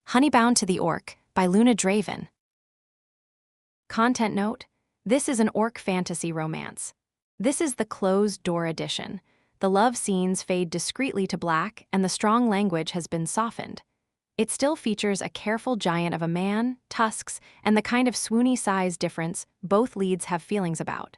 Honeybound to the Orc by Luna Draven. Content note: this is an orc fantasy romance. This is the closed-door edition. The love scenes fade discreetly to black, and the strong language has been softened. It still features a careful giant of a man, tusks, and the kind of swoony size difference both leads have feelings about.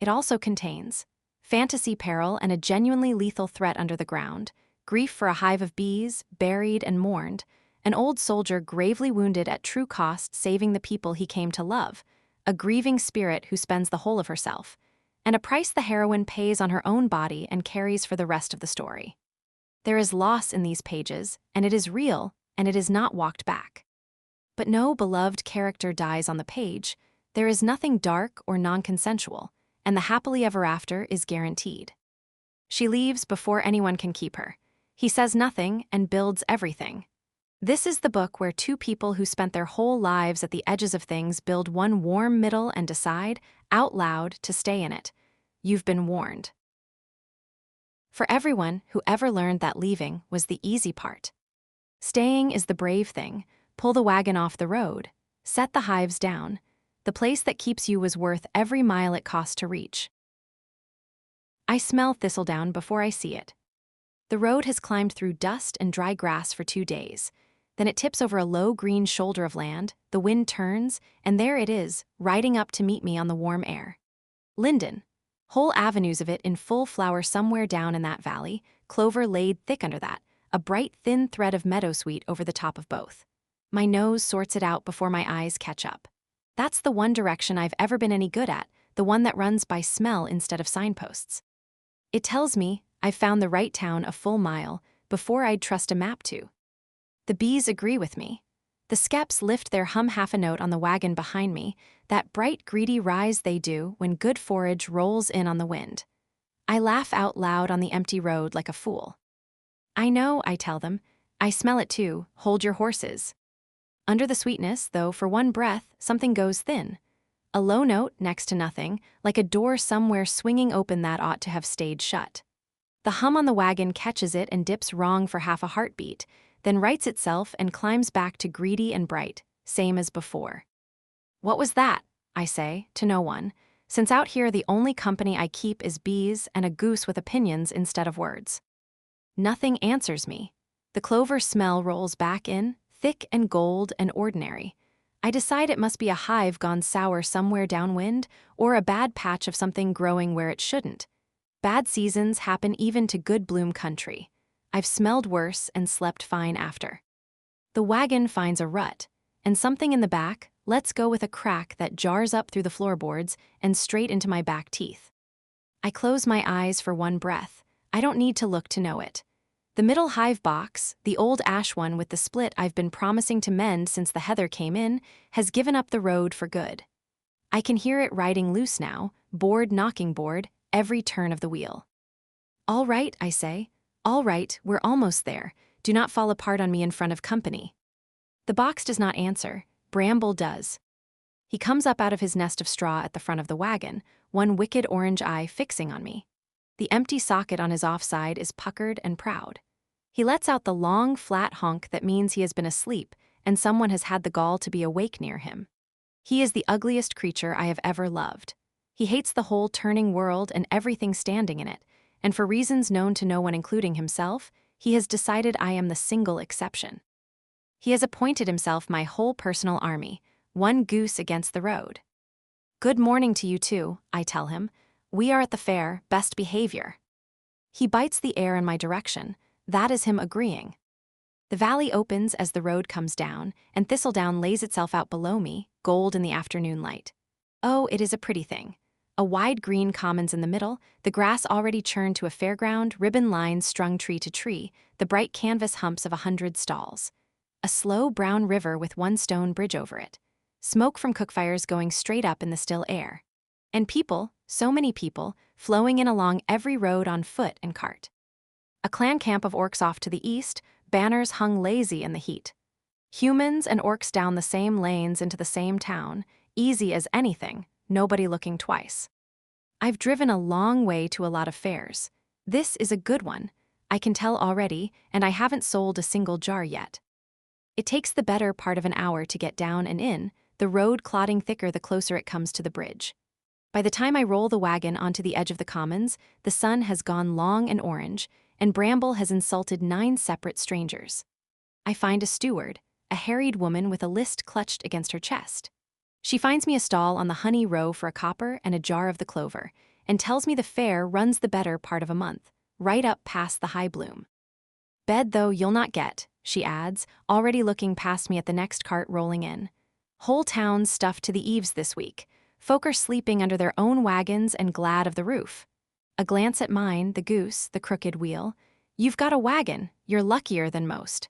It also contains fantasy peril and a genuinely lethal threat under the ground, grief for a hive of bees, buried and mourned, an old soldier gravely wounded at true cost saving the people he came to love, a grieving spirit who spends the whole of herself, and a price the heroine pays on her own body and carries for the rest of the story. There is loss in these pages, and it is real, and it is not walked back. But no beloved character dies on the page. There is nothing dark or non-consensual, and the happily ever after is guaranteed. She leaves before anyone can keep her. He says nothing and builds everything. This is the book where two people who spent their whole lives at the edges of things build one warm middle and decide, out loud, to stay in it. You've been warned. For everyone who ever learned that leaving was the easy part. Staying is the brave thing. Pull the wagon off the road. Set the hives down. The place that keeps you was worth every mile it cost to reach. I smell thistledown before I see it. The road has climbed through dust and dry grass for 2 days. Then it tips over a low green shoulder of land, the wind turns, and there it is, riding up to meet me on the warm air. Linden. Whole avenues of it in full flower somewhere down in that valley, clover laid thick under that, a bright thin thread of meadowsweet over the top of both. My nose sorts it out before my eyes catch up. That's the one direction I've ever been any good at, the one that runs by smell instead of signposts. It tells me I've found the right town a full mile before I'd trust a map to. The bees agree with me. The skeps lift their hum half a note on the wagon behind me, that bright greedy rise they do when good forage rolls in on the wind. I laugh out loud on the empty road like a fool. I know, I tell them. I smell it too. Hold your horses. Under the sweetness, though, for one breath, something goes thin. A low note next to nothing, like a door somewhere swinging open that ought to have stayed shut. The hum on the wagon catches it and dips wrong for half a heartbeat, then rights itself and climbs back to greedy and bright, same as before. What was that? I say, to no one, since out here the only company I keep is bees and a goose with opinions instead of words. Nothing answers me. The clover smell rolls back in, thick and gold and ordinary. I decide it must be a hive gone sour somewhere downwind, or a bad patch of something growing where it shouldn't. Bad seasons happen even to good bloom country. I've smelled worse and slept fine after. The wagon finds a rut, and something in the back lets go with a crack that jars up through the floorboards and straight into my back teeth. I close my eyes for one breath. I don't need to look to know it. The middle hive box, the old ash one with the split I've been promising to mend since the heather came in, has given up the road for good. I can hear it riding loose now, board knocking board, every turn of the wheel. All right, I say. All right, we're almost there. Do not fall apart on me in front of company. The box does not answer. Bramble does. He comes up out of his nest of straw at the front of the wagon, one wicked orange eye fixing on me. The empty socket on his offside is puckered and proud. He lets out the long, flat honk that means he has been asleep and someone has had the gall to be awake near him. He is the ugliest creature I have ever loved. He hates the whole turning world and everything standing in it, and for reasons known to no one including himself, he has decided I am the single exception. He has appointed himself my whole personal army, one goose against the road. Good morning to you too, I tell him. We are at the fair, best behavior. He bites the air in my direction. That is him agreeing. The valley opens as the road comes down, and thistledown lays itself out below me, gold in the afternoon light. Oh, it is a pretty thing. A wide green commons in the middle, the grass already churned to a fairground, ribbon lines strung tree to tree, the bright canvas humps of 100 stalls. A slow brown river with one stone bridge over it. Smoke from cookfires going straight up in the still air. And people, so many people, flowing in along every road on foot and cart. A clan camp of orcs off to the east, banners hung lazy in the heat. Humans and orcs down the same lanes into the same town, easy as anything, nobody looking twice. I've driven a long way to a lot of fairs. This is a good one. I can tell already, and I haven't sold a single jar yet. It takes the better part of an hour to get down and in, the road clodding thicker the closer it comes to the bridge. By the time I roll the wagon onto the edge of the commons, the sun has gone long and orange, and Bramble has insulted 9 separate strangers. I find a steward, a harried woman with a list clutched against her chest. She finds me a stall on the honey row for a copper and a jar of the clover, and tells me the fair runs the better part of a month, right up past the high bloom. Bed, though, you'll not get, she adds, already looking past me at the next cart rolling in. Whole towns stuffed to the eaves this week. Folk are sleeping under their own wagons and glad of the roof. A glance at mine, the goose, the crooked wheel. You've got a wagon, you're luckier than most.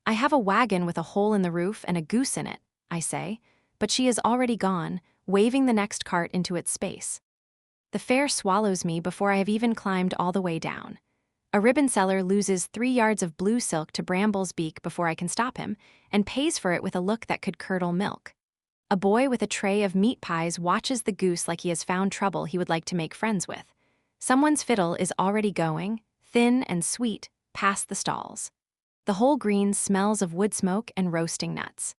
I have a wagon with a hole in the roof and a goose in it, I say, but she is already gone, waving the next cart into its space. The fair swallows me before I have even climbed all the way down. A ribbon seller loses 3 yards of blue silk to Bramble's beak before I can stop him, and pays for it with a look that could curdle milk. A boy with a tray of meat pies watches the goose like he has found trouble he would like to make friends with. Someone's fiddle is already going, thin and sweet, past the stalls. The whole green smells of wood smoke and roasting nuts.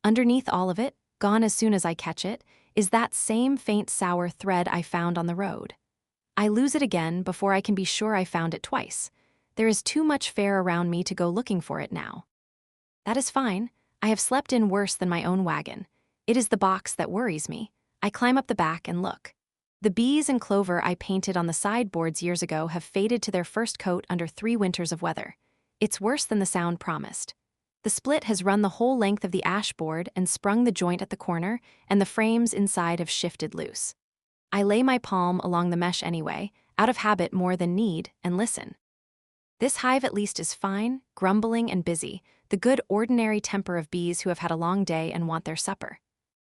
Underneath all of it, gone as soon as I catch it, is that same faint sour thread I found on the road. I lose it again before I can be sure I found it twice. There is too much fare around me to go looking for it now. That is fine. I have slept in worse than my own wagon. It is the box that worries me. I climb up the back and look. The bees and clover I painted on the sideboards years ago have faded to their first coat under 3 winters of weather. It's worse than the sound promised. The split has run the whole length of the ash board and sprung the joint at the corner, and the frames inside have shifted loose. I lay my palm along the mesh anyway, out of habit more than need, and listen. This hive at least is fine, grumbling and busy, the good ordinary temper of bees who have had a long day and want their supper.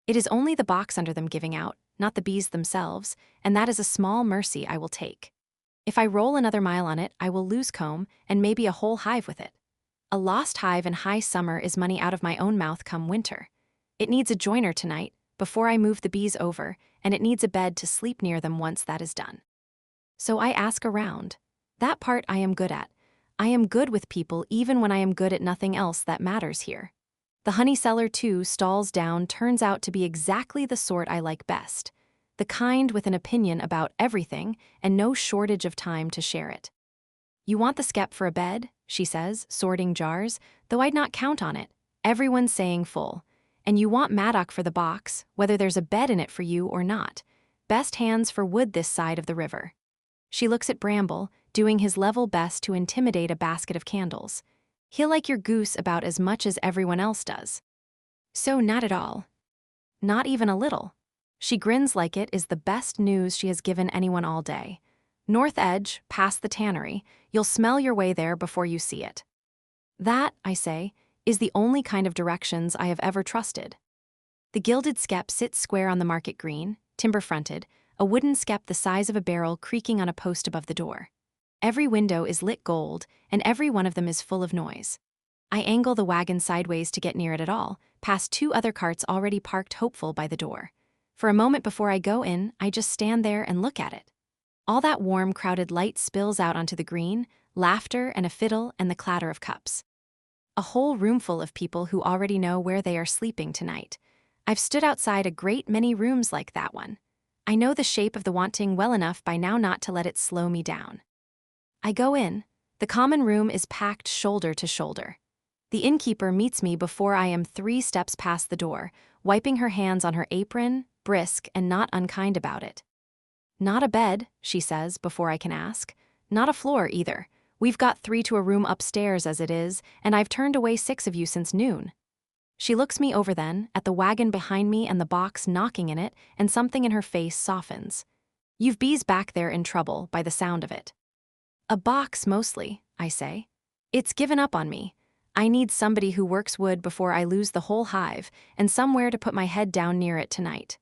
It is only the box under them giving out, not the bees themselves, and that is a small mercy I will take. If I roll another mile on it, I will lose comb, and maybe a whole hive with it. A lost hive in high summer is money out of my own mouth come winter. It needs a joiner tonight, before I move the bees over, and it needs a bed to sleep near them once that is done. So I ask around. That part I am good at. I am good with people even when I am good at nothing else that matters here. The honey seller, too, stalls down turns out to be exactly the sort I like best. The kind with an opinion about everything and no shortage of time to share it. You want the skep for a bed, she says, sorting jars, though I'd not count on it. Everyone's saying full. And you want Maddock for the box, whether there's a bed in it for you or not. Best hands for wood this side of the river. She looks at Bramble, doing his level best to intimidate a basket of candles. He'll like your goose about as much as everyone else does. So not at all. Not even a little. She grins like it is the best news she has given anyone all day. North edge, past the tannery, you'll smell your way there before you see it. That, I say, is the only kind of directions I have ever trusted. The gilded skep sits square on the market green, timber-fronted, a wooden skep the size of a barrel creaking on a post above the door. Every window is lit gold, and every one of them is full of noise. I angle the wagon sideways to get near it at all, past 2 other carts already parked hopeful by the door. For a moment before I go in, I just stand there and look at it. All that warm, crowded light spills out onto the green, laughter and a fiddle and the clatter of cups. A whole roomful of people who already know where they are sleeping tonight. I've stood outside a great many rooms like that one. I know the shape of the wanting well enough by now not to let it slow me down. I go in. The common room is packed shoulder to shoulder. The innkeeper meets me before I am 3 steps past the door, wiping her hands on her apron, brisk and not unkind about it. Not a bed, she says before I can ask. Not a floor either. We've got 3 to a room upstairs as it is, and I've turned away 6 of you since noon. She looks me over then, at the wagon behind me and the box knocking in it, and something in her face softens. You've bees back there in trouble, by the sound of it. A box mostly, I say. It's given up on me. I need somebody who works wood before I lose the whole hive, and somewhere to put my head down near it tonight.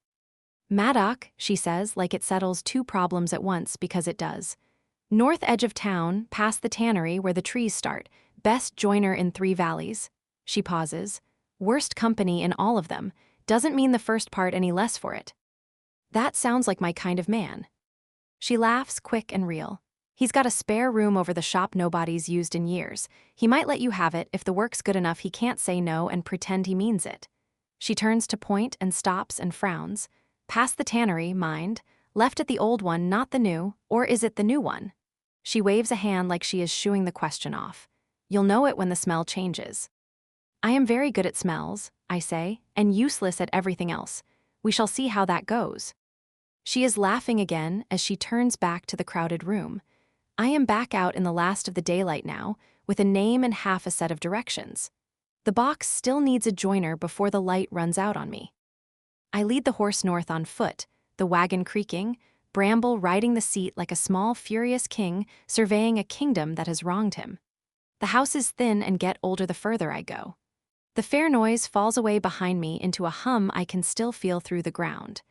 Maddock, she says, like it settles 2 problems at once because it does. North edge of town, past the tannery where the trees start, best joiner in 3 valleys. She pauses. Worst company in all of them, doesn't mean the first part any less for it. That sounds like my kind of man. She laughs quick and real. He's got a spare room over the shop nobody's used in years. He might let you have it if the work's good enough he can't say no and pretend he means it. She turns to point and stops and frowns. Past the tannery, mind. Left at the old one, not the new, or is it the new one? She waves a hand like she is shooing the question off. You'll know it when the smell changes. I am very good at smells, I say, and useless at everything else. We shall see how that goes. She is laughing again as she turns back to the crowded room. I am back out in the last of the daylight now, with a name and half a set of directions. The box still needs a joiner before the light runs out on me. I lead the horse north on foot, the wagon creaking, Bramble riding the seat like a small, furious king, surveying a kingdom that has wronged him. The houses thin and get older the further I go. The fair noise falls away behind me into a hum I can still feel through the ground.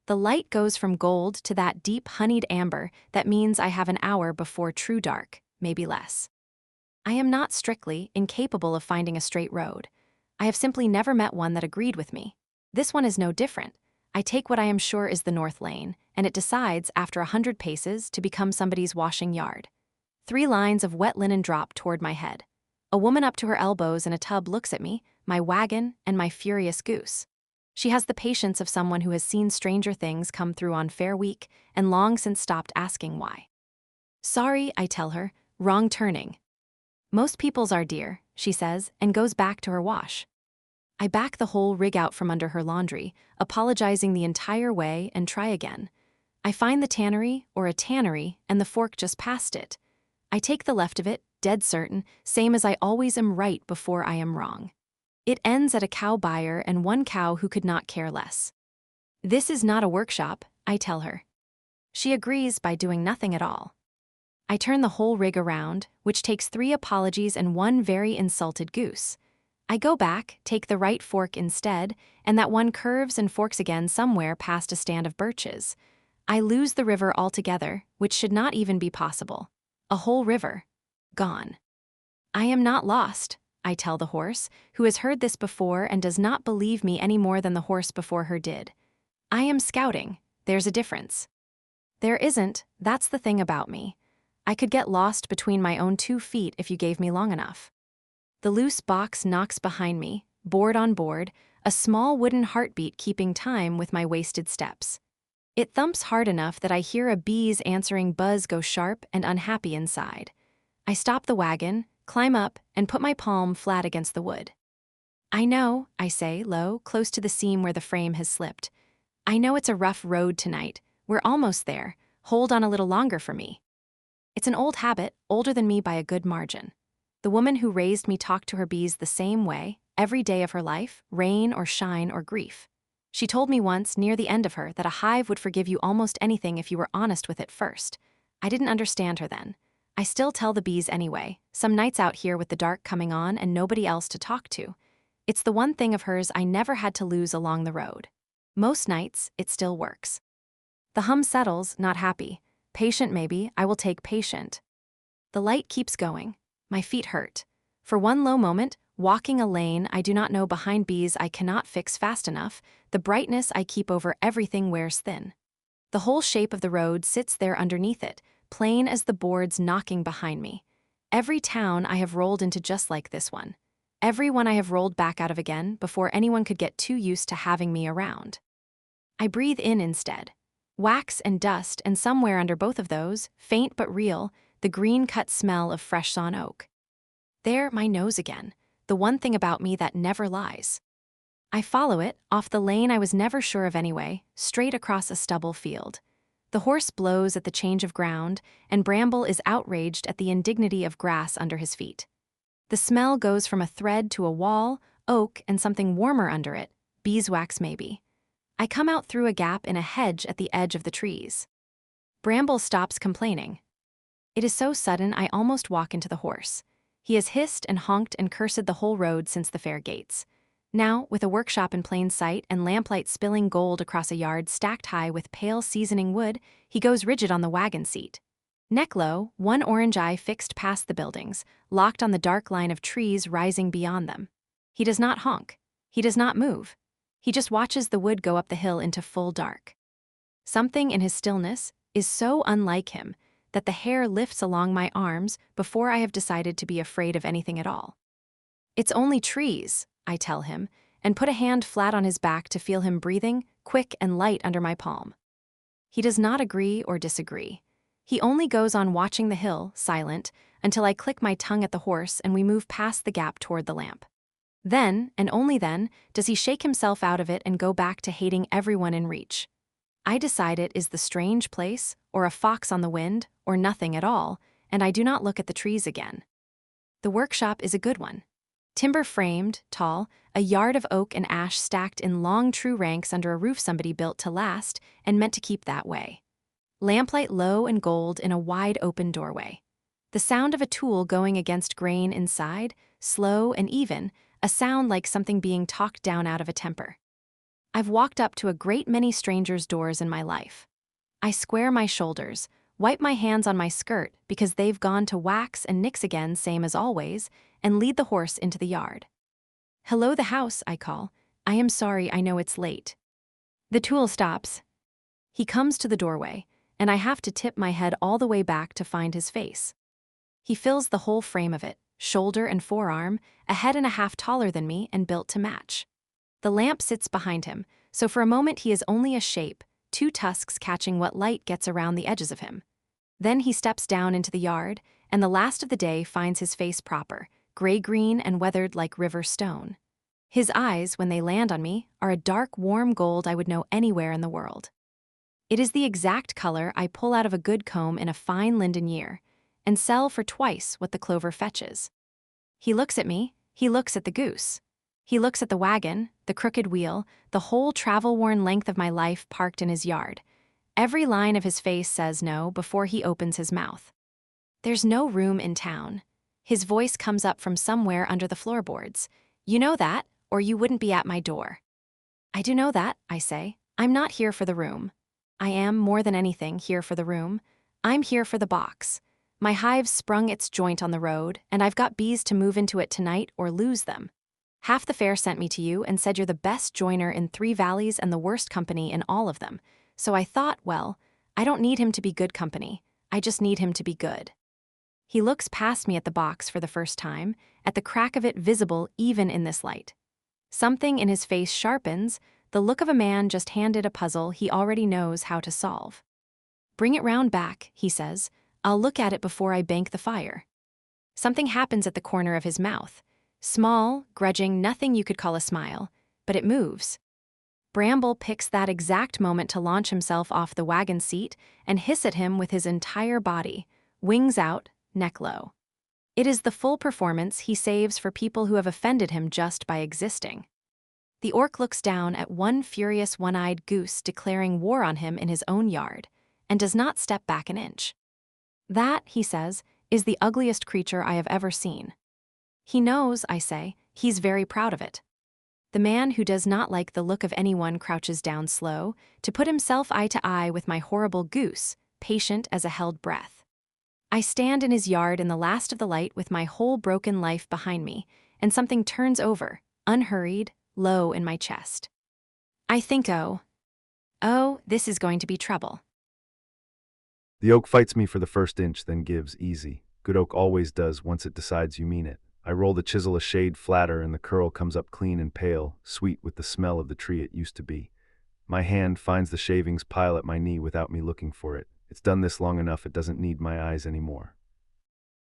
The light goes from gold to that deep honeyed amber that means I have an hour before true dark, maybe less. I am not strictly incapable of finding a straight road. I have simply never met one that agreed with me. This one is no different. I take what I am sure is the north lane, and it decides, after 100 paces, to become somebody's washing yard. 3 lines of wet linen drop toward my head. A woman up to her elbows in a tub looks at me, my wagon, and my furious goose. She has the patience of someone who has seen stranger things come through on Fair Week and long since stopped asking why. Sorry, I tell her, wrong turning. Most people's are, dear, she says, and goes back to her wash. I back the whole rig out from under her laundry, apologizing the entire way, and try again. I find the tannery, or a tannery, and the fork just past it. I take the left of it, dead certain, same as I always am right before I am wrong. It ends at a cow buyer and one cow who could not care less. This is not a workshop, I tell her. She agrees by doing nothing at all. I turn the whole rig around, which takes 3 apologies and 1 very insulted goose. I go back, take the right fork instead, and that one curves and forks again somewhere past a stand of birches. I lose the river altogether, which should not even be possible. A whole river. Gone. I am not lost, I tell the horse, who has heard this before and does not believe me any more than the horse before her did. I am scouting. There's a difference. There isn't, that's the thing about me. I could get lost between my own 2 feet if you gave me long enough. The loose box knocks behind me, board on board, a small wooden heartbeat keeping time with my wasted steps. It thumps hard enough that I hear a bee's answering buzz go sharp and unhappy inside. I stop the wagon, climb up, and put my palm flat against the wood. I know, I say, low, close to the seam where the frame has slipped. I know it's a rough road tonight. We're almost there. Hold on a little longer for me. It's an old habit, older than me by a good margin. The woman who raised me talked to her bees the same way, every day of her life, rain or shine or grief. She told me once, near the end of her, that a hive would forgive you almost anything if you were honest with it first. I didn't understand her then. I still tell the bees anyway, some nights out here with the dark coming on and nobody else to talk to. It's the one thing of hers I never had to lose along the road. Most nights, it still works. The hum settles, not happy. Patient maybe, I will take patient. The light keeps going. My feet hurt. For one low moment, walking a lane I do not know behind bees I cannot fix fast enough, the brightness I keep over everything wears thin. The whole shape of the road sits there underneath it, plain as the boards knocking behind me. Every town I have rolled into just like this one. Every one I have rolled back out of again before anyone could get too used to having me around. I breathe in instead. Wax and dust, and somewhere under both of those, faint but real, the green-cut smell of fresh sawn oak. There, my nose again, the one thing about me that never lies. I follow it, off the lane I was never sure of anyway, straight across a stubble field. The horse blows at the change of ground, and Bramble is outraged at the indignity of grass under his feet. The smell goes from a thread to a wall, oak, and something warmer under it, beeswax maybe. I come out through a gap in a hedge at the edge of the trees. Bramble stops complaining. It is so sudden I almost walk into the horse. He has hissed and honked and cursed the whole road since the fair gates. Now, with a workshop in plain sight and lamplight spilling gold across a yard stacked high with pale seasoning wood, he goes rigid on the wagon seat. Neck low, one orange eye fixed past the buildings, locked on the dark line of trees rising beyond them. He does not honk. He does not move. He just watches the wood go up the hill into full dark. Something in his stillness is so unlike him that the hair lifts along my arms before I have decided to be afraid of anything at all. "It's only trees," I tell him, and put a hand flat on his back to feel him breathing, quick and light under my palm. He does not agree or disagree. He only goes on watching the hill, silent, until I click my tongue at the horse and we move past the gap toward the lamp. Then, and only then, does he shake himself out of it and go back to hating everyone in reach. I decide it is the strange place, or a fox on the wind, or nothing at all, and I do not look at the trees again. The workshop is a good one. Timber framed, tall, a yard of oak and ash stacked in long true ranks under a roof somebody built to last and meant to keep that way. Lamplight low and gold in a wide open doorway. The sound of a tool going against grain inside, slow and even, a sound like something being talked down out of a temper. I've walked up to a great many strangers' doors in my life. I square my shoulders, wipe my hands on my skirt because they've gone to wax and nix again same as always, and lead the horse into the yard. "Hello, the house," I call. "I am sorry, I know it's late." The tool stops. He comes to the doorway, and I have to tip my head all the way back to find his face. He fills the whole frame of it, shoulder and forearm, a head and a half taller than me and built to match. The lamp sits behind him, so for a moment he is only a shape, two tusks catching what light gets around the edges of him. Then he steps down into the yard, and the last of the day finds his face proper, gray-green and weathered like river stone. His eyes, when they land on me, are a dark, warm gold I would know anywhere in the world. It is the exact color I pull out of a good comb in a fine linden year, and sell for twice what the clover fetches. He looks at me, he looks at the goose. He looks at the wagon, the crooked wheel, the whole travel-worn length of my life parked in his yard. Every line of his face says no before he opens his mouth. "There's no room in town." His voice comes up from somewhere under the floorboards. "You know that, or you wouldn't be at my door." "I do know that," I say. "I'm not here for the room. I am, more than anything, here for the room. I'm here for the box. My hive's sprung its joint on the road, and I've got bees to move into it tonight or lose them. Half the fair sent me to you and said you're the best joiner in 3 valleys and the worst company in all of them. So I thought, well, I don't need him to be good company. I just need him to be good." He looks past me at the box for the first time, at the crack of it visible even in this light. Something in his face sharpens, the look of a man just handed a puzzle he already knows how to solve. "Bring it round back," he says. "I'll look at it before I bank the fire." Something happens at the corner of his mouth. Small, grudging, nothing you could call a smile, but it moves. Bramble picks that exact moment to launch himself off the wagon seat and hiss at him with his entire body, wings out, neck low. It is the full performance he saves for people who have offended him just by existing. The orc looks down at one furious one-eyed goose declaring war on him in his own yard, and does not step back an inch. "That," he says, "is the ugliest creature I have ever seen." He knows, I say, he's very proud of it. The man who does not like the look of anyone crouches down slow, to put himself eye to eye with my horrible goose, patient as a held breath. I stand in his yard in the last of the light with my whole broken life behind me, and something turns over, unhurried, low in my chest. I think, oh, this is going to be trouble. The oak fights me for the first inch, then gives easy. Good oak always does once it decides you mean it. I roll the chisel a shade flatter and the curl comes up clean and pale, sweet with the smell of the tree it used to be. My hand finds the shavings pile at my knee without me looking for it. It's done this long enough it doesn't need my eyes anymore.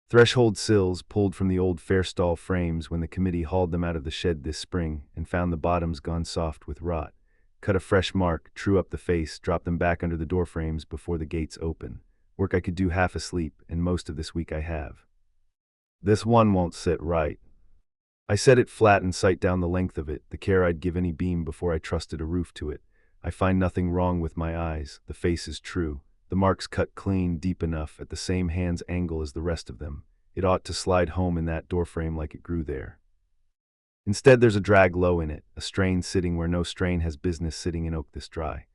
Threshold sills pulled from the old fair stall frames when the committee hauled them out of the shed this spring and found the bottoms gone soft with rot. Cut a fresh mark, true up the face, drop them back under the door frames before the gates open. Work I could do half asleep, and most of this week I have. This one won't sit right. I set it flat and sight down the length of it, the care I'd give any beam before I trusted a roof to it. I find nothing wrong with my eyes. The face is true. The marks cut clean, deep enough, at the same hand's angle as the rest of them. It ought to slide home in that doorframe like it grew there. Instead, there's a drag low in it, a strain sitting where no strain has business sitting in oak this dry.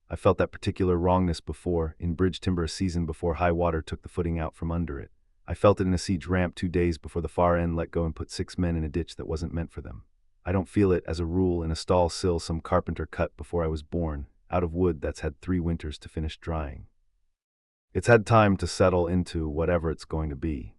I felt that particular wrongness before, in bridge timber a season before high water took the footing out from under it. I felt it in a siege ramp 2 days before the far end let go and put 6 men in a ditch that wasn't meant for them. I don't feel it, as a rule, in a stall sill some carpenter cut before I was born, out of wood that's had 3 winters to finish drying. It's had time to settle into whatever it's going to be.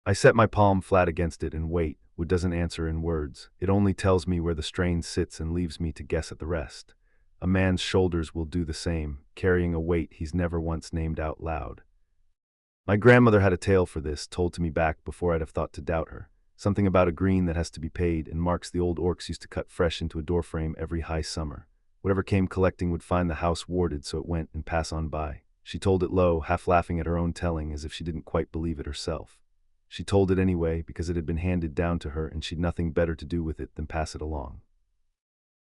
I set my palm flat against it and wait. Wood doesn't answer in words. It only tells me where the strain sits and leaves me to guess at the rest. A man's shoulders will do the same, carrying a weight he's never once named out loud. My grandmother had a tale for this, told to me back before I'd have thought to doubt her. Something about a green that has to be paid, and marks the old orcs used to cut fresh into a doorframe every high summer. Whatever came collecting would find the house warded, so it went and pass on by. She told it low, half laughing at her own telling, as if she didn't quite believe it herself. She told it anyway, because it had been handed down to her and she'd nothing better to do with it than pass it along.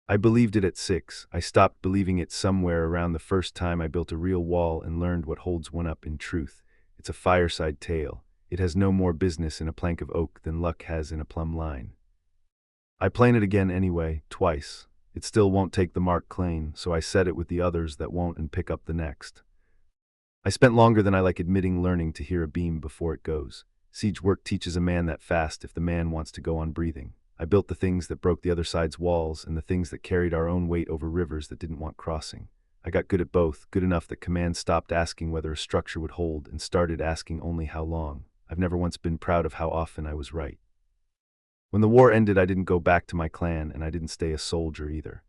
I believed it at 6. I stopped believing it somewhere around the first time I built a real wall and learned what holds one up in truth. It's a fireside tale. It has no more business in a plank of oak than luck has in a plumb line. I plane it again anyway, twice. It still won't take the mark clean, so I set it with the others that won't and pick up the next. I spent longer than I like admitting learning to hear a beam before it goes. Siege work teaches a man that fast if the man wants to go on breathing. I built the things that broke the other side's walls and the things that carried our own weight over rivers that didn't want crossing. I got good at both, good enough that command stopped asking whether a structure would hold and started asking only how long. I've never once been proud of how often I was right. When the war ended, I didn't go back to my clan, and I didn't stay a soldier either.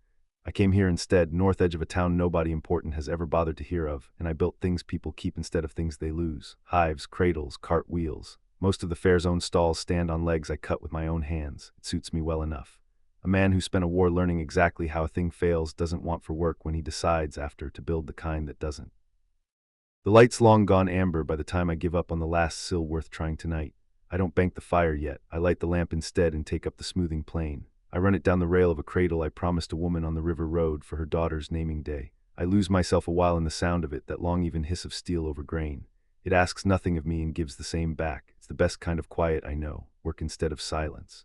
I came here instead, north edge of a town nobody important has ever bothered to hear of, and I built things people keep instead of things they lose. Hives, cradles, cart wheels. Most of the fair's own stalls stand on legs I cut with my own hands. It suits me well enough. A man who spent a war learning exactly how a thing fails doesn't want for work when he decides after to build the kind that doesn't. The light's long gone amber by the time I give up on the last sill worth trying tonight. I don't bank the fire yet. I light the lamp instead and take up the smoothing plane. I run it down the rail of a cradle I promised a woman on the river road for her daughter's naming day. I lose myself a while in the sound of it, that long even hiss of steel over grain. It asks nothing of me and gives the same back. It's the best kind of quiet I know. Work instead of silence.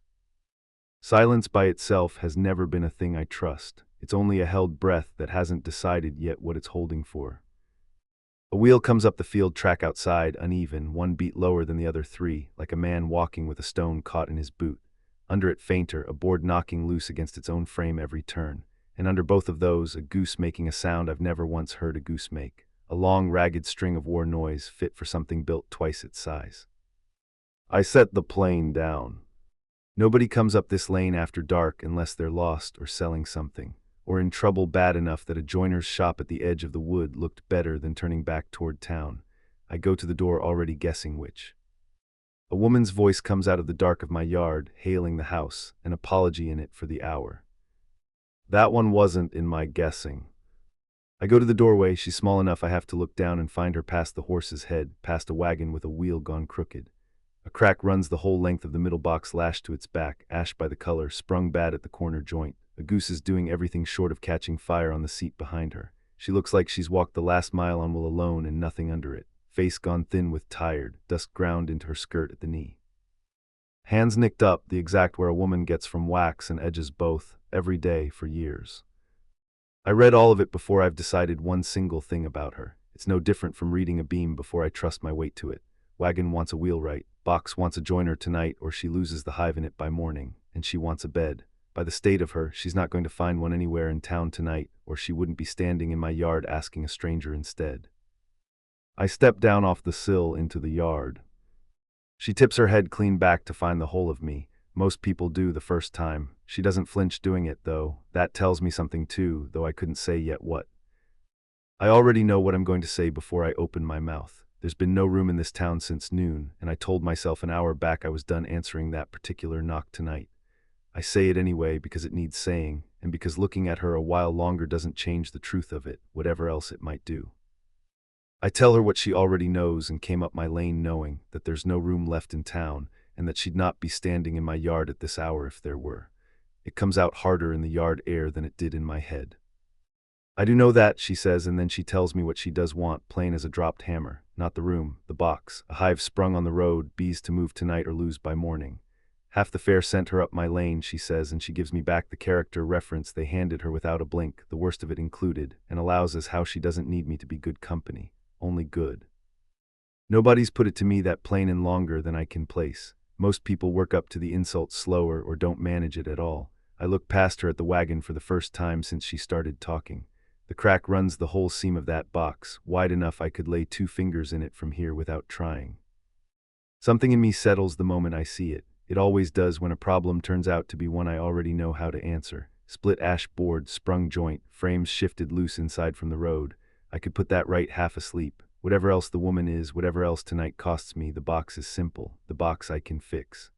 Silence by itself has never been a thing I trust. It's only a held breath that hasn't decided yet what it's holding for. A wheel comes up the field track outside, uneven, one beat lower than the other 3, like a man walking with a stone caught in his boot. Under it fainter, a board knocking loose against its own frame every turn. And under both of those, a goose making a sound I've never once heard a goose make. A long, ragged string of war noise fit for something built twice its size. I set the plane down. Nobody comes up this lane after dark unless they're lost or selling something, or in trouble bad enough that a joiner's shop at the edge of the wood looked better than turning back toward town. I go to the door already guessing which. A woman's voice comes out of the dark of my yard, hailing the house, an apology in it for the hour. That one wasn't in my guessing. I go to the doorway. She's small enough I have to look down and find her past the horse's head, past a wagon with a wheel gone crooked. A crack runs the whole length of the middle box lashed to its back, ash by the color, sprung bad at the corner joint. A goose is doing everything short of catching fire on the seat behind her. She looks like she's walked the last mile on wool alone and nothing under it. Face gone thin with tired, dust ground into her skirt at the knee. Hands nicked up, the exact where a woman gets from wax and edges both, every day for years. I read all of it before I've decided one single thing about her. It's no different from reading a beam before I trust my weight to it. Wagon wants a wheelwright, box wants a joiner tonight or she loses the hive in it by morning, and she wants a bed. By the state of her, she's not going to find one anywhere in town tonight, or she wouldn't be standing in my yard asking a stranger instead. I step down off the sill into the yard. She tips her head clean back to find the whole of me. Most people do the first time. She doesn't flinch doing it, though. That tells me something too, though I couldn't say yet what. I already know what I'm going to say before I open my mouth. There's been no room in this town since noon, and I told myself an hour back I was done answering that particular knock tonight. I say it anyway because it needs saying, and because looking at her a while longer doesn't change the truth of it, whatever else it might do. I tell her what she already knows and came up my lane knowing that there's no room left in town and that she'd not be standing in my yard at this hour if there were. It comes out harder in the yard air than it did in my head. I do know that, she says, and then she tells me what she does want, plain as a dropped hammer. Not the room, the box, a hive sprung on the road, bees to move tonight or lose by morning. Half the fair sent her up my lane, she says, and she gives me back the character reference they handed her without a blink, the worst of it included, and allows us how she doesn't need me to be good company, only good. Nobody's put it to me that plain and longer than I can place. Most people work up to the insult slower or don't manage it at all. I look past her at the wagon for the first time since she started talking. The crack runs the whole seam of that box, wide enough I could lay 2 fingers in it from here without trying. Something in me settles the moment I see it. It always does when a problem turns out to be one I already know how to answer. Split ash board, sprung joint, frames shifted loose inside from the road. I could put that right half asleep. Whatever else the woman is, whatever else tonight costs me, the box is simple. The box I can fix.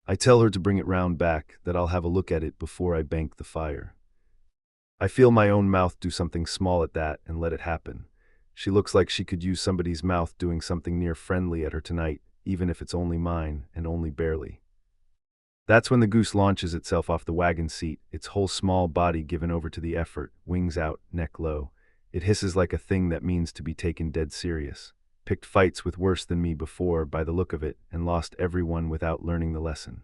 I tell her to bring it round back, that I'll have a look at it before I bank the fire. I feel my own mouth do something small at that and let it happen. She looks like she could use somebody's mouth doing something near friendly at her tonight, even if it's only mine, and only barely. That's when the goose launches itself off the wagon seat, its whole small body given over to the effort, wings out, neck low. It hisses like a thing that means to be taken dead serious. Picked fights with worse than me before, by the look of it, and lost everyone without learning the lesson.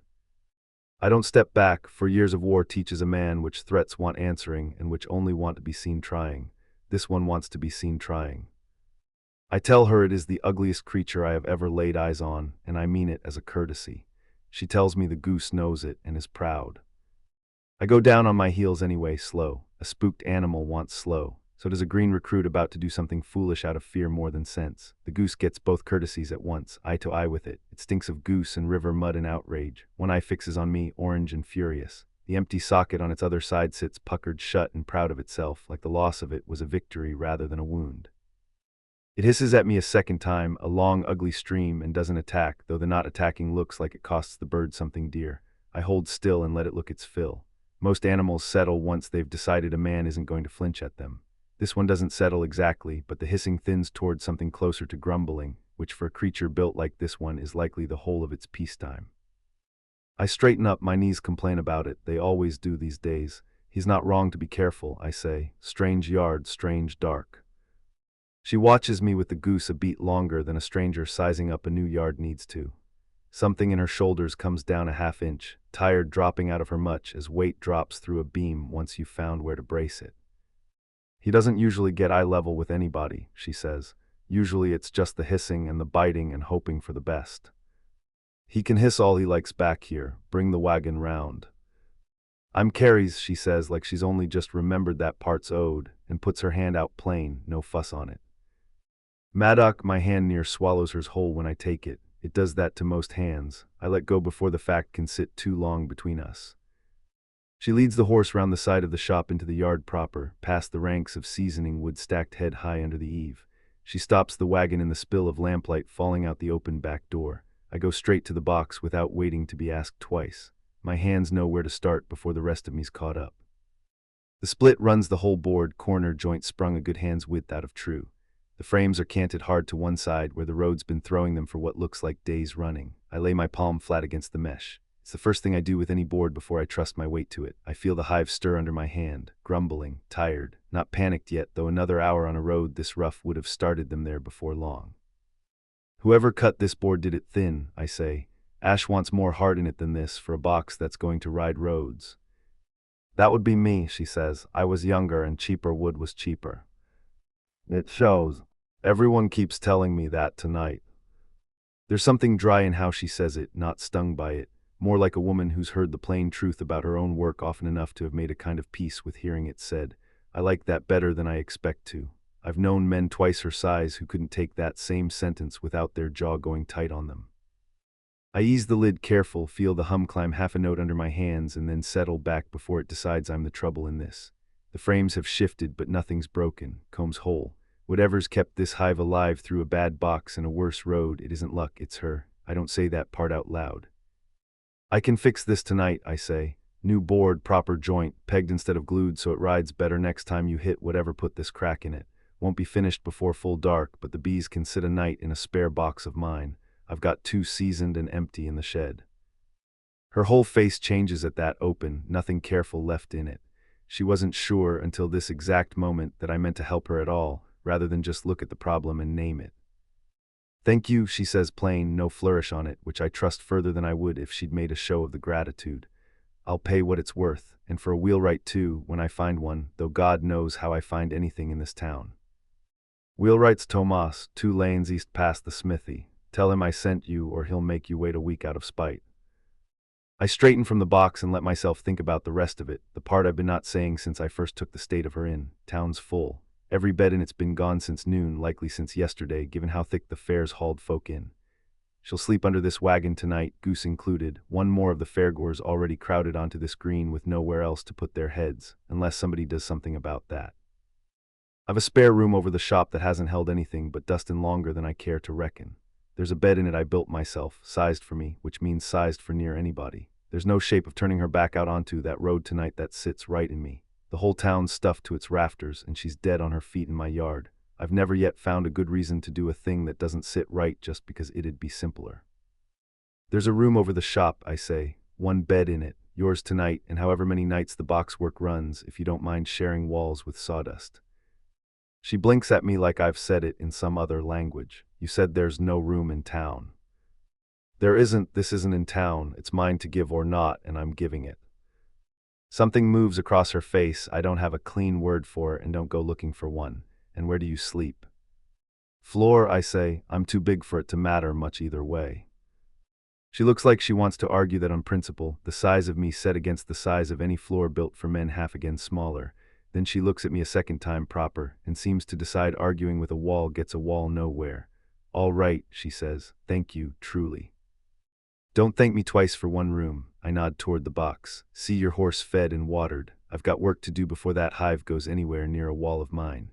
I don't step back, for years of war teaches a man which threats want answering and which only want to be seen trying. This one wants to be seen trying. I tell her it is the ugliest creature I have ever laid eyes on, and I mean it as a courtesy. She tells me the goose knows it and is proud. I go down on my heels anyway, slow. A spooked animal wants slow. So does a green recruit about to do something foolish out of fear more than sense. The goose gets both courtesies at once, eye to eye with it. It stinks of goose and river mud and outrage. One eye fixes on me, orange and furious. The empty socket on its other side sits puckered shut and proud of itself, like the loss of it was a victory rather than a wound. It hisses at me a second time, a long ugly stream, and doesn't attack, though the not attacking looks like it costs the bird something dear. I hold still and let it look its fill. Most animals settle once they've decided a man isn't going to flinch at them. This one doesn't settle exactly, but the hissing thins towards something closer to grumbling, which for a creature built like this one is likely the whole of its peacetime. I straighten up, my knees complain about it, they always do these days. He's not wrong to be careful, I say. Strange yard, strange dark. She watches me with the goose a beat longer than a stranger sizing up a new yard needs to. Something in her shoulders comes down a half inch, tired dropping out of her much as weight drops through a beam once you've found where to brace it. He doesn't usually get eye level with anybody, she says. Usually it's just the hissing and the biting and hoping for the best. He can hiss all he likes back here, bring the wagon round. I'm Carrie's, she says, like she's only just remembered that part's owed, and puts her hand out plain, no fuss on it. Maddock, my hand near, swallows hers whole when I take it. It does that to most hands. I let go before the fact can sit too long between us. She leads the horse round the side of the shop into the yard proper, past the ranks of seasoning wood stacked head high under the eave. She stops the wagon in the spill of lamplight falling out the open back door. I go straight to the box without waiting to be asked twice. My hands know where to start before the rest of me's caught up. The split runs the whole board, corner joint sprung a good hand's width out of true. The frames are canted hard to one side where the road's been throwing them for what looks like days running. I lay my palm flat against the mesh. It's the first thing I do with any board before I trust my weight to it. I feel the hive stir under my hand, grumbling, tired, not panicked yet, though another hour on a road this rough would have started them there before long. Whoever cut this board did it thin, I say. Ash wants more heart in it than this for a box that's going to ride roads. That would be me, she says. I was younger and cheaper wood was cheaper. It shows. Everyone keeps telling me that tonight. There's something dry in how she says it, not stung by it. More like a woman who's heard the plain truth about her own work often enough to have made a kind of peace with hearing it said. I like that better than I expect to. I've known men twice her size who couldn't take that same sentence without their jaw going tight on them. I ease the lid careful, feel the hum climb half a note under my hands, and then settle back before it decides I'm the trouble in this. The frames have shifted, but nothing's broken, combs whole. Whatever's kept this hive alive through a bad box and a worse road, it isn't luck, it's her. I don't say that part out loud. I can fix this tonight, I say. New board, proper joint, pegged instead of glued so it rides better next time you hit whatever put this crack in it. Won't be finished before full dark, but the bees can sit a night in a spare box of mine. I've got 2 seasoned and empty in the shed. Her whole face changes at that open, nothing careful left in it. She wasn't sure until this exact moment that I meant to help her at all, rather than just look at the problem and name it. Thank you, she says plain, no flourish on it, which I trust further than I would if she'd made a show of the gratitude. I'll pay what it's worth, and for a wheelwright too, when I find one, though God knows how I find anything in this town. Wheelwright's Tomas, 2 lanes east past the smithy. Tell him I sent you, or he'll make you wait a week out of spite. I straighten from the box and let myself think about the rest of it, the part I've been not saying since I first took the state of her inn. Town's full. Every bed in it's been gone since noon, likely since yesterday, given how thick the fair's hauled folk in. She'll sleep under this wagon tonight, goose included. One more of the fairgoers already crowded onto this green with nowhere else to put their heads, unless somebody does something about that. I've a spare room over the shop that hasn't held anything but dust in longer than I care to reckon. There's a bed in it I built myself, sized for me, which means sized for near anybody. There's no shape of turning her back out onto that road tonight that sits right in me. The whole town's stuffed to its rafters, and she's dead on her feet in my yard. I've never yet found a good reason to do a thing that doesn't sit right just because it'd be simpler. There's a room over the shop, I say, one bed in it, yours tonight and however many nights the box work runs, if you don't mind sharing walls with sawdust. She blinks at me like I've said it in some other language. You said there's no room in town. There isn't. This isn't in town. It's mine to give or not, and I'm giving it. Something moves across her face. I don't have a clean word for it and don't go looking for one. And where do you sleep? Floor, I say. I'm too big for it to matter much either way. She looks like she wants to argue that on principle, the size of me set against the size of any floor built for men half again smaller. Then she looks at me a second time proper, and seems to decide arguing with a wall gets a wall nowhere. All right, she says. Thank you, truly. Don't thank me twice for one room. I nod toward the box. See your horse fed and watered. I've got work to do before that hive goes anywhere near a wall of mine.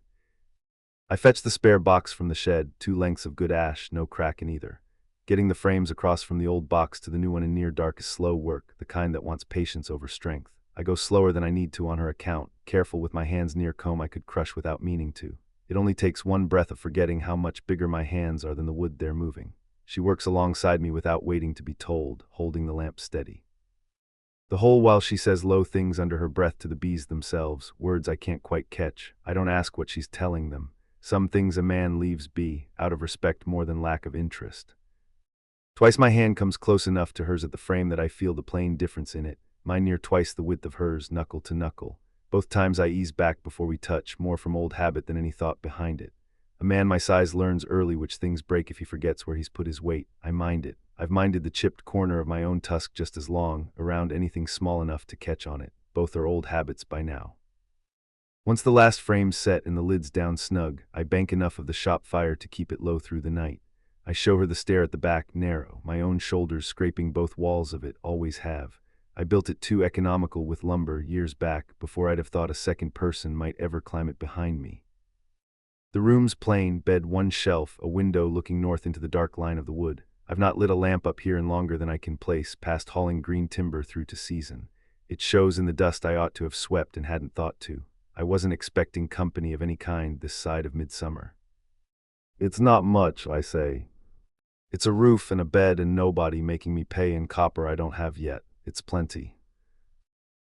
I fetch the spare box from the shed, 2 lengths of good ash, no crack in either. Getting the frames across from the old box to the new one in near dark is slow work, the kind that wants patience over strength. I go slower than I need to on her account, careful with my hands near comb I could crush without meaning to. It only takes one breath of forgetting how much bigger my hands are than the wood they're moving. She works alongside me without waiting to be told, holding the lamp steady. The whole while she says low things under her breath to the bees themselves, words I can't quite catch. I don't ask what she's telling them. Some things a man leaves be, out of respect more than lack of interest. Twice my hand comes close enough to hers at the frame that I feel the plain difference in it. Mine near twice the width of hers, knuckle to knuckle. Both times I ease back before we touch, more from old habit than any thought behind it. A man my size learns early which things break if he forgets where he's put his weight. I mind it. I've minded the chipped corner of my own tusk just as long, around anything small enough to catch on it. Both are old habits by now. Once the last frame's set and the lid's down snug, I bank enough of the shop fire to keep it low through the night. I show her the stair at the back, narrow, my own shoulders scraping both walls of it, always have. I built it too economical with lumber years back, before I'd have thought a second person might ever climb it behind me. The room's plain, bed 1 shelf, a window looking north into the dark line of the wood. I've not lit a lamp up here in longer than I can place, past hauling green timber through to season. It shows in the dust I ought to have swept and hadn't thought to. I wasn't expecting company of any kind this side of midsummer. It's not much, I say. It's a roof and a bed and nobody making me pay in copper I don't have yet. It's plenty.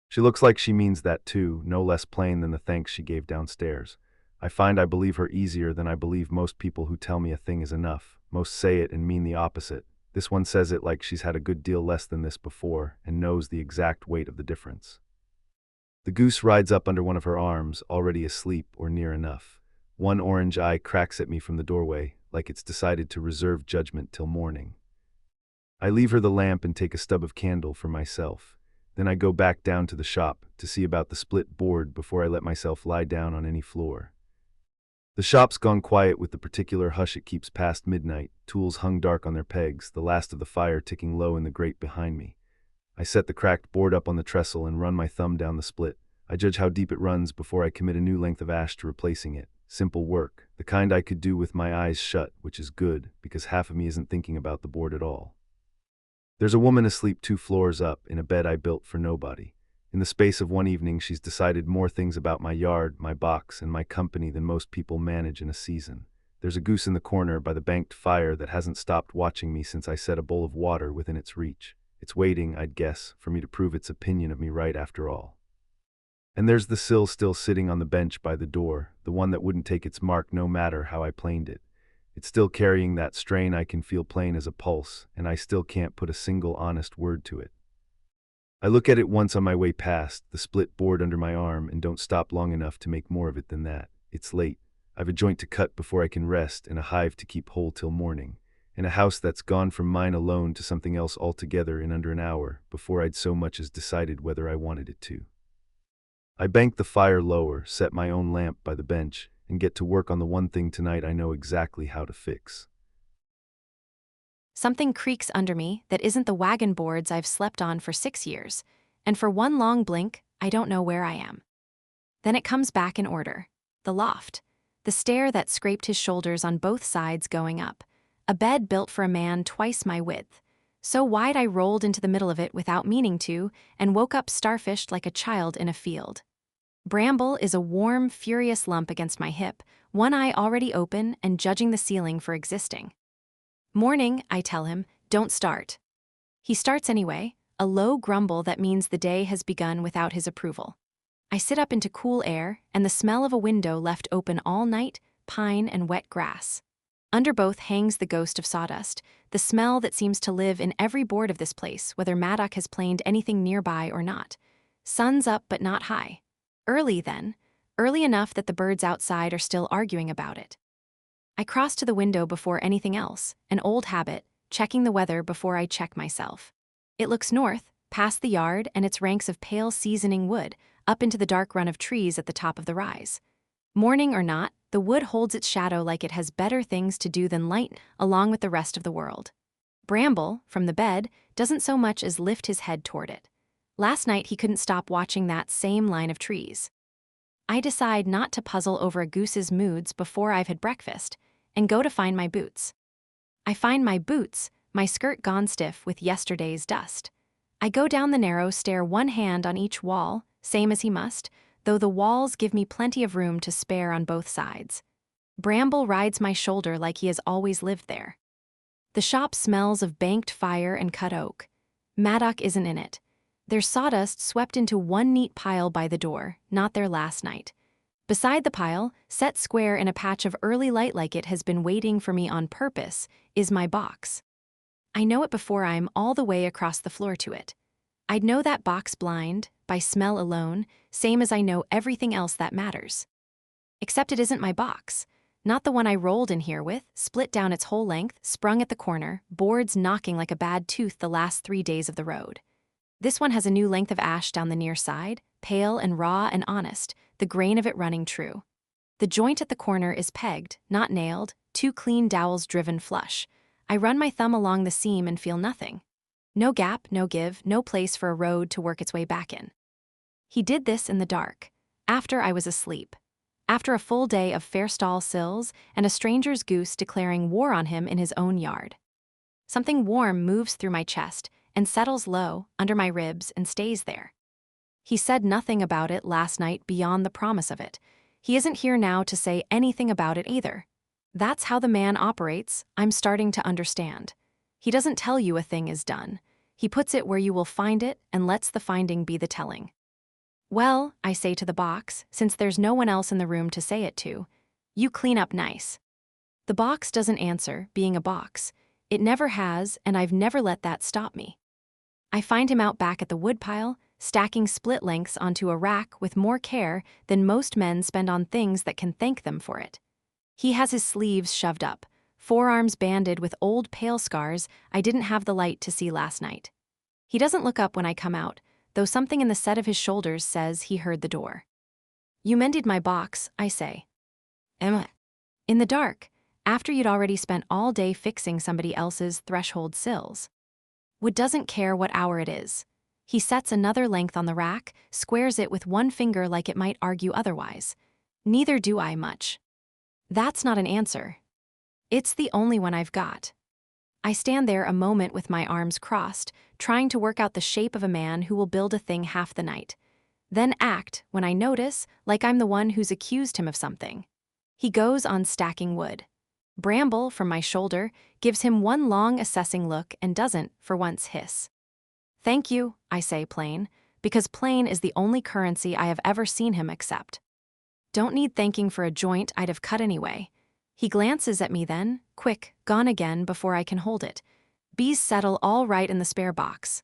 She looks like she means that too, no less plain than the thanks she gave downstairs. I find I believe her easier than I believe most people who tell me a thing is enough. Most say it and mean the opposite. This one says it like she's had a good deal less than this before and knows the exact weight of the difference. The goose rides up under one of her arms, already asleep or near enough. One orange eye cracks at me from the doorway, like it's decided to reserve judgment till morning. I leave her the lamp and take a stub of candle for myself. Then I go back down to the shop to see about the split board before I let myself lie down on any floor. The shop's gone quiet with the particular hush it keeps past midnight, tools hung dark on their pegs, the last of the fire ticking low in the grate behind me. I set the cracked board up on the trestle and run my thumb down the split. I judge how deep it runs before I commit a new length of ash to replacing it. Simple work, the kind I could do with my eyes shut, which is good, because half of me isn't thinking about the board at all. There's a woman asleep 2 floors up, in a bed I built for nobody. In the space of one evening she's decided more things about my yard, my box, and my company than most people manage in a season. There's a goose in the corner by the banked fire that hasn't stopped watching me since I set a bowl of water within its reach. It's waiting, I'd guess, for me to prove its opinion of me right after all. And there's the sill still sitting on the bench by the door, the one that wouldn't take its mark no matter how I planed it. It's still carrying that strain I can feel plain as a pulse, and I still can't put a single honest word to it. I look at it once on my way past, the split board under my arm, and don't stop long enough to make more of it than that. It's late. I've a joint to cut before I can rest and a hive to keep whole till morning. in a house that's gone from mine alone to something else altogether in under an hour, before I'd so much as decided whether I wanted it to. I bank the fire lower, set my own lamp by the bench, and get to work on the one thing tonight I know exactly how to fix. Something creaks under me that isn't the wagon boards I've slept on for 6 years, and for one long blink, I don't know where I am. Then it comes back in order. The loft. The stair that scraped his shoulders on both sides going up. A bed built for a man twice my width. So wide I rolled into the middle of it without meaning to, and woke up starfished like a child in a field. Bramble is a warm, furious lump against my hip, one eye already open and judging the ceiling for existing. Morning, I tell him, don't start. He starts anyway, a low grumble that means the day has begun without his approval. I sit up into cool air, and the smell of a window left open all night, pine and wet grass. Under both hangs the ghost of sawdust, the smell that seems to live in every board of this place, whether Maddock has planed anything nearby or not. Sun's up but not high. Early then, early enough that the birds outside are still arguing about it. I cross to the window before anything else, an old habit, checking the weather before I check myself. It looks north, past the yard and its ranks of pale seasoning wood, up into the dark run of trees at the top of the rise. Morning or not, the wood holds its shadow like it has better things to do than light along with the rest of the world. Bramble, from the bed, doesn't so much as lift his head toward it. Last night he couldn't stop watching that same line of trees. I decide not to puzzle over a goose's moods before I've had breakfast, and go to find my boots. I find my boots, my skirt gone stiff with yesterday's dust. I go down the narrow stair, one hand on each wall, same as he must, though the walls give me plenty of room to spare on both sides. Bramble rides my shoulder like he has always lived there. The shop smells of banked fire and cut oak. Maddock isn't in it. There's sawdust swept into one neat pile by the door, not there last night. Beside the pile, set square in a patch of early light like it has been waiting for me on purpose, is my box. I know it before I'm all the way across the floor to it. I'd know that box blind, by smell alone, same as I know everything else that matters. Except it isn't my box. Not the one I rolled in here with, split down its whole length, sprung at the corner, boards knocking like a bad tooth the last 3 days of the road. This one has a new length of ash down the near side, pale and raw and honest, the grain of it running true. The joint at the corner is pegged, not nailed, 2 clean dowels driven flush. I run my thumb along the seam and feel nothing. No gap, no give, no place for a road to work its way back in. He did this in the dark, after I was asleep. After a full day of fair stall sills and a stranger's goose declaring war on him in his own yard. Something warm moves through my chest and settles low, under my ribs, and stays there. He said nothing about it last night beyond the promise of it. He isn't here now to say anything about it either. That's how the man operates, I'm starting to understand. He doesn't tell you a thing is done. He puts it where you will find it and lets the finding be the telling. Well, I say to the box, since there's no one else in the room to say it to, you clean up nice. The box doesn't answer, being a box. It never has, and I've never let that stop me. I find him out back at the woodpile, stacking split lengths onto a rack with more care than most men spend on things that can thank them for it. He has his sleeves shoved up, forearms banded with old pale scars I didn't have the light to see last night. He doesn't look up when I come out, though something in the set of his shoulders says he heard the door. You mended my box, I say. Emma. In the dark, after you'd already spent all day fixing somebody else's threshold sills. Wood doesn't care what hour it is. He sets another length on the rack, squares it with one finger like it might argue otherwise. Neither do I much. That's not an answer. It's the only one I've got. I stand there a moment with my arms crossed, trying to work out the shape of a man who will build a thing half the night. Then act, when I notice, like I'm the one who's accused him of something. He goes on stacking wood. Bramble, from my shoulder, gives him one long assessing look and doesn't, for once, hiss. Thank you, I say plain, because plain is the only currency I have ever seen him accept. Don't need thanking for a joint I'd have cut anyway. He glances at me then, quick, gone again before I can hold it. Bees settle all right in the spare box.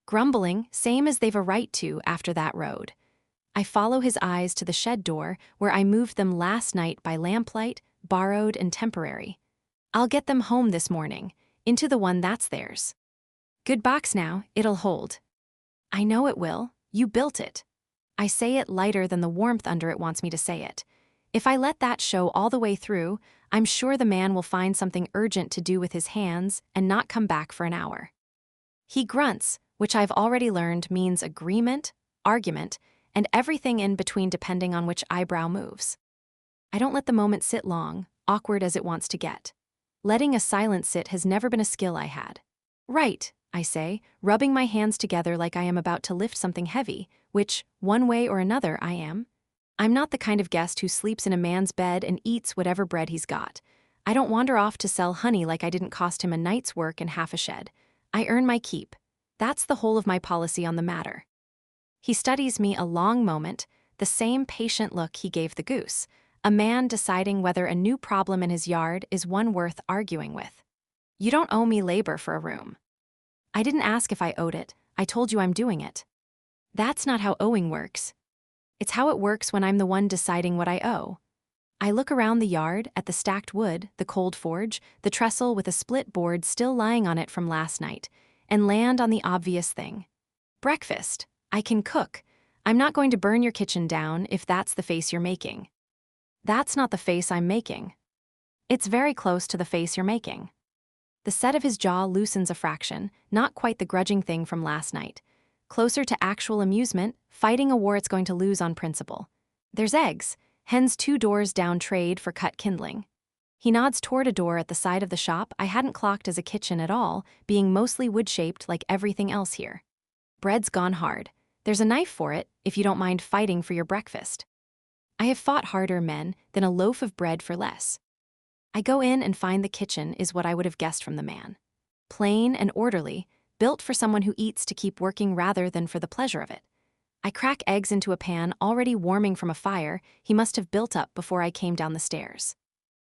Grumbling, same as they've a right to after that road. I follow his eyes to the shed door where I moved them last night by lamplight, borrowed and temporary. I'll get them home this morning, into the one that's theirs. Good box now, it'll hold. I know it will, you built it. I say it lighter than the warmth under it wants me to say it. If I let that show all the way through, I'm sure the man will find something urgent to do with his hands and not come back for an hour. He grunts, which I've already learned means agreement, argument, and everything in between depending on which eyebrow moves. I don't let the moment sit long, awkward as it wants to get. Letting a silence sit has never been a skill I had. Right, I say, rubbing my hands together like I am about to lift something heavy, which, one way or another, I am. I'm not the kind of guest who sleeps in a man's bed and eats whatever bread he's got. I don't wander off to sell honey like I didn't cost him a night's work and half a shed. I earn my keep. That's the whole of my policy on the matter. He studies me a long moment, the same patient look he gave the goose, a man deciding whether a new problem in his yard is one worth arguing with. You don't owe me labor for a room. I didn't ask if I owed it, I told you I'm doing it. That's not how owing works. It's how it works when I'm the one deciding what I owe. I look around the yard at the stacked wood, the cold forge, the trestle with a split board still lying on it from last night, and land on the obvious thing. Breakfast. I can cook. I'm not going to burn your kitchen down if that's the face you're making. That's not the face I'm making. It's very close to the face you're making. The set of his jaw loosens a fraction, not quite the grudging thing from last night. Closer to actual amusement, fighting a war it's going to lose on principle. There's eggs. Hens 2 doors down trade for cut kindling. He nods toward a door at the side of the shop I hadn't clocked as a kitchen at all, being mostly wood-shaped like everything else here. Bread's gone hard. There's a knife for it, if you don't mind fighting for your breakfast. I have fought harder, men, than a loaf of bread for less. I go in and find the kitchen is what I would have guessed from the man. Plain and orderly, built for someone who eats to keep working rather than for the pleasure of it. I crack eggs into a pan already warming from a fire he must have built up before I came down the stairs.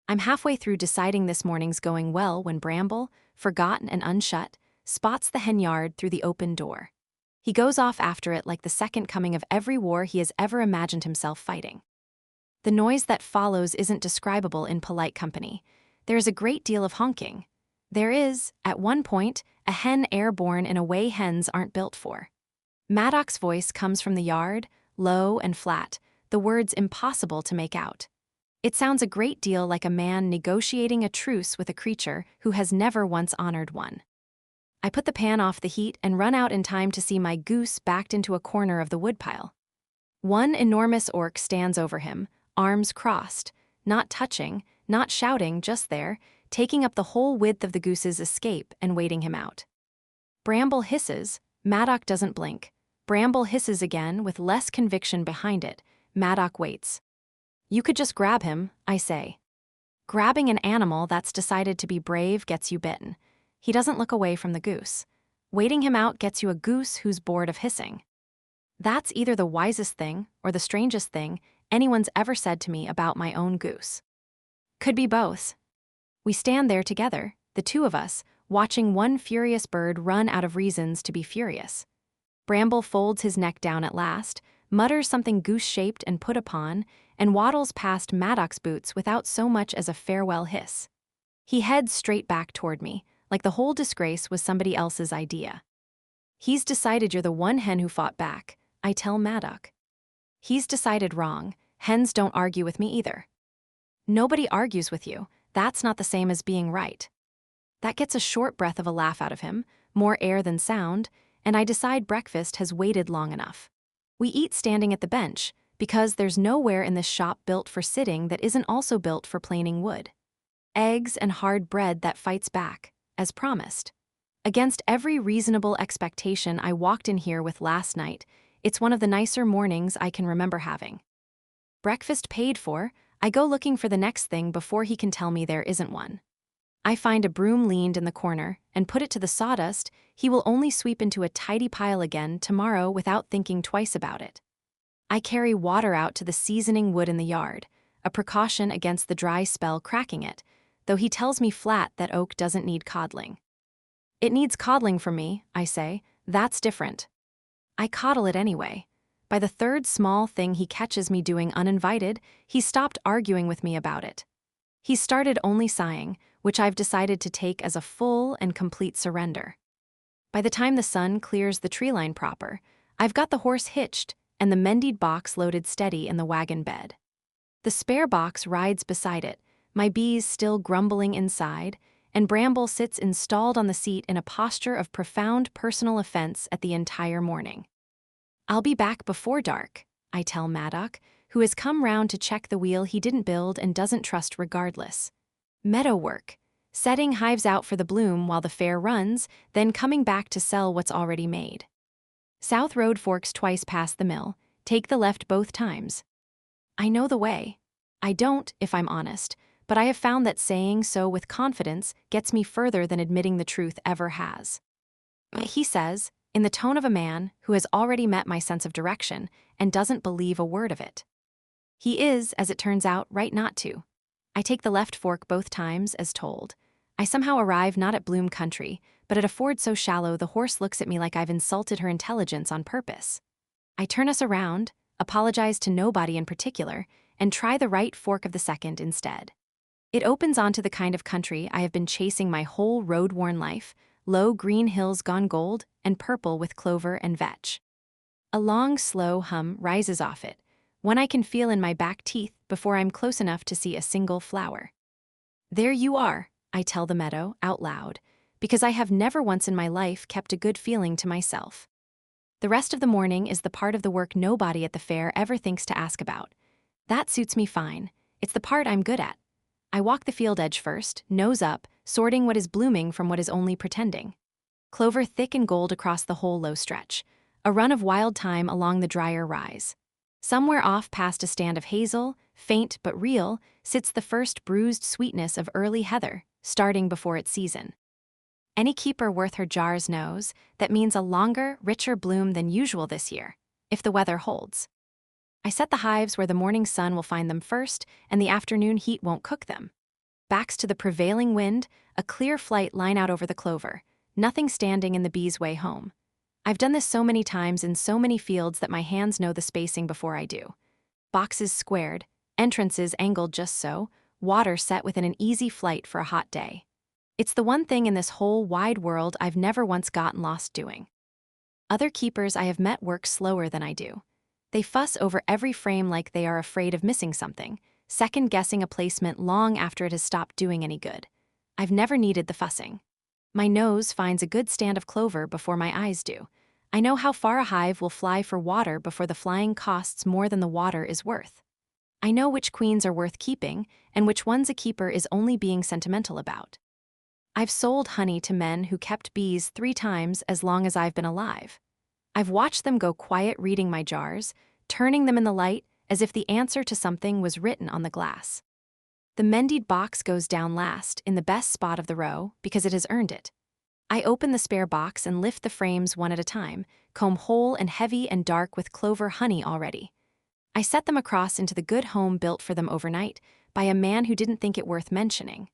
I'm halfway through deciding this morning's going well when Bramble, forgotten and unshut, spots the hen yard through the open door. He goes off after it like the second coming of every war he has ever imagined himself fighting. The noise that follows isn't describable in polite company. There is a great deal of honking. There is, at one point, a hen airborne in a way hens aren't built for. Maddox's voice comes from the yard, low and flat, the words impossible to make out. It sounds a great deal like a man negotiating a truce with a creature who has never once honored one. I put the pan off the heat and run out in time to see my goose backed into a corner of the woodpile. One enormous orc stands over him, arms crossed, not touching, not shouting, just there, taking up the whole width of the goose's escape and waiting him out. Bramble hisses, Maddox doesn't blink. Bramble hisses again with less conviction behind it. Maddox waits. You could just grab him, I say. Grabbing an animal that's decided to be brave gets you bitten. He doesn't look away from the goose. Waiting him out gets you a goose who's bored of hissing. That's either the wisest thing or the strangest thing anyone's ever said to me about my own goose. Could be both. We stand there together, the two of us, watching one furious bird run out of reasons to be furious. Bramble folds his neck down at last, mutters something goose-shaped and put upon, and waddles past Maddox's boots without so much as a farewell hiss. He heads straight back toward me, like the whole disgrace was somebody else's idea. He's decided you're the one hen who fought back, I tell Maddox. He's decided wrong. Hens don't argue with me either. Nobody argues with you. That's not the same as being right. That gets a short breath of a laugh out of him, more air than sound, and I decide breakfast has waited long enough. We eat standing at the bench, because there's nowhere in this shop built for sitting that isn't also built for planing wood. Eggs and hard bread that fights back, as promised. Against every reasonable expectation I walked in here with last night, it's one of the nicer mornings I can remember having. Breakfast paid for, I go looking for the next thing before he can tell me there isn't one. I find a broom leaned in the corner and put it to the sawdust. He will only sweep into a tidy pile again tomorrow without thinking twice about it. I carry water out to the seasoning wood in the yard, a precaution against the dry spell cracking it, though he tells me flat that oak doesn't need coddling. It needs coddling from me, I say, that's different. I coddle it anyway. By the third small thing he catches me doing uninvited, he stopped arguing with me about it. He started only sighing, which I've decided to take as a full and complete surrender. By the time the sun clears the tree line proper, I've got the horse hitched and the mended box loaded steady in the wagon bed. The spare box rides beside it, my bees still grumbling inside, and Bramble sits installed on the seat in a posture of profound personal offense at the entire morning. "I'll be back before dark," I tell Maddock, who has come round to check the wheel he didn't build and doesn't trust regardless. Meadow work, setting hives out for the bloom while the fair runs, then coming back to sell what's already made. South Road forks twice past the mill, take the left both times. I know the way. I don't, if I'm honest, but I have found that saying so with confidence gets me further than admitting the truth ever has. He says, in the tone of a man who has already met my sense of direction and doesn't believe a word of it. He is, as it turns out, right not to. I take the left fork both times, as told. I somehow arrive not at Bloom Country, but at a ford so shallow the horse looks at me like I've insulted her intelligence on purpose. I turn us around, apologize to nobody in particular, and try the right fork of the second instead. It opens onto the kind of country I have been chasing my whole road-worn life, low green hills gone gold and purple with clover and vetch. A long, slow hum rises off it, one I can feel in my back teeth before I'm close enough to see a single flower. "There you are," I tell the meadow out loud, because I have never once in my life kept a good feeling to myself. The rest of the morning is the part of the work nobody at the fair ever thinks to ask about. That suits me fine. It's the part I'm good at. I walk the field edge first, nose up, sorting what is blooming from what is only pretending. Clover thick and gold across the whole low stretch, a run of wild thyme along the drier rise. Somewhere off past a stand of hazel, faint but real, sits the first bruised sweetness of early heather, starting before its season. Any keeper worth her jars knows that means a longer, richer bloom than usual this year, if the weather holds. I set the hives where the morning sun will find them first and the afternoon heat won't cook them. Backs to the prevailing wind, a clear flight line out over the clover, nothing standing in the bees' way home. I've done this so many times in so many fields that my hands know the spacing before I do. Boxes squared, entrances angled just so, water set within an easy flight for a hot day. It's the one thing in this whole wide world I've never once gotten lost doing. Other keepers I have met work slower than I do. They fuss over every frame like they are afraid of missing something, second-guessing a placement long after it has stopped doing any good. I've never needed the fussing. My nose finds a good stand of clover before my eyes do. I know how far a hive will fly for water before the flying costs more than the water is worth. I know which queens are worth keeping and which ones a keeper is only being sentimental about. I've sold honey to men who kept bees 3 times as long as I've been alive. I've watched them go quiet reading my jars, turning them in the light as if the answer to something was written on the glass. The mended box goes down last, in the best spot of the row, because it has earned it. I open the spare box and lift the frames one at a time, comb whole and heavy and dark with clover honey already. I set them across into the good home built for them overnight by a man who didn't think it worth mentioning.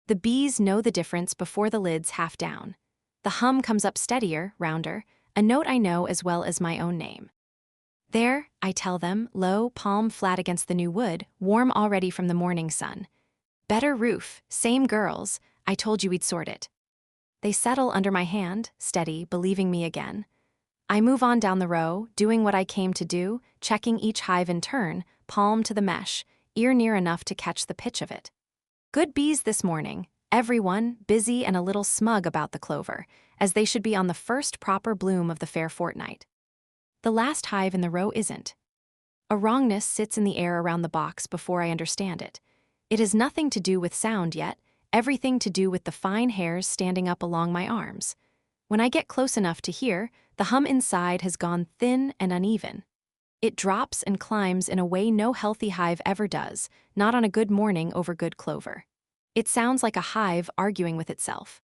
The bees know the difference before the lid's half down. The hum comes up steadier, rounder, a note I know as well as my own name. "There," I tell them, low, palm flat against the new wood, warm already from the morning sun. "Better roof, same girls, I told you we'd sort it." They settle under my hand, steady, believing me again. I move on down the row, doing what I came to do, checking each hive in turn, palm to the mesh, ear near enough to catch the pitch of it. Good bees this morning, everyone busy and a little smug about the clover, as they should be on the first proper bloom of the fair fortnight. The last hive in the row isn't. A wrongness sits in the air around the box before I understand it. It has nothing to do with sound yet, everything to do with the fine hairs standing up along my arms. When I get close enough to hear, the hum inside has gone thin and uneven. It drops and climbs in a way no healthy hive ever does, not on a good morning over good clover. It sounds like a hive arguing with itself.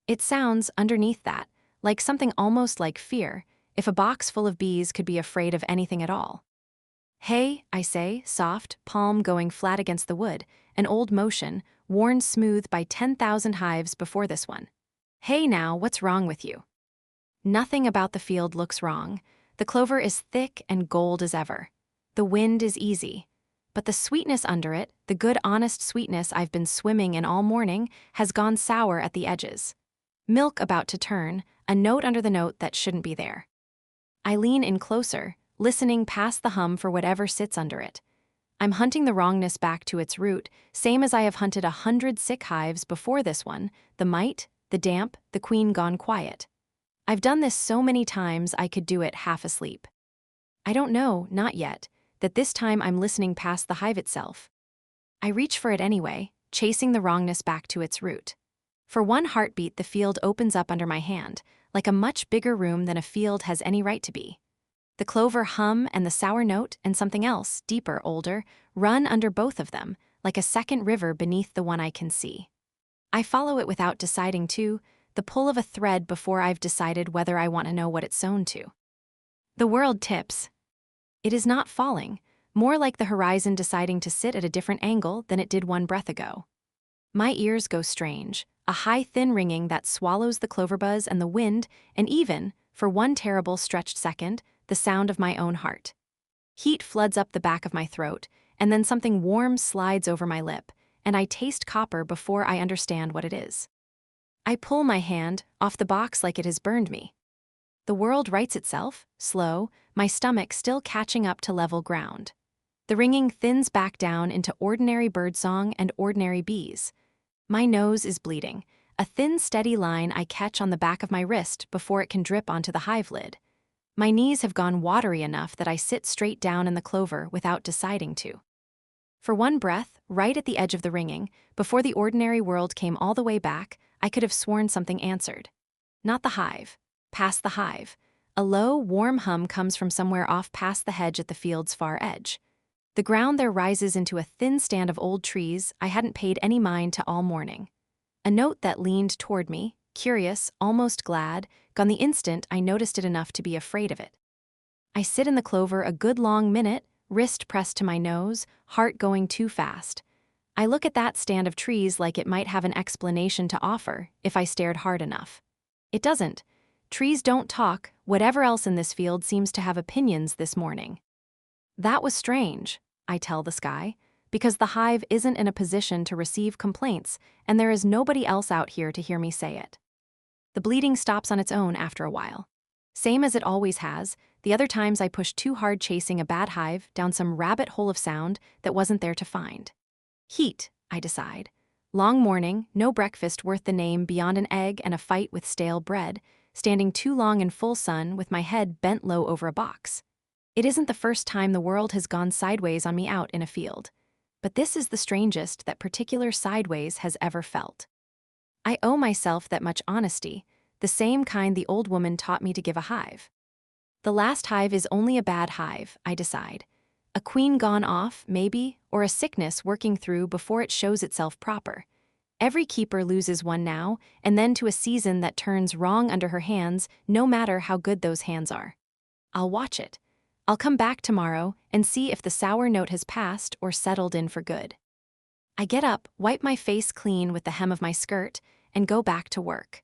It sounds, underneath that, like something almost like fear, if a box full of bees could be afraid of anything at all. "Hey," I say, soft, palm going flat against the wood, an old motion, worn smooth by 10,000 hives before this one. "Hey now, what's wrong with you?" Nothing about the field looks wrong. The clover is thick and gold as ever. The wind is easy. But the sweetness under it, the good honest sweetness I've been swimming in all morning, has gone sour at the edges. Milk about to turn, a note under the note that shouldn't be there. I lean in closer, listening past the hum for whatever sits under it. I'm hunting the wrongness back to its root, same as I have hunted 100 sick hives before this one, the mite, the damp, the queen gone quiet. I've done this so many times I could do it half asleep. I don't know, not yet, that this time I'm listening past the hive itself. I reach for it anyway, chasing the wrongness back to its root. For one heartbeat the field opens up under my hand, like a much bigger room than a field has any right to be. The clover hum and the sour note and something else, deeper, older, run under both of them, like a second river beneath the one I can see. I follow it without deciding to, the pull of a thread before I've decided whether I want to know what it's sewn to. The world tips. It is not falling, more like the horizon deciding to sit at a different angle than it did one breath ago. My ears go strange, a high thin ringing that swallows the clover buzz and the wind, and even, for one terrible stretched second, the sound of my own heart. Heat floods up the back of my throat, and then something warm slides over my lip, and I taste copper before I understand what it is. I pull my hand off the box like it has burned me. The world rights itself, slow, my stomach still catching up to level ground. The ringing thins back down into ordinary birdsong and ordinary bees. My nose is bleeding, a thin steady line I catch on the back of my wrist before it can drip onto the hive lid. My knees have gone watery enough that I sit straight down in the clover without deciding to. For one breath, right at the edge of the ringing, before the ordinary world came all the way back, I could have sworn something answered. Not the hive. Past the hive. A low, warm hum comes from somewhere off past the hedge at the field's far edge. The ground there rises into a thin stand of old trees I hadn't paid any mind to all morning. A note that leaned toward me, curious, almost glad, gone the instant I noticed it enough to be afraid of it. I sit in the clover a good long minute, wrist pressed to my nose, heart going too fast. I look at that stand of trees like it might have an explanation to offer if I stared hard enough. It doesn't. Trees don't talk, whatever else in this field seems to have opinions this morning. That was strange, I tell the sky, because the hive isn't in a position to receive complaints, and there is nobody else out here to hear me say it. The bleeding stops on its own after a while. Same as it always has, the other times I pushed too hard chasing a bad hive down some rabbit hole of sound that wasn't there to find. Heat, I decide. Long morning, no breakfast worth the name beyond an egg and a fight with stale bread, standing too long in full sun with my head bent low over a box. It isn't the first time the world has gone sideways on me out in a field, but this is the strangest that particular sideways has ever felt. I owe myself that much honesty, the same kind the old woman taught me to give a hive. The last hive is only a bad hive, I decide. A queen gone off, maybe, or a sickness working through before it shows itself proper. Every keeper loses one now, and then to a season that turns wrong under her hands, no matter how good those hands are. I'll watch it. I'll come back tomorrow and see if the sour note has passed or settled in for good. I get up, wipe my face clean with the hem of my skirt, and go back to work.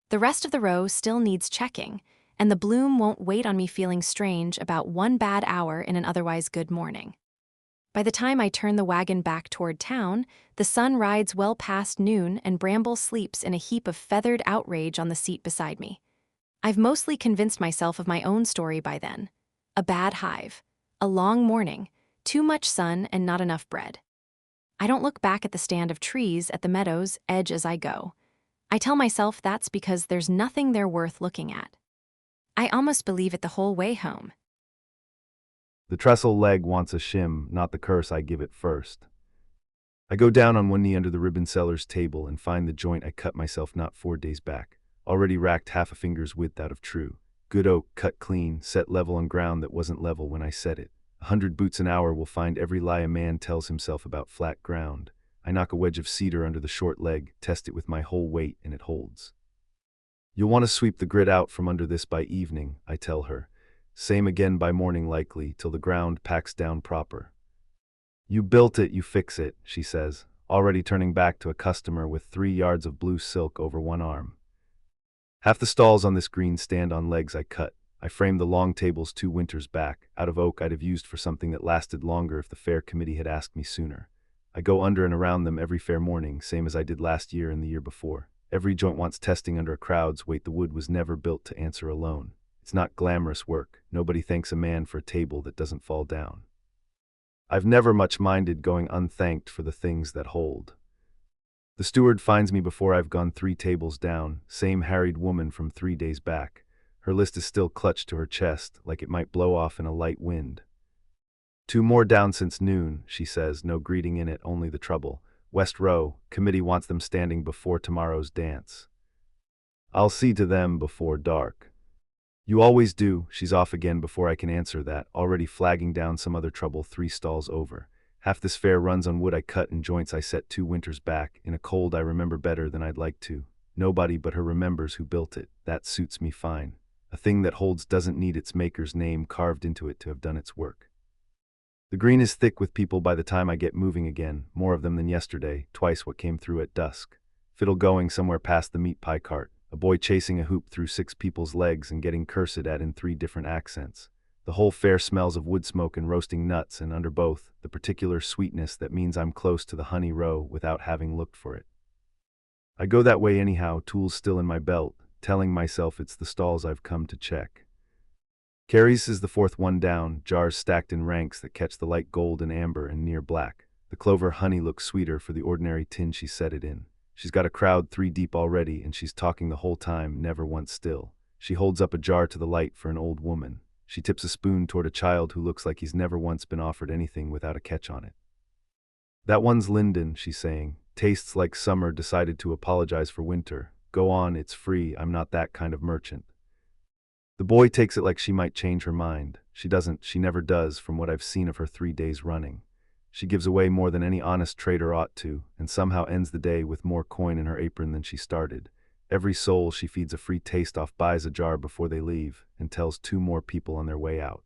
The rest of the row still needs checking, and the bloom won't wait on me feeling strange about one bad hour in an otherwise good morning. By the time I turn the wagon back toward town, the sun rides well past noon and Bramble sleeps in a heap of feathered outrage on the seat beside me. I've mostly convinced myself of my own story by then. A bad hive, a long morning, too much sun and not enough bread. I don't look back at the stand of trees at the meadow's edge as I go. I tell myself that's because there's nothing there worth looking at. I almost believe it the whole way home. The trestle leg wants a shim, not the curse I give it first. I go down on one knee under the ribbon seller's table and find the joint I cut myself not 4 days back, already racked half a finger's width out of true. Good oak, cut clean, set level on ground that wasn't level when I set it. 100 boots an hour will find every lie a man tells himself about flat ground. I knock a wedge of cedar under the short leg, test it with my whole weight, and it holds. You'll want to sweep the grit out from under this by evening, I tell her. Same again by morning likely, till the ground packs down proper. You built it, you fix it, she says, already turning back to a customer with 3 yards of blue silk over one arm. Half the stalls on this green stand on legs I cut. I framed the long tables 2 winters back, out of oak I'd have used for something that lasted longer if the fair committee had asked me sooner. I go under and around them every fair morning, same as I did last year and the year before. Every joint wants testing under a crowd's weight. The wood was never built to answer alone. It's not glamorous work. Nobody thanks a man for a table that doesn't fall down. I've never much minded going unthanked for the things that hold. The steward finds me before I've gone 3 tables down, same harried woman from 3 days back. Her list is still clutched to her chest, like it might blow off in a light wind. 2 more down since noon, she says, no greeting in it, only the trouble. West row, committee wants them standing before tomorrow's dance. I'll see to them before dark. You always do. She's off again before I can answer that, already flagging down some other trouble 3 stalls over. Half this fair runs on wood I cut and joints I set 2 winters back, in a cold I remember better than I'd like to. Nobody but her remembers who built it. That suits me fine. A thing that holds doesn't need its maker's name carved into it to have done its work. The green is thick with people by the time I get moving again, more of them than yesterday, twice what came through at dusk. Fiddle going somewhere past the meat pie cart, a boy chasing a hoop through 6 people's legs and getting cursed at in 3 different accents. The whole fair smells of wood smoke and roasting nuts, and under both, the particular sweetness that means I'm close to the honey row without having looked for it. I go that way anyhow, tools still in my belt, telling myself it's the stalls I've come to check. Carrie's is the 4th one down, jars stacked in ranks that catch the light gold and amber and near black. The clover honey looks sweeter for the ordinary tin she set it in. She's got a crowd 3 deep already, and she's talking the whole time, never once still. She holds up a jar to the light for an old woman. She tips a spoon toward a child who looks like he's never once been offered anything without a catch on it. That one's Linden, she's saying. Tastes like summer, decided to apologize for winter. Go on, it's free, I'm not that kind of merchant. The boy takes it like she might change her mind. She doesn't, she never does, from what I've seen of her 3 days running. She gives away more than any honest trader ought to, and somehow ends the day with more coin in her apron than she started. Every soul she feeds a free taste-off buys a jar before they leave, and tells 2 more people on their way out.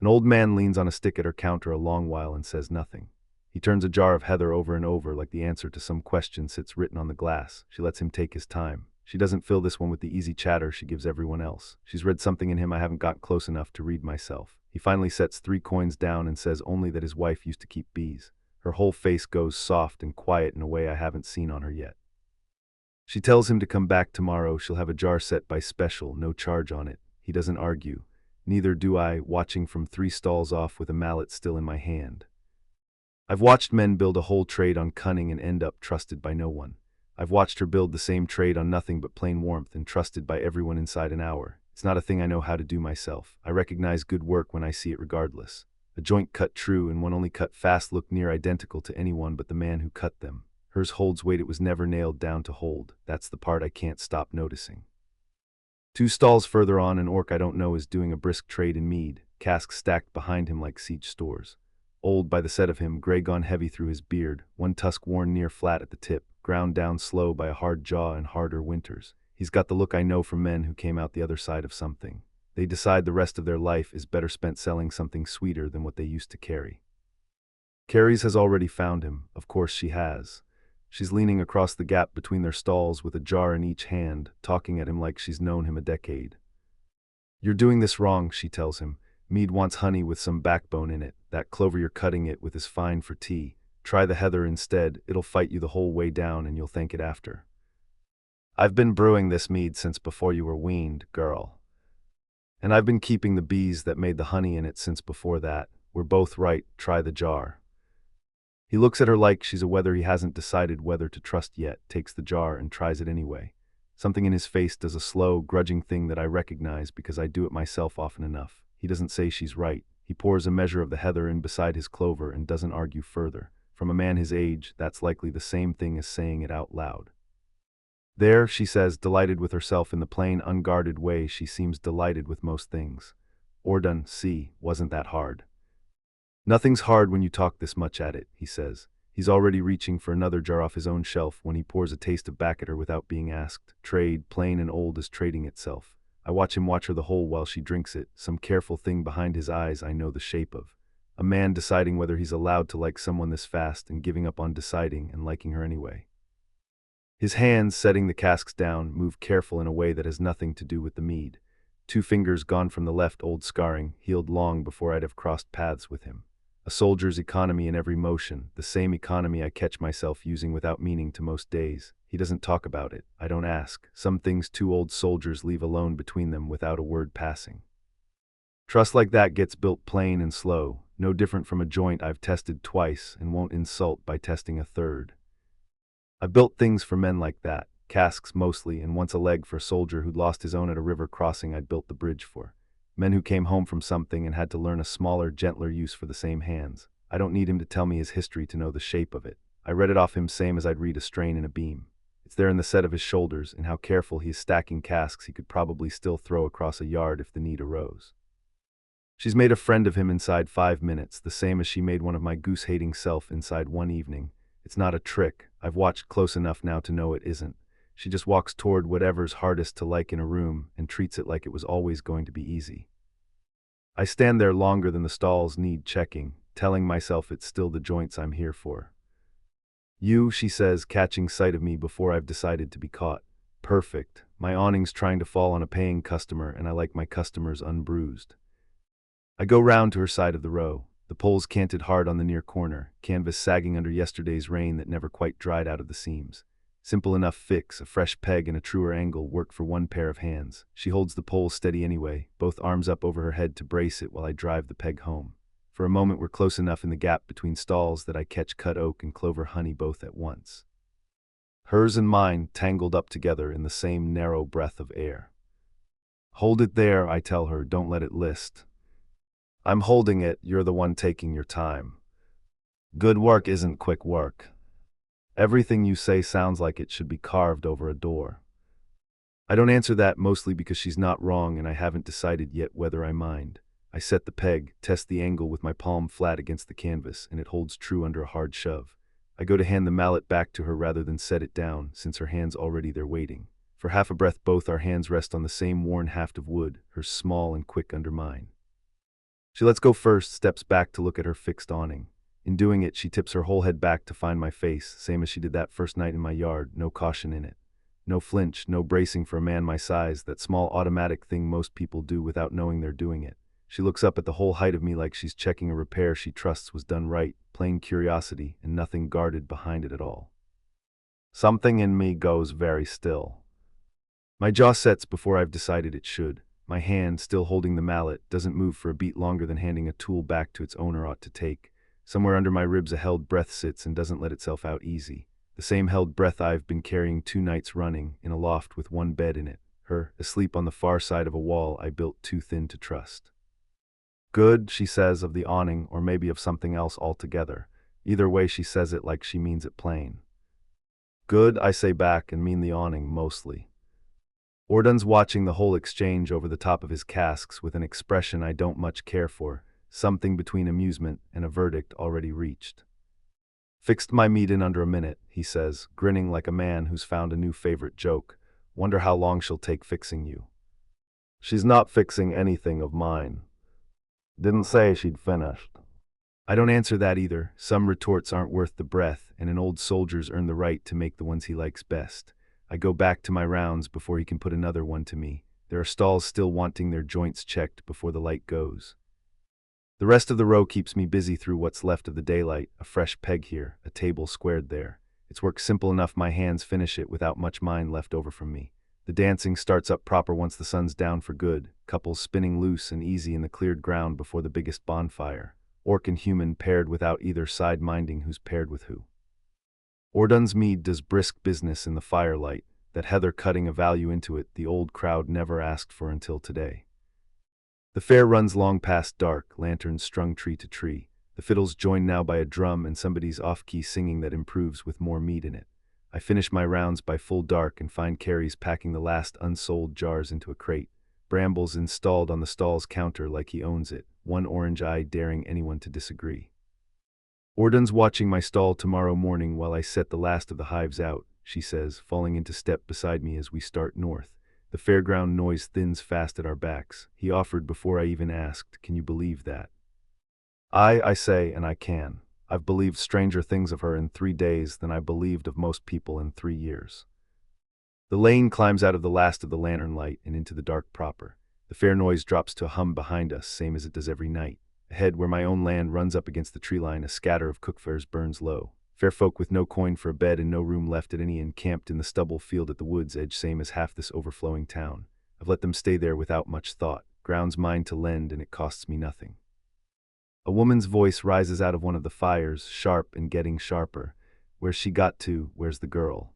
An old man leans on a stick at her counter a long while and says nothing. He turns a jar of heather over and over like the answer to some question sits written on the glass. She lets him take his time. She doesn't fill this one with the easy chatter she gives everyone else. She's read something in him I haven't got close enough to read myself. He finally sets 3 coins down and says only that his wife used to keep bees. Her whole face goes soft and quiet in a way I haven't seen on her yet. She tells him to come back tomorrow. She'll have a jar set by special, no charge on it. He doesn't argue. Neither do I, watching from 3 stalls off with a mallet still in my hand. I've watched men build a whole trade on cunning and end up trusted by no one. I've watched her build the same trade on nothing but plain warmth and trusted by everyone inside an hour. It's not a thing I know how to do myself. I recognize good work when I see it regardless. A joint cut true and one only cut fast look near identical to anyone but the man who cut them. Hers holds weight it was never nailed down to hold. That's the part I can't stop noticing. 2 stalls further on, an orc I don't know is doing a brisk trade in mead, casks stacked behind him like siege stores. Old by the set of him, gray gone heavy through his beard, one tusk worn near flat at the tip, ground down slow by a hard jaw and harder winters. He's got the look I know from men who came out the other side of something. They decide the rest of their life is better spent selling something sweeter than what they used to carry. Carrie's has already found him, of course she has. She's leaning across the gap between their stalls with a jar in each hand, talking at him like she's known him a decade. You're doing this wrong, she tells him. Mead wants honey with some backbone in it. That clover you're cutting it with is fine for tea. Try the heather instead. It'll fight you the whole way down and you'll thank it after. I've been brewing this mead since before you were weaned, girl. And I've been keeping the bees that made the honey in it since before that. We're both right. Try the jar. He looks at her like she's a whether he hasn't decided whether to trust yet, takes the jar and tries it anyway. Something in his face does a slow, grudging thing that I recognize because I do it myself often enough. He doesn't say she's right. He pours a measure of the heather in beside his clover and doesn't argue further. From a man his age, that's likely the same thing as saying it out loud. There, she says, delighted with herself in the plain, unguarded way she seems delighted with most things. Ordun, see, wasn't that hard? Nothing's hard when you talk this much at it, he says. He's already reaching for another jar off his own shelf when he pours a taste of back at her without being asked. Trade, plain and old as trading itself. I watch him watch her the whole while she drinks it, some careful thing behind his eyes I know the shape of. A man deciding whether he's allowed to like someone this fast and giving up on deciding and liking her anyway. His hands, setting the casks down, move careful in a way that has nothing to do with the mead. 2 fingers gone from the left, old scarring, healed long before I'd have crossed paths with him. A soldier's economy in every motion, the same economy I catch myself using without meaning to most days. He doesn't talk about it, I don't ask. Some things 2 old soldiers leave alone between them without a word passing. Trust like that gets built plain and slow, no different from a joint I've tested twice and won't insult by testing a third. I've built things for men like that, casks mostly, and once a leg for a soldier who'd lost his own at a river crossing I'd built the bridge for. Men who came home from something and had to learn a smaller, gentler use for the same hands. I don't need him to tell me his history to know the shape of it. I read it off him same as I'd read a strain in a beam. It's there in the set of his shoulders, and how careful he is stacking casks he could probably still throw across a yard if the need arose. She's made a friend of him inside 5 minutes, the same as she made one of my goose-hating self inside one evening. It's not a trick. I've watched close enough now to know it isn't. She just walks toward whatever's hardest to like in a room and treats it like it was always going to be easy. I stand there longer than the stalls need checking, telling myself it's still the joints I'm here for. You, she says, catching sight of me before I've decided to be caught. Perfect. My awning's trying to fall on a paying customer, and I like my customers unbruised. I go round to her side of the row. The poles canted hard on the near corner, canvas sagging under yesterday's rain that never quite dried out of the seams. Simple enough fix, a fresh peg and a truer angle work for one pair of hands. She holds the pole steady anyway, both arms up over her head to brace it while I drive the peg home. For a moment we're close enough in the gap between stalls that I catch cut oak and clover honey both at once. Hers and mine tangled up together in the same narrow breath of air. Hold it there, I tell her, don't let it list. I'm holding it, you're the one taking your time. Good work isn't quick work. Everything you say sounds like it should be carved over a door. I don't answer that, mostly because she's not wrong and I haven't decided yet whether I mind. I set the peg, test the angle with my palm flat against the canvas, and it holds true under a hard shove. I go to hand the mallet back to her rather than set it down, since her hand's already there waiting. For half a breath both our hands rest on the same worn haft of wood, hers small and quick under mine. She lets go first, steps back to look at her fixed awning. In doing it, she tips her whole head back to find my face, same as she did that first night in my yard, no caution in it. No flinch, no bracing for a man my size, that small automatic thing most people do without knowing they're doing it. She looks up at the whole height of me like she's checking a repair she trusts was done right, plain curiosity, and nothing guarded behind it at all. Something in me goes very still. My jaw sets before I've decided it should. My hand, still holding the mallet, doesn't move for a beat longer than handing a tool back to its owner ought to take. Somewhere under my ribs a held breath sits and doesn't let itself out easy. The same held breath I've been carrying 2 nights running, in a loft with one bed in it, her asleep on the far side of a wall I built too thin to trust. Good, she says, of the awning, or maybe of something else altogether. Either way she says it like she means it plain. Good, I say back, and mean the awning mostly. Ordun's watching the whole exchange over the top of his casks with an expression I don't much care for, something between amusement and a verdict already reached. Fixed my meat in under a minute, he says, grinning like a man who's found a new favorite joke. Wonder how long she'll take fixing you. She's not fixing anything of mine. Didn't say she'd finished. I don't answer that either. Some retorts aren't worth the breath, and an old soldier's earned the right to make the ones he likes best. I go back to my rounds before he can put another one to me. There are stalls still wanting their joints checked before the light goes. The rest of the row keeps me busy through what's left of the daylight, a fresh peg here, a table squared there. It's work simple enough my hands finish it without much mind left over from me. The dancing starts up proper once the sun's down for good, couples spinning loose and easy in the cleared ground before the biggest bonfire. Orc and human paired without either side minding who's paired with who. Ordun's mead does brisk business in the firelight, that heather cutting a value into it the old crowd never asked for until today. The fair runs long past dark, lanterns strung tree to tree. The fiddles joined now by a drum and somebody's off-key singing that improves with more meat in it. I finish my rounds by full dark and find Carrie's packing the last unsold jars into a crate. Brambles installed on the stall's counter like he owns it, one orange eye daring anyone to disagree. Ordun's watching my stall tomorrow morning while I set the last of the hives out, she says, falling into step beside me as we start north. The fairground noise thins fast at our backs. He offered before I even asked, can you believe that? I say, and I can. I've believed stranger things of her in 3 days than I believed of most people in 3 years. The lane climbs out of the last of the lantern light and into the dark proper. The fair noise drops to a hum behind us, same as it does every night. Ahead, where my own land runs up against the tree line, a scatter of cookfares burns low. Fair folk with no coin for a bed and no room left at any inn camped in the stubble field at the wood's edge, same as half this overflowing town. I've let them stay there without much thought. Ground's mine to lend, and it costs me nothing. A woman's voice rises out of one of the fires, sharp and getting sharper. Where's she got to? Where's the girl?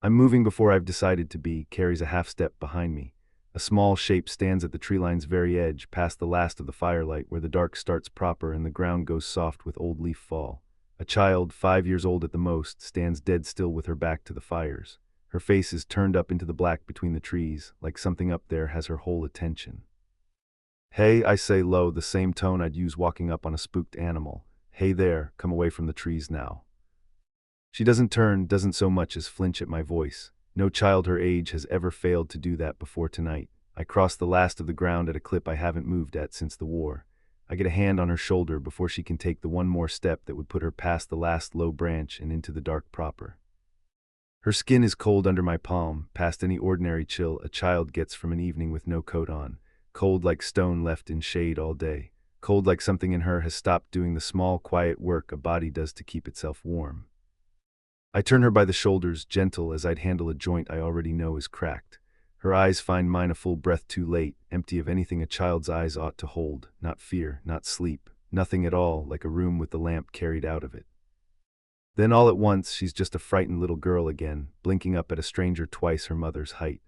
I'm moving before I've decided to be. Carries a half step behind me. A small shape stands at the tree line's very edge, past the last of the firelight, where the dark starts proper and the ground goes soft with old leaf fall. A child, 5 years old at the most, stands dead still with her back to the fires. Her face is turned up into the black between the trees, like something up there has her whole attention. "Hey," I say low, the same tone I'd use walking up on a spooked animal. "Hey there, come away from the trees now." She doesn't turn, doesn't so much as flinch at my voice. No child her age has ever failed to do that before tonight. I cross the last of the ground at a clip I haven't moved at since the war. I get a hand on her shoulder before she can take the one more step that would put her past the last low branch and into the dark proper. Her skin is cold under my palm, past any ordinary chill a child gets from an evening with no coat on. Cold like stone left in shade all day. Cold like something in her has stopped doing the small, quiet work a body does to keep itself warm. I turn her by the shoulders, gentle as I'd handle a joint I already know is cracked. Her eyes find mine a full breath too late, empty of anything a child's eyes ought to hold, not fear, not sleep, nothing at all, like a room with the lamp carried out of it. Then all at once, she's just a frightened little girl again, blinking up at a stranger twice her mother's height.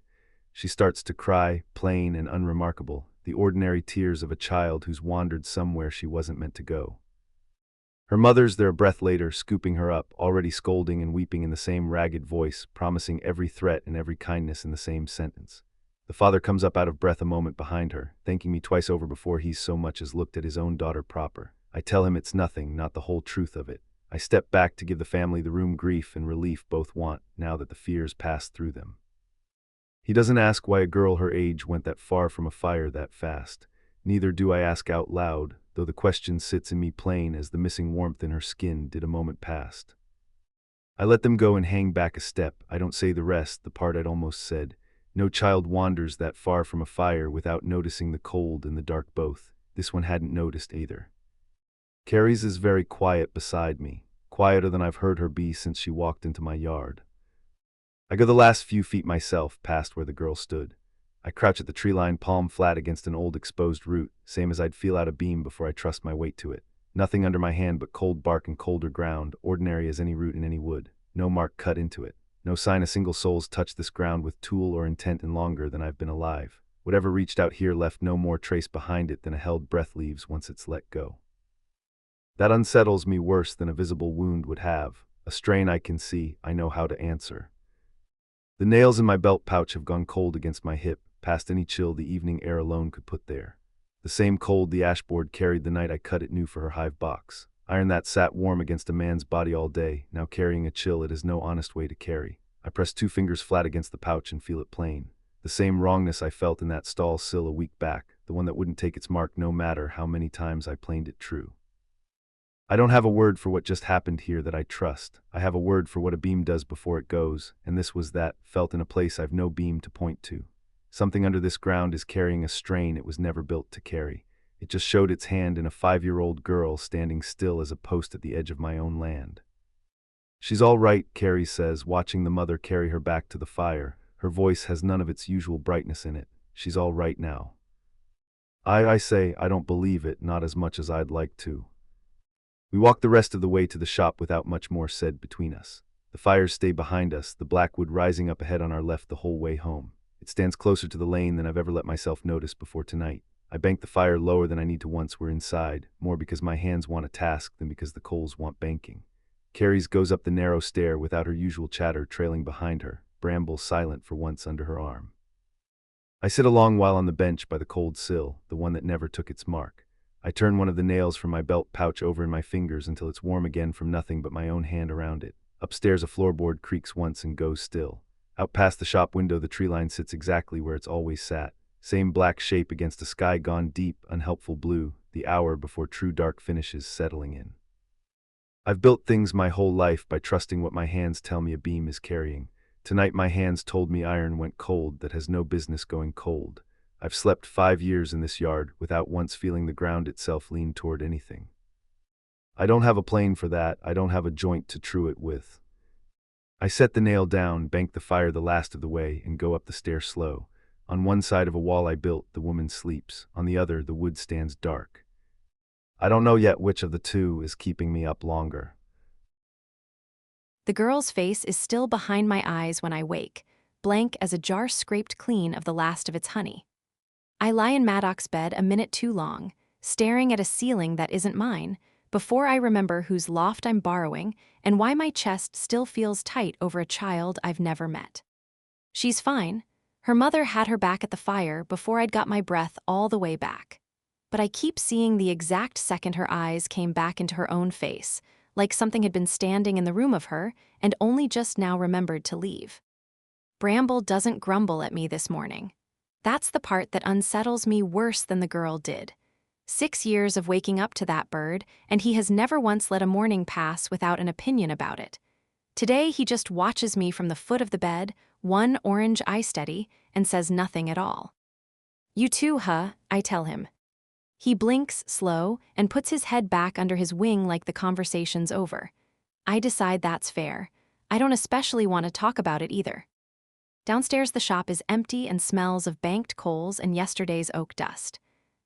She starts to cry, plain and unremarkable, the ordinary tears of a child who's wandered somewhere she wasn't meant to go. Her mother's there a breath later, scooping her up, already scolding and weeping in the same ragged voice, promising every threat and every kindness in the same sentence. The father comes up out of breath a moment behind her, thanking me twice over before he's so much as looked at his own daughter proper. I tell him it's nothing, not the whole truth of it. I step back to give the family the room grief and relief both want, now that the fears passed through them. He doesn't ask why a girl her age went that far from a fire that fast. Neither do I ask out loud, though the question sits in me plain as the missing warmth in her skin did a moment past. I let them go and hang back a step. I don't say the rest, the part I'd almost said. No child wanders that far from a fire without noticing the cold and the dark both. This one hadn't noticed either. Carrie's is very quiet beside me, quieter than I've heard her be since she walked into my yard. I go the last few feet myself, past where the girl stood. I crouch at the tree line, palm flat against an old exposed root, same as I'd feel out a beam before I trust my weight to it. Nothing under my hand but cold bark and colder ground, ordinary as any root in any wood. No mark cut into it. No sign a single soul's touched this ground with tool or intent in longer than I've been alive. Whatever reached out here left no more trace behind it than a held breath leaves once it's let go. That unsettles me worse than a visible wound would have. A strain I can see, I know how to answer. The nails in my belt pouch have gone cold against my hip, past any chill the evening air alone could put there. The same cold the ashboard carried the night I cut it new for her hive box. Iron that sat warm against a man's body all day, now carrying a chill it is no honest way to carry. I press 2 fingers flat against the pouch and feel it plain. The same wrongness I felt in that stall sill a week back, the one that wouldn't take its mark no matter how many times I planed it true. I don't have a word for what just happened here that I trust. I have a word for what a beam does before it goes, and this was that, felt in a place I've no beam to point to. Something under this ground is carrying a strain it was never built to carry. It just showed its hand in a 5-year-old girl standing still as a post at the edge of my own land. "She's all right," Carrie says, watching the mother carry her back to the fire. Her voice has none of its usual brightness in it. "She's all right now." I say, I don't believe it, not as much as I'd like to. We walk the rest of the way to the shop without much more said between us. The fires stay behind us, the blackwood rising up ahead on our left the whole way home. It stands closer to the lane than I've ever let myself notice before tonight. I bank the fire lower than I need to once we're inside, more because my hands want a task than because the coals want banking. Carrie's goes up the narrow stair without her usual chatter trailing behind her, Bramble silent for once under her arm. I sit a long while on the bench by the cold sill, the one that never took its mark. I turn one of the nails from my belt pouch over in my fingers until it's warm again from nothing but my own hand around it. Upstairs a floorboard creaks once and goes still. Out past the shop window the tree line sits exactly where it's always sat. Same black shape against a sky gone deep, unhelpful blue, the hour before true dark finishes settling in. I've built things my whole life by trusting what my hands tell me a beam is carrying. Tonight my hands told me iron went cold that has no business going cold. I've slept 5 years in this yard without once feeling the ground itself lean toward anything. I don't have a plane for that, I don't have a joint to true it with. I set the nail down, bank the fire the last of the way, and go up the stair slow. On one side of a wall I built, the woman sleeps. On the other, the wood stands dark. I don't know yet which of the two is keeping me up longer. The girl's face is still behind my eyes when I wake, blank as a jar scraped clean of the last of its honey. I lie in Maddox's bed a minute too long, staring at a ceiling that isn't mine, before I remember whose loft I'm borrowing and why my chest still feels tight over a child I've never met. She's fine. Her mother had her back at the fire before I'd got my breath all the way back. But I keep seeing the exact second her eyes came back into her own face, like something had been standing in the room of her and only just now remembered to leave. Bramble doesn't grumble at me this morning. That's the part that unsettles me worse than the girl did. 6 years of waking up to that bird, and he has never once let a morning pass without an opinion about it. Today he just watches me from the foot of the bed, one orange eye steady, and says nothing at all. "You too, huh?" I tell him. He blinks slow and puts his head back under his wing like the conversation's over. I decide that's fair. I don't especially want to talk about it either. Downstairs the shop is empty and smells of banked coals and yesterday's oak dust.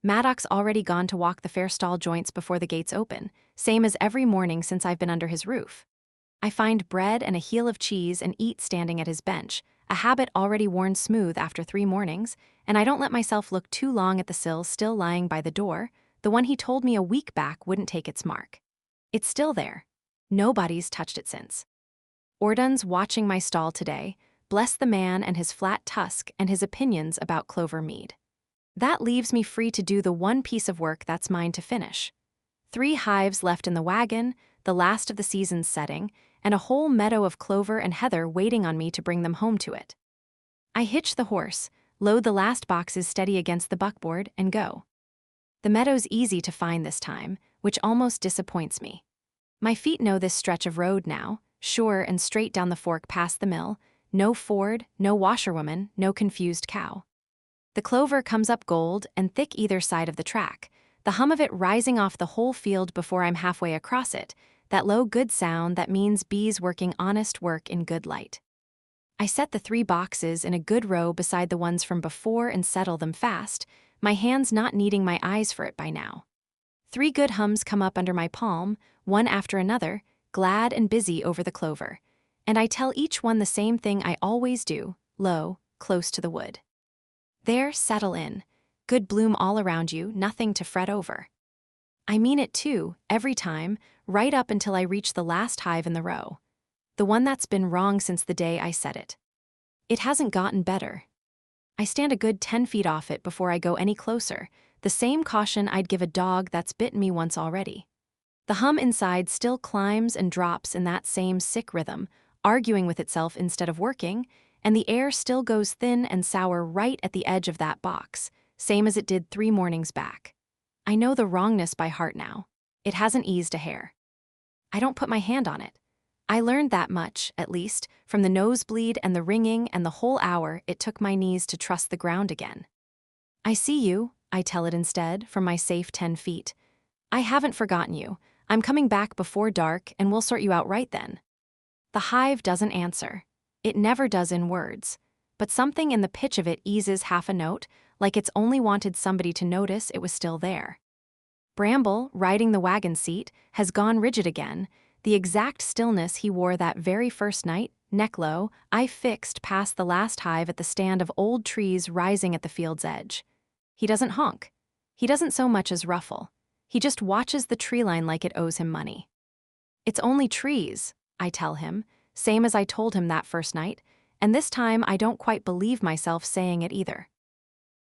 Maddox's already gone to walk the fair stall joints before the gates open, same as every morning since I've been under his roof. I find bread and a heel of cheese and eat standing at his bench, a habit already worn smooth after 3 mornings, and I don't let myself look too long at the sill still lying by the door, the one he told me a week back wouldn't take its mark. It's still there. Nobody's touched it since. Ordun's watching my stall today, bless the man and his flat tusk and his opinions about clover mead. That leaves me free to do the one piece of work that's mine to finish. 3 hives left in the wagon, the last of the season's setting, and a whole meadow of clover and heather waiting on me to bring them home to it. I hitch the horse, load the last boxes steady against the buckboard, and go. The meadow's easy to find this time, which almost disappoints me. My feet know this stretch of road now, sure and straight down the fork past the mill, no ford, no washerwoman, no confused cow. The clover comes up gold and thick either side of the track, the hum of it rising off the whole field before I'm halfway across it, that low good sound that means bees working honest work in good light. I set the 3 boxes in a good row beside the ones from before and settle them fast, my hands not needing my eyes for it by now. 3 good hums come up under my palm, one after another, glad and busy over the clover, and I tell each one the same thing I always do, low, close to the wood. There, settle in. Good bloom all around you, nothing to fret over. I mean it too, every time, right up until I reach the last hive in the row. The one that's been wrong since the day I said it. It hasn't gotten better. I stand a good 10 feet off it before I go any closer, the same caution I'd give a dog that's bitten me once already. The hum inside still climbs and drops in that same sick rhythm, arguing with itself instead of working, and the air still goes thin and sour right at the edge of that box, same as it did 3 mornings back. I know the wrongness by heart now. It hasn't eased a hair. I don't put my hand on it. I learned that much, at least, from the nosebleed and the ringing and the whole hour it took my knees to trust the ground again. "I see you," I tell it instead, from my safe 10 feet. "I haven't forgotten you. I'm coming back before dark, and we'll sort you out right then." The hive doesn't answer. It never does in words, but something in the pitch of it eases half a note, like it's only wanted somebody to notice it was still there. Bramble, riding the wagon seat, has gone rigid again, the exact stillness he wore that very first night, neck low, I fixed past the last hive at the stand of old trees rising at the field's edge. He doesn't honk. He doesn't so much as ruffle. He just watches the tree line like it owes him money. "It's only trees," I tell him, same as I told him that first night, and this time I don't quite believe myself saying it either.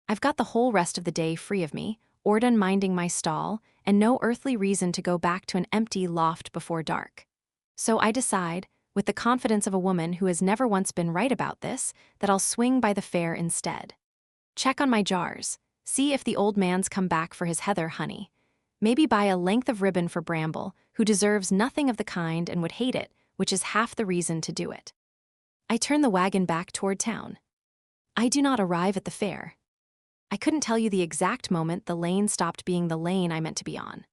I've got the whole rest of the day free of me, Ordun minding my stall, and no earthly reason to go back to an empty loft before dark. So I decide, with the confidence of a woman who has never once been right about this, that I'll swing by the fair instead. Check on my jars, see if the old man's come back for his heather honey. Maybe buy a length of ribbon for Bramble, who deserves nothing of the kind and would hate it, which is half the reason to do it. I turn the wagon back toward town. I do not arrive at the fair. I couldn't tell you the exact moment the lane stopped being the lane I meant to be on.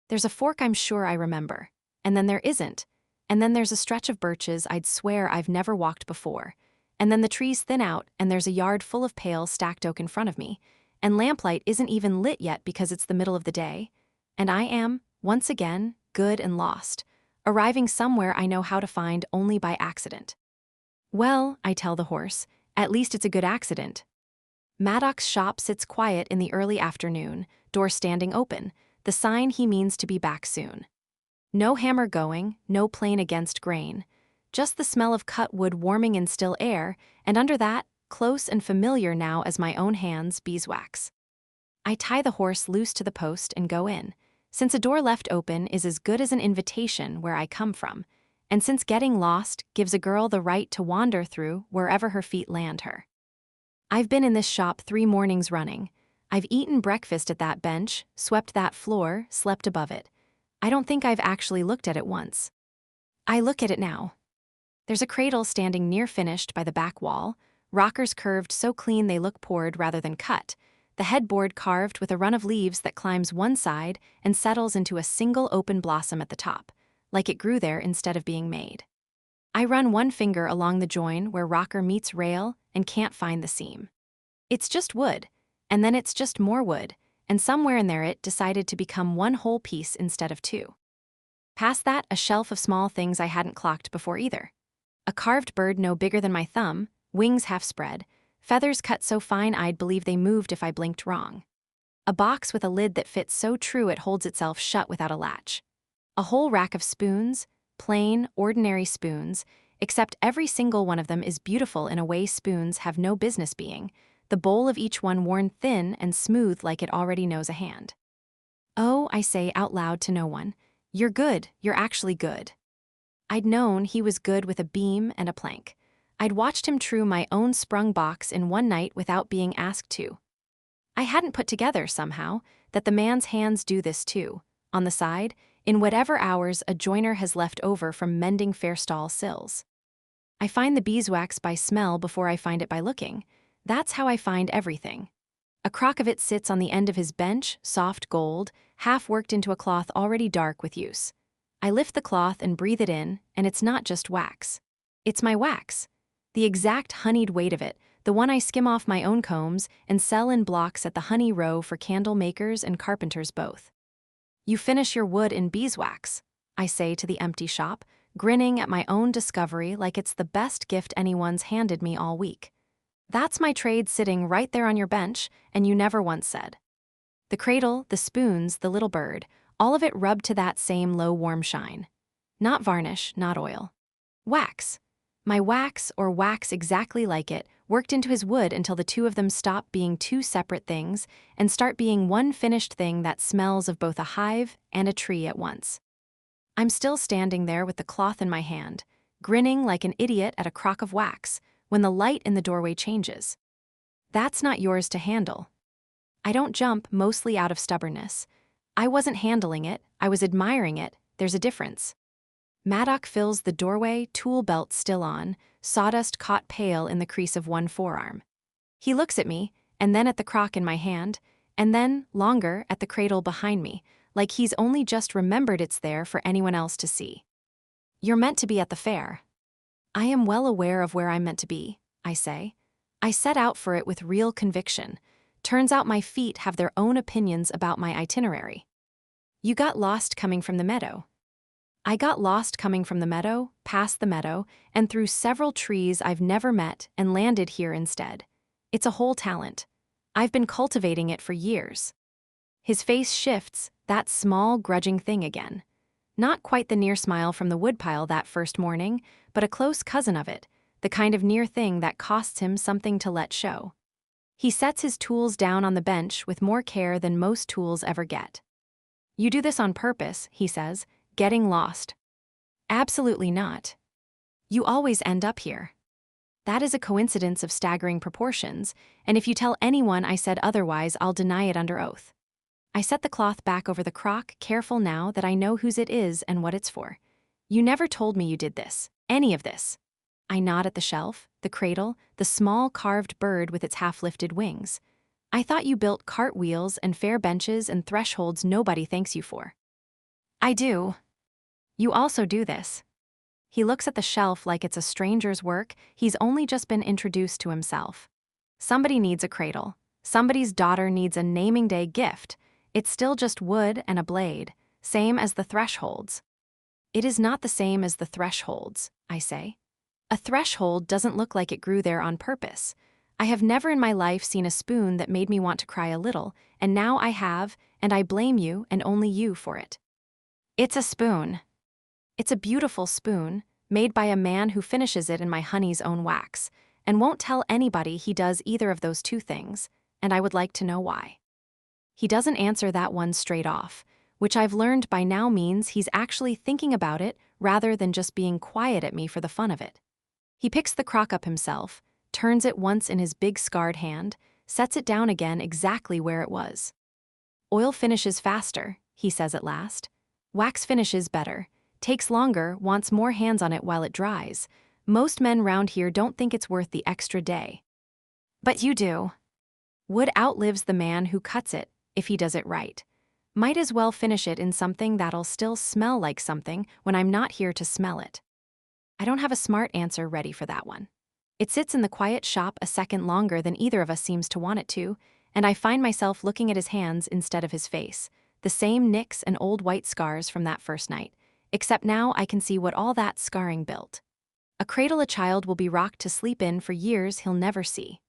There's a fork I'm sure I remember, and then there isn't, and then there's a stretch of birches I'd swear I've never walked before, and then the trees thin out and there's a yard full of pale stacked oak in front of me, and lamplight isn't even lit yet because it's the middle of the day, and I am, once again, good and lost, arriving somewhere I know how to find only by accident. Well, I tell the horse, at least it's a good accident. Maddox's shop sits quiet in the early afternoon, door standing open, the sign he means to be back soon. No hammer going, no plane against grain, just the smell of cut wood warming in still air, and under that, close and familiar now as my own hands, beeswax. I tie the horse loose to the post and go in, since a door left open is as good as an invitation where I come from, and since getting lost gives a girl the right to wander through wherever her feet land her. I've been in this shop 3 mornings running. I've eaten breakfast at that bench, swept that floor, slept above it. I don't think I've actually looked at it once. I look at it now. There's a cradle standing near finished by the back wall, rockers curved so clean they look poured rather than cut, the headboard carved with a run of leaves that climbs one side and settles into a single open blossom at the top, like it grew there instead of being made. I run one finger along the join where rocker meets rail and can't find the seam. It's just wood, and then it's just more wood, and somewhere in there it decided to become one whole piece instead of 2. Past that, a shelf of small things I hadn't clocked before either. A carved bird no bigger than my thumb, wings half spread, feathers cut so fine I'd believe they moved if I blinked wrong. A box with a lid that fits so true it holds itself shut without a latch. A whole rack of spoons, plain, ordinary spoons, except every single one of them is beautiful in a way spoons have no business being, the bowl of each one worn thin and smooth like it already knows a hand. Oh, I say out loud to no one, you're good, you're actually good. I'd known he was good with a beam and a plank. I'd watched him true my own sprung box in one night without being asked to. I hadn't put together, somehow, that the man's hands do this too, on the side, in whatever hours a joiner has left over from mending fair stall sills. I find the beeswax by smell before I find it by looking. That's how I find everything. A crock of it sits on the end of his bench, soft gold, half worked into a cloth already dark with use. I lift the cloth and breathe it in, and it's not just wax. It's my wax. The exact honeyed weight of it, the one I skim off my own combs and sell in blocks at the honey row for candle makers and carpenters both. You finish your wood in beeswax, I say to the empty shop, grinning at my own discovery like it's the best gift anyone's handed me all week. That's my trade sitting right there on your bench, and you never once said. The cradle, the spoons, the little bird, all of it rubbed to that same low warm shine. Not varnish, not oil. Wax. My wax, or wax exactly like it, worked into his wood until the two of them stop being 2 separate things and start being one finished thing that smells of both a hive and a tree at once. I'm still standing there with the cloth in my hand, grinning like an idiot at a crock of wax, when the light in the doorway changes. That's not yours to handle. I don't jump, mostly out of stubbornness. I wasn't handling it, I was admiring it, there's a difference. Maddox fills the doorway, tool belt still on, sawdust caught pale in the crease of one forearm. He looks at me, and then at the crock in my hand, and then, longer, at the cradle behind me, like he's only just remembered it's there for anyone else to see. You're meant to be at the fair. I am well aware of where I'm meant to be, I say. I set out for it with real conviction. Turns out my feet have their own opinions about my itinerary. You got lost coming from the meadow. I got lost coming from the meadow, past the meadow, and through several trees I've never met and landed here instead. It's a whole talent. I've been cultivating it for years. His face shifts, that small, grudging thing again. Not quite the near smile from the woodpile that first morning, but a close cousin of it, the kind of near thing that costs him something to let show. He sets his tools down on the bench with more care than most tools ever get. You do this on purpose, he says, getting lost. Absolutely not. You always end up here. That is a coincidence of staggering proportions, and if you tell anyone I said otherwise, I'll deny it under oath. I set the cloth back over the crock, careful now that I know whose it is and what it's for. You never told me you did this, any of this. I nod at the shelf, the cradle, the small carved bird with its half-lifted wings. I thought you built cartwheels and fair benches and thresholds nobody thanks you for. I do. You also do this. He looks at the shelf like it's a stranger's work. He's only just been introduced to himself. Somebody needs a cradle. Somebody's daughter needs a naming day gift. It's still just wood and a blade, same as the thresholds. It is not the same as the thresholds, I say. A threshold doesn't look like it grew there on purpose. I have never in my life seen a spoon that made me want to cry a little, and now I have, and I blame you and only you for it. It's a spoon. It's a beautiful spoon, made by a man who finishes it in my honey's own wax, and won't tell anybody he does either of those two things, and I would like to know why. He doesn't answer that one straight off, which I've learned by now means he's actually thinking about it rather than just being quiet at me for the fun of it. He picks the crock up himself, turns it once in his big scarred hand, sets it down again exactly where it was. Oil finishes faster, he says at last. Wax finishes better, takes longer, wants more hands on it while it dries. Most men round here don't think it's worth the extra day. But you do. Wood outlives the man who cuts it, if he does it right. Might as well finish it in something that'll still smell like something when I'm not here to smell it. I don't have a smart answer ready for that one. It sits in the quiet shop a second longer than either of us seems to want it to, and I find myself looking at his hands instead of his face, the same nicks and old white scars from that first night, except now I can see what all that scarring built. A cradle a child will be rocked to sleep in for years he'll never see.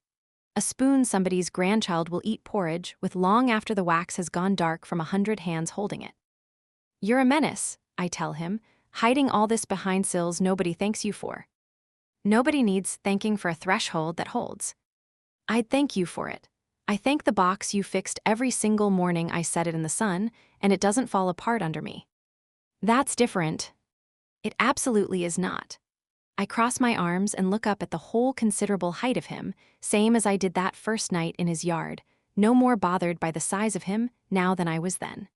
A spoon somebody's grandchild will eat porridge with long after the wax has gone dark from 100 hands holding it. You're a menace, I tell him, hiding all this behind sills nobody thanks you for. Nobody needs thanking for a threshold that holds. I'd thank you for it. I thank the box you fixed every single morning I set it in the sun, and it doesn't fall apart under me. That's different. It absolutely is not. I cross my arms and look up at the whole considerable height of him, same as I did that first night in his yard, no more bothered by the size of him now than I was then.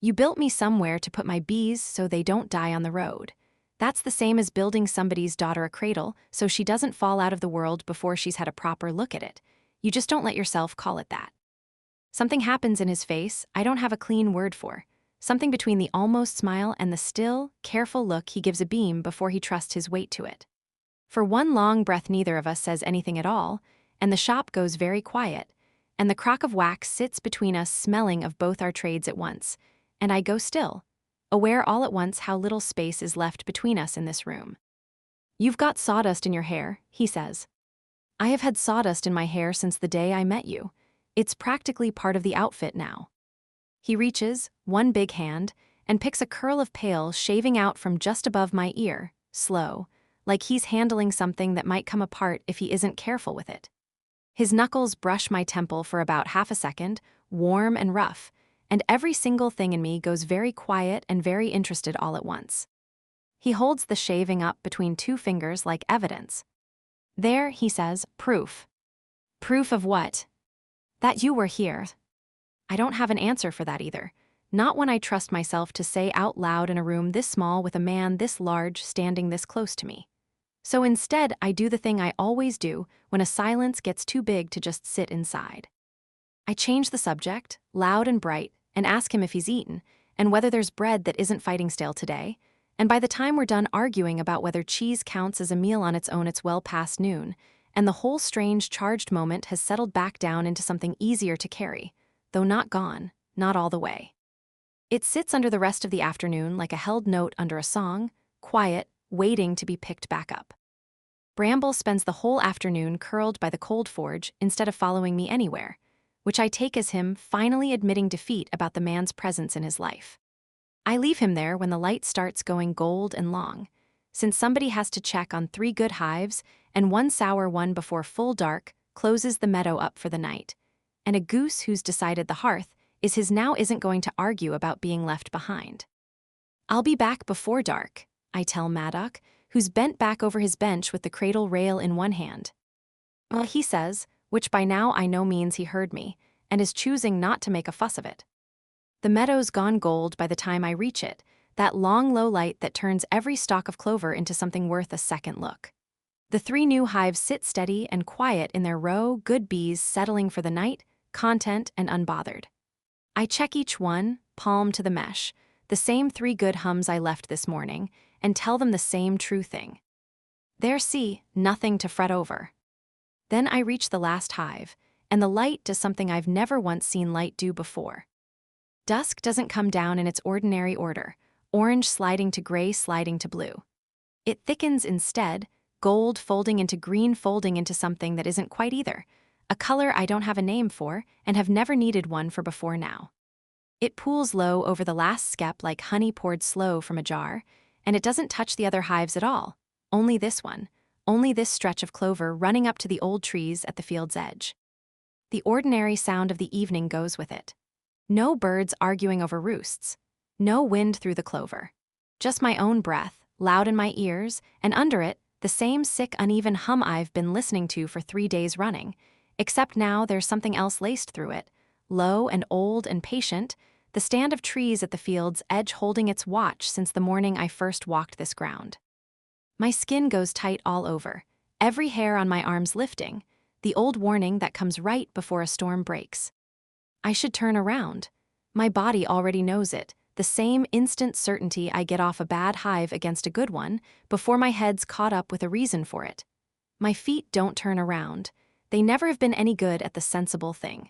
You built me somewhere to put my bees so they don't die on the road. That's the same as building somebody's daughter a cradle so she doesn't fall out of the world before she's had a proper look at it. You just don't let yourself call it that. Something happens in his face I don't have a clean word for. Something between the almost smile and the still, careful look he gives a beam before he trusts his weight to it. For one long breath neither of us says anything at all, and the shop goes very quiet, and the crock of wax sits between us smelling of both our trades at once, and I go still, aware all at once how little space is left between us in this room. You've got sawdust in your hair, he says. I have had sawdust in my hair since the day I met you. It's practically part of the outfit now. He reaches, one big hand, and picks a curl of pale shaving out from just above my ear, slow, like he's handling something that might come apart if he isn't careful with it. His knuckles brush my temple for about half a second, warm and rough, and every single thing in me goes very quiet and very interested all at once. He holds the shaving up between two fingers like evidence. There, he says, proof. Proof of what? That you were here. I don't have an answer for that either, not when I trust myself to say out loud in a room this small with a man this large standing this close to me. So instead, I do the thing I always do when a silence gets too big to just sit inside. I change the subject, loud and bright, and ask him if he's eaten, and whether there's bread that isn't fighting stale today, and by the time we're done arguing about whether cheese counts as a meal on its own, it's well past noon, and the whole strange charged moment has settled back down into something easier to carry, though not gone, not all the way. It sits under the rest of the afternoon like a held note under a song, quiet, waiting to be picked back up. Bramble spends the whole afternoon curled by the cold forge instead of following me anywhere, which I take as him finally admitting defeat about the man's presence in his life. I leave him there when the light starts going gold and long, since somebody has to check on 3 good hives, and one sour one before full dark closes the meadow up for the night, and a goose who's decided the hearth is his now isn't going to argue about being left behind. I'll be back before dark, I tell Maddock, who's bent back over his bench with the cradle rail in one hand. Well, he says, which by now I know means he heard me, and is choosing not to make a fuss of it. The meadow's gone gold by the time I reach it, that long low light that turns every stalk of clover into something worth a second look. The 3 new hives sit steady and quiet in their row, good bees settling for the night, content, and unbothered. I check each one, palm to the mesh, the same 3 good hums I left this morning, and tell them the same true thing. There, see, nothing to fret over. Then I reach the last hive, and the light does something I've never once seen light do before. Dusk doesn't come down in its ordinary order, orange sliding to gray sliding to blue. It thickens instead, gold folding into green folding into something that isn't quite either, a color I don't have a name for and have never needed one for before now. It pools low over the last skep like honey poured slow from a jar, and it doesn't touch the other hives at all, only this one, only this stretch of clover running up to the old trees at the field's edge. The ordinary sound of the evening goes with it. No birds arguing over roosts. No wind through the clover. Just my own breath, loud in my ears, and under it, the same sick, uneven hum I've been listening to for 3 days running, except now there's something else laced through it, low and old and patient, the stand of trees at the field's edge holding its watch since the morning I first walked this ground. My skin goes tight all over, every hair on my arms lifting, the old warning that comes right before a storm breaks. I should turn around. My body already knows it, the same instant certainty I get off a bad hive against a good one before my head's caught up with a reason for it. My feet don't turn around. They never have been any good at the sensible thing.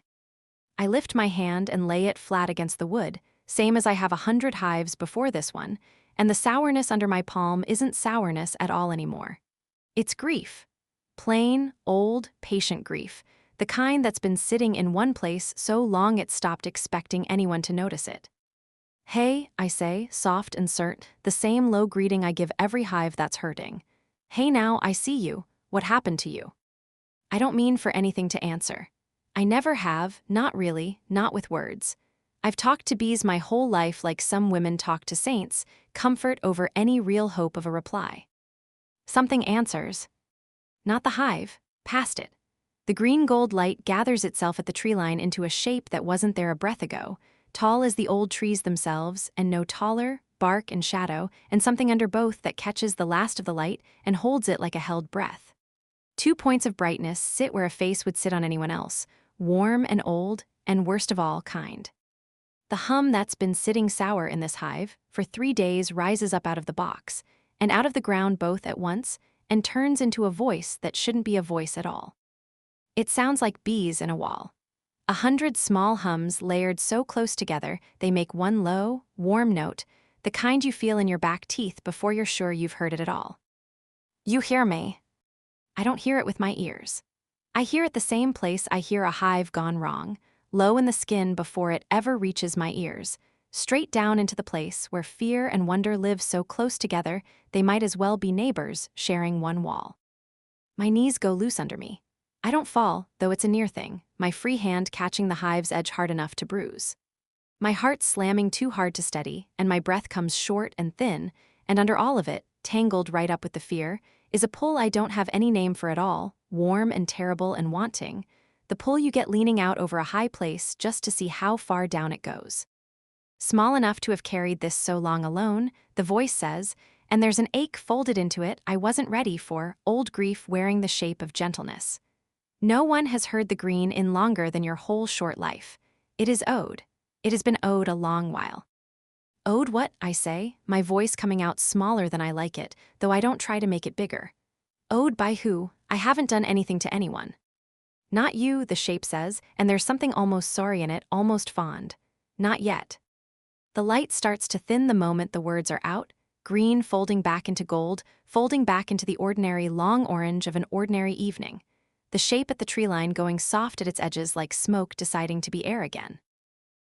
I lift my hand and lay it flat against the wood, same as I have 100 hives before this one, and the sourness under my palm isn't sourness at all anymore. It's grief. Plain, old, patient grief, the kind that's been sitting in one place so long it stopped expecting anyone to notice it. Hey, I say, soft and cert, the same low greeting I give every hive that's hurting. Hey now, I see you. What happened to you? I don't mean for anything to answer. I never have, not really, not with words. I've talked to bees my whole life like some women talk to saints, comfort over any real hope of a reply. Something answers. Not the hive, past it. The green-gold light gathers itself at the tree line into a shape that wasn't there a breath ago, tall as the old trees themselves, and no taller, bark and shadow, and something under both that catches the last of the light and holds it like a held breath. 2 points of brightness sit where a face would sit on anyone else, warm and old, and worst of all, kind. The hum that's been sitting sour in this hive for 3 days rises up out of the box, and out of the ground both at once, and turns into a voice that shouldn't be a voice at all. It sounds like bees in a wall. 100 small hums layered so close together they make one low, warm note, the kind you feel in your back teeth before you're sure you've heard it at all. You hear me. I don't hear it with my ears. I hear it the same place I hear a hive gone wrong, low in the skin before it ever reaches my ears, straight down into the place where fear and wonder live so close together they might as well be neighbors sharing one wall. My knees go loose under me. I don't fall, though it's a near thing, my free hand catching the hive's edge hard enough to bruise. My heart slamming too hard to steady, and my breath comes short and thin, and under all of it, tangled right up with the fear, is a pull I don't have any name for at all, warm and terrible and wanting, the pull you get leaning out over a high place just to see how far down it goes. Small enough to have carried this so long alone, the voice says, and there's an ache folded into it I wasn't ready for, old grief wearing the shape of gentleness. No one has heard the green in longer than your whole short life. It is owed. It has been owed a long while. Owed what, I say, my voice coming out smaller than I like it, though I don't try to make it bigger. Owed by who? I haven't done anything to anyone. Not you, the shape says, and there's something almost sorry in it, almost fond. Not yet. The light starts to thin the moment the words are out, green folding back into gold, folding back into the ordinary long orange of an ordinary evening. The shape at the tree line going soft at its edges like smoke deciding to be air again.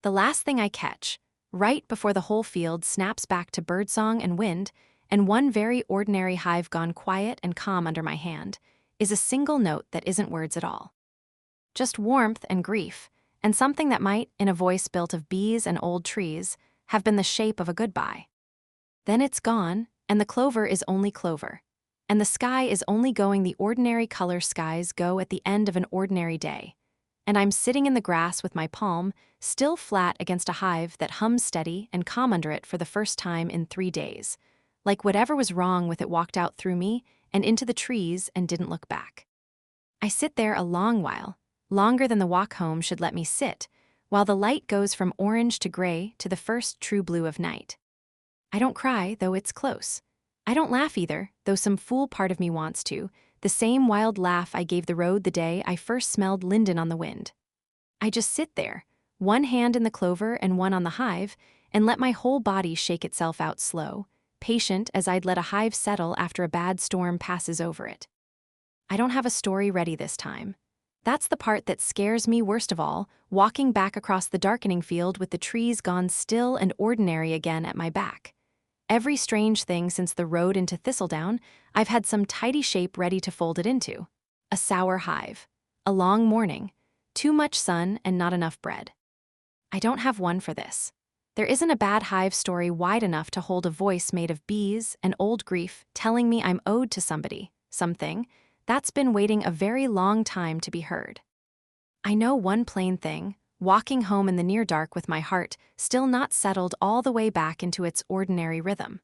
The last thing I catch, right before the whole field snaps back to birdsong and wind, and one very ordinary hive gone quiet and calm under my hand, is a single note that isn't words at all. Just warmth and grief, and something that might, in a voice built of bees and old trees, have been the shape of a goodbye. Then it's gone, and the clover is only clover. And the sky is only going the ordinary color skies go at the end of an ordinary day. And I'm sitting in the grass with my palm, still flat against a hive that hums steady and calm under it for the first time in 3 days, like whatever was wrong with it walked out through me and into the trees and didn't look back. I sit there a long while, longer than the walk home should let me sit, while the light goes from orange to gray to the first true blue of night. I don't cry, though it's close. I don't laugh either, though some fool part of me wants to, the same wild laugh I gave the road the day I first smelled linden on the wind. I just sit there, one hand in the clover and one on the hive, and let my whole body shake itself out slow, patient as I'd let a hive settle after a bad storm passes over it. I don't have a story ready this time. That's the part that scares me worst of all, walking back across the darkening field with the trees gone still and ordinary again at my back. Every strange thing since the road into Thistledown, I've had some tidy shape ready to fold it into. A sour hive. A long morning. Too much sun and not enough bread. I don't have one for this. There isn't a bad hive story wide enough to hold a voice made of bees and old grief telling me I'm owed to somebody, something, that's been waiting a very long time to be heard. I know one plain thing, walking home in the near dark with my heart still not settled all the way back into its ordinary rhythm.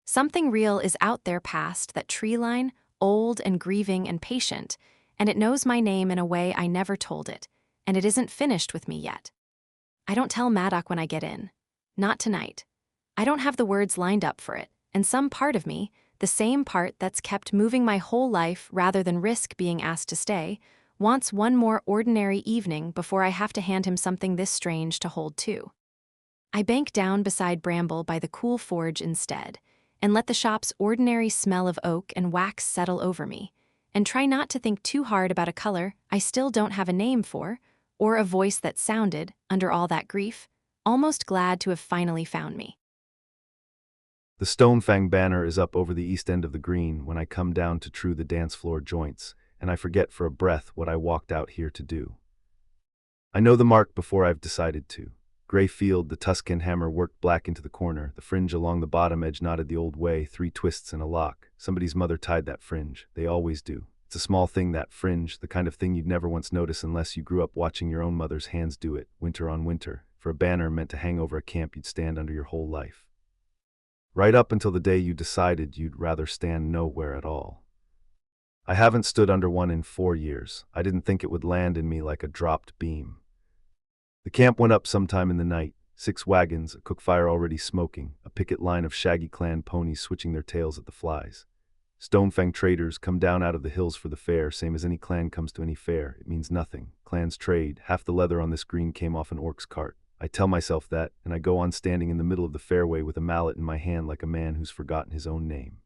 Something real is out there past that tree line, old and grieving and patient, and it knows my name in a way I never told it, and it isn't finished with me yet. I don't tell Maddock when I get in. Not tonight. I don't have the words lined up for it, and some part of me, the same part that's kept moving my whole life rather than risk being asked to stay, wants one more ordinary evening before I have to hand him something this strange to hold too. I bank down beside Bramble by the cool forge instead, and let the shop's ordinary smell of oak and wax settle over me, and try not to think too hard about a color I still don't have a name for, or a voice that sounded, under all that grief, almost glad to have finally found me. The Stonefang banner is up over the east end of the green when I come down to true the dance floor joints, and I forget for a breath what I walked out here to do. I know the mark before I've decided to. Gray field, the Tuscan hammer worked black into the corner, the fringe along the bottom edge knotted the old way, 3 twists and a lock. Somebody's mother tied that fringe. They always do. It's a small thing, that fringe, the kind of thing you'd never once notice unless you grew up watching your own mother's hands do it, winter on winter, for a banner meant to hang over a camp you'd stand under your whole life. Right up until the day you decided you'd rather stand nowhere at all. I haven't stood under one in 4 years. I didn't think it would land in me like a dropped beam. The camp went up sometime in the night. 6 wagons, a cook fire already smoking, a picket line of shaggy clan ponies switching their tails at the flies. Stonefang traders come down out of the hills for the fair, same as any clan comes to any fair. It means nothing. Clans trade. Half the leather on this green came off an orc's cart. I tell myself that, and I go on standing in the middle of the fairway with a mallet in my hand like a man who's forgotten his own name.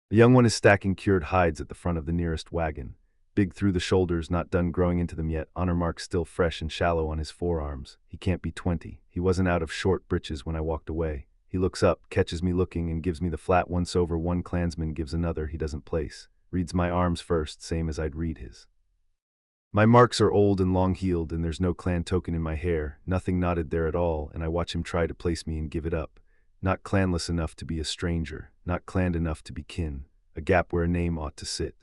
The young one is stacking cured hides at the front of the nearest wagon. Big through the shoulders, not done growing into them yet, honor marks still fresh and shallow on his forearms. He can't be 20. He wasn't out of short breeches when I walked away. He looks up, catches me looking, and gives me the flat once over one clansman gives another he doesn't place. Reads my arms first, same as I'd read his. My marks are old and long-heeled, and there's no clan token in my hair, nothing knotted there at all, and I watch him try to place me and give it up. Not clanless enough to be a stranger, not clanned enough to be kin, a gap where a name ought to sit.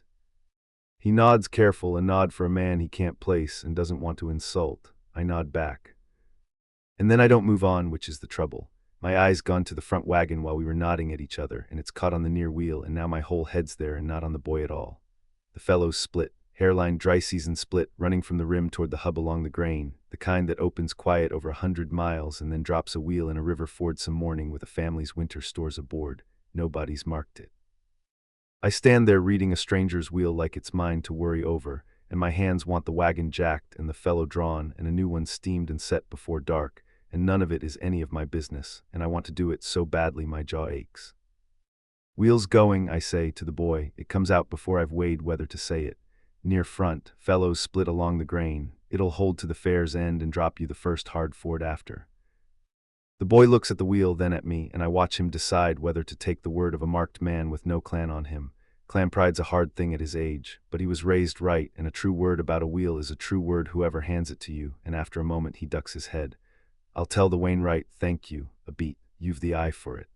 He nods careful, a nod for a man he can't place and doesn't want to insult. I nod back. And then I don't move on, which is the trouble. My eyes gone to the front wagon while we were nodding at each other, and it's caught on the near wheel, and now my whole head's there and not on the boy at all. The fellow's split. Hairline dry season split, running from the rim toward the hub along the grain, the kind that opens quiet over 100 miles and then drops a wheel in a river ford some morning with a family's winter stores aboard. Nobody's marked it. I stand there reading a stranger's wheel like it's mine to worry over, and my hands want the wagon jacked and the fellow drawn and a new one steamed and set before dark, and none of it is any of my business, and I want to do it so badly my jaw aches. Wheels going, I say to the boy. It comes out before I've weighed whether to say it. Near front, fellows split along the grain. It'll hold to the fair's end and drop you the first hard ford after. The boy looks at the wheel, then at me, and I watch him decide whether to take the word of a marked man with no clan on him. Clan pride's a hard thing at his age, but he was raised right, and a true word about a wheel is a true word whoever hands it to you, and after a moment he ducks his head. I'll tell the Wainwright, thank you, a beat, you've the eye for it.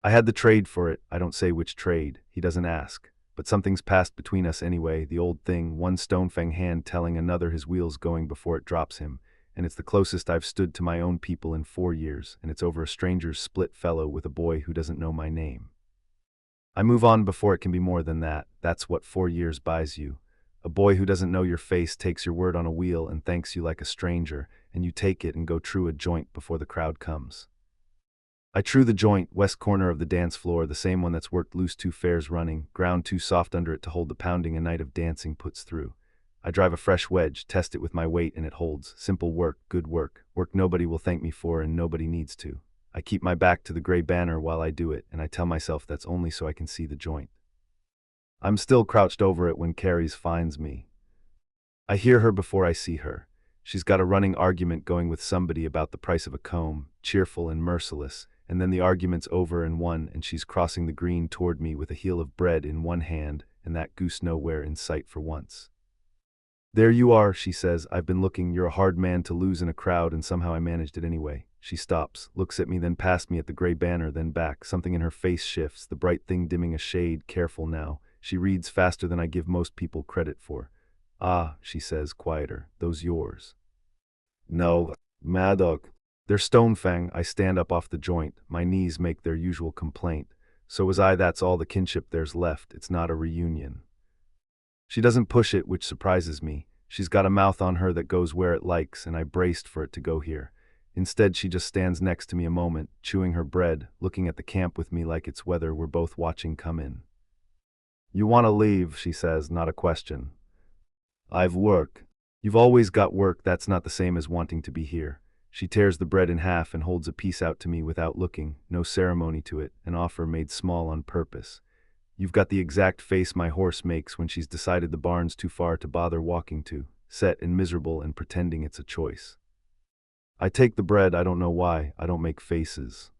I had the trade for it, I don't say which trade, he doesn't ask. But something's passed between us anyway, the old thing, one Stonefang hand telling another his wheel's going before it drops him, and it's the closest I've stood to my own people in 4 years, and it's over a stranger's split fellow with a boy who doesn't know my name. I move on before it can be more than that. That's what 4 years buys you. A boy who doesn't know your face takes your word on a wheel and thanks you like a stranger, and you take it and go true a joint before the crowd comes. I true the joint, west corner of the dance floor, the same one that's worked loose 2 fairs running, ground too soft under it to hold the pounding a night of dancing puts through. I drive a fresh wedge, test it with my weight, and it holds. Simple work, good work, work nobody will thank me for and nobody needs to. I keep my back to the gray banner while I do it, and I tell myself that's only so I can see the joint. I'm still crouched over it when Carries finds me. I hear her before I see her. She's got a running argument going with somebody about the price of a comb, cheerful and merciless, and then the argument's over and won, and she's crossing the green toward me with a heel of bread in one hand and that goose nowhere in sight for once. There you are, she says. I've been looking. You're a hard man to lose in a crowd, and somehow I managed it anyway. She stops, looks at me, then past me at the gray banner, then back. Something in her face shifts, the bright thing dimming a shade. Careful now. She reads faster than I give most people credit for. Ah, she says, quieter. Those yours? No, Maddock. They're Stonefang. I stand up off the joint. My knees make their usual complaint. So was I. That's all the kinship there's left. It's not a reunion. She doesn't push it, which surprises me. She's got a mouth on her that goes where it likes, and I braced for it to go here. Instead, she just stands next to me a moment, chewing her bread, looking at the camp with me like it's weather we're both watching come in. You want to leave, she says, not a question. I've work. You've always got work. That's not the same as wanting to be here. She tears the bread in half and holds a piece out to me without looking, no ceremony to it, an offer made small on purpose. You've got the exact face my horse makes when she's decided the barn's too far to bother walking to, set and miserable and pretending it's a choice. I take the bread. I don't know why. I don't make faces.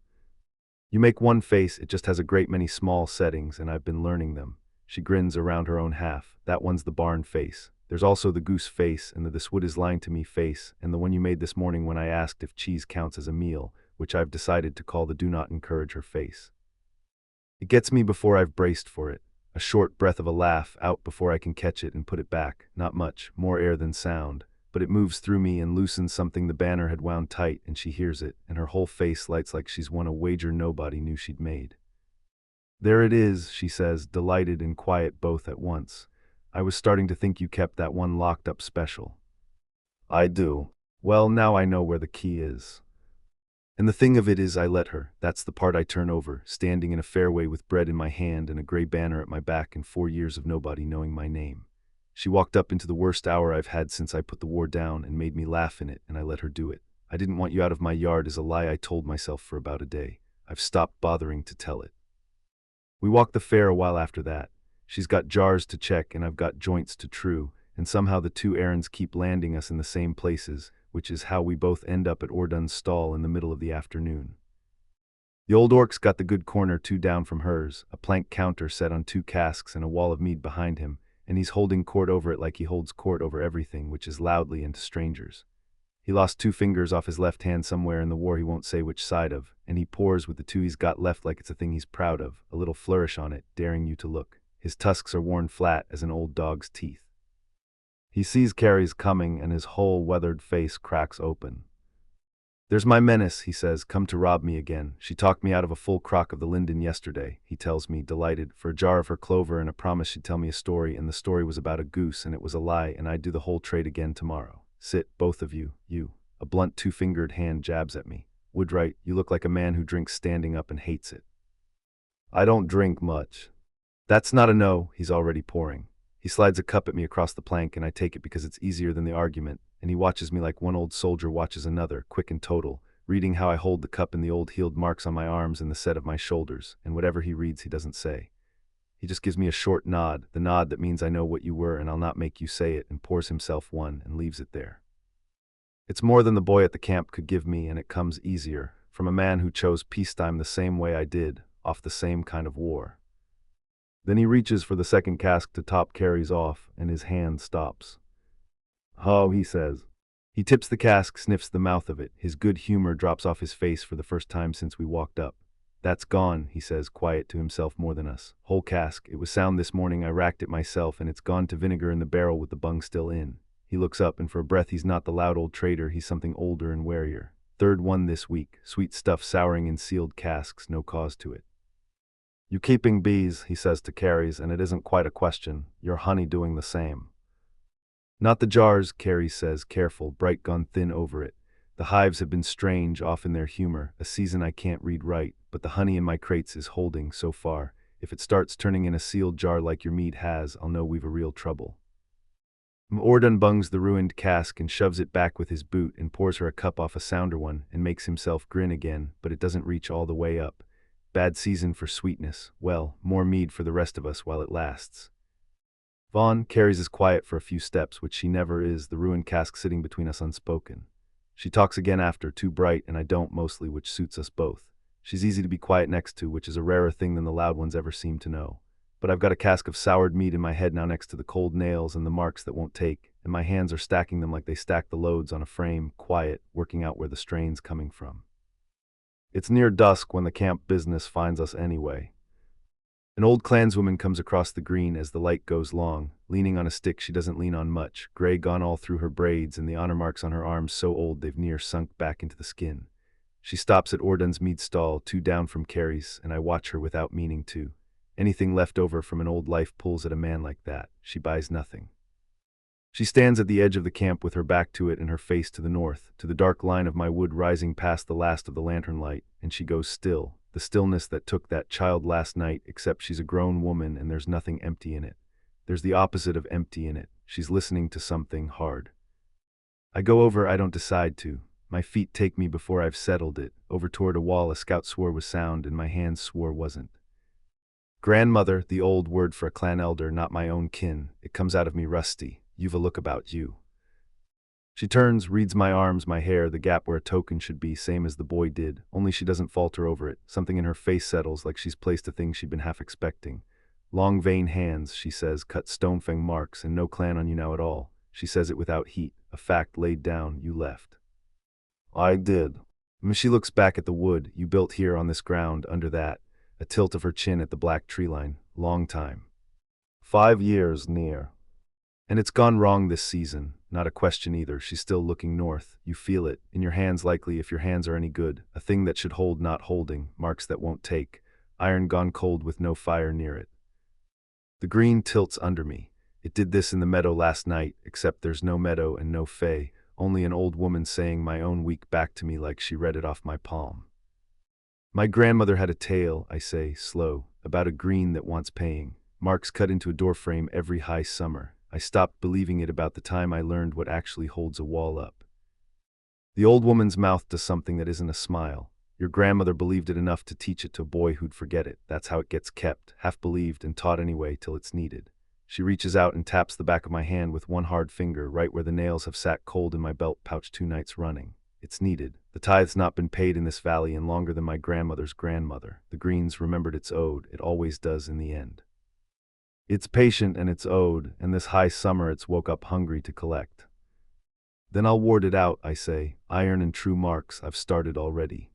You make one face, it just has a great many small settings, and I've been learning them. She grins around her own half. That one's the barn face. There's also the goose face, and the this wood is lying to me face, and the one you made this morning when I asked if cheese counts as a meal, which I've decided to call the do not encourage her face. It gets me before I've braced for it. A short breath of a laugh, out before I can catch it and put it back. Not much, more air than sound. But it moves through me and loosens something the banner had wound tight, and she hears it, and her whole face lights like she's won a wager nobody knew she'd made. There it is, she says, delighted and quiet both at once. I was starting to think you kept that one locked up special. I do. Well, now I know where the key is. And the thing of it is I let her. That's the part I turn over, standing in a fairway with bread in my hand and a gray banner at my back and 4 years of nobody knowing my name. She walked up into the worst hour I've had since I put the war down and made me laugh in it, and I let her do it. I didn't want you out of my yard is a lie I told myself for about a day. I've stopped bothering to tell it. We walked the fair a while after that. She's got jars to check and I've got joints to true, and somehow the two errands keep landing us in the same places, which is how we both end up at Ordun's stall in the middle of the afternoon. The old orc's got the good corner 2 down from hers, a plank counter set on 2 casks and a wall of mead behind him, and he's holding court over it like he holds court over everything, which is loudly and to strangers. He lost 2 fingers off his left hand somewhere in the war, he won't say which side of, and he pours with the 2 he's got left like it's a thing he's proud of, a little flourish on it, daring you to look. His tusks are worn flat as an old dog's teeth. He sees Carries coming and his whole weathered face cracks open. There's my menace, he says, come to rob me again. She talked me out of a full crock of the linden yesterday, he tells me, delighted, for a jar of her clover and a promise she'd tell me a story, and the story was about a goose and it was a lie, and I'd do the whole trade again tomorrow. Sit, both of you, you. A blunt 2-fingered hand jabs at me. Woodwright, you look like a man who drinks standing up and hates it. I don't drink much. That's not a no, he's already pouring. He slides a cup at me across the plank and I take it because it's easier than the argument, and he watches me like one old soldier watches another, quick and total, reading how I hold the cup in the old healed marks on my arms and the set of my shoulders, and whatever he reads he doesn't say. He just gives me a short nod, the nod that means I know what you were and I'll not make you say it, and pours himself one and leaves it there. It's more than the boy at the camp could give me, and it comes easier, from a man who chose peacetime the same way I did, off the same kind of war. Then he reaches for the second cask to top Carries off, and his hand stops. Oh, he says. He tips the cask, sniffs the mouth of it. His good humor drops off his face for the first time since we walked up. That's gone, he says, quiet to himself more than us. Whole cask. It was sound this morning. I racked it myself, and it's gone to vinegar in the barrel with the bung still in. He looks up, and for a breath he's not the loud old trader. He's something older and warier. 3rd one this week. Sweet stuff souring in sealed casks. No cause to it. You keeping bees, he says to Carries, and it isn't quite a question. Your honey doing the same. Not the jars, Carrie says, careful, bright gone thin over it. The hives have been strange, off in their humor, a season I can't read right, but the honey in my crates is holding, so far. If it starts turning in a sealed jar like your mead has, I'll know we've a real trouble. Morden bungs the ruined cask and shoves it back with his boot and pours her a cup off a sounder one and makes himself grin again, but it doesn't reach all the way up. Bad season for sweetness. Well, more mead for the rest of us while it lasts. Vaughn carries us quiet for a few steps, which she never is, the ruined cask sitting between us unspoken. She talks again after, too bright, and I don't mostly, which suits us both. She's easy to be quiet next to, which is a rarer thing than the loud ones ever seem to know. But I've got a cask of soured mead in my head now next to the cold nails and the marks that won't take, and my hands are stacking them like they stack the loads on a frame, quiet, working out where the strain's coming from. It's near dusk when the camp business finds us anyway. An old clanswoman comes across the green as the light goes long, leaning on a stick she doesn't lean on much, gray gone all through her braids and the honor marks on her arms so old they've near sunk back into the skin. She stops at Orden's mead stall, 2 down from Carrie's, and I watch her without meaning to. Anything left over from an old life pulls at a man like that. She buys nothing. She stands at the edge of the camp with her back to it and her face to the north, to the dark line of my wood rising past the last of the lantern light, and she goes still, the stillness that took that child last night, except she's a grown woman and there's nothing empty in it. There's the opposite of empty in it. She's listening to something hard. I go over, I don't decide to. My feet take me before I've settled it, over toward a wall a scout swore was sound and my hands swore wasn't. Grandmother, the old word for a clan elder, not my own kin. It comes out of me rusty. You've a look about you. She turns, reads my arms, my hair, the gap where a token should be, same as the boy did, only she doesn't falter over it. Something in her face settles like she's placed a thing she'd been half expecting. Long vein hands, she says, cut stonefang marks, and no clan on you now at all. She says it without heat, a fact laid down, you left. I did. She looks back at the wood, you built here on this ground, under that. A tilt of her chin at the black tree line. Long time. 5 years near. And it's gone wrong this season. Not a question either. She's still looking north. You feel it. In your hands likely, if your hands are any good. A thing that should hold not holding. Marks that won't take. Iron gone cold with no fire near it. The green tilts under me. It did this in the meadow last night, except there's no meadow and no fay. Only an old woman saying my own week back to me like she read it off my palm. My grandmother had a tale, I say, slow, about a green that wants paying. Marks cut into a doorframe every high summer. I stopped believing it about the time I learned what actually holds a wall up. The old woman's mouth does something that isn't a smile. Your grandmother believed it enough to teach it to a boy who'd forget it. That's how it gets kept, half believed and taught anyway till it's needed. She reaches out and taps the back of my hand with one hard finger, right where the nails have sat cold in my belt pouch 2 nights running. It's needed. The tithe's not been paid in this valley in longer than my grandmother's grandmother. The greens remembered it's owed. It always does in the end. It's patient and it's owed, and this high summer it's woke up hungry to collect. Then I'll ward it out, I say. Iron and true marks, I've started already.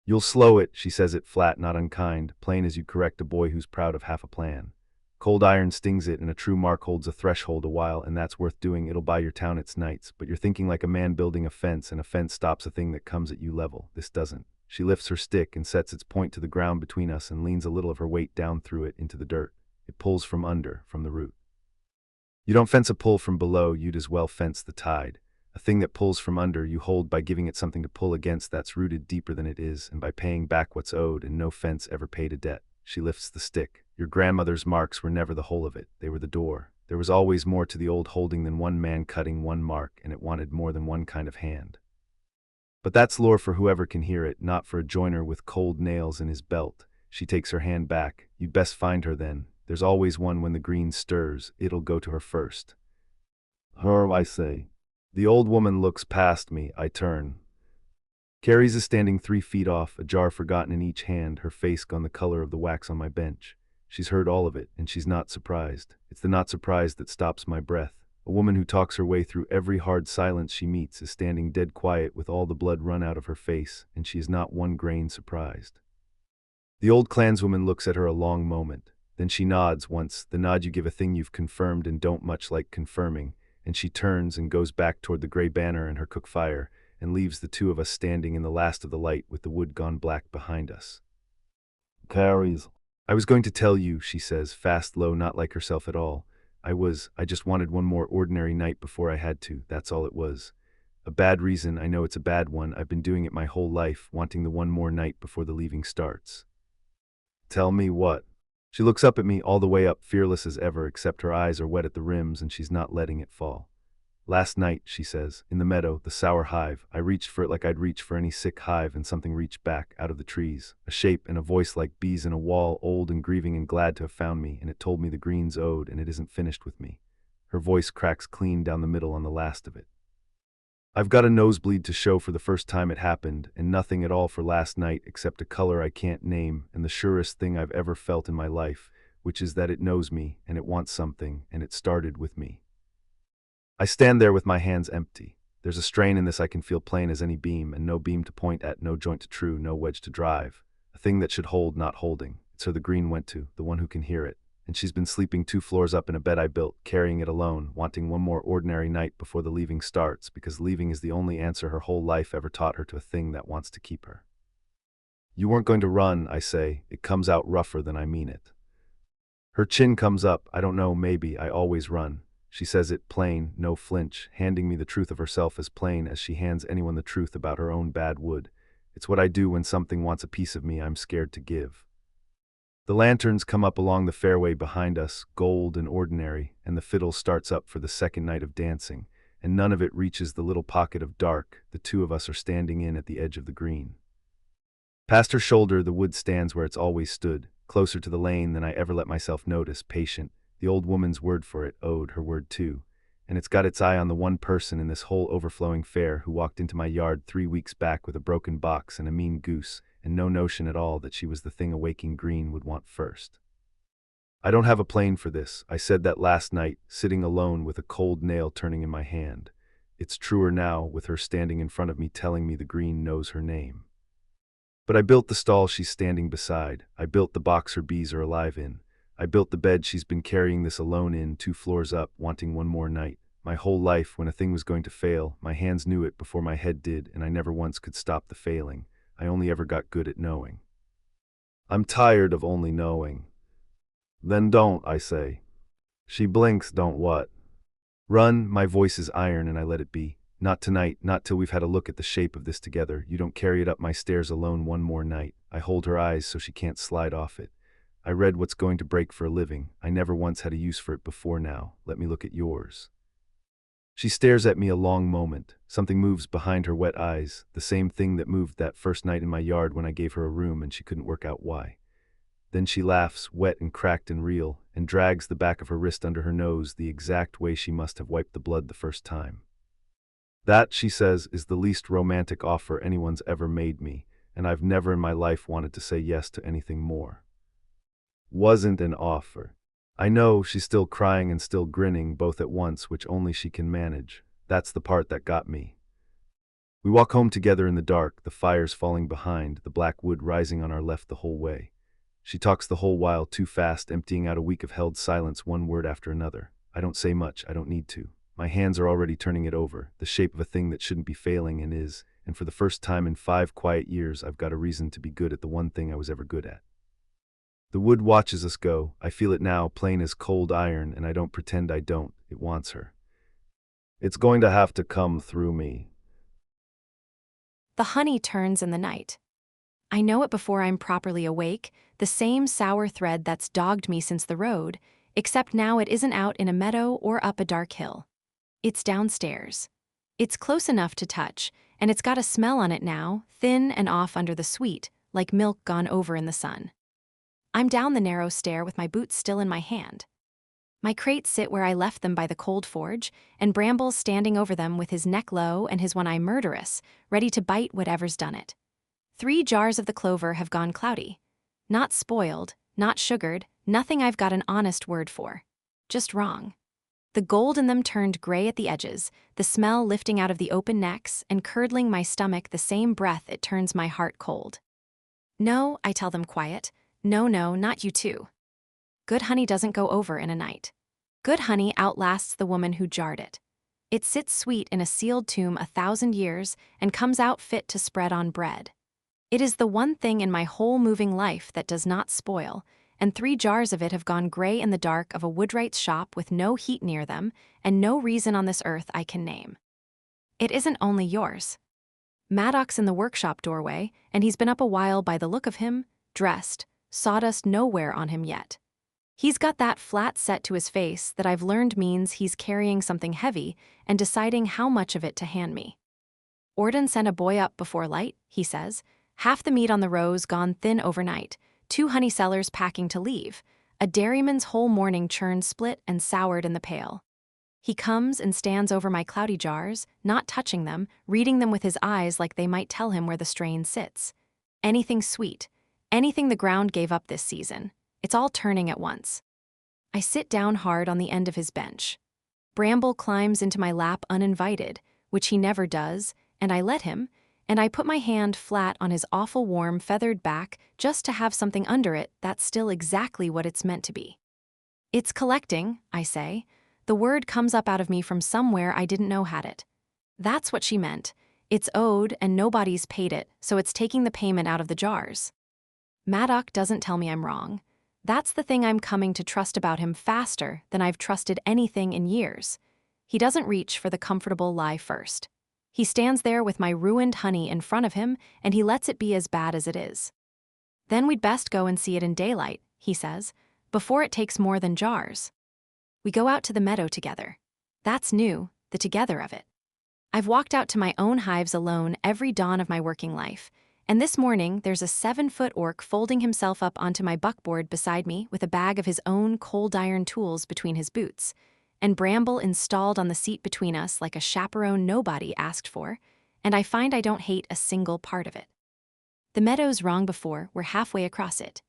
You'll slow it, she says it flat, not unkind, plain as you correct a boy who's proud of half a plan. Cold iron stings it, and a true mark holds a threshold a while, and that's worth doing. It'll buy your town its nights, but you're thinking like a man building a fence, and a fence stops a thing that comes at you level. This doesn't. She lifts her stick and sets its point to the ground between us and leans a little of her weight down through it into the dirt. It pulls from under, from the root. You don't fence a pull from below, you'd as well fence the tide. A thing that pulls from under you hold by giving it something to pull against that's rooted deeper than it is, and by paying back what's owed, and no fence ever paid a debt. She lifts the stick. Your grandmother's marks were never the whole of it. They were the door. There was always more to the old holding than one man cutting one mark, and it wanted more than one kind of hand. But that's lore for whoever can hear it, not for a joiner with cold nails in his belt. She takes her hand back. You'd best find her then. There's always one when the green stirs. It'll go to her first. Her, I say. The old woman looks past me. I turn. Carrie's is standing 3 feet off, a jar forgotten in each hand, her face gone the color of the wax on my bench. She's heard all of it, and she's not surprised. It's the not surprised that stops my breath. A woman who talks her way through every hard silence she meets is standing dead quiet with all the blood run out of her face, and she is not one grain surprised. The old clanswoman looks at her a long moment. Then she nods once, the nod you give a thing you've confirmed and don't much like confirming, and she turns and goes back toward the gray banner and her cook fire, and leaves the 2 of us standing in the last of the light with the wood gone black behind us. Carries. I was going to tell you, she says, fast, low, not like herself at all. I just wanted one more ordinary night before I had to, that's all it was. A bad reason, I know it's a bad one, I've been doing it my whole life, wanting the one more night before the leaving starts. Tell me what? She looks up at me all the way up, fearless as ever, except her eyes are wet at the rims and she's not letting it fall. Last night, she says, in the meadow, the sour hive, I reached for it like I'd reach for any sick hive, and something reached back, out of the trees, a shape and a voice like bees in a wall, old and grieving and glad to have found me, and it told me the green's owed, and it isn't finished with me. Her voice cracks clean down the middle on the last of it. I've got a nosebleed to show for the first time it happened, and nothing at all for last night except a color I can't name, and the surest thing I've ever felt in my life, which is that it knows me, and it wants something, and it started with me. I stand there with my hands empty. There's a strain in this I can feel plain as any beam, and no beam to point at, no joint to true, no wedge to drive. A thing that should hold, not holding. It's her the green went to, the one who can hear it. And she's been sleeping 2 floors up in a bed I built, carrying it alone, wanting one more ordinary night before the leaving starts, because leaving is the only answer her whole life ever taught her to a thing that wants to keep her. You weren't going to run, I say. It comes out rougher than I mean it. Her chin comes up. I don't know, maybe. I always run. She says it plain, no flinch, handing me the truth of herself as plain as she hands anyone the truth about her own bad wood. It's what I do when something wants a piece of me I'm scared to give. The lanterns come up along the fairway behind us, gold and ordinary, and the fiddle starts up for the second night of dancing, and none of it reaches the little pocket of dark the 2 of us are standing in at the edge of the green. Past her shoulder, the wood stands where it's always stood, closer to the lane than I ever let myself notice, patient. The old woman's word for it, owed her word too, and it's got its eye on the one person in this whole overflowing fair who walked into my yard 3 weeks back with a broken box and a mean goose, and no notion at all that she was the thing a waking green would want first. I don't have a plane for this. I said that last night, sitting alone with a cold nail turning in my hand. It's truer now, with her standing in front of me telling me the green knows her name. But I built the stall she's standing beside. I built the box her bees are alive in. I built the bed she's been carrying this alone in 2 floors up, wanting one more night. My whole life, when a thing was going to fail, my hands knew it before my head did, and I never once could stop the failing. I only ever got good at knowing. I'm tired of only knowing. Then don't, I say. She blinks, don't what? Run, my voice is iron and I let it be. Not tonight, not till we've had a look at the shape of this together. You don't carry it up my stairs alone one more night. I hold her eyes so she can't slide off it. I read what's going to break for a living. I never once had a use for it before now. Let me look at yours. She stares at me a long moment. Something moves behind her wet eyes, the same thing that moved that first night in my yard when I gave her a room and she couldn't work out why. Then she laughs, wet and cracked and real, and drags the back of her wrist under her nose the exact way she must have wiped the blood the first time. That, she says, is the least romantic offer anyone's ever made me, and I've never in my life wanted to say yes to anything more. Wasn't an offer. I know, she's still crying and still grinning, both at once, which only she can manage. That's the part that got me. We walk home together in the dark, the fires falling behind, the black wood rising on our left the whole way. She talks the whole while too fast, emptying out a week of held silence, one word after another. I don't say much, I don't need to. My hands are already turning it over, the shape of a thing that shouldn't be failing and is, and for the first time in 5 quiet years I've got a reason to be good at the one thing I was ever good at. The wood watches us go. I feel it now, plain as cold iron, and I don't pretend I don't. It wants her. It's going to have to come through me. The honey turns in the night. I know it before I'm properly awake, the same sour thread that's dogged me since the road, except now it isn't out in a meadow or up a dark hill. It's downstairs. It's close enough to touch, and it's got a smell on it now, thin and off under the sweet, like milk gone over in the sun. I'm down the narrow stair with my boots still in my hand. My crates sit where I left them by the cold forge, and Bramble's standing over them with his neck low and his one eye murderous, ready to bite whatever's done it. 3 jars of the clover have gone cloudy. Not spoiled, not sugared, nothing I've got an honest word for. Just wrong. The gold in them turned gray at the edges, the smell lifting out of the open necks and curdling my stomach the same breath it turns my heart cold. No, I tell them quiet. No, not you too. Good honey doesn't go over in a night. Good honey outlasts the woman who jarred it. It sits sweet in a sealed tomb 1,000 years and comes out fit to spread on bread. It is the one thing in my whole moving life that does not spoil, and 3 jars of it have gone gray in the dark of a woodwright's shop with no heat near them and no reason on this earth I can name. It isn't only yours. Maddox's in the workshop doorway, and he's been up a while by the look of him, dressed, sawdust nowhere on him yet. He's got that flat set to his face that I've learned means he's carrying something heavy and deciding how much of it to hand me. Orden sent a boy up before light, he says. Half the meat on the rows gone thin overnight, 2 honey sellers packing to leave, a dairyman's whole morning churn split and soured in the pail. He comes and stands over my cloudy jars, not touching them, reading them with his eyes like they might tell him where the strain sits. Anything sweet, anything the ground gave up this season, it's all turning at once. I sit down hard on the end of his bench. Bramble climbs into my lap uninvited, which he never does, and I let him, and I put my hand flat on his awful warm feathered back just to have something under it that's still exactly what it's meant to be. It's collecting, I say. The word comes up out of me from somewhere I didn't know had it. That's what she meant. It's owed and nobody's paid it, so it's taking the payment out of the jars. Maddox doesn't tell me I'm wrong. That's the thing I'm coming to trust about him faster than I've trusted anything in years. He doesn't reach for the comfortable lie first. He stands there with my ruined honey in front of him, and he lets it be as bad as it is. Then we'd best go and see it in daylight, he says, before it takes more than jars. We go out to the meadow together. That's new, the together of it. I've walked out to my own hives alone every dawn of my working life, and this morning there's a 7-foot orc folding himself up onto my buckboard beside me with a bag of his own cold iron tools between his boots, and Bramble installed on the seat between us like a chaperone nobody asked for, and I find I don't hate a single part of it. The meadow's wrong before we're halfway across it.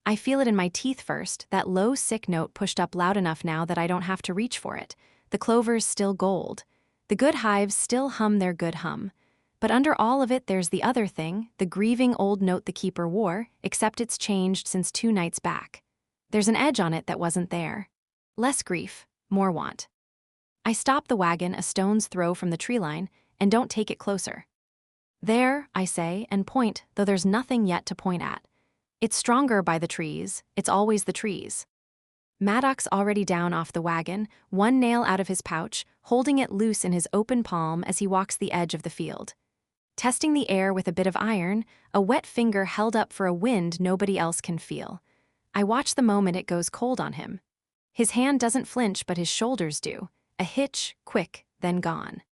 I feel it in my teeth first, that low sick note pushed up loud enough now that I don't have to reach for it. The clover's still gold. The good hives still hum their good hum. But under all of it there's the other thing, the grieving old note the keeper wore, except it's changed since 2 nights back. There's an edge on it that wasn't there. Less grief, more want. I stop the wagon a stone's throw from the tree line and don't take it closer. There, I say, and point, though there's nothing yet to point at. It's stronger by the trees, it's always the trees. Maddox's already down off the wagon, 1 nail out of his pouch, holding it loose in his open palm as he walks the edge of the field. Testing the air with a bit of iron, a wet finger held up for a wind nobody else can feel. I watch the moment it goes cold on him. His hand doesn't flinch, but his shoulders do. A hitch, quick, then gone.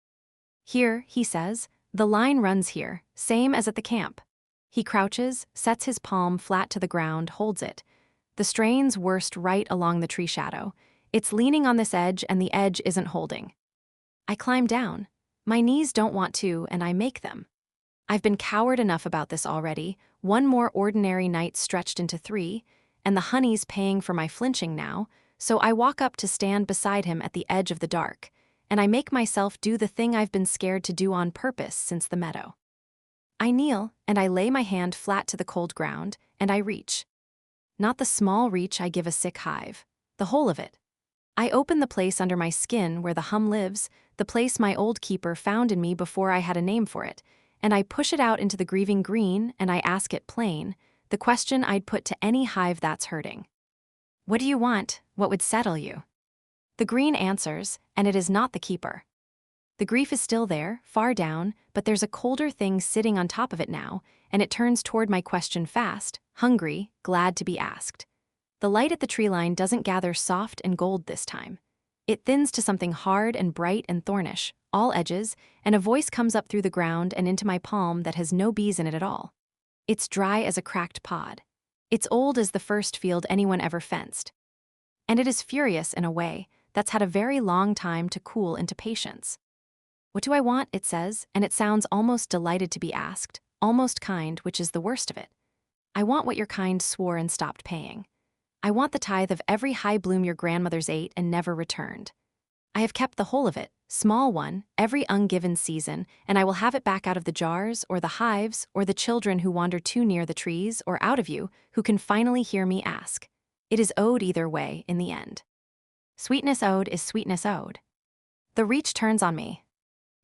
Here, he says, the line runs here, same as at the camp. He crouches, sets his palm flat to the ground, holds it. The strain's worst right along the tree shadow. It's leaning on this edge, and the edge isn't holding. I climb down. My knees don't want to, and I make them. I've been coward enough about this already, 1 more ordinary night stretched into 3, and the honey's paying for my flinching now, so I walk up to stand beside him at the edge of the dark, and I make myself do the thing I've been scared to do on purpose since the meadow. I kneel, and I lay my hand flat to the cold ground, and I reach. Not the small reach I give a sick hive, the whole of it. I open the place under my skin where the hum lives, the place my old keeper found in me before I had a name for it, and I push it out into the grieving green, and I ask it plain, the question I'd put to any hive that's hurting. What do you want? What would settle you? The green answers, and it is not the keeper. The grief is still there, far down, but there's a colder thing sitting on top of it now, and it turns toward my question fast, hungry, glad to be asked. The light at the tree line doesn't gather soft and gold this time. It thins to something hard and bright and thornish, all edges, and a voice comes up through the ground and into my palm that has no bees in it at all. It's dry as a cracked pod. It's old as the first field anyone ever fenced. And it is furious in a way that's had a very long time to cool into patience. What do I want, it says, and it sounds almost delighted to be asked, almost kind, which is the worst of it. I want what your kind swore and stopped paying. I want the tithe of every high bloom your grandmothers ate and never returned. I have kept the whole of it, small one, every ungiven season, and I will have it back out of the jars, or the hives, or the children who wander too near the trees, or out of you, who can finally hear me ask. It is owed either way in the end. Sweetness owed is sweetness owed. The reach turns on me.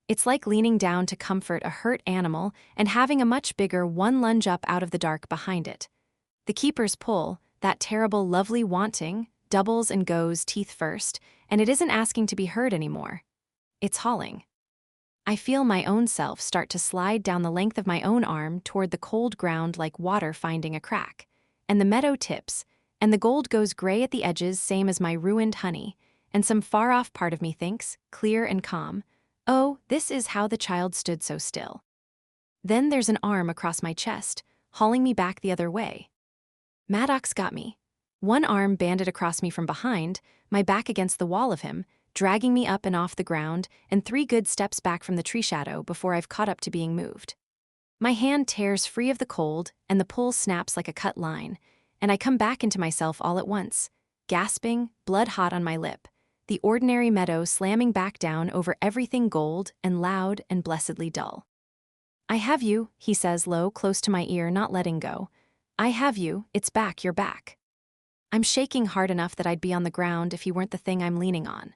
It's like leaning down to comfort a hurt animal and having a much bigger one lunge up out of the dark behind it. The keeper's pull, that terrible lovely wanting, doubles and goes teeth first, and it isn't asking to be heard anymore. It's hauling. I feel my own self start to slide down the length of my own arm toward the cold ground like water finding a crack. And the meadow tips, and the gold goes gray at the edges same as my ruined honey, and some far-off part of me thinks, clear and calm, oh, this is how the child stood so still. Then there's an arm across my chest, hauling me back the other way. Maddox got me. One arm banded across me from behind, my back against the wall of him, dragging me up and off the ground, and 3 good steps back from the tree shadow before I've caught up to being moved. My hand tears free of the cold, and the pull snaps like a cut line, and I come back into myself all at once, gasping, blood hot on my lip, the ordinary meadow slamming back down over everything gold and loud and blessedly dull. I have you, he says low, close to my ear, not letting go. I have you, it's back, you're back. I'm shaking hard enough that I'd be on the ground if he weren't the thing I'm leaning on.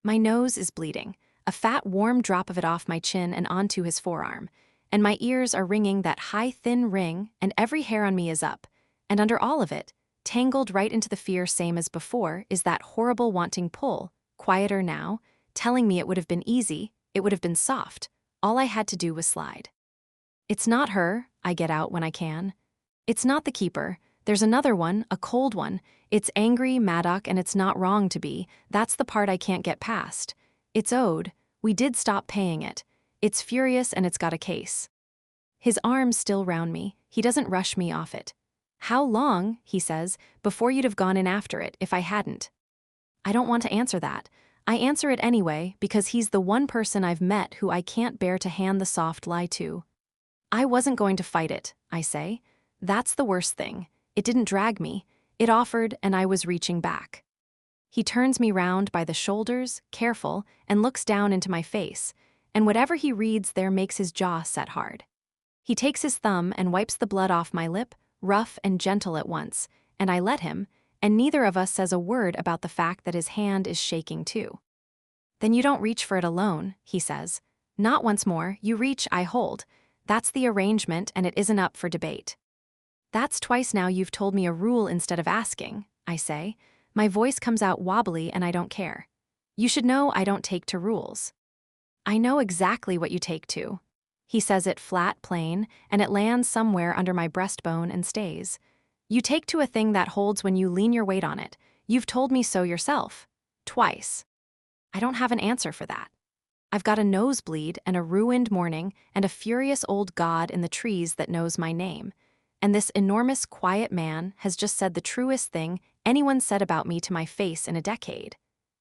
My nose is bleeding, a fat, warm drop of it off my chin and onto his forearm, and my ears are ringing that high, thin ring, and every hair on me is up, and under all of it, tangled right into the fear same as before, is that horrible wanting pull, quieter now, telling me it would have been easy, it would have been soft, all I had to do was slide. It's not her, I get out when I can. It's not the keeper. There's another one, a cold one. It's angry, Maddock, and it's not wrong to be. That's the part I can't get past. It's owed. We did stop paying it. It's furious and it's got a case. His arm's still round me. He doesn't rush me off it. How long, he says, before you'd have gone in after it if I hadn't? I don't want to answer that. I answer it anyway because he's the one person I've met who I can't bear to hand the soft lie to. I wasn't going to fight it, I say. That's the worst thing. It didn't drag me. It offered, and I was reaching back. He turns me round by the shoulders, careful, and looks down into my face, and whatever he reads there makes his jaw set hard. He takes his thumb and wipes the blood off my lip, rough and gentle at once, and I let him, and neither of us says a word about the fact that his hand is shaking too. Then you don't reach for it alone, he says. Not once more, you reach, I hold. That's the arrangement, and it isn't up for debate. That's twice now you've told me a rule instead of asking, I say. My voice comes out wobbly and I don't care. You should know I don't take to rules. I know exactly what you take to. He says it flat, plain, and it lands somewhere under my breastbone and stays. You take to a thing that holds when you lean your weight on it. You've told me so yourself. Twice. I don't have an answer for that. I've got a nosebleed and a ruined morning and a furious old god in the trees that knows my name. And this enormous, quiet man has just said the truest thing anyone said about me to my face in a decade.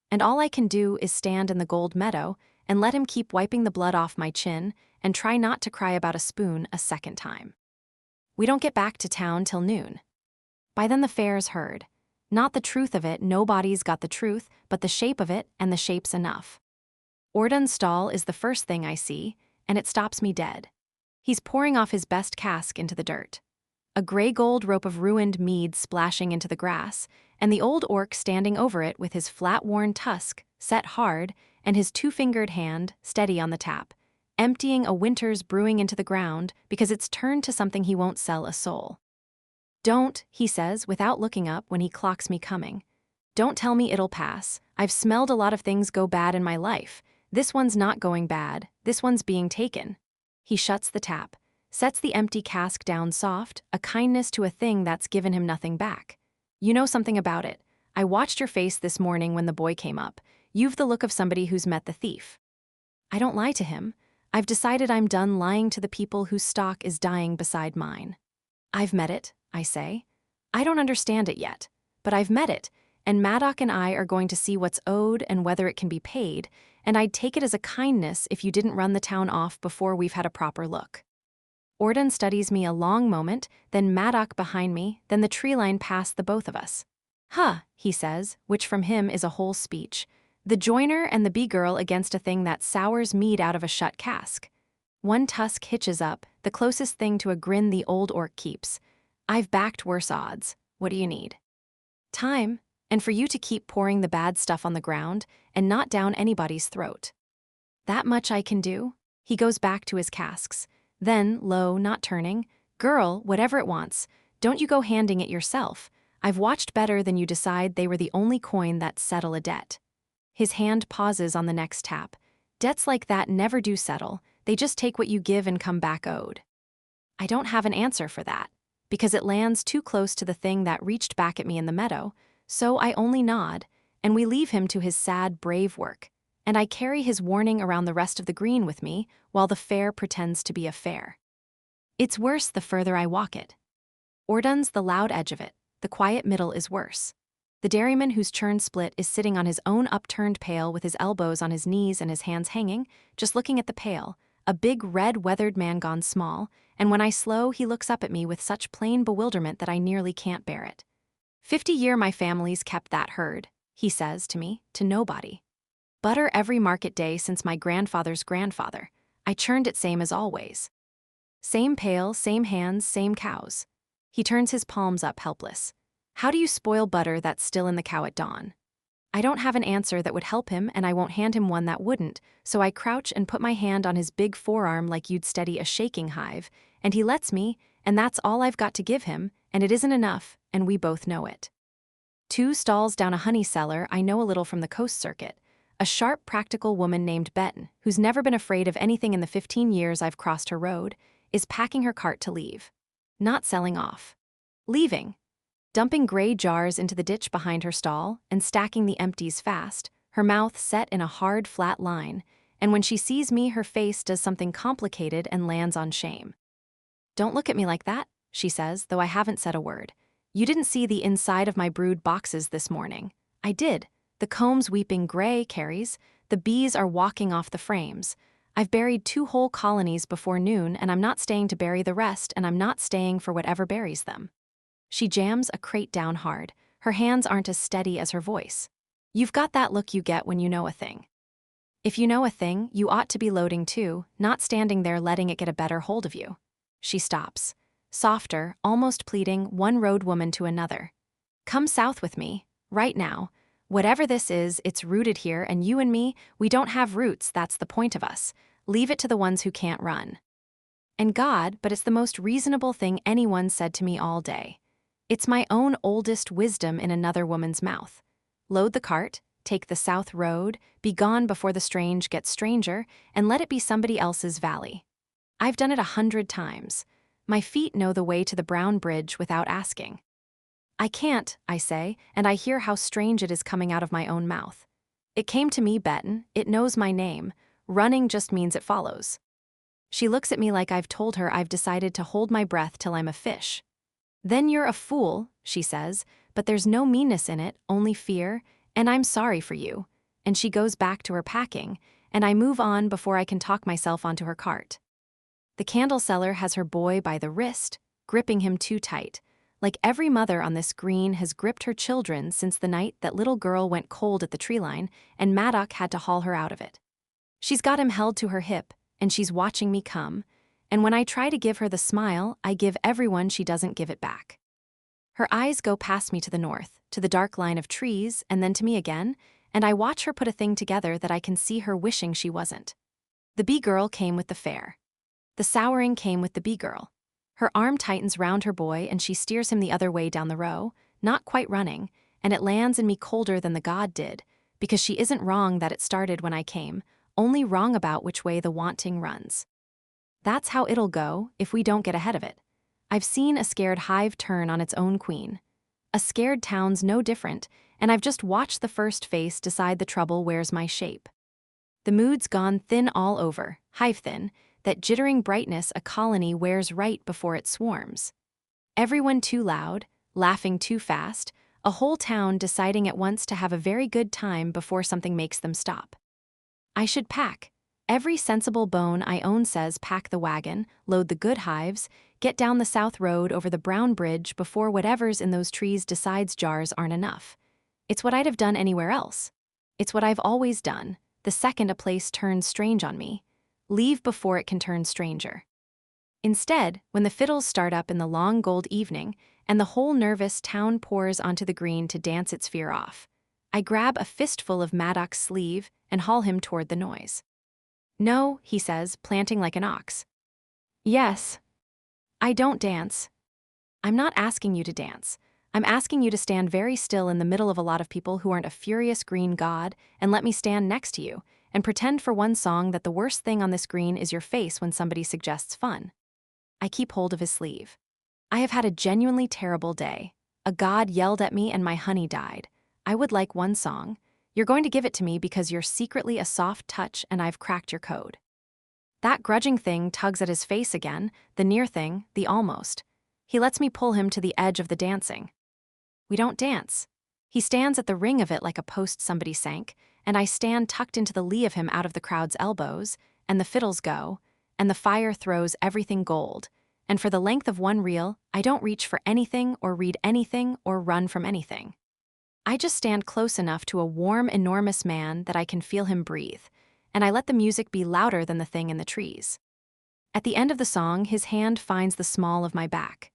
And all I can do is stand in the gold meadow and let him keep wiping the blood off my chin and try not to cry about a spoon a second time. We don't get back to town till noon. By then the fair's heard. Not the truth of it, nobody's got the truth, but the shape of it, and the shape's enough. Ordun's stall is the first thing I see, and it stops me dead. He's pouring off his best cask into the dirt. A gray-gold rope of ruined mead splashing into the grass, and the old orc standing over it with his flat-worn tusk set hard and his 2-fingered hand steady on the tap, emptying a winter's brewing into the ground because it's turned to something he won't sell a soul. Don't, he says without looking up when he clocks me coming. Don't tell me it'll pass. I've smelled a lot of things go bad in my life. This one's not going bad. This one's being taken. He shuts the tap. Sets the empty cask down soft, a kindness to a thing that's given him nothing back. You know something about it. I watched your face this morning when the boy came up. You've the look of somebody who's met the thief. I don't lie to him. I've decided I'm done lying to the people whose stock is dying beside mine. I've met it, I say. I don't understand it yet, but I've met it, and Maddock and I are going to see what's owed and whether it can be paid, and I'd take it as a kindness if you didn't run the town off before we've had a proper look. Ordun studies me a long moment, then Maddock behind me, then the tree line past the both of us. Huh, he says, which from him is a whole speech. The joiner and the bee-girl against a thing that sours mead out of a shut cask. One tusk hitches up, the closest thing to a grin the old orc keeps. I've backed worse odds. What do you need? Time, and for you to keep pouring the bad stuff on the ground and not down anybody's throat. That much I can do? He goes back to his casks. Then, low, not turning, girl, whatever it wants, don't you go handing it yourself. I've watched better than you decide they were the only coin that settle a debt. His hand pauses on the next tap. Debts like that never do settle, they just take what you give and come back owed. I don't have an answer for that, because it lands too close to the thing that reached back at me in the meadow, so I only nod, and we leave him to his sad, brave work, and I carry his warning around the rest of the green with me while the fair pretends to be a fair. It's worse the further I walk it. Ordun's the loud edge of it, the quiet middle is worse. The dairyman whose churn split is sitting on his own upturned pail with his elbows on his knees and his hands hanging, just looking at the pail, a big red weathered man gone small, and when I slow he looks up at me with such plain bewilderment that I nearly can't bear it. 50 year my family's kept that herd, he says to me, to nobody. Butter every market day since my grandfather's grandfather. I churned it same as always. Same pail, same hands, same cows. He turns his palms up helpless. How do you spoil butter that's still in the cow at dawn? I don't have an answer that would help him, and I won't hand him one that wouldn't, so I crouch and put my hand on his big forearm like you'd steady a shaking hive, and he lets me, and that's all I've got to give him, and it isn't enough, and we both know it. 2 stalls down a honey cellar I know a little from the coast circuit. A sharp, practical woman named Betton, who's never been afraid of anything in the 15 years I've crossed her road, is packing her cart to leave. Not selling off. Leaving. Dumping gray jars into the ditch behind her stall and stacking the empties fast, her mouth set in a hard, flat line, and when she sees me, her face does something complicated and lands on shame. Don't look at me like that, she says, though I haven't said a word. You didn't see the inside of my brood boxes this morning. I did. The comb's weeping gray, Carries. The bees are walking off the frames. I've buried 2 whole colonies before noon, and I'm not staying to bury the rest, and I'm not staying for whatever buries them. She jams a crate down hard. Her hands aren't as steady as her voice. You've got that look you get when you know a thing. If you know a thing, you ought to be loading too, not standing there letting it get a better hold of you. She stops. Softer, almost pleading, one road woman to another. Come south with me, right now. Whatever this is, it's rooted here, and you and me, we don't have roots, that's the point of us. Leave it to the ones who can't run. And God, but it's the most reasonable thing anyone said to me all day. It's my own oldest wisdom in another woman's mouth. Load the cart, take the south road, be gone before the strange gets stranger, and let it be somebody else's valley. I've done it 100 times. My feet know the way to the brown bridge without asking. I can't, I say, and I hear how strange it is coming out of my own mouth. It came to me, Betton, it knows my name. Running just means it follows. She looks at me like I've told her I've decided to hold my breath till I'm a fish. Then you're a fool, she says, but there's no meanness in it, only fear, and I'm sorry for you. And she goes back to her packing, and I move on before I can talk myself onto her cart. The candle seller has her boy by the wrist, gripping him too tight, like every mother on this green has gripped her children since the night that little girl went cold at the tree line and Maddock had to haul her out of it. She's got him held to her hip, and she's watching me come, and when I try to give her the smile, I give everyone she doesn't give it back. Her eyes go past me to the north, to the dark line of trees, and then to me again, and I watch her put a thing together that I can see her wishing she wasn't. The bee girl came with the fair. The souring came with the bee girl. Her arm tightens round her boy and she steers him the other way down the row, not quite running, and it lands in me colder than the god did, because she isn't wrong that it started when I came, only wrong about which way the wanting runs. That's how it'll go if we don't get ahead of it. I've seen a scared hive turn on its own queen. A scared town's no different, and I've just watched the first face decide the trouble wears my shape. The mood's gone thin all over, hive thin, that jittering brightness a colony wears right before it swarms. Everyone too loud, laughing too fast, a whole town deciding at once to have a very good time before something makes them stop. I should pack. Every sensible bone I own says pack the wagon, load the good hives, get down the south road over the brown bridge before whatever's in those trees decides jars aren't enough. It's what I'd have done anywhere else. It's what I've always done, the second a place turns strange on me. Leave before it can turn stranger. Instead, when the fiddles start up in the long gold evening and the whole nervous town pours onto the green to dance its fear off, I grab a fistful of Maddock's sleeve and haul him toward the noise. No, he says, planting like an ox. Yes. I don't dance. I'm not asking you to dance. I'm asking you to stand very still in the middle of a lot of people who aren't a furious green god and let me stand next to you and pretend for one song that the worst thing on this screen is your face when somebody suggests fun. I keep hold of his sleeve. I have had a genuinely terrible day. A god yelled at me and my honey died. I would like one song. You're going to give it to me because you're secretly a soft touch and I've cracked your code. That grudging thing tugs at his face again, the near thing, the almost. He lets me pull him to the edge of the dancing. We don't dance. He stands at the ring of it like a post somebody sank, and I stand tucked into the lee of him out of the crowd's elbows, and the fiddles go, and the fire throws everything gold, and for the length of one reel, I don't reach for anything or read anything or run from anything. I just stand close enough to a warm, enormous man that I can feel him breathe, and I let the music be louder than the thing in the trees. At the end of the song, his hand finds the small of my back.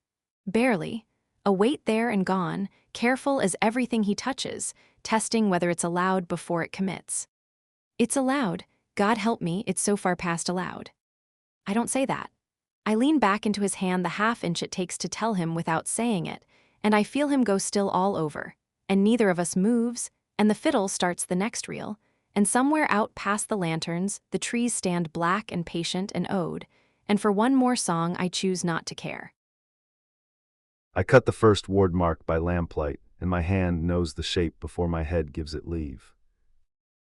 Barely. A weight there and gone, careful as everything he touches, testing whether it's allowed before it commits. It's allowed. God help me, it's so far past allowed. I don't say that. I lean back into his hand the half-inch it takes to tell him without saying it, and I feel him go still all over, and neither of us moves, and the fiddle starts the next reel, and somewhere out past the lanterns, the trees stand black and patient and owed, and for one more song I choose not to care. I cut the first ward mark by lamplight, and my hand knows the shape before my head gives it leave.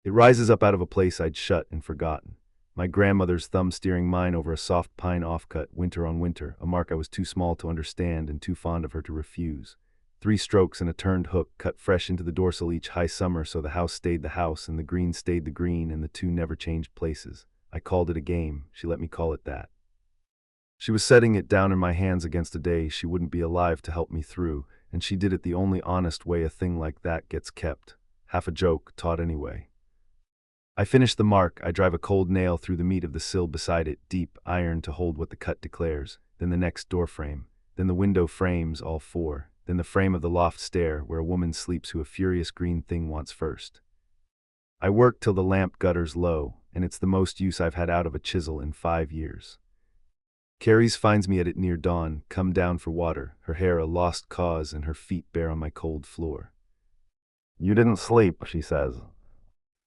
It rises up out of a place I'd shut and forgotten. My grandmother's thumb steering mine over a soft pine offcut, winter on winter, a mark I was too small to understand and too fond of her to refuse. 3 strokes and a turned hook cut fresh into the dorsal each high summer, so the house stayed the house and the green stayed the green and the two never changed places. I called it a game. She let me call it that. She was setting it down in my hands against a day she wouldn't be alive to help me through, and she did it the only honest way a thing like that gets kept. Half a joke, taught anyway. I finish the mark. I drive a cold nail through the meat of the sill beside it, deep iron to hold what the cut declares, then the next door frame, then the window frames, all 4, then the frame of the loft stair where a woman sleeps who a furious green thing wants first. I work till the lamp gutters low, and it's the most use I've had out of a chisel in 5 years. Carries finds me at it near dawn, come down for water, her hair a lost cause and her feet bare on my cold floor. "You didn't sleep," she says.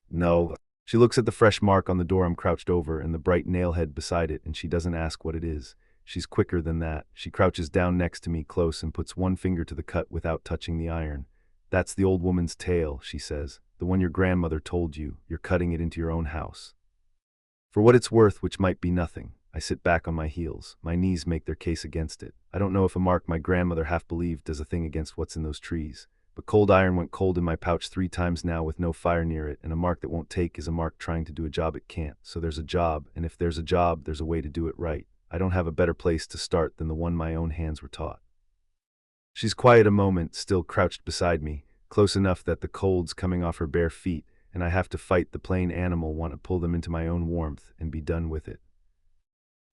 "No." She looks at the fresh mark on the door I'm crouched over and the bright nail-head beside it, and she doesn't ask what it is. She's quicker than that. She crouches down next to me close and puts one finger to the cut without touching the iron. "That's the old woman's tale," she says. "The one your grandmother told you. You're cutting it into your own house." For what it's worth, which might be nothing, I sit back on my heels. My knees make their case against it. I don't know if a mark my grandmother half believed does a thing against what's in those trees. But cold iron went cold in my pouch 3 times now with no fire near it, and a mark that won't take is a mark trying to do a job it can't. So there's a job, and if there's a job, there's a way to do it right. I don't have a better place to start than the one my own hands were taught. She's quiet a moment, still crouched beside me, close enough that the cold's coming off her bare feet, and I have to fight the plain animal, want to pull them into my own warmth and be done with it.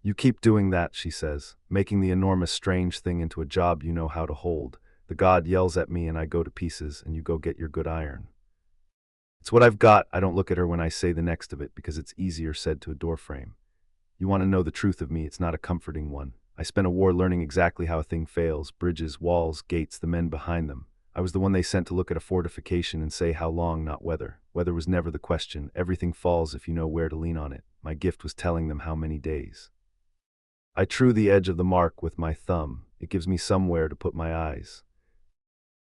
"You keep doing that," she says, "making the enormous strange thing into a job you know how to hold. The god yells at me and I go to pieces, and you go get your good iron." It's what I've got. I don't look at her when I say the next of it, because it's easier said to a doorframe. You want to know the truth of me, it's not a comforting one. I spent a war learning exactly how a thing fails, bridges, walls, gates, the men behind them. I was the one they sent to look at a fortification and say how long, not whether. Weather was never the question. Everything falls if you know where to lean on it. My gift was telling them how many days. I true the edge of the mark with my thumb. It gives me somewhere to put my eyes.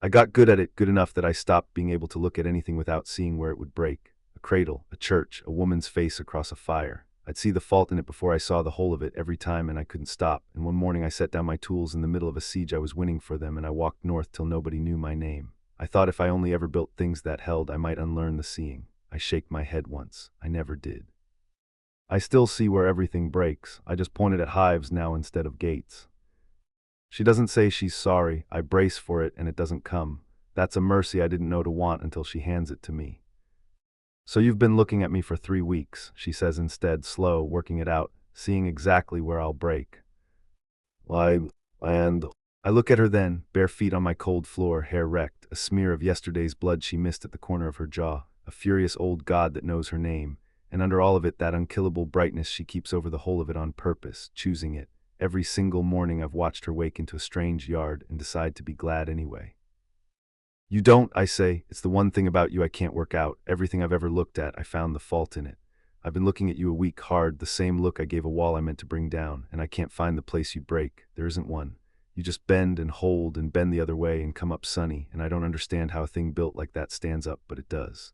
I got good at it, good enough that I stopped being able to look at anything without seeing where it would break. A cradle, a church, a woman's face across a fire. I'd see the fault in it before I saw the whole of it every time, and I couldn't stop. And one morning I set down my tools in the middle of a siege I was winning for them, and I walked north till nobody knew my name. I thought if I only ever built things that held, I might unlearn the seeing. I shake my head once. I never did. I still see where everything breaks. I just point it at hives now instead of gates. She doesn't say she's sorry. I brace for it and it doesn't come. That's a mercy I didn't know to want until she hands it to me. "So you've been looking at me for 3 weeks, she says instead, slow, working it out, seeing exactly where I'll break. I look at her then, bare feet on my cold floor, hair wrecked, a smear of yesterday's blood she missed at the corner of her jaw, a furious old god that knows her name, and under all of it that unkillable brightness she keeps over the whole of it on purpose, choosing it. Every single morning I've watched her wake into a strange yard and decide to be glad anyway. You don't, I say. It's the one thing about you I can't work out. Everything I've ever looked at, I found the fault in it. I've been looking at you a week hard, the same look I gave a wall I meant to bring down, and I can't find the place you'd break. There isn't one. You just bend and hold and bend the other way and come up sunny, and I don't understand how a thing built like that stands up, but it does.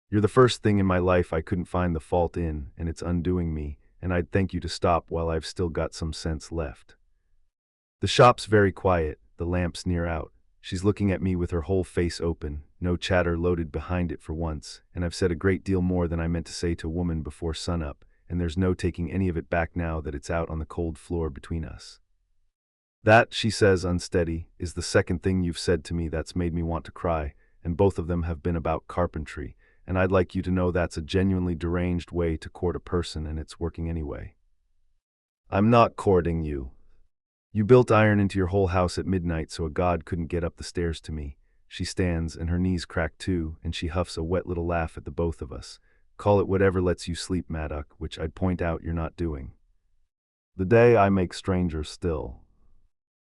You're the first thing in my life I couldn't find the fault in, and it's undoing me, and I'd thank you to stop while I've still got some sense left. The shop's very quiet, the lamp's near out. She's looking at me with her whole face open, no chatter loaded behind it for once, and I've said a great deal more than I meant to say to a woman before sunup, and there's no taking any of it back now that it's out on the cold floor between us. That, she says unsteady, is the second thing you've said to me that's made me want to cry, and both of them have been about carpentry, and I'd like you to know that's a genuinely deranged way to court a person, and it's working anyway. I'm not courting you. You built iron into your whole house at midnight so a god couldn't get up the stairs to me. She stands, and her knees crack too, and she huffs a wet little laugh at the both of us. Call it whatever lets you sleep, Maddock, which I'd point out you're not doing. The day I make strangers still.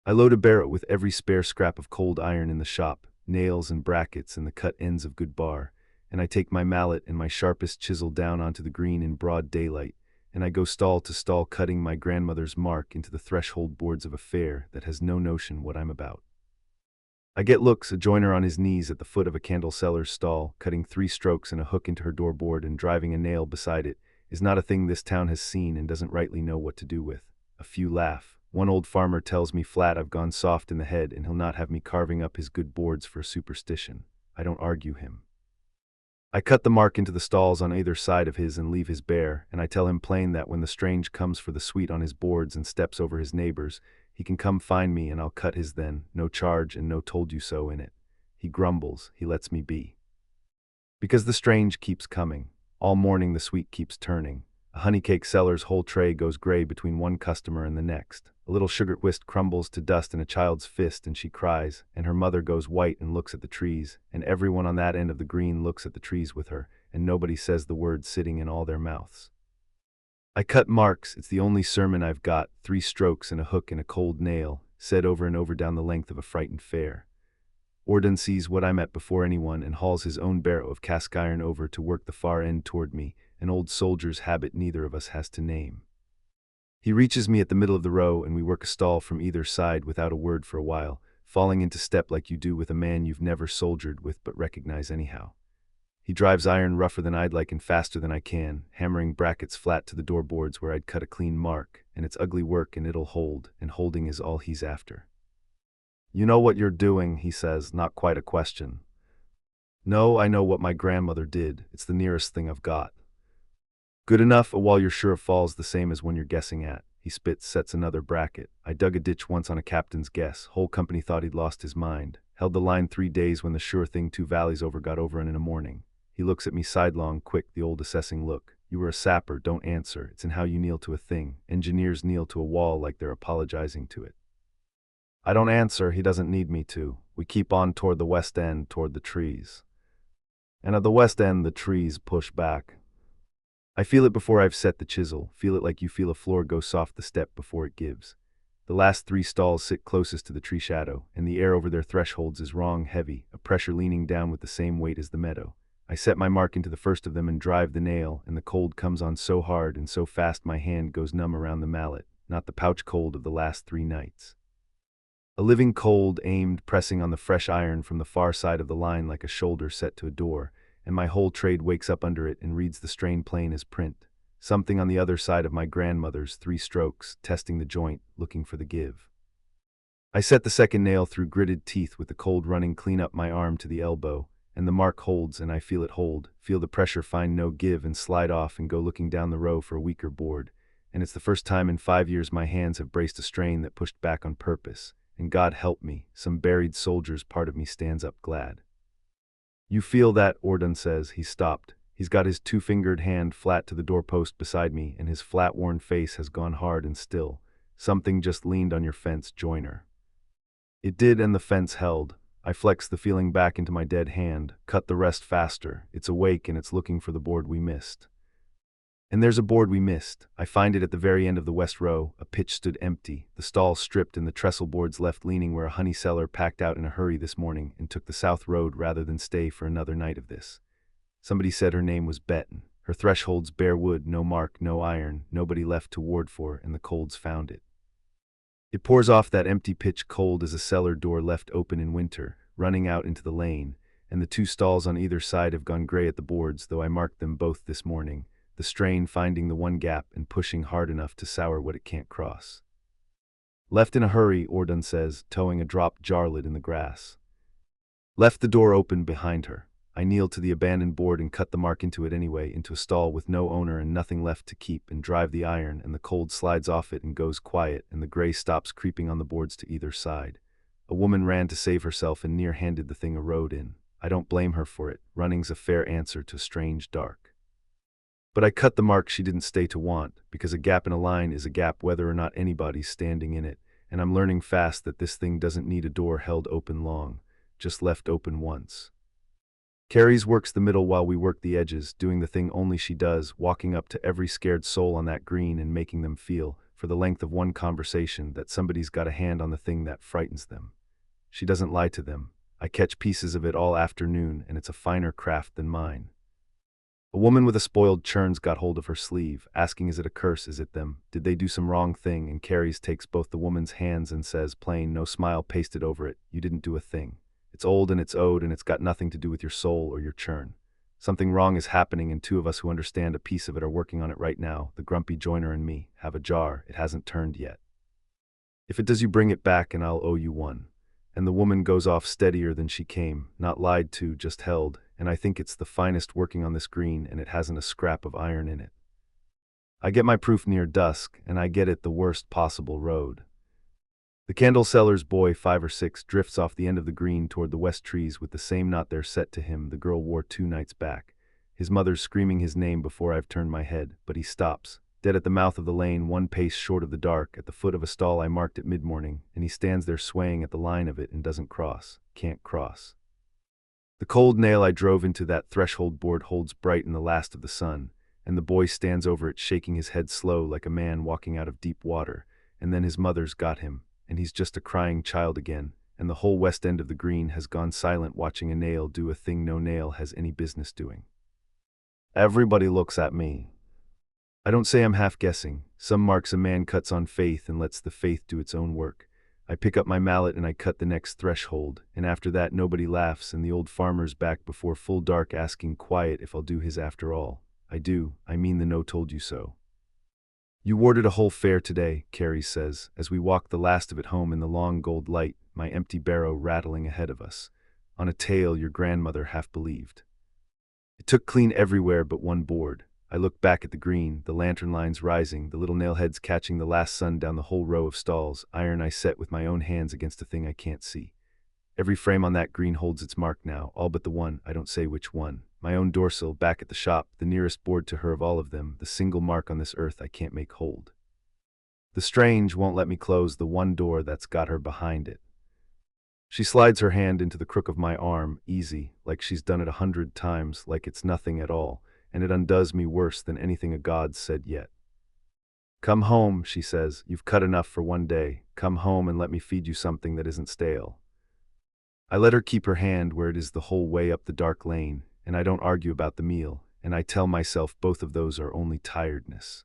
I load a barrel with every spare scrap of cold iron in the shop, nails and brackets and the cut ends of good bar, and I take my mallet and my sharpest chisel down onto the green in broad daylight, and I go stall to stall cutting my grandmother's mark into the threshold boards of a fair that has no notion what I'm about. I get looks, a joiner on his knees at the foot of a candle seller's stall, cutting 3 strokes and a hook into her doorboard and driving a nail beside it, is not a thing this town has seen and doesn't rightly know what to do with. A few laugh. One old farmer tells me flat I've gone soft in the head and he'll not have me carving up his good boards for a superstition. I don't argue him. I cut the mark into the stalls on either side of his and leave his bare, and I tell him plain that when the strange comes for the sweet on his boards and steps over his neighbors, he can come find me and I'll cut his then, no charge and no told you so in it. He grumbles, he lets me be. Because the strange keeps coming. All morning the sweet keeps turning. A honeycake seller's whole tray goes gray between one customer and the next. A little sugar whisk crumbles to dust in a child's fist and she cries, and her mother goes white and looks at the trees, and everyone on that end of the green looks at the trees with her, and nobody says the word sitting in all their mouths. I cut marks, it's the only sermon I've got, 3 strokes and a hook and a cold nail, said over and over down the length of a frightened fair. Orden sees what I'm at before anyone and hauls his own barrow of cast iron over to work the far end toward me, an old soldier's habit neither of us has to name. He reaches me at the middle of the row and we work a stall from either side without a word for a while, falling into step like you do with a man you've never soldiered with but recognize anyhow. He drives iron rougher than I'd like and faster than I can, hammering brackets flat to the doorboards where I'd cut a clean mark, and it's ugly work and it'll hold, and holding is all he's after. You know what you're doing, he says, not quite a question. No, I know what my grandmother did, it's the nearest thing I've got. Good enough, a wall you're sure of falls the same as one you're guessing at. He spits, sets another bracket. I dug a ditch once on a captain's guess. Whole company thought he'd lost his mind. Held the line 3 days when the sure thing 2 valleys over got over in a morning. He looks at me sidelong, quick, the old assessing look. You were a sapper, don't answer. It's in how you kneel to a thing. Engineers kneel to a wall like they're apologizing to it. I don't answer, he doesn't need me to. We keep on toward the west end, toward the trees. And at the west end, the trees push back. I feel it before I've set the chisel, feel it like you feel a floor go soft the step before it gives. The last 3 stalls sit closest to the tree shadow, and the air over their thresholds is wrong heavy, a pressure leaning down with the same weight as the meadow. I set my mark into the first of them and drive the nail, and the cold comes on so hard and so fast my hand goes numb around the mallet, not the pouch cold of the last 3 nights. A living cold aimed, pressing on the fresh iron from the far side of the line like a shoulder set to a door, and my whole trade wakes up under it and reads the strain plain as print. Something on the other side of my grandmother's 3 strokes, testing the joint, looking for the give. I set the second nail through gritted teeth with the cold running clean up my arm to the elbow, and the mark holds and I feel it hold, feel the pressure find no give and slide off and go looking down the row for a weaker board, and it's the first time in 5 years my hands have braced a strain that pushed back on purpose, and God help me, some buried soldier's part of me stands up glad. You feel that, Orden says. He stopped. He's got his 2-fingered hand flat to the doorpost beside me, and his flat, worn face has gone hard and still. Something just leaned on your fence, joiner. It did, and the fence held. I flexed the feeling back into my dead hand, cut the rest faster. It's awake and it's looking for the board we missed. And there's a board we missed. I find it at the very end of the west row. A pitch stood empty, the stall stripped and the trestle boards left leaning where a honey seller packed out in a hurry this morning and took the south road rather than stay for another night of this. Somebody said her name was Betton. Her threshold's bare wood, no mark, no iron, nobody left to ward for, and the colds found it. It pours off that empty pitch cold as a cellar door left open in winter, running out into the lane, and the two stalls on either side have gone gray at the boards, though I marked them both this morning, the strain finding the one gap and pushing hard enough to sour what it can't cross. Left in a hurry, Ordun says, towing a dropped jar lid in the grass. Left the door open behind her. I kneel to the abandoned board and cut the mark into it anyway, into a stall with no owner and nothing left to keep, and drive the iron, and the cold slides off it and goes quiet, and the gray stops creeping on the boards to either side. A woman ran to save herself and near-handed the thing a road in. I don't blame her for it. Running's a fair answer to strange dark. But I cut the mark she didn't stay to want, because a gap in a line is a gap whether or not anybody's standing in it, and I'm learning fast that this thing doesn't need a door held open long, just left open once. Carries works the middle while we work the edges, doing the thing only she does, walking up to every scared soul on that green and making them feel, for the length of one conversation, that somebody's got a hand on the thing that frightens them. She doesn't lie to them. I catch pieces of it all afternoon, and it's a finer craft than mine. A woman with a spoiled churns got hold of her sleeve, asking is it a curse, is it them, did they do some wrong thing, and Carries takes both the woman's hands and says, plain, no smile pasted over it, you didn't do a thing. It's old and it's owed, and it's got nothing to do with your soul or your churn. Something wrong is happening, and two of us who understand a piece of it are working on it right now. The grumpy joiner and me have a jar. It hasn't turned yet. If it does, you bring it back and I'll owe you one. And the woman goes off steadier than she came, not lied to, just held, and I think it's the finest working on this green, and it hasn't a scrap of iron in it. I get my proof near dusk, and I get it the worst possible road. The candle seller's boy, 5 or 6, drifts off the end of the green toward the west trees with the same knot there set to him the girl wore 2 nights back. His mother's screaming his name before I've turned my head, but he stops, dead at the mouth of the lane, 1 pace short of the dark, at the foot of a stall I marked at mid-morning, and he stands there swaying at the line of it and doesn't cross, can't cross. The cold nail I drove into that threshold board holds bright in the last of the sun, and the boy stands over it shaking his head slow like a man walking out of deep water, and then his mother's got him, and he's just a crying child again, and the whole west end of the green has gone silent watching a nail do a thing no nail has any business doing. Everybody looks at me. I don't say I'm half-guessing. Some marks a man cuts on faith and lets the faith do its own work. I pick up my mallet and I cut the next threshold, and after that nobody laughs, and the old farmer's back before full dark asking quiet if I'll do his after all. I do, I mean the no told you so. You warded a whole fair today, Carrie says, as we walk the last of it home in the long gold light, my empty barrow rattling ahead of us, on a tale your grandmother half believed. It took clean everywhere but one board. I look back at the green, the lantern lines rising, the little nailheads catching the last sun down the whole row of stalls, iron I set with my own hands against a thing I can't see. Every frame on that green holds its mark now, all but the one, I don't say which one. My own dorsal, back at the shop, the nearest board to her of all of them, the single mark on this earth I can't make hold. The strange won't let me close the one door that's got her behind it. She slides her hand into the crook of my arm, easy, like she's done it 100 times, like it's nothing at all, and it undoes me worse than anything a god said yet. Come home, she says, you've cut enough for one day. Come home and let me feed you something that isn't stale. I let her keep her hand where it is the whole way up the dark lane, and I don't argue about the meal, and I tell myself both of those are only tiredness.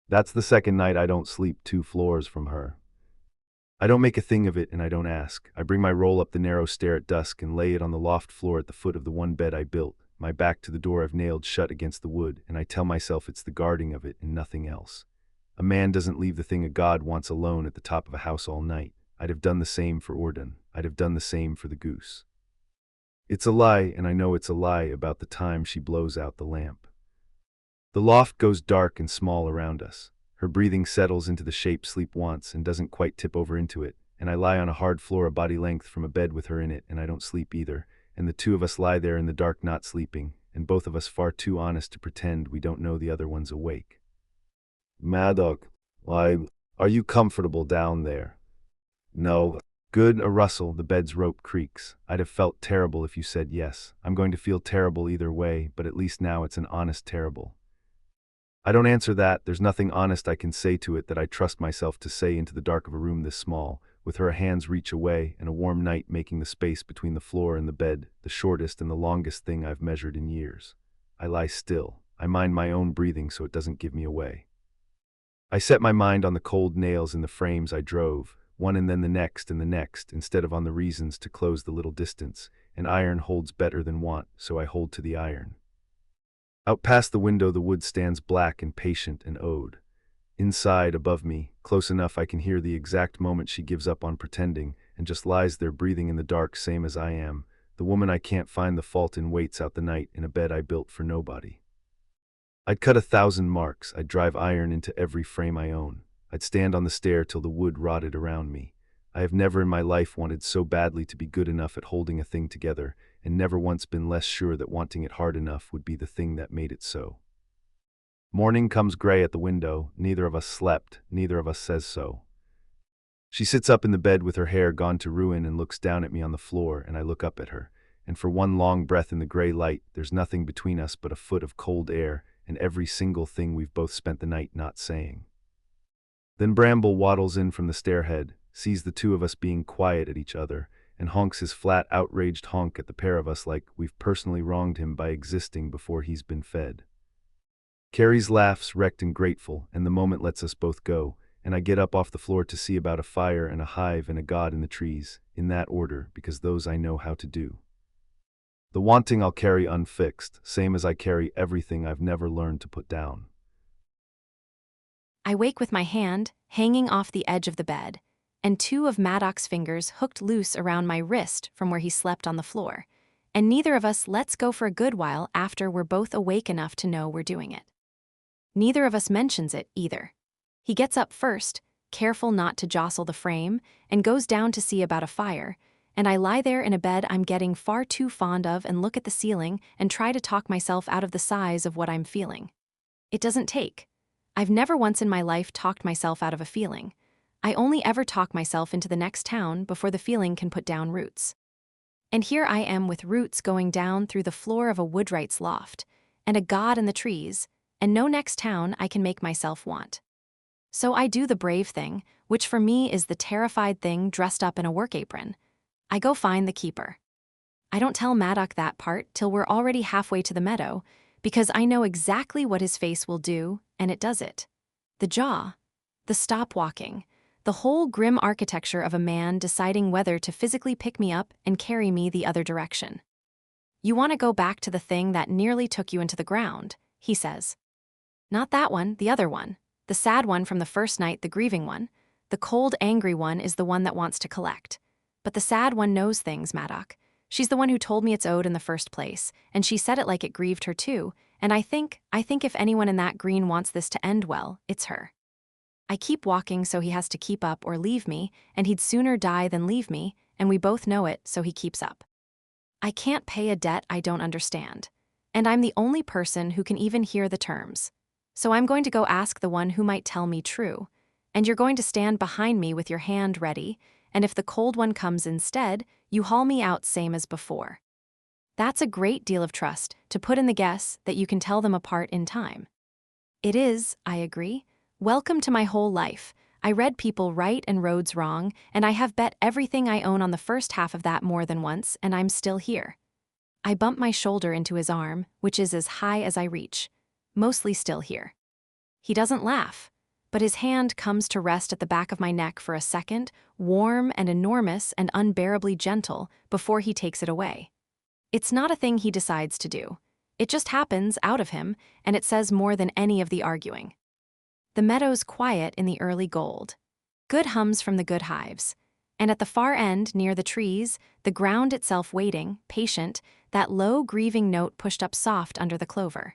That's the second night I don't sleep 2 floors from her. I don't make a thing of it and I don't ask. I bring my roll up the narrow stair at dusk and lay it on the loft floor at the foot of the one bed I built, my back to the door I've nailed shut against the wood, and I tell myself it's the guarding of it and nothing else. A man doesn't leave the thing a god wants alone at the top of a house all night. I'd have done the same for Ordun. I'd have done the same for the goose. It's a lie, and I know it's a lie about the time she blows out the lamp. The loft goes dark and small around us. Her breathing settles into the shape sleep wants and doesn't quite tip over into it, and I lie on a hard floor a body length from a bed with her in it, and I don't sleep either, and the 2 of us lie there in the dark not sleeping, and both of us far too honest to pretend we don't know the other one's awake. Maddock, why, are you comfortable down there? No. Good, a rustle, the bed's rope creaks. I'd have felt terrible if you said yes. I'm going to feel terrible either way, but at least now it's an honest terrible. I don't answer that. There's nothing honest I can say to it that I trust myself to say into the dark of a room this small, with her hands reach away and a warm night making the space between the floor and the bed the shortest and the longest thing I've measured in years. I lie still. I mind my own breathing so it doesn't give me away. I set my mind on the cold nails in the frames I drove, one and then the next and the next, instead of on the reasons to close the little distance, and iron holds better than want, so I hold to the iron. Out past the window the wood stands black and patient and owed. Inside, above me, close enough I can hear the exact moment she gives up on pretending, and just lies there breathing in the dark same as I am, the woman I can't find the fault in waits out the night in a bed I built for nobody. I'd cut 1,000 marks, I'd drive iron into every frame I own. I'd stand on the stair till the wood rotted around me. I have never in my life wanted so badly to be good enough at holding a thing together, and never once been less sure that wanting it hard enough would be the thing that made it so. Morning comes gray at the window, neither of us slept, neither of us says so. She sits up in the bed with her hair gone to ruin and looks down at me on the floor, and I look up at her, and for one long breath in the gray light, there's nothing between us but a foot of cold air, and every single thing we've both spent the night not saying. Then Bramble waddles in from the stairhead, sees the two of us being quiet at each other, and honks his flat, outraged honk at the pair of us like we've personally wronged him by existing before he's been fed. Carrie's laughs, wrecked and grateful, and the moment lets us both go, and I get up off the floor to see about a fire and a hive and a god in the trees, in that order, because those I know how to do. The wanting I'll carry unfixed, same as I carry everything I've never learned to put down. I wake with my hand hanging off the edge of the bed, and 2 of Maddox's fingers hooked loose around my wrist from where he slept on the floor, and neither of us lets go for a good while after we're both awake enough to know we're doing it. Neither of us mentions it, either. He gets up first, careful not to jostle the frame, and goes down to see about a fire, and I lie there in a bed I'm getting far too fond of and look at the ceiling and try to talk myself out of the size of what I'm feeling. It doesn't take. I've never once in my life talked myself out of a feeling. I only ever talk myself into the next town before the feeling can put down roots. And here I am with roots going down through the floor of a woodwright's loft, and a god in the trees, and no next town I can make myself want. So I do the brave thing, which for me is the terrified thing dressed up in a work apron. I go find the keeper. I don't tell Maddox that part till we're already halfway to the meadow, because I know exactly what his face will do, and it does it. The jaw, the stop walking, the whole grim architecture of a man deciding whether to physically pick me up and carry me the other direction. You want to go back to the thing that nearly took you into the ground, he says. Not that one, the other one. The sad one from the first night, the grieving one. The cold, angry one is the one that wants to collect. But the sad one knows things, Maddox. She's the one who told me it's owed in the first place, and she said it like it grieved her too, and I think if anyone in that green wants this to end well, it's her. I keep walking so he has to keep up or leave me, and he'd sooner die than leave me, and we both know it, so he keeps up. I can't pay a debt I don't understand, and I'm the only person who can even hear the terms. So I'm going to go ask the one who might tell me true, and you're going to stand behind me with your hand ready, and if the cold one comes instead, you haul me out same as before. That's a great deal of trust to put in the guess that you can tell them apart in time. It is, I agree. Welcome to my whole life. I read people right and roads wrong, and I have bet everything I own on the first half of that more than once, and I'm still here. I bump my shoulder into his arm, which is as high as I reach, mostly still here. He doesn't laugh, but his hand comes to rest at the back of my neck for a second, warm and enormous and unbearably gentle, before he takes it away. It's not a thing he decides to do. It just happens out of him, and it says more than any of the arguing. The meadow's quiet in the early gold. Good hums from the good hives. And at the far end, near the trees, the ground itself waiting, patient, that low grieving note pushed up soft under the clover.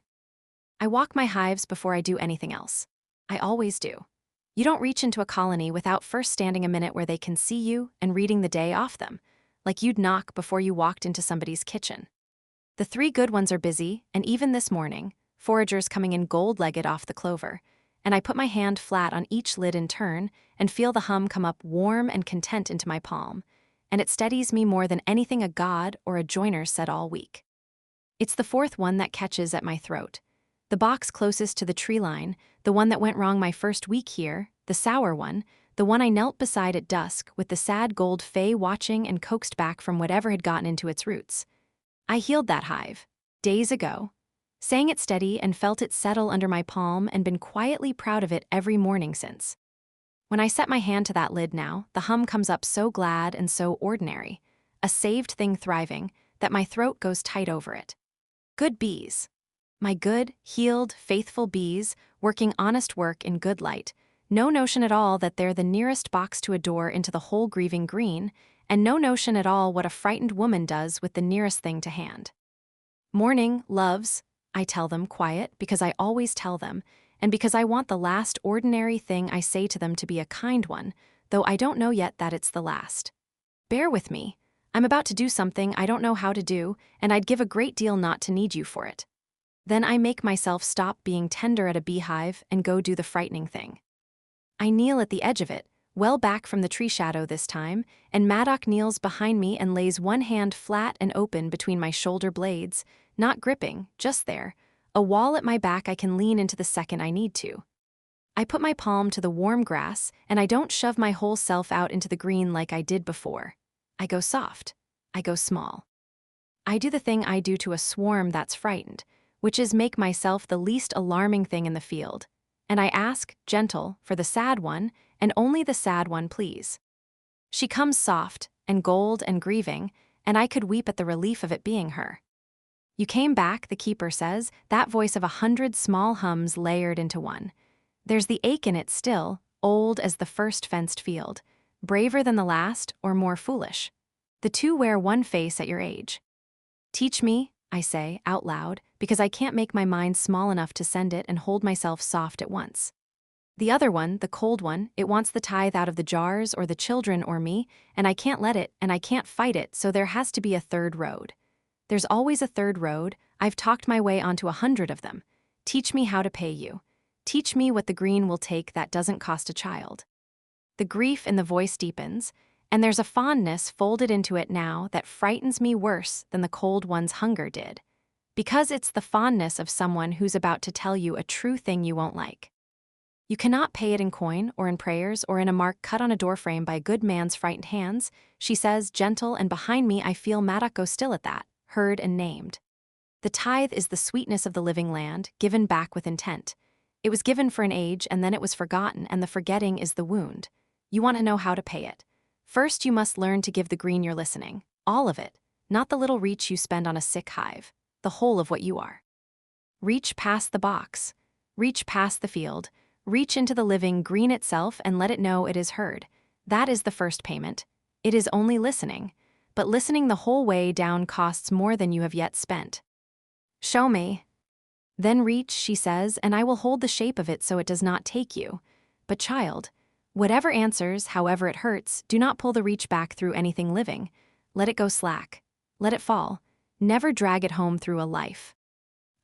I walk my hives before I do anything else. I always do. You don't reach into a colony without first standing a minute where they can see you and reading the day off them, like you'd knock before you walked into somebody's kitchen. The 3 good ones are busy, and even this morning, foragers coming in gold-legged off the clover, and I put my hand flat on each lid in turn and feel the hum come up warm and content into my palm, and it steadies me more than anything a god or a joiner said all week. It's the 4th one that catches at my throat. The box closest to the tree line, the one that went wrong my first week here, the sour one, the one I knelt beside at dusk with the sad gold fay watching and coaxed back from whatever had gotten into its roots. I healed that hive, days ago, sang it steady and felt it settle under my palm and been quietly proud of it every morning since. When I set my hand to that lid now, the hum comes up so glad and so ordinary, a saved thing thriving, that my throat goes tight over it. Good bees. My good, healed, faithful bees, working honest work in good light, no notion at all that they're the nearest box to a door into the whole grieving green, and no notion at all what a frightened woman does with the nearest thing to hand. Morning, loves, I tell them quiet because I always tell them, and because I want the last ordinary thing I say to them to be a kind one, though I don't know yet that it's the last. Bear with me. I'm about to do something I don't know how to do, and I'd give a great deal not to need you for it. Then I make myself stop being tender at a beehive and go do the frightening thing. I kneel at the edge of it, well back from the tree shadow this time, and Maddock kneels behind me and lays one hand flat and open between my shoulder blades, not gripping, just there, a wall at my back I can lean into the second I need to. I put my palm to the warm grass, and I don't shove my whole self out into the green like I did before. I go soft. I go small. I do the thing I do to a swarm that's frightened, which is make myself the least alarming thing in the field. And I ask, gentle, for the sad one, and only the sad one, please. She comes soft, and gold and grieving, and I could weep at the relief of it being her. You came back, the keeper says, that voice of 100 small hums layered into one. There's the ache in it still, old as the first fenced field, braver than the last, or more foolish. The two wear one face at your age. Teach me, I say, out loud, because I can't make my mind small enough to send it and hold myself soft at once. The other one, the cold one, it wants the tithe out of the jars or the children or me, and I can't let it, and I can't fight it, so there has to be a third road. There's always a third road. I've talked my way onto 100 of them. Teach me how to pay you. Teach me what the green will take that doesn't cost a child. The grief in the voice deepens, and there's a fondness folded into it now that frightens me worse than the cold one's hunger did, because it's the fondness of someone who's about to tell you a true thing you won't like. You cannot pay it in coin or in prayers or in a mark cut on a doorframe by a good man's frightened hands, she says, gentle, and behind me I feel Maddock go still at that, heard and named. The tithe is the sweetness of the living land, given back with intent. It was given for an age and then it was forgotten, and the forgetting is the wound. You want to know how to pay it. First you must learn to give the green you're listening, all of it, not the little reach you spend on a sick hive, the whole of what you are. Reach past the box, reach past the field, reach into the living green itself and let it know it is heard. That is the first payment. It is only listening, but listening the whole way down costs more than you have yet spent. Show me. Then reach, she says, and I will hold the shape of it so it does not take you. But child, whatever answers, however it hurts, do not pull the reach back through anything living. Let it go slack. Let it fall. Never drag it home through a life.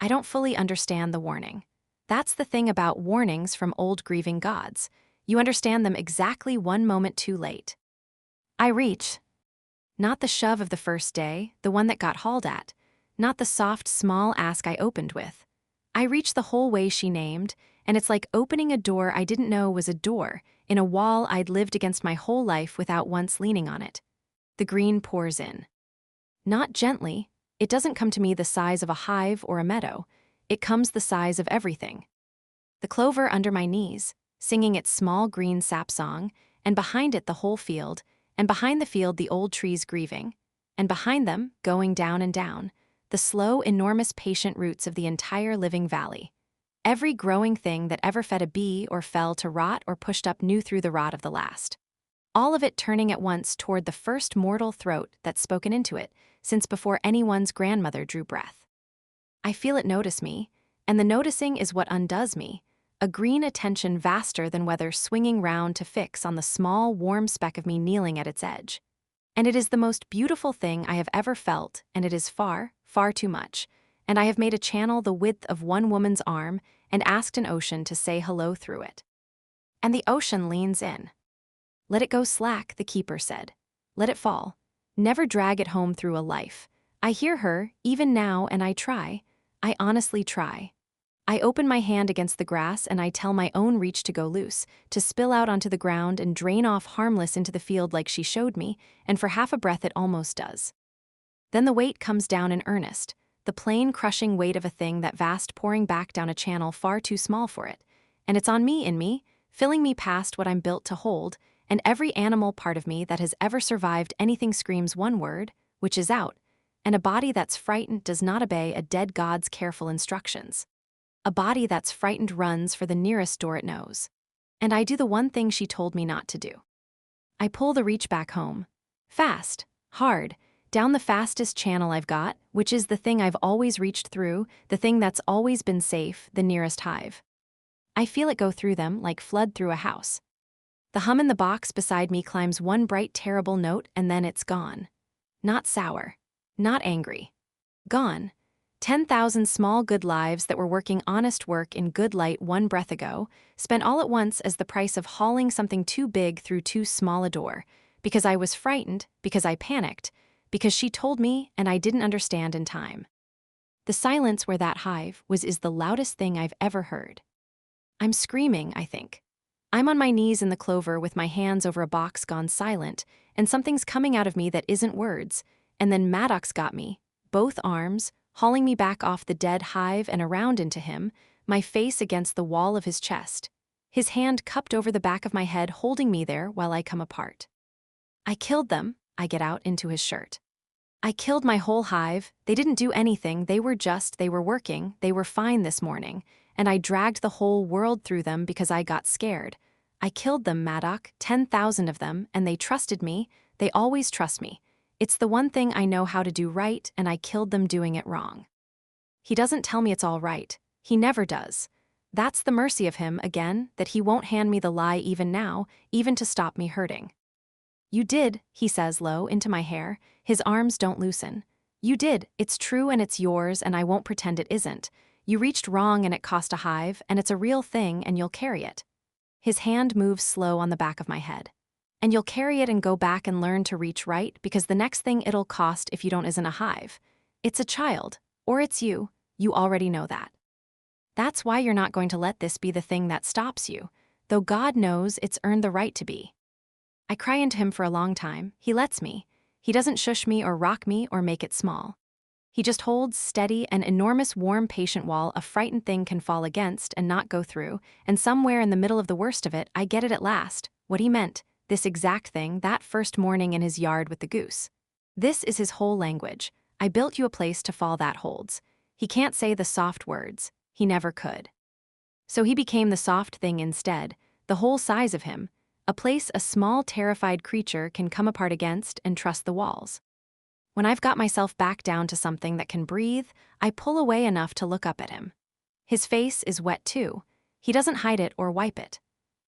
I don't fully understand the warning. That's the thing about warnings from old grieving gods. You understand them exactly one moment too late. I reach. Not the shove of the first day, the one that got hauled at. Not the soft, small ask I opened with. I reach the whole way she named, and it's like opening a door I didn't know was a door, in a wall I'd lived against my whole life without once leaning on it. The green pours in. Not gently. It doesn't come to me the size of a hive or a meadow. It comes the size of everything. The clover under my knees, singing its small green sap song, and behind it the whole field, and behind the field the old trees grieving, and behind them, going down and down, the slow, enormous, patient roots of the entire living valley. Every growing thing that ever fed a bee or fell to rot or pushed up new through the rot of the last. All of it turning at once toward the first mortal throat that's spoken into it, since before anyone's grandmother drew breath. I feel it notice me, and the noticing is what undoes me, a green attention vaster than whether swinging round to fix on the small, warm speck of me kneeling at its edge. And it is the most beautiful thing I have ever felt, and it is far, far too much, and I have made a channel the width of one woman's arm and asked an ocean to say hello through it. And the ocean leans in. Let it go slack, the keeper said. Let it fall. Never drag it home through a life. I hear her, even now, and I try. I honestly try. I open my hand against the grass and I tell my own reach to go loose, to spill out onto the ground and drain off harmless into the field like she showed me, and for half a breath it almost does. Then the weight comes down in earnest, the plain crushing weight of a thing that vast pouring back down a channel far too small for it. And it's on me, filling me past what I'm built to hold, and every animal part of me that has ever survived anything screams one word, which is out, and a body that's frightened does not obey a dead god's careful instructions. A body that's frightened runs for the nearest door it knows. And I do the one thing she told me not to do. I pull the reach back home. Fast, hard, down the fastest channel I've got, which is the thing I've always reached through, the thing that's always been safe, the nearest hive. I feel it go through them like flood through a house. The hum in the box beside me climbs one bright, terrible note and then it's gone. Not sour. Not angry. Gone. 10,000 small good lives that were working honest work in good light one breath ago, spent all at once as the price of hauling something too big through too small a door, because I was frightened, because I panicked, because she told me and I didn't understand in time. The silence where that hive was is the loudest thing I've ever heard. I'm screaming, I think. I'm on my knees in the clover with my hands over a box gone silent, and something's coming out of me that isn't words, and then Maddox got me, both arms, hauling me back off the dead hive and around into him, my face against the wall of his chest, his hand cupped over the back of my head holding me there while I come apart. I killed them, I get out into his shirt. I killed my whole hive, they didn't do anything, they were working, they were fine this morning, and I dragged the whole world through them because I got scared. I killed them, Maddox, 10,000 of them, and they trusted me, they always trust me. It's the one thing I know how to do right, and I killed them doing it wrong. He doesn't tell me it's all right. He never does. That's the mercy of him, again, that he won't hand me the lie even now, even to stop me hurting. You did, he says low into my hair. His arms don't loosen. You did, it's true and it's yours, and I won't pretend it isn't. You reached wrong and it cost a hive, and it's a real thing and you'll carry it. His hand moves slow on the back of my head. And you'll carry it and go back and learn to reach right, because the next thing it'll cost if you don't isn't a hive. It's a child, or it's you already know that. That's why you're not going to let this be the thing that stops you, though God knows it's earned the right to be. I cry into him for a long time, he lets me. He doesn't shush me or rock me or make it small. He just holds steady an enormous warm patient wall a frightened thing can fall against and not go through, and somewhere in the middle of the worst of it I get it at last, what he meant. This exact thing, that first morning in his yard with the goose. This is his whole language. I built you a place to fall that holds. He can't say the soft words. He never could. So he became the soft thing instead, the whole size of him, a place a small terrified creature can come apart against and trust the walls. When I've got myself back down to something that can breathe, I pull away enough to look up at him. His face is wet too. He doesn't hide it or wipe it.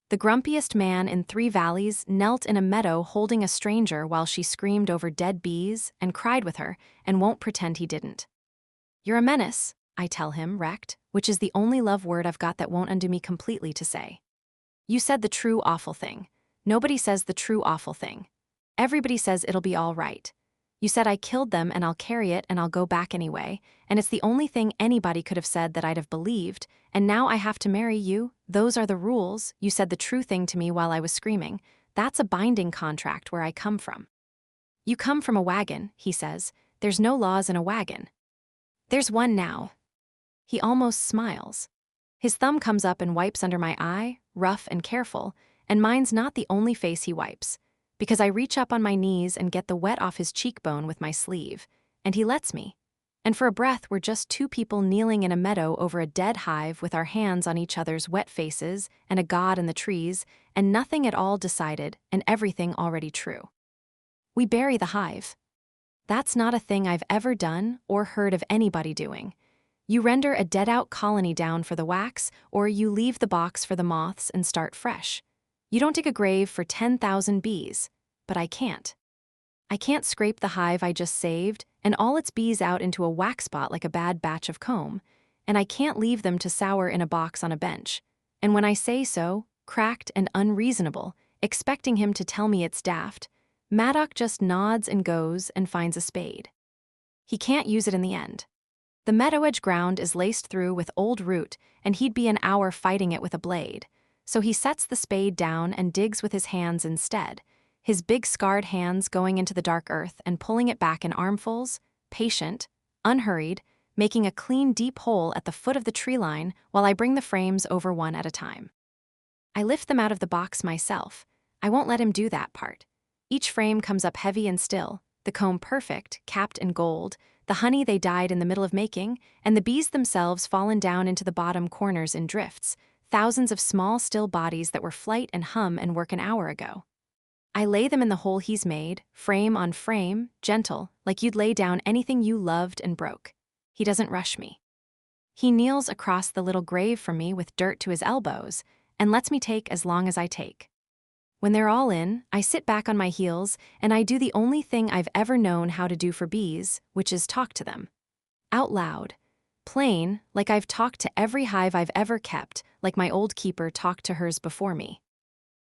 The grumpiest man in 3 valleys knelt in a meadow holding a stranger while she screamed over dead bees and cried with her and won't pretend he didn't. You're a menace, I tell him, wrecked, which is the only love word I've got that won't undo me completely to say. You said the true awful thing. Nobody says the true awful thing. Everybody says it'll be all right. You said I killed them and I'll carry it and I'll go back anyway, and it's the only thing anybody could have said that I'd have believed, and now I have to marry you. Those are the rules. You said the true thing to me while I was screaming. That's a binding contract where I come from. You come from a wagon, he says. There's no laws in a wagon. There's one now. He almost smiles. His thumb comes up and wipes under my eye, rough and careful, and mine's not the only face he wipes, because I reach up on my knees and get the wet off his cheekbone with my sleeve, and he lets me. And for a breath we're just 2 people kneeling in a meadow over a dead hive with our hands on each other's wet faces and a god in the trees, and nothing at all decided and everything already true. We bury the hive. That's not a thing I've ever done or heard of anybody doing. You render a dead-out colony down for the wax, or you leave the box for the moths and start fresh. You don't dig a grave for 10,000 bees, but I can't. I can't scrape the hive I just saved and all its bees out into a wax spot like a bad batch of comb, and I can't leave them to sour in a box on a bench. And when I say so, cracked and unreasonable, expecting him to tell me it's daft, Maddox just nods and goes and finds a spade. He can't use it in the end. The meadow edge ground is laced through with old root, and he'd be an hour fighting it with a blade. So he sets the spade down and digs with his hands instead, his big scarred hands going into the dark earth and pulling it back in armfuls, patient, unhurried, making a clean deep hole at the foot of the tree line while I bring the frames over one at a time. I lift them out of the box myself. I won't let him do that part. Each frame comes up heavy and still, the comb perfect, capped in gold, the honey they dyed in the middle of making, and the bees themselves fallen down into the bottom corners in drifts, thousands of small still bodies that were flight and hum and work an hour ago. I lay them in the hole he's made, frame on frame, gentle, like you'd lay down anything you loved and broke. He doesn't rush me. He kneels across the little grave from me with dirt to his elbows, and lets me take as long as I take. When they're all in, I sit back on my heels, and I do the only thing I've ever known how to do for bees, which is talk to them. Out loud. Plain, like I've talked to every hive I've ever kept, like my old keeper talked to hers before me.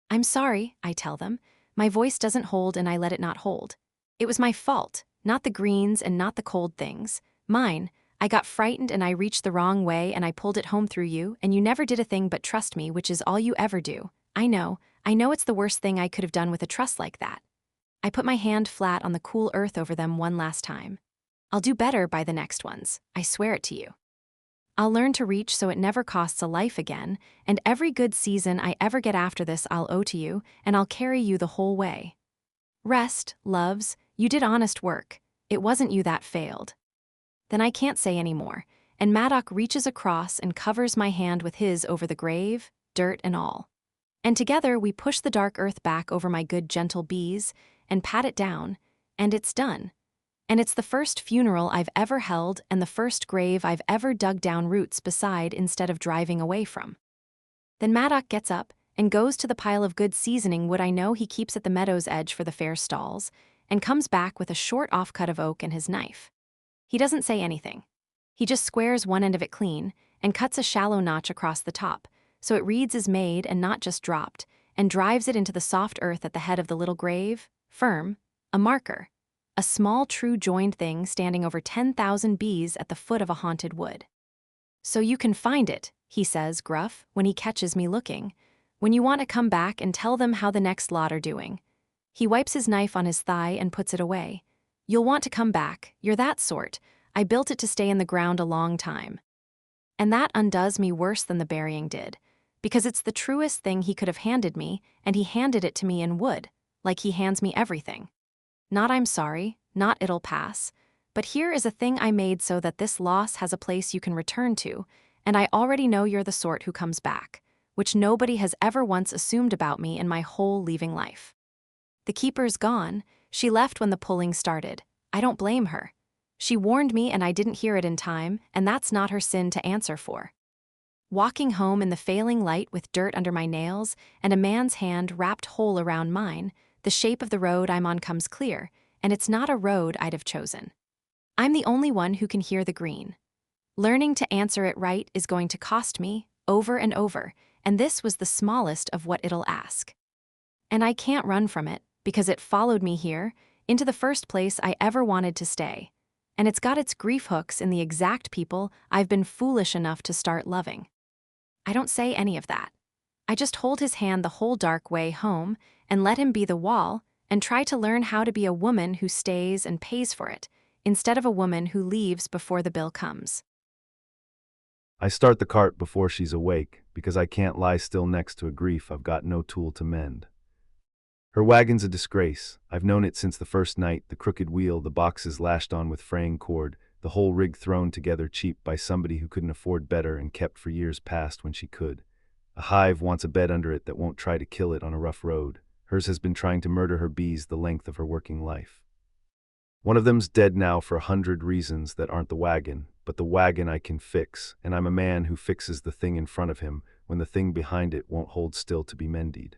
I'm sorry, I tell them. My voice doesn't hold and I let it not hold. It was my fault, not the greens and not the cold things. Mine. I got frightened and I reached the wrong way and I pulled it home through you, and you never did a thing but trust me, which is all you ever do. I know it's the worst thing I could have done with a trust like that. I put my hand flat on the cool earth over them one last time. I'll do better by the next ones, I swear it to you. I'll learn to reach so it never costs a life again, and every good season I ever get after this I'll owe to you, and I'll carry you the whole way. Rest, loves, you did honest work. It wasn't you that failed. Then I can't say any more, and Maddock reaches across and covers my hand with his over the grave, dirt and all. And together we push the dark earth back over my good gentle bees, and pat it down, and it's done. And it's the first funeral I've ever held and the first grave I've ever dug down roots beside instead of driving away from. Then Maddock gets up and goes to the pile of good seasoning wood I know he keeps at the meadow's edge for the fair stalls, and comes back with a short offcut of oak and his knife. He doesn't say anything. He just squares one end of it clean and cuts a shallow notch across the top, so it reads as made and not just dropped, and drives it into the soft earth at the head of the little grave, firm, a marker, a small true joined thing standing over 10,000 bees at the foot of a haunted wood. So you can find it, he says, gruff, when he catches me looking, when you want to come back and tell them how the next lot are doing. He wipes his knife on his thigh and puts it away. You'll want to come back, you're that sort. I built it to stay in the ground a long time. And that undoes me worse than the burying did, because it's the truest thing he could have handed me, and he handed it to me in wood, like he hands me everything. Not I'm sorry, not it'll pass, but here is a thing I made so that this loss has a place you can return to, and I already know you're the sort who comes back, which nobody has ever once assumed about me in my whole leaving life. The keeper's gone. She left when the pulling started. I don't blame her. She warned me and I didn't hear it in time, and that's not her sin to answer for. Walking home in the failing light with dirt under my nails and a man's hand wrapped whole around mine, the shape of the road I'm on comes clear, and it's not a road I'd have chosen. I'm the only one who can hear the green. Learning to answer it right is going to cost me, over and over, and this was the smallest of what it'll ask. And I can't run from it, because it followed me here, into the first place I ever wanted to stay. And it's got its grief hooks in the exact people I've been foolish enough to start loving. I don't say any of that. I just hold his hand the whole dark way home and let him be the wall and try to learn how to be a woman who stays and pays for it, instead of a woman who leaves before the bill comes. I start the cart before she's awake, because I can't lie still next to a grief I've got no tool to mend. Her wagon's a disgrace. I've known it since the first night, the crooked wheel, the boxes lashed on with fraying cord, the whole rig thrown together cheap by somebody who couldn't afford better and kept for years past when she could. A hive wants a bed under it that won't try to kill it on a rough road. Hers has been trying to murder her bees the length of her working life. One of them's dead now for 100 reasons that aren't the wagon, but the wagon I can fix, and I'm a man who fixes the thing in front of him when the thing behind it won't hold still to be mended.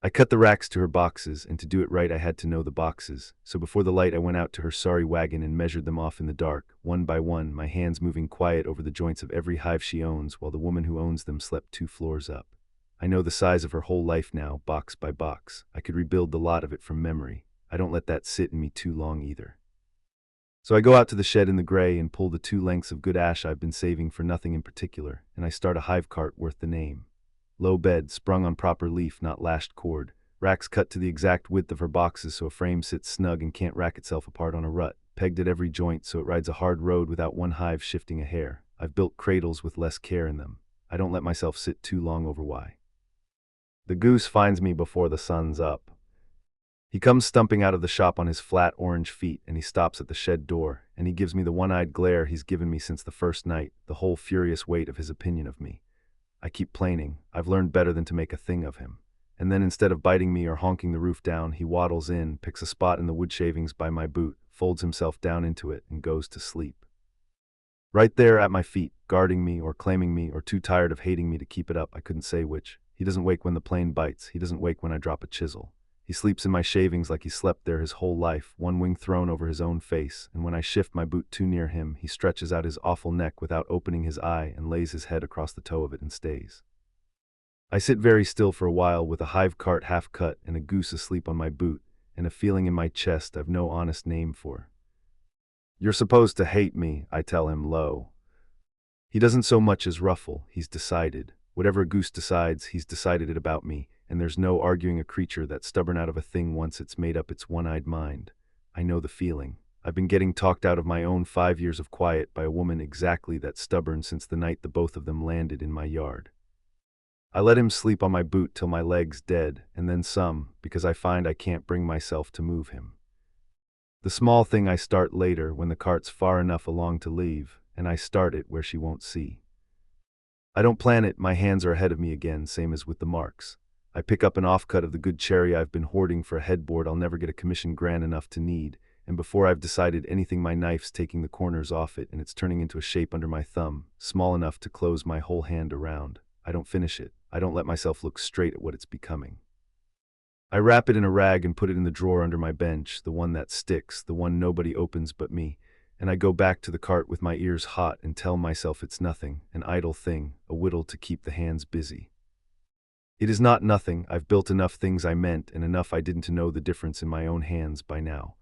I cut the racks to her boxes, and to do it right I had to know the boxes, so before the light I went out to her sorry wagon and measured them off in the dark, one by one, my hands moving quiet over the joints of every hive she owns, while the woman who owns them slept 2 floors up. I know the size of her whole life now, box by box. I could rebuild the lot of it from memory. I don't let that sit in me too long either. So I go out to the shed in the gray and pull the 2 lengths of good ash I've been saving for nothing in particular, and I start a hive cart worth the name. Low bed, sprung on proper leaf, not lashed cord. Racks cut to the exact width of her boxes so a frame sits snug and can't rack itself apart on a rut. Pegged at every joint so it rides a hard road without one hive shifting a hair. I've built cradles with less care in them. I don't let myself sit too long over why. The goose finds me before the sun's up. He comes stumping out of the shop on his flat orange feet, and he stops at the shed door, and he gives me the one-eyed glare he's given me since the first night, the whole furious weight of his opinion of me. I keep planing. I've learned better than to make a thing of him. And then instead of biting me or honking the roof down, he waddles in, picks a spot in the wood shavings by my boot, folds himself down into it, and goes to sleep. Right there at my feet, guarding me or claiming me or too tired of hating me to keep it up, I couldn't say which. He doesn't wake when the plane bites. He doesn't wake when I drop a chisel. He sleeps in my shavings like he slept there his whole life, one wing thrown over his own face, and when I shift my boot too near him, he stretches out his awful neck without opening his eye and lays his head across the toe of it and stays. I sit very still for a while with a hive cart half cut and a goose asleep on my boot, and a feeling in my chest I've no honest name for. "You're supposed to hate me," I tell him low. He doesn't so much as ruffle. He's decided. Whatever a goose decides, he's decided it about me, and there's no arguing a creature that's stubborn out of a thing once it's made up its one-eyed mind. I know the feeling. I've been getting talked out of my own 5 years of quiet by a woman exactly that stubborn since the night the both of them landed in my yard. I let him sleep on my boot till my leg's dead, and then some, because I find I can't bring myself to move him. The small thing I start later when the cart's far enough along to leave, and I start it where she won't see. I don't plan it, my hands are ahead of me again, same as with the marks. I pick up an offcut of the good cherry I've been hoarding for a headboard I'll never get a commission grand enough to need, and before I've decided anything my knife's taking the corners off it and it's turning into a shape under my thumb, small enough to close my whole hand around. I don't finish it. I don't let myself look straight at what it's becoming. I wrap it in a rag and put it in the drawer under my bench, the one that sticks, the one nobody opens but me, and I go back to the cart with my ears hot and tell myself it's nothing, an idle thing, a whittle to keep the hands busy. It is not nothing. I've built enough things I meant and enough I didn't to know the difference in my own hands by now.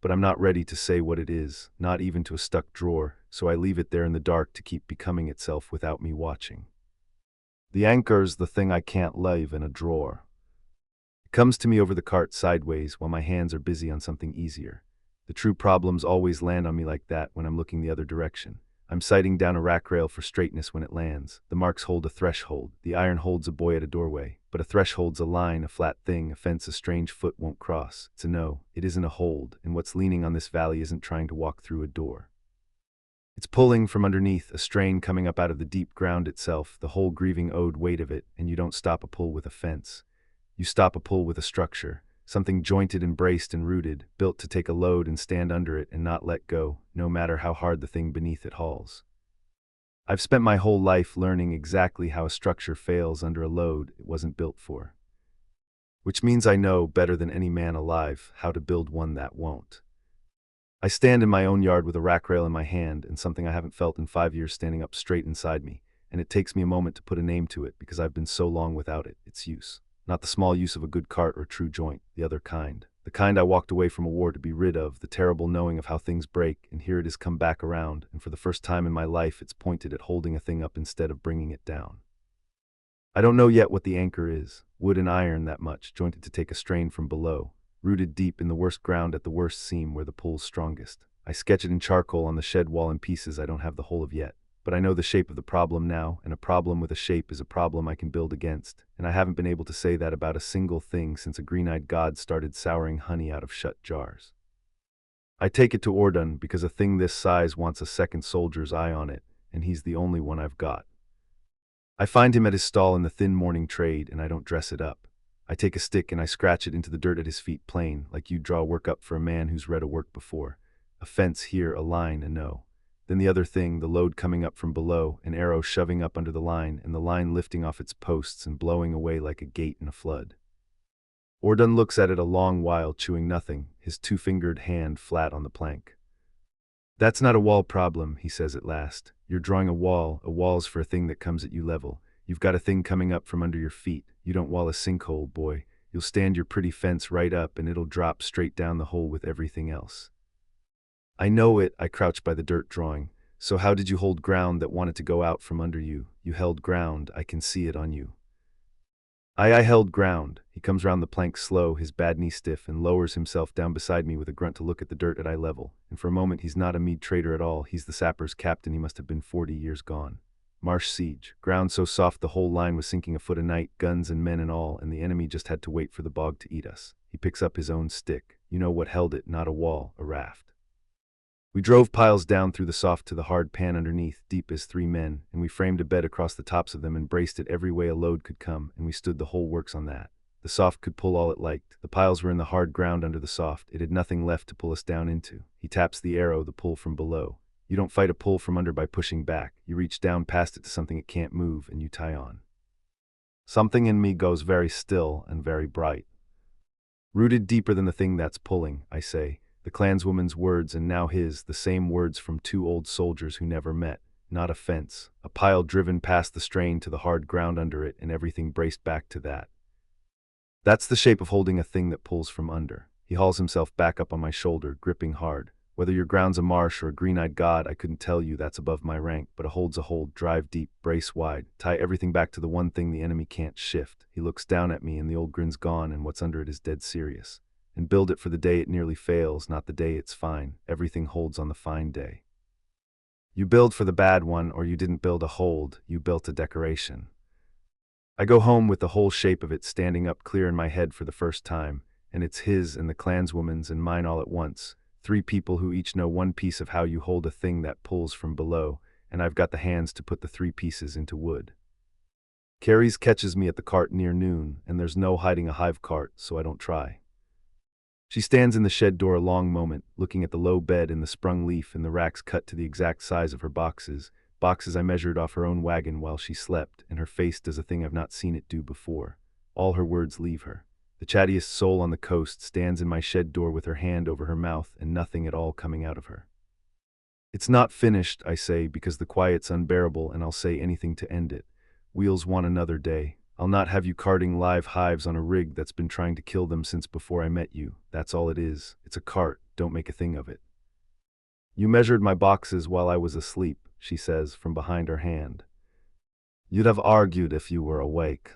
But I'm not ready to say what it is, not even to a stuck drawer, so I leave it there in the dark to keep becoming itself without me watching. The anchor's the thing I can't leave in a drawer. It comes to me over the cart sideways while my hands are busy on something easier. The true problems always land on me like that when I'm looking the other direction. I'm sighting down a rack rail for straightness when it lands. The marks hold a threshold. The iron holds a boy at a doorway. But a threshold's a line, a flat thing, a fence a strange foot won't cross. It's a no. It isn't a hold, and what's leaning on this valley isn't trying to walk through a door. It's pulling from underneath, a strain coming up out of the deep ground itself, the whole grieving owed weight of it, and you don't stop a pull with a fence. You stop a pull with a structure, something jointed and braced and rooted, built to take a load and stand under it and not let go, no matter how hard the thing beneath it hauls. I've spent my whole life learning exactly how a structure fails under a load it wasn't built for. Which means I know, better than any man alive, how to build one that won't. I stand in my own yard with a rack rail in my hand and something I haven't felt in 5 years standing up straight inside me, and it takes me a moment to put a name to it because I've been so long without it, its use. Not the small use of a good cart or true joint, the other kind. The kind I walked away from a war to be rid of, the terrible knowing of how things break, and here it has come back around, and for the first time in my life it's pointed at holding a thing up instead of bringing it down. I don't know yet what the anchor is, wood and iron that much, jointed to take a strain from below, rooted deep in the worst ground at the worst seam where the pull's strongest. I sketch it in charcoal on the shed wall in pieces I don't have the whole of yet. But I know the shape of the problem now, and a problem with a shape is a problem I can build against, and I haven't been able to say that about a single thing since a green-eyed god started souring honey out of shut jars. I take it to Ordun because a thing this size wants a second soldier's eye on it, and he's the only one I've got. I find him at his stall in the thin morning trade, and I don't dress it up. I take a stick and I scratch it into the dirt at his feet plain, like you'd draw work up for a man who's read a work before. A fence here, a line, a no. Then the other thing, the load coming up from below, an arrow shoving up under the line, and the line lifting off its posts and blowing away like a gate in a flood. Ordun looks at it a long while, chewing nothing, his two-fingered hand flat on the plank. "That's not a wall problem," he says at last. "You're drawing a wall's for a thing that comes at you level. You've got a thing coming up from under your feet. You don't wall a sinkhole, boy. You'll stand your pretty fence right up and it'll drop straight down the hole with everything else." I know it, I crouched by the dirt drawing. So how did you hold ground that wanted to go out from under you? You held ground, I can see it on you. I held ground. He comes round the plank slow, his bad knee stiff, and lowers himself down beside me with a grunt to look at the dirt at eye level. And for a moment he's not a mead trader at all, he's the sapper's captain, he must have been 40 years gone. Marsh siege. Ground so soft the whole line was sinking a foot a night, guns and men and all, and the enemy just had to wait for the bog to eat us. He picks up his own stick. You know what held it, not a wall, a raft. We drove piles down through the soft to the hard pan underneath, deep as 3 men, and we framed a bed across the tops of them and braced it every way a load could come, and we stood the whole works on that. The soft could pull all it liked. The piles were in the hard ground under the soft. It had nothing left to pull us down into. He taps the arrow, the pull from below. You don't fight a pull from under by pushing back. You reach down past it to something it can't move, and you tie on. Something in me goes very still and very bright. Rooted deeper than the thing that's pulling, I say. The clanswoman's words and now his, the same words from 2 old soldiers who never met. Not a fence, a pile driven past the strain to the hard ground under it, and everything braced back to that. That's the shape of holding a thing that pulls from under. He hauls himself back up on my shoulder, gripping hard. Whether your ground's a marsh or a green-eyed god, I couldn't tell you, that's above my rank, but a hold's a hold, drive deep, brace wide, tie everything back to the one thing the enemy can't shift. He looks down at me and the old grin's gone and what's under it is dead serious. And build it for the day it nearly fails, not the day it's fine. Everything holds on the fine day. You build for the bad one, or you didn't build a hold, you built a decoration. I go home with the whole shape of it standing up clear in my head for the first time, and it's his and the clanswoman's and mine all at once. 3 people who each know one piece of how you hold a thing that pulls from below, and I've got the hands to put the 3 pieces into wood. Carrie's catches me at the cart near noon, and there's no hiding a hive cart, so I don't try. She stands in the shed door a long moment, looking at the low bed and the sprung leaf and the racks cut to the exact size of her boxes I measured off her own wagon while she slept, and her face does a thing I've not seen it do before. All her words leave her. The chattiest soul on the coast stands in my shed door with her hand over her mouth and nothing at all coming out of her. It's not finished, I say, because the quiet's unbearable, and I'll say anything to end it. Wheels want another day. I'll not have you carting live hives on a rig that's been trying to kill them since before I met you. That's all it is. It's a cart. Don't make a thing of it. You measured my boxes while I was asleep, she says from behind her hand. You'd have argued if you were awake.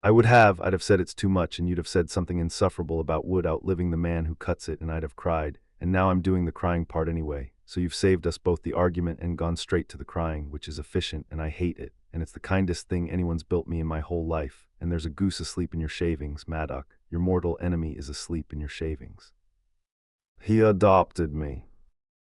I'd have said it's too much, and you'd have said something insufferable about wood outliving the man who cuts it, and I'd have cried, and now I'm doing the crying part anyway. So you've saved us both the argument and gone straight to the crying, which is efficient, and I hate it, and it's the kindest thing anyone's built me in my whole life, and there's a goose asleep in your shavings, Maddock. Your mortal enemy is asleep in your shavings. He adopted me.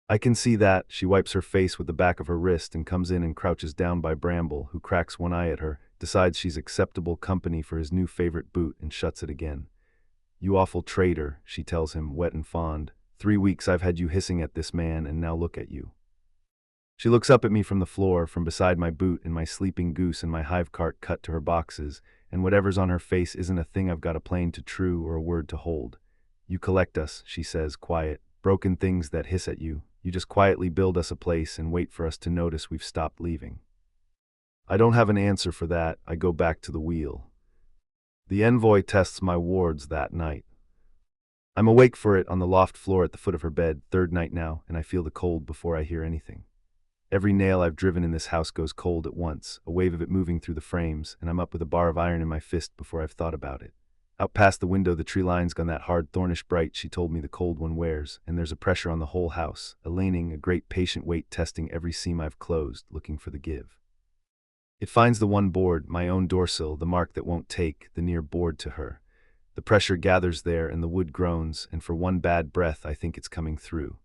I can see that. She wipes her face with the back of her wrist and comes in and crouches down by Bramble, who cracks one eye at her, decides she's acceptable company for his new favorite boot, and shuts it again. You awful traitor, she tells him, wet and fond. 3 weeks I've had you hissing at this man, and now look at you. She looks up at me from the floor, from beside my boot and my sleeping goose and my hive cart cut to her boxes, and whatever's on her face isn't a thing I've got a plane to true or a word to hold. You collect us, she says, quiet, broken things that hiss at you. You just quietly build us a place and wait for us to notice we've stopped leaving. I don't have an answer for that. I go back to the wheel. The envoy tests my wards that night. I'm awake for it on the loft floor at the foot of her bed, 3rd night now, and I feel the cold before I hear anything. Every nail I've driven in this house goes cold at once, a wave of it moving through the frames, and I'm up with a bar of iron in my fist before I've thought about it. Out past the window, the tree line's gone that hard thornish bright she told me the cold one wears, and there's a pressure on the whole house, a laning, a great patient weight testing every seam I've closed, looking for the give. It finds the one board, my own doorsill, the mark that won't take, the near board to her. The pressure gathers there and the wood groans, and for one bad breath I think it's coming through.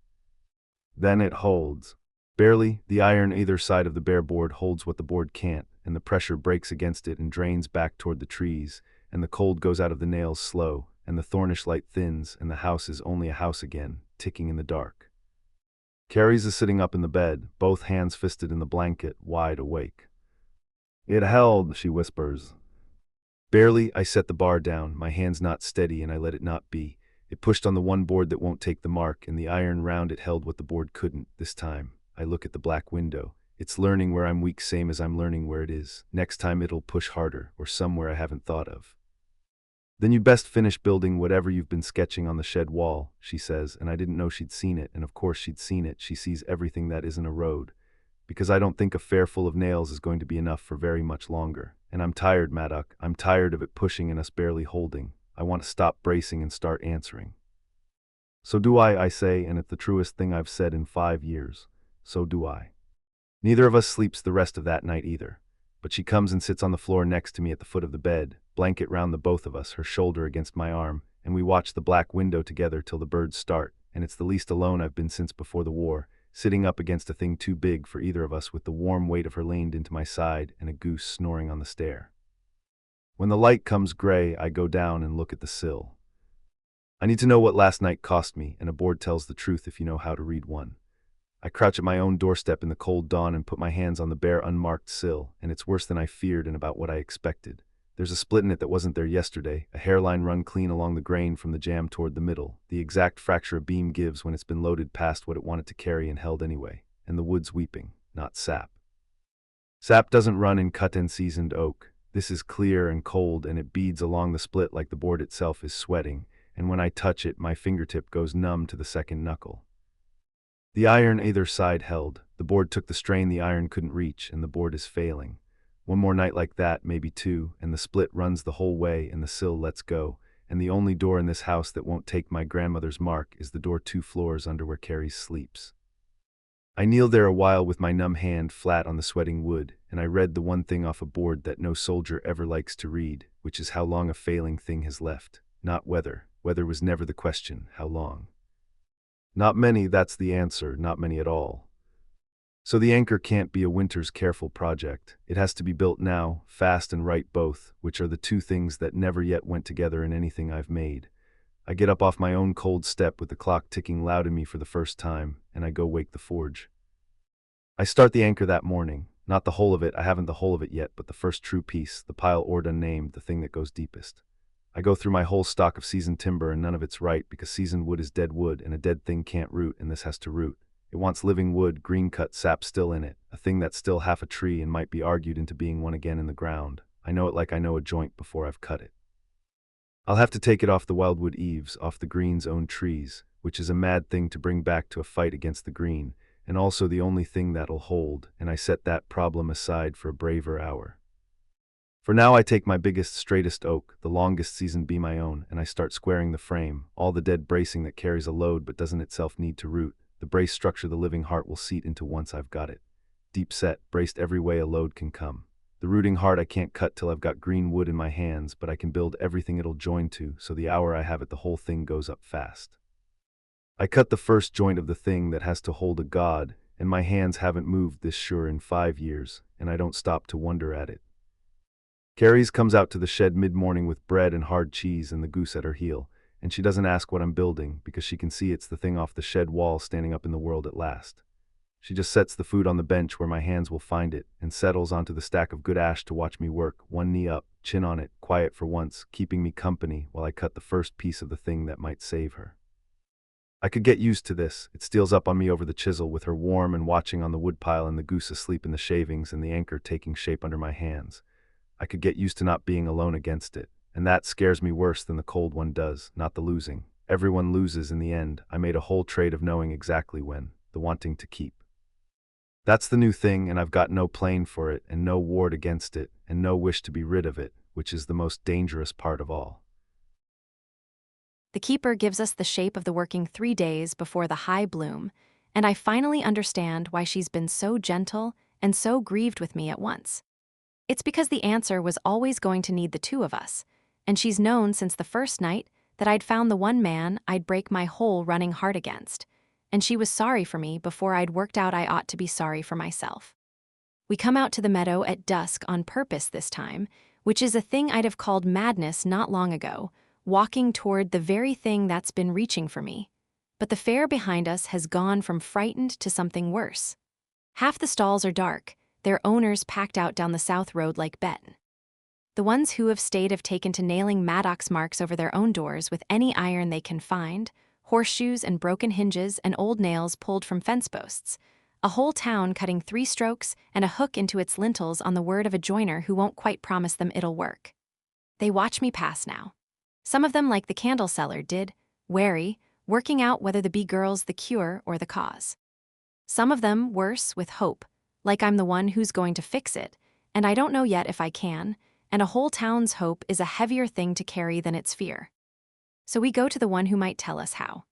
Then it holds. Barely, the iron either side of the bare board holds what the board can't, and the pressure breaks against it and drains back toward the trees, and the cold goes out of the nails slow, and the thornish light thins, and the house is only a house again, ticking in the dark. Carrie's is sitting up in the bed, both hands fisted in the blanket, wide awake. It held, she whispers. Barely, I set the bar down, my hands not steady, and I let it not be. It pushed on the one board that won't take the mark, and the iron round it held what the board couldn't, this time. I look at the black window. It's learning where I'm weak, same as I'm learning where it is. Next time it'll push harder, or somewhere I haven't thought of. Then you'd best finish building whatever you've been sketching on the shed wall, she says, and I didn't know she'd seen it, and of course she'd seen it. She sees everything that isn't a road. Because I don't think a fair full of nails is going to be enough for very much longer. And I'm tired, Maddock. I'm tired of it pushing and us barely holding. I want to stop bracing and start answering. So do I say, and it's the truest thing I've said in 5 years. So do I. Neither of us sleeps the rest of that night either. But she comes and sits on the floor next to me at the foot of the bed, blanket round the both of us, her shoulder against my arm, and we watch the black window together till the birds start, and it's the least alone I've been since before the war, sitting up against a thing too big for either of us with the warm weight of her leaned into my side and a goose snoring on the stair. When the light comes gray, I go down and look at the sill. I need to know what last night cost me, and a board tells the truth if you know how to read one. I crouch at my own doorstep in the cold dawn and put my hands on the bare unmarked sill, and it's worse than I feared and about what I expected. There's a split in it that wasn't there yesterday, a hairline run clean along the grain from the jamb toward the middle, the exact fracture a beam gives when it's been loaded past what it wanted to carry and held anyway, and the wood's weeping, not sap. Sap doesn't run in cut and seasoned oak. This is clear and cold, and it beads along the split like the board itself is sweating, and when I touch it, my fingertip goes numb to the second knuckle. The iron either side held. The board took the strain the iron couldn't reach, and the board is failing. One more night like that, maybe two, and the split runs the whole way and the sill lets go, and the only door in this house that won't take my grandmother's mark is the door 2 floors under where Carrie sleeps. I kneel there a while with my numb hand flat on the sweating wood, and I read the one thing off a board that no soldier ever likes to read, which is how long a failing thing has left, not whether. Whether was never the question, how long. Not many, that's the answer, not many at all. So the anchor can't be a winter's careful project. It has to be built now, fast and right both, which are the two things that never yet went together in anything I've made. I get up off my own cold step with the clock ticking loud in me for the first time, and I go wake the forge. I start the anchor that morning. Not the whole of it, I haven't the whole of it yet, but the first true piece, the pile ord unnamed, the thing that goes deepest. I go through my whole stock of seasoned timber and none of it's right because seasoned wood is dead wood and a dead thing can't root and this has to root. It wants living wood, green cut sap still in it, a thing that's still half a tree and might be argued into being one again in the ground. I know it like I know a joint before I've cut it. I'll have to take it off the wildwood eaves, off the green's own trees, which is a mad thing to bring back to a fight against the green, and also the only thing that'll hold, and I set that problem aside for a braver hour. For now I take my biggest, straightest oak, the longest seasoned be my own, and I start squaring the frame, all the dead bracing that carries a load but doesn't itself need to root, the brace structure the living heart will seat into once I've got it. Deep set, braced every way a load can come. The rooting heart I can't cut till I've got green wood in my hands, but I can build everything it'll join to, so the hour I have it the whole thing goes up fast. I cut the first joint of the thing that has to hold a god, and my hands haven't moved this sure in 5 years, and I don't stop to wonder at it. Carrie's comes out to the shed mid-morning with bread and hard cheese and the goose at her heel, and she doesn't ask what I'm building because she can see it's the thing off the shed wall standing up in the world at last. She just sets the food on the bench where my hands will find it and settles onto the stack of good ash to watch me work, one knee up, chin on it, quiet for once, keeping me company while I cut the first piece of the thing that might save her. I could get used to this. It steals up on me over the chisel with her warm and watching on the woodpile and the goose asleep in the shavings and the anchor taking shape under my hands. I could get used to not being alone against it, and that scares me worse than the cold one does, not the losing. Everyone loses in the end. I made a whole trade of knowing exactly when, the wanting to keep. That's the new thing, and I've got no plane for it, and no ward against it, and no wish to be rid of it, which is the most dangerous part of all. The keeper gives us the shape of the working 3 days before the high bloom, and I finally understand why she's been so gentle and so grieved with me at once. It's because the answer was always going to need the two of us, and she's known since the first night that I'd found the one man I'd break my whole running heart against, and she was sorry for me before I'd worked out I ought to be sorry for myself. We come out to the meadow at dusk on purpose this time, which is a thing I'd have called madness not long ago, walking toward the very thing that's been reaching for me. But the fair behind us has gone from frightened to something worse. Half the stalls are dark, their owners packed out down the south road like Ben. The ones who have stayed have taken to nailing Maddox marks over their own doors with any iron they can find, horseshoes and broken hinges and old nails pulled from fence posts, a whole town cutting 3 strokes and a hook into its lintels on the word of a joiner who won't quite promise them it'll work. They watch me pass now. Some of them, like the candle seller, did, wary, working out whether the bee girl's the cure or the cause. Some of them, worse, with hope, like I'm the one who's going to fix it, and I don't know yet if I can, and a whole town's hope is a heavier thing to carry than its fear. So we go to the one who might tell us how.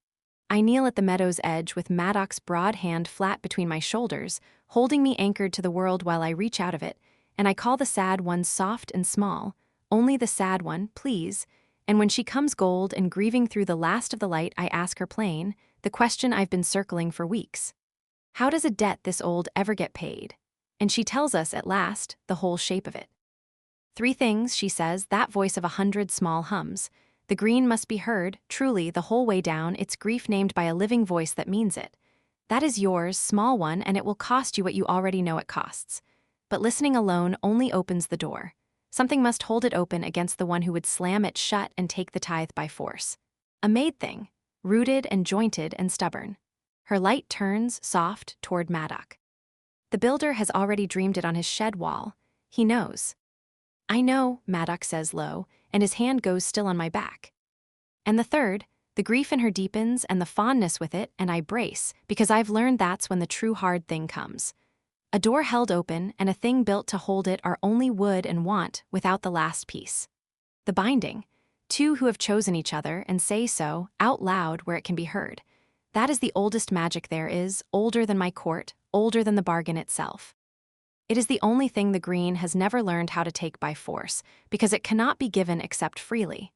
I kneel at the meadow's edge with Maddox's broad hand flat between my shoulders, holding me anchored to the world while I reach out of it, and I call the sad one soft and small, only the sad one, please, and when she comes gold and grieving through the last of the light, I ask her plain, the question I've been circling for weeks. How does a debt this old ever get paid? And she tells us, at last, the whole shape of it. 3 things, she says, that voice of 100 small hums. The green must be heard, truly, the whole way down, its grief named by a living voice that means it. That is yours, small one, and it will cost you what you already know it costs. But listening alone only opens the door. Something must hold it open against the one who would slam it shut and take the tithe by force. A made thing, rooted and jointed and stubborn. Her light turns, soft, toward Maddox. The builder has already dreamed it on his shed wall. He knows. I know, Maddox says low, and his hand goes still on my back. And the third, the grief in her deepens and the fondness with it, and I brace, because I've learned that's when the true hard thing comes. A door held open and a thing built to hold it are only wood and want without the last piece. The binding, 2 who have chosen each other and say so, out loud where it can be heard. That is the oldest magic there is, older than my court, older than the bargain itself. It is the only thing the green has never learned how to take by force, because it cannot be given except freely.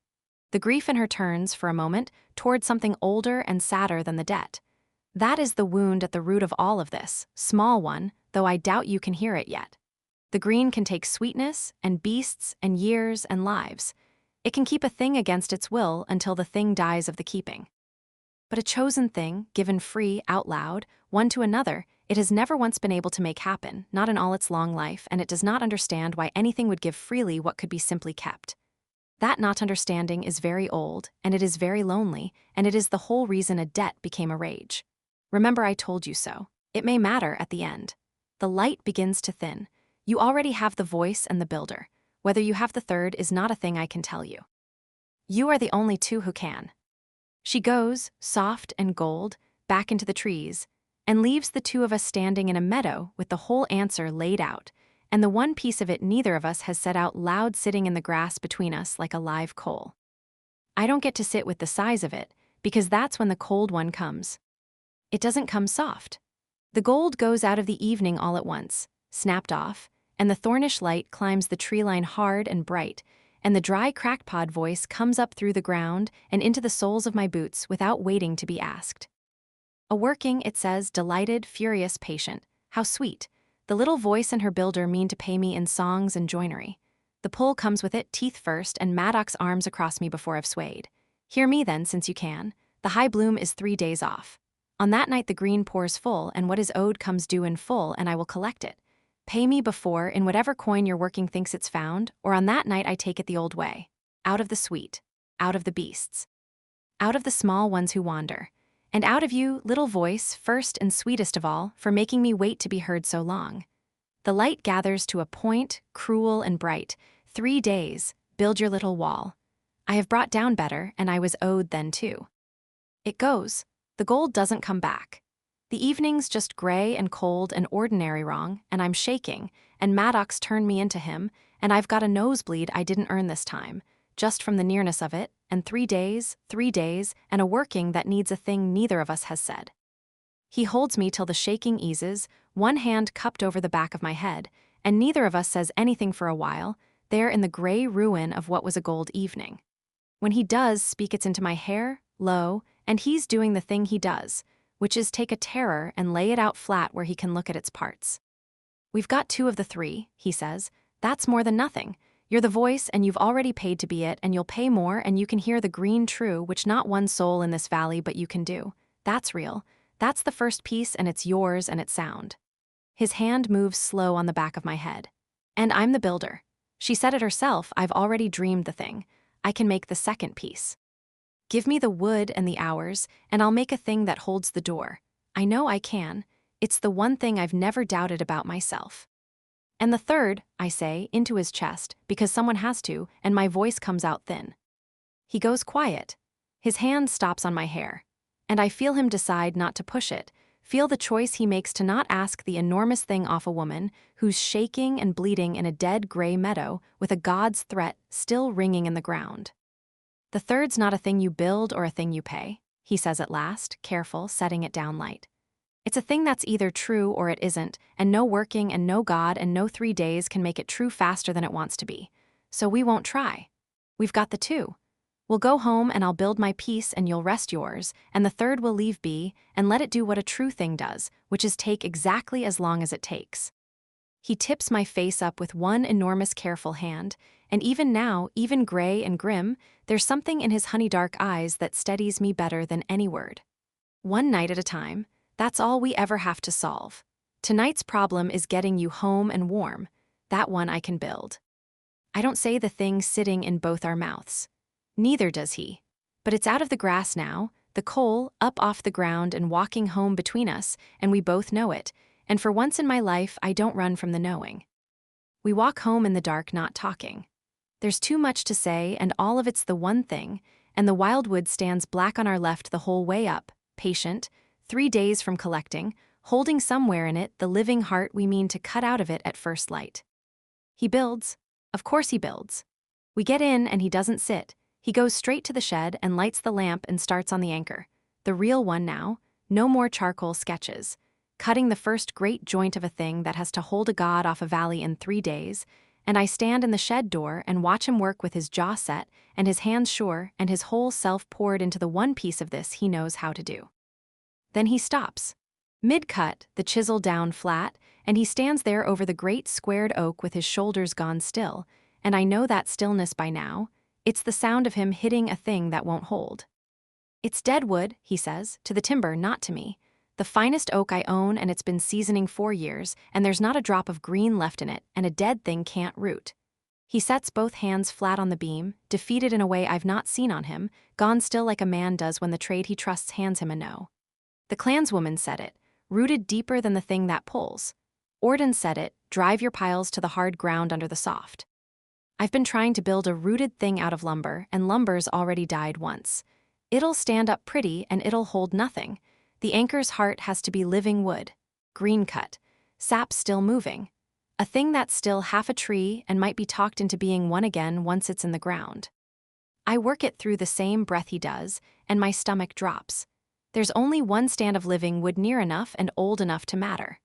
The grief in her turns, for a moment, toward something older and sadder than the debt. That is the wound at the root of all of this, small one, though I doubt you can hear it yet. The green can take sweetness, and beasts, and years, and lives. It can keep a thing against its will until the thing dies of the keeping. But a chosen thing, given free, out loud, one to another, it has never once been able to make happen, not in all its long life, and it does not understand why anything would give freely what could be simply kept. That not understanding is very old, and it is very lonely, and it is the whole reason a debt became a rage. Remember I told you so. It may matter at the end. The light begins to thin. You already have the voice and the builder. Whether you have the third is not a thing I can tell you. You are the only 2 who can. She goes, soft and gold, back into the trees, and leaves the 2 of us standing in a meadow with the whole answer laid out, and the one piece of it neither of us has said out loud sitting in the grass between us like a live coal. I don't get to sit with the size of it, because that's when the cold one comes. It doesn't come soft. The gold goes out of the evening all at once, snapped off, and the thornish light climbs the tree line hard and bright, and the dry crackpot voice comes up through the ground and into the soles of my boots without waiting to be asked. A working, it says, delighted, furious, patient. How sweet. The little voice and her builder mean to pay me in songs and joinery. The pull comes with it, teeth first, and Maddox's arms across me before I've swayed. Hear me then, since you can. The high bloom is 3 days off. On that night the green pours full, and what is owed comes due in full, and I will collect it. Pay me before, in whatever coin your working thinks it's found, or on that night I take it the old way. Out of the sweet. Out of the beasts. Out of the small ones who wander. And out of you, little voice, first and sweetest of all, for making me wait to be heard so long. The light gathers to a point, cruel and bright. 3 days, build your little wall. I have brought down better, and I was owed then too. It goes. The gold doesn't come back. The evening's just gray and cold and ordinary wrong, and I'm shaking, and Maddox turned me into him, and I've got a nosebleed I didn't earn this time, just from the nearness of it, and 3 days, and a working that needs a thing neither of us has said. He holds me till the shaking eases, one hand cupped over the back of my head, and neither of us says anything for a while, there in the gray ruin of what was a gold evening. When he does speak, it's into my hair, low, and he's doing the thing he does, which is take a terror and lay it out flat where he can look at its parts. We've got 2 of the 3, he says. That's more than nothing. You're the voice, and you've already paid to be it, and you'll pay more, and you can hear the green true, which not one soul in this valley but you can do. That's real. That's the first piece, and it's yours, and it's sound. His hand moves slow on the back of my head. And I'm the builder. She said it herself, I've already dreamed the thing. I can make the second piece. Give me the wood and the hours, and I'll make a thing that holds the door. I know I can. It's the one thing I've never doubted about myself. And the third, I say, into his chest, because someone has to, and my voice comes out thin. He goes quiet. His hand stops on my hair. And I feel him decide not to push it, feel the choice he makes to not ask the enormous thing off a woman who's shaking and bleeding in a dead gray meadow with a god's threat still ringing in the ground. "The third's not a thing you build or a thing you pay," he says at last, careful, setting it down light. "It's a thing that's either true or it isn't, and no working and no God and no 3 days can make it true faster than it wants to be. So we won't try. We've got the two. We'll go home and I'll build my piece and you'll rest yours, and the third will leave be and let it do what a true thing does, which is take exactly as long as it takes." He tips my face up with one enormous careful hand, and even now, even gray and grim, there's something in his honey-dark eyes that steadies me better than any word. "One night at a time, that's all we ever have to solve. Tonight's problem is getting you home and warm. That one I can build." I don't say the thing sitting in both our mouths. Neither does he. But it's out of the grass now, the coal up off the ground and walking home between us, and we both know it, and for once in my life I don't run from the knowing. We walk home in the dark not talking. There's too much to say and all of it's the one thing, and the wildwood stands black on our left the whole way up, patient, 3 days from collecting, holding somewhere in it the living heart we mean to cut out of it at first light. He builds. Of course he builds. We get in and he doesn't sit. He goes straight to the shed and lights the lamp and starts on the anchor. The real one now, no more charcoal sketches. Cutting the first great joint of a thing that has to hold a god off a valley in 3 days, and I stand in the shed door and watch him work with his jaw set and his hands sure and his whole self poured into the one piece of this he knows how to do. Then he stops. Mid-cut, the chisel down flat, and he stands there over the great squared oak with his shoulders gone still, and I know that stillness by now. It's the sound of him hitting a thing that won't hold. "It's dead wood," he says, "to the timber, not to me. The finest oak I own, and it's been seasoning 4 years, and there's not a drop of green left in it, and a dead thing can't root." He sets both hands flat on the beam, defeated in a way I've not seen on him, gone still like a man does when the trade he trusts hands him a no. The clanswoman said it, rooted deeper than the thing that pulls. Orden said it, drive your piles to the hard ground under the soft. I've been trying to build a rooted thing out of lumber, and lumber's already died once. It'll stand up pretty, and it'll hold nothing. The anchor's heart has to be living wood, green cut, sap still moving. A thing that's still half a tree and might be talked into being one again once it's in the ground. I work it through the same breath he does, and my stomach drops. There's only one stand of living wood near enough and old enough to matter.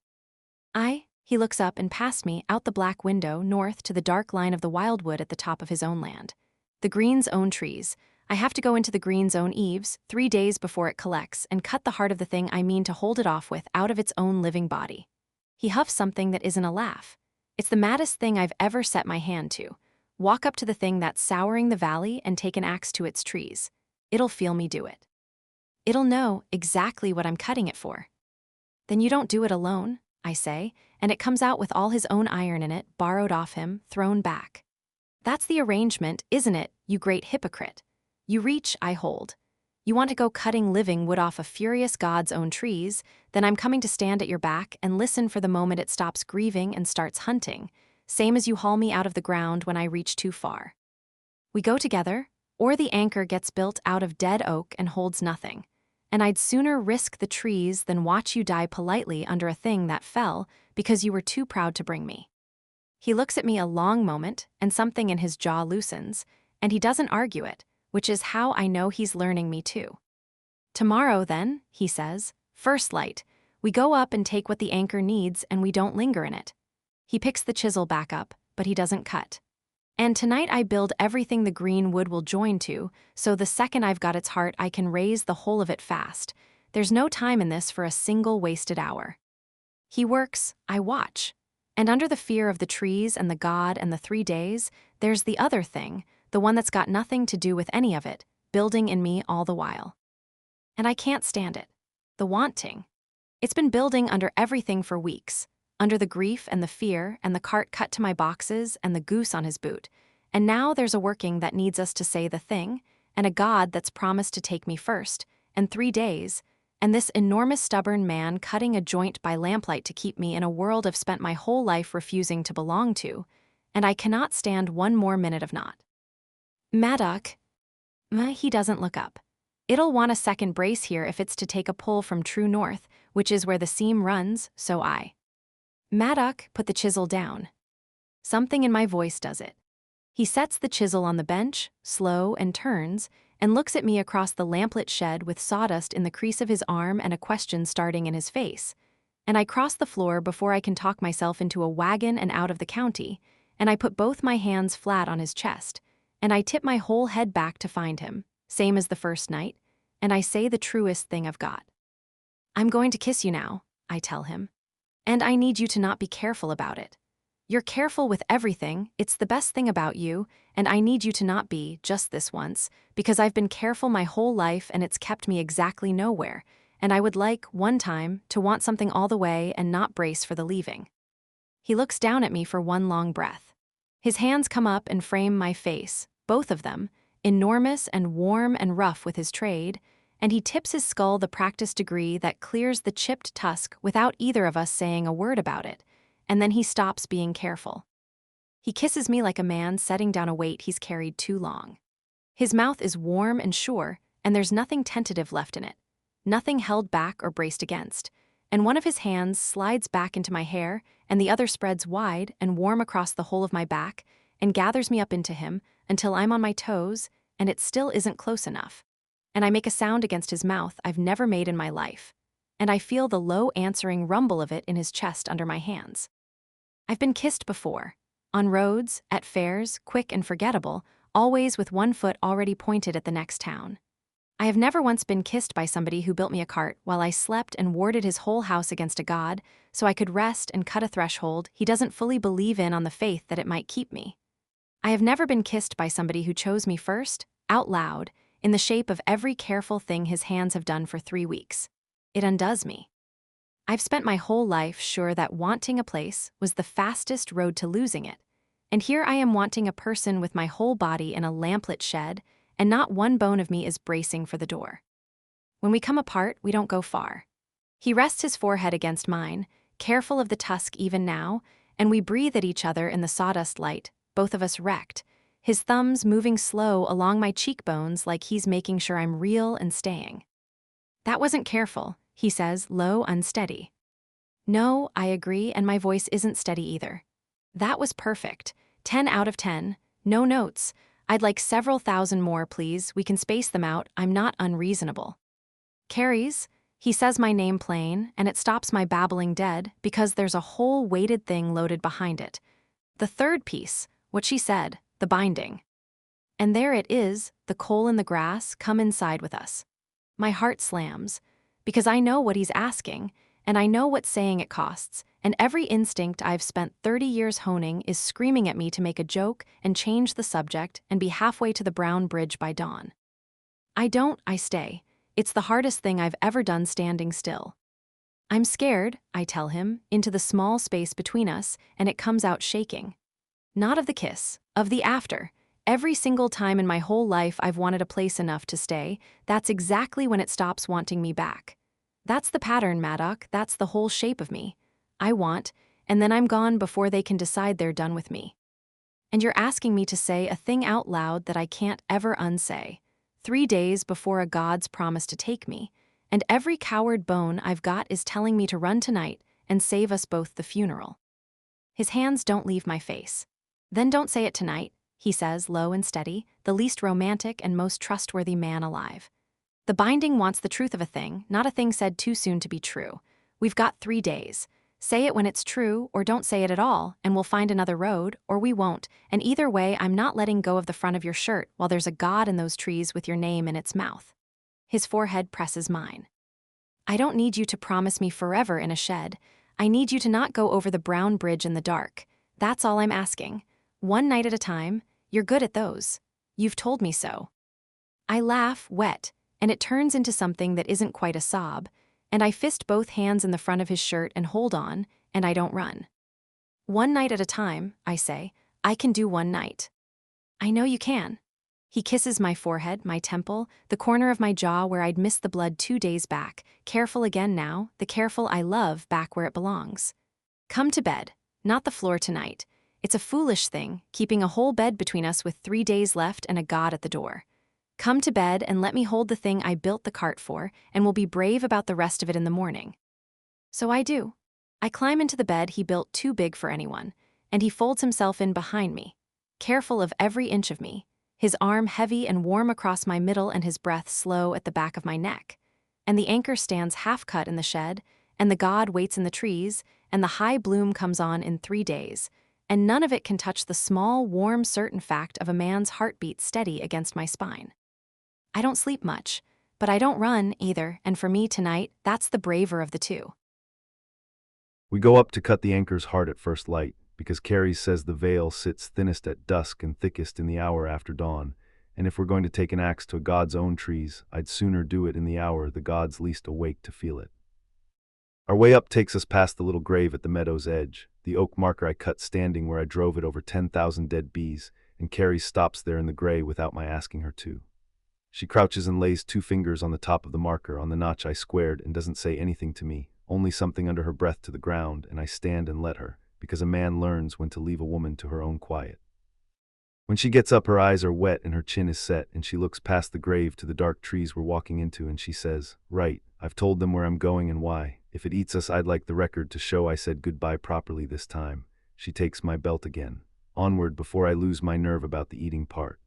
He looks up and past me out the black window north to the dark line of the wildwood at the top of his own land. The green's own trees. I have to go into the green's own eaves 3 days before it collects and cut the heart of the thing I mean to hold it off with out of its own living body. He huffs something that isn't a laugh. It's the maddest thing I've ever set my hand to. Walk up to the thing that's souring the valley and take an axe to its trees. It'll feel me do it. It'll know exactly what I'm cutting it for. "Then you don't do it alone," I say, and it comes out with all his own iron in it, borrowed off him, thrown back. "That's the arrangement, isn't it, you great hypocrite? You reach, I hold. You want to go cutting living wood off a furious god's own trees, then I'm coming to stand at your back and listen for the moment it stops grieving and starts hunting, same as you haul me out of the ground when I reach too far. We go together, or the anchor gets built out of dead oak and holds nothing. And I'd sooner risk the trees than watch you die politely under a thing that fell because you were too proud to bring me." He looks at me a long moment, and something in his jaw loosens, and he doesn't argue it, which is how I know he's learning me too. "Tomorrow, then," he says, "first light, we go up and take what the anchor needs and we don't linger in it." He picks the chisel back up, but he doesn't cut. "And tonight I build everything the green wood will join to, so the second I've got its heart I can raise the whole of it fast. There's no time in this for a single wasted hour." He works, I watch. And under the fear of the trees and the god and the 3 days, there's the other thing, the one that's got nothing to do with any of it, building in me all the while. And I can't stand it. The wanting. It's been building under everything for weeks. Under the grief and the fear and the cart cut to my boxes and the goose on his boot. And now there's a working that needs us to say the thing, and a god that's promised to take me first, and 3 days, and this enormous stubborn man cutting a joint by lamplight to keep me in a world I've spent my whole life refusing to belong to, and I cannot stand one more minute of not. "Maddock," He doesn't look up. It'll want a second brace here if it's to take a pull from true north, which is where the seam runs, so I. Maddock put the chisel down. Something in my voice does it. He sets the chisel on the bench, slow, and turns, and looks at me across the lamplit shed with sawdust in the crease of his arm and a question starting in his face. And I cross the floor before I can talk myself into a wagon and out of the county, and I put both my hands flat on his chest, and I tip my whole head back to find him, same as the first night, and I say the truest thing I've got. I'm going to kiss you now, I tell him. And I need you to not be careful about it. You're careful with everything, it's the best thing about you, and I need you to not be, just this once, because I've been careful my whole life and it's kept me exactly nowhere, and I would like, one time, to want something all the way and not brace for the leaving. He looks down at me for one long breath. His hands come up and frame my face, both of them, enormous and warm and rough with his trade, and he tips his skull the practice degree that clears the chipped tusk without either of us saying a word about it, and then he stops being careful. He kisses me like a man setting down a weight he's carried too long. His mouth is warm and sure, and there's nothing tentative left in it, nothing held back or braced against, and one of his hands slides back into my hair, and the other spreads wide and warm across the whole of my back, and gathers me up into him until I'm on my toes, and it still isn't close enough. And I make a sound against his mouth I've never made in my life, and I feel the low answering rumble of it in his chest under my hands. I've been kissed before, on roads, at fairs, quick and forgettable, always with one foot already pointed at the next town. I have never once been kissed by somebody who built me a cart while I slept and warded his whole house against a god, so I could rest and cut a threshold he doesn't fully believe in on the faith that it might keep me. I have never been kissed by somebody who chose me first, out loud, in the shape of every careful thing his hands have done for 3 weeks. It undoes me. I've spent my whole life sure that wanting a place was the fastest road to losing it, and here I am wanting a person with my whole body in a lamplit shed, and not one bone of me is bracing for the door. When we come apart, we don't go far. He rests his forehead against mine, careful of the tusk even now, and we breathe at each other in the sawdust light, both of us wrecked, his thumbs moving slow along my cheekbones like he's making sure I'm real and staying. That wasn't careful, he says, low, unsteady. No, I agree, and my voice isn't steady either. That was perfect. 10 out of 10. No notes. I'd like several thousand more, please. We can space them out. I'm not unreasonable. Carries, he says my name plain, and it stops my babbling dead because there's a whole weighted thing loaded behind it. The third piece, what she said, the binding. And there it is, the coal in the grass, come inside with us. My heart slams, because I know what he's asking, and I know what saying it costs, and every instinct I've spent 30 years honing is screaming at me to make a joke and change the subject and be halfway to the Brown Bridge by dawn. I stay. It's the hardest thing I've ever done standing still. I'm scared, I tell him, into the small space between us, and it comes out shaking. Not of the kiss, of the after. Every single time in my whole life I've wanted a place enough to stay, that's exactly when it stops wanting me back. That's the pattern, Maddock, that's the whole shape of me. I want, and then I'm gone before they can decide they're done with me. And you're asking me to say a thing out loud that I can't ever unsay, 3 days before a god's promise to take me, and every coward bone I've got is telling me to run tonight and save us both the funeral. His hands don't leave my face. Then don't say it tonight, he says, low and steady, the least romantic and most trustworthy man alive. The binding wants the truth of a thing, not a thing said too soon to be true. We've got 3 days. Say it when it's true, or don't say it at all, and we'll find another road, or we won't, and either way I'm not letting go of the front of your shirt while there's a god in those trees with your name in its mouth. His forehead presses mine. I don't need you to promise me forever in a shed. I need you to not go over the Brown Bridge in the dark. That's all I'm asking. One night at a time. You're good at those. You've told me so. I laugh, wet, and it turns into something that isn't quite a sob, and I fist both hands in the front of his shirt and hold on, and I don't run. One night at a time, I say. I can do one night. I know you can. He kisses my forehead, my temple, the corner of my jaw where I'd missed the blood 2 days back, careful again now, the careful I love back where it belongs. Come to bed, not the floor tonight. It's a foolish thing, keeping a whole bed between us with 3 days left and a god at the door. Come to bed and let me hold the thing I built the cart for, and we'll be brave about the rest of it in the morning. So I do. I climb into the bed he built too big for anyone, and he folds himself in behind me, careful of every inch of me, his arm heavy and warm across my middle and his breath slow at the back of my neck. And the anchor stands half-cut in the shed, and the god waits in the trees, and the high bloom comes on in 3 days, and none of it can touch the small, warm, certain fact of a man's heartbeat steady against my spine. I don't sleep much, but I don't run either, and for me tonight, that's the braver of the two. We go up to cut the anchor's heart at first light, because Carrie says the veil sits thinnest at dusk and thickest in the hour after dawn, and if we're going to take an axe to a god's own trees, I'd sooner do it in the hour the god's least awake to feel it. Our way up takes us past the little grave at the meadow's edge, the oak marker I cut standing where I drove it over 10,000 dead bees, and Carrie stops there in the gray without my asking her to. She crouches and lays 2 fingers on the top of the marker on the notch I squared and doesn't say anything to me, only something under her breath to the ground, and I stand and let her, because a man learns when to leave a woman to her own quiet. When she gets up, her eyes are wet and her chin is set, and she looks past the grave to the dark trees we're walking into, and she says, "Right, I've told them where I'm going and why. If it eats us, I'd like the record to show I said goodbye properly this time." She takes my belt again. Onward before I lose my nerve about the eating part.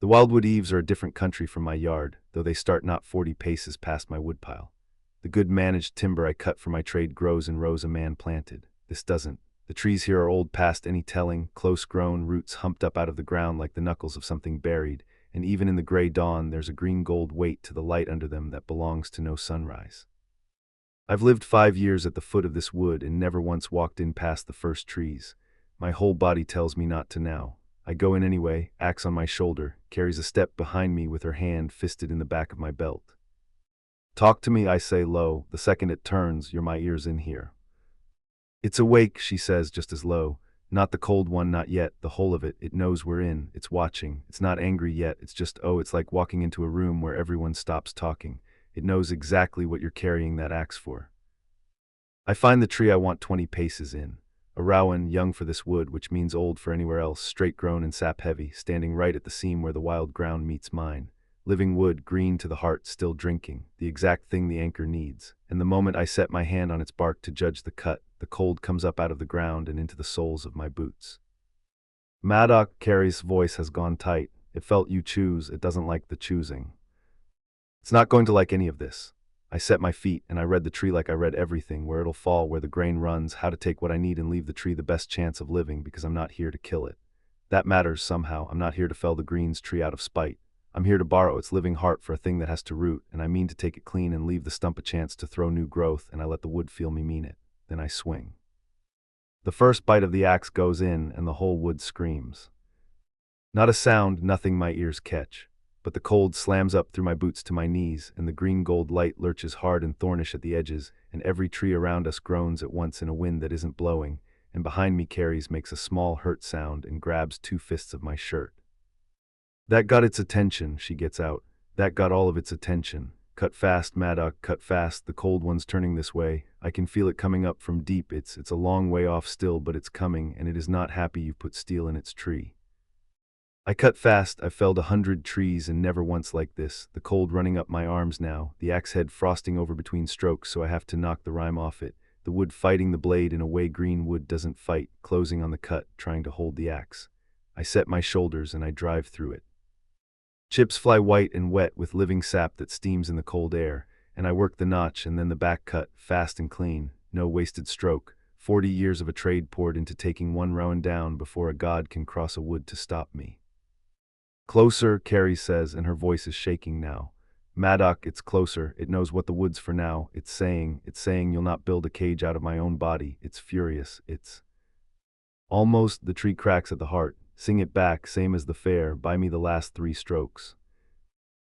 The wildwood eaves are a different country from my yard, though they start not 40 paces past my woodpile. The good managed timber I cut for my trade grows in rows a man planted. This doesn't. The trees here are old past any telling, close-grown, roots humped up out of the ground like the knuckles of something buried, and even in the gray dawn there's a green-gold weight to the light under them that belongs to no sunrise. I've lived 5 years at the foot of this wood and never once walked in past the first trees. My whole body tells me not to now. I go in anyway, axe on my shoulder, Carries a step behind me with her hand fisted in the back of my belt. "Talk to me," I say low. The second it turns, "You're my ears in here." "It's awake," she says just as low. "Not the cold one, not yet, the whole of it. It knows we're in, it's watching. It's not angry yet, it's just, it's like walking into a room where everyone stops talking. It knows exactly what you're carrying that axe for." I find the tree I want 20 paces in. A rowan, young for this wood, which means old for anywhere else, straight-grown and sap-heavy, standing right at the seam where the wild ground meets mine. Living wood, green to the heart, still drinking, the exact thing the anchor needs. And the moment I set my hand on its bark to judge the cut, the cold comes up out of the ground and into the soles of my boots. "Maddock," Carrie's voice has gone tight. "It felt you choose, it doesn't like the choosing. It's not going to like any of this." I set my feet, and I read the tree like I read everything, where it'll fall, where the grain runs, how to take what I need and leave the tree the best chance of living, because I'm not here to kill it. That matters somehow. I'm not here to fell the green's tree out of spite. I'm here to borrow its living heart for a thing that has to root, and I mean to take it clean and leave the stump a chance to throw new growth, and I let the wood feel me mean it. Then I swing. The first bite of the axe goes in, and the whole wood screams. Not a sound, nothing my ears catch. But the cold slams up through my boots to my knees, and the green-gold light lurches hard and thornish at the edges, and every tree around us groans at once in a wind that isn't blowing, and behind me Carrie's makes a small hurt sound and grabs 2 fists of my shirt. "That got its attention," she gets out. "That got all of its attention. Cut fast, Maddock, cut fast. The cold one's turning this way. I can feel it coming up from deep. It's a long way off still, but it's coming, and it is not happy you've put steel in its tree." I cut fast. I've felled 100 trees and never once like this, the cold running up my arms now, the axe head frosting over between strokes so I have to knock the rime off it, the wood fighting the blade in a way green wood doesn't fight, closing on the cut, trying to hold the axe. I set my shoulders and I drive through it. Chips fly white and wet with living sap that steams in the cold air, and I work the notch and then the back cut, fast and clean, no wasted stroke, 40 years of a trade poured into taking one rowan down before a god can cross a wood to stop me. "Closer," Carrie says, and her voice is shaking now. "Maddock, it's closer. It knows what the wood's for now. It's saying you'll not build a cage out of my own body. It's furious. It's..." Almost, the tree cracks at the heart. "Sing it back, same as the fair. Buy me the last 3 strokes."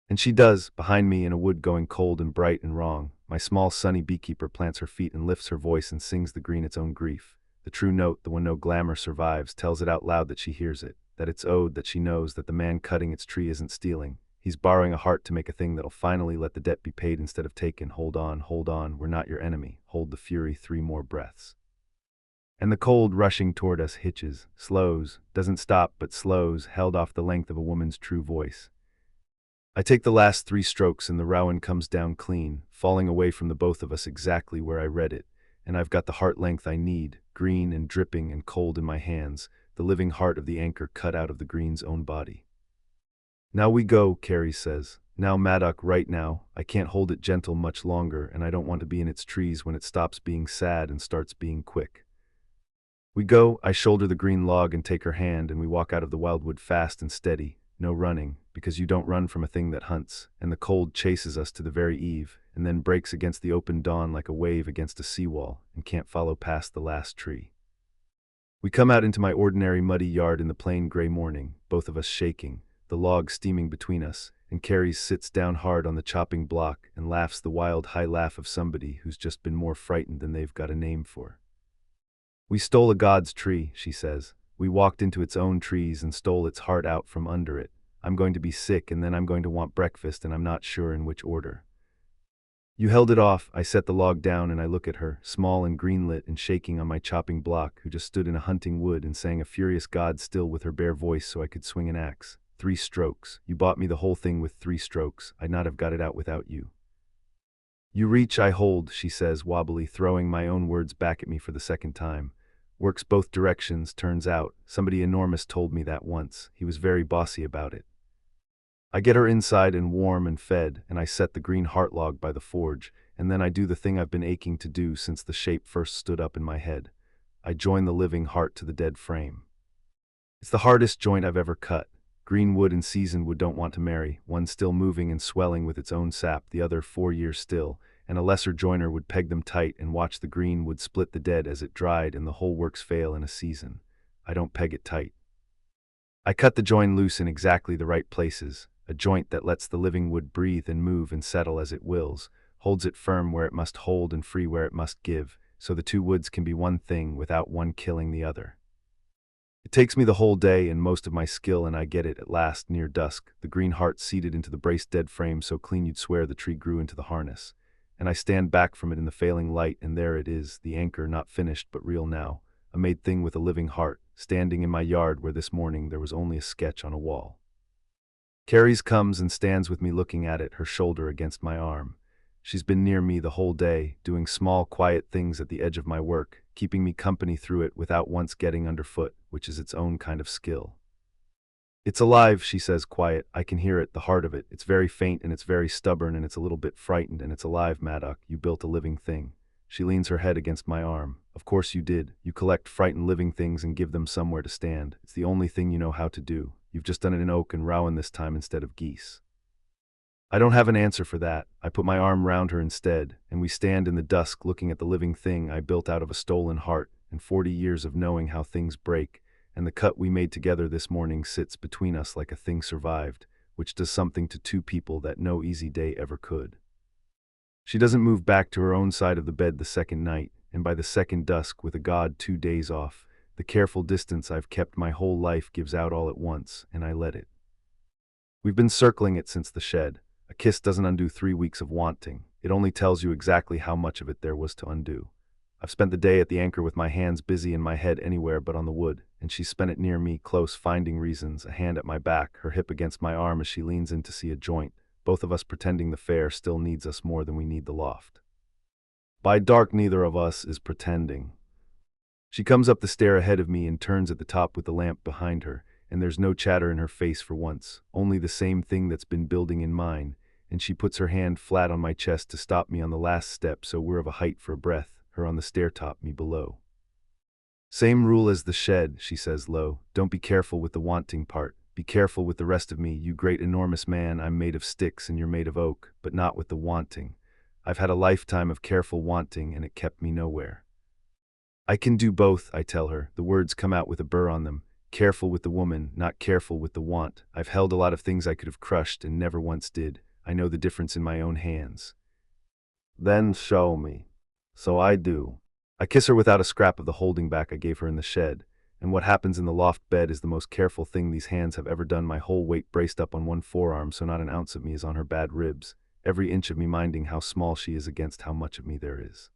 And she does, behind me in a wood going cold and bright and wrong. My small sunny beekeeper plants her feet and lifts her voice and sings the green its own grief. The true note, the one no glamour survives, tells it out loud that she hears it. That it's owed, that she knows that the man cutting its tree isn't stealing. He's borrowing a heart to make a thing that'll finally let the debt be paid instead of taken. Hold on, we're not your enemy. Hold the fury 3 more breaths. And the cold rushing toward us hitches, slows, doesn't stop but slows, held off the length of a woman's true voice. I take the last 3 strokes and the rowan comes down clean, falling away from the both of us exactly where I read it, and I've got the heart length I need, green and dripping and cold in my hands, the living heart of the anchor cut out of the green's own body. Now we go, Carrie says. Now Maddock, right now, I can't hold it gentle much longer, and I don't want to be in its trees when it stops being sad and starts being quick. We go, I shoulder the green log and take her hand, and we walk out of the wildwood fast and steady, no running, because you don't run from a thing that hunts, and the cold chases us to the very eve, and then breaks against the open dawn like a wave against a seawall, and can't follow past the last tree. We come out into my ordinary muddy yard in the plain gray morning, both of us shaking, the log steaming between us, and Carrie sits down hard on the chopping block and laughs the wild high laugh of somebody who's just been more frightened than they've got a name for. We stole a god's tree, she says. We walked into its own trees and stole its heart out from under it. I'm going to be sick and then I'm going to want breakfast and I'm not sure in which order. You held it off. I set the log down and I look at her, small and green-lit and shaking on my chopping block, who just stood in a hunting wood and sang a furious god still with her bare voice so I could swing an axe. 3 strokes. You bought me the whole thing with 3 strokes. I'd not have got it out without you. You reach, I hold, she says, wobbly, throwing my own words back at me for the second time. Works both directions, turns out. Somebody enormous told me that once. He was very bossy about it. I get her inside and warm and fed, and I set the green heart log by the forge, and then I do the thing I've been aching to do since the shape first stood up in my head. I join the living heart to the dead frame. It's the hardest joint I've ever cut. Green wood and seasoned wood don't want to marry, one still moving and swelling with its own sap, the other 4 years still, and a lesser joiner would peg them tight and watch the green wood split the dead as it dried and the whole works fail in a season. I don't peg it tight. I cut the joint loose in exactly the right places, a joint that lets the living wood breathe and move and settle as it wills, holds it firm where it must hold and free where it must give, so the 2 woods can be one thing without one killing the other. It takes me the whole day and most of my skill, and I get it at last near dusk, the green heart seated into the braced dead frame so clean you'd swear the tree grew into the harness. And I stand back from it in the failing light, and there it is, the anchor not finished but real now, a made thing with a living heart, standing in my yard where this morning there was only a sketch on a wall. Carrie's comes and stands with me looking at it, her shoulder against my arm. She's been near me the whole day, doing small, quiet things at the edge of my work, keeping me company through it without once getting underfoot, which is its own kind of skill. It's alive, she says quiet. I can hear it, the heart of it. It's very faint and it's very stubborn and it's a little bit frightened and it's alive, Maddock. You built a living thing. She leans her head against my arm. Of course you did. You collect frightened living things and give them somewhere to stand. It's the only thing you know how to do. You've just done it in oak and rowan this time instead of geese. I don't have an answer for that. I put my arm round her instead, and we stand in the dusk looking at the living thing I built out of a stolen heart and 40 years of knowing how things break, and the cut we made together this morning sits between us like a thing survived, which does something to 2 people that no easy day ever could. She doesn't move back to her own side of the bed the second night, and by the second dusk, with a god 2 days off, the careful distance I've kept my whole life gives out all at once, and I let it. We've been circling it since the shed. A kiss doesn't undo 3 weeks of wanting. It only tells you exactly how much of it there was to undo. I've spent the day at the anchor with my hands busy and my head anywhere but on the wood, and she's spent it near me, close, finding reasons, a hand at my back, her hip against my arm as she leans in to see a joint, both of us pretending the fair still needs us more than we need the loft. By dark, neither of us is pretending. She comes up the stair ahead of me and turns at the top with the lamp behind her, and there's no chatter in her face for once, only the same thing that's been building in mine, and she puts her hand flat on my chest to stop me on the last step so we're of a height for a breath, her on the stair top, me below. Same rule as the shed, she says low. Don't be careful with the wanting part. Be careful with the rest of me, you great enormous man. I'm made of sticks and you're made of oak, but not with the wanting. I've had a lifetime of careful wanting and it kept me nowhere. I can do both, I tell her. The words come out with a burr on them. Careful with the woman, not careful with the want. I've held a lot of things I could have crushed and never once did. I know the difference in my own hands. Then show me. So I do. I kiss her without a scrap of the holding back I gave her in the shed, and what happens in the loft bed is the most careful thing these hands have ever done, my whole weight braced up on one forearm so not an ounce of me is on her bad ribs, every inch of me minding how small she is against how much of me there is.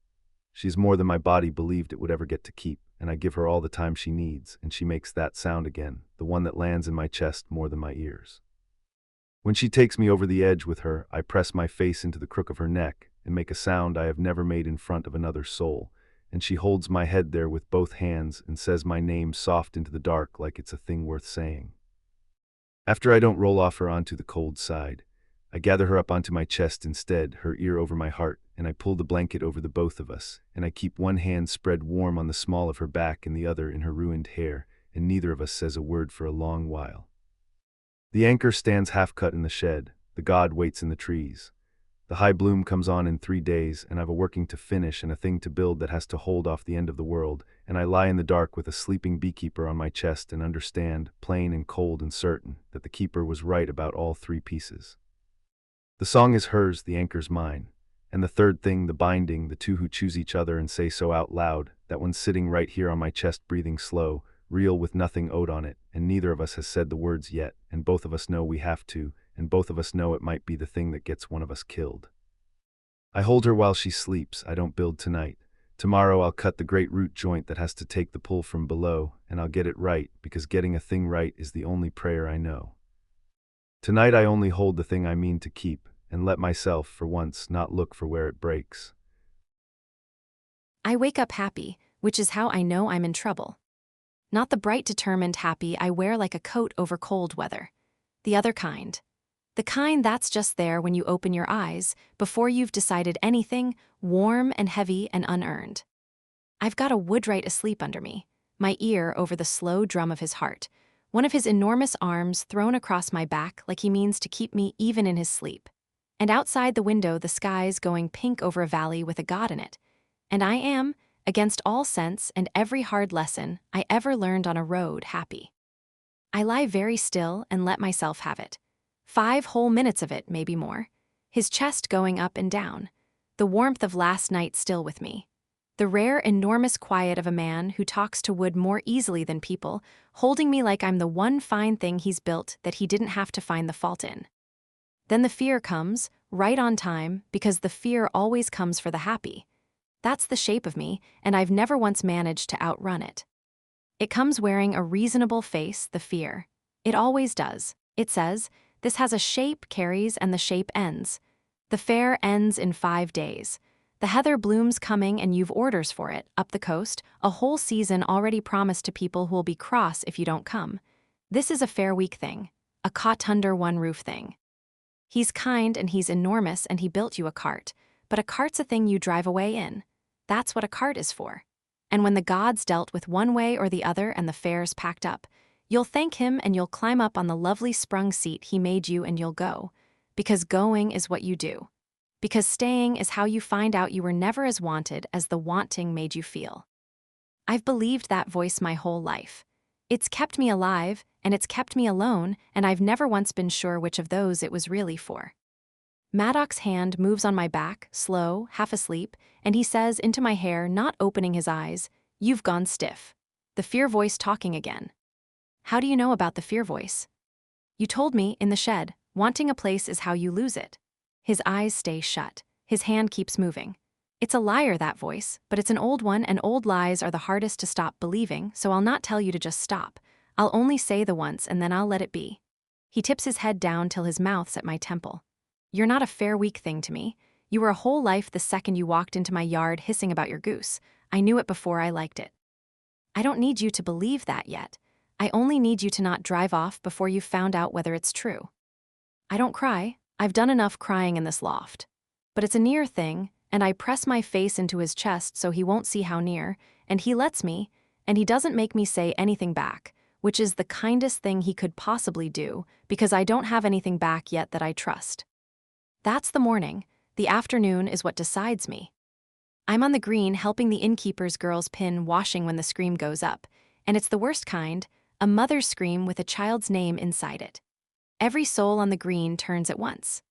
She's more than my body believed it would ever get to keep, and I give her all the time she needs, and she makes that sound again, the one that lands in my chest more than my ears. When she takes me over the edge with her, I press my face into the crook of her neck and make a sound I have never made in front of another soul, and she holds my head there with both hands and says my name soft into the dark like it's a thing worth saying. After I don't roll off her onto the cold side, I gather her up onto my chest instead, her ear over my heart, and I pull the blanket over the both of us, and I keep one hand spread warm on the small of her back and the other in her ruined hair, and neither of us says a word for a long while. The anchor stands half-cut in the shed, the god waits in the trees. The high bloom comes on in 3 days, and I've a working to finish and a thing to build that has to hold off the end of the world, and I lie in the dark with a sleeping beekeeper on my chest and understand, plain and cold and certain, that the keeper was right about all 3 pieces. The song is hers, the anchor's mine. And the third thing, the binding, the two who choose each other and say so out loud, that one's sitting right here on my chest breathing slow, real with nothing owed on it, and neither of us has said the words yet, and both of us know we have to, and both of us know it might be the thing that gets one of us killed. I hold her while she sleeps, I don't build tonight. Tomorrow I'll cut the great root joint that has to take the pull from below, and I'll get it right, because getting a thing right is the only prayer I know. Tonight I only hold the thing I mean to keep, and let myself, for once, not look for where it breaks. I wake up happy, which is how I know I'm in trouble. Not the bright, determined happy I wear like a coat over cold weather. The other kind. The kind that's just there when you open your eyes, before you've decided anything, warm and heavy and unearned. I've got a woodwright asleep under me, my ear over the slow drum of his heart, one of his enormous arms thrown across my back like he means to keep me even in his sleep. And outside the window the sky's going pink over a valley with a god in it. And I am, against all sense and every hard lesson I ever learned on a road, happy. I lie very still and let myself have it. 5 whole minutes of it, maybe more. His chest going up and down. The warmth of last night still with me. The rare, enormous quiet of a man who talks to wood more easily than people, holding me like I'm the one fine thing he's built that he didn't have to find the fault in. Then the fear comes, right on time, because the fear always comes for the happy. That's the shape of me, and I've never once managed to outrun it. It comes wearing a reasonable face, the fear. It always does. It says, this has a shape, carries, and the shape ends. The fair ends in 5 days. The heather blooms coming and you've orders for it, up the coast, a whole season already promised to people who'll be cross if you don't come. This is a fair week thing, a cot under one roof thing. He's kind and he's enormous and he built you a cart, but a cart's a thing you drive away in. That's what a cart is for. And when the gods dealt with one way or the other and the fair's packed up, you'll thank him and you'll climb up on the lovely sprung seat he made you and you'll go. Because going is what you do. Because staying is how you find out you were never as wanted as the wanting made you feel. I've believed that voice my whole life. It's kept me alive, and it's kept me alone, and I've never once been sure which of those it was really for. Maddox's hand moves on my back, slow, half asleep, and he says into my hair, not opening his eyes, "You've gone stiff." The fear voice talking again. How do you know about the fear voice? You told me, in the shed, wanting a place is how you lose it. His eyes stay shut. His hand keeps moving. It's a liar, that voice, but it's an old one, and old lies are the hardest to stop believing, so I'll not tell you to just stop. I'll only say the once and then I'll let it be. He tips his head down till his mouth's at my temple. You're not a fair week thing to me. You were a whole life the second you walked into my yard hissing about your goose. I knew it before I liked it. I don't need you to believe that yet. I only need you to not drive off before you've found out whether it's true. I don't cry. I've done enough crying in this loft. But it's a near thing, and I press my face into his chest so he won't see how near, and he lets me, and he doesn't make me say anything back, which is the kindest thing he could possibly do, because I don't have anything back yet that I trust. That's the morning. The afternoon is what decides me. I'm on the green helping the innkeeper's girls pin washing when the scream goes up, and it's the worst kind, a mother's scream with a child's name inside it. Every soul on the green turns at once.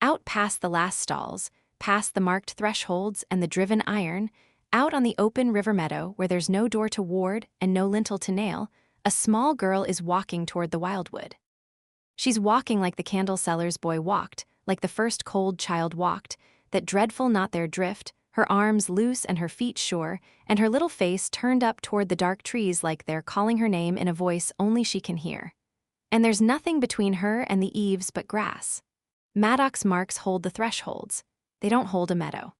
Out past the last stalls, past the marked thresholds and the driven iron, out on the open river meadow where there's no door to ward and no lintel to nail, a small girl is walking toward the wildwood. She's walking like the candle seller's boy walked, like the first cold child walked, that dreadful not their drift, her arms loose and her feet sure, and her little face turned up toward the dark trees like they're calling her name in a voice only she can hear. And there's nothing between her and the eaves but grass. Maddock's marks hold the thresholds. They don't hold a meadow.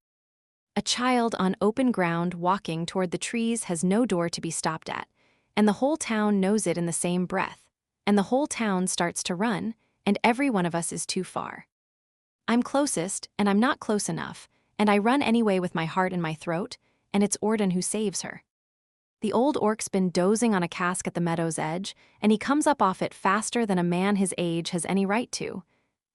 A child on open ground walking toward the trees has no door to be stopped at, and the whole town knows it in the same breath, and the whole town starts to run, and every one of us is too far. I'm closest, and I'm not close enough, and I run anyway with my heart in my throat, and it's Orden who saves her. The old orc's been dozing on a cask at the meadow's edge, and he comes up off it faster than a man his age has any right to,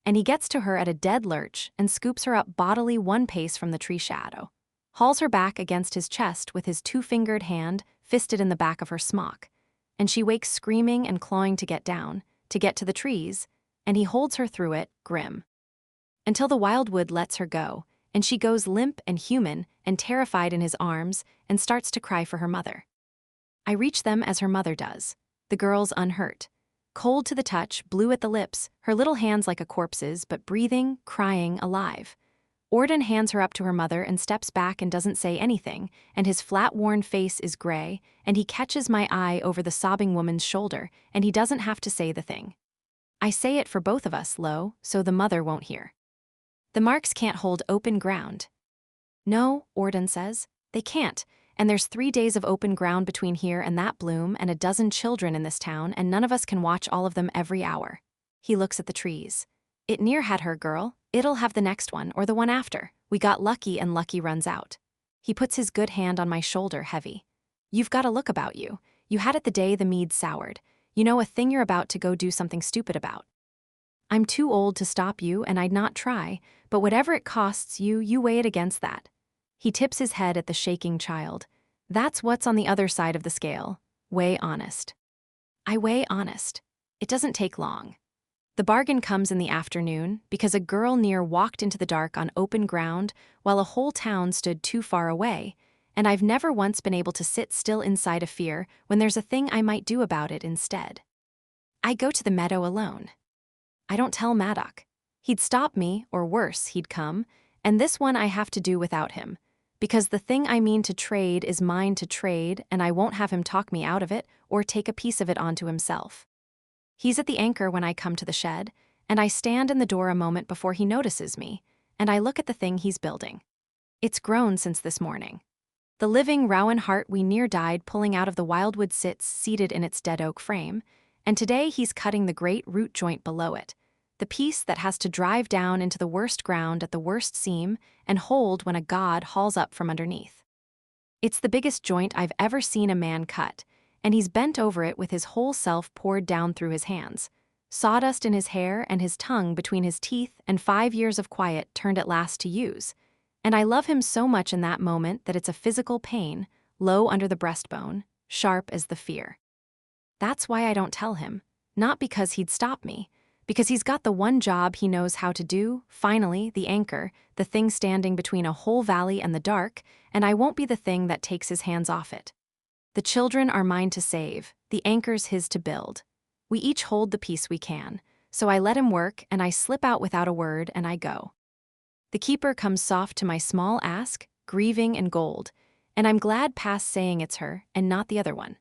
and he gets to her at a dead lurch and scoops her up bodily one pace from the tree shadow, hauls her back against his chest with his two-fingered hand fisted in the back of her smock, and she wakes screaming and clawing to get down, to get to the trees, and he holds her through it, grim. Until the wildwood lets her go, and she goes limp and human and terrified in his arms and starts to cry for her mother. I reach them as her mother does, the girl's unhurt. Cold to the touch, blue at the lips, her little hands like a corpse's, but breathing, crying, alive. Orden hands her up to her mother and steps back and doesn't say anything, and his flat, worn face is gray, and he catches my eye over the sobbing woman's shoulder, and he doesn't have to say the thing. I say it for both of us, low, so the mother won't hear. The marks can't hold open ground. No, Orden says, they can't. And there's 3 days of open ground between here and that bloom and a dozen children in this town, and none of us can watch all of them every hour. He looks at the trees. It near had her, girl. It'll have the next one, or the one after. We got lucky and lucky runs out. He puts his good hand on my shoulder, heavy. You've got a look about you. You had it the day the mead soured. You know, a thing you're about to go do something stupid about. I'm too old to stop you, and I'd not try, but whatever it costs you, you weigh it against that. He tips his head at the shaking child. That's what's on the other side of the scale. Weigh honest. I weigh honest. It doesn't take long. The bargain comes in the afternoon because a girl near walked into the dark on open ground while a whole town stood too far away, and I've never once been able to sit still inside a fear when there's a thing I might do about it instead. I go to the meadow alone. I don't tell Maddock. He'd stop me, or worse, he'd come, and this one I have to do without him. Because the thing I mean to trade is mine to trade, and I won't have him talk me out of it or take a piece of it onto himself. He's at the anchor when I come to the shed, and I stand in the door a moment before he notices me, and I look at the thing he's building. It's grown since this morning. The living rowan heart we near died pulling out of the wildwood sits seated in its dead oak frame, and today he's cutting the great root joint below it, the piece that has to drive down into the worst ground at the worst seam and hold when a god hauls up from underneath. It's the biggest joint I've ever seen a man cut, and he's bent over it with his whole self poured down through his hands, sawdust in his hair and his tongue between his teeth and 5 years of quiet turned at last to use. And I love him so much in that moment that it's a physical pain, low under the breastbone, sharp as the fear. That's why I don't tell him, not because he'd stop me, because he's got the one job he knows how to do, finally, the anchor, the thing standing between a whole valley and the dark, and I won't be the thing that takes his hands off it. The children are mine to save, the anchor's his to build. We each hold the piece we can, so I let him work and I slip out without a word and I go. The keeper comes soft to my small ask, grieving and gold, and I'm glad past saying it's her and not the other one.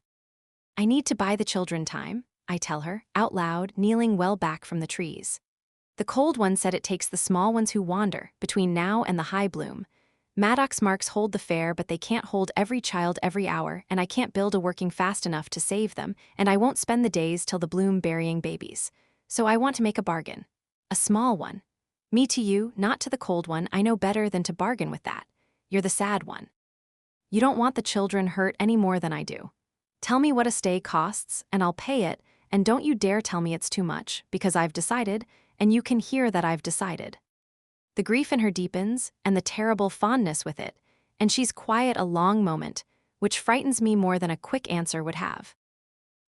I need to buy the children time, I tell her, out loud, kneeling well back from the trees. The cold one said it takes the small ones who wander, between now and the high bloom. Maddock's marks hold the fair, but they can't hold every child every hour, and I can't build a working fast enough to save them, and I won't spend the days till the bloom burying babies. So I want to make a bargain. A small one. Me to you, not to the cold one, I know better than to bargain with that. You're the sad one. You don't want the children hurt any more than I do. Tell me what a stay costs, and I'll pay it, and don't you dare tell me it's too much, because I've decided, and you can hear that I've decided. The grief in her deepens, and the terrible fondness with it, and she's quiet a long moment, which frightens me more than a quick answer would have.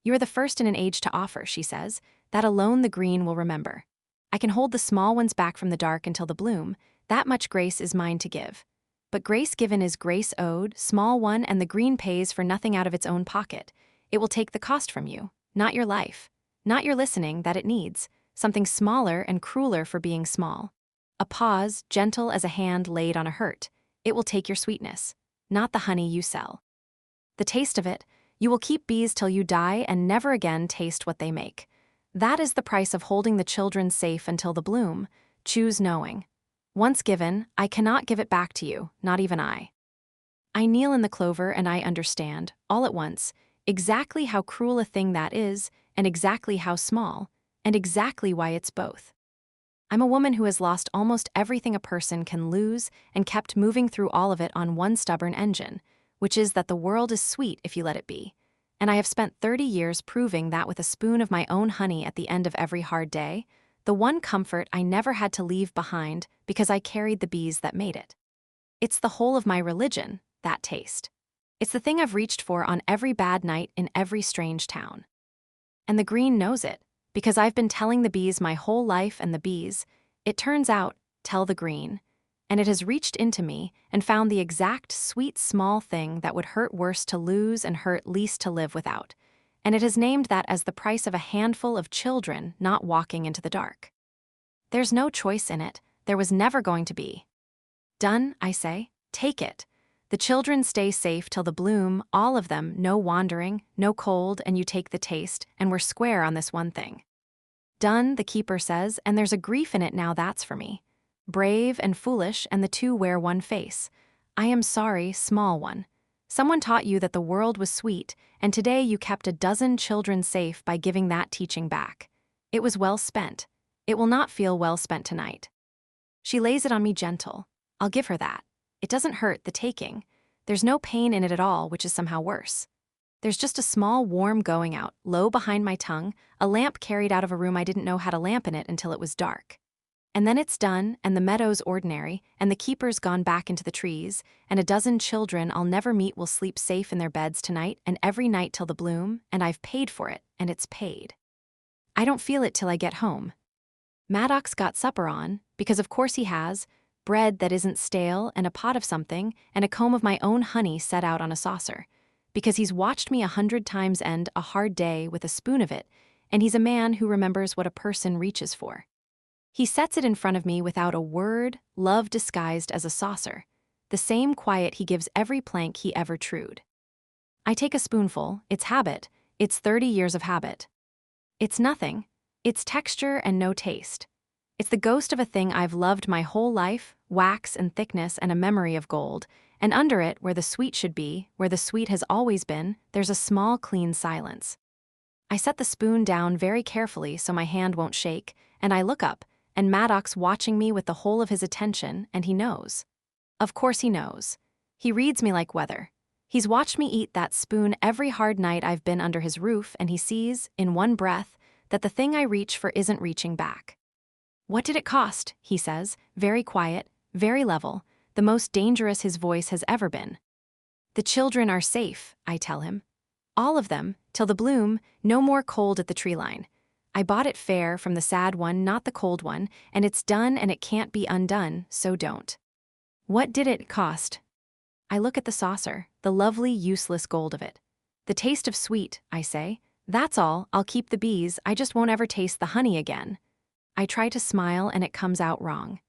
You're the first in an age to offer, she says, that alone the green will remember. I can hold the small ones back from the dark until the bloom, that much grace is mine to give. But grace given is grace owed, small one, and the green pays for nothing out of its own pocket. It will take the cost from you. Not your life, not your listening that it needs, something smaller and crueler for being small. A pause, gentle as a hand laid on a hurt. It will take your sweetness, not the honey you sell. The taste of it, you will keep bees till you die and never again taste what they make. That is the price of holding the children safe until the bloom. Choose knowing. Once given, I cannot give it back to you, not even I. I kneel in the clover and I understand, all at once, exactly how cruel a thing that is, and exactly how small, and exactly why it's both. I'm a woman who has lost almost everything a person can lose and kept moving through all of it on one stubborn engine, which is that the world is sweet if you let it be. And I have spent 30 years proving that with a spoon of my own honey at the end of every hard day, the one comfort I never had to leave behind because I carried the bees that made it. It's the whole of my religion, that taste. It's the thing I've reached for on every bad night in every strange town. And the green knows it, because I've been telling the bees my whole life, and the bees, it turns out, tell the green, and it has reached into me and found the exact sweet small thing that would hurt worse to lose and hurt least to live without, and it has named that as the price of a handful of children not walking into the dark. There's no choice in it, there was never going to be. Done, I say, take it. The children stay safe till the bloom, all of them, no wandering, no cold, and you take the taste, and we're square on this one thing. Done, the keeper says, and there's a grief in it now, that's for me. Brave and foolish, and the two wear one face. I am sorry, small one. Someone taught you that the world was sweet, and today you kept a dozen children safe by giving that teaching back. It was well spent. It will not feel well spent tonight. She lays it on me gentle. I'll give her that. It doesn't hurt, the taking. There's no pain in it at all, which is somehow worse. There's just a small warm going out, low behind my tongue, a lamp carried out of a room I didn't know had a lamp in it until it was dark. And then it's done, and the meadow's ordinary, and the keeper's gone back into the trees, and a dozen children I'll never meet will sleep safe in their beds tonight and every night till the bloom, and I've paid for it, and it's paid. I don't feel it till I get home. Maddox's got supper on, because of course he has, bread that isn't stale, and a pot of something, and a comb of my own honey set out on a saucer. Because he's watched me 100 times end a hard day with a spoon of it, and he's a man who remembers what a person reaches for. He sets it in front of me without a word, love disguised as a saucer, the same quiet he gives every plank he ever trued. I take a spoonful, it's habit, it's 30 years of habit. It's nothing, it's texture and no taste. It's the ghost of a thing I've loved my whole life, wax and thickness and a memory of gold, and under it, where the sweet should be, where the sweet has always been, there's a small, clean silence. I set the spoon down very carefully so my hand won't shake, and I look up, and Maddox's watching me with the whole of his attention, and he knows. Of course he knows. He reads me like weather. He's watched me eat that spoon every hard night I've been under his roof, and he sees, in one breath, that the thing I reach for isn't reaching back. What did it cost? He says, very quiet, very level, the most dangerous his voice has ever been. The children are safe, I tell him. All of them, till the bloom, no more cold at the tree line. I bought it fair from the sad one, not the cold one, and it's done and it can't be undone, so don't. What did it cost? I look at the saucer, the lovely, useless gold of it. The taste of sweet, I say. That's all, I'll keep the bees, I just won't ever taste the honey again. I try to smile and it comes out wrong.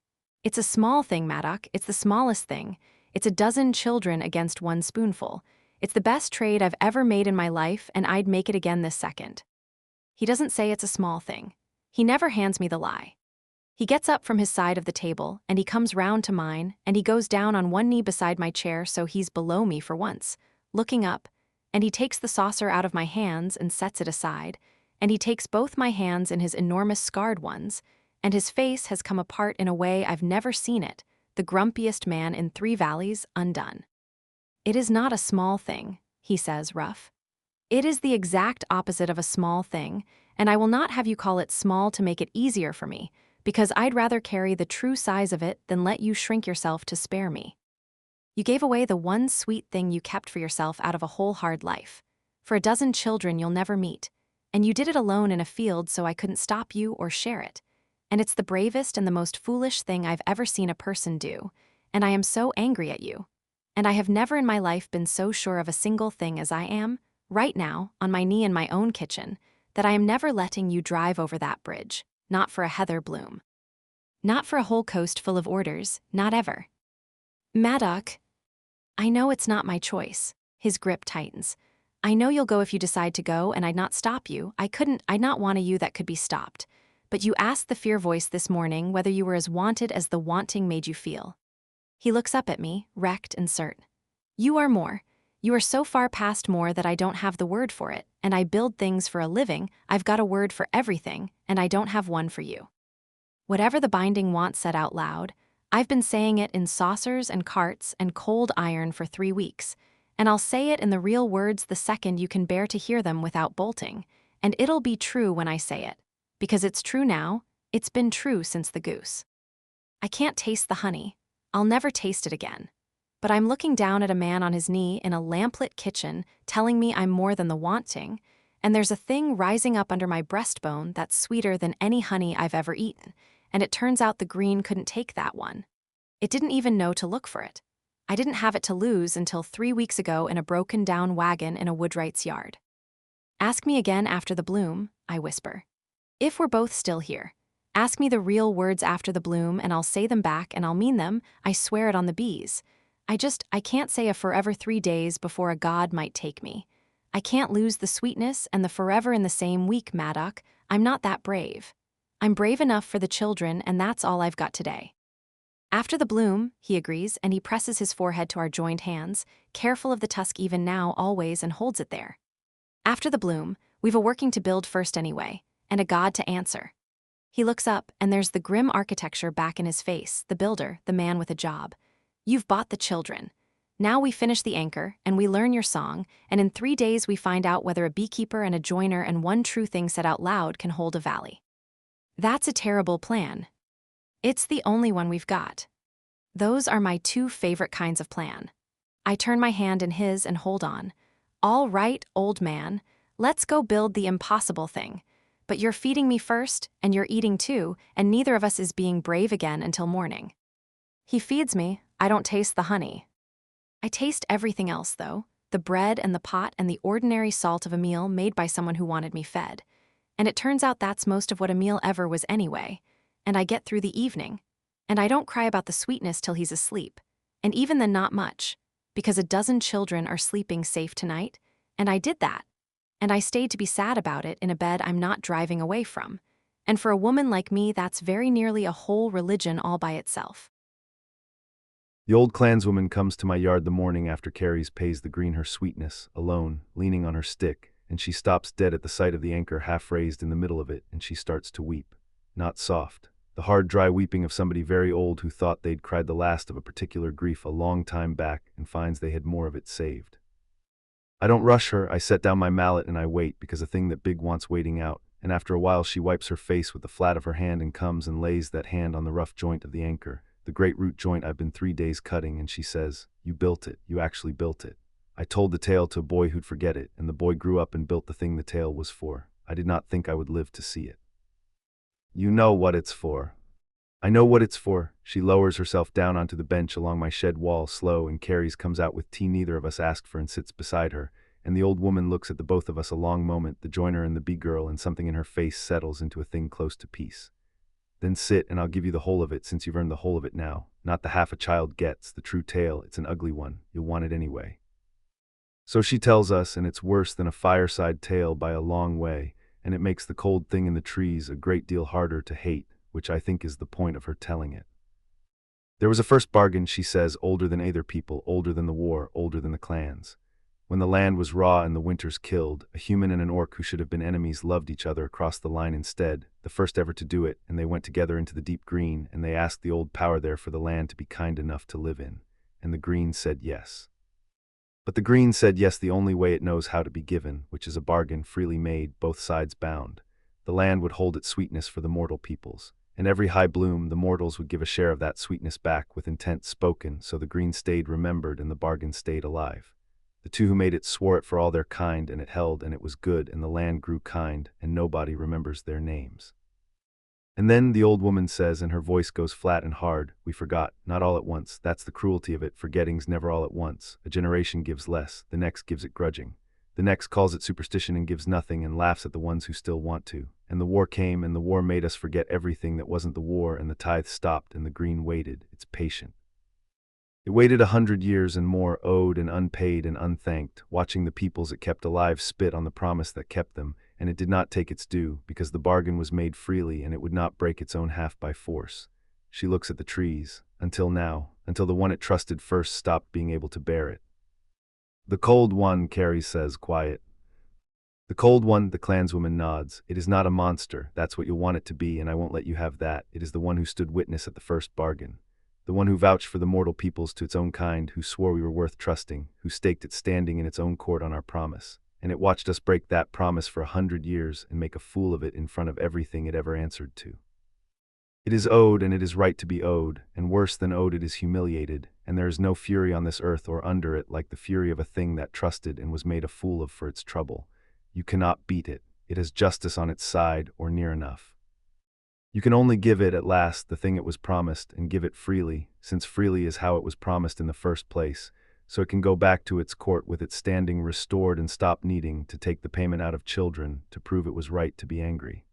It's a small thing, Maddox, it's the smallest thing. It's a dozen children against one spoonful. It's the best trade I've ever made in my life, and I'd make it again this second. He doesn't say it's a small thing. He never hands me the lie. He gets up from his side of the table, and he comes round to mine, and he goes down on one knee beside my chair so he's below me for once, looking up, and he takes the saucer out of my hands and sets it aside, and he takes both my hands in his enormous scarred ones, and his face has come apart in a way I've never seen it, the grumpiest man in 3 valleys, undone. It is not a small thing, he says, rough. It is the exact opposite of a small thing, and I will not have you call it small to make it easier for me, because I'd rather carry the true size of it than let you shrink yourself to spare me. You gave away the one sweet thing you kept for yourself out of a whole hard life, for a dozen children you'll never meet, and you did it alone in a field so I couldn't stop you or share it. And it's the bravest and the most foolish thing I've ever seen a person do, and I am so angry at you. And I have never in my life been so sure of a single thing as I am, right now, on my knee in my own kitchen, that I am never letting you drive over that bridge, not for a heather bloom. Not for a whole coast full of orders, not ever. Maddox, I know it's not my choice. His grip tightens. I know you'll go if you decide to go, and I'd not stop you. I'd not want a you that could be stopped. But you asked the fear voice this morning whether you were as wanted as the wanting made you feel. He looks up at me, wrecked and cert. You are more. You are so far past more that I don't have the word for it, and I build things for a living. I've got a word for everything, and I don't have one for you. Whatever the binding want said out loud, I've been saying it in saucers and carts and cold iron for 3 weeks, and I'll say it in the real words the second you can bear to hear them without bolting, and it'll be true when I say it. Because it's true now, it's been true since the goose. I can't taste the honey. I'll never taste it again. But I'm looking down at a man on his knee in a lamplit kitchen telling me I'm more than the wanting, and there's a thing rising up under my breastbone that's sweeter than any honey I've ever eaten, and it turns out the green couldn't take that one. It didn't even know to look for it. I didn't have it to lose until 3 weeks ago in a broken-down wagon in a woodwright's yard. Ask me again after the bloom, I whisper. If we're both still here, ask me the real words after the bloom and I'll say them back and I'll mean them, I swear it on the bees. I can't say a forever 3 days before a god might take me. I can't lose the sweetness and the forever in the same week, Maddock. I'm not that brave. I'm brave enough for the children, and that's all I've got today. After the bloom, he agrees, and he presses his forehead to our joined hands, careful of the tusk even now, always, and holds it there. After the bloom, we've a working to build first anyway, and a god to answer. He looks up, and there's the grim architecture back in his face, the builder, the man with a job. You've bought the children. Now we finish the anchor, and we learn your song, and in 3 days we find out whether a beekeeper and a joiner and one true thing said out loud can hold a valley. That's a terrible plan. It's the only one we've got. Those are my 2 favorite kinds of plan. I turn my hand in his and hold on. All right, old man, let's go build the impossible thing. But you're feeding me first, and you're eating too, and neither of us is being brave again until morning. He feeds me, I don't taste the honey. I taste everything else, though, the bread and the pot and the ordinary salt of a meal made by someone who wanted me fed. And it turns out that's most of what a meal ever was anyway, and I get through the evening. And I don't cry about the sweetness till he's asleep, and even then not much, because a dozen children are sleeping safe tonight, and I did that. And I stayed to be sad about it in a bed I'm not driving away from. And for a woman like me, that's very nearly a whole religion all by itself. The old clanswoman comes to my yard the morning after Carries pays the green her sweetness, alone, leaning on her stick, and she stops dead at the sight of the anchor half raised in the middle of it, and she starts to weep. Not soft. The hard, dry weeping of somebody very old who thought they'd cried the last of a particular grief a long time back and finds they had more of it saved. I don't rush her, I set down my mallet and I wait, because a thing that big wants waiting out, and after a while she wipes her face with the flat of her hand and comes and lays that hand on the rough joint of the anchor, the great root joint I've been 3 days cutting, and she says, "You built it, you actually built it." I told the tale to a boy who'd forget it, and the boy grew up and built the thing the tale was for. I did not think I would live to see it. You know what it's for. I know what it's for. She lowers herself down onto the bench along my shed wall, slow, and Carries comes out with tea neither of us asked for and sits beside her, and the old woman looks at the both of us a long moment, the joiner and the bee girl, and something in her face settles into a thing close to peace. Then sit, and I'll give you the whole of it, since you've earned the whole of it now. Not the half a child gets, the true tale. It's an ugly one. You'll want it anyway. So she tells us, and it's worse than a fireside tale by a long way, and it makes the cold thing in the trees a great deal harder to hate, which I think is the point of her telling it. There was a first bargain, she says, older than either people, older than the war, older than the clans. When the land was raw and the winters killed, a human and an orc who should have been enemies loved each other across the line instead, the first ever to do it, and they went together into the deep green, and they asked the old power there for the land to be kind enough to live in. And the green said yes. But the green said yes the only way it knows how to be given, which is a bargain freely made, both sides bound. The land would hold its sweetness for the mortal peoples. And every high bloom, the mortals would give a share of that sweetness back with intent spoken, so the green stayed remembered and the bargain stayed alive. The two who made it swore it for all their kind, and it held, and it was good, and the land grew kind, and nobody remembers their names. And then the old woman says, and her voice goes flat and hard, "We forgot, not all at once. That's the cruelty of it, forgetting's never all at once. A generation gives less, the next gives it grudging. The next calls it superstition and gives nothing and laughs at the ones who still want to. And the war came, and the war made us forget everything that wasn't the war, and the tithe stopped, and the green waited. It's patient." It waited 100 years and more, owed and unpaid and unthanked, watching the peoples it kept alive spit on the promise that kept them, and it did not take its due, because the bargain was made freely and it would not break its own half by force. She looks at the trees, until now, until the one it trusted first stopped being able to bear it. The cold one, Carrie says, quiet. The cold one, the clanswoman nods. It is not a monster, that's what you'll want it to be, and I won't let you have that. It is the one who stood witness at the first bargain. The one who vouched for the mortal peoples to its own kind, who swore we were worth trusting, who staked it standing in its own court on our promise. And it watched us break that promise for 100 years and make a fool of it in front of everything it ever answered to. It is owed, and it is right to be owed, and worse than owed it is humiliated, and there is no fury on this earth or under it like the fury of a thing that trusted and was made a fool of for its trouble. You cannot beat it. It has justice on its side, or near enough. You can only give it, at last, the thing it was promised, and give it freely, since freely is how it was promised in the first place, so it can go back to its court with its standing restored and stop needing to take the payment out of children to prove it was right to be angry.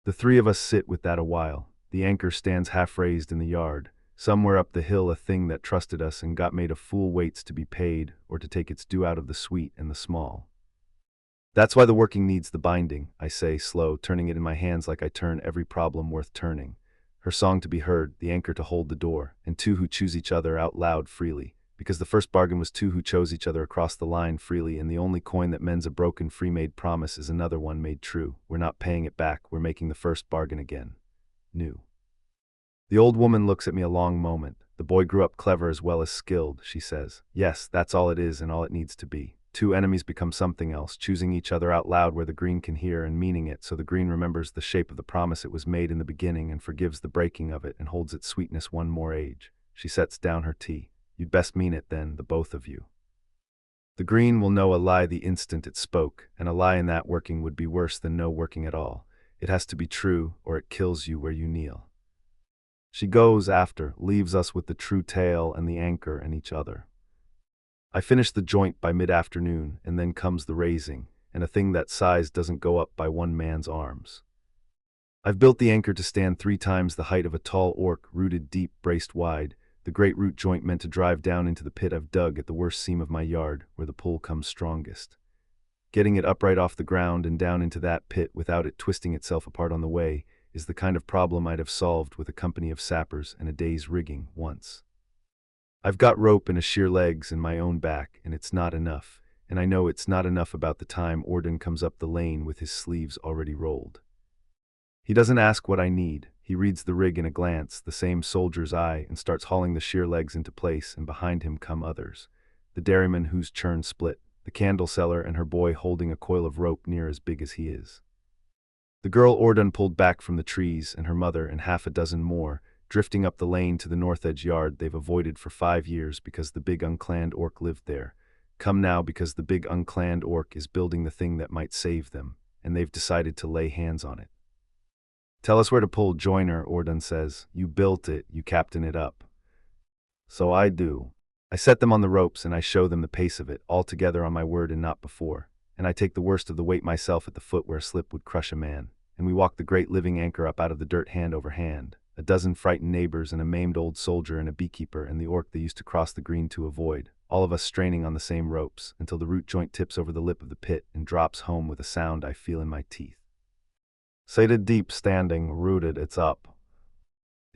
The three of us sit with that a while. The anchor stands half-raised in the yard. Somewhere up the hill a thing that trusted us and got made a fool waits to be paid, or to take its due out of the sweet and the small. That's why the working needs the binding, I say, slow, turning it in my hands like I turn every problem worth turning. Her song to be heard, the anchor to hold the door, and two who choose each other out loud freely. Because the first bargain was two who chose each other across the line freely, and the only coin that mends a broken free-made promise is another one made true. We're not paying it back, we're making the first bargain again. New. The old woman looks at me a long moment. The boy grew up clever as well as skilled, she says. Yes, that's all it is and all it needs to be. Two enemies become something else, choosing each other out loud where the green can hear and meaning it, so the green remembers the shape of the promise it was made in the beginning and forgives the breaking of it and holds its sweetness one more age. She sets down her tea. You'd best mean it then, the both of you. The green will know a lie the instant it spoke, and a lie in that working would be worse than no working at all. It has to be true, or it kills you where you kneel. She goes after, leaves us with the true tale and the anchor and each other. I finish the joint by mid-afternoon, and then comes the raising, and a thing that size doesn't go up by one man's arms. I've built the anchor to stand 3 times the height of a tall oak, rooted deep, braced wide, the great root joint meant to drive down into the pit I've dug at the worst seam of my yard, where the pull comes strongest. Getting it upright off the ground and down into that pit without it twisting itself apart on the way is the kind of problem I'd have solved with a company of sappers and a day's rigging once. I've got rope and a sheer legs and my own back, and it's not enough, and I know it's not enough about the time Orden comes up the lane with his sleeves already rolled. He doesn't ask what I need. He reads the rig in a glance, the same soldier's eye, and starts hauling the sheer legs into place, and behind him come others. The dairyman whose churn split, the candle seller and her boy holding a coil of rope near as big as he is. The girl Orden pulled back from the trees, and her mother and half a dozen more, drifting up the lane to the north edge yard they've avoided for 5 years because the big unclanned orc lived there. Come now because the big unclanned orc is building the thing that might save them, and they've decided to lay hands on it. Tell us where to pull, Joiner, Orden says. You built it, you captain it up. So I do. I set them on the ropes and I show them the pace of it, all together on my word and not before. And I take the worst of the weight myself at the foot where a slip would crush a man. And we walk the great living anchor up out of the dirt hand over hand. A dozen frightened neighbors and a maimed old soldier and a beekeeper and the orc they used to cross the green to avoid, all of us straining on the same ropes, until the root joint tips over the lip of the pit and drops home with a sound I feel in my teeth. Sated deep, standing, rooted, it's up.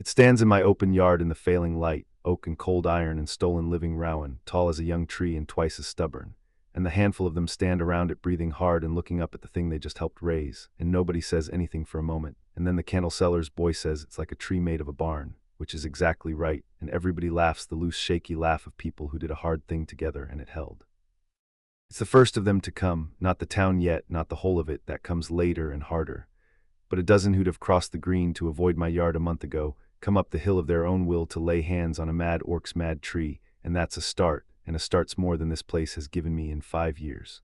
It stands in my open yard in the failing light, oak and cold iron and stolen living rowan, tall as a young tree and twice as stubborn. And the handful of them stand around it breathing hard and looking up at the thing they just helped raise, and nobody says anything for a moment, and then the candle seller's boy says it's like a tree made of a barn, which is exactly right, and everybody laughs the loose shaky laugh of people who did a hard thing together and it held. It's the first of them to come, not the town yet, not the whole of it, that comes later and harder. But a dozen who'd have crossed the green to avoid my yard a month ago come up the hill of their own will to lay hands on a mad orc's mad tree, and that's a start, and a start's more than this place has given me in 5 years.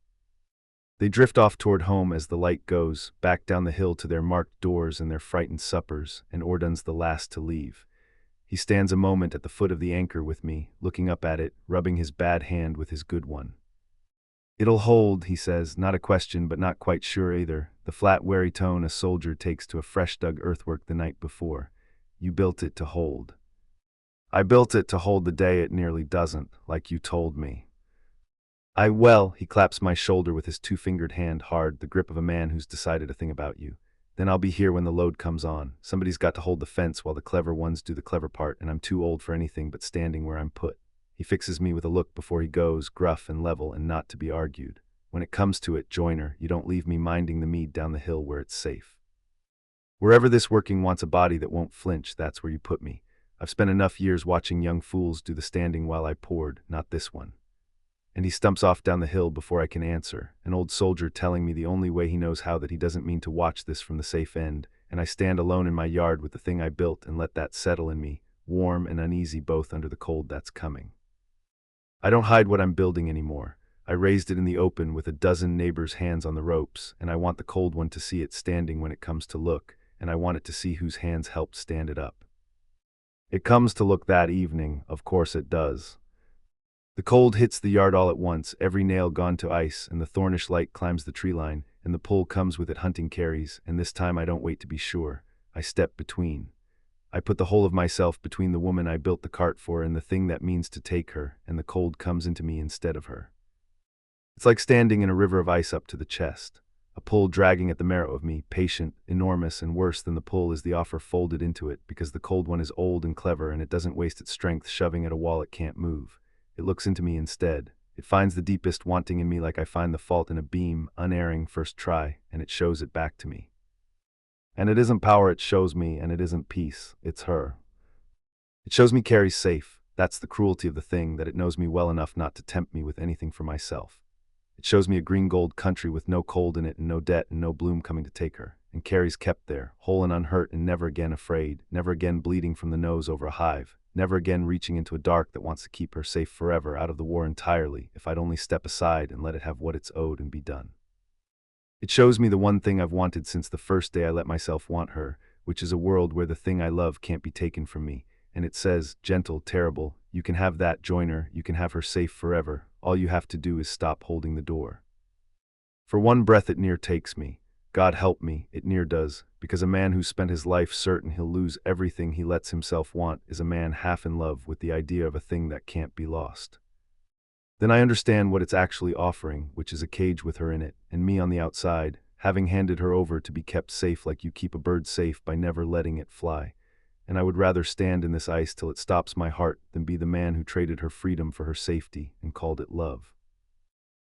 They drift off toward home as the light goes, back down the hill to their marked doors and their frightened suppers, and Orden's the last to leave. He stands a moment at the foot of the anchor with me, looking up at it, rubbing his bad hand with his good one. It'll hold, he says, not a question but not quite sure either, the flat wary tone a soldier takes to a fresh dug earthwork the night before. You built it to hold. I built it to hold the day it nearly doesn't, like you told me. He claps my shoulder with his two-fingered hand hard, the grip of a man who's decided a thing about you. Then I'll be here when the load comes on. Somebody's got to hold the fence while the clever ones do the clever part, and I'm too old for anything but standing where I'm put. He fixes me with a look before he goes, gruff and level and not to be argued. When it comes to it, joiner, you don't leave me minding the mead down the hill where it's safe. Wherever this working wants a body that won't flinch, that's where you put me. I've spent enough years watching young fools do the standing while I poured, not this one. And he stumps off down the hill before I can answer, an old soldier telling me the only way he knows how that he doesn't mean to watch this from the safe end, and I stand alone in my yard with the thing I built and let that settle in me, warm and uneasy both under the cold that's coming. I don't hide what I'm building anymore. I raised it in the open with a dozen neighbors' hands on the ropes, and I want the cold one to see it standing when it comes to look, and I want it to see whose hands helped stand it up. It comes to look that evening, of course it does. The cold hits the yard all at once, every nail gone to ice, and the thornish light climbs the tree line, and the pull comes with it hunting carries, and this time I don't wait to be sure. I step between. I put the whole of myself between the woman I built the cart for and the thing that means to take her, and the cold comes into me instead of her. It's like standing in a river of ice up to the chest. A pull dragging at the marrow of me, patient, enormous, and worse than the pull is the offer folded into it, because the cold one is old and clever and it doesn't waste its strength shoving at a wall it can't move. It looks into me instead. It finds the deepest wanting in me like I find the fault in a beam, unerring first try, and it shows it back to me. And it isn't power it shows me, and it isn't peace, it's her. It shows me Carrie's safe. That's the cruelty of the thing, that it knows me well enough not to tempt me with anything for myself. It shows me a green gold country with no cold in it and no debt and no bloom coming to take her. And Carrie's kept there, whole and unhurt and never again afraid, never again bleeding from the nose over a hive, never again reaching into a dark that wants to keep her safe forever out of the war entirely, if I'd only step aside and let it have what it's owed and be done. It shows me the one thing I've wanted since the first day I let myself want her, which is a world where the thing I love can't be taken from me. And it says, gentle, terrible, you can have that, joiner, you can have her safe forever. All you have to do is stop holding the door. For one breath it near takes me. God help me, it near does, because a man who's spent his life certain he'll lose everything he lets himself want is a man half in love with the idea of a thing that can't be lost. Then I understand what it's actually offering, which is a cage with her in it, and me on the outside, having handed her over to be kept safe like you keep a bird safe by never letting it fly. And I would rather stand in this ice till it stops my heart than be the man who traded her freedom for her safety and called it love.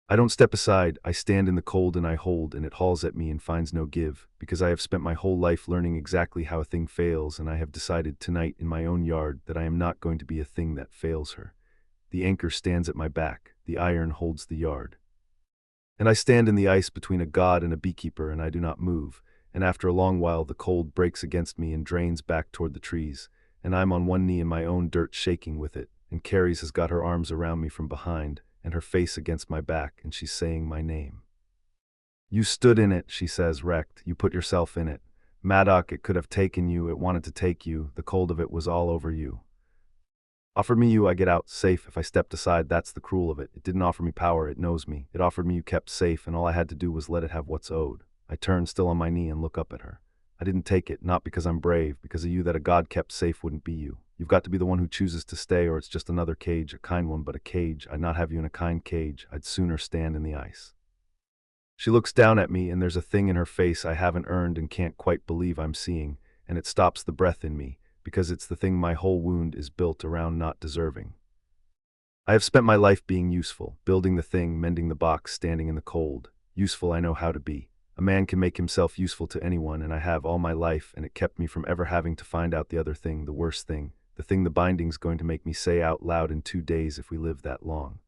I don't step aside, I stand in the cold and I hold, and it hauls at me and finds no give, because I have spent my whole life learning exactly how a thing fails, and I have decided tonight in my own yard that I am not going to be a thing that fails her. The anchor stands at my back, the iron holds the yard. And I stand in the ice between a god and a beekeeper, and I do not move, and after a long while the cold breaks against me and drains back toward the trees, and I'm on one knee in my own dirt shaking with it, and Carrie's has got her arms around me from behind, and her face against my back, and she's saying my name. You stood in it, she says, wrecked. You put yourself in it. Maddock, it could have taken you, it wanted to take you, the cold of it was all over you. Offered me you, I get out, safe. If I stepped aside, that's the cruel of it. It didn't offer me power, it knows me. It offered me you kept safe, and all I had to do was let it have what's owed. I turn, still on my knee, and look up at her. I didn't take it, not because I'm brave, because of you that a god kept safe wouldn't be you. You've got to be the one who chooses to stay, or it's just another cage, a kind one, but a cage. I'd not have you in a kind cage. I'd sooner stand in the ice. She looks down at me, and there's a thing in her face I haven't earned and can't quite believe I'm seeing, and it stops the breath in me, because it's the thing my whole wound is built around not deserving. I have spent my life being useful, building the thing, mending the box, standing in the cold. Useful I know how to be. A man can make himself useful to anyone, and I have all my life, and it kept me from ever having to find out the other thing, the worst thing, the thing the binding's going to make me say out loud in 2 days if we live that long,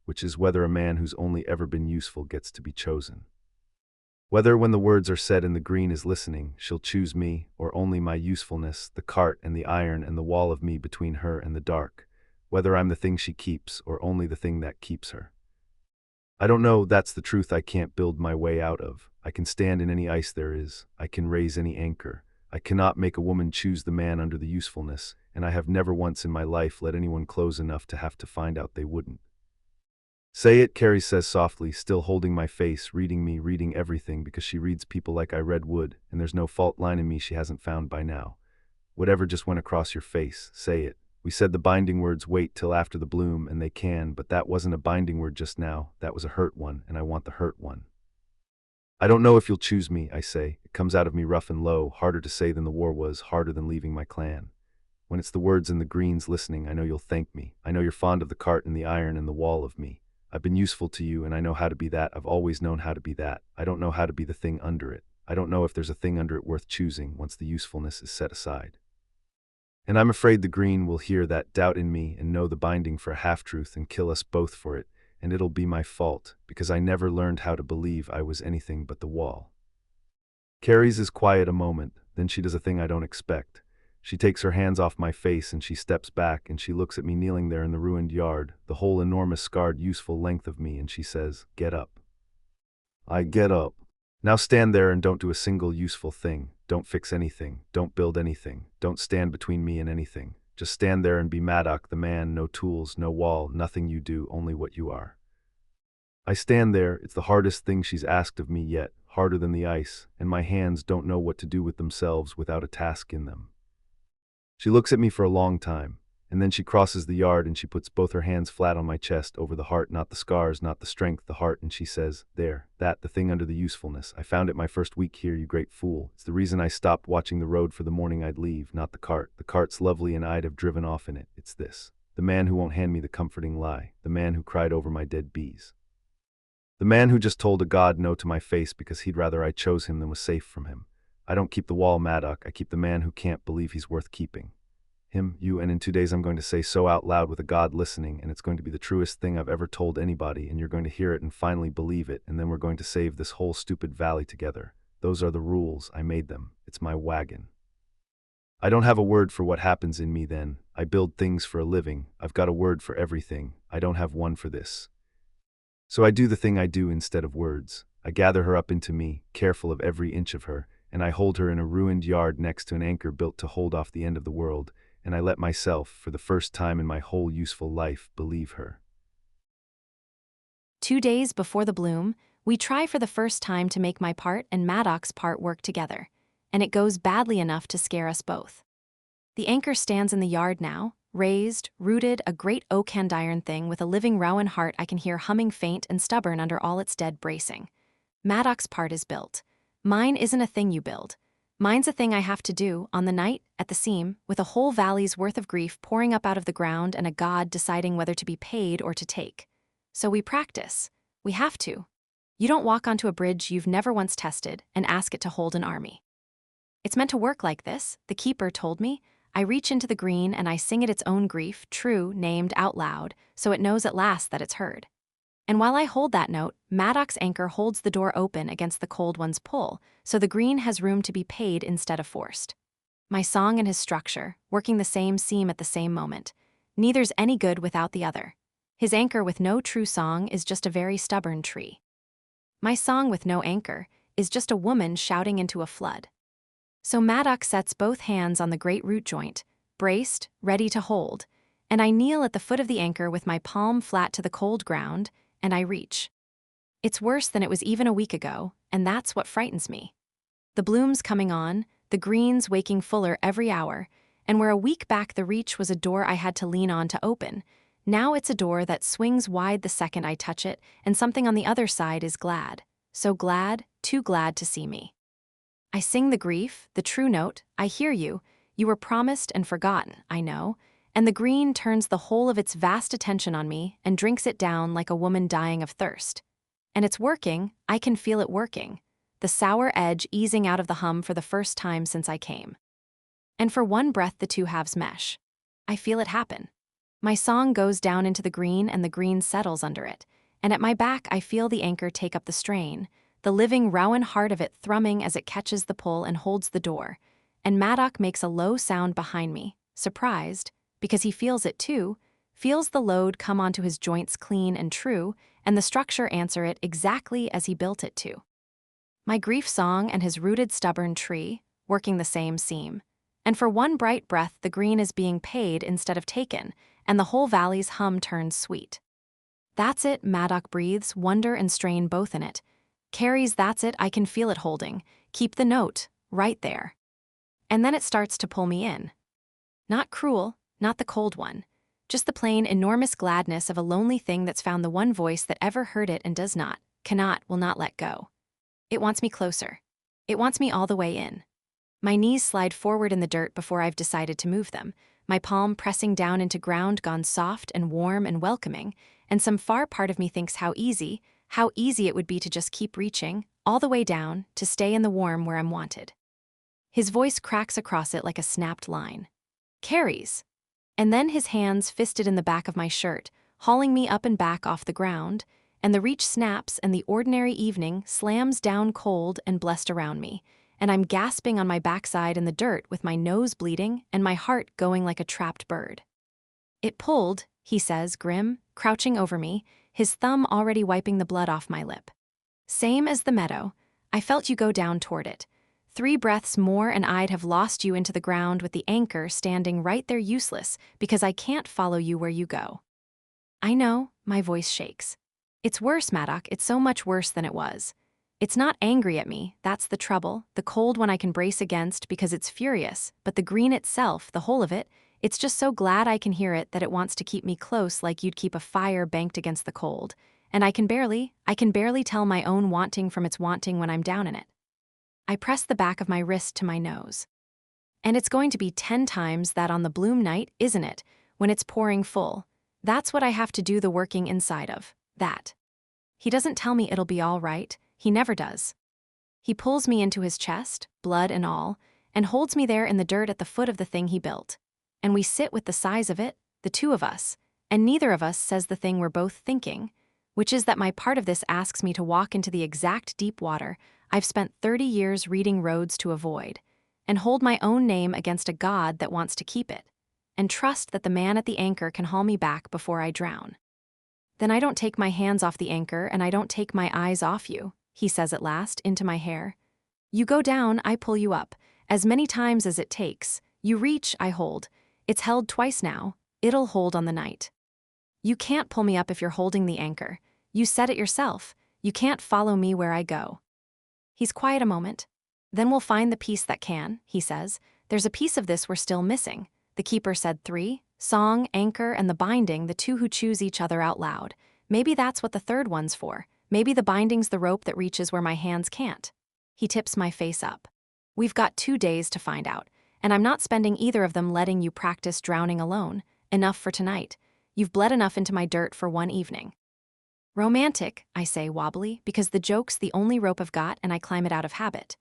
which is whether a man who's only ever been useful gets to be chosen. Whether when the words are said and the green is listening, she'll choose me, or only my usefulness, the cart and the iron and the wall of me between her and the dark, whether I'm the thing she keeps, or only the thing that keeps her. I don't know, that's the truth I can't build my way out of. I can stand in any ice there is, I can raise any anchor. I cannot make a woman choose the man under the usefulness, and I have never once in my life let anyone close enough to have to find out they wouldn't. Say it, Carrie says softly, still holding my face, reading me, reading everything, because she reads people like I read wood, and there's no fault line in me she hasn't found by now. Whatever just went across your face, say it. We said the binding words wait till after the bloom, and they can, but that wasn't a binding word just now, that was a hurt one, and I want the hurt one. I don't know if you'll choose me, I say. It comes out of me rough and low, harder to say than the war was, harder than leaving my clan. When it's the words and the greens listening, I know you'll thank me. I know you're fond of the cart and the iron and the wall of me. I've been useful to you, and I know how to be that. I've always known how to be that. I don't know how to be the thing under it. I don't know if there's a thing under it worth choosing once the usefulness is set aside. And I'm afraid the green will hear that doubt in me and know the binding for a half-truth and kill us both for it, and it'll be my fault, because I never learned how to believe I was anything but the wall. Carries is quiet a moment, then she does a thing I don't expect. She takes her hands off my face and she steps back and she looks at me kneeling there in the ruined yard, the whole enormous scarred useful length of me, and she says, "Get up." I get up. Now stand there and don't do a single useful thing. Don't fix anything. Don't build anything. Don't stand between me and anything. Just stand there and be Maddock, the man, no tools, no wall, nothing you do, only what you are. I stand there, it's the hardest thing she's asked of me yet, harder than the ice, and my hands don't know what to do with themselves without a task in them. She looks at me for a long time, and then she crosses the yard and she puts both her hands flat on my chest, over the heart, not the scars, not the strength, the heart, and she says, "There, that, the thing under the usefulness. I found it my first week here, you great fool. It's the reason I stopped watching the road for the morning I'd leave, not the cart. The cart's lovely and I'd have driven off in it. It's this. The man who won't hand me the comforting lie. The man who cried over my dead bees. The man who just told a god no to my face because he'd rather I chose him than was safe from him. I don't keep the wall, Maddock. I keep the man who can't believe he's worth keeping. Him, you, and in 2 days I'm going to say so out loud with a god listening, and it's going to be the truest thing I've ever told anybody, and you're going to hear it and finally believe it, and then we're going to save this whole stupid valley together. Those are the rules. I made them. It's my wagon. I don't have a word for what happens in me then. I build things for a living. I've got a word for everything. I don't have one for this. So I do the thing I do instead of words. I gather her up into me, careful of every inch of her, and I hold her in a ruined yard next to an anchor built to hold off the end of the world, and I let myself, for the first time in my whole useful life, believe her. 2 days before the bloom, we try for the first time to make my part and Maddock's part work together, and it goes badly enough to scare us both. The anchor stands in the yard now, raised, rooted, a great oak handiron thing with a living rowan heart I can hear humming faint and stubborn under all its dead bracing. Maddock's part is built. Mine isn't a thing you build. Mine's a thing I have to do, on the night, at the seam, with a whole valley's worth of grief pouring up out of the ground and a god deciding whether to be paid or to take. So we practice. We have to. You don't walk onto a bridge you've never once tested and ask it to hold an army. It's meant to work like this, the keeper told me. I reach into the green and I sing it its own grief, true, named out loud, so it knows at last that it's heard. And while I hold that note, Maddock's anchor holds the door open against the cold one's pull, so the green has room to be paid instead of forced. My song and his structure, working the same seam at the same moment. Neither's any good without the other. His anchor with no true song is just a very stubborn tree. My song with no anchor is just a woman shouting into a flood. So Maddock sets both hands on the great root joint, braced, ready to hold, and I kneel at the foot of the anchor with my palm flat to the cold ground, and I reach. It's worse than it was even a week ago, and that's what frightens me. The bloom's coming on, the greens waking fuller every hour, and where a week back the reach was a door I had to lean on to open, now it's a door that swings wide the second I touch it, and something on the other side is glad. So glad, too glad to see me. I sing the grief, the true note, I hear you, you were promised and forgotten, I know, and the green turns the whole of its vast attention on me and drinks it down like a woman dying of thirst. And it's working, I can feel it working, the sour edge easing out of the hum for the first time since I came. And for one breath the two halves mesh. I feel it happen. My song goes down into the green and the green settles under it, and at my back I feel the anchor take up the strain, the living rowan heart of it thrumming as it catches the pull and holds the door, and Maddock makes a low sound behind me, surprised, because he feels it too, feels the load come onto his joints clean and true, and the structure answer it exactly as he built it to. My grief song and his rooted stubborn tree, working the same seam. And for one bright breath the green is being paid instead of taken, and the whole valley's hum turns sweet. That's it, Maddock breathes, wonder and strain both in it. Carries, that's it, I can feel it holding. Keep the note, right there. And then it starts to pull me in. Not cruel, not the cold one. Just the plain, enormous gladness of a lonely thing that's found the one voice that ever heard it and does not, cannot, will not let go. It wants me closer. It wants me all the way in. My knees slide forward in the dirt before I've decided to move them, my palm pressing down into ground gone soft and warm and welcoming, and some far part of me thinks how easy it would be to just keep reaching, all the way down, to stay in the warm where I'm wanted. His voice cracks across it like a snapped line. Carries. And then his hands fisted in the back of my shirt, hauling me up and back off the ground, and the reach snaps and the ordinary evening slams down cold and blessed around me, and I'm gasping on my backside in the dirt with my nose bleeding and my heart going like a trapped bird. It pulled, he says, grim, crouching over me, his thumb already wiping the blood off my lip. Same as the meadow, I felt you go down toward it. 3 breaths more and I'd have lost you into the ground with the anchor standing right there useless because I can't follow you where you go. I know, my voice shakes. It's worse, Maddock, it's so much worse than it was. It's not angry at me, that's the trouble, the cold one I can brace against because it's furious, but the green itself, the whole of it, it's just so glad I can hear it that it wants to keep me close like you'd keep a fire banked against the cold, and I can barely tell my own wanting from its wanting when I'm down in it. I press the back of my wrist to my nose. And it's going to be 10 times that on the bloom night, isn't it, when it's pouring full? That's what I have to do the working inside of, that. He doesn't tell me it'll be all right. He never does. He pulls me into his chest, blood and all, and holds me there in the dirt at the foot of the thing he built. And we sit with the size of it, the 2 of us, and neither of us says the thing we're both thinking, which is that my part of this asks me to walk into the exact deep water I've spent 30 years reading roads to avoid, and hold my own name against a God that wants to keep it, and trust that the man at the anchor can haul me back before I drown. Then I don't take my hands off the anchor and I don't take my eyes off you, he says at last, into my hair. You go down, I pull you up, as many times as it takes. You reach, I hold. It's held twice now. It'll hold on the night. You can't pull me up if you're holding the anchor. You said it yourself. You can't follow me where I go. He's quiet a moment. Then we'll find the piece that can, he says. There's a piece of this we're still missing. The keeper said 3, song, anchor, and the binding, the 2 who choose each other out loud. Maybe that's what the 3rd one's for. Maybe the binding's the rope that reaches where my hands can't. He tips my face up. We've got 2 days to find out, and I'm not spending either of them letting you practice drowning alone. Enough for tonight. You've bled enough into my dirt for one evening. Romantic, I say wobbly, because the joke's the only rope I've got and I climb it out of habit.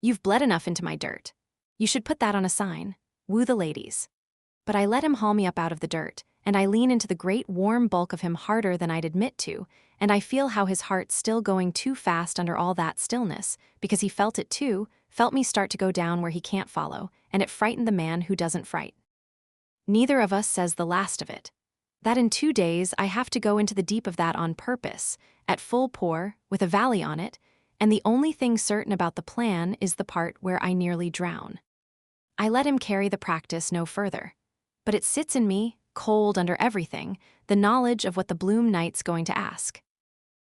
You've bled enough into my dirt. You should put that on a sign. Woo the ladies. But I let him haul me up out of the dirt, and I lean into the great warm bulk of him harder than I'd admit to, and I feel how his heart's still going too fast under all that stillness, because he felt it too, felt me start to go down where he can't follow, and it frightened the man who doesn't fright. Neither of us says the last of it. That in 2 days I have to go into the deep of that on purpose, at full pour, with a valley on it, and the only thing certain about the plan is the part where I nearly drown. I let him carry the practice no further. But it sits in me, cold under everything, the knowledge of what the bloom night's going to ask.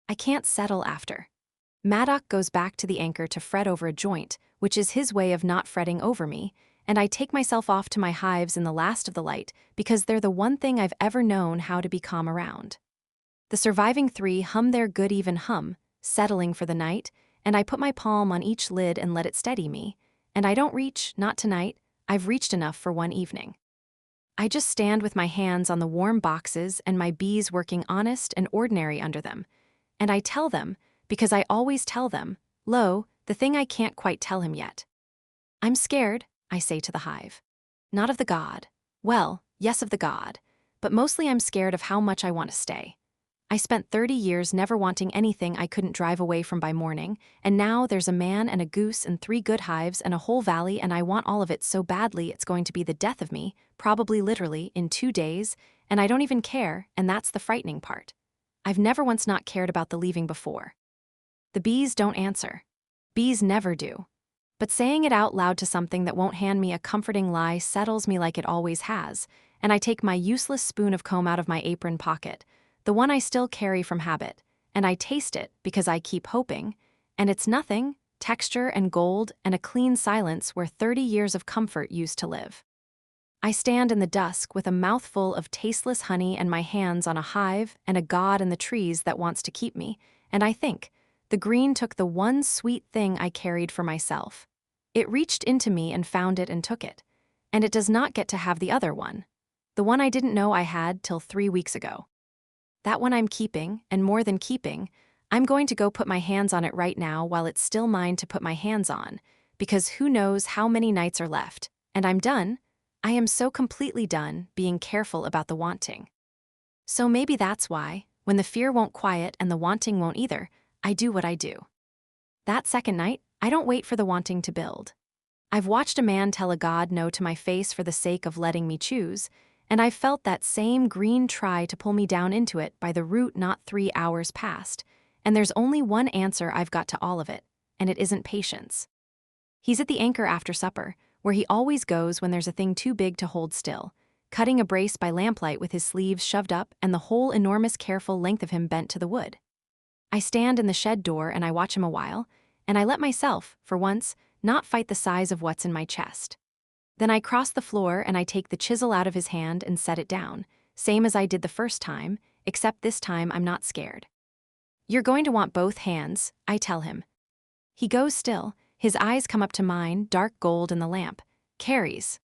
I can't settle after. Maddock goes back to the anchor to fret over a joint, which is his way of not fretting over me, and I take myself off to my hives in the last of the light because they're the one thing I've ever known how to be calm around. The surviving 3 hum their good even hum, settling for the night, and I put my palm on each lid and let it steady me, and I don't reach, not tonight, I've reached enough for one evening. I just stand with my hands on the warm boxes and my bees working honest and ordinary under them, and I tell them, because I always tell them, lo, the thing I can't quite tell him yet. I'm scared, I say to the hive. Not of the god. Well, yes of the god, but mostly I'm scared of how much I want to stay. I spent 30 years never wanting anything I couldn't drive away from by morning, and now there's a man and a goose and 3 good hives and a whole valley, and I want all of it so badly it's going to be the death of me, probably literally, in 2 days, and I don't even care, and that's the frightening part. I've never once not cared about the leaving before. The bees don't answer. Bees never do. But saying it out loud to something that won't hand me a comforting lie settles me like it always has, and I take my useless spoon of comb out of my apron pocket, the one I still carry from habit, and I taste it because I keep hoping, and it's nothing, texture and gold and a clean silence where 30 years of comfort used to live. I stand in the dusk with a mouthful of tasteless honey and my hands on a hive and a god in the trees that wants to keep me, and I think, the green took the one sweet thing I carried for myself. It reached into me and found it and took it, and it does not get to have the other one, the one I didn't know I had till 3 weeks ago. That one I'm keeping, and more than keeping, I'm going to go put my hands on it right now while it's still mine to put my hands on, because who knows how many nights are left, and I'm done. I am so completely done being careful about the wanting. So maybe that's why, when the fear won't quiet and the wanting won't either, I do what I do. That second night, I don't wait for the wanting to build. I've watched a man tell a god no to my face for the sake of letting me choose, and I've felt that same green try to pull me down into it by the root not 3 hours past, and there's only one answer I've got to all of it, and it isn't patience. He's at the anchor after supper, where he always goes when there's a thing too big to hold still, cutting a brace by lamplight with his sleeves shoved up and the whole enormous careful length of him bent to the wood. I stand in the shed door and I watch him a while, and I let myself, for once, not fight the size of what's in my chest. Then I cross the floor and I take the chisel out of his hand and set it down, same as I did the first time, except this time I'm not scared. You're going to want both hands, I tell him. He goes still. His eyes come up to mine, dark gold in the lamp. Carries.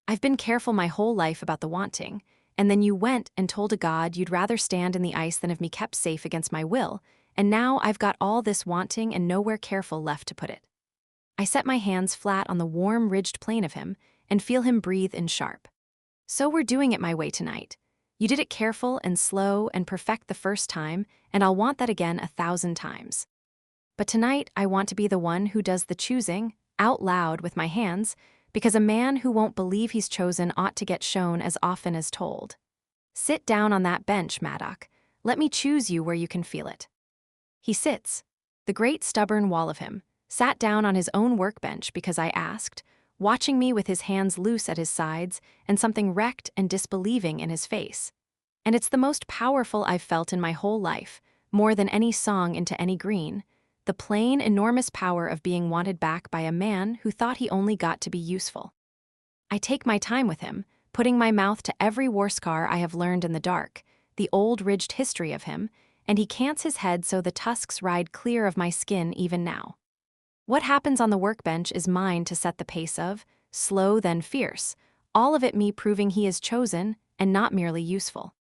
I've been careful my whole life about the wanting, and then you went and told a god you'd rather stand in the ice than have me kept safe against my will, and now I've got all this wanting and nowhere careful left to put it. I set my hands flat on the warm, ridged plane of him and feel him breathe in sharp. So we're doing it my way tonight. You did it careful and slow and perfect the first time, and I'll want that again 1,000 times. But tonight, I want to be the one who does the choosing, out loud with my hands, because a man who won't believe he's chosen ought to get shown as often as told. Sit down on that bench, Maddock. Let me choose you where you can feel it. He sits, the great stubborn wall of him, sat down on his own workbench because I asked, watching me with his hands loose at his sides and something wrecked and disbelieving in his face. And it's the most powerful I've felt in my whole life, more than any song into any green, the plain, enormous power of being wanted back by a man who thought he only got to be useful. I take my time with him, putting my mouth to every war scar I have learned in the dark, the old ridged history of him, and he cants his head so the tusks ride clear of my skin even now. What happens on the workbench is mine to set the pace of, slow then fierce, all of it me proving he is chosen and not merely useful.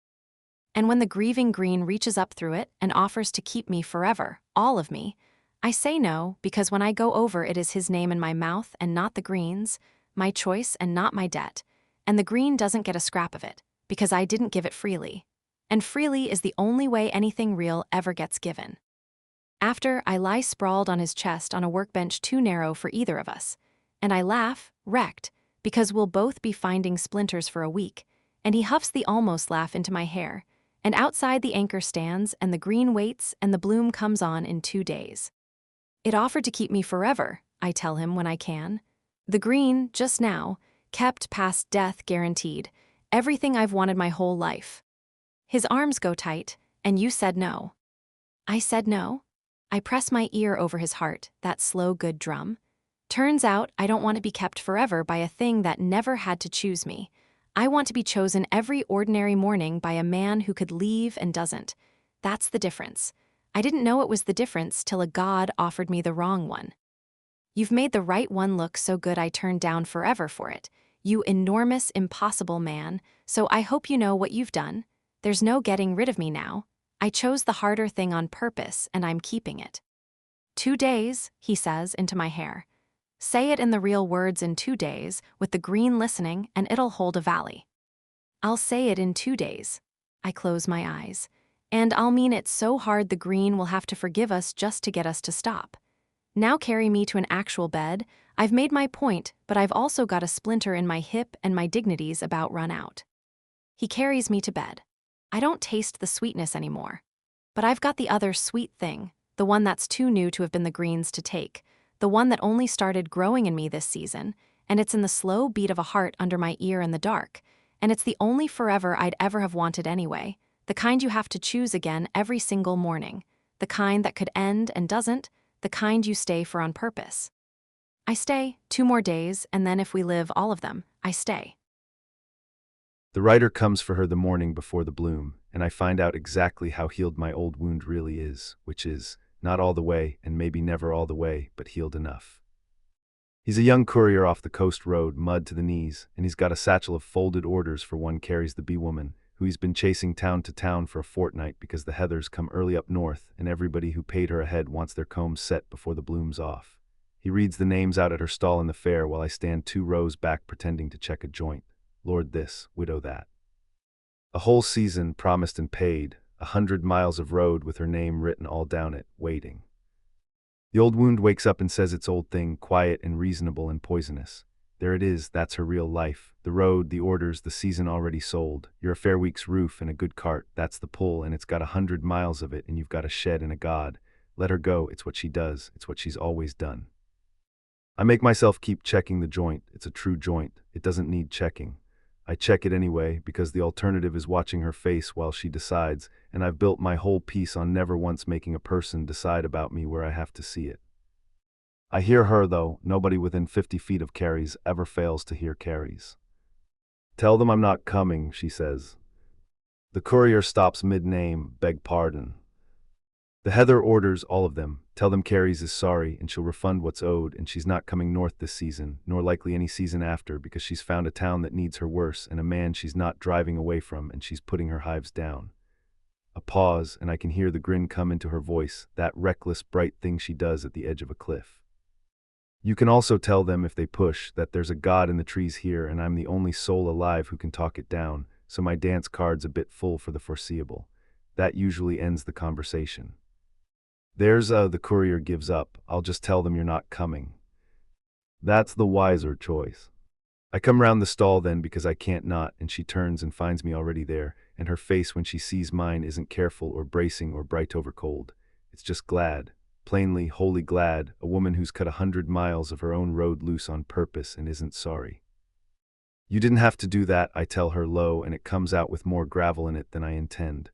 And when the grieving green reaches up through it and offers to keep me forever, all of me, I say no, because when I go over it is his name in my mouth and not the green's, my choice and not my debt, and the green doesn't get a scrap of it, because I didn't give it freely. And freely is the only way anything real ever gets given. After, I lie sprawled on his chest on a workbench too narrow for either of us, and I laugh, wrecked, because we'll both be finding splinters for a week, and he huffs the almost laugh into my hair, and outside the anchor stands and the green waits and the bloom comes on in 2 days. It offered to keep me forever, I tell him when I can. The green, just now, kept past death guaranteed, everything I've wanted my whole life. His arms go tight, and you said no. I said no. I press my ear over his heart, that slow good drum. Turns out I don't want to be kept forever by a thing that never had to choose me. I want to be chosen every ordinary morning by a man who could leave and doesn't. That's the difference. I didn't know it was the difference till a god offered me the wrong one. You've made the right one look so good I turned down forever for it. You enormous, impossible man, so I hope you know what you've done. There's no getting rid of me now. I chose the harder thing on purpose, and I'm keeping it. 2 days, he says into my hair. Say it in the real words in 2 days, with the green listening, and it'll hold a valley. I'll say it in 2 days. I close my eyes. And I'll mean it so hard the green will have to forgive us just to get us to stop. Now carry me to an actual bed. I've made my point, but I've also got a splinter in my hip and my dignity's about run out. He carries me to bed. I don't taste the sweetness anymore. But I've got the other sweet thing, the one that's too new to have been the greens to take, the one that only started growing in me this season, and it's in the slow beat of a heart under my ear in the dark, and it's the only forever I'd ever have wanted anyway, the kind you have to choose again every single morning, the kind that could end and doesn't, the kind you stay for on purpose. I stay 2 more days, and then if we live all of them, I stay. The writer comes for her the morning before the bloom, and I find out exactly how healed my old wound really is, which is, not all the way, and maybe never all the way, but healed enough. He's a young courier off the coast road, mud to the knees, and he's got a satchel of folded orders for one carries the bee woman, who he's been chasing town to town for a fortnight because the heathers come early up north, and everybody who paid her ahead wants their combs set before the bloom's off. He reads the names out at her stall in the fair while I stand 2 rows back pretending to check a joint. Lord this, widow that. A whole season promised and paid, 100 miles of road with her name written all down it, waiting. The old wound wakes up and says its old thing, quiet and reasonable and poisonous. There it is, that's her real life. The road, the orders, the season already sold. You're a fair week's roof and a good cart, that's the pull, and it's got 100 miles of it, and you've got a shed and a god. Let her go, it's what she does, it's what she's always done. I make myself keep checking the joint. It's a true joint. It doesn't need checking. I check it anyway, because the alternative is watching her face while she decides, and I've built my whole piece on never once making a person decide about me where I have to see it. I hear her, though. Nobody within 50 feet of Carrie's ever fails to hear Carrie's. Tell them I'm not coming, she says. The courier stops mid-name, beg pardon. The heather orders all of them, tell them Carrie's is sorry and she'll refund what's owed, and she's not coming north this season, nor likely any season after, because she's found a town that needs her worse and a man she's not driving away from, and she's putting her hives down. A pause, and I can hear the grin come into her voice, that reckless, bright thing she does at the edge of a cliff. You can also tell them, if they push, that there's a god in the trees here and I'm the only soul alive who can talk it down, so my dance card's a bit full for the foreseeable. That usually ends the conversation. The courier gives up. I'll just tell them you're not coming. That's the wiser choice. I come round the stall then because I can't not, and she turns and finds me already there, and her face when she sees mine isn't careful or bracing or bright over cold. It's just glad. Plainly, wholly glad, a woman who's cut 100 miles of her own road loose on purpose and isn't sorry. You didn't have to do that, I tell her low, and it comes out with more gravel in it than I intend.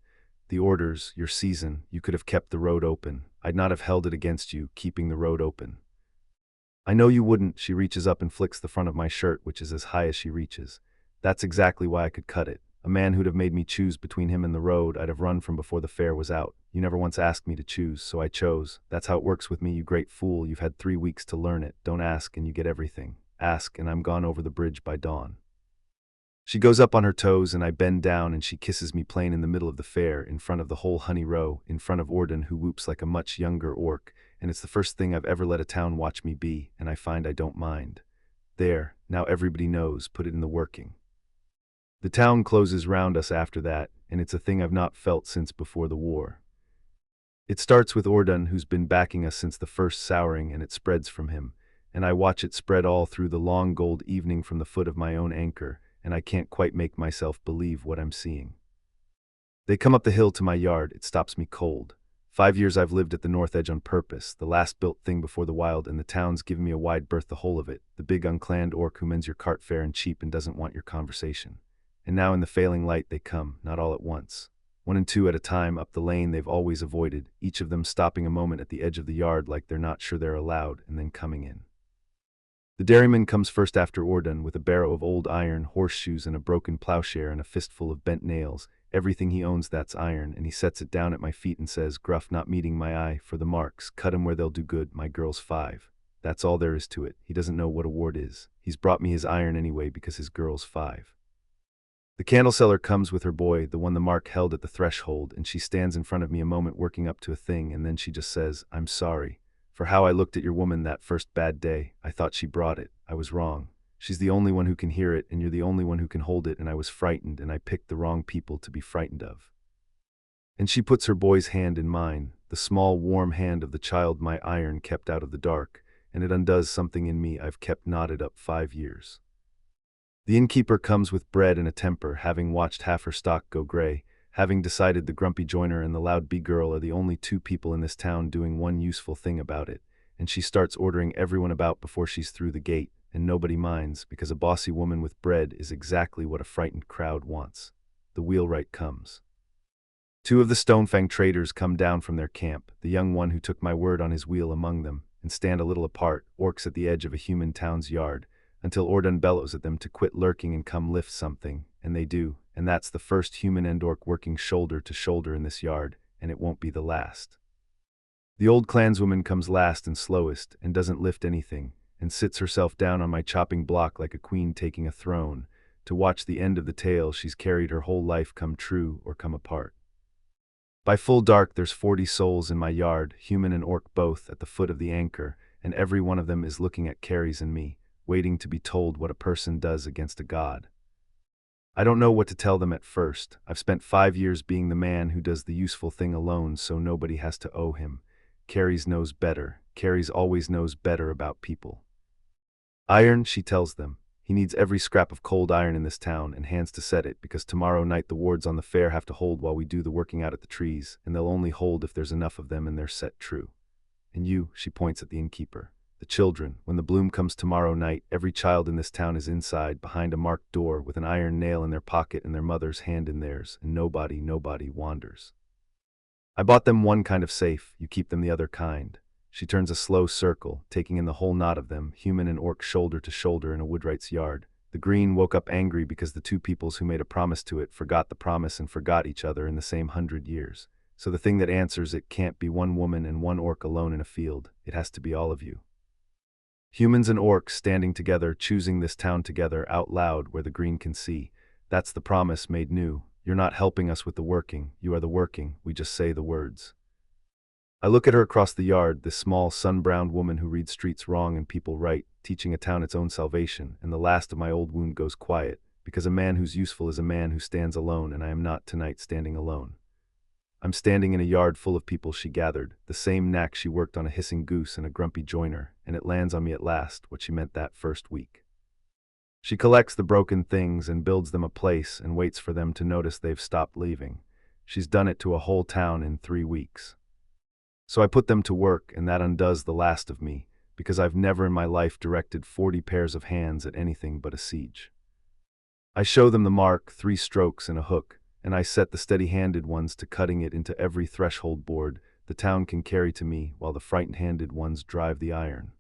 The orders, your season, you could have kept the road open. I'd not have held it against you, keeping the road open. I know you wouldn't. She reaches up and flicks the front of my shirt, which is as high as she reaches. That's exactly why I could cut it. A man who'd have made me choose between him and the road I'd have run from before the fair was out. You never once asked me to choose, so I chose. That's how it works with me, you great fool. You've had 3 weeks to learn it. Don't ask and you get everything. Ask and I'm gone over the bridge by dawn. She goes up on her toes and I bend down and she kisses me plain in the middle of the fair, in front of the whole honey row, in front of Orden, who whoops like a much younger orc, and it's the first thing I've ever let a town watch me be, and I find I don't mind. There, now everybody knows, put it in the working. The town closes round us after that, and it's a thing I've not felt since before the war. It starts with Orden, who's been backing us since the first souring, and it spreads from him, and I watch it spread all through the long gold evening from the foot of my own anchor, and I can't quite make myself believe what I'm seeing. They come up the hill to my yard. It stops me cold. 5 years I've lived at the north edge on purpose, the last built thing before the wild, and the town's given me a wide berth, the whole of it, the big unclanned orc who mends your cart fair and cheap and doesn't want your conversation. And now in the failing light they come, not all at once. 1 and 2 at a time up the lane they've always avoided, each of them stopping a moment at the edge of the yard like they're not sure they're allowed, and then coming in. The dairyman comes first after Orden, with a barrow of old iron, horseshoes and a broken plowshare and a fistful of bent nails. Everything he owns that's iron, and he sets it down at my feet and says, gruff, not meeting my eye, for the marks, cut 'em where they'll do good, my girl's 5. That's all there is to it. He doesn't know what a ward is. He's brought me his iron anyway because his girl's 5. The candle seller comes with her boy, the one the mark held at the threshold, and she stands in front of me a moment working up to a thing, and then she just says, I'm sorry. For how I looked at your woman that first bad day, I thought she brought it. I was wrong. She's the only one who can hear it, and you're the only one who can hold it, and I was frightened, and I picked the wrong people to be frightened of. And she puts her boy's hand in mine, the small, warm hand of the child my iron kept out of the dark, and it undoes something in me I've kept knotted up 5 years. The innkeeper comes with bread and a temper, having watched half her stock go gray, having decided the grumpy joiner and the loud bee girl are the only 2 people in this town doing one useful thing about it, and she starts ordering everyone about before she's through the gate, and nobody minds, because a bossy woman with bread is exactly what a frightened crowd wants. The wheelwright comes. 2 of the Stonefang traders come down from their camp, the young one who took my word on his wheel among them, and stand a little apart, orcs at the edge of a human town's yard, until Orden bellows at them to quit lurking and come lift something, and they do, and that's the first human and orc working shoulder to shoulder in this yard, and it won't be the last. The old clanswoman comes last and slowest, and doesn't lift anything, and sits herself down on my chopping block like a queen taking a throne, to watch the end of the tale she's carried her whole life come true or come apart. By full dark there's 40 souls in my yard, human and orc both, at the foot of the anchor, and every one of them is looking at Carries and me, waiting to be told what a person does against a god. I don't know what to tell them at first. I've spent 5 years being the man who does the useful thing alone so nobody has to owe him. Carries knows better. Carries always knows better about people. Iron, she tells them. He needs every scrap of cold iron in this town and hands to set it, because tomorrow night the wards on the fair have to hold while we do the working out at the trees, and they'll only hold if there's enough of them and they're set true. And you, she points at the innkeeper. The children, when the bloom comes tomorrow night, every child in this town is inside, behind a marked door, with an iron nail in their pocket and their mother's hand in theirs, and nobody wanders. I bought them one kind of safe, you keep them the other kind. She turns a slow circle, taking in the whole knot of them, human and orc shoulder to shoulder in a woodwright's yard. The green woke up angry because the two peoples who made a promise to it forgot the promise and forgot each other in the same 100 years. So the thing that answers it can't be one woman and one orc alone in a field, it has to be all of you. Humans and orcs standing together, choosing this town together, out loud where the green can see. That's the promise made new. You're not helping us with the working, you are the working, we just say the words. I look at her across the yard, this small, sun-browned woman who reads streets wrong and people right, teaching a town its own salvation, and the last of my old wound goes quiet, because a man who's useful is a man who stands alone, and I am not tonight standing alone. I'm standing in a yard full of people she gathered, the same knack she worked on a hissing goose and a grumpy joiner, and it lands on me at last, what she meant that first week. She collects the broken things and builds them a place and waits for them to notice they've stopped leaving. She's done it to a whole town in 3 weeks. So I put them to work, and that undoes the last of me, because I've never in my life directed 40 pairs of hands at anything but a siege. I show them the mark, 3 strokes and a hook, and I set the steady-handed ones to cutting it into every threshold board the town can carry to me, while the frightened-handed ones drive the iron.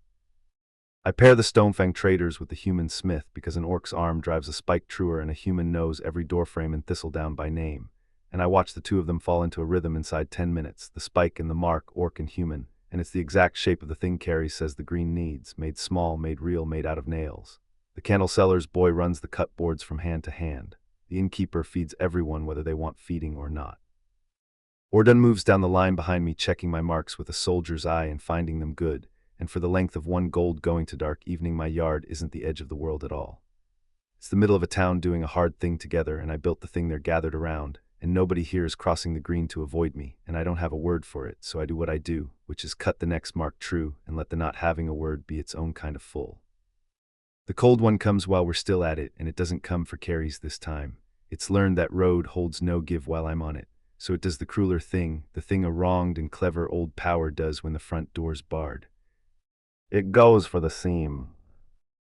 I pair the Stonefang traders with the human smith, because an orc's arm drives a spike truer and a human knows every doorframe and thistledown by name. And I watch the two of them fall into a rhythm inside 10 minutes, the spike and the mark, orc and human, and it's the exact shape of the thing Carrie says the green needs, made small, made real, made out of nails. The candle seller's boy runs the cut boards from hand to hand. The innkeeper feeds everyone whether they want feeding or not. Ordun moves down the line behind me, checking my marks with a soldier's eye and finding them good, and for the length of 1 gold going to dark evening my yard isn't the edge of the world at all. It's the middle of a town doing a hard thing together, and I built the thing they're gathered around, and nobody here is crossing the green to avoid me, and I don't have a word for it, so I do what I do, which is cut the next mark true and let the not having a word be its own kind of full. The cold one comes while we're still at it, and it doesn't come for Carries this time. It's learned that road holds no give while I'm on it, so it does the crueler thing, the thing a wronged and clever old power does when the front door's barred. It goes for the seam.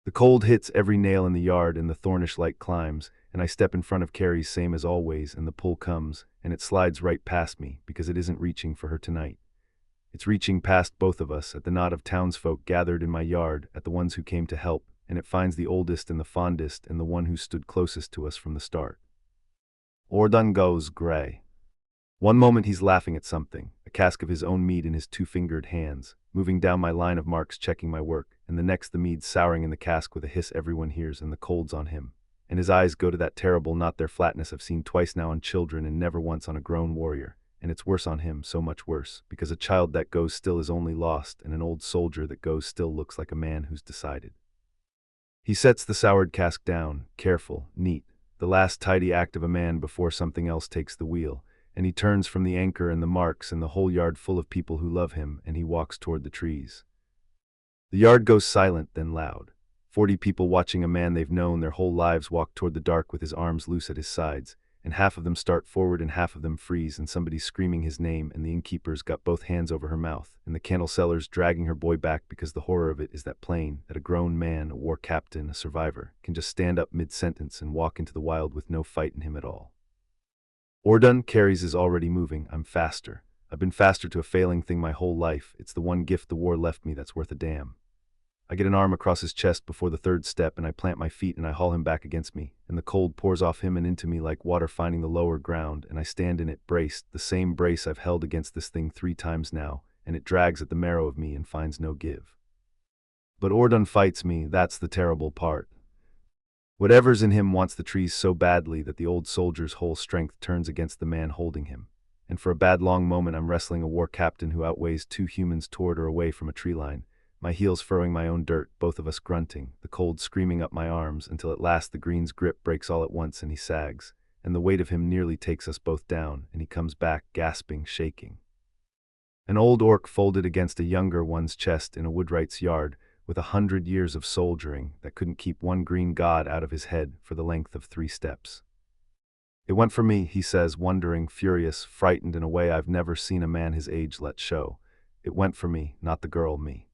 The cold hits every nail in the yard and the thornish light climbs, and I step in front of Carrie's same as always, and the pull comes, and it slides right past me, because it isn't reaching for her tonight. It's reaching past both of us, at the knot of townsfolk gathered in my yard, at the ones who came to help, and it finds the oldest and the fondest and the one who stood closest to us from the start. Ordun goes gray. One moment he's laughing at something, a cask of his own mead in his 2-fingered hands, moving down my line of marks checking my work, and the next the mead souring in the cask with a hiss everyone hears, and the cold's on him. And his eyes go to that terrible not their flatness I've seen twice now on children and never once on a grown warrior, and it's worse on him, so much worse, because a child that goes still is only lost, and an old soldier that goes still looks like a man who's decided. He sets the soured cask down, careful, neat, the last tidy act of a man before something else takes the wheel, and he turns from the anchor and the marks and the whole yard full of people who love him, and he walks toward the trees. The yard goes silent, then loud. 40 people watching a man they've known their whole lives walk toward the dark with his arms loose at his sides, and half of them start forward and half of them freeze, and somebody's screaming his name, and the innkeeper's got both hands over her mouth, and the candle seller's dragging her boy back, because the horror of it is that plain, that a grown man, a war captain, a survivor, can just stand up mid-sentence and walk into the wild with no fight in him at all. Ordun, Carries is already moving. I'm faster. I've been faster to a failing thing my whole life. It's the one gift the war left me that's worth a damn. I get an arm across his chest before the third step, and I plant my feet and I haul him back against me, and the cold pours off him and into me like water finding the lower ground, and I stand in it braced, the same brace I've held against this thing 3 times now, and it drags at the marrow of me and finds no give. But Ordun fights me, that's the terrible part. Whatever's in him wants the trees so badly that the old soldier's whole strength turns against the man holding him. And for a bad long moment I'm wrestling a war captain who outweighs 2 humans toward or away from a tree line, my heels furrowing my own dirt, both of us grunting, the cold screaming up my arms, until at last the green's grip breaks all at once and he sags, and the weight of him nearly takes us both down, and he comes back, gasping, shaking. An old orc folded against a younger one's chest in a woodwright's yard, with 100 years of soldiering that couldn't keep one green god out of his head for the length of 3 steps. It went for me, he says, wondering, furious, frightened in a way I've never seen a man his age let show. It went for me, not the girl, me.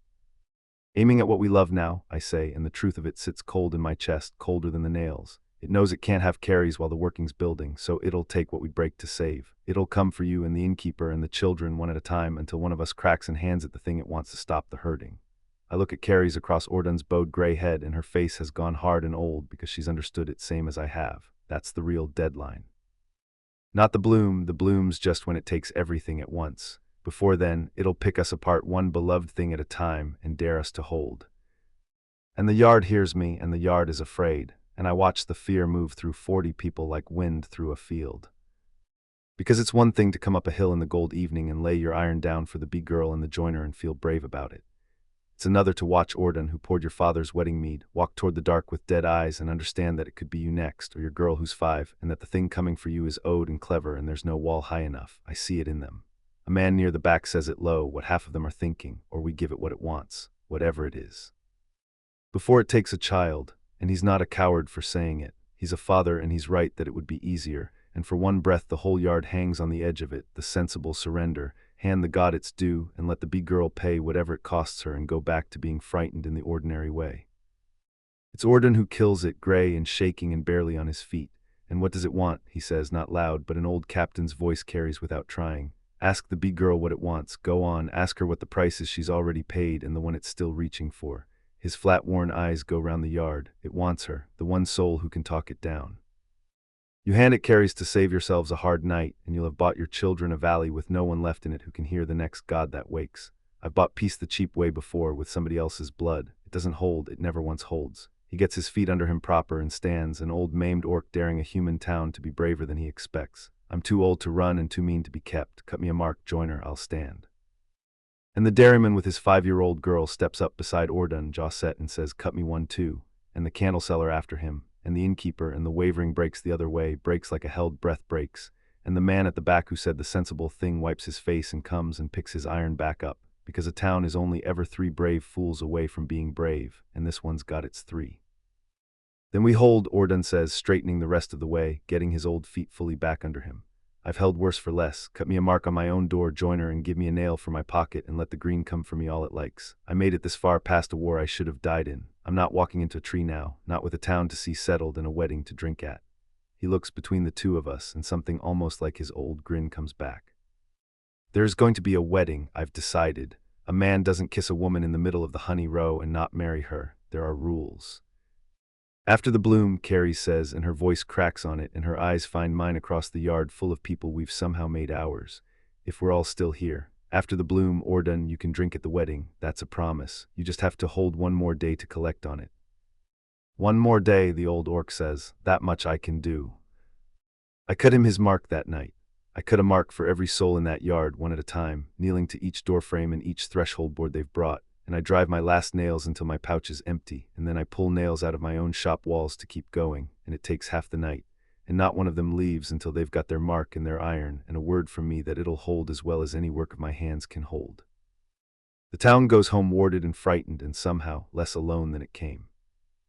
Aiming at what we love now, I say, and the truth of it sits cold in my chest, colder than the nails. It knows it can't have carries while the working's building, so it'll take what we break to save. It'll come for you and the innkeeper and the children one at a time until one of us cracks and hands it the thing it wants to stop the hurting. I look at Carrie's across Ordun's bowed gray head, and her face has gone hard and old because she's understood it same as I have. That's the real deadline. Not the bloom's just when it takes everything at once. Before then, it'll pick us apart one beloved thing at a time and dare us to hold. And the yard hears me, and the yard is afraid, and I watch the fear move through 40 people like wind through a field. Because it's one thing to come up a hill in the gold evening and lay your iron down for the bee girl and the joiner and feel brave about it. It's another to watch Ordun, who poured your father's wedding mead, walk toward the dark with dead eyes and understand that it could be you next, or your girl who's 5, and that the thing coming for you is owed and clever and there's no wall high enough. I see it in them. A man near the back says it low, what half of them are thinking, or we give it what it wants, whatever it is. Before it takes a child, and he's not a coward for saying it, he's a father and he's right that it would be easier, and for one breath the whole yard hangs on the edge of it, the sensible surrender, hand the god its due, and let the bee girl pay whatever it costs her and go back to being frightened in the ordinary way. It's Ordun who kills it, gray and shaking and barely on his feet. And what does it want, he says, not loud, but an old captain's voice carries without trying. Ask the bee girl what it wants, go on, ask her what the price is she's already paid and the one it's still reaching for. His flat worn eyes go round the yard. It wants her, the one soul who can talk it down. You hand it carries to save yourselves a hard night, and you'll have bought your children a valley with no one left in it who can hear the next god that wakes. I've bought peace the cheap way before, with somebody else's blood. It doesn't hold, it never once holds. He gets his feet under him proper and stands, an old maimed orc daring a human town to be braver than he expects. I'm too old to run and too mean to be kept. Cut me a mark, joiner, I'll stand. And the dairyman with his 5-year-old girl steps up beside Ordun, jaw set, and says, cut me one too. And the candle seller after him, and the innkeeper, and the wavering breaks the other way, breaks like a held breath breaks, and the man at the back who said the sensible thing wipes his face and comes and picks his iron back up, because a town is only ever 3 brave fools away from being brave, and this one's got its 3. Then we hold, Ordun says, straightening the rest of the way, getting his old feet fully back under him. I've held worse for less. Cut me a mark on my own door, joiner, and give me a nail for my pocket, and let the green come for me all it likes. I made it this far past a war I should have died in. I'm not walking into a tree now, not with a town to see settled and a wedding to drink at. He looks between the two of us, and something almost like his old grin comes back. There's going to be a wedding, I've decided. A man doesn't kiss a woman in the middle of the honey row and not marry her. There are rules. After the bloom, Carrie says, and her voice cracks on it, and her eyes find mine across the yard full of people we've somehow made ours. If we're all still here. After the bloom, Ordun, you can drink at the wedding. That's a promise. You just have to hold one more day to collect on it. One more day, the old orc says. That much I can do. I cut him his mark that night. I cut a mark for every soul in that yard, one at a time, kneeling to each doorframe and each threshold board they've brought. And I drive my last nails until my pouch is empty, and then I pull nails out of my own shop walls to keep going, and it takes half the night, and not one of them leaves until they've got their mark and their iron, and a word from me that it'll hold as well as any work of my hands can hold. The town goes home warded and frightened, and somehow less alone than it came.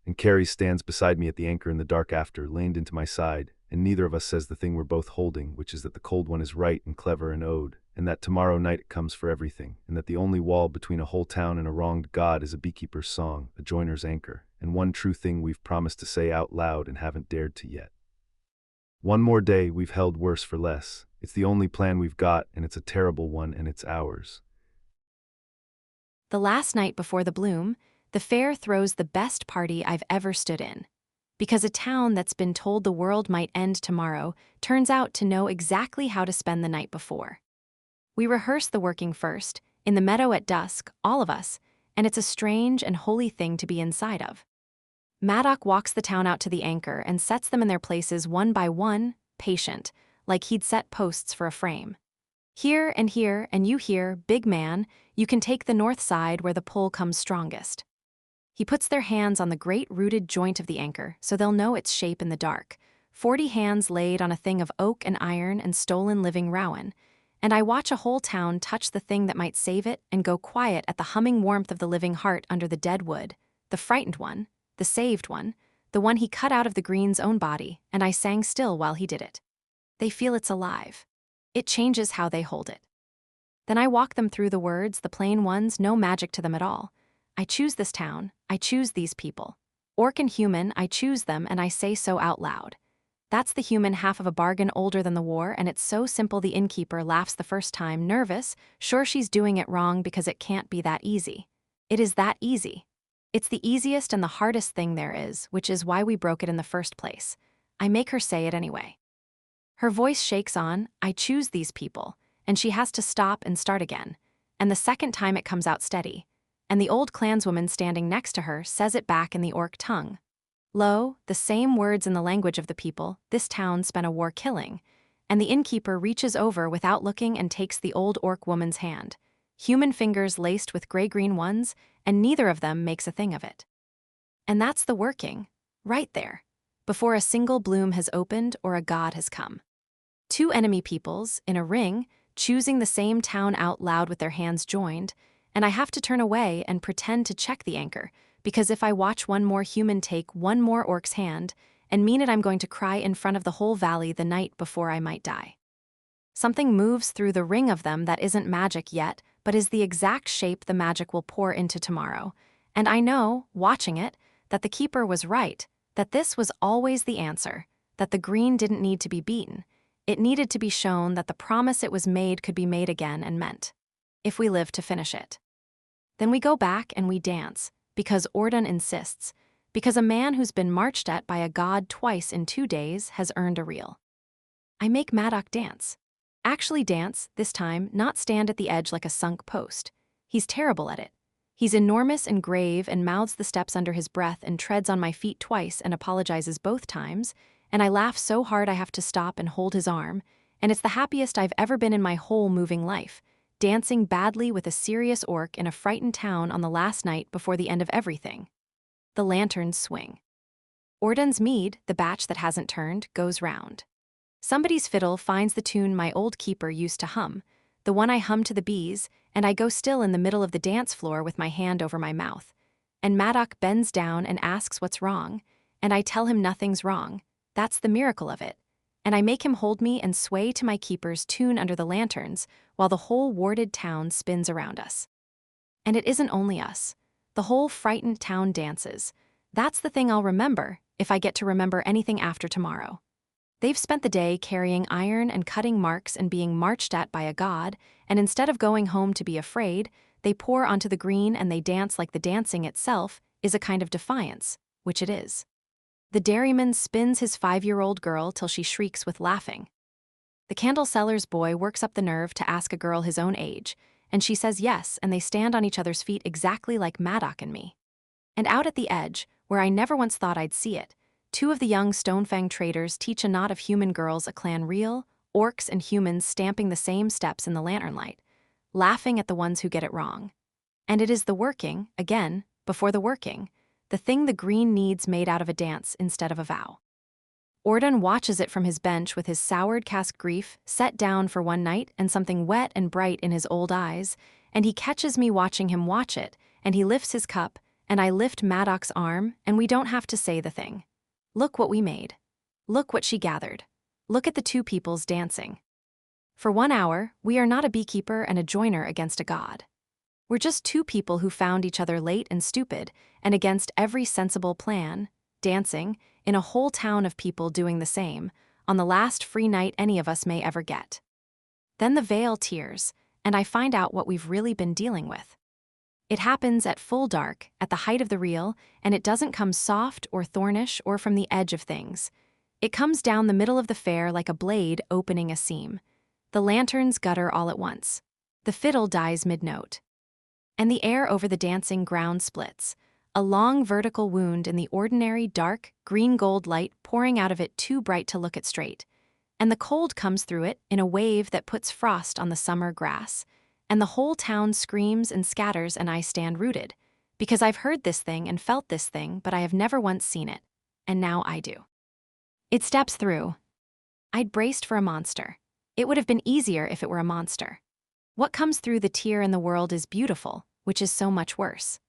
And Carrie stands beside me at the anchor in the dark after, leaned into my side, and neither of us says the thing we're both holding, which is that the cold one is right and clever and owed, and that tomorrow night it comes for everything, and that the only wall between a whole town and a wronged god is a beekeeper's song, a joiner's anchor, and one true thing we've promised to say out loud and haven't dared to yet. One more day we've held worse for less. It's the only plan we've got, and it's a terrible one, and it's ours. The last night before the bloom, The fair throws the best party I've ever stood in. Because a town that's been told the world might end tomorrow turns out to know exactly how to spend the night before. We rehearse the working first, in the meadow at dusk, all of us, and it's a strange and holy thing to be inside of. Maddock walks the town out to the anchor and sets them in their places one by one, patient, like he'd set posts for a frame. Here, and you here, big man, you can take the north side where the pull comes strongest. He puts their hands on the great rooted joint of the anchor so they'll know its shape in the dark. 40 hands laid on a thing of oak and iron and stolen living rowan. And I watch a whole town touch the thing that might save it and go quiet at the humming warmth of the living heart under the dead wood, the frightened one, the saved one, the one he cut out of the green's own body, and I sang still while he did it. They feel it's alive. It changes how they hold it. Then I walk them through the words, the plain ones, no magic to them at all. I choose this town, I choose these people. Orc and human, I choose them and I say so out loud. That's the human half of a bargain older than the war, and it's so simple the innkeeper laughs the first time, nervous, sure she's doing it wrong because it can't be that easy. It is that easy. It's the easiest and the hardest thing there is, which is why we broke it in the first place. I make her say it anyway. Her voice shakes on, I choose these people, and she has to stop and start again. And the second time it comes out steady. And the old clanswoman standing next to her says it back in the orc tongue. Lo, the same words in the language of the people, this town spent a war killing. And the innkeeper reaches over without looking and takes the old orc woman's hand. Human fingers laced with gray-green ones, and neither of them makes a thing of it. And that's the working, right there, before a single bloom has opened or a god has come. Two enemy peoples, in a ring, choosing the same town out loud with their hands joined, and I have to turn away and pretend to check the anchor, because if I watch one more human take one more orc's hand, and mean it I'm going to cry in front of the whole valley the night before I might die. Something moves through the ring of them that isn't magic yet, but is the exact shape the magic will pour into tomorrow, and I know, watching it, that the keeper was right, that this was always the answer, that the green didn't need to be beaten. It needed to be shown that the promise it was made could be made again and meant, if we live to finish it. Then we go back and we dance, because Ordon insists, because a man who's been marched at by a god twice in 2 days has earned a reel. I make Maddock dance. Actually dance, this time, not stand at the edge like a sunk post. He's terrible at it. He's enormous and grave and mouths the steps under his breath and treads on my feet twice and apologizes both times, and I laugh so hard I have to stop and hold his arm, and it's the happiest I've ever been in my whole moving life, dancing badly with a serious orc in a frightened town on the last night before the end of everything. The lanterns swing. Ordon's mead, the batch that hasn't turned, goes round. Somebody's fiddle finds the tune my old keeper used to hum, the one I hum to the bees, and I go still in the middle of the dance floor with my hand over my mouth. And Maddock bends down and asks what's wrong, and I tell him nothing's wrong. That's the miracle of it. And I make him hold me and sway to my keeper's tune under the lanterns while the whole warded town spins around us. And it isn't only us. The whole frightened town dances. That's the thing I'll remember, if I get to remember anything after tomorrow. They've spent the day carrying iron and cutting marks and being marched at by a god, and instead of going home to be afraid, they pour onto the green and they dance like the dancing itself is a kind of defiance, which it is. The dairyman spins his 5-year-old girl till she shrieks with laughing. The candle seller's boy works up the nerve to ask a girl his own age, and she says yes, and they stand on each other's feet exactly like Maddock and me. And out at the edge, where I never once thought I'd see it, 2 of the young Stonefang traders teach a knot of human girls a clan reel, orcs and humans stamping the same steps in the lantern light, laughing at the ones who get it wrong. And it is the working, again, before the working, the thing the green needs made out of a dance instead of a vow. Ordon watches it from his bench with his soured cask grief set down for one night and something wet and bright in his old eyes, and he catches me watching him watch it, and he lifts his cup, and I lift Maddock's arm, and we don't have to say the thing. Look what we made. Look what she gathered. Look at the 2 peoples dancing. For 1 hour, we are not a beekeeper and a joiner against a god. We're just 2 people who found each other late and stupid, and against every sensible plan, dancing, in a whole town of people doing the same, on the last free night any of us may ever get. Then the veil tears, and I find out what we've really been dealing with. It happens at full dark, at the height of the reel, and it doesn't come soft or thornish or from the edge of things. It comes down the middle of the fair like a blade opening a seam. The lanterns gutter all at once. The fiddle dies mid-note. And the air over the dancing ground splits, a long vertical wound in the ordinary dark, green-gold light pouring out of it too bright to look at straight. And the cold comes through it in a wave that puts frost on the summer grass. And the whole town screams and scatters, and I stand rooted, because I've heard this thing and felt this thing, but I have never once seen it, and now I do. It steps through. I'd braced for a monster. It would have been easier if it were a monster. What comes through the tear in the world is beautiful, which is so much worse.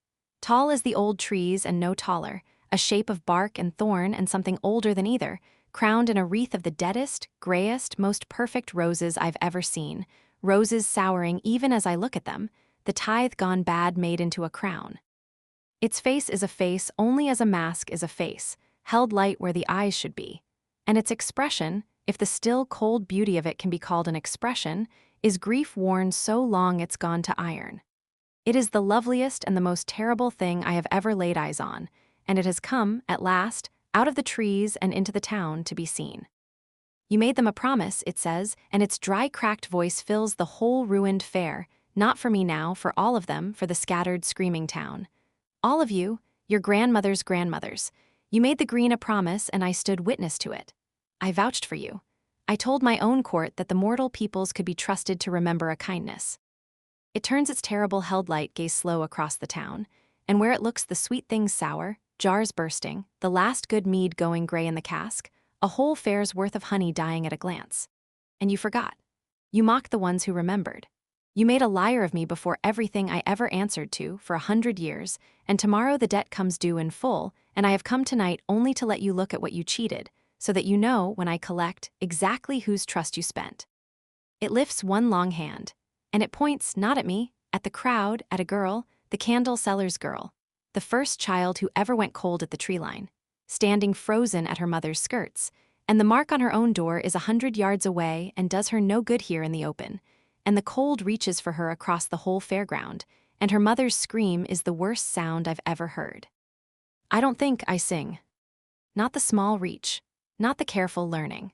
Tall as the old trees and no taller, a shape of bark and thorn and something older than either, crowned in a wreath of the deadest, grayest, most perfect roses I've ever seen, roses souring even as I look at them, the tithe gone bad made into a crown. Its face is a face only as a mask is a face, held light where the eyes should be. And its expression, if the still cold beauty of it can be called an expression, is grief worn so long it's gone to iron. It is the loveliest and the most terrible thing I have ever laid eyes on, and it has come, at last, out of the trees and into the town to be seen. You made them a promise, it says, and its dry cracked voice fills the whole ruined fair, not for me now, for all of them, for the scattered, screaming town. All of you, your grandmother's grandmothers. You made the green a promise, and I stood witness to it. I vouched for you. I told my own court that the mortal peoples could be trusted to remember a kindness. It turns its terrible held light gaze slow across the town, and where it looks the sweet things sour, jars bursting, the last good mead going gray in the cask, a whole fair's worth of honey dying at a glance. And you forgot. You mocked the ones who remembered. You made a liar of me before everything I ever answered to for 100 years, and tomorrow the debt comes due in full, and I have come tonight only to let you look at what you cheated, so that you know, when I collect, exactly whose trust you spent. It lifts one long hand, and it points not at me, at the crowd, at a girl, the candle seller's girl, the first child who ever went cold at the tree line, standing frozen at her mother's skirts, and the mark on her own door is 100 yards away and does her no good here in the open, and the cold reaches for her across the whole fairground, and her mother's scream is the worst sound I've ever heard. I don't think I sing. Not the small reach, not the careful learning.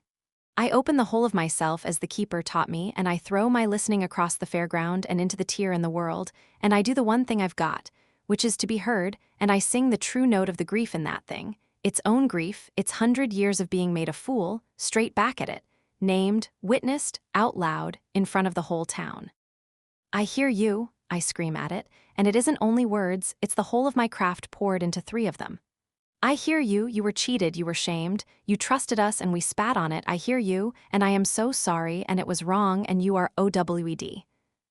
I open the whole of myself as the keeper taught me, and I throw my listening across the fairground and into the tear in the world, and I do the one thing I've got, which is to be heard, and I sing the true note of the grief in that thing, its own grief, its 100 years of being made a fool, straight back at it, named, witnessed, out loud, in front of the whole town. I hear you, I scream at it, and it isn't only words, it's the whole of my craft poured into 3 of them. I hear you, you were cheated, you were shamed, you trusted us and we spat on it, I hear you, and I am so sorry and it was wrong and you are OWED.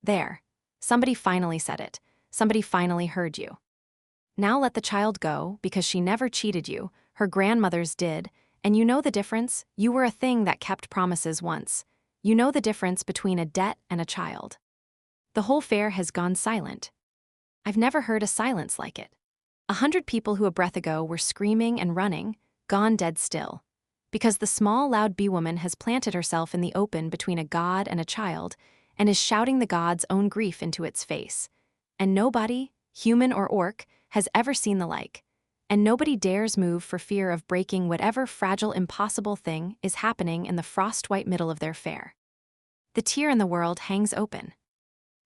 There. Somebody finally said it. Somebody finally heard you. Now let the child go, because she never cheated you, her grandmothers did, and you know the difference, you were a thing that kept promises once. You know the difference between a debt and a child. The whole fair has gone silent. I've never heard a silence like it. 100 people who a breath ago were screaming and running, gone dead still. Because the small, loud bee-woman has planted herself in the open between a god and a child, and is shouting the god's own grief into its face. And nobody, human or orc, has ever seen the like. And nobody dares move for fear of breaking whatever fragile, impossible thing is happening in the frost-white middle of their fair. The tear in the world hangs open.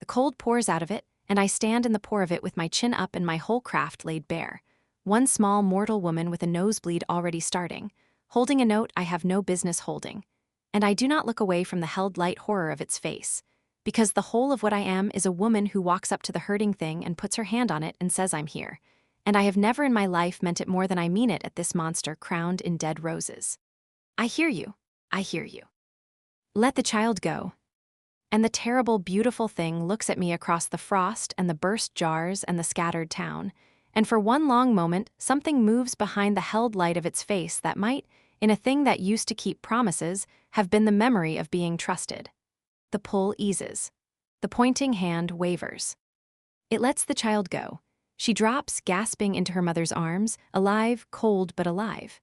The cold pours out of it, and I stand in the pour of it with my chin up and my whole craft laid bare. One small mortal woman with a nosebleed already starting, holding a note I have no business holding. And I do not look away from the held light horror of its face, because the whole of what I am is a woman who walks up to the hurting thing and puts her hand on it and says I'm here. And I have never in my life meant it more than I mean it at this monster crowned in dead roses. I hear you. I hear you. Let the child go. And the terrible, beautiful thing looks at me across the frost and the burst jars and the scattered town, and for one long moment something moves behind the held light of its face that might, in a thing that used to keep promises, have been the memory of being trusted. The pull eases. The pointing hand wavers. It lets the child go. She drops, gasping, into her mother's arms, alive, cold but alive.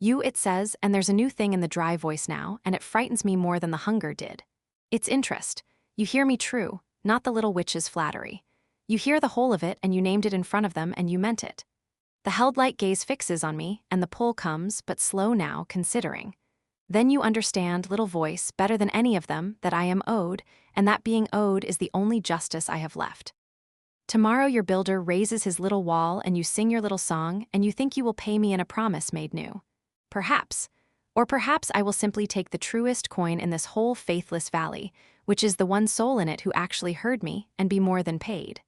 You, it says, and there's a new thing in the dry voice now, and it frightens me more than the hunger did. It's interest. You hear me true, not the little witch's flattery. You hear the whole of it and you named it in front of them and you meant it. The held light gaze fixes on me and the pull comes, but slow now, considering. Then you understand, little voice, better than any of them, that I am owed, and that being owed is the only justice I have left. Tomorrow your builder raises his little wall and you sing your little song and you think you will pay me in a promise made new. Perhaps. Or perhaps I will simply take the truest coin in this whole faithless valley, which is the one soul in it who actually heard me, and be more than paid.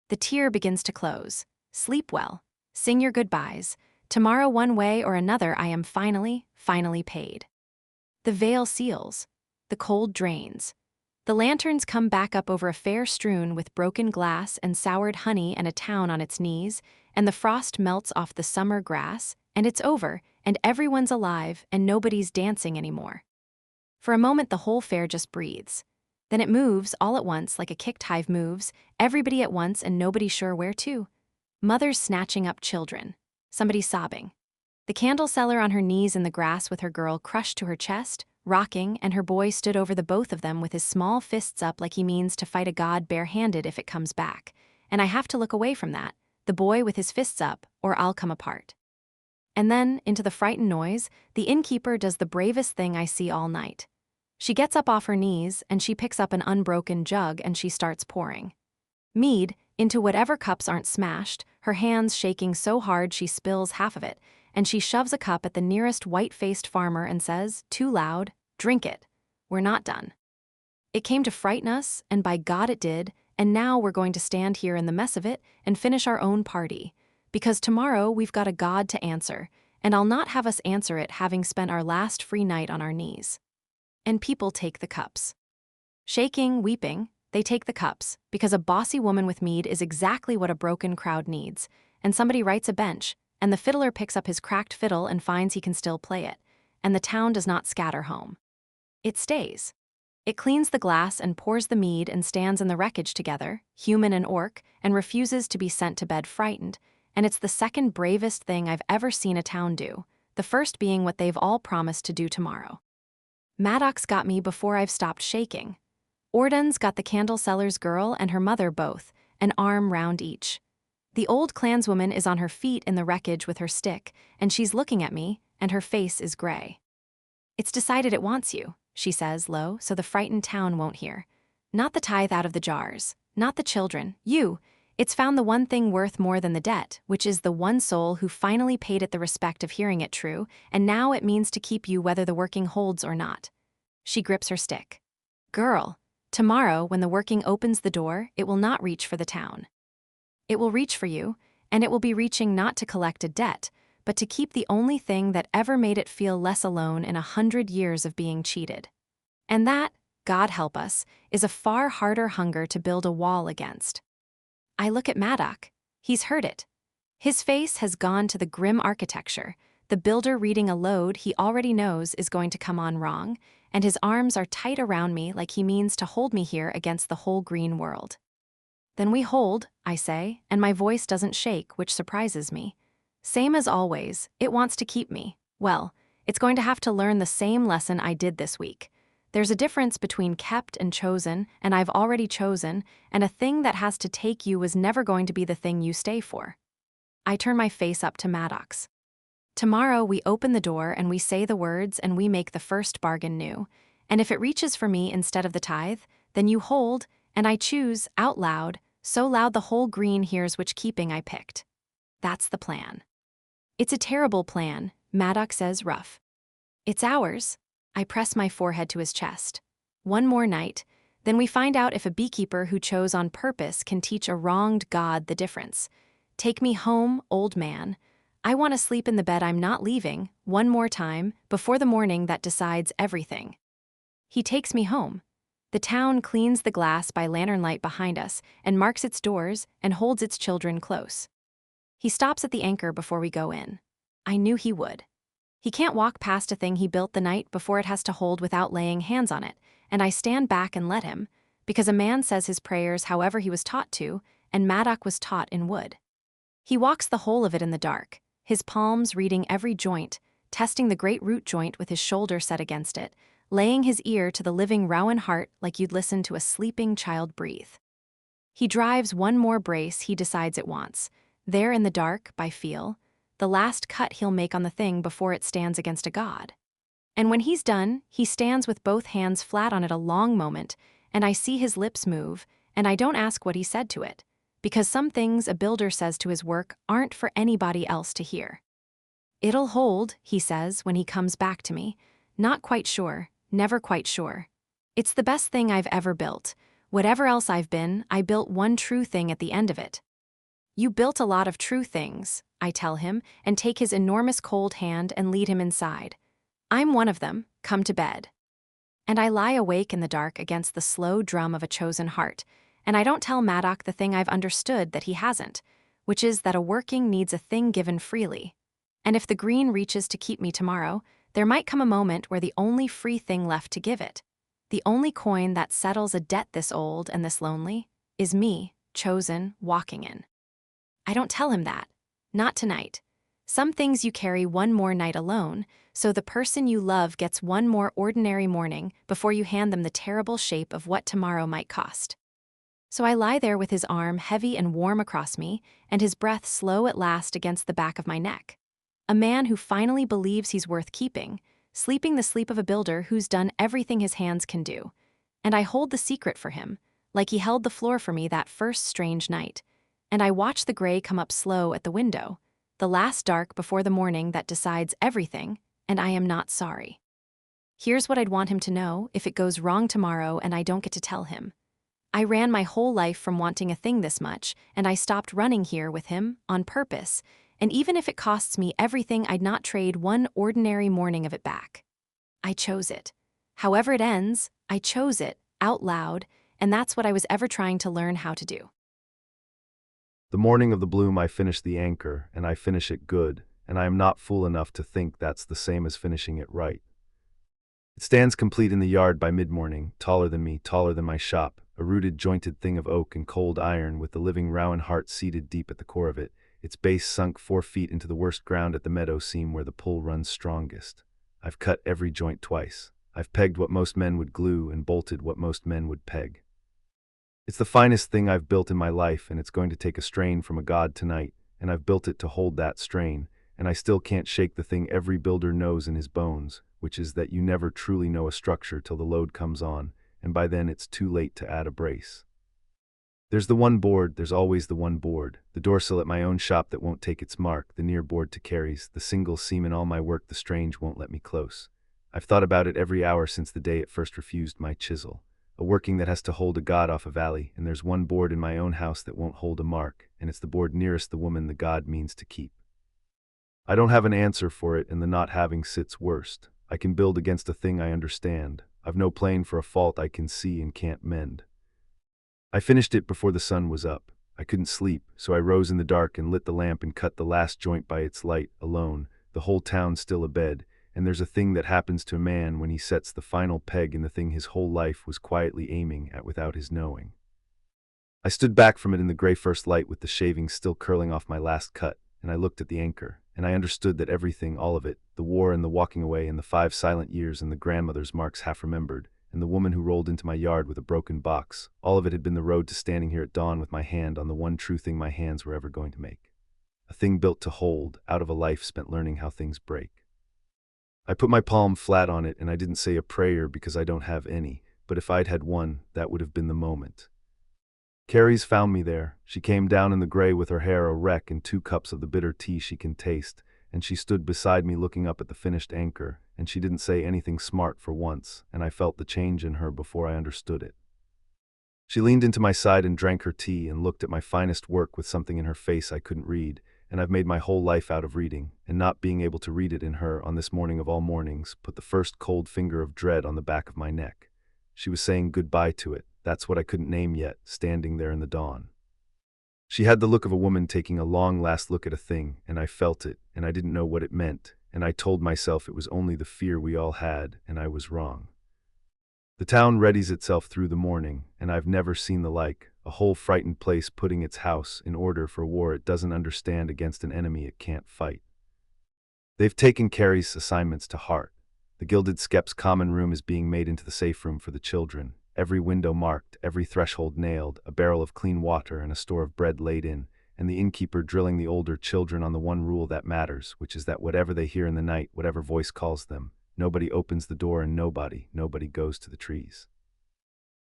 The tear begins to close. Sleep well. Sing your goodbyes. Tomorrow one way or another I am finally paid. The veil seals. The cold drains. The lanterns come back up over a fair strewn with broken glass and soured honey and a town on its knees, and the frost melts off the summer grass, and it's over, and everyone's alive, and nobody's dancing anymore. For a moment the whole fair just breathes. Then it moves all at once like a kicked hive moves, everybody at once and nobody sure where to. Mothers snatching up children. Somebody sobbing. The candle seller on her knees in the grass with her girl crushed to her chest, rocking, and her boy stood over the both of them with his small fists up like he means to fight a god barehanded if it comes back. And I have to look away from that, the boy with his fists up, or I'll come apart. And then, into the frightened noise, the innkeeper does the bravest thing I see all night. She gets up off her knees, and she picks up an unbroken jug and she starts pouring mead into whatever cups aren't smashed, her hands shaking so hard she spills half of it, and she shoves a cup at the nearest white-faced farmer and says, too loud, drink it. We're not done. It came to frighten us, and by God it did, and now we're going to stand here in the mess of it and finish our own party. Because tomorrow we've got a God to answer, and I'll not have us answer it having spent our last free night on our knees. And people take the cups. Shaking, weeping, they take the cups, because a bossy woman with mead is exactly what a broken crowd needs, and somebody writes a bench, and the fiddler picks up his cracked fiddle and finds he can still play it, and the town does not scatter home. It stays. It cleans the glass and pours the mead and stands in the wreckage together, human and orc, and refuses to be sent to bed frightened, and it's the second bravest thing I've ever seen a town do, the first being what they've all promised to do tomorrow. Maddox got me before I've stopped shaking. Orden's got the candle seller's girl and her mother both, an arm round each. The old clanswoman is on her feet in the wreckage with her stick, and she's looking at me, and her face is gray. It's decided it wants you, she says low, so the frightened town won't hear. Not the tithe out of the jars, not the children, you. It's found the one thing worth more than the debt, which is the one soul who finally paid it the respect of hearing it true, and now it means to keep you whether the working holds or not. She grips her stick. Girl, tomorrow when the working opens the door, it will not reach for the town. It will reach for you, and it will be reaching not to collect a debt, but to keep the only thing that ever made it feel less alone in 100 years of being cheated. And that, God help us, is a far harder hunger to build a wall against. I look at Maddox. He's heard it. His face has gone to the grim architecture, the builder reading a load he already knows is going to come on wrong, and his arms are tight around me like he means to hold me here against the whole green world. Then we hold, I say, and my voice doesn't shake, which surprises me. Same as always, it wants to keep me. Well, it's going to have to learn the same lesson I did this week. There's a difference between kept and chosen, and I've already chosen, and a thing that has to take you was never going to be the thing you stay for. I turn my face up to Maddox. Tomorrow we open the door and we say the words and we make the first bargain new, and if it reaches for me instead of the tithe, then you hold, and I choose, out loud, so loud the whole green hears which keeping I picked. That's the plan. It's a terrible plan, Maddox says rough. It's ours. I press my forehead to his chest. One more night, then we find out if a beekeeper who chose on purpose can teach a wronged god the difference. Take me home, old man. I want to sleep in the bed I'm not leaving, one more time, before the morning that decides everything. He takes me home. The town cleans the glass by lantern light behind us and marks its doors and holds its children close. He stops at the anchor before we go in. I knew he would. He can't walk past a thing he built the night before it has to hold without laying hands on it, and I stand back and let him, because a man says his prayers however he was taught to, and Maddox was taught in wood. He walks the whole of it in the dark, his palms reading every joint, testing the great root joint with his shoulder set against it, laying his ear to the living Rowan heart like you'd listen to a sleeping child breathe. He drives one more brace he decides it wants. There in the dark, by feel, the last cut he'll make on the thing before it stands against a god. And when he's done, he stands with both hands flat on it a long moment, and I see his lips move, and I don't ask what he said to it, because some things a builder says to his work aren't for anybody else to hear. "It'll hold," he says when he comes back to me. "Not quite sure, never quite sure. It's the best thing I've ever built. Whatever else I've been, I built one true thing at the end of it." "You built a lot of true things," I tell him, and take his enormous cold hand and lead him inside. "I'm one of them, come to bed." And I lie awake in the dark against the slow drum of a chosen heart, and I don't tell Maddock the thing I've understood that he hasn't, which is that a working needs a thing given freely. And if the green reaches to keep me tomorrow, there might come a moment where the only free thing left to give it, the only coin that settles a debt this old and this lonely, is me, chosen, walking in. I don't tell him that. Not tonight. Some things you carry one more night alone, so the person you love gets one more ordinary morning before you hand them the terrible shape of what tomorrow might cost. So I lie there with his arm heavy and warm across me, and his breath slow at last against the back of my neck. A man who finally believes he's worth keeping, sleeping the sleep of a builder who's done everything his hands can do. And I hold the secret for him, like he held the floor for me that first strange night. And I watch the gray come up slow at the window, the last dark before the morning that decides everything, and I am not sorry. Here's what I'd want him to know if it goes wrong tomorrow and I don't get to tell him. I ran my whole life from wanting a thing this much, and I stopped running here with him, on purpose, and even if it costs me everything, I'd not trade one ordinary morning of it back. I chose it. However it ends, I chose it, out loud, and that's what I was ever trying to learn how to do. The morning of the bloom I finish the anchor, and I finish it good, and I am not fool enough to think that's the same as finishing it right. It stands complete in the yard by mid-morning, taller than me, taller than my shop, a rooted, jointed thing of oak and cold iron with the living rowan heart seated deep at the core of it, its base sunk 4 feet into the worst ground at the meadow seam where the pull runs strongest. I've cut every joint twice. I've pegged what most men would glue and bolted what most men would peg. It's the finest thing I've built in my life, and it's going to take a strain from a god tonight, and I've built it to hold that strain, and I still can't shake the thing every builder knows in his bones, which is that you never truly know a structure till the load comes on, and by then it's too late to add a brace. There's the one board, there's always the one board, the doorsill at my own shop that won't take its mark, the near board to Carrie's, the single seam in all my work the strange won't let me close. I've thought about it every hour since the day it first refused my chisel. A working that has to hold a god off a valley, and there's one board in my own house that won't hold a mark, and it's the board nearest the woman the god means to keep. I don't have an answer for it, and the not having sits worst. I can build against a thing I understand. I've no plane for a fault I can see and can't mend. I finished it before the sun was up. I couldn't sleep, so I rose in the dark and lit the lamp and cut the last joint by its light, alone, the whole town still abed. And there's a thing that happens to a man when he sets the final peg in the thing his whole life was quietly aiming at without his knowing. I stood back from it in the gray first light with the shavings still curling off my last cut, and I looked at the anchor, and I understood that everything, all of it, the war and the walking away and the 5 silent years and the grandmother's marks half remembered, and the woman who rolled into my yard with a broken box, all of it had been the road to standing here at dawn with my hand on the one true thing my hands were ever going to make. A thing built to hold, out of a life spent learning how things break. I put my palm flat on it, and I didn't say a prayer because I don't have any, but if I'd had one, that would have been the moment. Carrie's found me there. She came down in the gray with her hair a wreck and 2 cups of the bitter tea she can taste, and she stood beside me looking up at the finished anchor, and she didn't say anything smart for once, and I felt the change in her before I understood it. She leaned into my side and drank her tea and looked at my finest work with something in her face I couldn't read, and I've made my whole life out of reading, and not being able to read it in her on this morning of all mornings put the first cold finger of dread on the back of my neck. She was saying goodbye to it, that's what I couldn't name yet, standing there in the dawn. She had the look of a woman taking a long last look at a thing, and I felt it, and I didn't know what it meant, and I told myself it was only the fear we all had, and I was wrong. The town readies itself through the morning, and I've never seen the like, a whole frightened place putting its house in order for war it doesn't understand against an enemy it can't fight. They've taken Carrie's assignments to heart. The Gilded Skep's common room is being made into the safe room for the children, every window marked, every threshold nailed, a barrel of clean water and a store of bread laid in, and the innkeeper drilling the older children on the one rule that matters, which is that whatever they hear in the night, whatever voice calls them, nobody opens the door and nobody goes to the trees.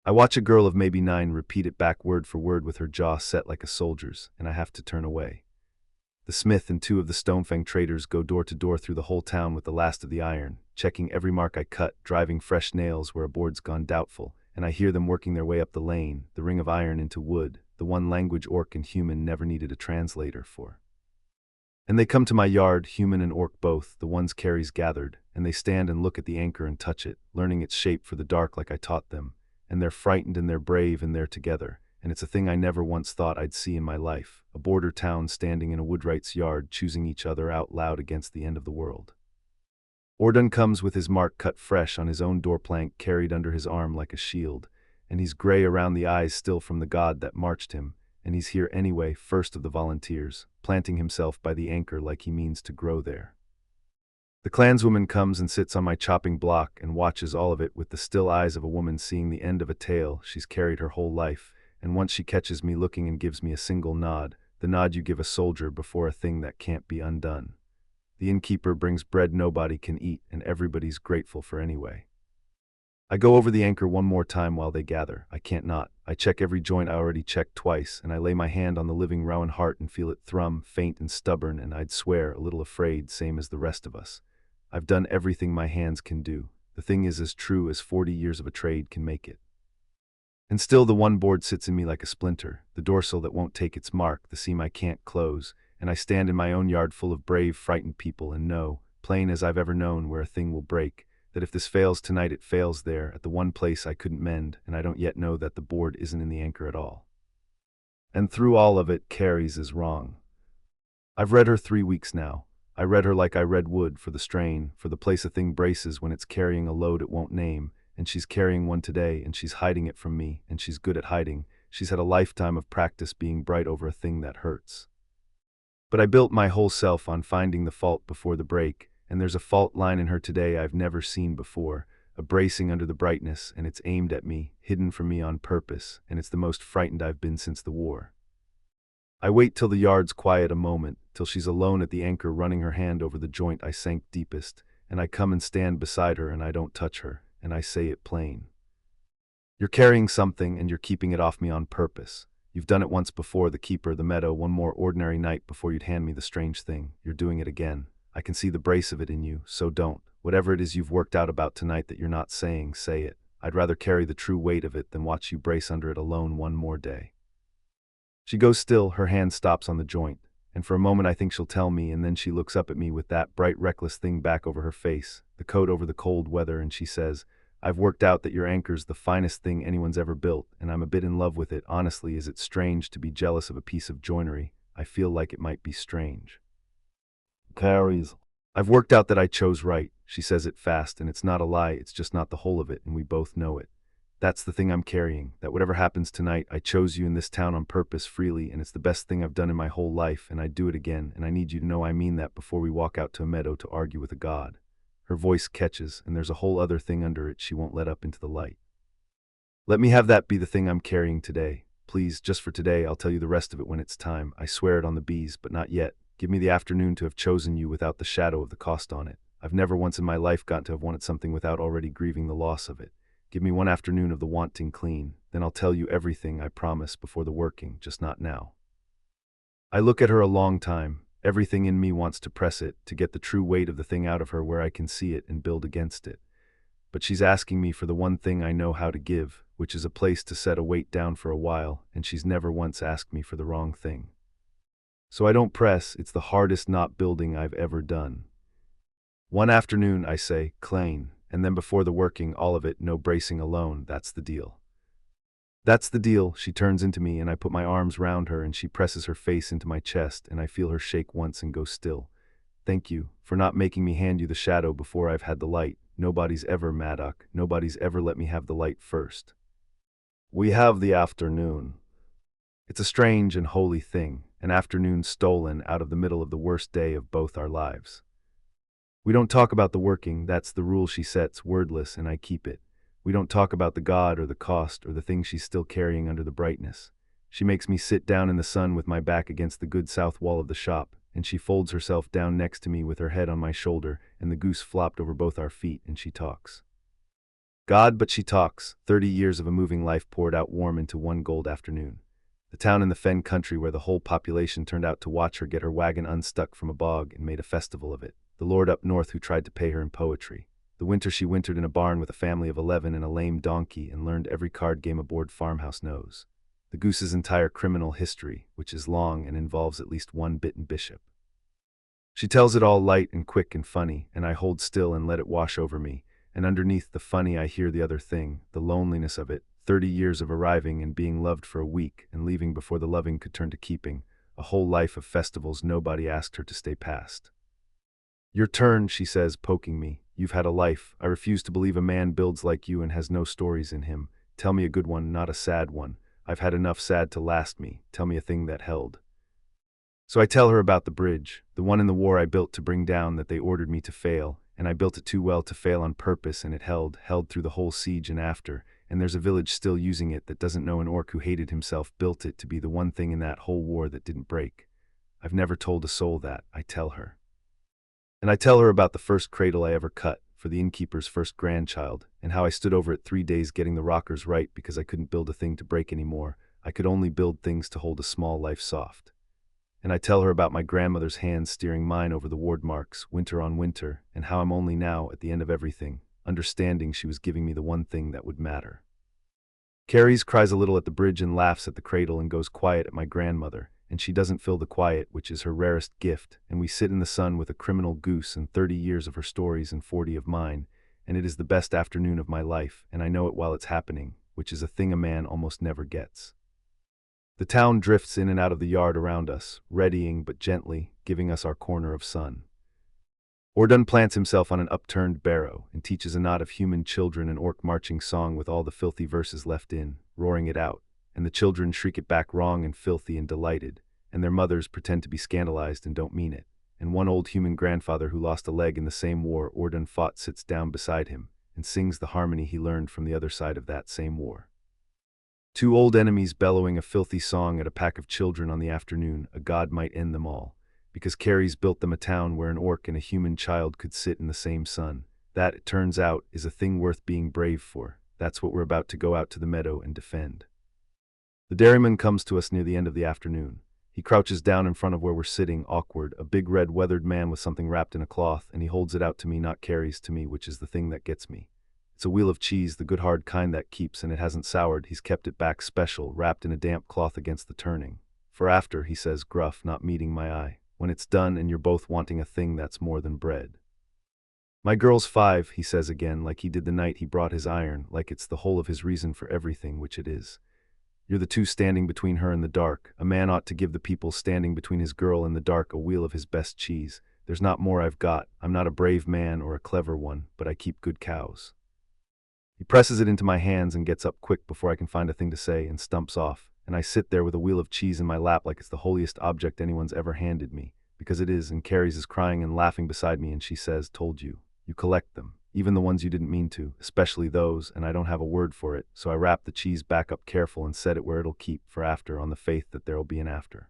I watch a girl of maybe 9 repeat it back word for word with her jaw set like a soldier's, and I have to turn away. The smith and 2 of the Stonefang traders go door to door through the whole town with the last of the iron, checking every mark I cut, driving fresh nails where a board's gone doubtful, and I hear them working their way up the lane, the ring of iron into wood, the one language orc and human never needed a translator for. And they come to my yard, human and orc both, the ones carries gathered, and they stand and look at the anchor and touch it, learning its shape for the dark like I taught them, and they're frightened and they're brave and they're together, and it's a thing I never once thought I'd see in my life, a border town standing in a woodwright's yard choosing each other out loud against the end of the world. Ordun comes with his mark cut fresh on his own doorplank carried under his arm like a shield, and he's gray around the eyes still from the god that marched him, and he's here anyway, first of the volunteers, planting himself by the anchor like he means to grow there. The clanswoman comes and sits on my chopping block and watches all of it with the still eyes of a woman seeing the end of a tale she's carried her whole life, and once she catches me looking and gives me a single nod, the nod you give a soldier before a thing that can't be undone. The innkeeper brings bread nobody can eat and everybody's grateful for anyway. I go over the anchor one more time while they gather. I can't not. I check every joint I already checked twice, and I lay my hand on the living rowan heart and feel it thrum, faint and stubborn, and I'd swear a little afraid, same as the rest of us. I've done everything my hands can do. The thing is as true as 40 years of a trade can make it. And still the one board sits in me like a splinter, the dorsal that won't take its mark, the seam I can't close, and I stand in my own yard full of brave, frightened people and know, plain as I've ever known where a thing will break, that if this fails tonight it fails there, at the one place I couldn't mend, and I don't yet know that the board isn't in the anchor at all. And through all of it, Carrie's is wrong. I've read her 3 weeks now. I read her like I read wood, for the strain, for the place a thing braces when it's carrying a load it won't name, and she's carrying one today, and she's hiding it from me, and she's good at hiding. She's had a lifetime of practice being bright over a thing that hurts. But I built my whole self on finding the fault before the break, and there's a fault line in her today I've never seen before, a bracing under the brightness, and it's aimed at me, hidden from me on purpose, and it's the most frightened I've been since the war. I wait till the yard's quiet a moment, till she's alone at the anchor running her hand over the joint I sank deepest, and I come and stand beside her and I don't touch her, and I say it plain. You're carrying something and you're keeping it off me on purpose. You've done it once before, the keeper, the meadow, one more ordinary night before you'd hand me the strange thing. You're doing it again. I can see the brace of it in you, so don't. Whatever it is you've worked out about tonight that you're not saying, say it. I'd rather carry the true weight of it than watch you brace under it alone one more day. She goes still, her hand stops on the joint, and for a moment I think she'll tell me, and then she looks up at me with that bright, reckless thing back over her face, the coat over the cold weather, and she says, I've worked out that your anchor's the finest thing anyone's ever built, and I'm a bit in love with it. Honestly, is it strange to be jealous of a piece of joinery? I feel like it might be strange. Carries. I've worked out that I chose right. She says it fast, and it's not a lie, it's just not the whole of it, and we both know it. That's the thing I'm carrying, that whatever happens tonight, I chose you in this town on purpose, freely, and it's the best thing I've done in my whole life, and I'd do it again, and I need you to know I mean that before we walk out to a meadow to argue with a god. Her voice catches, and there's a whole other thing under it she won't let up into the light. Let me have that be the thing I'm carrying today. Please, just for today, I'll tell you the rest of it when it's time. I swear it on the bees, but not yet. Give me the afternoon to have chosen you without the shadow of the cost on it. I've never once in my life gotten to have wanted something without already grieving the loss of it. Give me one afternoon of the wanting clean, then I'll tell you everything, I promise, before the working, just not now. I look at her a long time. Everything in me wants to press it, to get the true weight of the thing out of her where I can see it and build against it. But she's asking me for the one thing I know how to give, which is a place to set a weight down for a while, and she's never once asked me for the wrong thing. So I don't press. It's the hardest not building I've ever done. One afternoon, I say, Clane, and then before the working, all of it, no bracing alone, that's the deal. That's the deal. She turns into me, and I put my arms round her, and she presses her face into my chest, and I feel her shake once and go still. Thank you for not making me hand you the shadow before I've had the light. Nobody's ever, Maddock, nobody's ever let me have the light first. We have the afternoon. It's a strange and holy thing, an afternoon stolen out of the middle of the worst day of both our lives. We don't talk about the working, that's the rule she sets, wordless, and I keep it. We don't talk about the god or the cost or the thing she's still carrying under the brightness. She makes me sit down in the sun with my back against the good south wall of the shop, and she folds herself down next to me with her head on my shoulder and the goose flopped over both our feet, and she talks. God, but she talks. 30 years of a moving life poured out warm into one gold afternoon. The town in the fen country where the whole population turned out to watch her get her wagon unstuck from a bog and made a festival of it. The lord up north who tried to pay her in poetry. The winter she wintered in a barn with a family of 11 and a lame donkey and learned every card game aboard farmhouse knows. The goose's entire criminal history, which is long and involves at least one bitten bishop. She tells it all light and quick and funny, and I hold still and let it wash over me, and underneath the funny I hear the other thing, the loneliness of it, 30 years of arriving and being loved for a week and leaving before the loving could turn to keeping, a whole life of festivals nobody asked her to stay past. Your turn, she says, poking me. You've had a life. I refuse to believe a man builds like you and has no stories in him. Tell me a good one, not a sad one. I've had enough sad to last me. Tell me a thing that held. So I tell her about the bridge, the one in the war I built to bring down that they ordered me to fail, and I built it too well to fail on purpose, and it held through the whole siege and after, and there's a village still using it that doesn't know an orc who hated himself built it to be the one thing in that whole war that didn't break. I've never told a soul that, I tell her. And I tell her about the first cradle I ever cut for the innkeeper's first grandchild, and how I stood over it 3 days getting the rockers right because I couldn't build a thing to break anymore. I could only build things to hold a small life soft. And I tell her about my grandmother's hands steering mine over the ward marks, winter on winter, and how I'm only now, at the end of everything, understanding she was giving me the one thing that would matter. Carries cries a little at the bridge and laughs at the cradle and goes quiet at my grandmother, and she doesn't feel the quiet, which is her rarest gift, and we sit in the sun with a criminal goose and 30 years of her stories and 40 of mine, and it is the best afternoon of my life, and I know it while it's happening, which is a thing a man almost never gets. The town drifts in and out of the yard around us, readying but gently, giving us our corner of sun. Ordun plants himself on an upturned barrow and teaches a knot of human children an orc marching song with all the filthy verses left in, roaring it out, and the children shriek it back wrong and filthy and delighted, and their mothers pretend to be scandalized and don't mean it, and one old human grandfather who lost a leg in the same war Ordun fought sits down beside him and sings the harmony he learned from the other side of that same war. 2 old enemies bellowing a filthy song at a pack of children on the afternoon, a god might end them all, because Carries built them a town where an orc and a human child could sit in the same sun. That, it turns out, is a thing worth being brave for. That's what we're about to go out to the meadow and defend. The dairyman comes to us near the end of the afternoon. He crouches down in front of where we're sitting, awkward, a big red weathered man with something wrapped in a cloth, and he holds it out to me, not Carries to me, which is the thing that gets me. It's a wheel of cheese, the good hard kind that keeps, and it hasn't soured. He's kept it back special, wrapped in a damp cloth against the turning. For after, he says, gruff, not meeting my eye, when it's done and you're both wanting a thing that's more than bread. My girl's 5, he says again, like he did the night he brought his iron, like it's the whole of his reason for everything, which it is. You're the 2 standing between her and the dark. A man ought to give the people standing between his girl and the dark a wheel of his best cheese. There's not more I've got. I'm not a brave man or a clever one, but I keep good cows. He presses it into my hands and gets up quick before I can find a thing to say and stumps off, and I sit there with a wheel of cheese in my lap like it's the holiest object anyone's ever handed me, because it is, and Carries is crying and laughing beside me, and she says, told you. You collect them, even the ones you didn't mean to, especially those, and I don't have a word for it, so I wrap the cheese back up careful and set it where it'll keep for after on the faith that there'll be an after.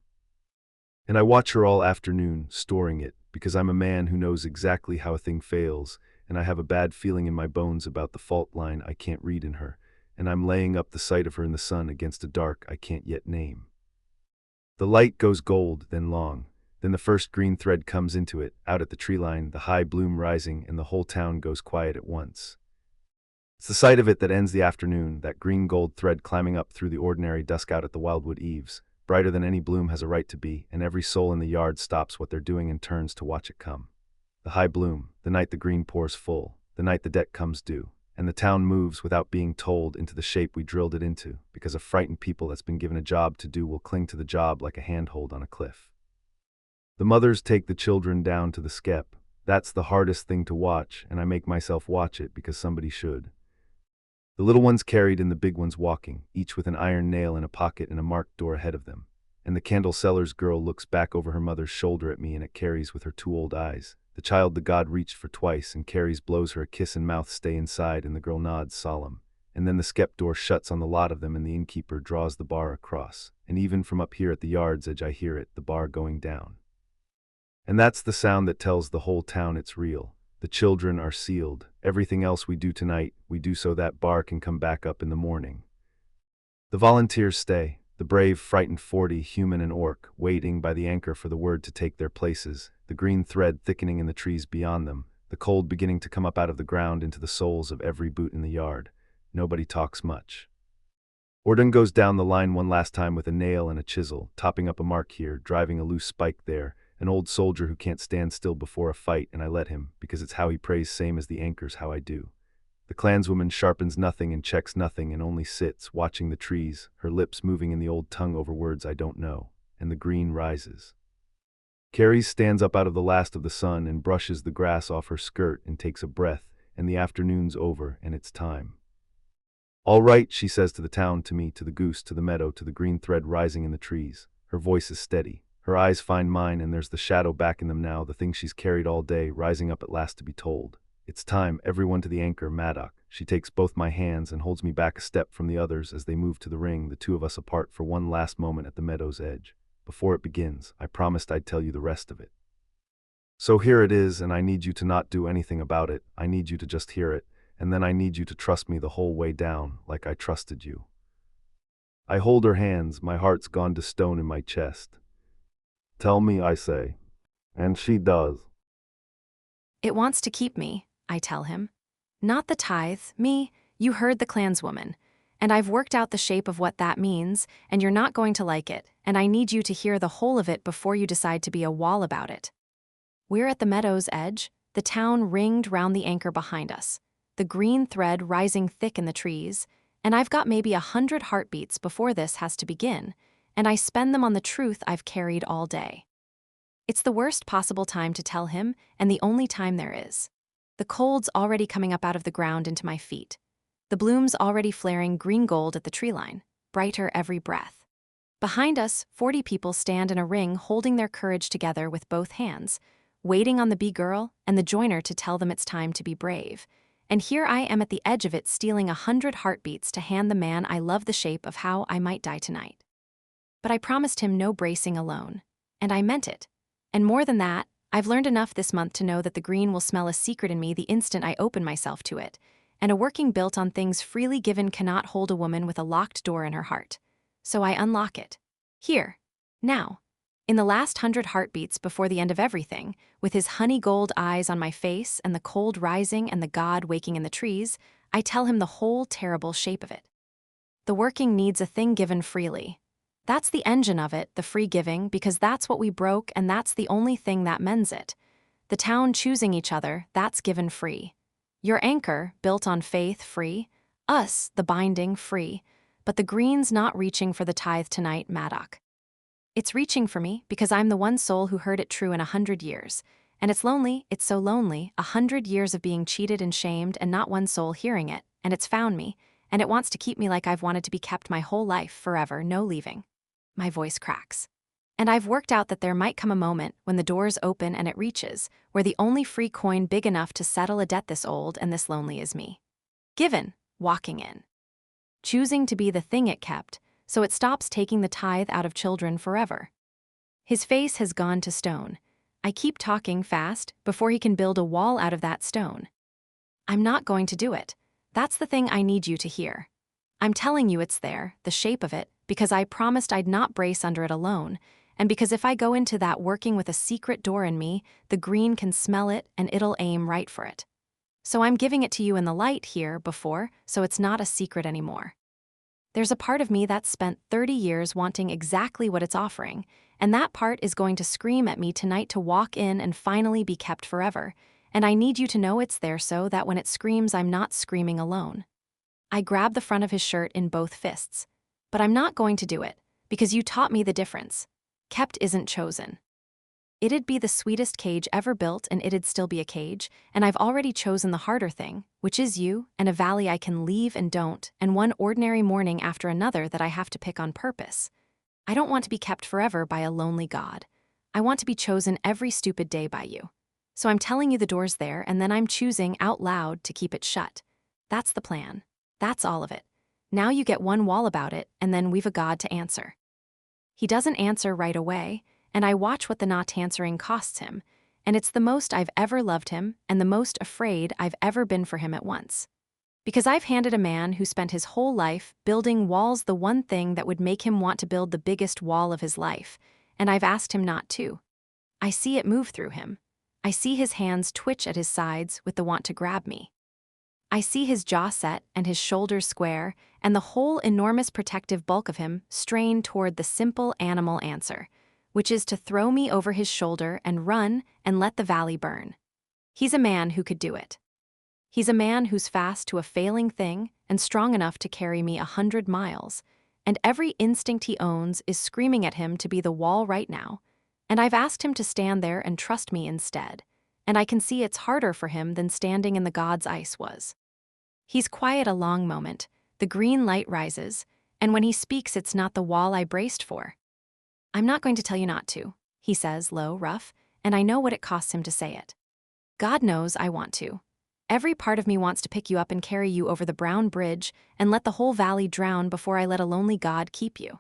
And I watch her all afternoon, storing it, because I'm a man who knows exactly how a thing fails, and I have a bad feeling in my bones about the fault line I can't read in her, and I'm laying up the sight of her in the sun against a dark I can't yet name. The light goes gold, then long, then the first green thread comes into it, out at the tree line, the high bloom rising, and the whole town goes quiet at once. It's the sight of it that ends the afternoon, that green gold thread climbing up through the ordinary dusk out at the wildwood eaves, brighter than any bloom has a right to be, and every soul in the yard stops what they're doing and turns to watch it come. The high bloom, the night the green pours full, the night the debt comes due, and the town moves without being told into the shape we drilled it into, because a frightened people that's been given a job to do will cling to the job like a handhold on a cliff. The mothers take the children down to the skep. That's the hardest thing to watch, and I make myself watch it because somebody should. The little ones carried and the big ones walking, each with an iron nail in a pocket and a marked door ahead of them, and the candle seller's girl looks back over her mother's shoulder at me and at Carries with her 2 old eyes. The child the god reached for twice, and Carries blows her a kiss and mouth stay inside, and the girl nods solemn, and then the skep door shuts on the lot of them and the innkeeper draws the bar across. And even from up here at the yard's edge I hear it, the bar going down. And that's the sound that tells the whole town it's real. The children are sealed. Everything else we do tonight, we do so that bar can come back up in the morning. The volunteers stay, the brave, frightened 40, human and orc, waiting by the anchor for the word to take their places, the green thread thickening in the trees beyond them, the cold beginning to come up out of the ground into the soles of every boot in the yard. Nobody talks much. Orden goes down the line one last time with a nail and a chisel, topping up a mark here, driving a loose spike there, an old soldier who can't stand still before a fight, and I let him, because it's how he prays, same as the anchors how I do. The clanswoman sharpens nothing and checks nothing and only sits, watching the trees, her lips moving in the old tongue over words I don't know, and the green rises. Carrie stands up out of the last of the sun and brushes the grass off her skirt and takes a breath, and the afternoon's over and it's time. All right, she says to the town, to me, to the goose, to the meadow, to the green thread rising in the trees. Her voice is steady. Her eyes find mine, and there's the shadow back in them now, the thing she's carried all day, rising up at last to be told. It's time, everyone to the anchor, Maddock. She takes both my hands and holds me back a step from the others as they move to the ring, the two of us apart for one last moment at the meadow's edge. Before it begins, I promised I'd tell you the rest of it. So here it is, and I need you to not do anything about it. I need you to just hear it, and then I need you to trust me the whole way down, like I trusted you. I hold her hands, my heart's gone to stone in my chest. Tell me, I say. And she does. It wants to keep me, I tell him. Not the tithe, me, you heard the clanswoman. And I've worked out the shape of what that means, and you're not going to like it, and I need you to hear the whole of it before you decide to be a wall about it. We're at the meadow's edge, the town ringed round the anchor behind us, the green thread rising thick in the trees, and I've got maybe 100 heartbeats before this has to begin, and I spend them on the truth I've carried all day. It's the worst possible time to tell him, and the only time there is. The cold's already coming up out of the ground into my feet. The bloom's already flaring green gold at the tree line, brighter every breath. Behind us, 40 people stand in a ring holding their courage together with both hands, waiting on the bee girl and the joiner to tell them it's time to be brave. And here I am at the edge of it, stealing 100 heartbeats to hand the man I love the shape of how I might die tonight. But I promised him no bracing alone, and I meant it. And more than that, I've learned enough this month to know that the green will smell a secret in me the instant I open myself to it, and a working built on things freely given cannot hold a woman with a locked door in her heart. So I unlock it. Here. Now. In the last 100 heartbeats before the end of everything, with his honey gold eyes on my face and the cold rising and the god waking in the trees, I tell him the whole terrible shape of it. The working needs a thing given freely. That's the engine of it, the free giving, because that's what we broke and that's the only thing that mends it. The town choosing each other, that's given free. Your anchor, built on faith, free. Us, the binding, free. But the green's not reaching for the tithe tonight, Maddock. It's reaching for me because I'm the one soul who heard it true in 100 years. And it's lonely, it's so lonely, 100 years of being cheated and shamed and not one soul hearing it, and it's found me, and it wants to keep me like I've wanted to be kept my whole life, forever, no leaving. My voice cracks. And I've worked out that there might come a moment when the doors open and it reaches, where the only free coin big enough to settle a debt this old and this lonely is me. Given, walking in. Choosing to be the thing it kept, so it stops taking the tithe out of children forever. His face has gone to stone. I keep talking fast before he can build a wall out of that stone. I'm not going to do it. That's the thing I need you to hear. I'm telling you it's there, the shape of it, because I promised I'd not brace under it alone, and because if I go into that working with a secret door in me, the green can smell it and it'll aim right for it. So I'm giving it to you in the light here before, so it's not a secret anymore. There's a part of me that's spent 30 years wanting exactly what it's offering, and that part is going to scream at me tonight to walk in and finally be kept forever, and I need you to know it's there so that when it screams I'm not screaming alone. I grab the front of his shirt in both fists. But I'm not going to do it, because you taught me the difference. Kept isn't chosen. It'd be the sweetest cage ever built and it'd still be a cage, and I've already chosen the harder thing, which is you, and a valley I can leave and don't, and one ordinary morning after another that I have to pick on purpose. I don't want to be kept forever by a lonely god. I want to be chosen every stupid day by you. So I'm telling you the door's there, and then I'm choosing out loud to keep it shut. That's the plan. That's all of it. Now you get one wall about it, and then we've a god to answer. He doesn't answer right away, and I watch what the not answering costs him, and it's the most I've ever loved him and the most afraid I've ever been for him at once. Because I've handed a man who spent his whole life building walls the one thing that would make him want to build the biggest wall of his life, and I've asked him not to. I see it move through him. I see his hands twitch at his sides with the want to grab me. I see his jaw set and his shoulders square, and the whole enormous protective bulk of him strain toward the simple animal answer, which is to throw me over his shoulder and run and let the valley burn. He's a man who could do it. He's a man who's fast to a failing thing and strong enough to carry me 100 miles, and every instinct he owns is screaming at him to be the wall right now, and I've asked him to stand there and trust me instead, and I can see it's harder for him than standing in the god's ice was. He's quiet a long moment, the green light rises, and when he speaks it's not the wall I braced for. "I'm not going to tell you not to," he says, low, rough, and I know what it costs him to say it. God knows I want to. Every part of me wants to pick you up and carry you over the brown bridge and let the whole valley drown before I let a lonely God keep you.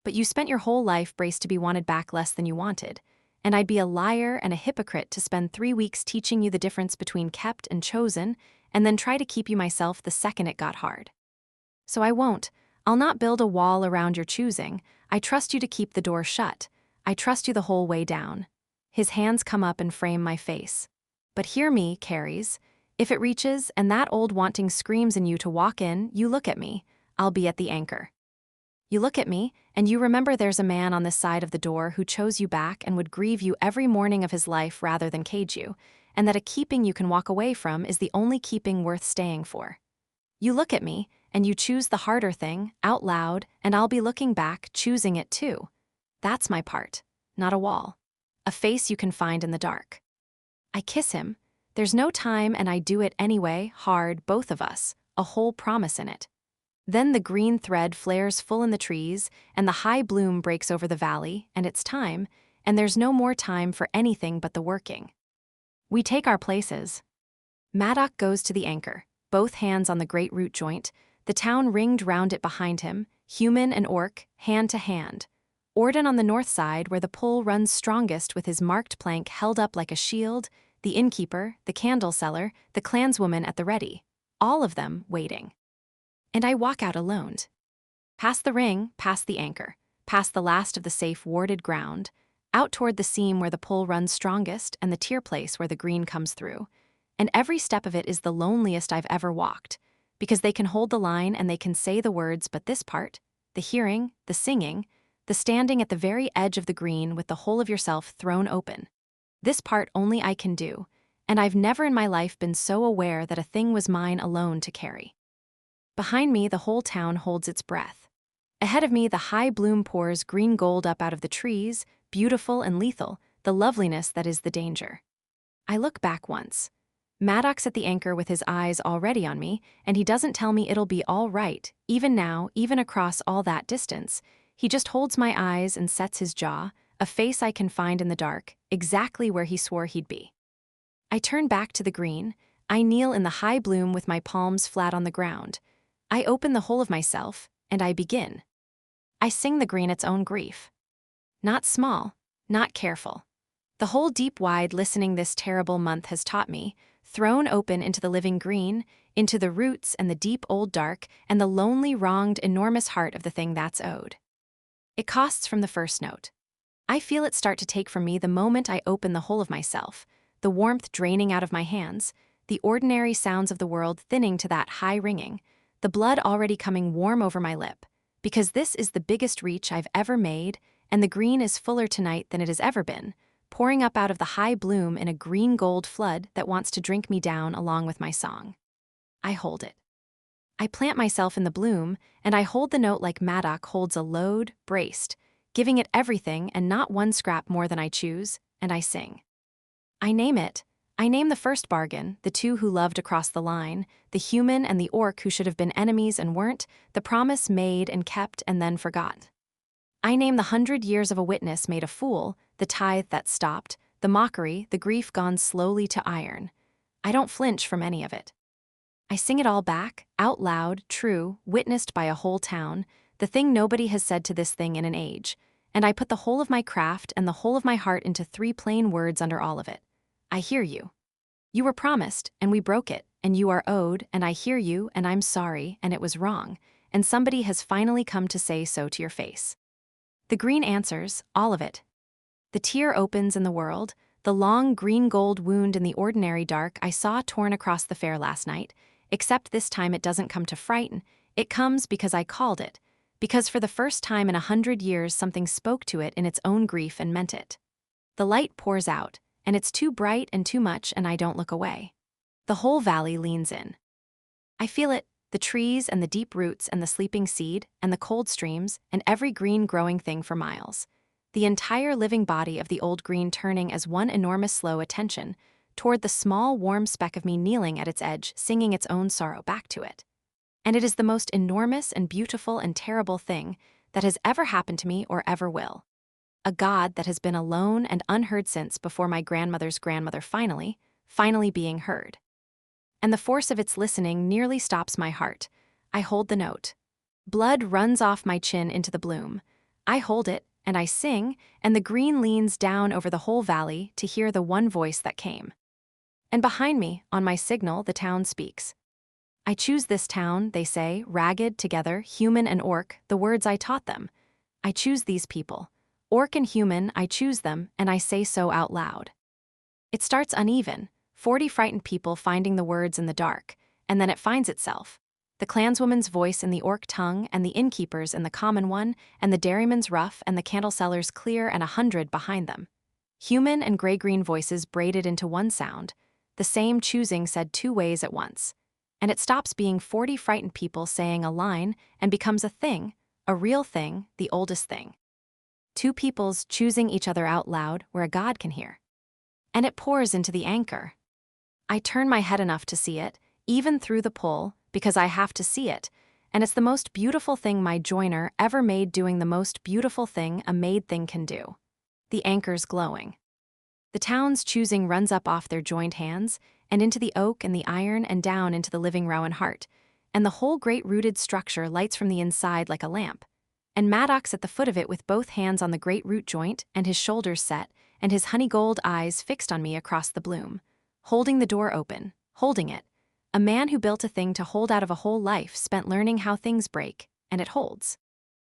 But you spent your whole life braced to be wanted back less than you wanted, and I'd be a liar and a hypocrite to spend 3 weeks teaching you the difference between kept and chosen, and then try to keep you myself the second it got hard. So I won't. I'll not build a wall around your choosing. I trust you to keep the door shut. I trust you the whole way down. His hands come up and frame my face. But hear me, Carries. If it reaches and that old wanting screams in you to walk in, you look at me. I'll be at the anchor. You look at me, and you remember there's a man on this side of the door who chose you back and would grieve you every morning of his life rather than cage you, and that a keeping you can walk away from is the only keeping worth staying for. You look at me, and you choose the harder thing, out loud, and I'll be looking back, choosing it too. That's my part, not a wall. A face you can find in the dark. I kiss him. There's no time, and I do it anyway, hard, both of us, a whole promise in it. Then the green thread flares full in the trees, and the high bloom breaks over the valley, and it's time, and there's no more time for anything but the working. We take our places. Maddock goes to the anchor, both hands on the great root joint, the town ringed round it behind him, human and orc, hand to hand. Orden on the north side where the pull runs strongest with his marked plank held up like a shield, the innkeeper, the candle seller, the clanswoman at the ready, all of them waiting. And I walk out alone. Past the ring, past the anchor, past the last of the safe warded ground, out toward the seam where the pull runs strongest and the tier place where the green comes through, and every step of it is the loneliest I've ever walked, because they can hold the line and they can say the words, but this part, the hearing, the singing, the standing at the very edge of the green with the whole of yourself thrown open. This part only I can do, and I've never in my life been so aware that a thing was mine alone to carry. Behind me, the whole town holds its breath. Ahead of me, the high bloom pours green gold up out of the trees, beautiful and lethal, the loveliness that is the danger. I look back once. Maddock's at the anchor with his eyes already on me, and he doesn't tell me it'll be all right, even now, even across all that distance. He just holds my eyes and sets his jaw, a face I can find in the dark, exactly where he swore he'd be. I turn back to the green. I kneel in the high bloom with my palms flat on the ground. I open the whole of myself, and I begin. I sing the green its own grief. Not small, not careful. The whole deep wide listening this terrible month has taught me, thrown open into the living green, into the roots and the deep old dark and the lonely wronged enormous heart of the thing that's owed. It costs from the first note. I feel it start to take from me the moment I open the whole of myself, the warmth draining out of my hands, the ordinary sounds of the world thinning to that high ringing, the blood already coming warm over my lip, because this is the biggest reach I've ever made, and the green is fuller tonight than it has ever been, pouring up out of the high bloom in a green gold flood that wants to drink me down along with my song. I hold it. I plant myself in the bloom, and I hold the note like Maddock holds a load, braced, giving it everything and not one scrap more than I choose, and I sing. I name it. I name the first bargain, the two who loved across the line, the human and the orc who should have been enemies and weren't, the promise made and kept and then forgot. I name the 100 years of a witness made a fool, the tithe that stopped, the mockery, the grief gone slowly to iron. I don't flinch from any of it. I sing it all back, out loud, true, witnessed by a whole town, the thing nobody has said to this thing in an age, and I put the whole of my craft and the whole of my heart into 3 plain words under all of it. I hear you. You were promised, and we broke it, and you are owed, and I hear you, and I'm sorry, and it was wrong, and somebody has finally come to say so to your face. The green answers, all of it. The tear opens in the world, the long green-gold wound in the ordinary dark I saw torn across the fair last night, except this time it doesn't come to frighten, it comes because I called it, because for the first time in 100 years something spoke to it in its own grief and meant it. The light pours out, and it's too bright and too much, and I don't look away. The whole valley leans in. I feel it, the trees and the deep roots and the sleeping seed and the cold streams and every green growing thing for miles. The entire living body of the old green turning as one enormous slow attention toward the small warm speck of me kneeling at its edge, singing its own sorrow back to it. And it is the most enormous and beautiful and terrible thing that has ever happened to me or ever will. A God that has been alone and unheard since before my grandmother's grandmother finally being heard. And the force of its listening nearly stops my heart. I hold the note. Blood runs off my chin into the bloom. I hold it, and I sing, and the green leans down over the whole valley to hear the one voice that came. And behind me, on my signal, the town speaks. I choose this town, they say, ragged, together, human and orc, the words I taught them. I choose these people. Orc and human, I choose them, and I say so out loud. It starts uneven, 40 frightened people finding the words in the dark, and then it finds itself. The clanswoman's voice in the orc tongue, and the innkeeper's in the common one, and the dairyman's rough, and the candleseller's clear, and 100 behind them. Human and gray-green voices braided into one sound, the same choosing said 2 ways at once. And it stops being 40 frightened people saying a line and becomes a thing, a real thing, the oldest thing. 2 peoples choosing each other out loud where a God can hear. And it pours into the anchor. I turn my head enough to see it, even through the pull, because I have to see it, and it's the most beautiful thing my joiner ever made doing the most beautiful thing a made thing can do. The anchor's glowing. The town's choosing runs up off their joined hands, and into the oak and the iron and down into the living rowan heart, and the whole great rooted structure lights from the inside like a lamp. And Maddox at the foot of it with both hands on the great root joint and his shoulders set, and his honey-gold eyes fixed on me across the bloom. Holding the door open, holding it. A man who built a thing to hold out of a whole life spent learning how things break, and it holds.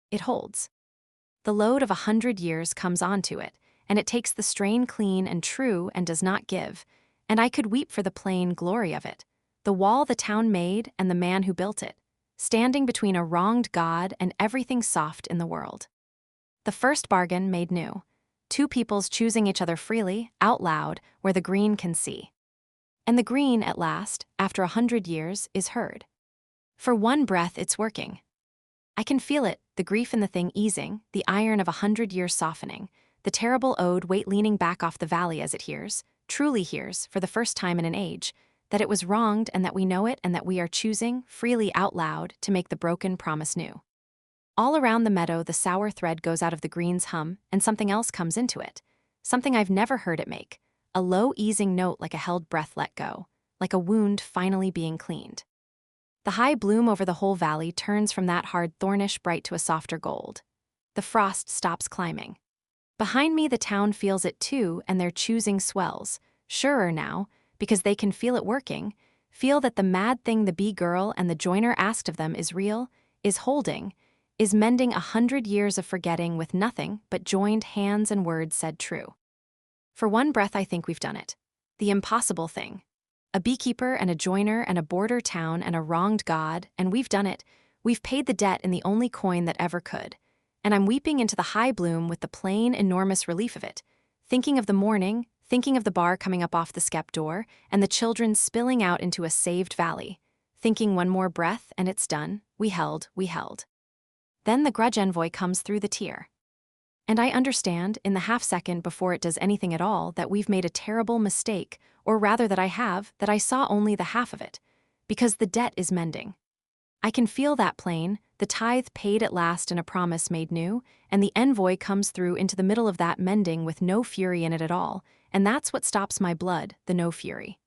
It holds. The load of 100 years comes onto it, and it takes the strain clean and true and does not give, and I could weep for the plain glory of it, the wall the town made and the man who built it, standing between a wronged God and everything soft in the world. The first bargain made new. 2 peoples choosing each other freely, out loud, where the green can see. And the green, at last, after 100 years, is heard. For one breath it's working. I can feel it, the grief in the thing easing, the iron of 100 years softening, the terrible owed weight leaning back off the valley as it hears, truly hears, for the first time in an age, that it was wronged and that we know it and that we are choosing, freely out loud, to make the broken promise new. All around the meadow the sour thread goes out of the green's hum, and something else comes into it, something I've never heard it make, a low easing note like a held breath let go, like a wound finally being cleaned. The high bloom over the whole valley turns from that hard thornish bright to a softer gold. The frost stops climbing. Behind me the town feels it too, and their choosing swells, surer now, because they can feel it working, feel that the mad thing the bee girl and the joiner asked of them is real, is holding, is mending 100 years of forgetting with nothing but joined hands and words said true. For one breath I think we've done it. The impossible thing. A beekeeper and a joiner and a border town and a wronged God, and we've done it. We've paid the debt in the only coin that ever could. And I'm weeping into the high bloom with the plain, enormous relief of it, thinking of the morning, thinking of the bar coming up off the skep door, and the children spilling out into a saved valley, thinking one more breath and it's done, we held. Then the grudge envoy comes through the tear. And I understand, in the half-second before it does anything at all, that we've made a terrible mistake, or rather that I saw only the half of it, because the debt is mending. I can feel that plain, the tithe paid at last and a promise made new, and the envoy comes through into the middle of that mending with no fury in it at all, and that's what stops my blood, the no fury.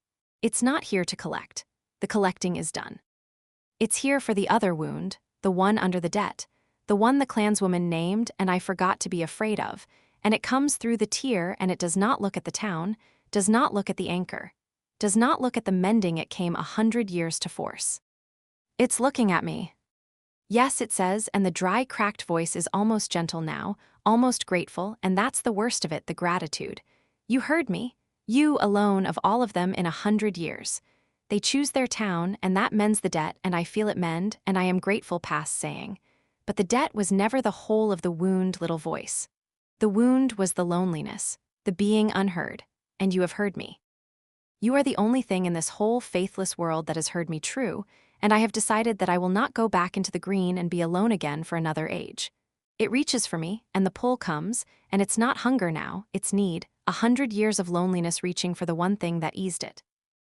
It's not here to collect. The collecting is done. It's here for the other wound, the one under the debt, the one the clanswoman named and I forgot to be afraid of, and it comes through the tear and it does not look at the town, does not look at the anchor, does not look at the mending it came 100 years to force. It's looking at me. Yes, it says, and the dry, cracked voice is almost gentle now, almost grateful, and that's the worst of it, the gratitude. You heard me. You alone of all of them in 100 years. They choose their town, and that mends the debt, and I feel it mend, and I am grateful past saying. But the debt was never the whole of the wound, little voice. The wound was the loneliness, the being unheard, and you have heard me. You are the only thing in this whole faithless world that has heard me true, and I have decided that I will not go back into the green and be alone again for another age. It reaches for me, and the pull comes, and it's not hunger now, it's need, 100 years of loneliness reaching for the one thing that eased it.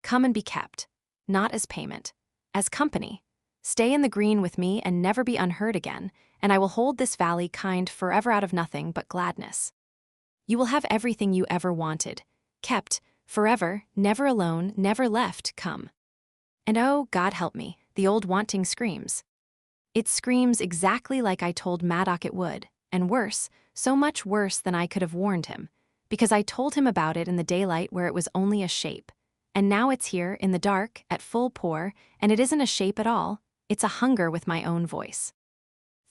Come and be kept, not as payment, as company. Stay in the green with me and never be unheard again, and I will hold this valley kind forever out of nothing but gladness. You will have everything you ever wanted, kept, forever, never alone, never left, come. And oh, God help me, the old wanting screams. It screams exactly like I told Maddock it would, and worse, so much worse than I could have warned him, because I told him about it in the daylight where it was only a shape. And now it's here, in the dark, at full pour, and it isn't a shape at all, it's a hunger with my own voice.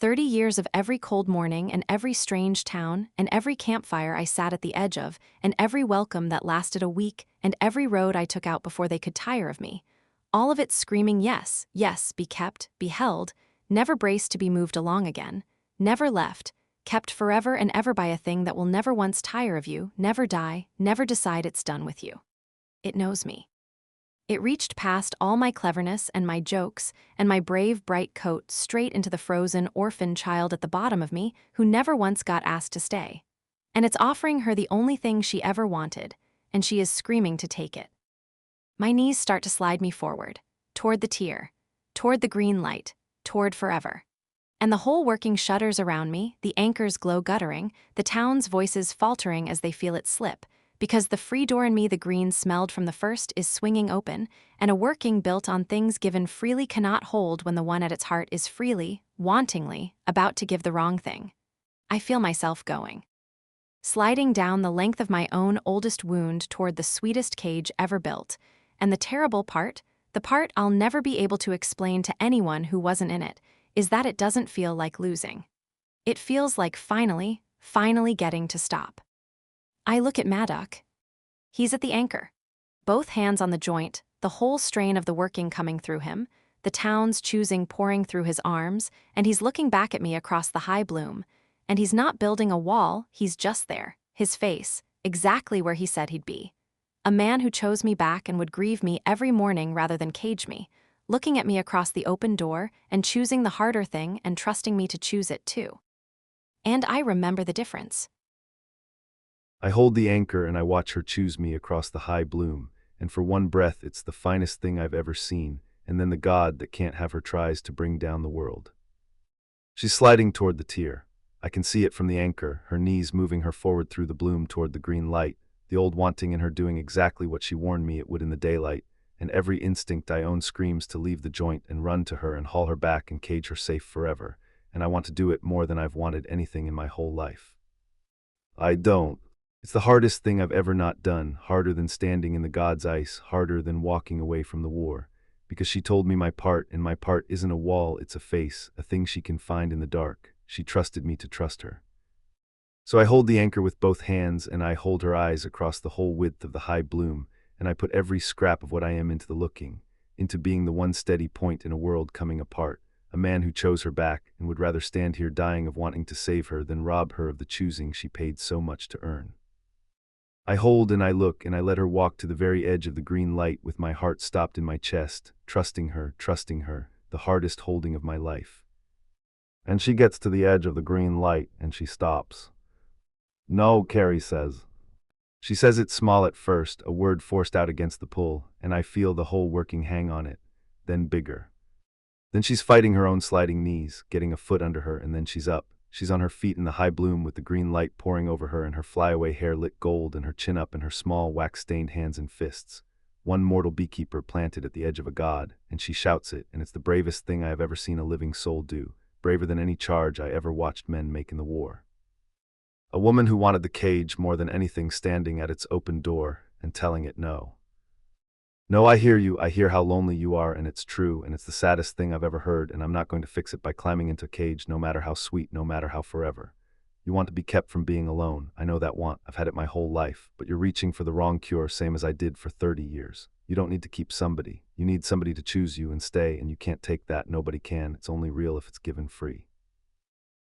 30 years of every cold morning and every strange town and every campfire I sat at the edge of and every welcome that lasted a week and every road I took out before they could tire of me. All of it screaming yes, yes, be kept, be held, never braced to be moved along again, never left, kept forever and ever by a thing that will never once tire of you, never die, never decide it's done with you. It knows me. It reached past all my cleverness and my jokes and my brave, bright coat straight into the frozen, orphan child at the bottom of me who never once got asked to stay. And it's offering her the only thing she ever wanted, and she is screaming to take it. My knees start to slide me forward, toward the tear, toward the green light, toward forever. And the whole working shudders around me, the anchors glow guttering, the town's voices faltering as they feel it slip, because the free door in me the green smelled from the first is swinging open, and a working built on things given freely cannot hold when the one at its heart is freely, wantingly, about to give the wrong thing. I feel myself going. Sliding down the length of my own oldest wound toward the sweetest cage ever built, and the terrible part, the part I'll never be able to explain to anyone who wasn't in it, is that it doesn't feel like losing. It feels like finally getting to stop. I look at Maddock. He's at the anchor. Both hands on the joint, the whole strain of the working coming through him, the town's choosing pouring through his arms, and he's looking back at me across the high bloom. And he's not building a wall, he's just there, his face, exactly where he said he'd be. A man who chose me back and would grieve me every morning rather than cage me, looking at me across the open door and choosing the harder thing and trusting me to choose it too. And I remember the difference. I hold the anchor and I watch her choose me across the high bloom, and for one breath it's the finest thing I've ever seen, and then the God that can't have her tries to bring down the world. She's sliding toward the tear. I can see it from the anchor, her knees moving her forward through the bloom toward the green light, the old wanting in her doing exactly what she warned me it would in the daylight, and every instinct I own screams to leave the joint and run to her and haul her back and cage her safe forever, and I want to do it more than I've wanted anything in my whole life. I don't. It's the hardest thing I've ever not done, harder than standing in the God's ice, harder than walking away from the war, because she told me my part, and my part isn't a wall, it's a face, a thing she can find in the dark. She trusted me to trust her. So I hold the anchor with both hands, and I hold her eyes across the whole width of the high bloom, and I put every scrap of what I am into the looking, into being the one steady point in a world coming apart, a man who chose her back and would rather stand here dying of wanting to save her than rob her of the choosing she paid so much to earn. I hold and I look and I let her walk to the very edge of the green light with my heart stopped in my chest, trusting her, the hardest holding of my life. And she gets to the edge of the green light and she stops. No, Carrie says. She says it small at first, a word forced out against the pull, and I feel the whole working hang on it, then bigger. Then she's fighting her own sliding knees, getting a foot under her, and then she's up. She's on her feet in the high bloom with the green light pouring over her and her flyaway hair lit gold and her chin up and her small wax-stained hands and fists. one mortal beekeeper planted at the edge of a god, and she shouts it, and it's the bravest thing I have ever seen a living soul do, braver than any charge I ever watched men make in the war. A woman who wanted the cage more than anything, standing at its open door and telling it no. No, I hear you, I hear how lonely you are, and it's true, and it's the saddest thing I've ever heard, and I'm not going to fix it by climbing into a cage, no matter how sweet, no matter how forever. You want to be kept from being alone. I know that want. I've had it my whole life, but you're reaching for the wrong cure, same as I did for 30 years. You don't need to keep somebody. You need somebody to choose you and stay, and you can't take that. Nobody can. It's only real if it's given free.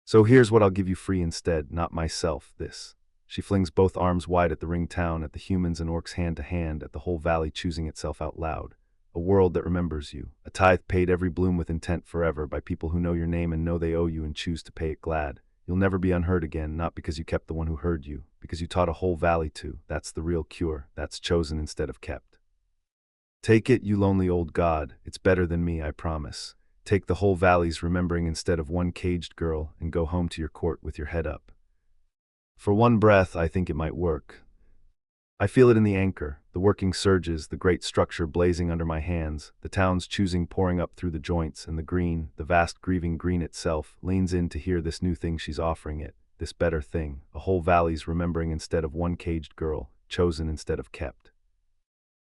So here's what I'll give you free instead, not myself, this. She flings both arms wide at the ring town, at the humans and orcs hand to hand, at the whole valley choosing itself out loud. A world that remembers you. A tithe paid every bloom with intent forever by people who know your name and know they owe you and choose to pay it glad. You'll never be unheard again, not because you kept the one who heard you, because you taught a whole valley to. That's the real cure. That's chosen instead of kept. Take it, you lonely old god. It's better than me, I promise. Take the whole valley's remembering instead of one caged girl, and go home to your court with your head up. For one breath, I think it might work. I feel it in the anchor, the working surges, the great structure blazing under my hands, the town's choosing pouring up through the joints, and the green, the vast grieving green itself, leans in to hear this new thing she's offering it, this better thing, a whole valley's remembering instead of one caged girl, chosen instead of kept.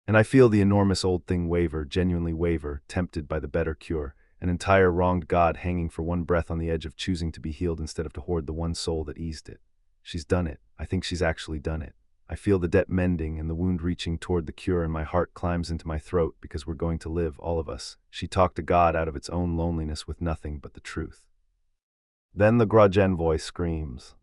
And I feel the enormous old thing waver, genuinely waver, tempted by the better cure, an entire wronged god hanging for one breath on the edge of choosing to be healed instead of to hoard the one soul that eased it. She's done it. I think she's actually done it. I feel the debt mending and the wound reaching toward the cure, and my heart climbs into my throat because we're going to live, all of us. She talked a god out of its own loneliness with nothing but the truth. Then the Grajen voice screams.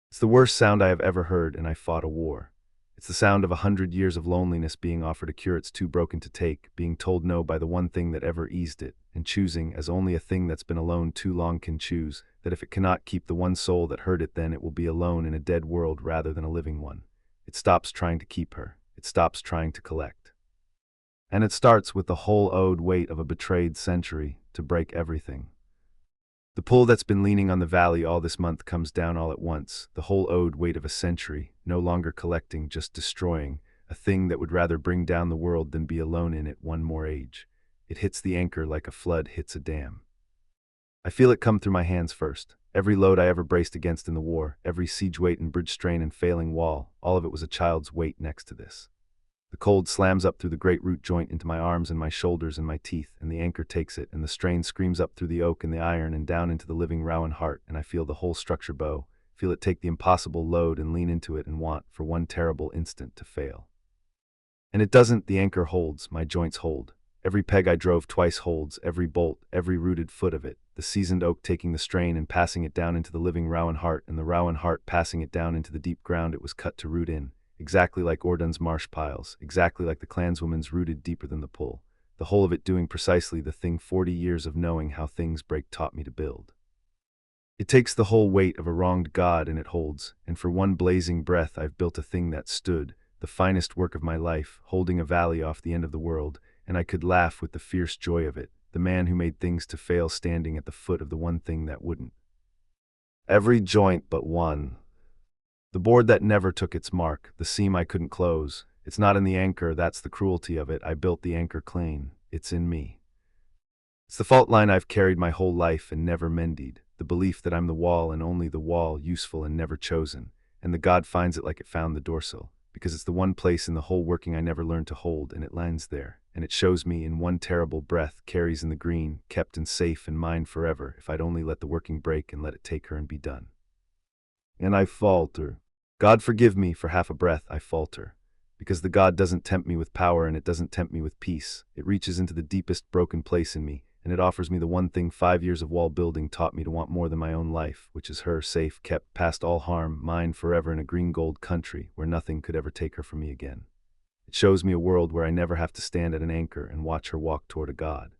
It's the worst sound I have ever heard, and I fought a war. It's the sound of 100 years of loneliness being offered a cure it's too broken to take, being told no by the one thing that ever eased it, and choosing, as only a thing that's been alone too long can choose, that if it cannot keep the one soul that heard it, then it will be alone in a dead world rather than a living one. It stops trying to keep her. It stops trying to collect. And it starts with the whole owed weight of a betrayed century to break everything. The pull that's been leaning on the valley all this month comes down all at once, the whole owed weight of a century, no longer collecting, just destroying, a thing that would rather bring down the world than be alone in it one more age. It hits the anchor like a flood hits a dam. I feel it come through my hands first. Every load I ever braced against in the war, every siege weight and bridge strain and failing wall, all of it was a child's weight next to this. The cold slams up through the great root joint into my arms and my shoulders and my teeth, and the anchor takes it, and the strain screams up through the oak and the iron and down into the living rowan heart, and I feel the whole structure bow, feel it take the impossible load and lean into it and want, for one terrible instant, to fail. And it doesn't. The anchor holds, my joints hold. Every peg I drove twice holds, every bolt, every rooted foot of it, the seasoned oak taking the strain and passing it down into the living rowan heart, and the rowan heart passing it down into the deep ground it was cut to root in. Exactly like Ordun's marsh piles, exactly like the clanswoman's rooted deeper than the pull, the whole of it doing precisely the thing 40 years of knowing how things break taught me to build. It takes the whole weight of a wronged god and it holds, and for one blazing breath I've built a thing that stood, the finest work of my life, holding a valley off the end of the world, and I could laugh with the fierce joy of it, the man who made things to fail standing at the foot of the one thing that wouldn't. Every joint but one. The board that never took its mark, the seam I couldn't close. It's not in the anchor, that's the cruelty of it. I built the anchor clean. It's in me. It's the fault line I've carried my whole life and never mended. The belief that I'm the wall and only the wall, useful and never chosen. And the god finds it like it found the dorsal, because it's the one place in the whole working I never learned to hold, and it lands there. And it shows me in one terrible breath, carries in the green, kept and safe and mine forever, if I'd only let the working break and let it take her and be done. And I falter. God forgive me, for half a breath I falter. Because the God doesn't tempt me with power and it doesn't tempt me with peace. It reaches into the deepest broken place in me, and it offers me the one thing 5 years of wall building taught me to want more than my own life, which is her, safe, kept, past all harm, mine forever in a green gold country where nothing could ever take her from me again. It shows me a world where I never have to stand at an anchor and watch her walk toward a God.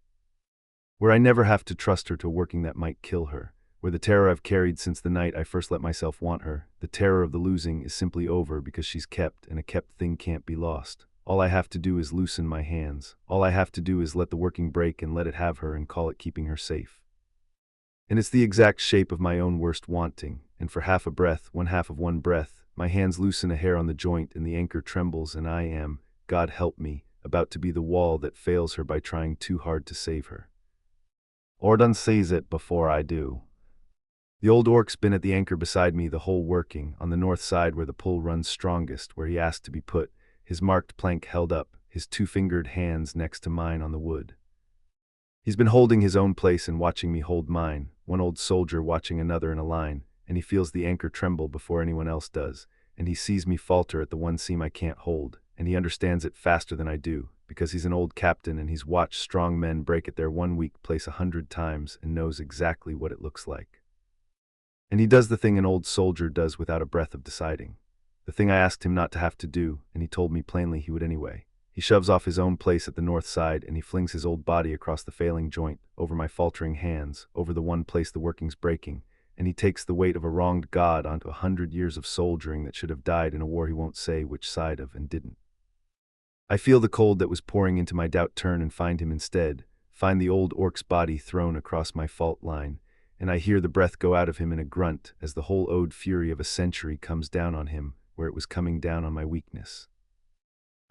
Where I never have to trust her to a working that might kill her. Where the terror I've carried since the night I first let myself want her, the terror of the losing, is simply over because she's kept, and a kept thing can't be lost. All I have to do is loosen my hands. All I have to do is let the working break and let it have her and call it keeping her safe. And it's the exact shape of my own worst wanting, and for half a breath, one half of one breath, my hands loosen a hair on the joint and the anchor trembles and I am, God help me, about to be the wall that fails her by trying too hard to save her. Ordun sees it before I do. The old orc's been at the anchor beside me the whole working, on the north side where the pull runs strongest, where he asked to be put, his marked plank held up, his two-fingered hands next to mine on the wood. He's been holding his own place and watching me hold mine, one old soldier watching another in a line, and he feels the anchor tremble before anyone else does, and he sees me falter at the one seam I can't hold, and he understands it faster than I do, because he's an old captain and he's watched strong men break at their 1 weak place 100 times and knows exactly what it looks like. And he does the thing an old soldier does without a breath of deciding. The thing I asked him not to have to do, and he told me plainly he would anyway. He shoves off his own place at the north side, and he flings his old body across the failing joint, over my faltering hands, over the one place the working's breaking, and he takes the weight of a wronged god onto 100 years of soldiering that should have died in a war he won't say which side of and didn't. I feel the cold that was pouring into my doubt turn and find him instead, find the old orc's body thrown across my fault line, and I hear the breath go out of him in a grunt as the whole owed fury of a century comes down on him where it was coming down on my weakness.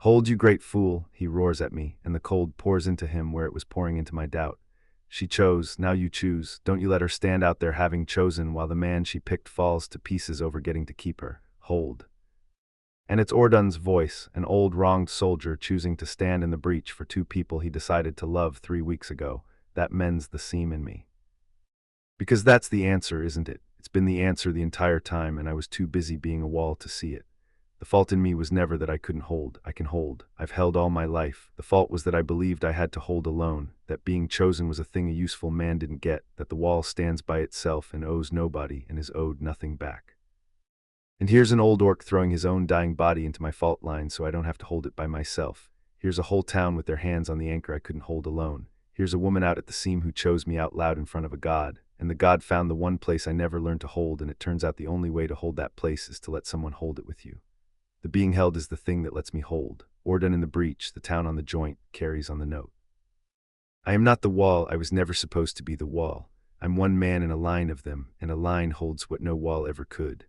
Hold, you great fool, he roars at me, and the cold pours into him where it was pouring into my doubt. She chose, now you choose, don't you let her stand out there having chosen while the man she picked falls to pieces over getting to keep her. Hold. And it's Ordun's voice, an old wronged soldier choosing to stand in the breach for two people he decided to love 3 weeks ago, that mends the seam in me. Because that's the answer, isn't it? It's been the answer the entire time, and I was too busy being a wall to see it. The fault in me was never that I couldn't hold. I can hold. I've held all my life. The fault was that I believed I had to hold alone, that being chosen was a thing a useful man didn't get, that the wall stands by itself and owes nobody and is owed nothing back. And here's an old orc throwing his own dying body into my fault line so I don't have to hold it by myself. Here's a whole town with their hands on the anchor I couldn't hold alone. Here's a woman out at the seam who chose me out loud in front of a god, and the god found the one place I never learned to hold, and it turns out the only way to hold that place is to let someone hold it with you. The being held is the thing that lets me hold. Ordun in the breach, the town on the joint, carries on the note. I am not the wall. I was never supposed to be the wall. I'm one man in a line of them, and a line holds what no wall ever could.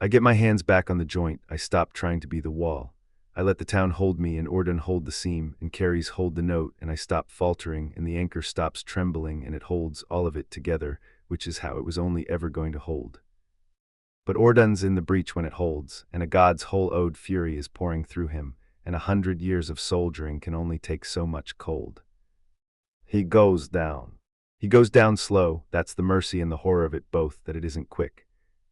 I get my hands back on the joint. I stop trying to be the wall. I let the town hold me, and Ordun hold the seam, and Carries hold the note, and I stop faltering, and the anchor stops trembling, and it holds all of it together, which is how it was only ever going to hold. But Ordun's in the breach when it holds, and a god's whole owed fury is pouring through him, and 100 years of soldiering can only take so much cold. He goes down. He goes down slow. That's the mercy and the horror of it both, that it isn't quick.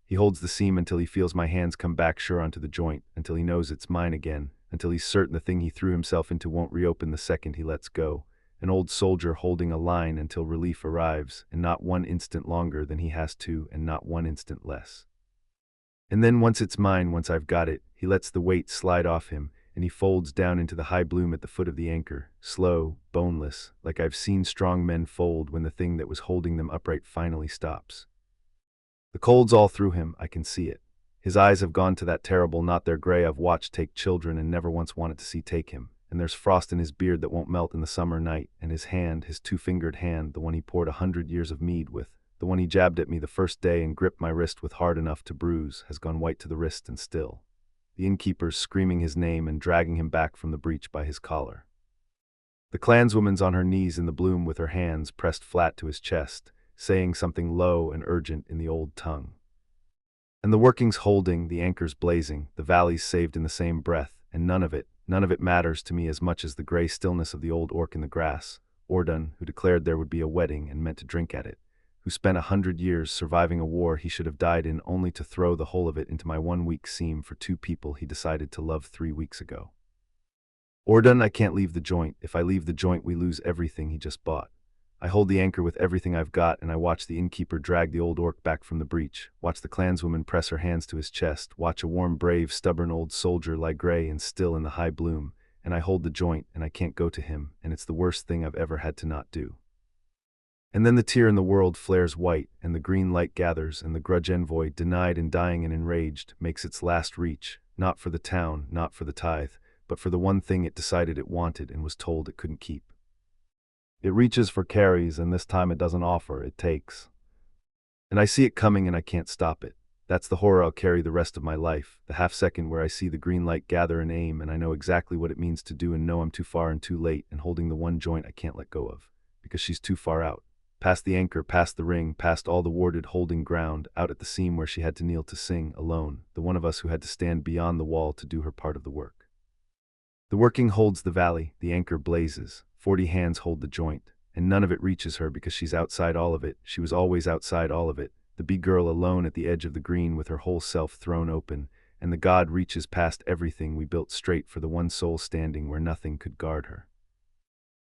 He holds the seam until he feels my hands come back sure onto the joint, until he knows it's mine again, until he's certain the thing he threw himself into won't reopen the second he lets go. An old soldier holding a line until relief arrives, and not 1 instant longer than he has to, and not 1 instant less. And then once it's mine, once I've got it, he lets the weight slide off him, and he folds down into the high bloom at the foot of the anchor, slow, boneless, like I've seen strong men fold when the thing that was holding them upright finally stops. The cold's all through him, I can see it. His eyes have gone to that terrible knot there gray I've watched take children and never once wanted to see take him, and there's frost in his beard that won't melt in the summer night, and his hand, his two-fingered hand, the one he poured 100 years of mead with, the one he jabbed at me the first day and gripped my wrist with hard enough to bruise, has gone white to the wrist and still. The innkeeper's screaming his name and dragging him back from the breach by his collar. The clanswoman's on her knees in the bloom with her hands pressed flat to his chest, saying something low and urgent in the old tongue. And the working's holding, the anchor's blazing, the valleys saved in the same breath, and none of it matters to me as much as the gray stillness of the old orc in the grass, Ordun, who declared there would be a wedding and meant to drink at it, who spent 100 years surviving a war he should have died in only to throw the whole of it into my 1 weak seam for two people he decided to love 3 weeks ago. Ordun, I can't leave the joint. If I leave the joint, we lose everything he just bought. I hold the anchor with everything I've got, and I watch the innkeeper drag the old orc back from the breach, watch the clanswoman press her hands to his chest, watch a warm, brave, stubborn old soldier lie gray and still in the high bloom, and I hold the joint, and I can't go to him, and it's the worst thing I've ever had to not do. And then the tear in the world flares white, and the green light gathers, and the grudge envoy, denied and dying and enraged, makes its last reach, not for the town, not for the tithe, but for the one thing it decided it wanted and was told it couldn't keep. It reaches for Carries, and this time it doesn't offer, it takes. And I see it coming and I can't stop it. That's the horror I'll carry the rest of my life, the half-second where I see the green light gather and aim and I know exactly what it means to do and know I'm too far and too late and holding the one joint I can't let go of, because she's too far out. Past the anchor, past the ring, past all the warded holding ground, out at the seam where she had to kneel to sing, alone, the one of us who had to stand beyond the wall to do her part of the work. The working holds the valley, the anchor blazes, 40 hands hold the joint, and none of it reaches her because she's outside all of it, she was always outside all of it, the bee girl alone at the edge of the green with her whole self thrown open, and the god reaches past everything we built straight for the one soul standing where nothing could guard her.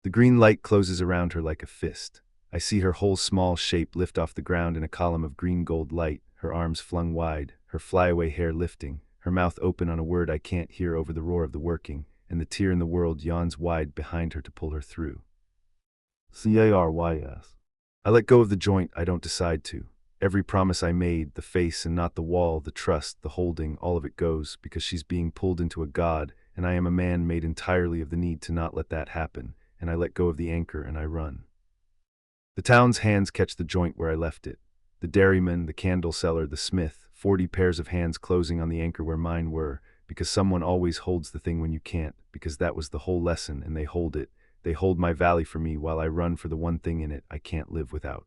The green light closes around her like a fist. I see her whole small shape lift off the ground in a column of green gold light, her arms flung wide, her flyaway hair lifting, her mouth open on a word I can't hear over the roar of the working, and the tear in the world yawns wide behind her to pull her through. Carys. I let go of the joint, I don't decide to. Every promise I made, the face and not the wall, the trust, the holding, all of it goes, because she's being pulled into a god, and I am a man made entirely of the need to not let that happen, and I let go of the anchor and I run. The town's hands catch the joint where I left it. The dairyman, the candle seller, the smith, 40 pairs of hands closing on the anchor where mine were, because someone always holds the thing when you can't, because that was the whole lesson, and they hold it. They hold my valley for me while I run for the one thing in it I can't live without.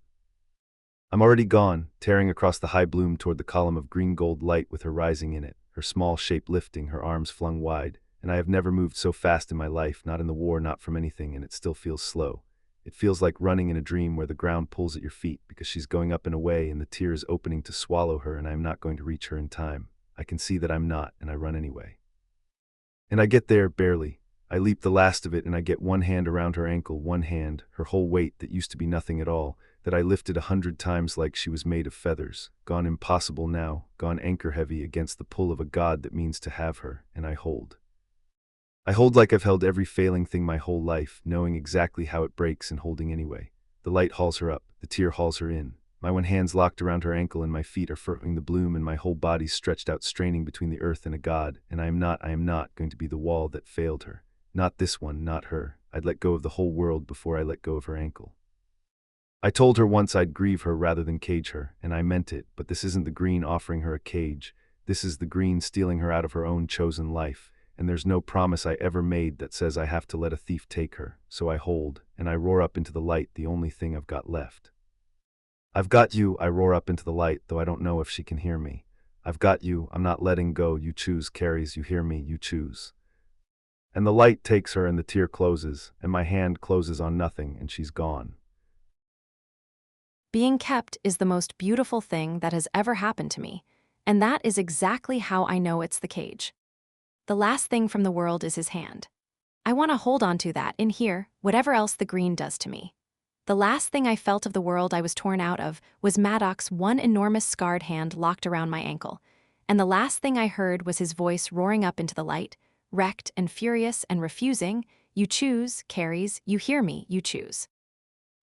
I'm already gone, tearing across the high bloom toward the column of green gold light with her rising in it, her small shape lifting, her arms flung wide, and I have never moved so fast in my life, not in the war, not from anything, and it still feels slow. It feels like running in a dream where the ground pulls at your feet because she's going up and away and the tear is opening to swallow her and I am not going to reach her in time. I can see that I'm not, and I run anyway. And I get there, barely. I leap the last of it and I get one hand around her ankle, one hand, her whole weight that used to be nothing at all, that I lifted 100 times like she was made of feathers, gone impossible now, gone anchor-heavy against the pull of a god that means to have her, and I hold. I hold like I've held every failing thing my whole life, knowing exactly how it breaks and holding anyway. The light hauls her up, the tear hauls her in. My one hand's locked around her ankle and my feet are furrowing the bloom and my whole body's stretched out straining between the earth and a god, and I am not going to be the wall that failed her. Not this one, not her. I'd let go of the whole world before I let go of her ankle. I told her once I'd grieve her rather than cage her, and I meant it, but this isn't the green offering her a cage. This is the green stealing her out of her own chosen life, and there's no promise I ever made that says I have to let a thief take her, so I hold, and I roar up into the light, the only thing I've got left. I've got you, I roar up into the light, though I don't know if she can hear me. I've got you, I'm not letting go, you choose, Carys, you hear me, you choose. And the light takes her and the tear closes, and my hand closes on nothing, and she's gone. Being kept is the most beautiful thing that has ever happened to me, and that is exactly how I know it's the cage. The last thing from the world is his hand. I want to hold on to that in here, whatever else the green does to me. The last thing I felt of the world I was torn out of was Maddox's one enormous scarred hand locked around my ankle, and the last thing I heard was his voice roaring up into the light, wrecked and furious and refusing, "You choose, Carys, you hear me, you choose."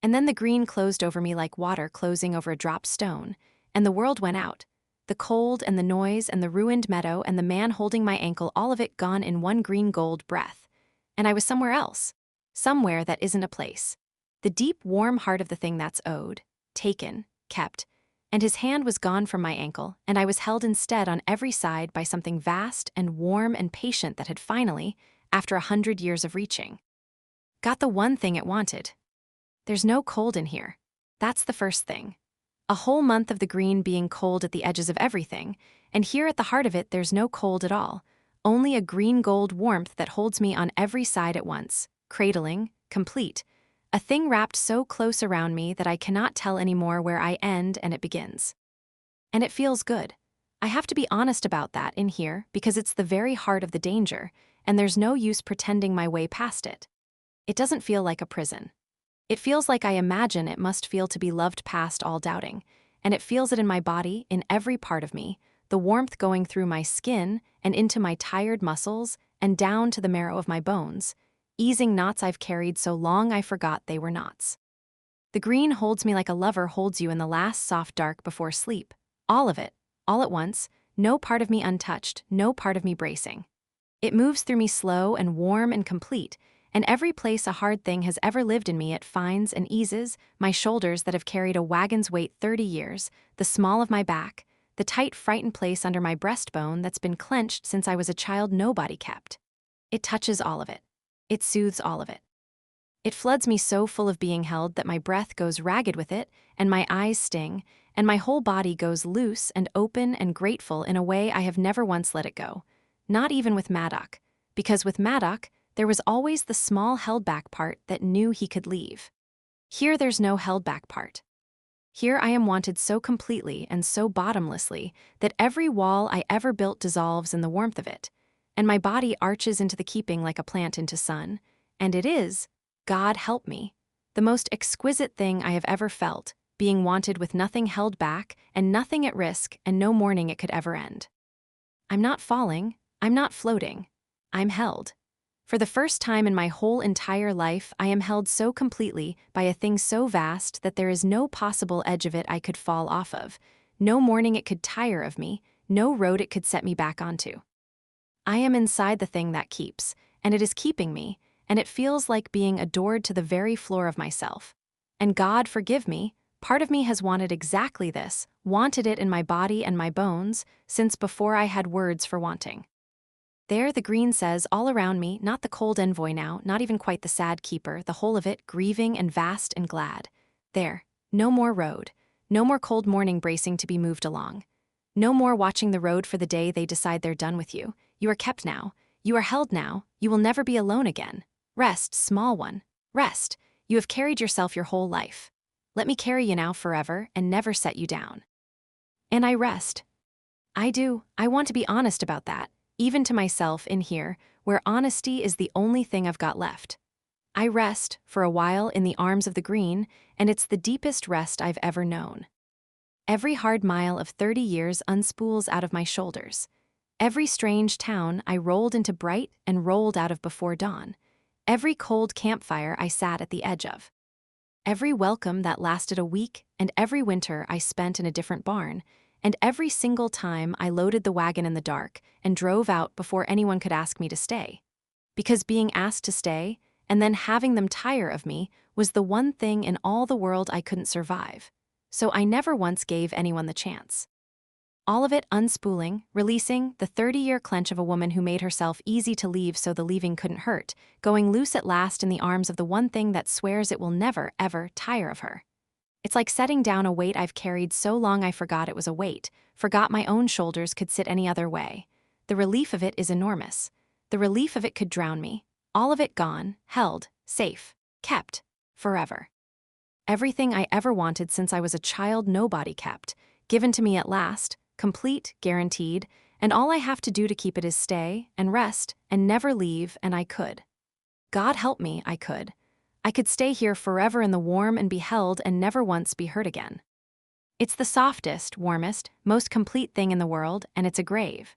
And then the green closed over me like water closing over a dropped stone, and the world went out. The cold and the noise and the ruined meadow and the man holding my ankle, all of it gone in one green gold breath. And I was somewhere else, somewhere that isn't a place. The deep, warm heart of the thing that's owed, taken, kept, and his hand was gone from my ankle, and I was held instead on every side by something vast and warm and patient that had finally, after 100 years of reaching, got the one thing it wanted. There's no cold in here. That's the first thing. A whole month of the green being cold at the edges of everything, and here at the heart of it there's no cold at all, only a green-gold warmth that holds me on every side at once, cradling, complete, a thing wrapped so close around me that I cannot tell anymore where I end and it begins. And it feels good. I have to be honest about that in here because it's the very heart of the danger, and there's no use pretending my way past it. It doesn't feel like a prison. It feels like I imagine it must feel to be loved past all doubting, and it feels it in my body, in every part of me, the warmth going through my skin and into my tired muscles and down to the marrow of my bones, easing knots I've carried so long I forgot they were knots. The green holds me like a lover holds you in the last soft dark before sleep. All of it, all at once, no part of me untouched, no part of me bracing. It moves through me slow and warm and complete, and every place a hard thing has ever lived in me it finds and eases, my shoulders that have carried a wagon's weight 30 years, the small of my back, the tight, frightened place under my breastbone that's been clenched since I was a child nobody kept. It touches all of it. It soothes all of it. It floods me so full of being held that my breath goes ragged with it, and my eyes sting, and my whole body goes loose and open and grateful in a way I have never once let it go. Not even with Maddock, because with Maddock, there was always the small held-back part that knew he could leave. Here there's no held-back part. Here I am wanted so completely and so bottomlessly that every wall I ever built dissolves in the warmth of it, and my body arches into the keeping like a plant into sun, and it is, God help me, the most exquisite thing I have ever felt, being wanted with nothing held back and nothing at risk and no mourning it could ever end. I'm not falling, I'm not floating, I'm held. For the first time in my whole entire life, I am held so completely by a thing so vast that there is no possible edge of it I could fall off of, no morning it could tire of me, no road it could set me back onto. I am inside the thing that keeps, and it is keeping me, and it feels like being adored to the very floor of myself. And God forgive me, part of me has wanted exactly this, wanted it in my body and my bones, since before I had words for wanting. There the green says all around me, not the cold envoy now, not even quite the sad keeper, the whole of it, grieving and vast and glad. There, no more road, no more cold morning bracing to be moved along. No more watching the road for the day they decide they're done with you. You are kept now, you are held now, you will never be alone again. Rest, small one, rest, you have carried yourself your whole life. Let me carry you now forever and never set you down. And I rest. I do, I want to be honest about that. Even to myself in here, where honesty is the only thing I've got left. I rest, for a while, in the arms of the green, and it's the deepest rest I've ever known. Every hard mile of 30 years unspools out of my shoulders. Every strange town I rolled into bright and rolled out of before dawn. Every cold campfire I sat at the edge of. Every welcome that lasted a week, and every winter I spent in a different barn, and every single time I loaded the wagon in the dark and drove out before anyone could ask me to stay. Because being asked to stay, and then having them tire of me, was the one thing in all the world I couldn't survive. So I never once gave anyone the chance. All of it unspooling, releasing the 30-year clench of a woman who made herself easy to leave so the leaving couldn't hurt, going loose at last in the arms of the one thing that swears it will never, ever tire of her. It's like setting down a weight I've carried so long I forgot it was a weight, forgot my own shoulders could sit any other way. The relief of it is enormous. The relief of it could drown me. All of it gone, held, safe, kept, forever. Everything I ever wanted since I was a child nobody kept, given to me at last, complete, guaranteed, and all I have to do to keep it is stay and rest and never leave, and I could. God help me, I could. I could stay here forever in the warm and be held and never once be hurt again. It's the softest, warmest, most complete thing in the world, and it's a grave.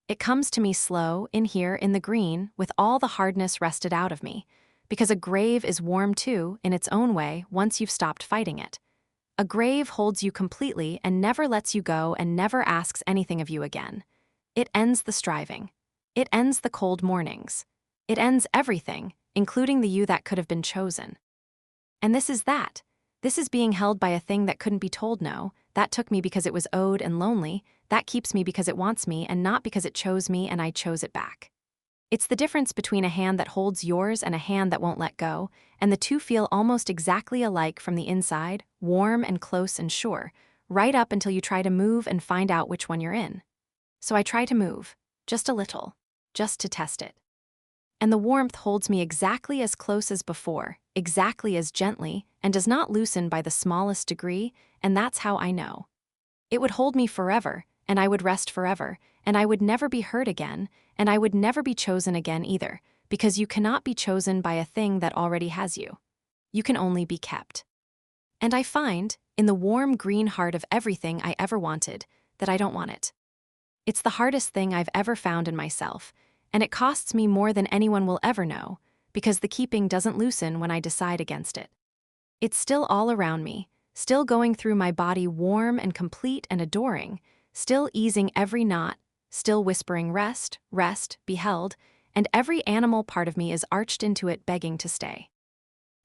It comes to me slow, in here, in the green, with all the hardness wrested out of me, because a grave is warm too, in its own way, once you've stopped fighting it. A grave holds you completely and never lets you go and never asks anything of you again. It ends the striving. It ends the cold mornings. It ends everything, including the you that could have been chosen. And this is that. This is being held by a thing that couldn't be told no, that took me because it was owed and lonely, that keeps me because it wants me and not because it chose me and I chose it back. It's the difference between a hand that holds yours and a hand that won't let go, and the two feel almost exactly alike from the inside, warm and close and sure, right up until you try to move and find out which one you're in. So I try to move, just a little, just to test it. And the warmth holds me exactly as close as before, exactly as gently, and does not loosen by the smallest degree, and that's how I know. It would hold me forever, and I would rest forever, and I would never be hurt again, and I would never be chosen again either, because you cannot be chosen by a thing that already has you. You can only be kept. And I find, in the warm green heart of everything I ever wanted, that I don't want it. It's the hardest thing I've ever found in myself, and it costs me more than anyone will ever know, because the keeping doesn't loosen when I decide against it. It's still all around me, still going through my body warm and complete and adoring, still easing every knot, still whispering rest, rest, be held, and every animal part of me is arched into it begging to stay.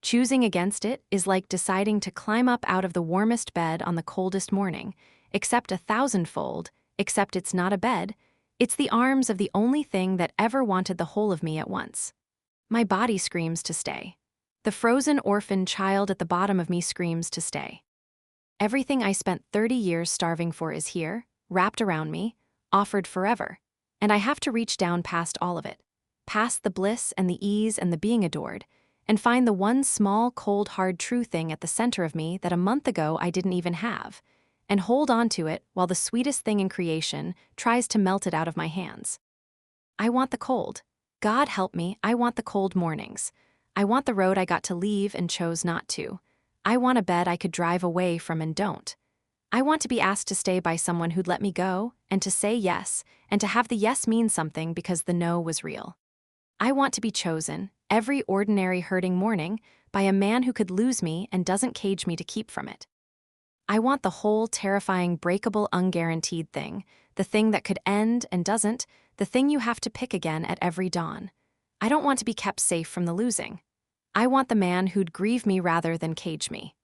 Choosing against it is like deciding to climb up out of the warmest bed on the coldest morning, except 1,000-fold, except it's not a bed, it's the arms of the only thing that ever wanted the whole of me at once. My body screams to stay. The frozen orphan child at the bottom of me screams to stay. Everything I spent 30 years starving for is here, wrapped around me, offered forever, and I have to reach down past all of it, past the bliss and the ease and the being adored, and find the one small, cold, hard, true thing at the center of me that a month ago I didn't even have, and hold on to it while the sweetest thing in creation tries to melt it out of my hands. I want the cold. God help me, I want the cold mornings. I want the road I got to leave and chose not to. I want a bed I could drive away from and don't. I want to be asked to stay by someone who'd let me go, and to say yes, and to have the yes mean something because the no was real. I want to be chosen, every ordinary hurting morning, by a man who could lose me and doesn't cage me to keep from it. I want the whole terrifying, breakable, unguaranteed thing, the thing that could end and doesn't, the thing you have to pick again at every dawn. I don't want to be kept safe from the losing. I want the man who'd grieve me rather than cage me.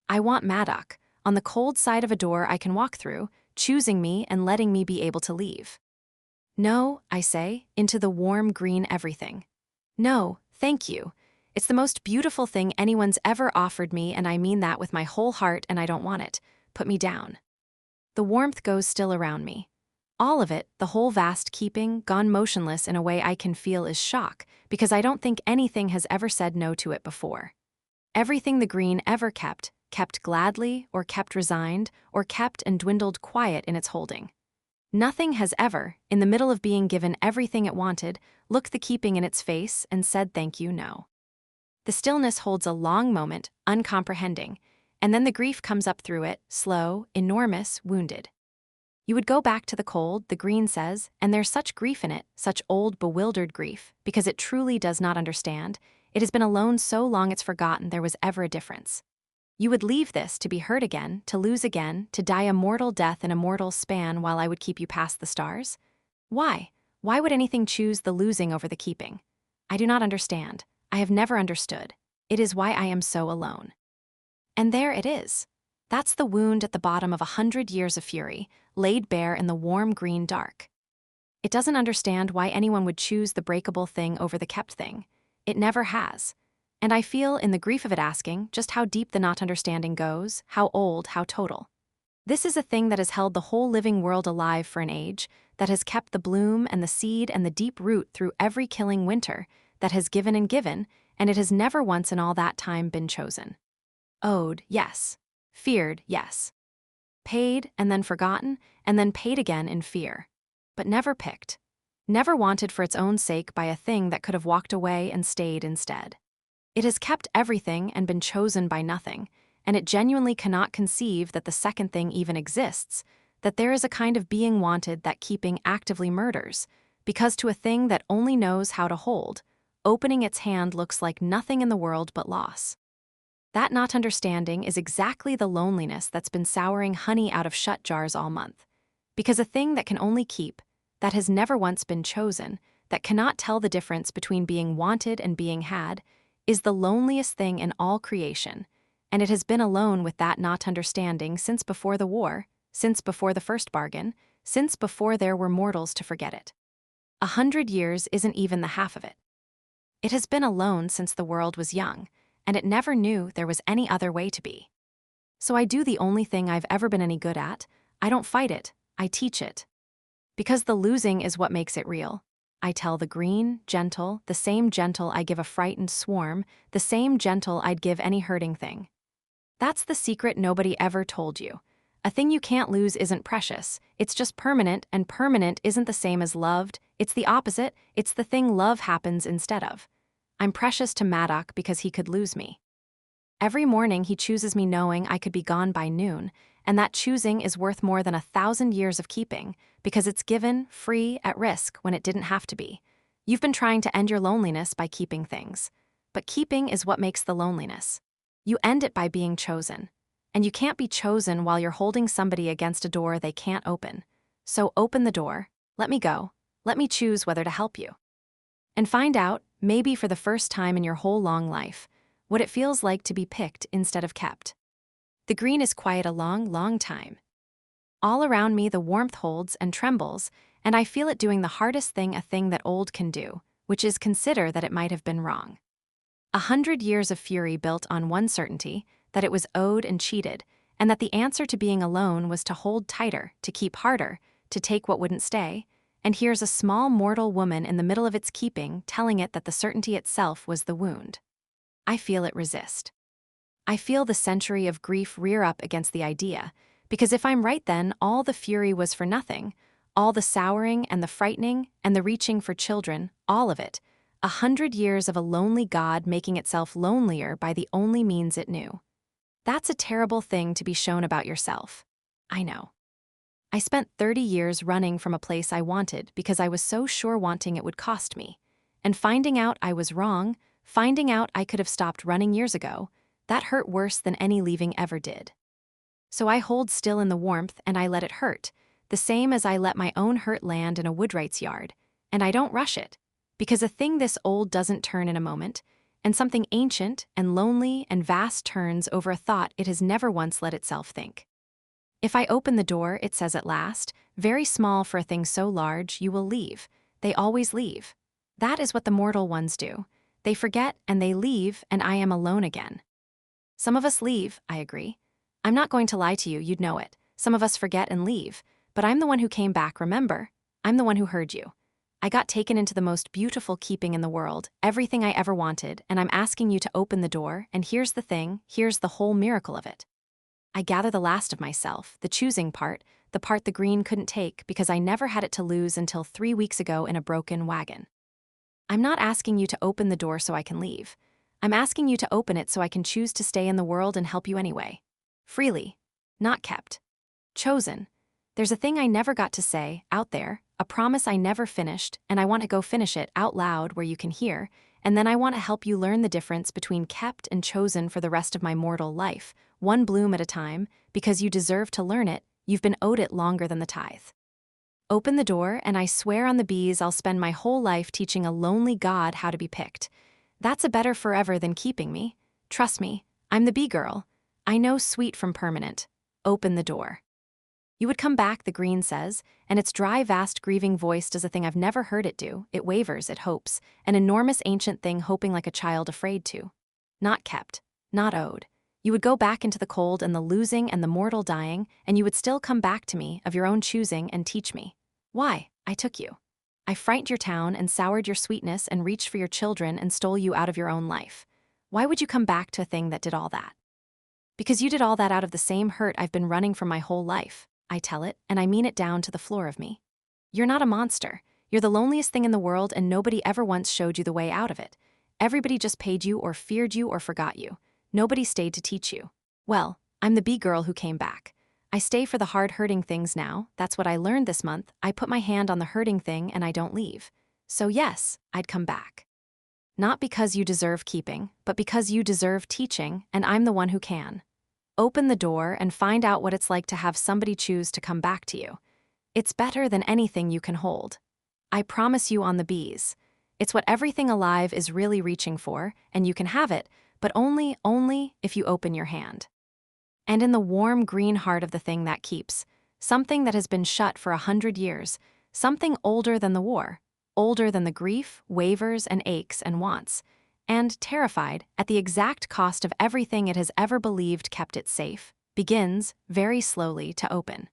I want Maddock, on the cold side of a door I can walk through, choosing me and letting me be able to leave. No, I say, into the warm green everything. No, thank you. It's the most beautiful thing anyone's ever offered me, and I mean that with my whole heart, and I don't want it. Put me down. The warmth goes still around me. All of it, the whole vast keeping, gone motionless in a way I can feel is shock, because I don't think anything has ever said no to it before. Everything the green ever kept gladly, or kept resigned, or kept and dwindled quiet in its holding. Nothing has ever, in the middle of being given everything it wanted, looked the keeping in its face and said thank you, no. The stillness holds a long moment, uncomprehending, and then the grief comes up through it, slow, enormous, wounded. You would go back to the cold, the green says, and there's such grief in it, such old, bewildered grief, because it truly does not understand. It has been alone so long it's forgotten there was ever a difference. You would leave this to be hurt again, to lose again, to die a mortal death in a mortal span while I would keep you past the stars? Why? Why would anything choose the losing over the keeping? I do not understand. I have never understood. It is why I am so alone. And there it is. That's the wound at the bottom of 100 years of fury, laid bare in the warm green dark. It doesn't understand why anyone would choose the breakable thing over the kept thing. It never has. And I feel in the grief of it asking just how deep the not understanding goes, how old, how total. This is a thing that has held the whole living world alive for an age, that has kept the bloom and the seed and the deep root through every killing winter, that has given, and it has never once in all that time been chosen. Owed, yes. Feared, yes. Paid, and then forgotten, and then paid again in fear. But never picked. Never wanted for its own sake by a thing that could have walked away and stayed instead. It has kept everything and been chosen by nothing, and it genuinely cannot conceive that the second thing even exists, that there is a kind of being wanted that keeping actively murders, because to a thing that only knows how to hold, opening its hand looks like nothing in the world but loss. That not understanding is exactly the loneliness that's been souring honey out of shut jars all month, because a thing that can only keep, that has never once been chosen, that cannot tell the difference between being wanted and being had, is the loneliest thing in all creation, and it has been alone with that not understanding since before the war, since before the first bargain, since before there were mortals to forget it. 100 years isn't even the half of it. It has been alone since the world was young, and it never knew there was any other way to be. So I do the only thing I've ever been any good at. I don't fight it, I teach it. Because the losing is what makes it real. I tell the green, gentle, the same gentle I give a frightened swarm, the same gentle I'd give any hurting thing. That's the secret nobody ever told you. A thing you can't lose isn't precious, it's just permanent, and permanent isn't the same as loved, it's the opposite, it's the thing love happens instead of. I'm precious to Maddock because he could lose me. Every morning he chooses me knowing I could be gone by noon, and that choosing is worth more than 1,000 years of keeping, because it's given, free, at risk when it didn't have to be. You've been trying to end your loneliness by keeping things. But keeping is what makes the loneliness. You end it by being chosen. And you can't be chosen while you're holding somebody against a door they can't open. So open the door, let me go, let me choose whether to help you. And find out, maybe for the first time in your whole long life, what it feels like to be picked instead of kept. The green is quiet a long, long time. All around me the warmth holds and trembles, and I feel it doing the hardest thing a thing that old can do, which is consider that it might have been wrong. 100 years of fury built on one certainty, that it was owed and cheated, and that the answer to being alone was to hold tighter, to keep harder, to take what wouldn't stay, and here's a small mortal woman in the middle of its keeping telling it that the certainty itself was the wound. I feel it resist. I feel the century of grief rear up against the idea, because if I'm right then all the fury was for nothing, all the souring and the frightening and the reaching for children, all of it, 100 years of a lonely God making itself lonelier by the only means it knew. That's a terrible thing to be shown about yourself. I know. I spent 30 years running from a place I wanted because I was so sure wanting it would cost me. And finding out I was wrong, finding out I could have stopped running years ago, that hurt worse than any leaving ever did. So I hold still in the warmth and I let it hurt, the same as I let my own hurt land in a woodwright's yard, and I don't rush it, because a thing this old doesn't turn in a moment, and something ancient and lonely and vast turns over a thought it has never once let itself think. If I open the door, it says at last, very small for a thing so large, you will leave. They always leave. That is what the mortal ones do. They forget and they leave, and I am alone again. Some of us leave, I agree. I'm not going to lie to you, you'd know it. Some of us forget and leave, but I'm the one who came back, remember? I'm the one who heard you. I got taken into the most beautiful keeping in the world, everything I ever wanted, and I'm asking you to open the door, and here's the thing, here's the whole miracle of it. I gather the last of myself, the choosing part, the part the green couldn't take because I never had it to lose until 3 weeks ago in a broken wagon. I'm not asking you to open the door so I can leave. I'm asking you to open it so I can choose to stay in the world and help you anyway. Freely. Not kept. Chosen. There's a thing I never got to say, out there, a promise I never finished, and I want to go finish it out loud where you can hear, and then I want to help you learn the difference between kept and chosen for the rest of my mortal life, one bloom at a time, because you deserve to learn it, you've been owed it longer than the tithe. Open the door, and I swear on the bees I'll spend my whole life teaching a lonely God how to be picked. That's a better forever than keeping me. Trust me, I'm the bee girl. I know sweet from permanent. Open the door. You would come back, the green says, and its dry, vast, grieving voice does a thing I've never heard it do. It wavers, it hopes, an enormous ancient thing hoping like a child afraid to. Not kept, not owed. You would go back into the cold and the losing and the mortal dying, and you would still come back to me, of your own choosing, and teach me. Why? I took you. I frightened your town and soured your sweetness and reached for your children and stole you out of your own life. Why would you come back to a thing that did all that? Because you did all that out of the same hurt I've been running from my whole life. I tell it, and I mean it down to the floor of me. You're not a monster. You're the loneliest thing in the world, and nobody ever once showed you the way out of it. Everybody just paid you or feared you or forgot you. Nobody stayed to teach you. Well, I'm the bee girl who came back. I stay for the hard hurting things now. That's what I learned this month. I put my hand on the hurting thing and I don't leave. So yes, I'd come back. Not because you deserve keeping, but because you deserve teaching, and I'm the one who can. Open the door and find out what it's like to have somebody choose to come back to you. It's better than anything you can hold. I promise you on the bees. It's what everything alive is really reaching for, and you can have it, but only if you open your hand. And in the warm green heart of the thing that keeps, something that has been shut for 100 years, something older than the war, older than the grief, wavers, and aches and wants, and, terrified at the exact cost of everything it has ever believed kept it safe, begins, very slowly, to open.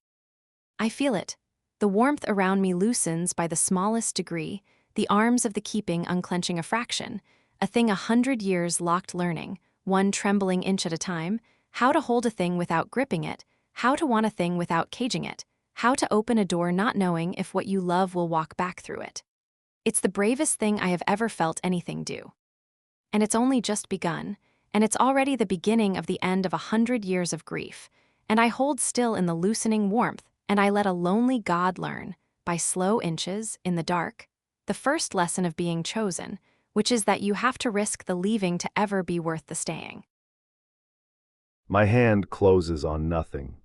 I feel it. The warmth around me loosens by the smallest degree, the arms of the keeping unclenching a fraction, a thing 100 years locked learning, one trembling inch at a time, how to hold a thing without gripping it, how to want a thing without caging it, how to open a door not knowing if what you love will walk back through it. It's the bravest thing I have ever felt anything do. And it's only just begun, and it's already the beginning of the end of 100 years of grief, and I hold still in the loosening warmth, and I let a lonely God learn, by slow inches, in the dark, the first lesson of being chosen, which is that you have to risk the leaving to ever be worth the staying. My hand closes on nothing.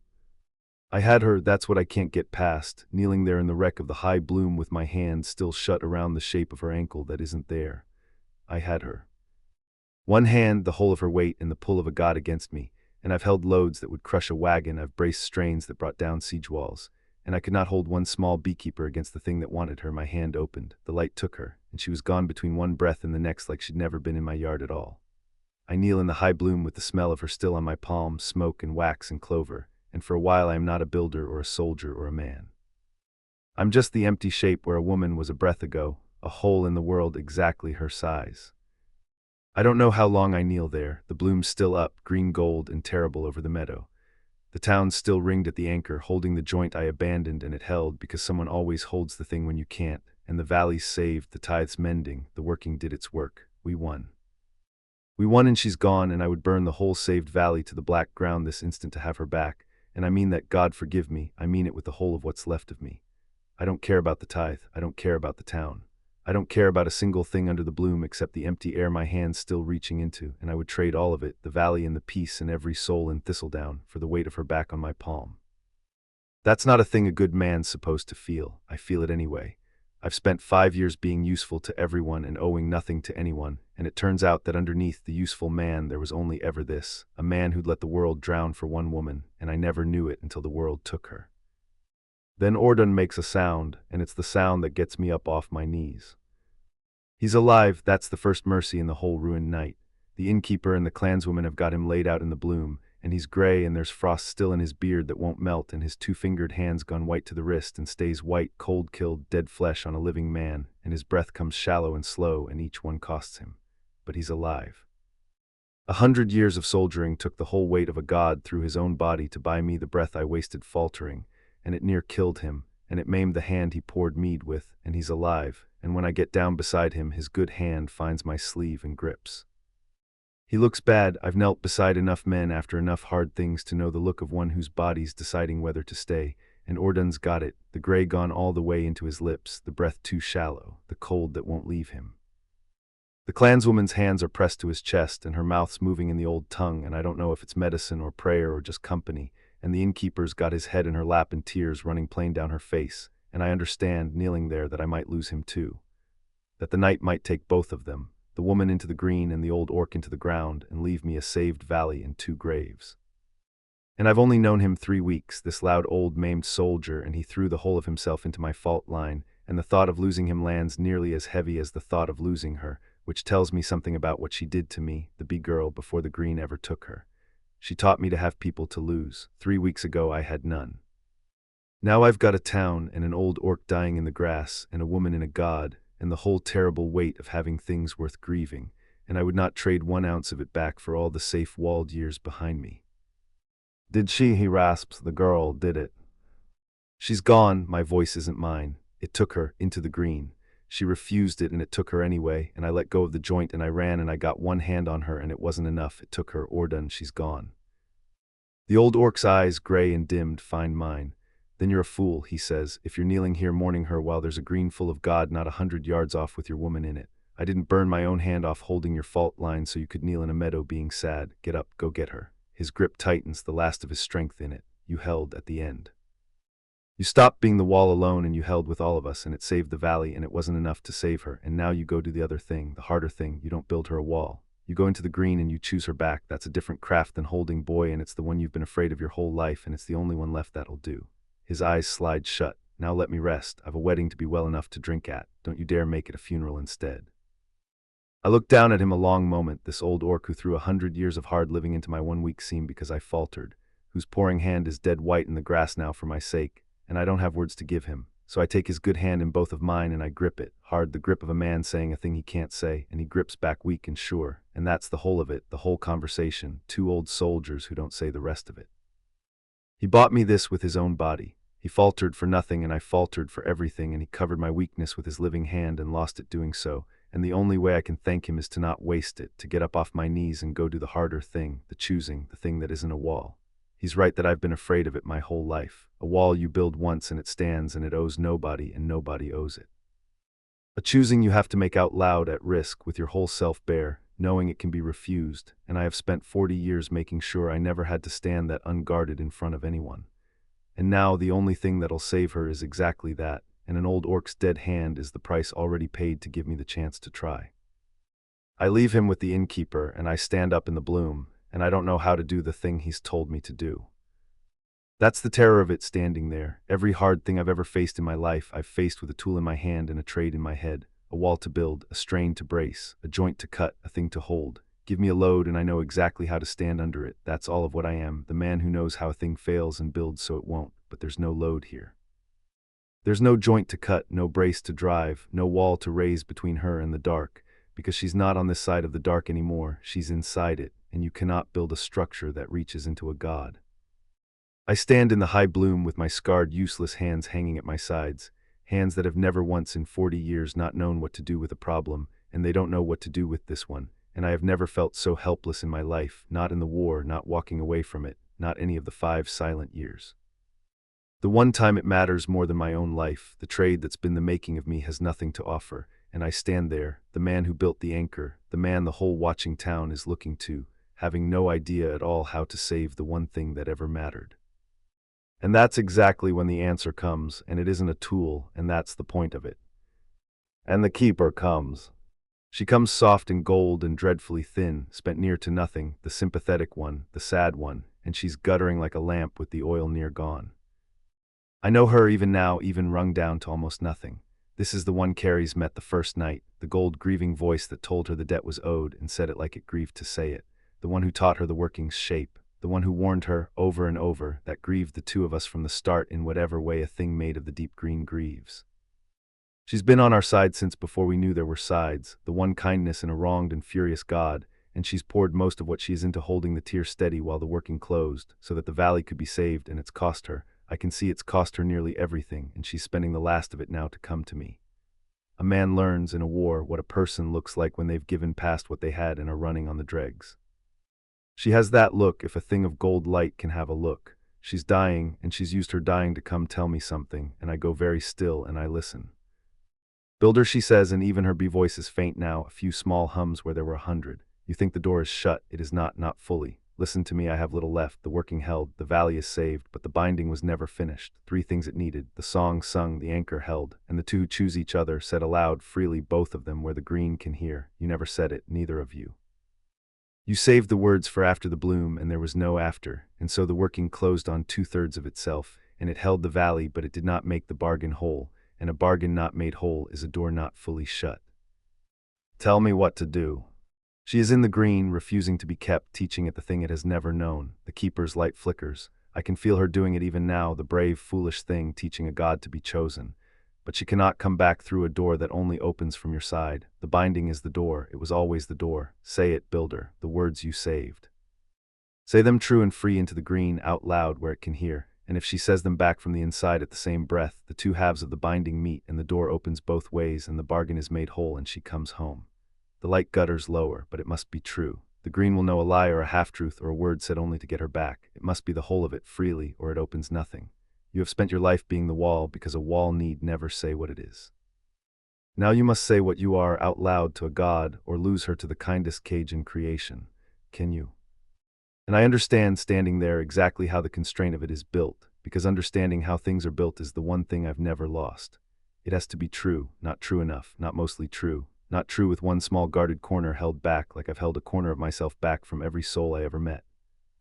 I had her, that's what I can't get past, kneeling there in the wreck of the high bloom with my hand still shut around the shape of her ankle that isn't there. I had her. One hand, the whole of her weight, and the pull of a God against me, and I've held loads that would crush a wagon. I've braced strains that brought down siege walls, and I could not hold one small beekeeper against the thing that wanted her. My hand opened, the light took her, and she was gone between one breath and the next like she'd never been in my yard at all. I kneel in the high bloom with the smell of her still on my palm, smoke and wax and clover, and for a while I am not a builder or a soldier or a man. I'm just the empty shape where a woman was a breath ago, a hole in the world exactly her size. I don't know how long I kneel there, the bloom's still up, green gold and terrible over the meadow. The town still ringed at the anchor, holding the joint I abandoned and it held because someone always holds the thing when you can't, and the valley's saved, the tithes mending, the working did its work. We won. We won and she's gone, and I would burn the whole saved valley to the black ground this instant to have her back, and I mean that, God forgive me, I mean it with the whole of what's left of me. I don't care about the tithe, I don't care about the town. I don't care about a single thing under the bloom except the empty air my hand's still reaching into, and I would trade all of it, the valley and the peace and every soul in thistledown, for the weight of her back on my palm. That's not a thing a good man's supposed to feel. I feel it anyway. I've spent 5 years being useful to everyone and owing nothing to anyone, and it turns out that underneath the useful man there was only ever this, a man who'd let the world drown for one woman, and I never knew it until the world took her. Then Ordun makes a sound, and it's the sound that gets me up off my knees. He's alive, that's the first mercy in the whole ruined night. The innkeeper and the clanswomen have got him laid out in the bloom, and he's gray and there's frost still in his beard that won't melt, and his two-fingered hands gone white to the wrist and stays white, cold-killed, dead flesh on a living man, and his breath comes shallow and slow, and each one costs him. But he's alive. 100 years of soldiering took the whole weight of a god through his own body to buy me the breath I wasted faltering, and it near killed him, and it maimed the hand he poured mead with, and he's alive, and when I get down beside him his good hand finds my sleeve and grips. He looks bad. I've knelt beside enough men after enough hard things to know the look of one whose body's deciding whether to stay, and Ordun's got it, the gray gone all the way into his lips, the breath too shallow, the cold that won't leave him. The clanswoman's hands are pressed to his chest, and her mouth's moving in the old tongue, and I don't know if it's medicine or prayer or just company, and the innkeeper's got his head in her lap and tears running plain down her face, and I understand, kneeling there, that I might lose him too. That the night might take both of them, the woman into the green and the old orc into the ground, and leave me a saved valley and 2 graves. And I've only known him 3 weeks, this loud old maimed soldier, and he threw the whole of himself into my fault line, and the thought of losing him lands nearly as heavy as the thought of losing her, which tells me something about what she did to me, the bee girl, before the green ever took her. She taught me to have people to lose. 3 weeks ago I had none. Now I've got a town and an old orc dying in the grass and a woman in a god, and the whole terrible weight of having things worth grieving, and I would not trade 1 ounce of it back for all the safe walled years behind me. Did she, he rasps, the girl, did it. She's gone, my voice isn't mine. It took her, into the green. She refused it and it took her anyway, and I let go of the joint and I ran and I got 1 hand on her and it wasn't enough. It took her, Ordun, she's gone. The old orc's eyes, gray and dimmed, find mine. Then you're a fool, he says, if you're kneeling here mourning her while there's a green full of God not 100 yards off with your woman in it. I didn't burn my own hand off holding your fault line so you could kneel in a meadow being sad. Get up, go get her. His grip tightens, the last of his strength in it. You held at the end. You stopped being the wall alone and you held with all of us, and it saved the valley, and it wasn't enough to save her, and now you go do the other thing, the harder thing. You don't build her a wall. You go into the green and you choose her back. That's a different craft than holding boy, and it's the one you've been afraid of your whole life, and it's the only one left that'll do. His eyes slide shut. Now let me rest. I've a wedding to be well enough to drink at. Don't you dare make it a funeral instead. I looked down at him a long moment, this old orc who threw 100 years of hard living into my 1 week seam because I faltered, whose pouring hand is dead white in the grass now for my sake, and I don't have words to give him. So I take his good hand in both of mine and I grip it, hard, the grip of a man saying a thing he can't say, and he grips back weak and sure, and that's the whole of it, the whole conversation, 2 old soldiers who don't say the rest of it. He bought me this with his own body. He faltered for nothing and I faltered for everything, and he covered my weakness with his living hand and lost it doing so, and the only way I can thank him is to not waste it, to get up off my knees and go do the harder thing, the choosing, the thing that isn't a wall. He's right that I've been afraid of it my whole life. A wall you build once and it stands and it owes nobody and nobody owes it. A choosing you have to make out loud at risk with your whole self bare, knowing it can be refused, and I have spent 40 years making sure I never had to stand that unguarded in front of anyone. And now the only thing that'll save her is exactly that, and an old orc's dead hand is the price already paid to give me the chance to try. I leave him with the innkeeper and I stand up in the bloom, and I don't know how to do the thing he's told me to do. That's the terror of it standing there. Every hard thing I've ever faced in my life, I've faced with a tool in my hand and a trade in my head. A wall to build, a strain to brace, a joint to cut, a thing to hold. Give me a load and I know exactly how to stand under it. That's all of what I am, the man who knows how a thing fails and builds so it won't, but there's no load here. There's no joint to cut, no brace to drive, no wall to raise between her and the dark, because she's not on this side of the dark anymore, she's inside it, and you cannot build a structure that reaches into a god. I stand in the high bloom with my scarred, useless hands hanging at my sides, hands that have never once in 40 years not known what to do with a problem, and they don't know what to do with this one, and I have never felt so helpless in my life, not in the war, not walking away from it, not any of the 5 silent years. The one time it matters more than my own life, the trade that's been the making of me has nothing to offer, and I stand there, the man who built the anchor, the man the whole watching town is looking to, having no idea at all how to save the one thing that ever mattered. And that's exactly when the answer comes, and it isn't a tool, and that's the point of it. And the keeper comes. She comes soft and gold and dreadfully thin, spent near to nothing, the sympathetic one, the sad one, and she's guttering like a lamp with the oil near gone. I know her even now, even wrung down to almost nothing. This is the one Carrie's met the first night, the gold grieving voice that told her the debt was owed and said it like it grieved to say it, the one who taught her the working's shape, the one who warned her, over and over, that grieved the two of us from the start in whatever way a thing made of the deep green grieves. She's been on our side since before we knew there were sides, the one kindness in a wronged and furious God, and she's poured most of what she is into holding the tear steady while the working closed, so that the valley could be saved, and it's cost her. I can see it's cost her nearly everything, and she's spending the last of it now to come to me. A man learns in a war what a person looks like when they've given past what they had and are running on the dregs. She has that look, if a thing of gold light can have a look. She's dying, and she's used her dying to come tell me something, and I go very still and I listen. Builder, she says, and even her voice is faint now, a few small hums where there were 100. You think the door is shut, it is not, not fully. Listen to me, I have little left, the working held, the valley is saved, but the binding was never finished. 3 things it needed, the song sung, the anchor held, and the two who choose each other said aloud, freely, both of them, where the green can hear. You never said it, neither of you. You saved the words for after the bloom, and there was no after, and so the working closed on 2/3 of itself, and it held the valley, but it did not make the bargain whole, and a bargain not made whole is a door not fully shut. Tell me what to do. She is in the green, refusing to be kept, teaching it the thing it has never known. The keeper's light flickers. I can feel her doing it even now, the brave, foolish thing, teaching a god to be chosen. But she cannot come back through a door that only opens from your side. The binding is the door, it was always the door. Say it, builder, the words you saved. Say them true and free into the green, out loud where it can hear. And if she says them back from the inside at the same breath, the two halves of the binding meet and the door opens both ways and the bargain is made whole and she comes home. The light gutters lower, but it must be true. The green will know a lie or a half-truth or a word said only to get her back. It must be the whole of it freely or it opens nothing. You have spent your life being the wall because a wall need never say what it is. Now you must say what you are out loud to a god or lose her to the kindest cage in creation. Can you? And I understand standing there exactly how the constraint of it is built, because understanding how things are built is the one thing I've never lost. It has to be true, not true enough, not mostly true, not true with one small guarded corner held back like I've held a corner of myself back from every soul I ever met.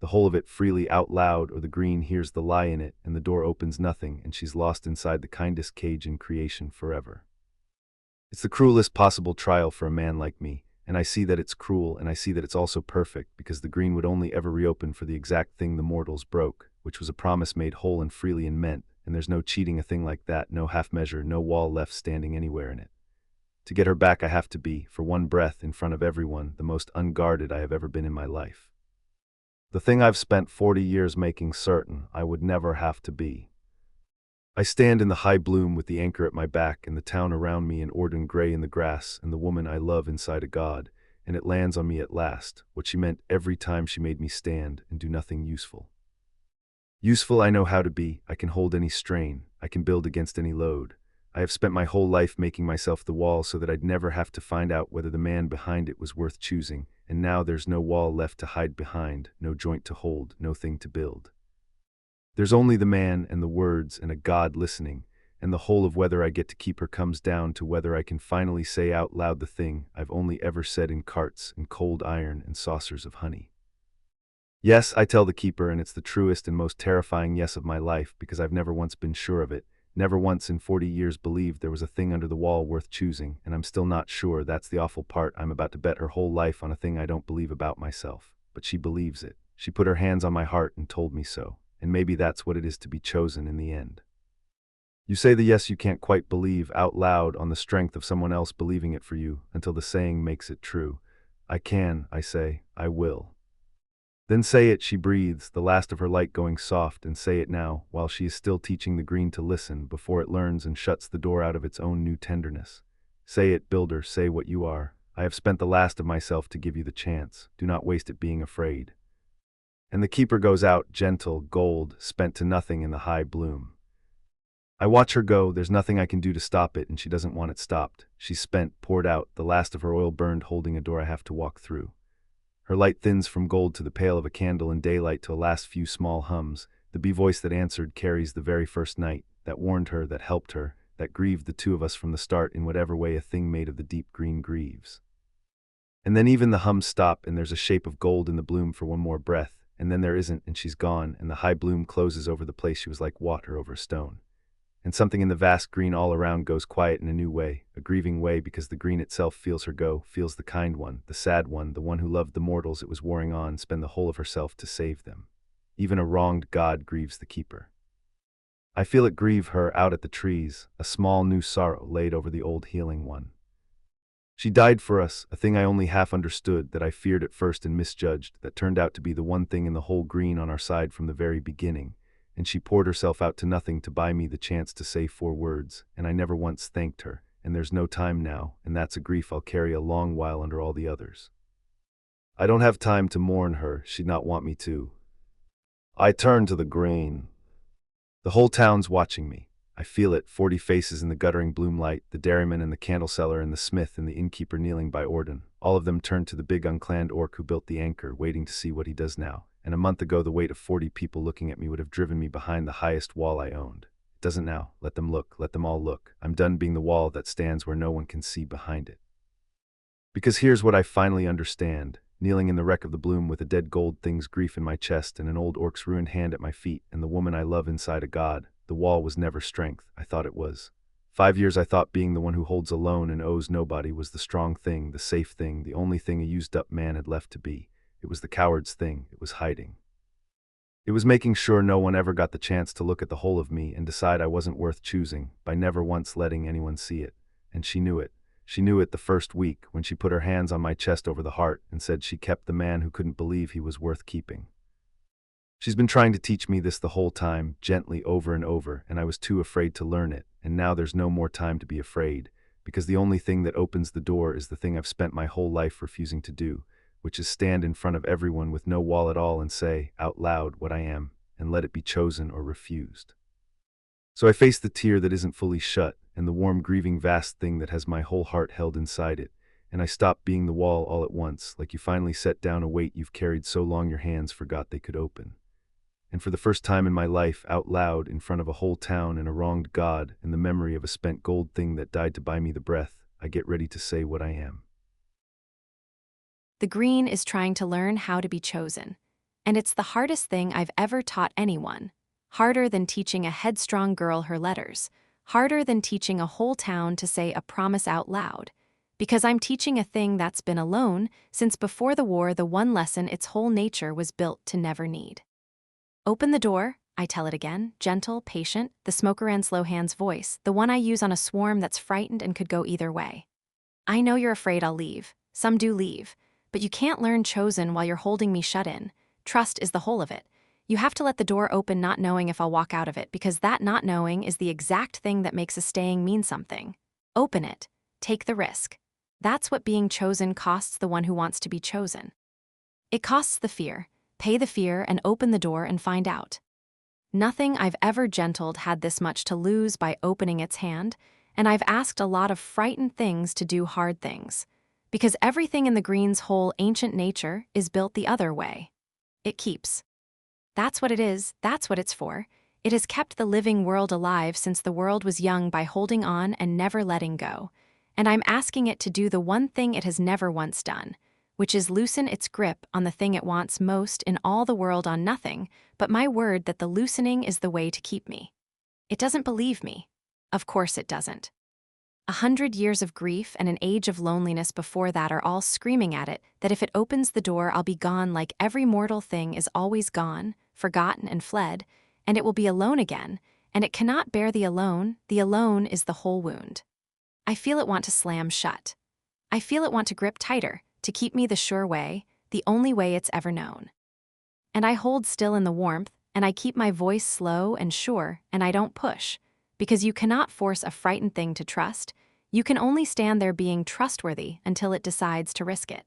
The whole of it freely out loud or the green hears the lie in it and the door opens nothing and she's lost inside the kindest cage in creation forever. It's the cruelest possible trial for a man like me, and I see that it's cruel and I see that it's also perfect because the green would only ever reopen for the exact thing the mortals broke, which was a promise made whole and freely and meant, and there's no cheating a thing like that, no half measure, no wall left standing anywhere in it. To get her back I have to be, for one breath in front of everyone, the most unguarded I have ever been in my life. The thing I've spent 40 years making certain I would never have to be. I stand in the high bloom with the anchor at my back and the town around me in Orden gray in the grass and the woman I love inside a god, and it lands on me at last, what she meant every time she made me stand and do nothing useful. Useful I know how to be, I can hold any strain, I can build against any load. I have spent my whole life making myself the wall so that I'd never have to find out whether the man behind it was worth choosing, and now there's no wall left to hide behind, no joint to hold, no thing to build. There's only the man and the words and a god listening, and the whole of whether I get to keep her comes down to whether I can finally say out loud the thing I've only ever said in carts and cold iron and saucers of honey. Yes, I tell the keeper, and it's the truest and most terrifying yes of my life because I've never once been sure of it. Never once in 40 years believed there was a thing under the wall worth choosing, and I'm still not sure. That's the awful part. I'm about to bet her whole life on a thing I don't believe about myself. But she believes it. She put her hands on my heart and told me so. And maybe that's what it is to be chosen in the end. You say the yes you can't quite believe out loud on the strength of someone else believing it for you until the saying makes it true. I can, I say, I will. Then say it, she breathes, the last of her light going soft, and say it now, while she is still teaching the green to listen before it learns and shuts the door out of its own new tenderness. Say it, builder, say what you are. I have spent the last of myself to give you the chance. Do not waste it being afraid. And the keeper goes out, gentle, gold, spent to nothing in the high bloom. I watch her go, there's nothing I can do to stop it, and she doesn't want it stopped. She's spent, poured out, the last of her oil burned, holding a door I have to walk through. Her light thins from gold to the pale of a candle in daylight to a last few small hums. The bee voice that answered carries the very first night, that warned her, that helped her, that grieved the two of us from the start in whatever way a thing made of the deep green grieves. And then even the hums stop, and there's a shape of gold in the bloom for one more breath, and then there isn't, and she's gone, and the high bloom closes over the place she was like water over a stone. And something in the vast green all around goes quiet in a new way, a grieving way, because the green itself feels her go, feels the kind one, the sad one, the one who loved the mortals it was warring on, spend the whole of herself to save them. Even a wronged god grieves the keeper. I feel it grieve her out at the trees, a small new sorrow laid over the old healing one. She died for us, a thing I only half understood, that I feared at first and misjudged, that turned out to be the one thing in the whole green on our side from the very beginning. And she poured herself out to nothing to buy me the chance to say 4 words, and I never once thanked her, and there's no time now, and that's a grief I'll carry a long while under all the others. I don't have time to mourn her, she'd not want me to. I turn to the green. The whole town's watching me. I feel it, 40 faces in the guttering bloom light, the dairyman and the candle seller and the smith and the innkeeper kneeling by Orden. All of them turn to the big unclanned orc who built the anchor, waiting to see what he does now. And a month ago the weight of 40 people looking at me would have driven me behind the highest wall I owned. It doesn't now. Let them look. Let them all look. I'm done being the wall that stands where no one can see behind it. Because here's what I finally understand. Kneeling in the wreck of the bloom with a dead gold thing's grief in my chest and an old orc's ruined hand at my feet and the woman I love inside a god, the wall was never strength. I thought it was. 5 years I thought being the one who holds alone and owes nobody was the strong thing, the safe thing, the only thing a used-up man had left to be. It was the coward's thing. It was hiding. It was making sure no one ever got the chance to look at the whole of me and decide I wasn't worth choosing by never once letting anyone see it. And she knew it. She knew it the first week when she put her hands on my chest over the heart and said she kept the man who couldn't believe he was worth keeping. She's been trying to teach me this the whole time, gently over and over, and I was too afraid to learn it, and now there's no more time to be afraid, because the only thing that opens the door is the thing I've spent my whole life refusing to do, which is stand in front of everyone with no wall at all and say, out loud, what I am, and let it be chosen or refused. So I face the tear that isn't fully shut, and the warm, grieving, vast thing that has my whole heart held inside it, and I stop being the wall all at once, like you finally set down a weight you've carried so long your hands forgot they could open. And for the first time in my life, out loud, in front of a whole town and a wronged god, and the memory of a spent gold thing that died to buy me the breath, I get ready to say what I am. The green is trying to learn how to be chosen, and it's the hardest thing I've ever taught anyone. Harder than teaching a headstrong girl her letters, harder than teaching a whole town to say a promise out loud, because I'm teaching a thing that's been alone since before the war, the one lesson its whole nature was built to never need. Open the door, I tell it again, gentle, patient, the smoker and slow hand's voice, the one I use on a swarm that's frightened and could go either way. I know you're afraid I'll leave. Some do leave. But you can't learn chosen while you're holding me shut in. Trust is the whole of it. You have to let the door open not knowing if I'll walk out of it, because that not knowing is the exact thing that makes a staying mean something. Open it. Take the risk. That's what being chosen costs the one who wants to be chosen. It costs the fear. Pay the fear and open the door and find out. Nothing I've ever gentled had this much to lose by opening its hand, and I've asked a lot of frightened things to do hard things. Because everything in the green's whole ancient nature is built the other way. It keeps. That's what it is, that's what it's for. It has kept the living world alive since the world was young by holding on and never letting go. And I'm asking it to do the one thing it has never once done, which is loosen its grip on the thing it wants most in all the world on nothing, but my word that the loosening is the way to keep me. It doesn't believe me. Of course it doesn't. 100 years of grief and an age of loneliness before that are all screaming at it that if it opens the door I'll be gone like every mortal thing is always gone, forgotten and fled, and it will be alone again, and it cannot bear the alone is the whole wound. I feel it want to slam shut. I feel it want to grip tighter, to keep me the sure way, the only way it's ever known. And I hold still in the warmth, and I keep my voice slow and sure, and I don't push, because you cannot force a frightened thing to trust. You can only stand there being trustworthy until it decides to risk it.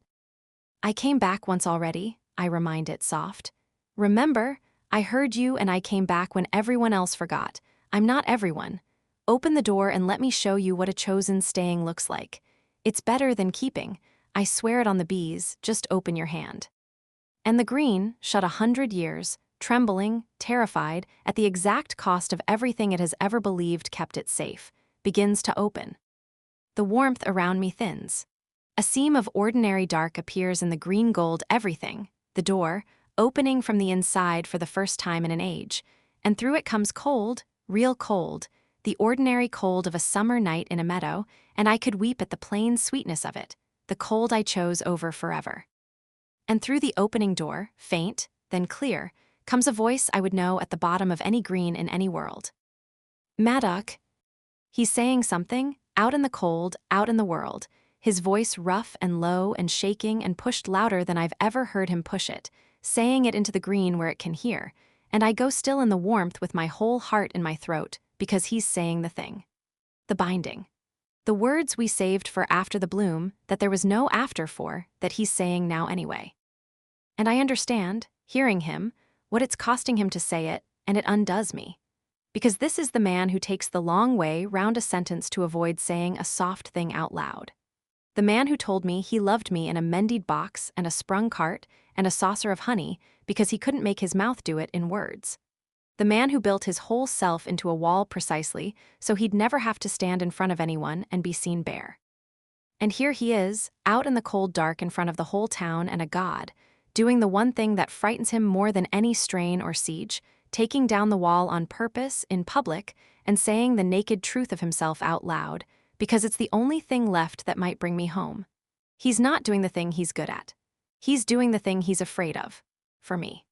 I came back once already, I remind it soft. Remember, I heard you and I came back when everyone else forgot. I'm not everyone. Open the door and let me show you what a chosen staying looks like. It's better than keeping. I swear it on the bees, just open your hand. And the green, shut 100 years, trembling, terrified, at the exact cost of everything it has ever believed kept it safe, begins to open. The warmth around me thins. A seam of ordinary dark appears in the green gold everything, the door, opening from the inside for the first time in an age, and through it comes cold, real cold, the ordinary cold of a summer night in a meadow, and I could weep at the plain sweetness of it, the cold I chose over forever. And through the opening door, faint, then clear, comes a voice I would know at the bottom of any green in any world. Maddock. He's saying something, out in the cold, out in the world, his voice rough and low and shaking and pushed louder than I've ever heard him push it, saying it into the green where it can hear, and I go still in the warmth with my whole heart in my throat, because he's saying the thing. The binding. The words we saved for after the bloom, that there was no after for, that he's saying now anyway. And I understand, hearing him, what it's costing him to say it, and it undoes me. Because this is the man who takes the long way round a sentence to avoid saying a soft thing out loud. The man who told me he loved me in a mended box and a sprung cart and a saucer of honey because he couldn't make his mouth do it in words. The man who built his whole self into a wall precisely so he'd never have to stand in front of anyone and be seen bare. And here he is, out in the cold dark in front of the whole town and a god, doing the one thing that frightens him more than any strain or siege, taking down the wall on purpose, in public, and saying the naked truth of himself out loud, because it's the only thing left that might bring me home. He's not doing the thing he's good at. He's doing the thing he's afraid of, for me.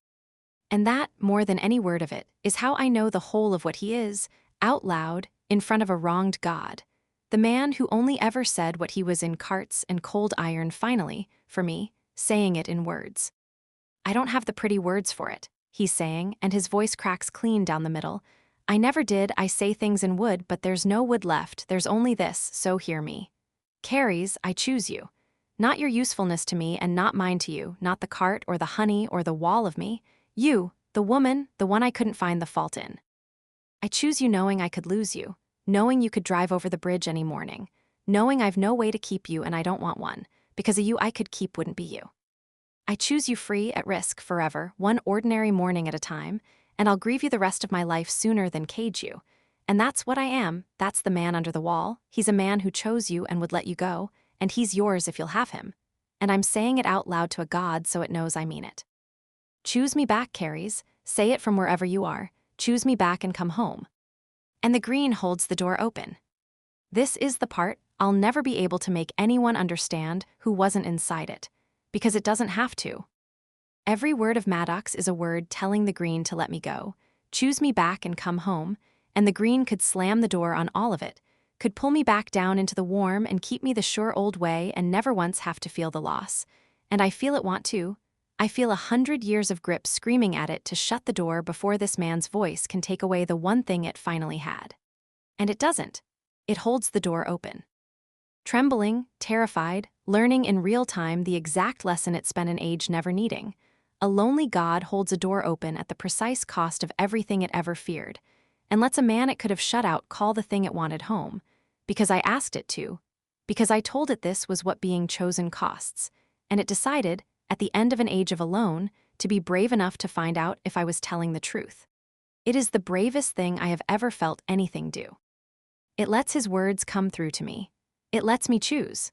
And that, more than any word of it, is how I know the whole of what he is, out loud, in front of a wronged God. The man who only ever said what he was in carts and cold iron finally, for me, saying it in words. I don't have the pretty words for it, he's saying, and his voice cracks clean down the middle. I never did, I say things in wood, but there's no wood left, there's only this, so hear me. Carries, I choose you. Not your usefulness to me and not mine to you, not the cart or the honey or the wall of me. You, the woman, the one I couldn't find the fault in. I choose you knowing I could lose you, knowing you could drive over the bridge any morning, knowing I've no way to keep you and I don't want one, because a you I could keep wouldn't be you. I choose you free, at risk, forever, one ordinary morning at a time, and I'll grieve you the rest of my life sooner than cage you. And that's what I am, that's the man under the wall. He's a man who chose you and would let you go, and he's yours if you'll have him. And I'm saying it out loud to a god so it knows I mean it. Choose me back, Carries, say it from wherever you are, choose me back and come home. And the green holds the door open. This is the part I'll never be able to make anyone understand who wasn't inside it, because it doesn't have to. Every word of Maddox is a word telling the green to let me go, choose me back and come home, and the green could slam the door on all of it, could pull me back down into the warm and keep me the sure old way and never once have to feel the loss. And I feel it want to. I feel 100 years of grip screaming at it to shut the door before this man's voice can take away the one thing it finally had. And it doesn't. It holds the door open. Trembling, terrified, learning in real time the exact lesson it spent an age never needing, a lonely god holds a door open at the precise cost of everything it ever feared, and lets a man it could have shut out call the thing it wanted home, because I asked it to, because I told it this was what being chosen costs, and it decided, at the end of an age of alone, to be brave enough to find out if I was telling the truth. It is the bravest thing I have ever felt anything do. It lets his words come through to me. It lets me choose.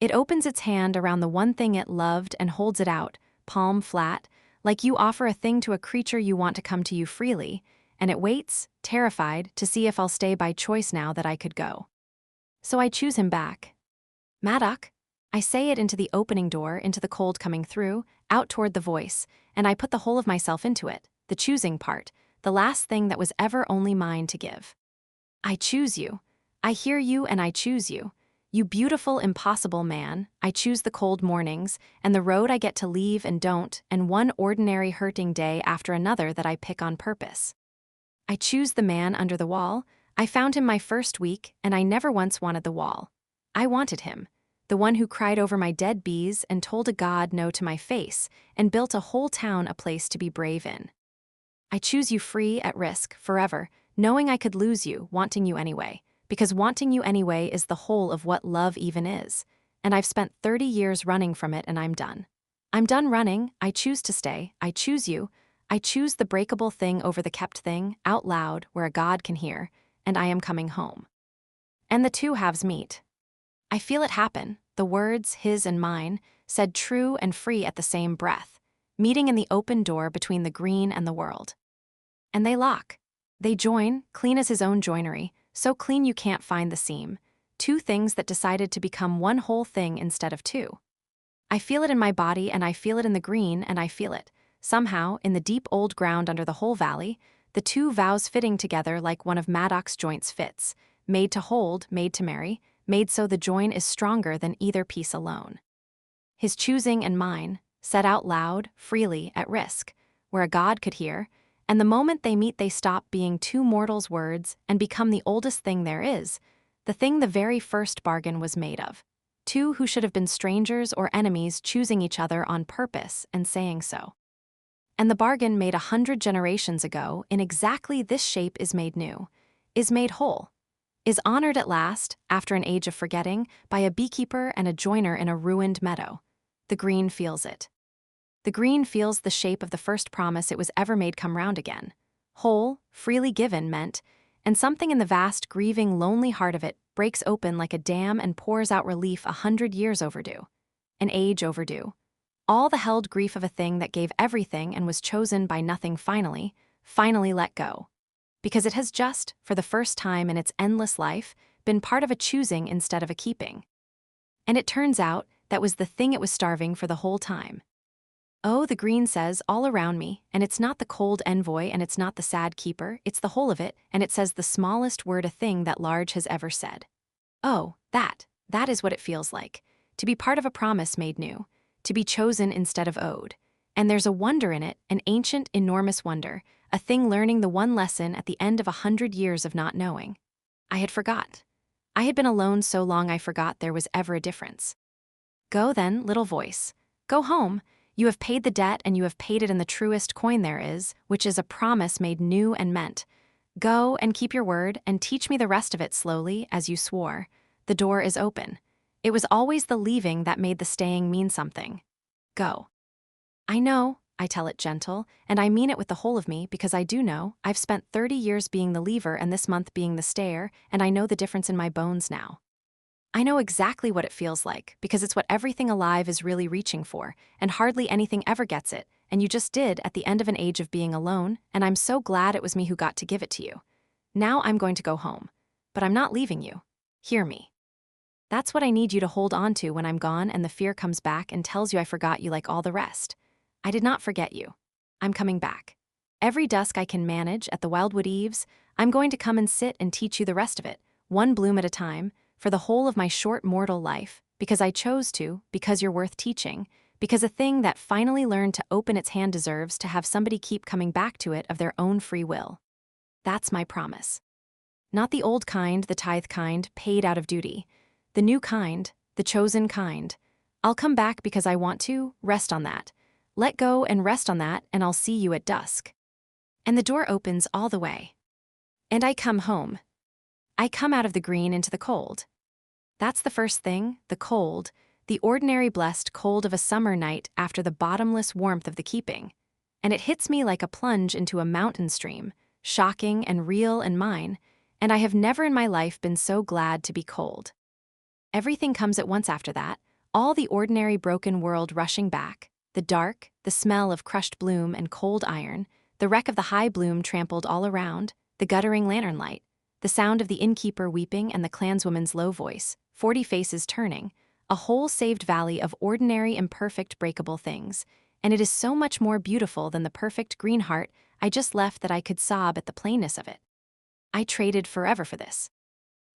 It opens its hand around the one thing it loved and holds it out, palm flat, like you offer a thing to a creature you want to come to you freely, and it waits, terrified, to see if I'll stay by choice now that I could go. So I choose him back. Maddock. I say it into the opening door, into the cold coming through, out toward the voice, and I put the whole of myself into it, the choosing part, the last thing that was ever only mine to give. I choose you. I hear you and I choose you. You beautiful, impossible man, I choose the cold mornings, and the road I get to leave and don't, and one ordinary hurting day after another that I pick on purpose. I choose the man under the wall. I found him my first week, and I never once wanted the wall. I wanted him, the one who cried over my dead bees and told a god no to my face, and built a whole town a place to be brave in. I choose you free, at risk, forever, knowing I could lose you, wanting you anyway, because wanting you anyway is the whole of what love even is, and I've spent 30 years running from it and I'm done. I'm done running, I choose to stay, I choose you, I choose the breakable thing over the kept thing, out loud, where a god can hear, and I am coming home. And the two halves meet. I feel it happen, the words, his and mine, said true and free at the same breath, meeting in the open door between the green and the world. And they lock. They join, clean as his own joinery, so clean you can't find the seam. Two things that decided to become one whole thing instead of two. I feel it in my body and I feel it in the green and I feel it, somehow, in the deep old ground under the whole valley, the two vows fitting together like one of Maddock's joints fits, made to hold, made to marry, made so the join is stronger than either piece alone. His choosing and mine, said out loud, freely, at risk, where a god could hear, and the moment they meet they stop being two mortals' words and become the oldest thing there is, the thing the very first bargain was made of. Two who should have been strangers or enemies choosing each other on purpose and saying so. And the bargain made 100 generations ago in exactly this shape is made new, is made whole, is honored at last, after an age of forgetting, by a beekeeper and a joiner in a ruined meadow. The green feels it. The green feels the shape of the first promise it was ever made come round again. Whole, freely given meant, and something in the vast, grieving, lonely heart of it breaks open like a dam and pours out relief 100 years overdue. An age overdue. All the held grief of a thing that gave everything and was chosen by nothing finally let go. Because it has just, for the first time in its endless life, been part of a choosing instead of a keeping. And it turns out that was the thing it was starving for the whole time. Oh, the green says all around me, and it's not the cold envoy and it's not the sad keeper, it's the whole of it, and it says the smallest word a thing that large has ever said. Oh, that is what it feels like, to be part of a promise made new, to be chosen instead of owed. And there's a wonder in it, an ancient, enormous wonder, a thing learning the one lesson at the end of 100 years of not knowing. I had forgot. I had been alone so long I forgot there was ever a difference. Go then, little voice. Go home. You have paid the debt and you have paid it in the truest coin there is, which is a promise made new and meant. Go and keep your word and teach me the rest of it slowly, as you swore. The door is open. It was always the leaving that made the staying mean something. Go. I know, I tell it gentle, and I mean it with the whole of me because I do know. I've spent 30 years being the leaver and this month being the stayer, and I know the difference in my bones now. I know exactly what it feels like, because it's what everything alive is really reaching for, and hardly anything ever gets it, and you just did at the end of an age of being alone, and I'm so glad it was me who got to give it to you. Now I'm going to go home. But I'm not leaving you. Hear me. That's what I need you to hold on to when I'm gone and the fear comes back and tells you I forgot you like all the rest. I did not forget you. I'm coming back. Every dusk I can manage at the wildwood eaves, I'm going to come and sit and teach you the rest of it, one bloom at a time, for the whole of my short mortal life, because I chose to, because you're worth teaching, because a thing that finally learned to open its hand deserves to have somebody keep coming back to it of their own free will. That's my promise. Not the old kind, the tithe kind, paid out of duty. The new kind, the chosen kind. I'll come back because I want to, rest on that. Let go and rest on that, and I'll see you at dusk. And the door opens all the way. And I come home. I come out of the green into the cold. That's the first thing, the cold, the ordinary blessed cold of a summer night after the bottomless warmth of the keeping. And it hits me like a plunge into a mountain stream, shocking and real and mine, and I have never in my life been so glad to be cold. Everything comes at once after that, all the ordinary broken world rushing back, the dark, the smell of crushed bloom and cold iron, the wreck of the high bloom trampled all around, the guttering lantern light, the sound of the innkeeper weeping and the clanswoman's low voice, 40 faces turning, a whole saved valley of ordinary imperfect breakable things, and it is so much more beautiful than the perfect green heart I just left that I could sob at the plainness of it. I traded forever for this.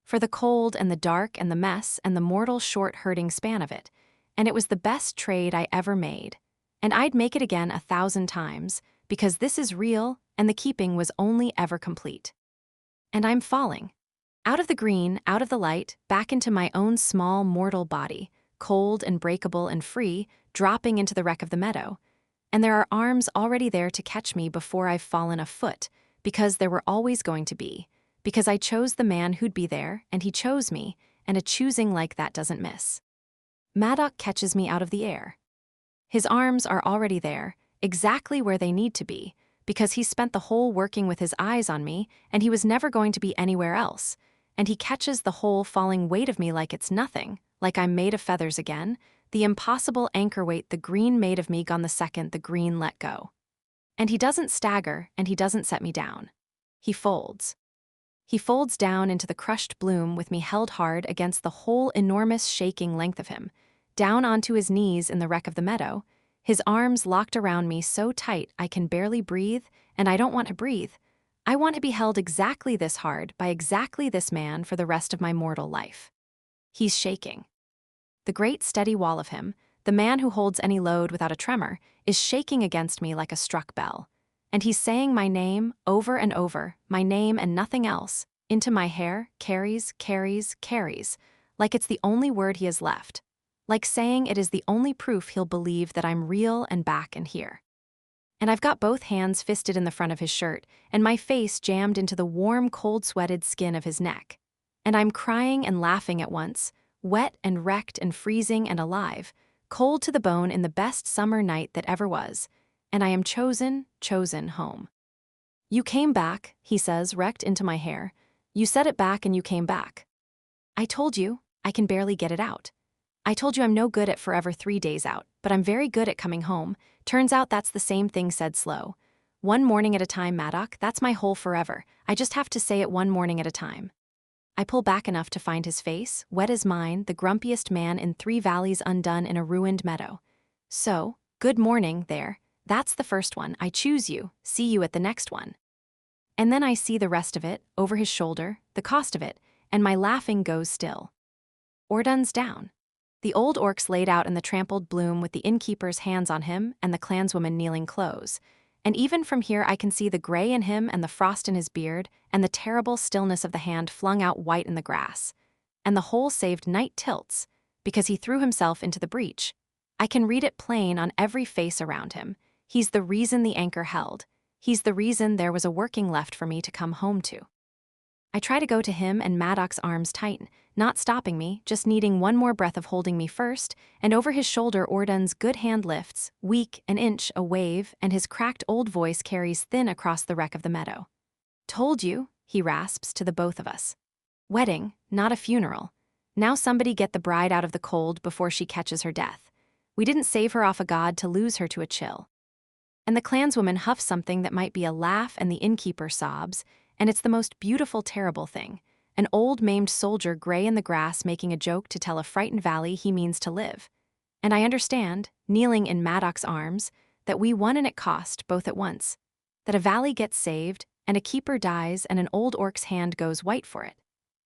For the cold and the dark and the mess and the mortal short hurting span of it, and it was the best trade I ever made. And I'd make it again 1,000 times, because this is real and the keeping was only ever complete. And I'm falling. Out of the green, out of the light, back into my own small mortal body, cold and breakable and free, dropping into the wreck of the meadow. And there are arms already there to catch me before I've fallen a foot, because there were always going to be, because I chose the man who'd be there, and he chose me, and a choosing like that doesn't miss. Maddock catches me out of the air. His arms are already there, exactly where they need to be, because he spent the whole working with his eyes on me, and he was never going to be anywhere else, and he catches the whole falling weight of me like it's nothing, like I'm made of feathers again, the impossible anchor weight the green made of me gone the second the green let go. And he doesn't stagger, and he doesn't set me down. He folds. He folds down into the crushed bloom with me held hard against the whole enormous shaking length of him, down onto his knees in the wreck of the meadow, his arms locked around me so tight I can barely breathe, and I don't want to breathe. I want to be held exactly this hard by exactly this man for the rest of my mortal life. He's shaking. The great steady wall of him, the man who holds any load without a tremor, is shaking against me like a struck bell. And he's saying my name over and over, my name and nothing else, into my hair, carries, carries, carries, like it's the only word he has left, like saying it is the only proof he'll believe that I'm real and back and here. And I've got both hands fisted in the front of his shirt, and my face jammed into the warm, cold-sweated skin of his neck. And I'm crying and laughing at once, wet and wrecked and freezing and alive, cold to the bone in the best summer night that ever was, and I am chosen home. You came back, he says, wrecked into my hair. You set it back and you came back. I told you, I can barely get it out. I told you I'm no good at forever 3 days out, but I'm very good at coming home. Turns out that's the same thing said slow. One morning at a time, Maddock, that's my whole forever. I just have to say it one morning at a time. I pull back enough to find his face, wet as mine, the grumpiest man in 3 valleys undone in a ruined meadow. So, good morning, there. That's the first one. I choose you. See you at the next one. And then I see the rest of it, over his shoulder, the cost of it, and my laughing goes still. Ordun's down. The old orc's laid out in the trampled bloom with the innkeeper's hands on him and the clanswoman kneeling close. And even from here I can see the gray in him and the frost in his beard and the terrible stillness of the hand flung out white in the grass. And the whole saved night tilts, because he threw himself into the breach. I can read it plain on every face around him. He's the reason the anchor held. He's the reason there was a working left for me to come home to. I try to go to him and Maddock's arms tighten, not stopping me, just needing one more breath of holding me first, and over his shoulder Ordun's good hand lifts, weak, an inch, a wave, and his cracked old voice carries thin across the wreck of the meadow. Told you, he rasps to the both of us. Wedding, not a funeral. Now somebody get the bride out of the cold before she catches her death. We didn't save her off a god to lose her to a chill. And the clanswoman huffs something that might be a laugh and the innkeeper sobs, and it's the most beautiful, terrible thing. An old maimed soldier gray in the grass making a joke to tell a frightened valley he means to live. And I understand, kneeling in Maddock's arms, that we won and it cost both at once. That a valley gets saved, and a keeper dies and an old orc's hand goes white for it.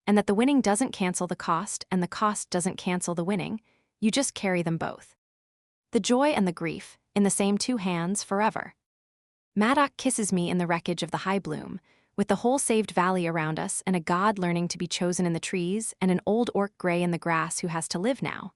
And that the winning doesn't cancel the cost and the cost doesn't cancel the winning, you just carry them both. The joy and the grief, in the same 2 hands forever. Maddock kisses me in the wreckage of the high bloom, with the whole saved valley around us and a god learning to be chosen in the trees and an old orc gray in the grass who has to live now.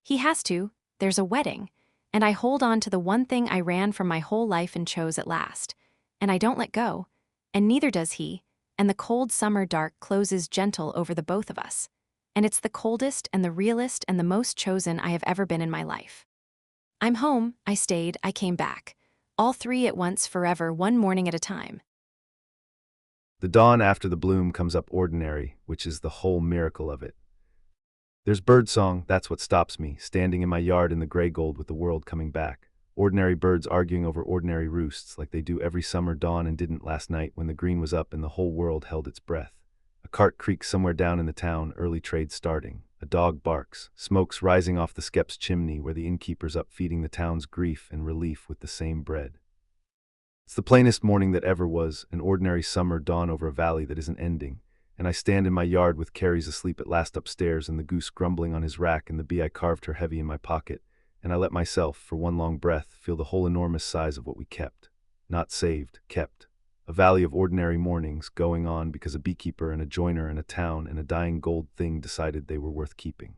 He has to, there's a wedding, and I hold on to the one thing I ran from my whole life and chose at last, and I don't let go, and neither does he, and the cold summer dark closes gentle over the both of us, and it's the coldest and the realest and the most chosen I have ever been in my life. I'm home, I stayed, I came back, all 3 at once forever, one morning at a time. The dawn after the bloom comes up ordinary, which is the whole miracle of it. There's birdsong, that's what stops me, standing in my yard in the gray gold with the world coming back. Ordinary birds arguing over ordinary roosts like they do every summer dawn and didn't last night when the green was up and the whole world held its breath. A cart creaks somewhere down in the town, early trade starting. A dog barks, smoke's rising off the skep's chimney where the innkeeper's up feeding the town's grief and relief with the same bread. It's the plainest morning that ever was, an ordinary summer dawn over a valley that isn't ending, and I stand in my yard with Carrie's asleep at last upstairs and the goose grumbling on his rack and the bee I carved her heavy in my pocket, and I let myself, for one long breath, feel the whole enormous size of what we kept. Not saved, kept. A valley of ordinary mornings going on because a beekeeper and a joiner and a town and a dying gold thing decided they were worth keeping.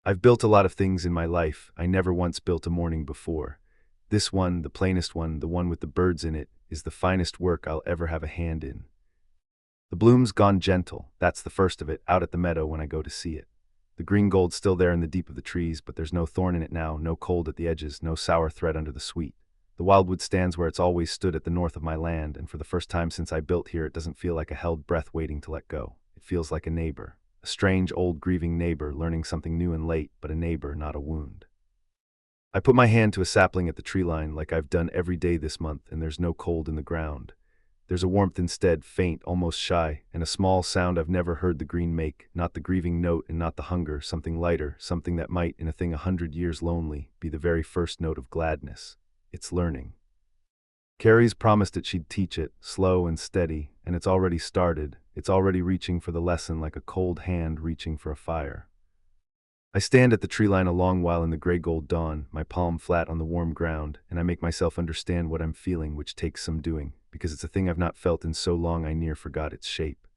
I've built a lot of things in my life. I never once built a morning before. This one, the plainest one, the one with the birds in it, is the finest work I'll ever have a hand in. The bloom's gone gentle, that's the first of it, out at the meadow when I go to see it. The green gold's still there in the deep of the trees, but there's no thorn in it now, no cold at the edges, no sour thread under the sweet. The wildwood stands where it's always stood at the north of my land, and for the first time since I built here it doesn't feel like a held breath waiting to let go. It feels like a neighbor. A strange, old, grieving neighbor, learning something new and late, but a neighbor, not a wound. I put my hand to a sapling at the tree line like I've done every day this month, and there's no cold in the ground. There's a warmth instead, faint, almost shy, and a small sound I've never heard the green make, not the grieving note and not the hunger, something lighter, something that might, in a thing 100 years lonely, be the very first note of gladness. It's learning. Carrie's promised that she'd teach it, slow and steady, and it's already started. It's already reaching for the lesson like a cold hand reaching for a fire. I stand at the tree line a long while in the gray gold dawn, my palm flat on the warm ground, and I make myself understand what I'm feeling, which takes some doing, because it's a thing I've not felt in so long I near forgot its shape.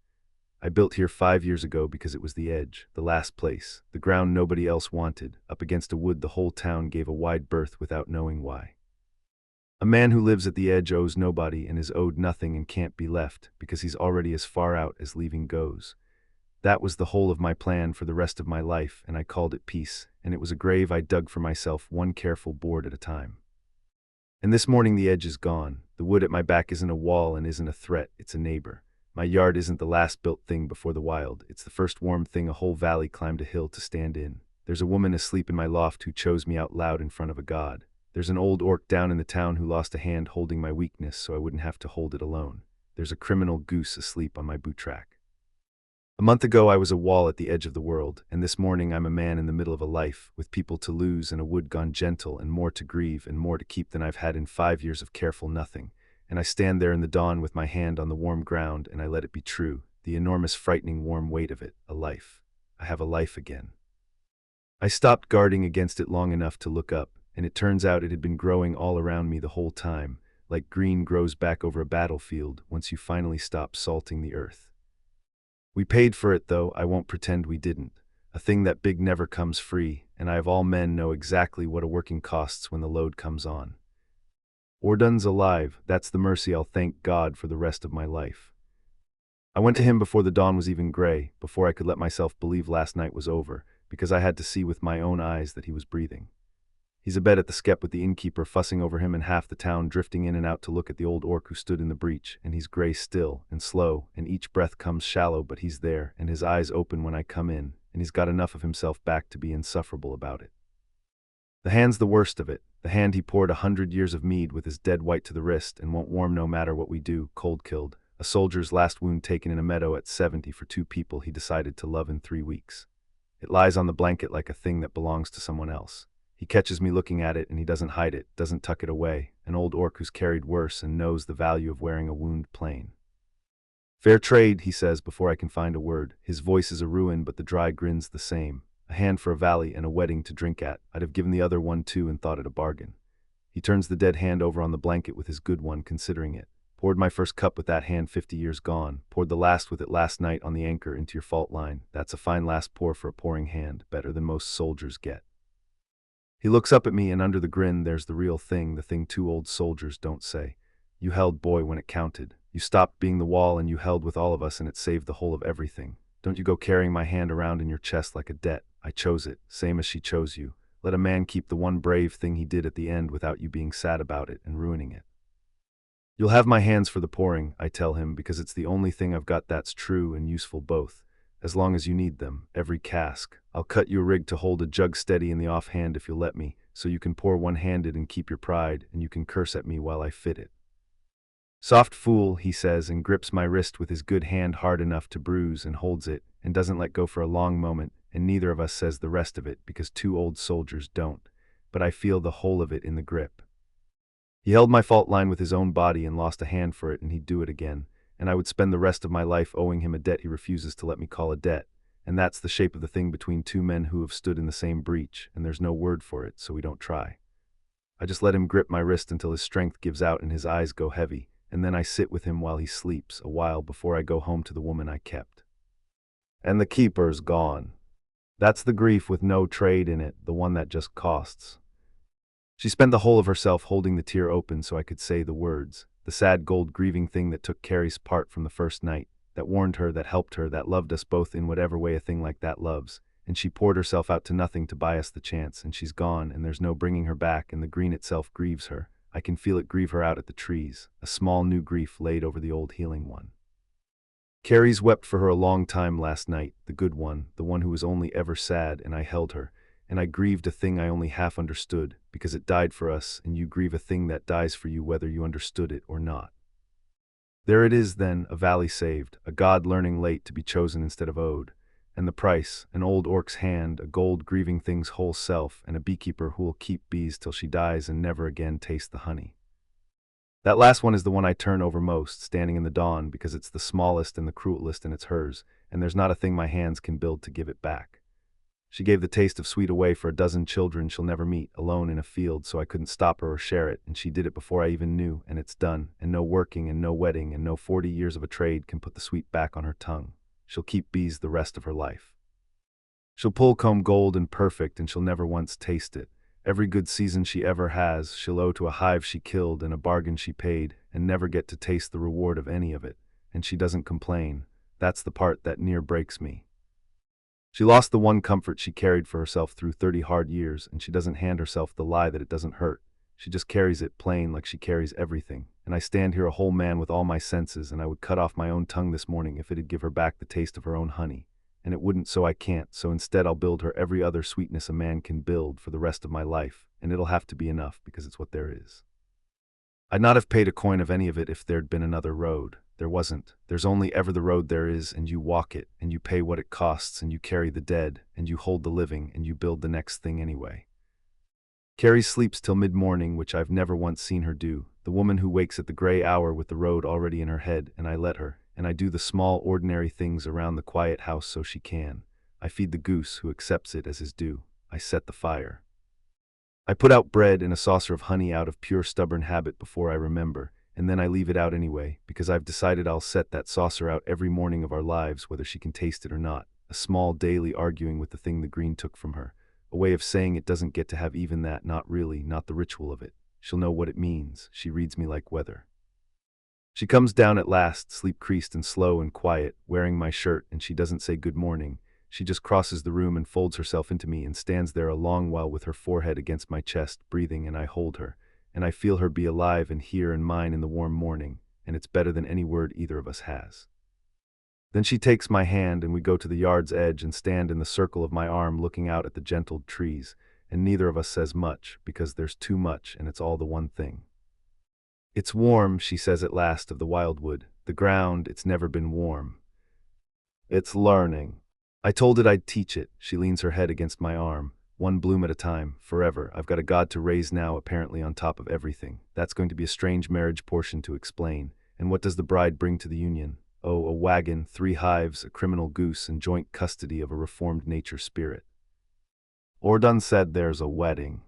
I built here 5 years ago because it was the edge, the last place, the ground nobody else wanted, up against a wood the whole town gave a wide berth without knowing why. A man who lives at the edge owes nobody and is owed nothing and can't be left, because he's already as far out as leaving goes. That was the whole of my plan for the rest of my life, and I called it peace, and it was a grave I dug for myself, one careful board at a time. And this morning the edge is gone. The wood at my back isn't a wall and isn't a threat, it's a neighbor. My yard isn't the last built thing before the wild, it's the first warm thing a whole valley climbed a hill to stand in. There's a woman asleep in my loft who chose me out loud in front of a god. There's an old orc down in the town who lost a hand holding my weakness so I wouldn't have to hold it alone. There's a criminal goose asleep on my boot track. A month ago I was a wall at the edge of the world, and this morning I'm a man in the middle of a life, with people to lose and a wood gone gentle and more to grieve and more to keep than I've had in 5 years of careful nothing, and I stand there in the dawn with my hand on the warm ground and I let it be true, the enormous frightening warm weight of it, a life. I have a life again. I stopped guarding against it long enough to look up, and it turns out it had been growing all around me the whole time, like green grows back over a battlefield once you finally stop salting the earth. We paid for it though, I won't pretend we didn't. A thing that big never comes free, and I of all men know exactly what a working costs when the load comes on. Ordun's alive, that's the mercy I'll thank God for the rest of my life. I went to him before the dawn was even gray, before I could let myself believe last night was over, because I had to see with my own eyes that he was breathing. He's abed at the skep with the innkeeper fussing over him and half the town drifting in and out to look at the old orc who stood in the breach, and he's gray still and slow, and each breath comes shallow, but he's there, and his eyes open when I come in, and he's got enough of himself back to be insufferable about it. The hand's the worst of it, the hand he poured 100 years of mead with his dead white to the wrist and won't warm no matter what we do, cold-killed, a soldier's last wound taken in a meadow at 70 for 2 people he decided to love in 3 weeks. It lies on the blanket like a thing that belongs to someone else. He catches me looking at it and he doesn't hide it, doesn't tuck it away, an old orc who's carried worse and knows the value of wearing a wound plain. Fair trade, he says before I can find a word. His voice is a ruin but the dry grin's the same. A hand for a valley and a wedding to drink at. I'd have given the other one too and thought it a bargain. He turns the dead hand over on the blanket with his good one, considering it. Poured my first cup with that hand 50 years gone. Poured the last with it last night on the anchor into your fault line. That's a fine last pour for a pouring hand, better than most soldiers get. He looks up at me and under the grin there's the real thing, the thing 2 old soldiers don't say. You held, boy, when it counted. You stopped being the wall and you held with all of us and it saved the whole of everything. Don't you go carrying my hand around in your chest like a debt. I chose it, same as she chose you. Let a man keep the one brave thing he did at the end without you being sad about it and ruining it. You'll have my hands for the pouring, I tell him, because it's the only thing I've got that's true and useful both. as long as you need them, every cask. I'll cut you a rig to hold a jug steady in the offhand if you'll let me, so you can pour one-handed and keep your pride, and you can curse at me while I fit it. Soft fool, he says, and grips my wrist with his good hand hard enough to bruise and holds it, and doesn't let go for a long moment, and neither of us says the rest of it because two old soldiers don't, but I feel the whole of it in the grip. He held my fault line with his own body and lost a hand for it, and he'd do it again, and I would spend the rest of my life owing him a debt he refuses to let me call a debt, and that's the shape of the thing between two men who have stood in the same breach, and there's no word for it, so we don't try. I just let him grip my wrist until his strength gives out and his eyes go heavy, and then I sit with him while he sleeps a while before I go home to the woman I kept. And the keeper's gone. That's the grief with no trade in it, the one that just costs. She spent the whole of herself holding the tear open so I could say the words, the sad gold grieving thing that took Carrie's part from the first night, that warned her, that helped her, that loved us both in whatever way a thing like that loves, and she poured herself out to nothing to buy us the chance, and she's gone, and there's no bringing her back, and the green itself grieves her. I can feel it grieve her out at the trees, a small new grief laid over the old healing one. Carrie's wept for her a long time last night, the good one, the one who was only ever sad, and I held her, and I grieved a thing I only half understood, because it died for us, and you grieve a thing that dies for you whether you understood it or not. There it is then, a valley saved, a god learning late to be chosen instead of owed, and the price, an old orc's hand, a gold grieving thing's whole self, and a beekeeper who'll keep bees till she dies and never again taste the honey. That last one is the one I turn over most, standing in the dawn, because it's the smallest and the cruelest and it's hers, and there's not a thing my hands can build to give it back. She gave the taste of sweet away for a dozen children she'll never meet, alone in a field, so I couldn't stop her or share it, and she did it before I even knew, and it's done, and no working and no wedding and no 40 years of a trade can put the sweet back on her tongue. She'll keep bees the rest of her life. She'll pull comb gold and perfect, and she'll never once taste it. Every good season she ever has, she'll owe to a hive she killed and a bargain she paid, and never get to taste the reward of any of it. And she doesn't complain. That's the part that near breaks me. She lost the one comfort she carried for herself through 30 hard years, and she doesn't hand herself the lie that it doesn't hurt. She just carries it plain like she carries everything. And I stand here a whole man with all my senses, and I would cut off my own tongue this morning if it'd give her back the taste of her own honey. And it wouldn't, so I can't, so instead I'll build her every other sweetness a man can build for the rest of my life, and it'll have to be enough because it's what there is. I'd not have paid a coin of any of it if there'd been another road. There wasn't. There's only ever the road there is, and you walk it, and you pay what it costs, and you carry the dead, and you hold the living, and you build the next thing anyway. Carrie sleeps till mid-morning, which I've never once seen her do, the woman who wakes at the gray hour with the road already in her head, and I let her, and I do the small, ordinary things around the quiet house so she can. I feed the goose, who accepts it as his due. I set the fire. I put out bread and a saucer of honey out of pure stubborn habit before I remember, and then I leave it out anyway, because I've decided I'll set that saucer out every morning of our lives whether she can taste it or not, a small daily arguing with the thing the green took from her, a way of saying it doesn't get to have even that, not really, not the ritual of it. She'll know what it means. She reads me like weather. She comes down at last, sleep-creased and slow and quiet, wearing my shirt, and she doesn't say good morning. She just crosses the room and folds herself into me and stands there a long while with her forehead against my chest, breathing, and I hold her. And I feel her be alive and here and mine in the warm morning, and it's better than any word either of us has. Then she takes my hand and we go to the yard's edge and stand in the circle of my arm looking out at the gentled trees, and neither of us says much, because there's too much and it's all the one thing. It's warm, she says at last, of the wildwood. The ground, it's never been warm. It's learning. I told it I'd teach it. She leans her head against my arm. One bloom at a time, forever. I've got a god to raise now, apparently on top of everything. That's going to be a strange marriage portion to explain. And what does the bride bring to the union? Oh, a wagon, 3 hives, a criminal goose, and joint custody of a reformed nature spirit. Ordun said there's a wedding.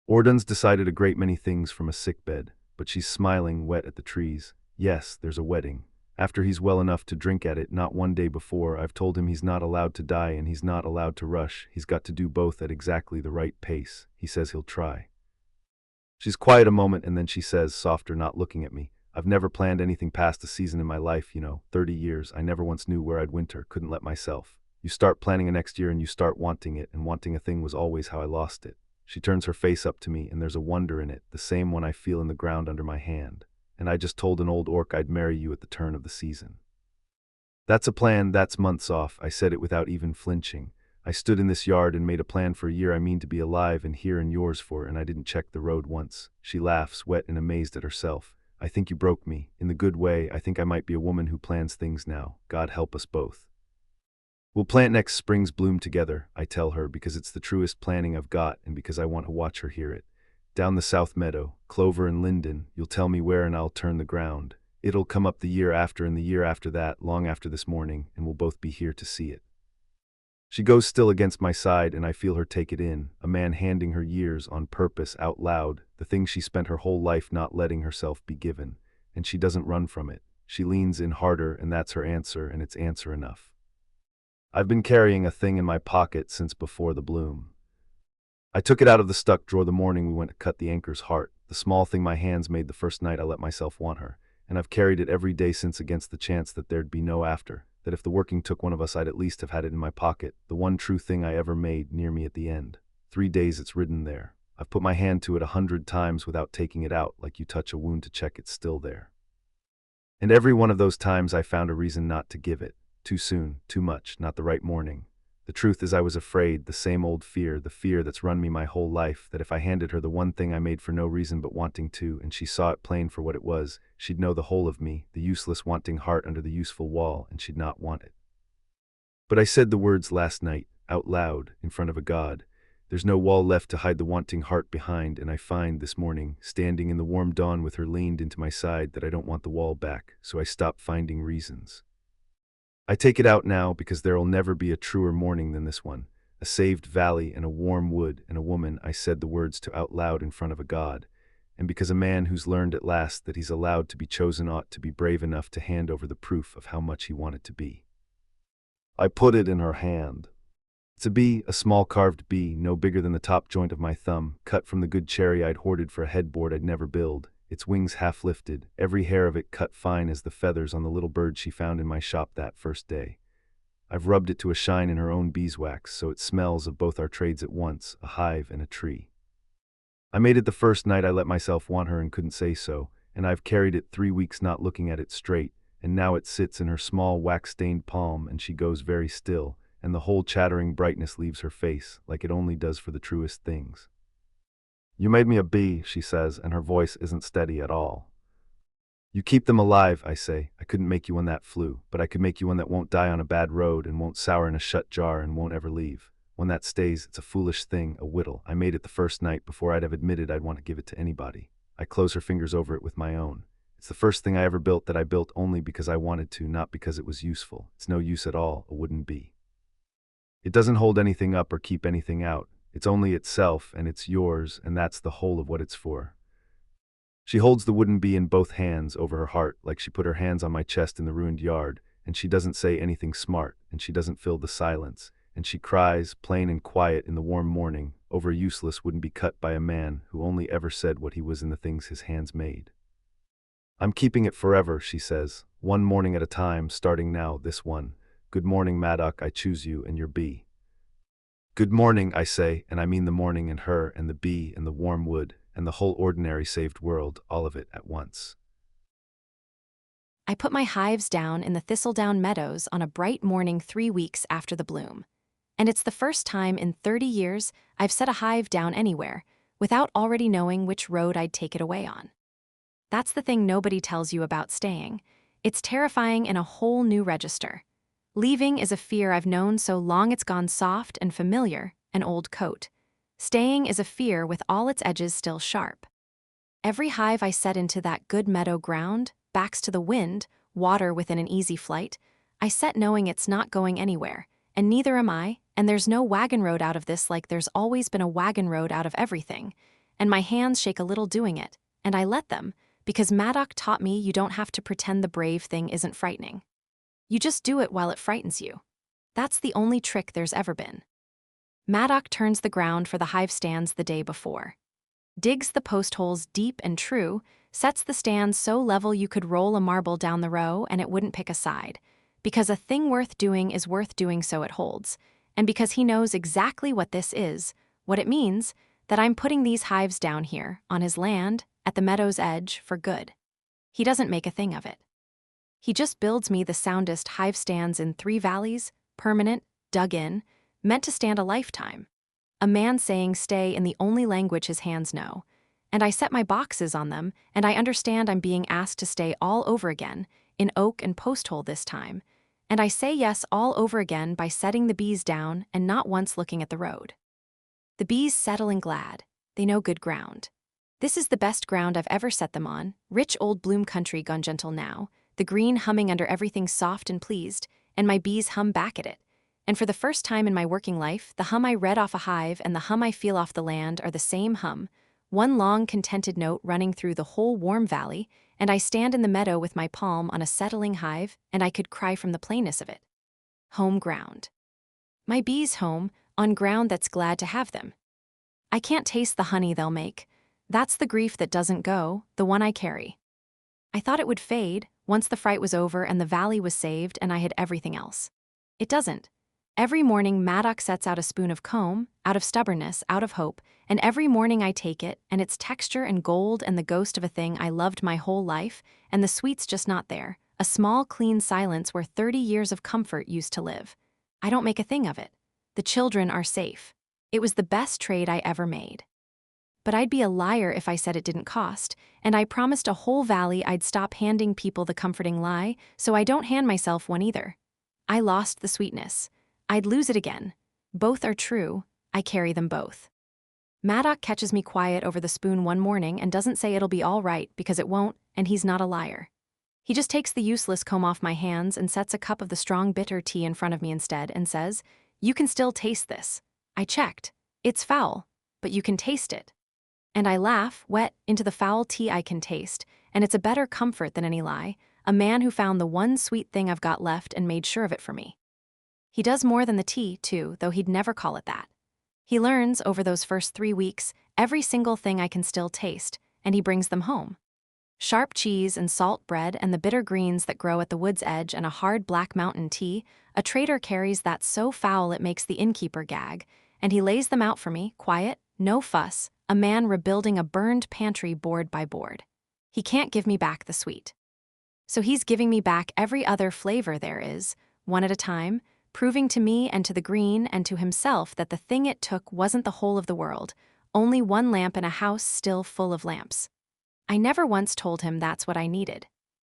Ordun's decided a great many things from a sickbed, but she's smiling, wet at the trees. Yes, there's a wedding. After he's well enough to drink at it, not one day before, I've told him he's not allowed to die and he's not allowed to rush. He's got to do both at exactly the right pace. He says he'll try. She's quiet a moment and then she says, softer, not looking at me, I've never planned anything past a season in my life, 30 years. I never once knew where I'd winter, couldn't let myself. You start planning a next year and you start wanting it, and wanting a thing was always how I lost it. She turns her face up to me and there's a wonder in it, the same one I feel in the ground under my hand. And I just told an old orc I'd marry you at the turn of the season. That's a plan, that's months off. I said it without even flinching. I stood in this yard and made a plan for a year. I mean to be alive and here and yours for, and I didn't check the road once. She laughs, wet and amazed at herself. I think you broke me. In the good way, I think I might be a woman who plans things now. God help us both. We'll plant next spring's bloom together, I tell her, because it's the truest planning I've got and because I want to watch her hear it. Down the south meadow, clover and linden, you'll tell me where and I'll turn the ground. It'll come up the year after and the year after that, long after this morning, and we'll both be here to see it. She goes still against my side and I feel her take it in, a man handing her years on purpose out loud, the thing she spent her whole life not letting herself be given, and she doesn't run from it. She leans in harder and that's her answer, and it's answer enough. I've been carrying a thing in my pocket since before the bloom. I took it out of the stuck drawer the morning we went to cut the anchor's heart, the small thing my hands made the first night I let myself want her, and I've carried it every day since against the chance that there'd be no after, that if the working took one of us I'd at least have had it in my pocket, the one true thing I ever made, near me at the end. 3 days it's ridden there. I've put my hand to it 100 times without taking it out, like you touch a wound to check it's still there. And every one of those times I found a reason not to give it. Too soon, too much, not the right morning. The truth is I was afraid, the same old fear, the fear that's run me my whole life, that if I handed her the one thing I made for no reason but wanting to, and she saw it plain for what it was, she'd know the whole of me, the useless wanting heart under the useful wall, and she'd not want it. But I said the words last night, out loud, in front of a god. There's no wall left to hide the wanting heart behind, and I find, this morning, standing in the warm dawn with her leaned into my side, that I don't want the wall back, so I stop finding reasons. I take it out now because there'll never be a truer morning than this one. A saved valley and a warm wood and a woman I said the words to out loud in front of a god, and because a man who's learned at last that he's allowed to be chosen ought to be brave enough to hand over the proof of how much he wanted to be. I put it in her hand. It's a bee, a small carved bee, no bigger than the top joint of my thumb, cut from the good cherry I'd hoarded for a headboard I'd never build, its wings half lifted, every hair of it cut fine as the feathers on the little bird she found in my shop that first day. I've rubbed it to a shine in her own beeswax, so it smells of both our trades at once, a hive and a tree. I made it the first night I let myself want her and couldn't say so, and I've carried it 3 weeks not looking at it straight, and now it sits in her small wax-stained palm and she goes very still, and the whole chattering brightness leaves her face, like it only does for the truest things. You made me a bee, she says, and her voice isn't steady at all. You keep them alive, I say. I couldn't make you one that flew, but I could make you one that won't die on a bad road and won't sour in a shut jar and won't ever leave. One that stays, it's a foolish thing, a whittle. I made it the first night before I'd have admitted I'd want to give it to anybody. I close her fingers over it with my own. It's the first thing I ever built that I built only because I wanted to, not because it was useful. It's no use at all, a wooden bee. It doesn't hold anything up or keep anything out. It's only itself, and it's yours, and that's the whole of what it's for. She holds the wooden bee in both hands over her heart, like she put her hands on my chest in the ruined yard, and she doesn't say anything smart, and she doesn't fill the silence, and she cries, plain and quiet in the warm morning, over a useless wouldn't be cut by a man who only ever said what he was in the things his hands made. I'm keeping it forever, she says, one morning at a time, starting now, this one. Good morning, Maddock, I choose you and your bee. Good morning, I say, and I mean the morning and her and the bee and the warm wood and the whole ordinary saved world, all of it at once. I put my hives down in the thistledown meadows on a bright morning 3 weeks after the bloom. And it's the first time in 30 years I've set a hive down anywhere without already knowing which road I'd take it away on. That's the thing nobody tells you about staying. It's terrifying in a whole new register. Leaving is a fear I've known so long it's gone soft and familiar, an old coat. Staying is a fear with all its edges still sharp. Every hive I set into that good meadow ground, backs to the wind, water within an easy flight, I set knowing it's not going anywhere, and neither am I, and there's no wagon road out of this like there's always been a wagon road out of everything, and my hands shake a little doing it, and I let them, because Maddock taught me you don't have to pretend the brave thing isn't frightening. You just do it while it frightens you. That's the only trick there's ever been. Maddock turns the ground for the hive stands the day before. Digs the post holes deep and true, sets the stands so level you could roll a marble down the row and it wouldn't pick a side. Because a thing worth doing is worth doing so it holds. And because he knows exactly what this is, what it means, that I'm putting these hives down here, on his land, at the meadow's edge, for good. He doesn't make a thing of it. He just builds me the soundest hive stands in 3 valleys, permanent, dug in, meant to stand a lifetime. A man saying stay in the only language his hands know. And I set my boxes on them, and I understand I'm being asked to stay all over again, in oak and post hole this time. And I say yes all over again by setting the bees down and not once looking at the road. The bees settle in glad. They know good ground. This is the best ground I've ever set them on, rich old bloom country gone gentle now, the green humming under everything soft and pleased, and my bees hum back at it. And for the first time in my working life, the hum I read off a hive and the hum I feel off the land are the same hum, one long contented note running through the whole warm valley, and I stand in the meadow with my palm on a settling hive, and I could cry from the plainness of it. Home ground. My bees home, on ground that's glad to have them. I can't taste the honey they'll make. That's the grief that doesn't go, the one I carry. I thought it would fade, once the fright was over and the valley was saved and I had everything else. It doesn't. Every morning Maddox sets out a spoon of comb, out of stubbornness, out of hope, and every morning I take it, and its texture and gold and the ghost of a thing I loved my whole life, and the sweet's just not there, a small clean silence where 30 years of comfort used to live. I don't make a thing of it. The children are safe. It was the best trade I ever made. But I'd be a liar if I said it didn't cost, and I promised a whole valley I'd stop handing people the comforting lie, so I don't hand myself one either. I lost the sweetness. I'd lose it again. Both are true. I carry them both. Maddox catches me quiet over the spoon one morning and doesn't say it'll be all right because it won't, and he's not a liar. He just takes the useless comb off my hands and sets a cup of the strong bitter tea in front of me instead and says, "You can still taste this." I checked. It's foul, but you can taste it. And I laugh, wet, into the foul tea I can taste, and it's a better comfort than any lie, a man who found the one sweet thing I've got left and made sure of it for me. He does more than the tea, too, though he'd never call it that. He learns, over those first 3 weeks, every single thing I can still taste, and he brings them home. Sharp cheese and salt bread and the bitter greens that grow at the wood's edge and a hard black mountain tea, a trader carries that so foul it makes the innkeeper gag, and he lays them out for me, quiet, no fuss, a man rebuilding a burned pantry board by board. He can't give me back the sweet. So he's giving me back every other flavor there is, one at a time, proving to me and to the green and to himself that the thing it took wasn't the whole of the world, only one lamp in a house still full of lamps. I never once told him that's what I needed.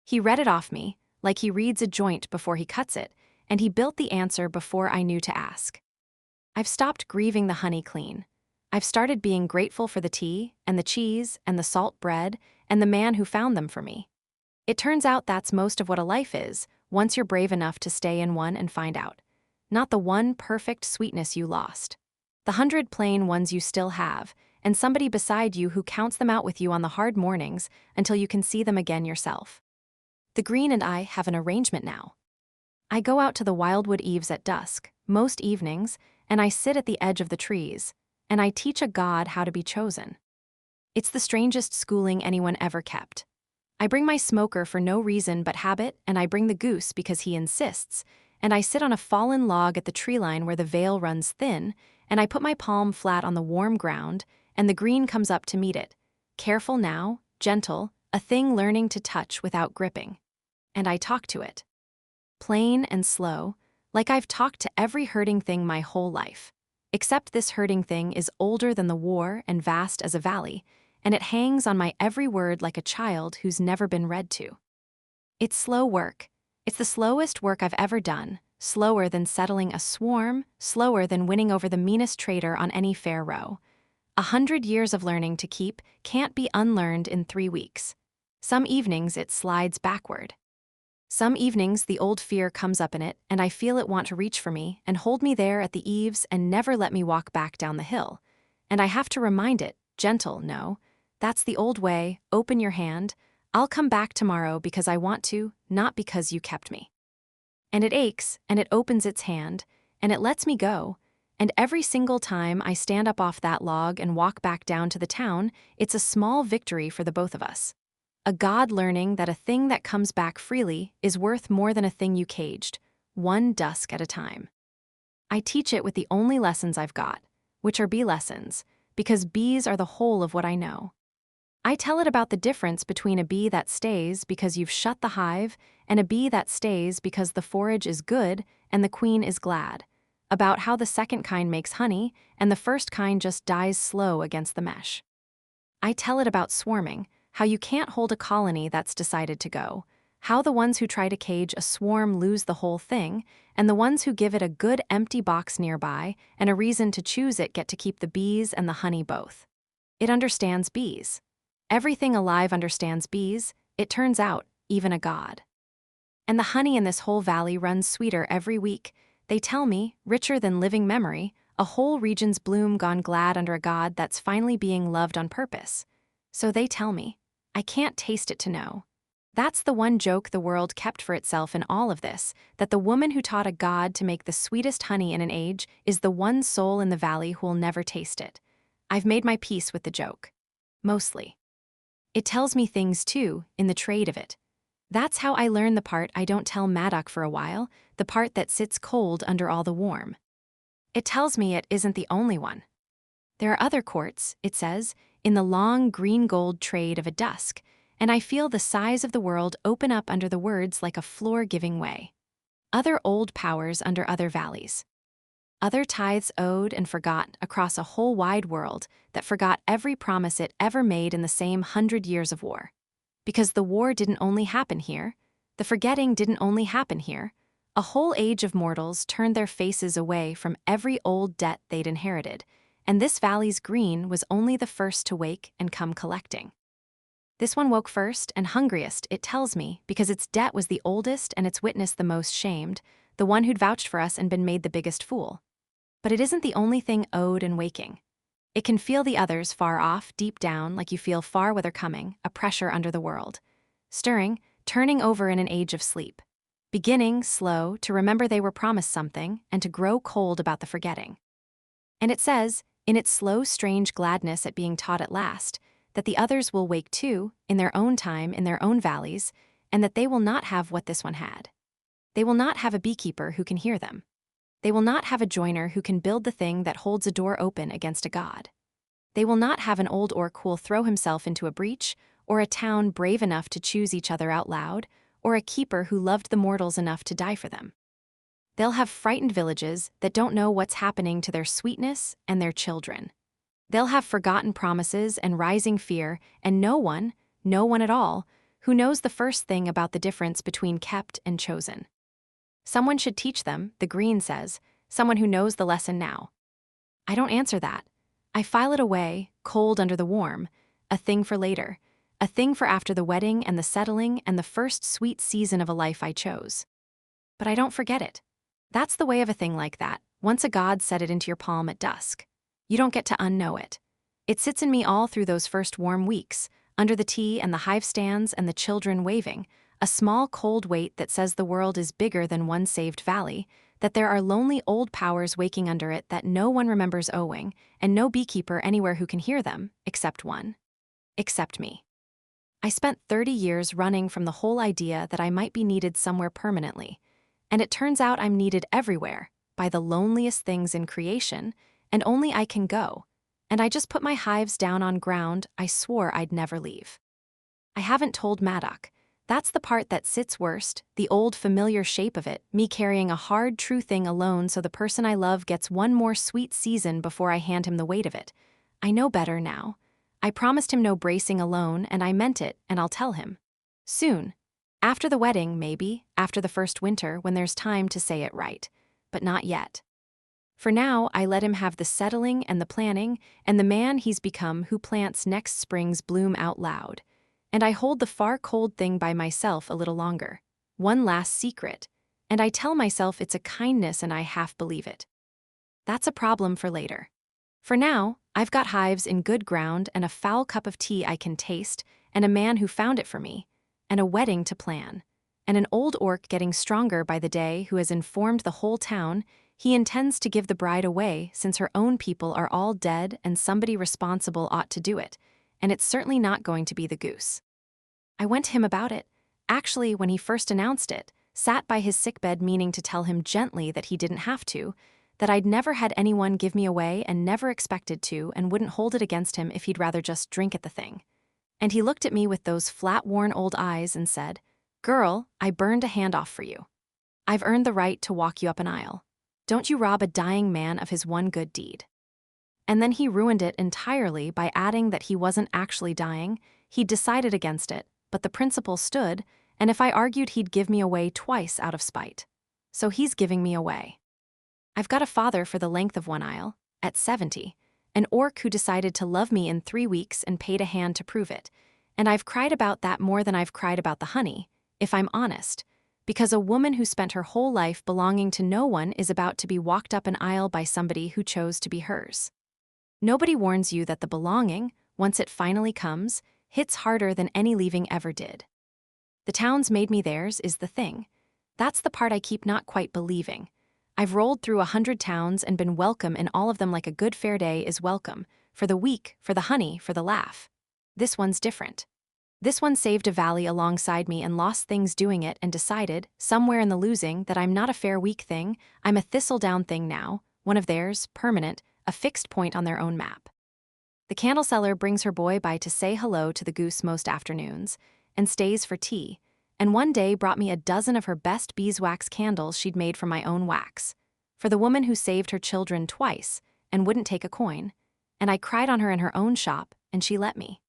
He read it off me, like he reads a joint before he cuts it, and he built the answer before I knew to ask. I've stopped grieving the honey clean. I've started being grateful for the tea, and the cheese, and the salt bread, and the man who found them for me. It turns out that's most of what a life is, once you're brave enough to stay in one and find out. Not the one perfect sweetness you lost. The 100 plain ones you still have, and somebody beside you who counts them out with you on the hard mornings until you can see them again yourself. The green and I have an arrangement now. I go out to the wildwood eaves at dusk, most evenings, and I sit at the edge of the trees, and I teach a god how to be chosen. It's the strangest schooling anyone ever kept. I bring my smoker for no reason but habit, and I bring the goose because he insists, and I sit on a fallen log at the tree line where the veil runs thin, and I put my palm flat on the warm ground, and the green comes up to meet it. Careful now, gentle, a thing learning to touch without gripping. And I talk to it. Plain and slow, like I've talked to every hurting thing my whole life. Except this hurting thing is older than the war and vast as a valley, and it hangs on my every word like a child who's never been read to. It's slow work. It's the slowest work I've ever done, slower than settling a swarm, slower than winning over the meanest trader on any fair row. 100 years of learning to keep can't be unlearned in 3 weeks. Some evenings it slides backward. Some evenings the old fear comes up in it, and I feel it want to reach for me and hold me there at the eaves and never let me walk back down the hill. And I have to remind it, gentle, no, that's the old way, open your hand, I'll come back tomorrow because I want to, not because you kept me. And it aches, and it opens its hand, and it lets me go, and every single time I stand up off that log and walk back down to the town, it's a small victory for the both of us. A god learning that a thing that comes back freely is worth more than a thing you caged, one dusk at a time. I teach it with the only lessons I've got, which are bee lessons, because bees are the whole of what I know. I tell it about the difference between a bee that stays because you've shut the hive and a bee that stays because the forage is good and the queen is glad, about how the second kind makes honey and the first kind just dies slow against the mesh. I tell it about swarming, how you can't hold a colony that's decided to go, how the ones who try to cage a swarm lose the whole thing, and the ones who give it a good empty box nearby and a reason to choose it get to keep the bees and the honey both. It understands bees. Everything alive understands bees, it turns out, even a god. And the honey in this whole valley runs sweeter every week. They tell me, richer than living memory, a whole region's bloom gone glad under a god that's finally being loved on purpose. So they tell me. I can't taste it to know. That's the one joke the world kept for itself in all of this, that the woman who taught a god to make the sweetest honey in an age is the one soul in the valley who'll never taste it. I've made my peace with the joke. Mostly. It tells me things too, in the trade of it. That's how I learn the part I don't tell Maddock for a while, the part that sits cold under all the warm. It tells me it isn't the only one. There are other courts, it says, in the long green-gold trade of a dusk, and I feel the size of the world open up under the words like a floor giving way. Other old powers under other valleys. Other tithes owed and forgot across a whole wide world that forgot every promise it ever made in the same 100 years of war. Because the war didn't only happen here, the forgetting didn't only happen here, a whole age of mortals turned their faces away from every old debt they'd inherited, and this valley's green was only the first to wake and come collecting. This one woke first and hungriest, it tells me, because its debt was the oldest and its witness the most shamed, the one who'd vouched for us and been made the biggest fool. But it isn't the only thing owed and waking. It can feel the others far off, deep down, like you feel far weather coming, a pressure under the world. Stirring, turning over in an age of sleep. Beginning, slow, to remember they were promised something and to grow cold about the forgetting. And it says, in its slow, strange gladness at being taught at last, that the others will wake too, in their own time, in their own valleys, and that they will not have what this one had. They will not have a beekeeper who can hear them. They will not have a joiner who can build the thing that holds a door open against a god. They will not have an old orc who'll throw himself into a breach, or a town brave enough to choose each other out loud, or a keeper who loved the mortals enough to die for them. They'll have frightened villages that don't know what's happening to their sweetness and their children. They'll have forgotten promises and rising fear, and no one at all, who knows the first thing about the difference between kept and chosen. Someone should teach them, the green says, someone who knows the lesson now. I don't answer that. I file it away, cold under the warm, a thing for later, a thing for after the wedding and the settling and the first sweet season of a life I chose. But I don't forget it. That's the way of a thing like that. Once a god set it into your palm at dusk. You don't get to unknow it. It sits in me all through those first warm weeks, under the tea and the hive stands and the children waving, a small cold weight that says the world is bigger than one saved valley, that there are lonely old powers waking under it that no one remembers owing, and no beekeeper anywhere who can hear them, except one. Except me. I spent 30 years running from the whole idea that I might be needed somewhere permanently, and it turns out I'm needed everywhere, by the loneliest things in creation, and only I can go, and I just put my hives down on ground I swore I'd never leave. I haven't told Maddock. That's the part that sits worst, the old familiar shape of it, me carrying a hard true thing alone so the person I love gets one more sweet season before I hand him the weight of it. I know better now. I promised him no bracing alone, and I meant it, and I'll tell him. Soon. After the wedding, maybe, after the first winter, when there's time to say it right. But not yet. For now, I let him have the settling and the planning, and the man he's become who plants next spring's bloom out loud. And I hold the far cold thing by myself a little longer. One last secret. And I tell myself it's a kindness and I half believe it. That's a problem for later. For now, I've got hives in good ground and a foul cup of tea I can taste, and a man who found it for me, and a wedding to plan, and an old orc getting stronger by the day who has informed the whole town he intends to give the bride away since her own people are all dead and somebody responsible ought to do it, and it's certainly not going to be the goose. I went to him about it, actually when he first announced it, sat by his sickbed meaning to tell him gently that he didn't have to, that I'd never had anyone give me away and never expected to and wouldn't hold it against him if he'd rather just drink at the thing. And he looked at me with those flat-worn old eyes and said, Girl, I burned a hand off for you. I've earned the right to walk you up an aisle. Don't you rob a dying man of his one good deed." And then he ruined it entirely by adding that he wasn't actually dying, he'd decided against it, but the principle stood, and if I argued he'd give me away twice out of spite. So he's giving me away. I've got a father for the length of one aisle, at 70, an orc who decided to love me in 3 weeks and paid a hand to prove it, and I've cried about that more than I've cried about the honey, if I'm honest, because a woman who spent her whole life belonging to no one is about to be walked up an aisle by somebody who chose to be hers. Nobody warns you that the belonging, once it finally comes, hits harder than any leaving ever did. The town's made me theirs is the thing. That's the part I keep not quite believing. I've rolled through 100 towns and been welcome in all of them like a good fair day is welcome, for the weak, for the honey, for the laugh. This one's different. This one saved a valley alongside me and lost things doing it and decided, somewhere in the losing, that I'm not a fair weak thing, I'm a thistledown thing now, one of theirs, permanent, a fixed point on their own map. The candle seller brings her boy by to say hello to the goose most afternoons, and stays for tea, and one day brought me a dozen of her best beeswax candles she'd made from my own wax, for the woman who saved her children twice and wouldn't take a coin, and I cried on her in her own shop, and she let me.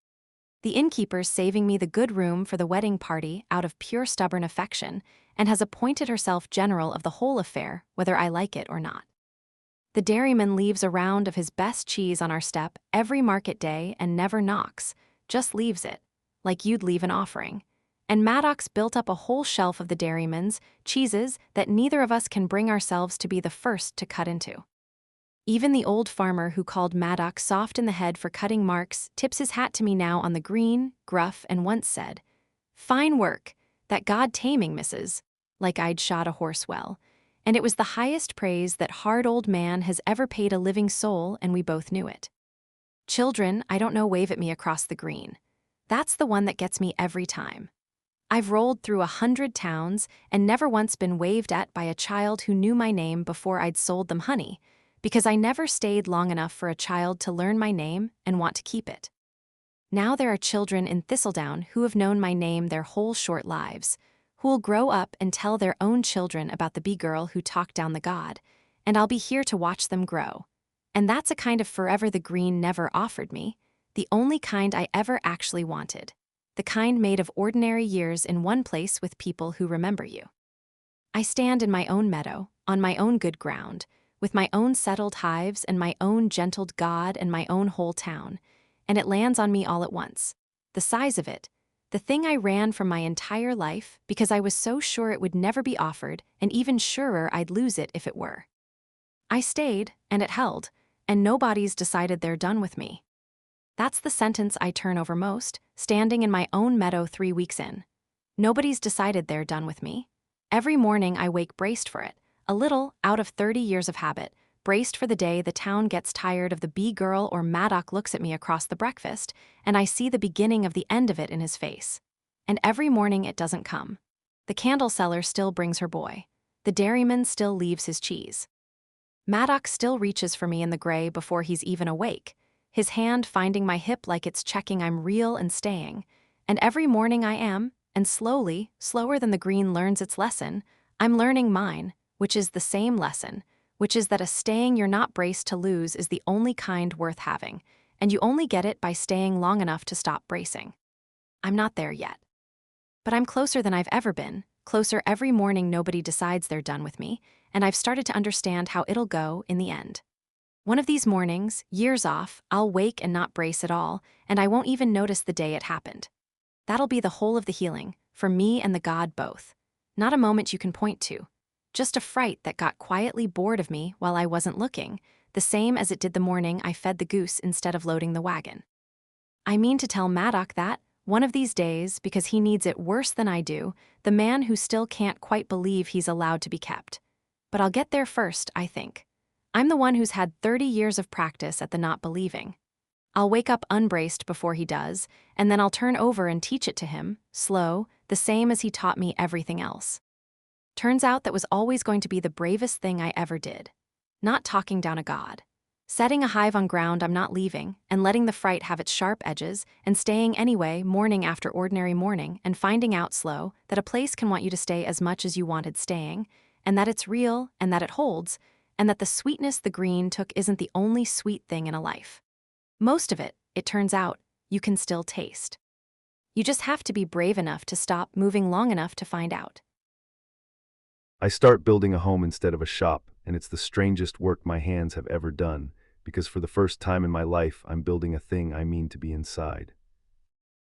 The innkeeper's saving me the good room for the wedding party out of pure stubborn affection, and has appointed herself general of the whole affair, whether I like it or not. The dairyman leaves a round of his best cheese on our step every market day and never knocks, just leaves it, like you'd leave an offering. And Maddox built up a whole shelf of the dairyman's cheeses that neither of us can bring ourselves to be the first to cut into. Even the old farmer who called Maddox soft in the head for cutting marks tips his hat to me now on the green, gruff, and once said, "Fine work, that God-taming, missus," like I'd shot a horse well. And it was the highest praise that hard old man has ever paid a living soul, and we both knew it. Children, I don't know, wave at me across the green. That's the one that gets me every time. I've rolled through 100 towns and never once been waved at by a child who knew my name before I'd sold them honey, because I never stayed long enough for a child to learn my name and want to keep it. Now there are children in Thistledown who have known my name their whole short lives, who'll grow up and tell their own children about the bee girl who talked down the god, and I'll be here to watch them grow. And that's a kind of forever the green never offered me, the only kind I ever actually wanted, the kind made of ordinary years in one place with people who remember you. I stand in my own meadow, on my own good ground, with my own settled hives and my own gentled god and my own whole town, and it lands on me all at once. The size of it, the thing I ran from my entire life because I was so sure it would never be offered and even surer I'd lose it if it were. I stayed, and it held, and nobody's decided they're done with me. That's the sentence I turn over most, standing in my own meadow 3 weeks in. Nobody's decided they're done with me. Every morning I wake braced for it, a little out of 30 years of habit, braced for the day the town gets tired of the bee girl or Maddox looks at me across the breakfast, and I see the beginning of the end of it in his face. And every morning it doesn't come. The candle seller still brings her boy. The dairyman still leaves his cheese. Maddox still reaches for me in the gray before he's even awake, his hand finding my hip like it's checking I'm real and staying. And every morning I am, and slowly, slower than the green learns its lesson, I'm learning mine, which is the same lesson, which is that a staying you're not braced to lose is the only kind worth having, and you only get it by staying long enough to stop bracing. I'm not there yet. But I'm closer than I've ever been, closer every morning nobody decides they're done with me, and I've started to understand how it'll go in the end. One of these mornings, years off, I'll wake and not brace at all, and I won't even notice the day it happened. That'll be the whole of the healing, for me and the god both. Not a moment you can point to. Just a fright that got quietly bored of me while I wasn't looking, the same as it did the morning I fed the goose instead of loading the wagon. I mean to tell Maddox that, one of these days, because he needs it worse than I do, the man who still can't quite believe he's allowed to be kept. But I'll get there first, I think. I'm the one who's had 30 years of practice at the not believing. I'll wake up unbraced before he does, and then I'll turn over and teach it to him, slow, the same as he taught me everything else. Turns out that was always going to be the bravest thing I ever did. Not talking down a god. Setting a hive on ground I'm not leaving, and letting the fright have its sharp edges, and staying anyway, morning after ordinary morning, and finding out slow that a place can want you to stay as much as you wanted staying, and that it's real, and that it holds, and that the sweetness the green took isn't the only sweet thing in a life. Most of it turns out, you can still taste. You just have to be brave enough to stop moving long enough to find out. I start building a home instead of a shop, and it's the strangest work my hands have ever done, because for the first time in my life, I'm building a thing I mean to be inside.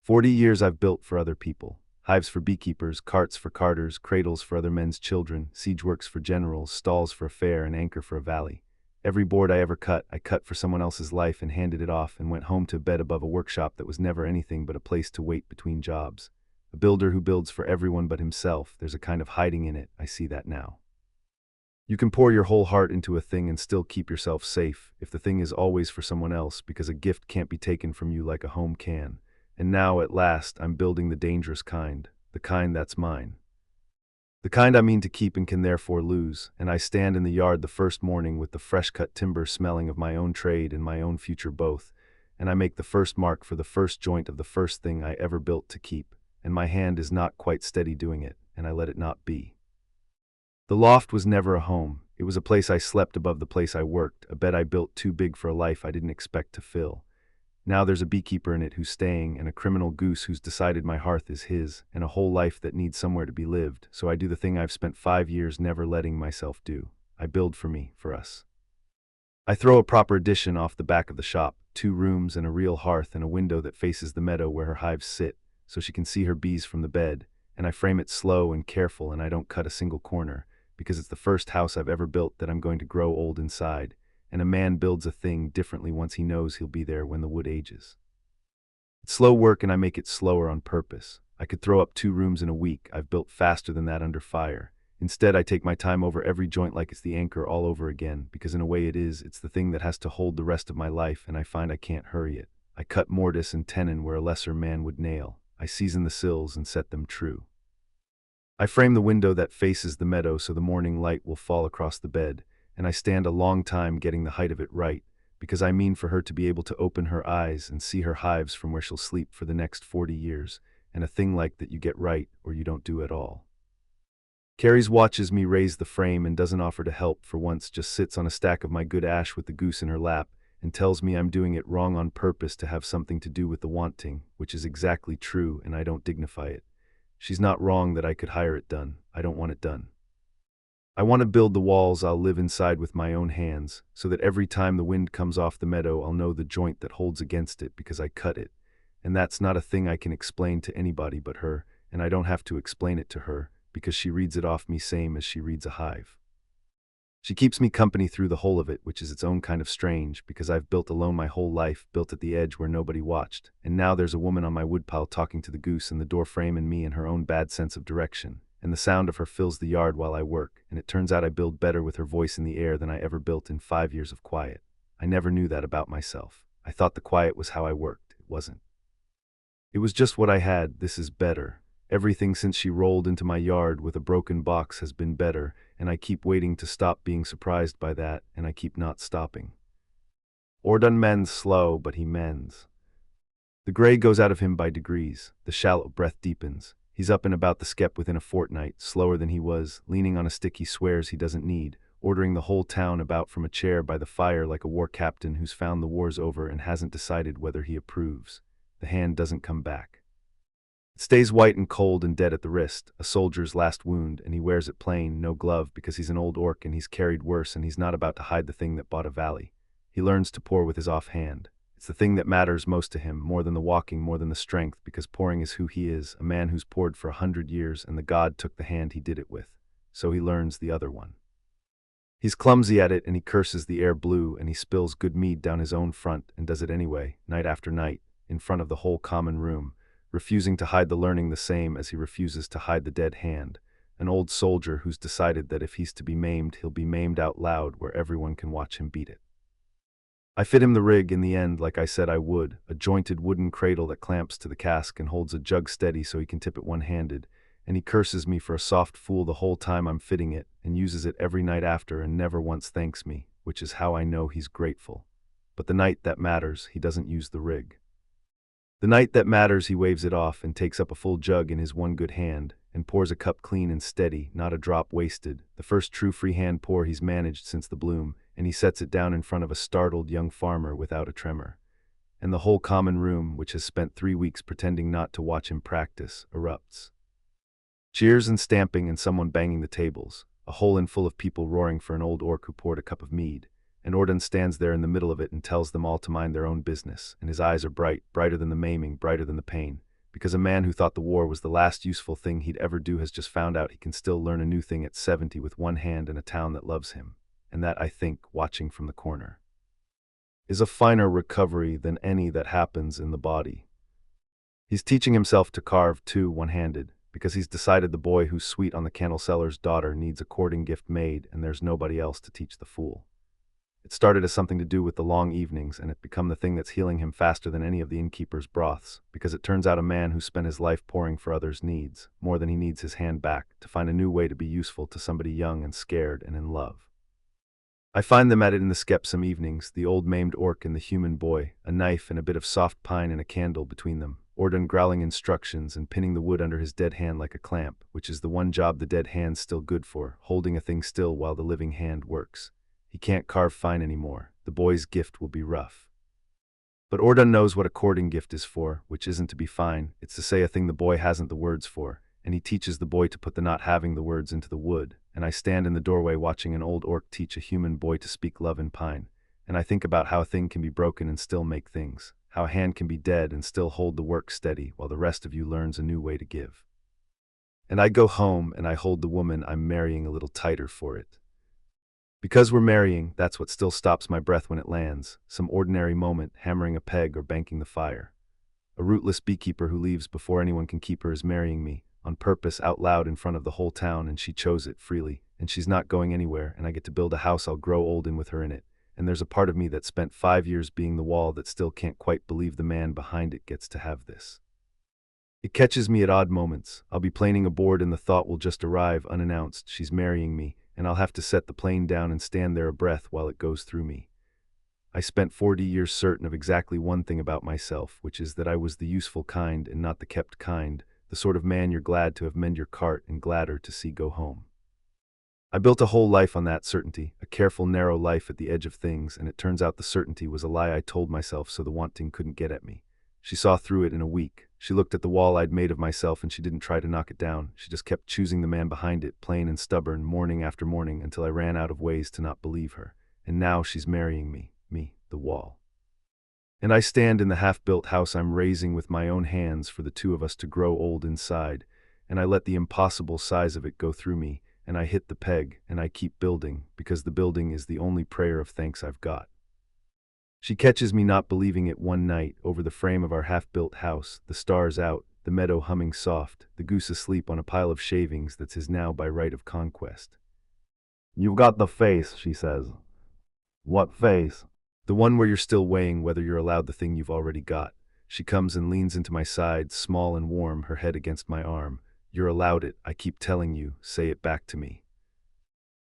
40 years I've built for other people. Hives for beekeepers, carts for carters, cradles for other men's children, siege works for generals, stalls for a fair, and anchor for a valley. Every board I ever cut, I cut for someone else's life and handed it off and went home to bed above a workshop that was never anything but a place to wait between jobs. A builder who builds for everyone but himself, there's a kind of hiding in it, I see that now. You can pour your whole heart into a thing and still keep yourself safe if the thing is always for someone else, because a gift can't be taken from you like a home can. And now, at last, I'm building the dangerous kind, the kind that's mine. The kind I mean to keep and can therefore lose, and I stand in the yard the first morning with the fresh-cut timber smelling of my own trade and my own future both, and I make the first mark for the first joint of the first thing I ever built to keep, and my hand is not quite steady doing it, and I let it not be. The loft was never a home. It was a place I slept above the place I worked, a bed I built too big for a life I didn't expect to fill. Now there's a beekeeper in it who's staying, and a criminal goose who's decided my hearth is his, and a whole life that needs somewhere to be lived, so I do the thing I've spent 5 years never letting myself do. I build for me, for us. I throw a proper addition off the back of the shop, 2 rooms and a real hearth and a window that faces the meadow where her hives sit, so she can see her bees from the bed, and I frame it slow and careful, and I don't cut a single corner, because it's the first house I've ever built that I'm going to grow old inside, and a man builds a thing differently once he knows he'll be there when the wood ages. It's slow work, and I make it slower on purpose. I could throw up 2 rooms in a week. I've built faster than that under fire. Instead, I take my time over every joint like it's the anchor all over again, because in a way it's the thing that has to hold the rest of my life, and I find I can't hurry it. I cut mortise and tenon where a lesser man would nail. I season the sills and set them true. I frame the window that faces the meadow so the morning light will fall across the bed, and I stand a long time getting the height of it right, because I mean for her to be able to open her eyes and see her hives from where she'll sleep for the next 40 years, and a thing like that you get right or you don't do at all. Carrie watches me raise the frame and doesn't offer to help for once, just sits on a stack of my good ash with the goose in her lap and tells me I'm doing it wrong on purpose to have something to do with the wanting, which is exactly true, and I don't dignify it. She's not wrong that I could hire it done. I don't want it done. I want to build the walls I'll live inside with my own hands, so that every time the wind comes off the meadow I'll know the joint that holds against it because I cut it, and that's not a thing I can explain to anybody but her, and I don't have to explain it to her, because she reads it off me same as she reads a hive. She keeps me company through the whole of it, which is its own kind of strange, because I've built alone my whole life, built at the edge where nobody watched, and now there's a woman on my woodpile talking to the goose in the door frame and me in her own bad sense of direction, and the sound of her fills the yard while I work, and it turns out I build better with her voice in the air than I ever built in 5 years of quiet. I never knew that about myself. I thought the quiet was how I worked. It wasn't. It was just what I had. This is better. Everything since she rolled into my yard with a broken box has been better, and I keep waiting to stop being surprised by that, and I keep not stopping. Ordon mends slow, but he mends. The gray goes out of him by degrees. The shallow breath deepens. He's up and about the skep within a fortnight, slower than he was, leaning on a stick he swears he doesn't need, ordering the whole town about from a chair by the fire like a war captain who's found the war's over and hasn't decided whether he approves. The hand doesn't come back. It stays white and cold and dead at the wrist, a soldier's last wound, and he wears it plain, no glove, because he's an old orc and he's carried worse, and he's not about to hide the thing that bought a valley. He learns to pour with his offhand. It's the thing that matters most to him, more than the walking, more than the strength, because pouring is who he is, a man who's poured for 100 years, and the god took the hand he did it with. So he learns the other one. He's clumsy at it, and he curses the air blue, and he spills good mead down his own front, and does it anyway, night after night, in front of the whole common room, refusing to hide the learning the same as he refuses to hide the dead hand, an old soldier who's decided that if he's to be maimed, he'll be maimed out loud where everyone can watch him beat it. I fit him the rig in the end like I said I would, a jointed wooden cradle that clamps to the cask and holds a jug steady so he can tip it one-handed, and he curses me for a soft fool the whole time I'm fitting it, and uses it every night after and never once thanks me, which is how I know he's grateful. But the night that matters, he doesn't use the rig. The night that matters, he waves it off and takes up a full jug in his one good hand and pours a cup clean and steady, not a drop wasted, the first true freehand pour he's managed since the bloom, and he sets it down in front of a startled young farmer without a tremor. And the whole common room, which has spent 3 weeks pretending not to watch him practice, erupts. Cheers and stamping and someone banging the tables, a hole in full of people roaring for an old orc who poured a cup of mead, and Orden stands there in the middle of it and tells them all to mind their own business, and his eyes are bright, brighter than the maiming, brighter than the pain, because a man who thought the war was the last useful thing he'd ever do has just found out he can still learn a new thing at 70 with one hand in a town that loves him, and that, I think, watching from the corner, is a finer recovery than any that happens in the body. He's teaching himself to carve, too, one-handed, because he's decided the boy who's sweet on the candle seller's daughter needs a courting gift made, and there's nobody else to teach the fool. It started as something to do with the long evenings, and it become the thing that's healing him faster than any of the innkeeper's broths, because it turns out a man who spent his life pouring for others needs, more than he needs his hand back, to find a new way to be useful to somebody young and scared and in love. I find them at it in the skep some evenings, the old maimed orc and the human boy, a knife and a bit of soft pine and a candle between them, Orden growling instructions and pinning the wood under his dead hand like a clamp, which is the one job the dead hand's still good for, holding a thing still while the living hand works. He can't carve fine anymore. The boy's gift will be rough. But Orden knows what a courting gift is for, which isn't to be fine, it's to say a thing the boy hasn't the words for, and he teaches the boy to put the not having the words into the wood, and I stand in the doorway watching an old orc teach a human boy to speak love in pine, and I think about how a thing can be broken and still make things, how a hand can be dead and still hold the work steady while the rest of you learns a new way to give. And I go home and I hold the woman I'm marrying a little tighter for it. Because we're marrying, that's what still stops my breath when it lands, some ordinary moment, hammering a peg or banking the fire. A rootless beekeeper who leaves before anyone can keep her is marrying me, on purpose, out loud in front of the whole town, and she chose it freely, and she's not going anywhere, and I get to build a house I'll grow old in with her in it, and there's a part of me that spent 5 years being the wall that still can't quite believe the man behind it gets to have this. It catches me at odd moments. I'll be planing a board and the thought will just arrive unannounced, she's marrying me, and I'll have to set the plane down and stand there a breath while it goes through me. I spent 40 years certain of exactly one thing about myself, which is that I was the useful kind and not the kept kind, the sort of man you're glad to have mend your cart and gladder to see go home. I built a whole life on that certainty, a careful, narrow life at the edge of things, and it turns out the certainty was a lie I told myself so the wanting couldn't get at me. She saw through it in a week. She looked at the wall I'd made of myself and she didn't try to knock it down. She just kept choosing the man behind it, plain and stubborn, morning after morning, until I ran out of ways to not believe her. And now she's marrying me, the wall. And I stand in the half-built house I'm raising with my own hands for the two of us to grow old inside, and I let the impossible size of it go through me, and I hit the peg, and I keep building, because the building is the only prayer of thanks I've got. She catches me not believing it one night, over the frame of our half-built house, the stars out, the meadow humming soft, the goose asleep on a pile of shavings that's his now by right of conquest. "You've got the face," she says. "What face?" "The one where you're still weighing whether you're allowed the thing you've already got." She comes and leans into my side, small and warm, her head against my arm. "You're allowed it, I keep telling you, say it back to me."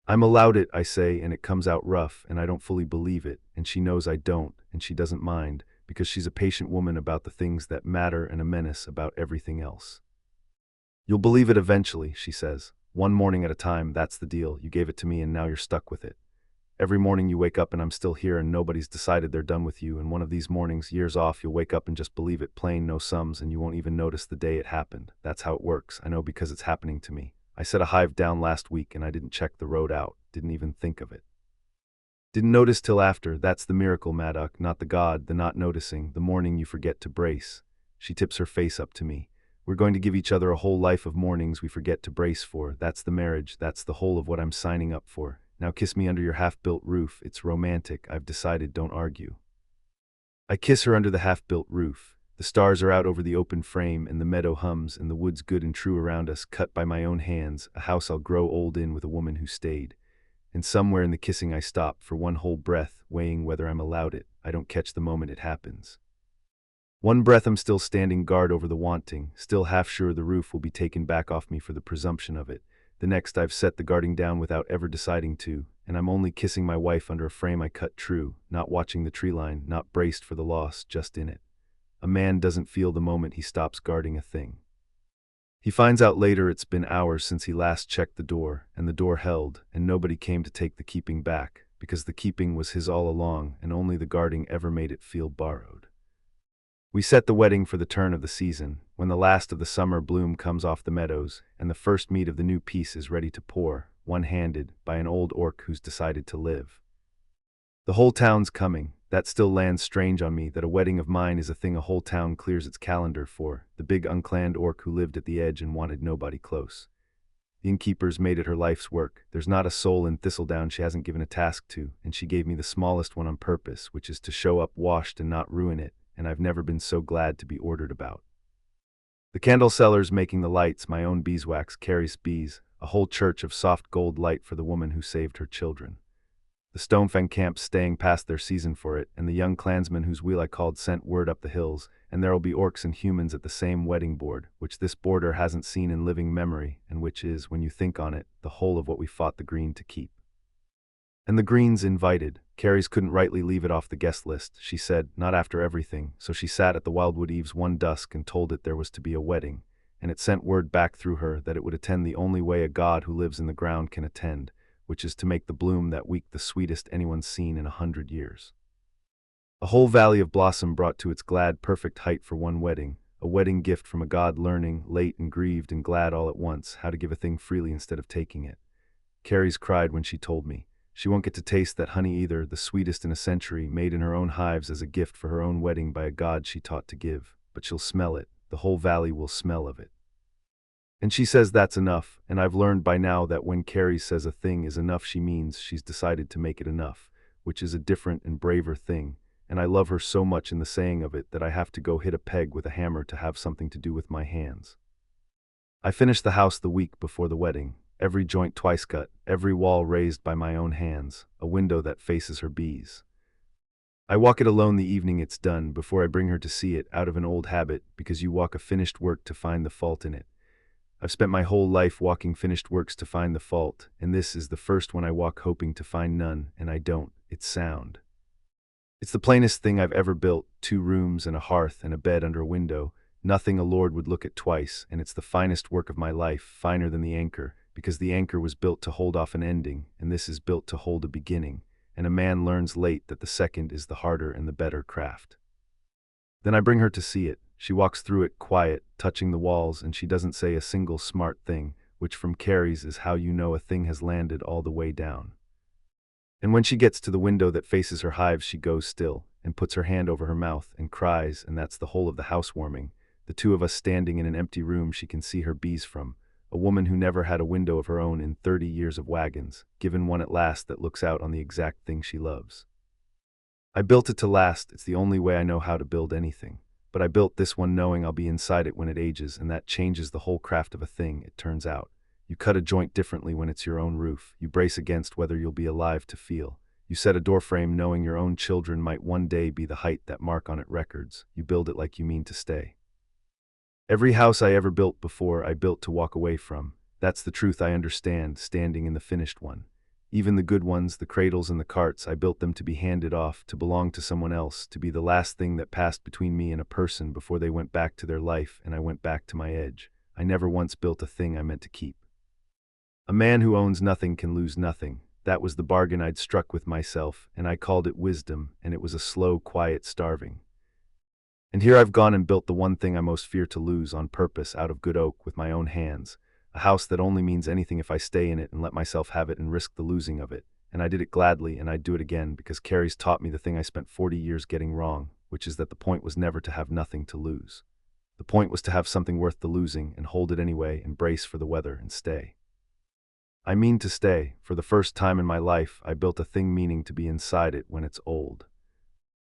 "I'm allowed it," I say, and it comes out rough, and I don't fully believe it, and she knows I don't, and she doesn't mind, because she's a patient woman about the things that matter and a menace about everything else. "You'll believe it eventually," she says. "One morning at a time, that's the deal. You gave it to me and now you're stuck with it. Every morning you wake up and I'm still here and nobody's decided they're done with you, and one of these mornings, years off, you'll wake up and just believe it, plain, no sums, and you won't even notice the day it happened. That's how it works. I know because it's happening to me. I set a hive down last week and I didn't check the road out, didn't even think of it. Didn't notice till after. That's the miracle, Maddock, not the god, the not noticing, the morning you forget to brace." She tips her face up to me. "We're going to give each other a whole life of mornings we forget to brace for. That's the marriage, that's the whole of what I'm signing up for. Now kiss me under your half-built roof. It's romantic, I've decided, don't argue." I kiss her under the half-built roof. The stars are out over the open frame, and the meadow hums, and the woods good and true around us, cut by my own hands, a house I'll grow old in with a woman who stayed. And somewhere in the kissing I stop, for one whole breath, weighing whether I'm allowed it. I don't catch the moment it happens. One breath I'm still standing guard over the wanting, still half sure the roof will be taken back off me for the presumption of it. The next I've set the guarding down without ever deciding to. and I'm only kissing my wife under a frame I cut true, not watching the tree line, not braced for the loss, just in it. A man doesn't feel the moment he stops guarding a thing. He finds out later it's been hours since he last checked the door, and the door held, and nobody came to take the keeping back, because the keeping was his all along, and only the guarding ever made it feel borrowed. We set the wedding for the turn of the season, when the last of the summer bloom comes off the meadows, and the first meat of the new piece is ready to pour, one-handed, by an old orc who's decided to live. The whole town's coming. That still lands strange on me, that a wedding of mine is a thing a whole town clears its calendar for, the big unclanned orc who lived at the edge and wanted nobody close. The innkeeper's made it her life's work. There's not a soul in Thistledown she hasn't given a task to, and she gave me the smallest one on purpose, which is to show up washed and not ruin it, and I've never been so glad to be ordered about. The candle seller's making the lights, my own beeswax carries bees, a whole church of soft gold light for the woman who saved her children. The Stonefang camp's staying past their season for it, and the young clansman whose wheel I called sent word up the hills, and there'll be orcs and humans at the same wedding board, which this border hasn't seen in living memory, and which is, when you think on it, the whole of what we fought the Green to keep. And the Greens invited. Carries couldn't rightly leave it off the guest list, she said, not after everything, so she sat at the Wildwood eaves one dusk and told it there was to be a wedding, and it sent word back through her that it would attend the only way a god who lives in the ground can attend, which is to make the bloom that week the sweetest anyone's seen in 100 years. A whole valley of blossom brought to its glad, perfect height for one wedding, a wedding gift from a god learning, late and grieved and glad all at once, how to give a thing freely instead of taking it. Carries cried when she told me. She won't get to taste that honey either, the sweetest in a century, made in her own hives as a gift for her own wedding by a god she taught to give, but she'll smell it, the whole valley will smell of it. And she says that's enough, and I've learned by now that when Carrie says a thing is enough she means she's decided to make it enough, which is a different and braver thing, and I love her so much in the saying of it that I have to go hit a peg with a hammer to have something to do with my hands. I finished the house the week before the wedding. Every joint twice cut, every wall raised by my own hands, a window that faces her bees. I walk it alone the evening it's done, before I bring her to see it, out of an old habit, because you walk a finished work to find the fault in it. I've spent my whole life walking finished works to find the fault, and this is the first one I walk hoping to find none, and I don't. It's sound. It's the plainest thing I've ever built, 2 rooms and a hearth and a bed under a window, nothing a lord would look at twice, and it's the finest work of my life, finer than the anchor, because the anchor was built to hold off an ending, and this is built to hold a beginning, and a man learns late that the second is the harder and the better craft. Then I bring her to see it. She walks through it quiet, touching the walls, and she doesn't say a single smart thing, which from Carrie's is how you know a thing has landed all the way down. And when she gets to the window that faces her hives she goes still, and puts her hand over her mouth, and cries, and that's the whole of the housewarming, the 2 of us standing in an empty room she can see her bees from. A woman who never had a window of her own in 30 years of wagons, given one at last that looks out on the exact thing she loves. I built it to last, it's the only way I know how to build anything. But I built this one knowing I'll be inside it when it ages, and that changes the whole craft of a thing, it turns out. You cut a joint differently when it's your own roof. You brace against whether you'll be alive to feel. You set a doorframe knowing your own children might one day be the height that mark on it records. You build it like you mean to stay. Every house I ever built before I built to walk away from. That's the truth I understand, standing in the finished one. Even the good ones, the cradles and the carts, I built them to be handed off, to belong to someone else, to be the last thing that passed between me and a person before they went back to their life and I went back to my edge. I never once built a thing I meant to keep. A man who owns nothing can lose nothing. That was the bargain I'd struck with myself, and I called it wisdom, and it was a slow, quiet starving. And here I've gone and built the one thing I most fear to lose on purpose out of good oak with my own hands, a house that only means anything if I stay in it and let myself have it and risk the losing of it, and I did it gladly and I'd do it again because Carrie's taught me the thing I spent 40 years getting wrong, which is that the point was never to have nothing to lose. The point was to have something worth the losing and hold it anyway and brace for the weather and stay. I mean to stay. For the first time in my life, I built a thing meaning to be inside it when it's old.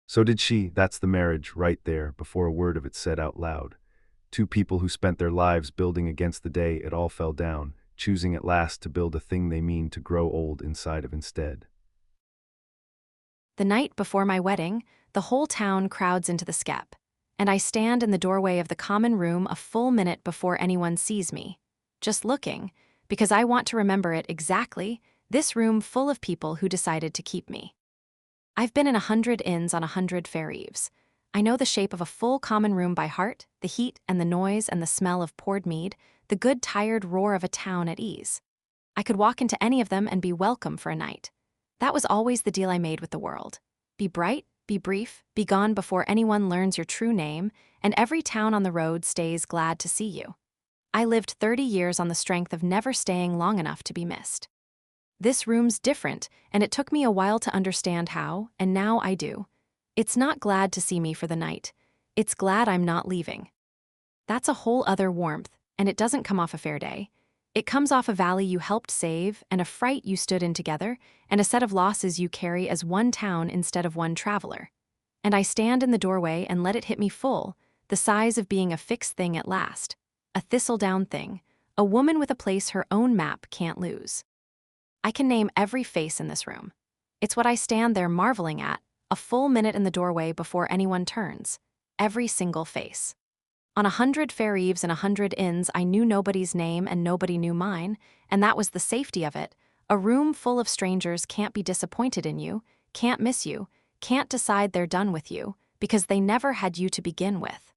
So did she. That's the marriage, right there, before a word of it said out loud. 2 people who spent their lives building against the day it all fell down, choosing at last to build a thing they mean to grow old inside of instead. The night before my wedding, the whole town crowds into the skep, and I stand in the doorway of the common room a full minute before anyone sees me, just looking, because I want to remember it exactly, This room full of people who decided to keep me. I've been in 100 inns on 100 fair eves. I know the shape of a full common room by heart, the heat and the noise and the smell of poured mead, the good tired roar of a town at ease. I could walk into any of them and be welcome for a night. That was always the deal I made with the world. Be bright, be brief, be gone before anyone learns your true name, and every town on the road stays glad to see you. I lived 30 years on the strength of never staying long enough to be missed. This room's different, and it took me a while to understand how, and now I do. It's not glad to see me for the night. It's glad I'm not leaving. That's a whole other warmth, and it doesn't come off a fair day. It comes off a valley you helped save, and a fright you stood in together, and a set of losses you carry as one town instead of one traveler. And I stand in the doorway and let it hit me full, the size of being a fixed thing at last. A thistledown thing, a woman with a place her own map can't lose. I can name every face in this room. It's what I stand there marveling at, a full minute in the doorway before anyone turns. Every single face. On 100 fair eves and 100 inns, I knew nobody's name and nobody knew mine, and that was the safety of it. A room full of strangers can't be disappointed in you, can't miss you, can't decide they're done with you, because they never had you to begin with.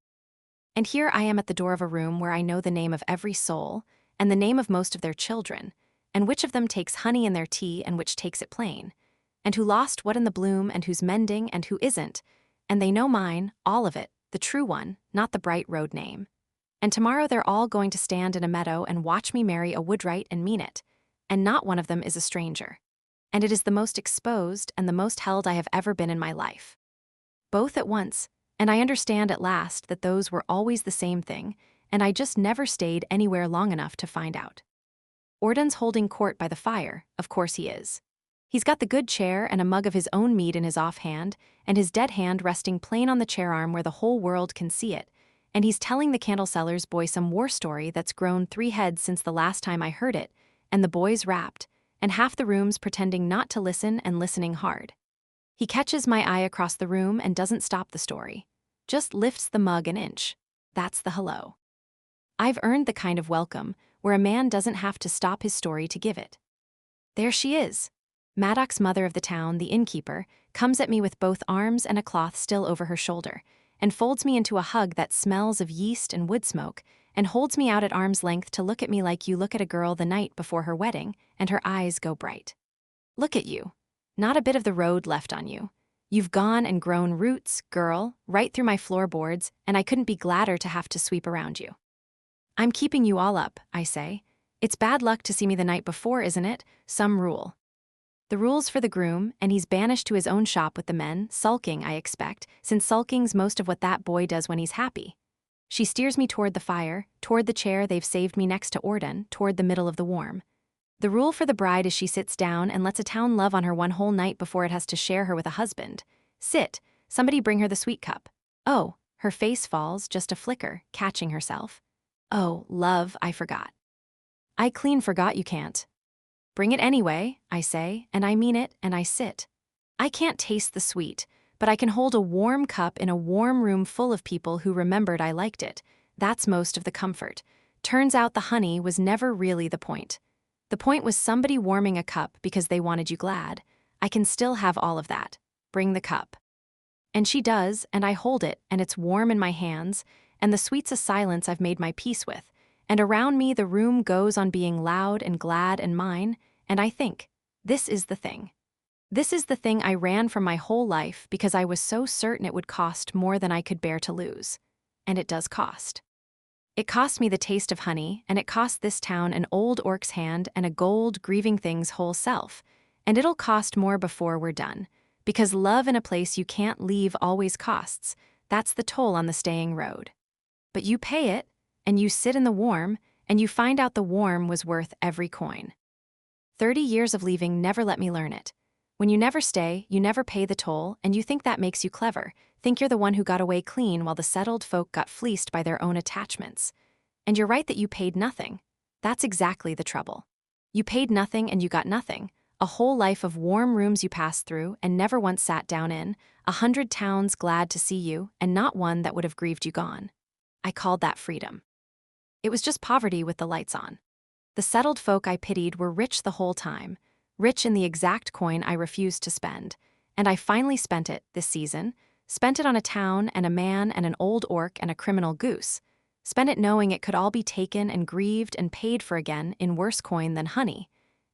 And here I am at the door of a room where I know the name of every soul, and the name of most of their children, and which of them takes honey in their tea and which takes it plain, and who lost what in the bloom and who's mending and who isn't, and they know mine, all of it, the true one, not the bright road name. And tomorrow they're all going to stand in a meadow and watch me marry a woodwright and mean it, and not one of them is a stranger. And it is the most exposed and the most held I have ever been in my life. Both at once, and I understand at last that those were always the same thing, and I just never stayed anywhere long enough to find out. Orden's holding court by the fire, of course he is. He's got the good chair and a mug of his own mead in his offhand, and his dead hand resting plain on the chair arm where the whole world can see it, and he's telling the candle seller's boy some war story that's grown 3 heads since the last time I heard it, and the boy's rapt, and half the room's pretending not to listen and listening hard. He catches my eye across the room and doesn't stop the story. Just lifts the mug an inch. That's the hello. I've earned the kind of welcome where a man doesn't have to stop his story to give it. There she is. Maddox's mother of the town, the innkeeper, comes at me with both arms and a cloth still over her shoulder, and folds me into a hug that smells of yeast and wood smoke, and holds me out at arm's length to look at me like you look at a girl the night before her wedding, and her eyes go bright. Look at you. Not a bit of the road left on you. You've gone and grown roots, girl, right through my floorboards, and I couldn't be gladder to have to sweep around you. I'm keeping you all up, I say. It's bad luck to see me the night before, isn't it? Some rule. The rule's for the groom, and he's banished to his own shop with the men, sulking, I expect, since sulking's most of what that boy does when he's happy. She steers me toward the fire, toward the chair they've saved me next to Orden, toward the middle of the warm. The rule for the bride is she sits down and lets a town love on her one whole night before it has to share her with a husband. Sit, somebody bring her the sweet cup. Oh, her face falls, just a flicker, catching herself. Oh, love, I forgot. I clean forgot you can't. Bring it anyway, I say, and I mean it, and I sit. I can't taste the sweet, but I can hold a warm cup in a warm room full of people who remembered I liked it. That's most of the comfort. Turns out the honey was never really the point. The point was somebody warming a cup because they wanted you glad. I can still have all of that. Bring the cup. And she does, and I hold it, and it's warm in my hands, and the sweet's a silence I've made my peace with, and around me the room goes on being loud and glad and mine, and I think, this is the thing. This is the thing I ran from my whole life because I was so certain it would cost more than I could bear to lose. And it does cost. It cost me the taste of honey, and it cost this town an old orc's hand and a gold grieving thing's whole self, and it'll cost more before we're done, because love in a place you can't leave always costs. That's the toll on the staying road. But you pay it, and you sit in the warm, and you find out the warm was worth every coin. 30 years of leaving never let me learn it. When you never stay, you never pay the toll, and you think that makes you clever, think you're the one who got away clean while the settled folk got fleeced by their own attachments. And you're right that you paid nothing. That's exactly the trouble. You paid nothing and you got nothing. A whole life of warm rooms you passed through and never once sat down in, 100 towns glad to see you, and not one that would have grieved you gone. I called that freedom. It was just poverty with the lights on. The settled folk I pitied were rich the whole time. rich in the exact coin I refused to spend. And I finally spent it, this season. Spent it on a town and a man and an old orc and a criminal goose. Spent it knowing it could all be taken and grieved and paid for again in worse coin than honey.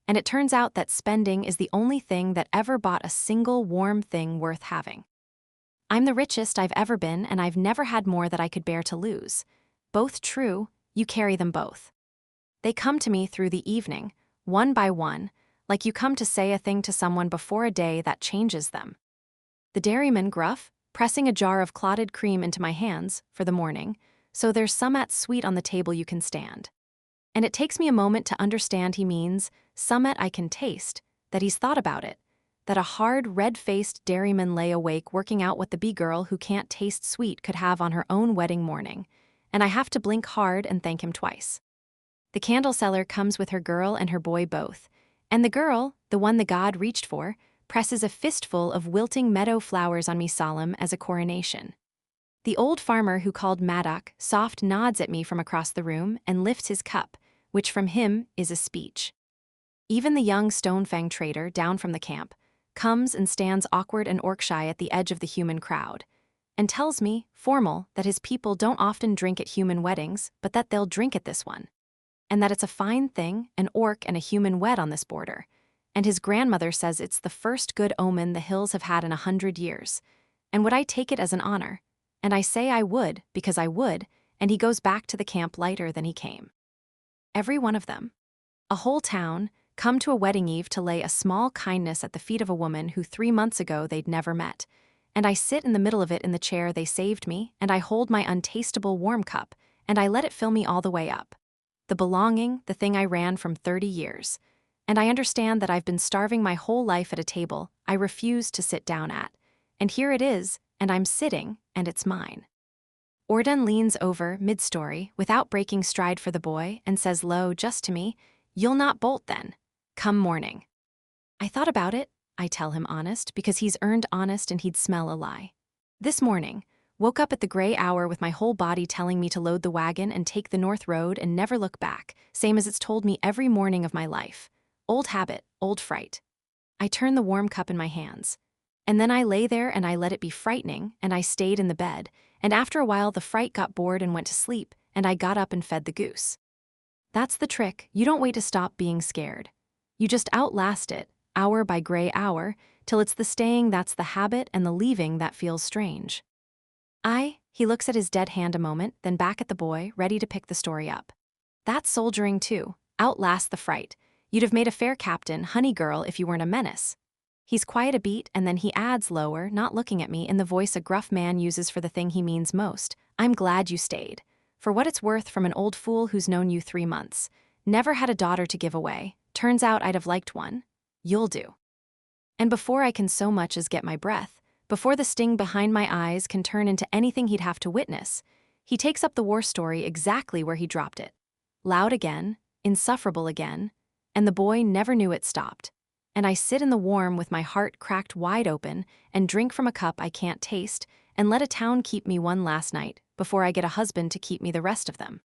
And it turns out that spending is the only thing that ever bought a single warm thing worth having. I'm the richest I've ever been, and I've never had more that I could bear to lose. Both true, you carry them both. They come to me through the evening, one by one, like you come to say a thing to someone before a day that changes them. The dairyman gruff, pressing a jar of clotted cream into my hands, for the morning, so there's summat sweet on the table you can stand. And it takes me a moment to understand he means summat I can taste, that he's thought about it, that a hard, red-faced dairyman lay awake working out what the bee girl who can't taste sweet could have on her own wedding morning, and I have to blink hard and thank him twice. The candle seller comes with her girl and her boy both, and the girl, the one the god reached for, presses a fistful of wilting meadow flowers on me solemn as a coronation. The old farmer who called Maddock soft nods at me from across the room and lifts his cup, which from him is a speech. Even the young Stonefang trader down from the camp comes and stands awkward and orc-shy at the edge of the human crowd, and tells me, formal, that his people don't often drink at human weddings, but that they'll drink at this one, and that it's a fine thing, an orc and a human wed on this border, and his grandmother says it's the first good omen the hills have had in 100 years, and would I take it as an honor? And I say I would, because I would, and he goes back to the camp lighter than he came. Every one of them. A whole town, come to a wedding eve to lay a small kindness at the feet of a woman who 3 months ago they'd never met, and I sit in the middle of it in the chair they saved me, and I hold my untastable warm cup, and I let it fill me all the way up. The belonging, the thing I ran from 30 years. And I understand that I've been starving my whole life at a table I refuse to sit down at, and here it is, and I'm sitting, and it's mine. Ordun leans over, mid-story, without breaking stride for the boy, and says low just to me, "You'll not bolt then. Come morning." I thought about it, I tell him honest, because he's earned honest and he'd smell a lie. This morning, woke up at the gray hour with my whole body telling me to load the wagon and take the north road and never look back, same as it's told me every morning of my life. Old habit, old fright. I turn the warm cup in my hands. And then I lay there and I let it be frightening, and I stayed in the bed, and after a while the fright got bored and went to sleep, and I got up and fed the goose. That's the trick, you don't wait to stop being scared. You just outlast it, hour by gray hour, till it's the staying that's the habit and the leaving that feels strange. He looks at his dead hand a moment, then back at the boy, ready to pick the story up. That's soldiering too, outlast the fright. You'd have made a fair captain, honey girl, if you weren't a menace. He's quiet a beat, and then he adds lower, not looking at me, in the voice a gruff man uses for the thing he means most. I'm glad you stayed. For what it's worth, from an old fool who's known you 3 months. Never had a daughter to give away. Turns out I'd have liked one. You'll do. And before I can so much as get my breath, before the sting behind my eyes can turn into anything he'd have to witness, he takes up the war story exactly where he dropped it. Loud again, insufferable again, and the boy never knew it stopped. And I sit in the warm with my heart cracked wide open and drink from a cup I can't taste and let a town keep me one last night before I get a husband to keep me the rest of them.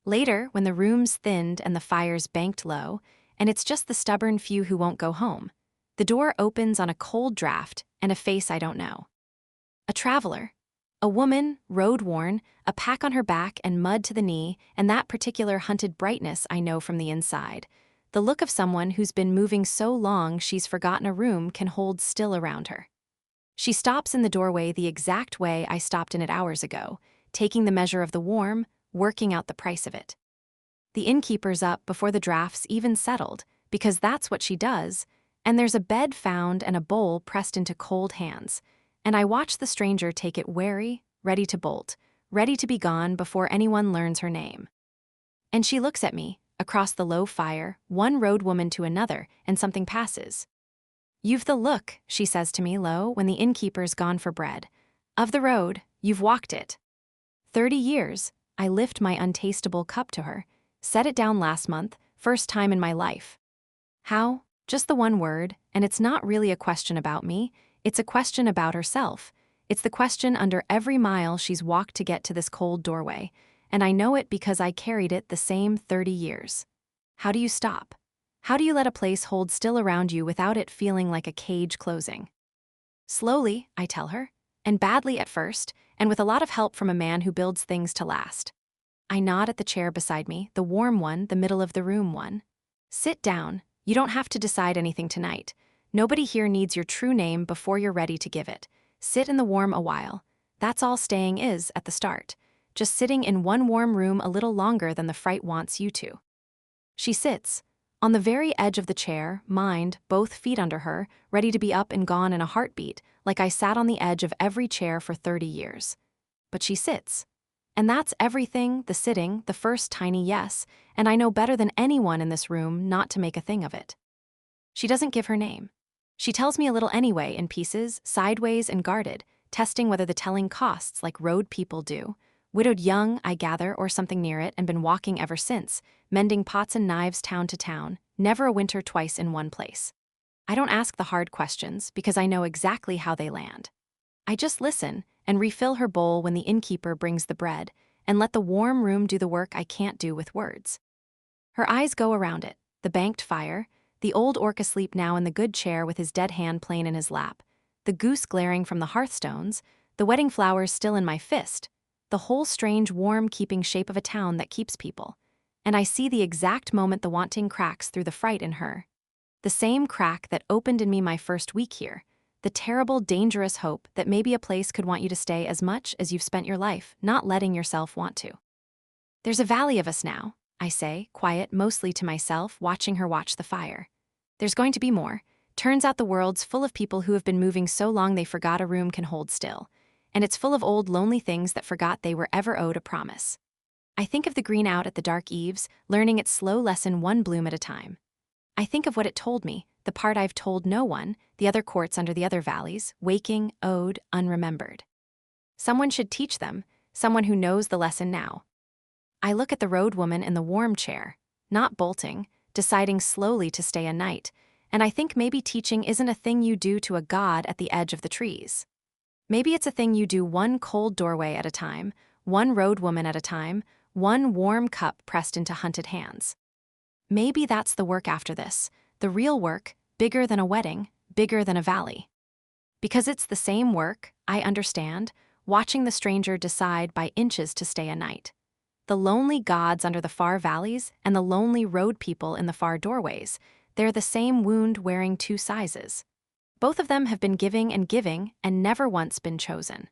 Later, when the room's thinned and the fire's banked low, and it's just the stubborn few who won't go home, the door opens on a cold draft and a face I don't know. A traveler. A woman, road-worn, a pack on her back and mud to the knee, and that particular hunted brightness I know from the inside. The look of someone who's been moving so long she's forgotten a room can hold still around her. She stops in the doorway the exact way I stopped in it hours ago, taking the measure of the warm, working out the price of it. The innkeeper's up before the draft's even settled, because that's what she does, and there's a bed found and a bowl pressed into cold hands, and I watch the stranger take it wary, ready to bolt, ready to be gone before anyone learns her name. And she looks at me, across the low fire, one road woman to another, and something passes. "You've the look," she says to me low when the innkeeper's gone for bread. "Of the road, you've walked it." 30 years, I lift my untastable cup to her, set it down last month, first time in my life. How? Just the one word, and it's not really a question about me, it's a question about herself. It's the question under every mile she's walked to get to this cold doorway, and I know it because I carried it the same 30 years. How do you stop? How do you let a place hold still around you without it feeling like a cage closing? Slowly, I tell her, and badly at first, and with a lot of help from a man who builds things to last. I nod at the chair beside me, the warm one, the middle of the room one. Sit down. You don't have to decide anything tonight. Nobody here needs your true name before you're ready to give it. Sit in the warm a while. That's all staying is at the start. Just sitting in one warm room a little longer than the fright wants you to. She sits, on the very edge of the chair, mind, both feet under her, ready to be up and gone in a heartbeat, like I sat on the edge of every chair for 30 years. But she sits. And that's everything, the sitting, the first tiny yes, and I know better than anyone in this room not to make a thing of it. She doesn't give her name. She tells me a little anyway in pieces, sideways and guarded, testing whether the telling costs like road people do. Widowed young, I gather, or something near it, and been walking ever since, mending pots and knives town to town, never a winter twice in one place. I don't ask the hard questions because I know exactly how they land. I just listen and refill her bowl when the innkeeper brings the bread, and let the warm room do the work I can't do with words. Her eyes go around it, the banked fire, the old orc asleep now in the good chair with his dead hand plain in his lap, the goose glaring from the hearthstones, the wedding flowers still in my fist, the whole strange warm-keeping shape of a town that keeps people. And I see the exact moment the wanting cracks through the fright in her. The same crack that opened in me my first week here, the terrible, dangerous hope that maybe a place could want you to stay as much as you've spent your life, not letting yourself want to. There's a valley of us now, I say, quiet, mostly to myself, watching her watch the fire. There's going to be more. Turns out the world's full of people who have been moving so long they forgot a room can hold still. And it's full of old, lonely things that forgot they were ever owed a promise. I think of the green out at the dark eaves, learning its slow lesson one bloom at a time. I think of what it told me, the part I've told no one, the other courts under the other valleys, waking, owed, unremembered. Someone should teach them, someone who knows the lesson now. I look at the road woman in the warm chair, not bolting, deciding slowly to stay a night, and I think maybe teaching isn't a thing you do to a god at the edge of the trees. Maybe it's a thing you do one cold doorway at a time, one road woman at a time, one warm cup pressed into hunted hands. Maybe that's the work after this, the real work, bigger than a wedding, bigger than a valley. Because it's the same work, I understand, watching the stranger decide by inches to stay a night. The lonely gods under the far valleys and the lonely road people in the far doorways, they're the same wound wearing two sizes. Both of them have been giving and never once been chosen.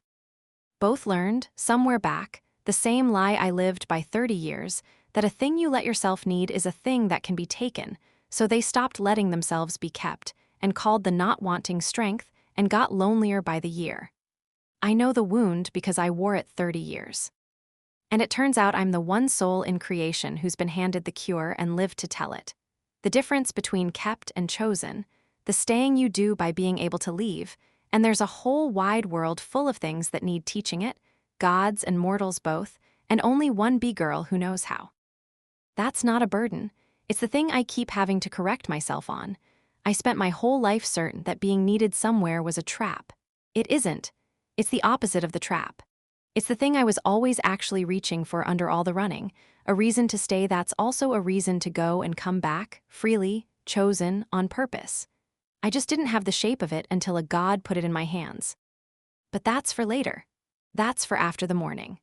Both learned, somewhere back, the same lie I lived by 30 years, that a thing you let yourself need is a thing that can be taken, so they stopped letting themselves be kept, and called the not wanting strength, and got lonelier by the year. I know the wound because I wore it 30 years. And it turns out I'm the one soul in creation who's been handed the cure and lived to tell it. The difference between kept and chosen, the staying you do by being able to leave, and there's a whole wide world full of things that need teaching it, gods and mortals both, and only one bee girl who knows how. That's not a burden. It's the thing I keep having to correct myself on. I spent my whole life certain that being needed somewhere was a trap. It isn't. It's the opposite of the trap. It's the thing I was always actually reaching for under all the running, a reason to stay that's also a reason to go and come back, freely, chosen, on purpose. I just didn't have the shape of it until a god put it in my hands. But that's for later. That's for after the morning.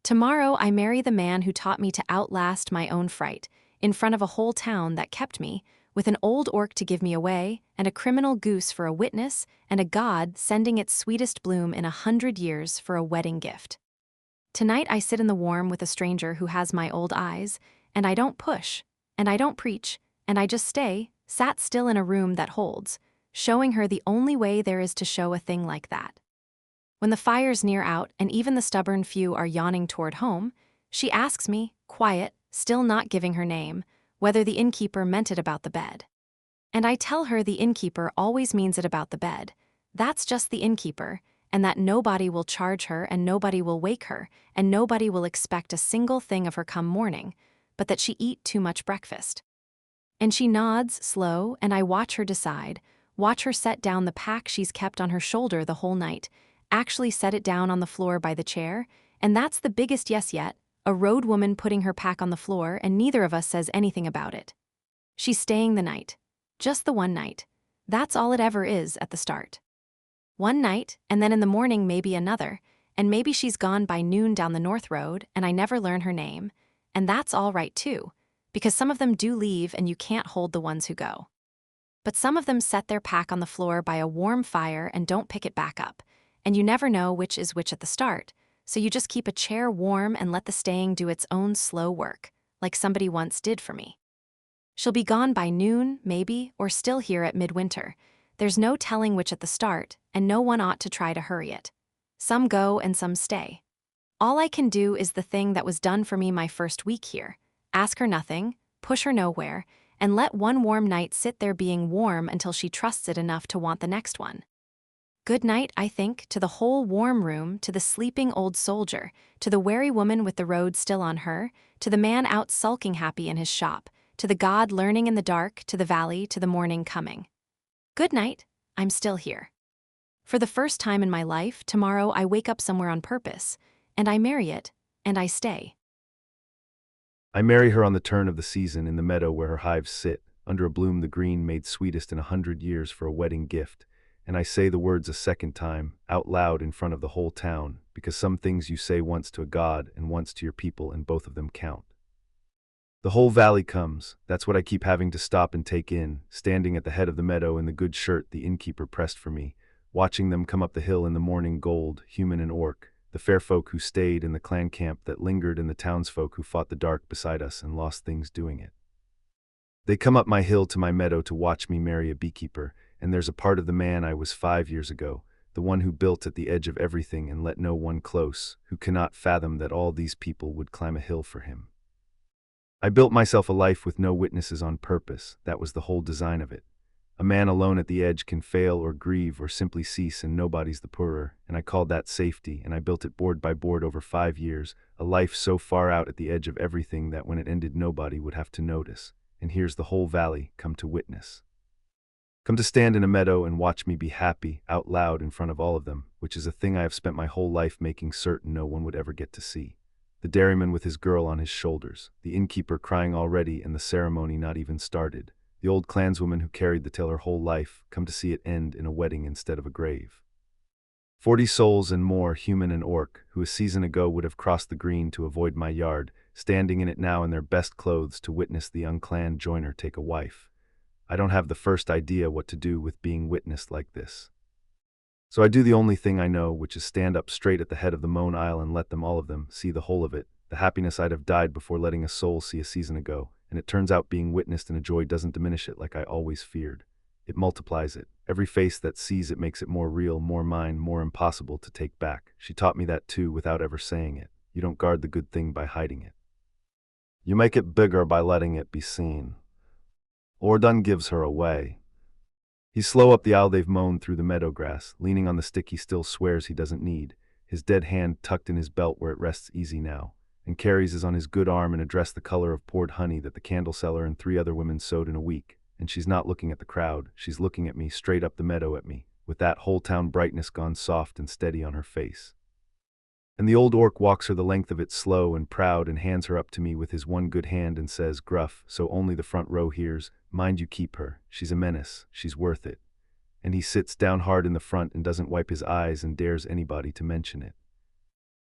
Tomorrow I marry the man who taught me to outlast my own fright, in front of a whole town that kept me, with an old orc to give me away, and a criminal goose for a witness, and a god sending its sweetest bloom in 100 years for a wedding gift. Tonight I sit in the warm with a stranger who has my old eyes, and I don't push, and I don't preach, and I just stay, sat still in a room that holds, showing her the only way there is to show a thing like that. When the fire's near out and even the stubborn few are yawning toward home, she asks me, quiet, still not giving her name, whether the innkeeper meant it about the bed. And I tell her the innkeeper always means it about the bed. That's just the innkeeper, and that nobody will charge her and nobody will wake her, and nobody will expect a single thing of her come morning, but that she eat too much breakfast. And she nods, slow, and I watch her decide, watch her set down the pack she's kept on her shoulder the whole night, actually set it down on the floor by the chair, and that's the biggest yes yet, a road woman putting her pack on the floor and neither of us says anything about it. She's staying the night. Just the one night. That's all it ever is at the start. One night, and then in the morning maybe another, and maybe she's gone by noon down the North Road and I never learn her name, and that's all right too, because some of them do leave and you can't hold the ones who go. But some of them set their pack on the floor by a warm fire and don't pick it back up, and you never know which is which at the start, so you just keep a chair warm and let the staying do its own slow work, like somebody once did for me. She'll be gone by noon, maybe, or still here at midwinter. There's no telling which at the start, and no one ought to try to hurry it. Some go and some stay. All I can do is the thing that was done for me my first week here. Ask her nothing, push her nowhere, and let one warm night sit there being warm until she trusts it enough to want the next one. Good night, I think, to the whole warm room, to the sleeping old soldier, to the wary woman with the road still on her, to the man out sulking happy in his shop, to the god learning in the dark, to the valley, to the morning coming. Good night, I'm still here. For the first time in my life, tomorrow I wake up somewhere on purpose, and I marry it, and I stay. I marry her on the turn of the season in the meadow where her hives sit, under a bloom the green made sweetest in 100 years for a wedding gift, and I say the words a second time, out loud in front of the whole town, because some things you say once to a god and once to your people and both of them count. The whole valley comes, that's what I keep having to stop and take in, standing at the head of the meadow in the good shirt the innkeeper pressed for me, watching them come up the hill in the morning gold, human and orc, the fair folk who stayed in the clan camp that lingered and the townsfolk who fought the dark beside us and lost things doing it. They come up my hill to my meadow to watch me marry a beekeeper, and there's a part of the man I was 5 years ago, the one who built at the edge of everything and let no one close, who cannot fathom that all these people would climb a hill for him. I built myself a life with no witnesses on purpose, that was the whole design of it. A man alone at the edge can fail or grieve or simply cease and nobody's the poorer, and I called that safety, and I built it board by board over 5 years, a life so far out at the edge of everything that when it ended nobody would have to notice, and here's the whole valley come to witness. Come to stand in a meadow and watch me be happy, out loud in front of all of them, which is a thing I have spent my whole life making certain no one would ever get to see. The dairyman with his girl on his shoulders, the innkeeper crying already and the ceremony not even started, the old clanswoman who carried the tale her whole life, come to see it end in a wedding instead of a grave. 40 souls and more, human and orc, who a season ago would have crossed the green to avoid my yard, standing in it now in their best clothes to witness the unclanned joiner take a wife. I don't have the first idea what to do with being witnessed like this. So I do the only thing I know, which is stand up straight at the head of the mown aisle and let them, all of them, see the whole of it, the happiness I'd have died before letting a soul see a season ago, and it turns out being witnessed in a joy doesn't diminish it like I always feared. It multiplies it. Every face that sees it makes it more real, more mine, more impossible to take back. She taught me that too without ever saying it. You don't guard the good thing by hiding it. You make it bigger by letting it be seen. Ordun gives her away. He's slow up the aisle they've mown through the meadow grass, leaning on the stick he still swears he doesn't need, his dead hand tucked in his belt where it rests easy now, and Carrie's is on his good arm in a dress the color of poured honey that the candle seller and 3 other women sewed in a week, and she's not looking at the crowd, she's looking at me, straight up the meadow at me, with that whole town brightness gone soft and steady on her face. And the old orc walks her the length of it slow and proud and hands her up to me with his one good hand and says, gruff, so only the front row hears, mind you keep her, she's a menace, she's worth it. And he sits down hard in the front and doesn't wipe his eyes and dares anybody to mention it.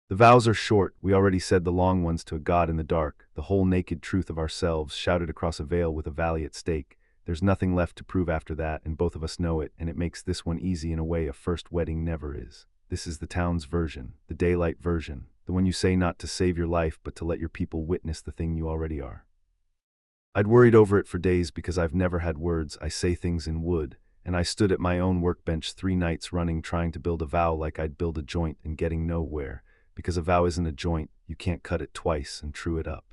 The vows are short, we already said the long ones to a god in the dark, the whole naked truth of ourselves shouted across a veil with a valley at stake. There's nothing left to prove after that, and both of us know it, and it makes this one easy in a way a first wedding never is. This is the town's version, the daylight version, the one you say not to save your life but to let your people witness the thing you already are. I'd worried over it for days because I've never had words, I say things in wood, and I stood at my own workbench 3 nights running trying to build a vow like I'd build a joint and getting nowhere, because a vow isn't a joint, you can't cut it twice and true it up.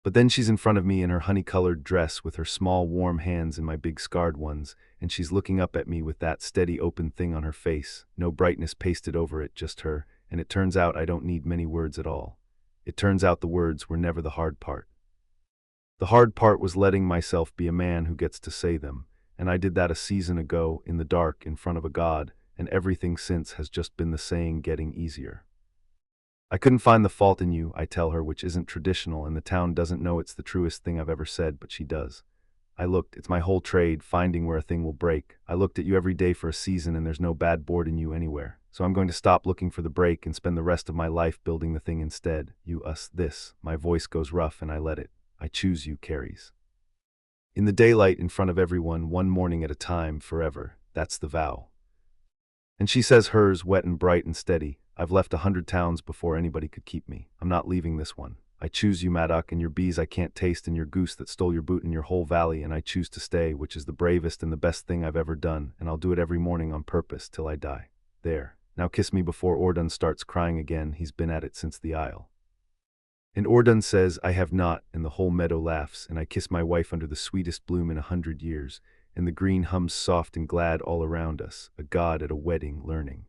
But then she's in front of me in her honey-colored dress with her small warm hands in my big scarred ones, and she's looking up at me with that steady open thing on her face, no brightness pasted over it, just her, and it turns out I don't need many words at all. It turns out the words were never the hard part. The hard part was letting myself be a man who gets to say them, and I did that a season ago, in the dark, in front of a god, and everything since has just been the saying getting easier. I couldn't find the fault in you, I tell her, which isn't traditional, and the town doesn't know it's the truest thing I've ever said, but she does. I looked, it's my whole trade, finding where a thing will break. I looked at you every day for a season, and there's no bad board in you anywhere. So I'm going to stop looking for the break and spend the rest of my life building the thing instead. You, us, this. My voice goes rough, and I let it. I choose you, Carries. In the daylight, in front of everyone, one morning at a time, forever. That's the vow. And she says hers, wet and bright and steady. I've left 100 towns before anybody could keep me. I'm not leaving this one. I choose you, Maddock, and your bees I can't taste, and your goose that stole your boot in your whole valley, and I choose to stay, which is the bravest and the best thing I've ever done, and I'll do it every morning on purpose till I die. There. Now kiss me before Ordun starts crying again. He's been at it since the Isle. And Ordun says, I have not, and the whole meadow laughs, and I kiss my wife under the sweetest bloom in 100 years, and the green hums soft and glad all around us, a god at a wedding learning.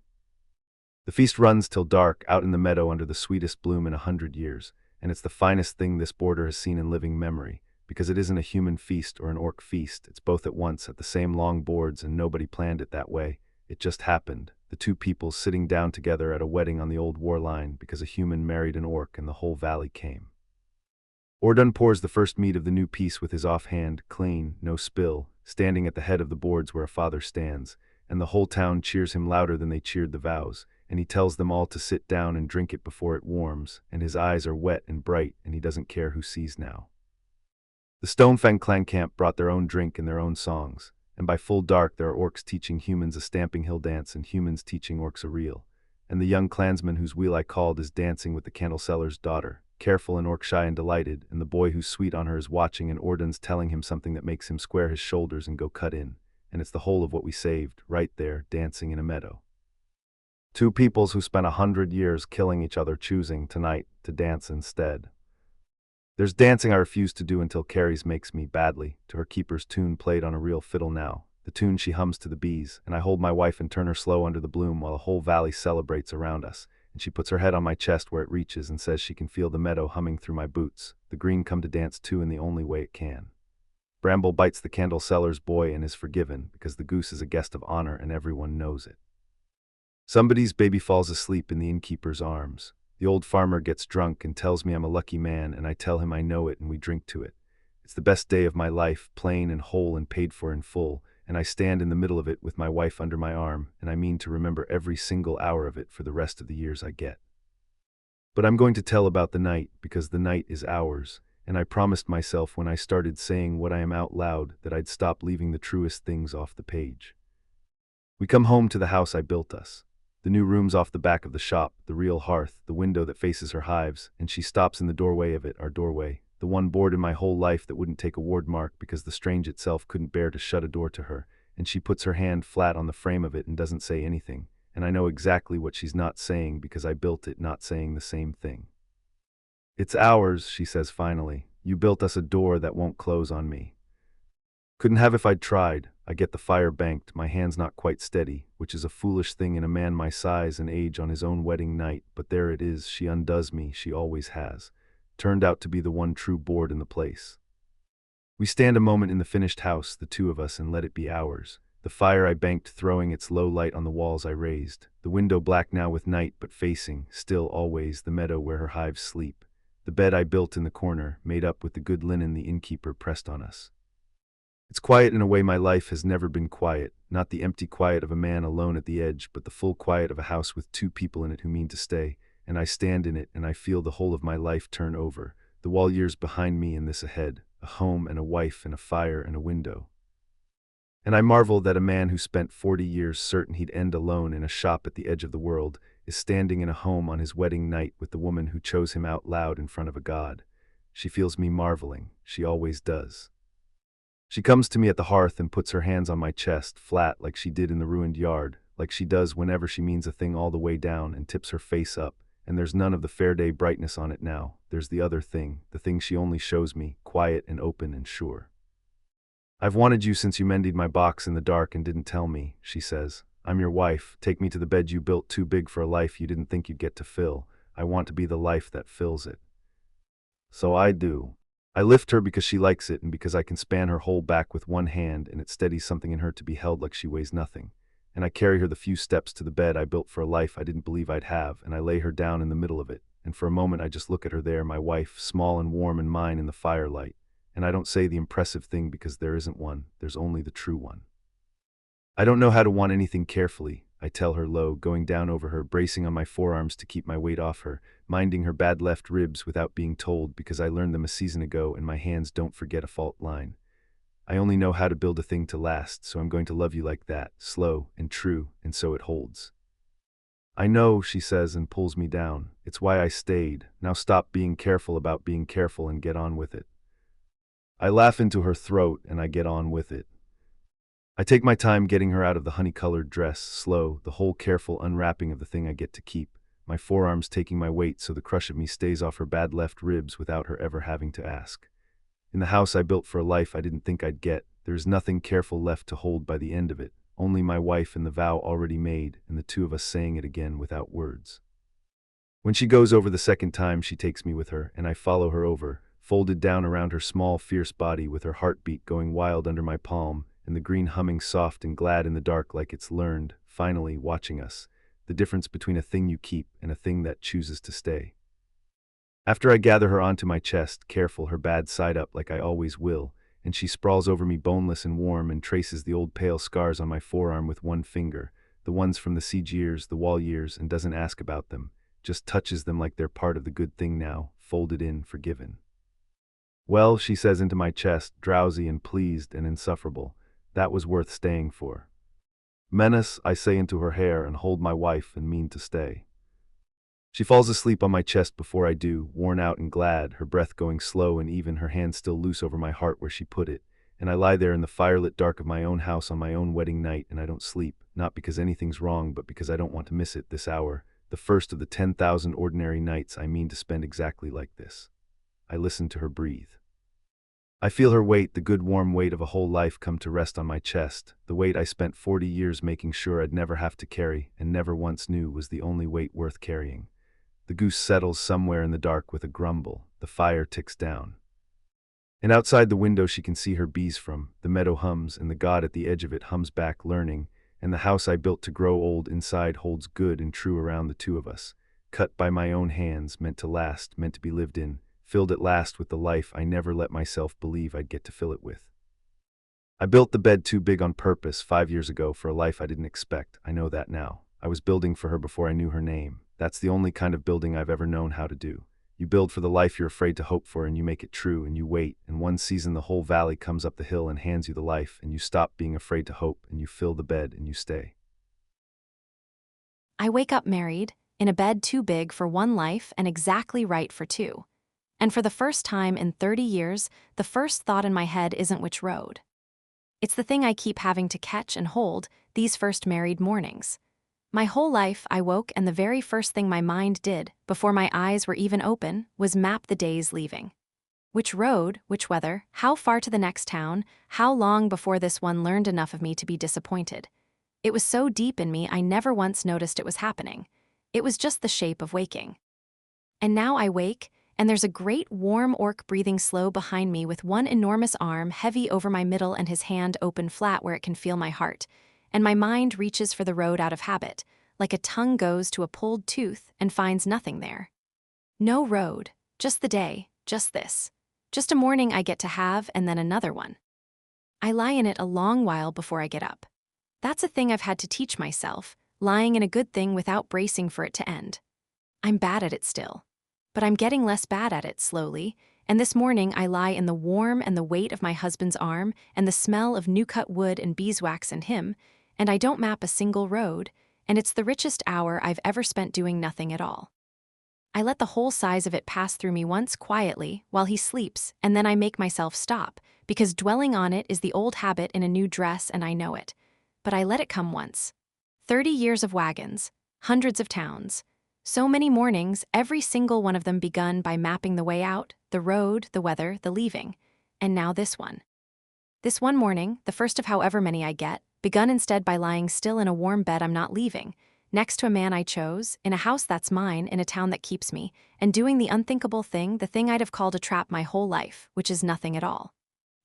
The feast runs till dark, out in the meadow under the sweetest bloom in 100 years, and it's the finest thing this border has seen in living memory, because it isn't a human feast or an orc feast, it's both at once at the same long boards, and nobody planned it that way. It just happened, the two peoples sitting down together at a wedding on the old war line, because a human married an orc and the whole valley came. Ordun pours the first mead of the new peace with his offhand, clean, no spill, standing at the head of the boards where a father stands, and the whole town cheers him louder than they cheered the vows, and he tells them all to sit down and drink it before it warms, and his eyes are wet and bright, and he doesn't care who sees now. The Stonefang clan camp brought their own drink and their own songs, and by full dark there are orcs teaching humans a stamping hill dance and humans teaching orcs a reel, and the young clansman whose wheel I called is dancing with the candle seller's daughter, careful and orc-shy and delighted, and the boy who's sweet on her is watching, and Ordun's telling him something that makes him square his shoulders and go cut in, and it's the whole of what we saved, right there, dancing in a meadow. Two peoples who spent 100 years killing each other choosing, tonight, to dance instead. There's dancing I refuse to do until Carries makes me, badly, to her keeper's tune played on a real fiddle now, the tune she hums to the bees, and I hold my wife and turn her slow under the bloom while the whole valley celebrates around us, and she puts her head on my chest where it reaches and says she can feel the meadow humming through my boots, the green come to dance too in the only way it can. Bramble bites the candle seller's boy and is forgiven, because the goose is a guest of honor and everyone knows it. Somebody's baby falls asleep in the innkeeper's arms. The old farmer gets drunk and tells me I'm a lucky man, and I tell him I know it, and we drink to it. It's the best day of my life, plain and whole and paid for in full, and I stand in the middle of it with my wife under my arm, and I mean to remember every single hour of it for the rest of the years I get. But I'm going to tell about the night, because the night is ours, and I promised myself when I started saying what I am out loud that I'd stop leaving the truest things off the page. We come home to the house I built us. The new room's off the back of the shop, the real hearth, the window that faces her hives, and she stops in the doorway of it, our doorway, the one board in my whole life that wouldn't take a ward mark because the strange itself couldn't bear to shut a door to her, and she puts her hand flat on the frame of it and doesn't say anything, and I know exactly what she's not saying because I built it not saying the same thing. It's ours, she says finally. You built us a door that won't close on me. Couldn't have if I'd tried. I get the fire banked, my hand's not quite steady, which is a foolish thing in a man my size and age on his own wedding night, but there it is, she undoes me, she always has. Turned out to be the one true board in the place. We stand a moment in the finished house, the two of us, and let it be ours. The fire I banked throwing its low light on the walls I raised, the window black now with night but facing, still always, the meadow where her hives sleep. The bed I built in the corner, made up with the good linen the innkeeper pressed on us. It's quiet in a way my life has never been quiet, not the empty quiet of a man alone at the edge, but the full quiet of a house with two people in it who mean to stay, and I stand in it and I feel the whole of my life turn over, the wall years behind me and this ahead, a home and a wife and a fire and a window. And I marvel that a man who spent 40 years certain he'd end alone in a shop at the edge of the world is standing in a home on his wedding night with the woman who chose him out loud in front of a god. She feels me marveling, she always does. She comes to me at the hearth and puts her hands on my chest, flat like she did in the ruined yard, like she does whenever she means a thing all the way down, and tips her face up, and there's none of the fair day brightness on it now. There's the other thing, the thing she only shows me, quiet and open and sure. I've wanted you since you mended my box in the dark and didn't tell me, she says. I'm your wife, take me to the bed you built too big for a life you didn't think you'd get to fill. I want to be the life that fills it. So I do. I lift her because she likes it and because I can span her whole back with one hand and it steadies something in her to be held like she weighs nothing. And I carry her the few steps to the bed I built for a life I didn't believe I'd have, and I lay her down in the middle of it, and for a moment I just look at her there, my wife, small and warm and mine in the firelight. And I don't say the impressive thing because there isn't one, there's only the true one. I don't know how to want anything carefully, I tell her low, going down over her, bracing on my forearms to keep my weight off her, minding her bad left ribs without being told because I learned them a season ago and my hands don't forget a fault line. I only know how to build a thing to last, so I'm going to love you like that, slow and true, and so it holds. I know, she says and pulls me down. It's why I stayed. Now stop being careful about being careful and get on with it. I laugh into her throat and I get on with it. I take my time getting her out of the honey-colored dress, slow, the whole careful unwrapping of the thing I get to keep, my forearms taking my weight so the crush of me stays off her bad left ribs without her ever having to ask. In the house I built for a life I didn't think I'd get, there is nothing careful left to hold by the end of it, only my wife and the vow already made, and the two of us saying it again without words. When she goes over the second time, she takes me with her, and I follow her over, folded down around her small, fierce body with her heartbeat going wild under my palm, and the green humming soft and glad in the dark like it's learned, finally, watching us, the difference between a thing you keep and a thing that chooses to stay. After I gather her onto my chest, careful, her bad side up like I always will, and she sprawls over me boneless and warm and traces the old pale scars on my forearm with one finger, the ones from the siege years, the wall years, and doesn't ask about them, just touches them like they're part of the good thing now, folded in, forgiven. Well, she says into my chest, drowsy and pleased and insufferable, that was worth staying for. Menace, I say into her hair and hold my wife and mean to stay. She falls asleep on my chest before I do, worn out and glad, her breath going slow and even, her hand still loose over my heart where she put it, and I lie there in the firelit dark of my own house on my own wedding night, and I don't sleep, not because anything's wrong, but because I don't want to miss it, this hour, the first of the 10,000 ordinary nights I mean to spend exactly like this. I listen to her breathe. I feel her weight, the good warm weight of a whole life, come to rest on my chest, the weight I spent 40 years making sure I'd never have to carry, and never once knew was the only weight worth carrying. The goose settles somewhere in the dark with a grumble, the fire ticks down. And outside the window she can see her bees from, the meadow hums, and the god at the edge of it hums back learning, and the house I built to grow old inside holds good and true around the two of us, cut by my own hands, meant to last, meant to be lived in, filled at last with the life I never let myself believe I'd get to fill it with. I built the bed too big on purpose 5 years ago for a life I didn't expect, I know that now. I was building for her before I knew her name. That's the only kind of building I've ever known how to do. You build for the life you're afraid to hope for and you make it true and you wait, and one season the whole valley comes up the hill and hands you the life and you stop being afraid to hope and you fill the bed and you stay. I wake up married, in a bed too big for one life and exactly right for two. And for the first time in 30 years, the first thought in my head isn't which road. It's the thing I keep having to catch and hold these first married mornings. My whole life I woke and the very first thing my mind did, before my eyes were even open, was map the days leaving. Which road, which weather, how far to the next town, how long before this one learned enough of me to be disappointed. It was so deep in me I never once noticed it was happening. It was just the shape of waking. And now I wake, and there's a great warm orc breathing slow behind me with one enormous arm heavy over my middle and his hand open flat where it can feel my heart. And my mind reaches for the road out of habit, like a tongue goes to a pulled tooth and finds nothing there. No road, just the day, just this. Just a morning I get to have and then another one. I lie in it a long while before I get up. That's a thing I've had to teach myself, lying in a good thing without bracing for it to end. I'm bad at it still, but I'm getting less bad at it slowly, and this morning I lie in the warm and the weight of my husband's arm and the smell of new-cut wood and beeswax and him, and I don't map a single road, and it's the richest hour I've ever spent doing nothing at all. I let the whole size of it pass through me once quietly while he sleeps, and then I make myself stop, because dwelling on it is the old habit in a new dress and I know it. But I let it come once. 30 years of wagons, hundreds of towns. So many mornings, every single one of them begun by mapping the way out, the road, the weather, the leaving. And now this one. This one morning, the first of however many I get, begun instead by lying still in a warm bed I'm not leaving, next to a man I chose, in a house that's mine, in a town that keeps me, and doing the unthinkable thing, the thing I'd have called a trap my whole life, which is nothing at all.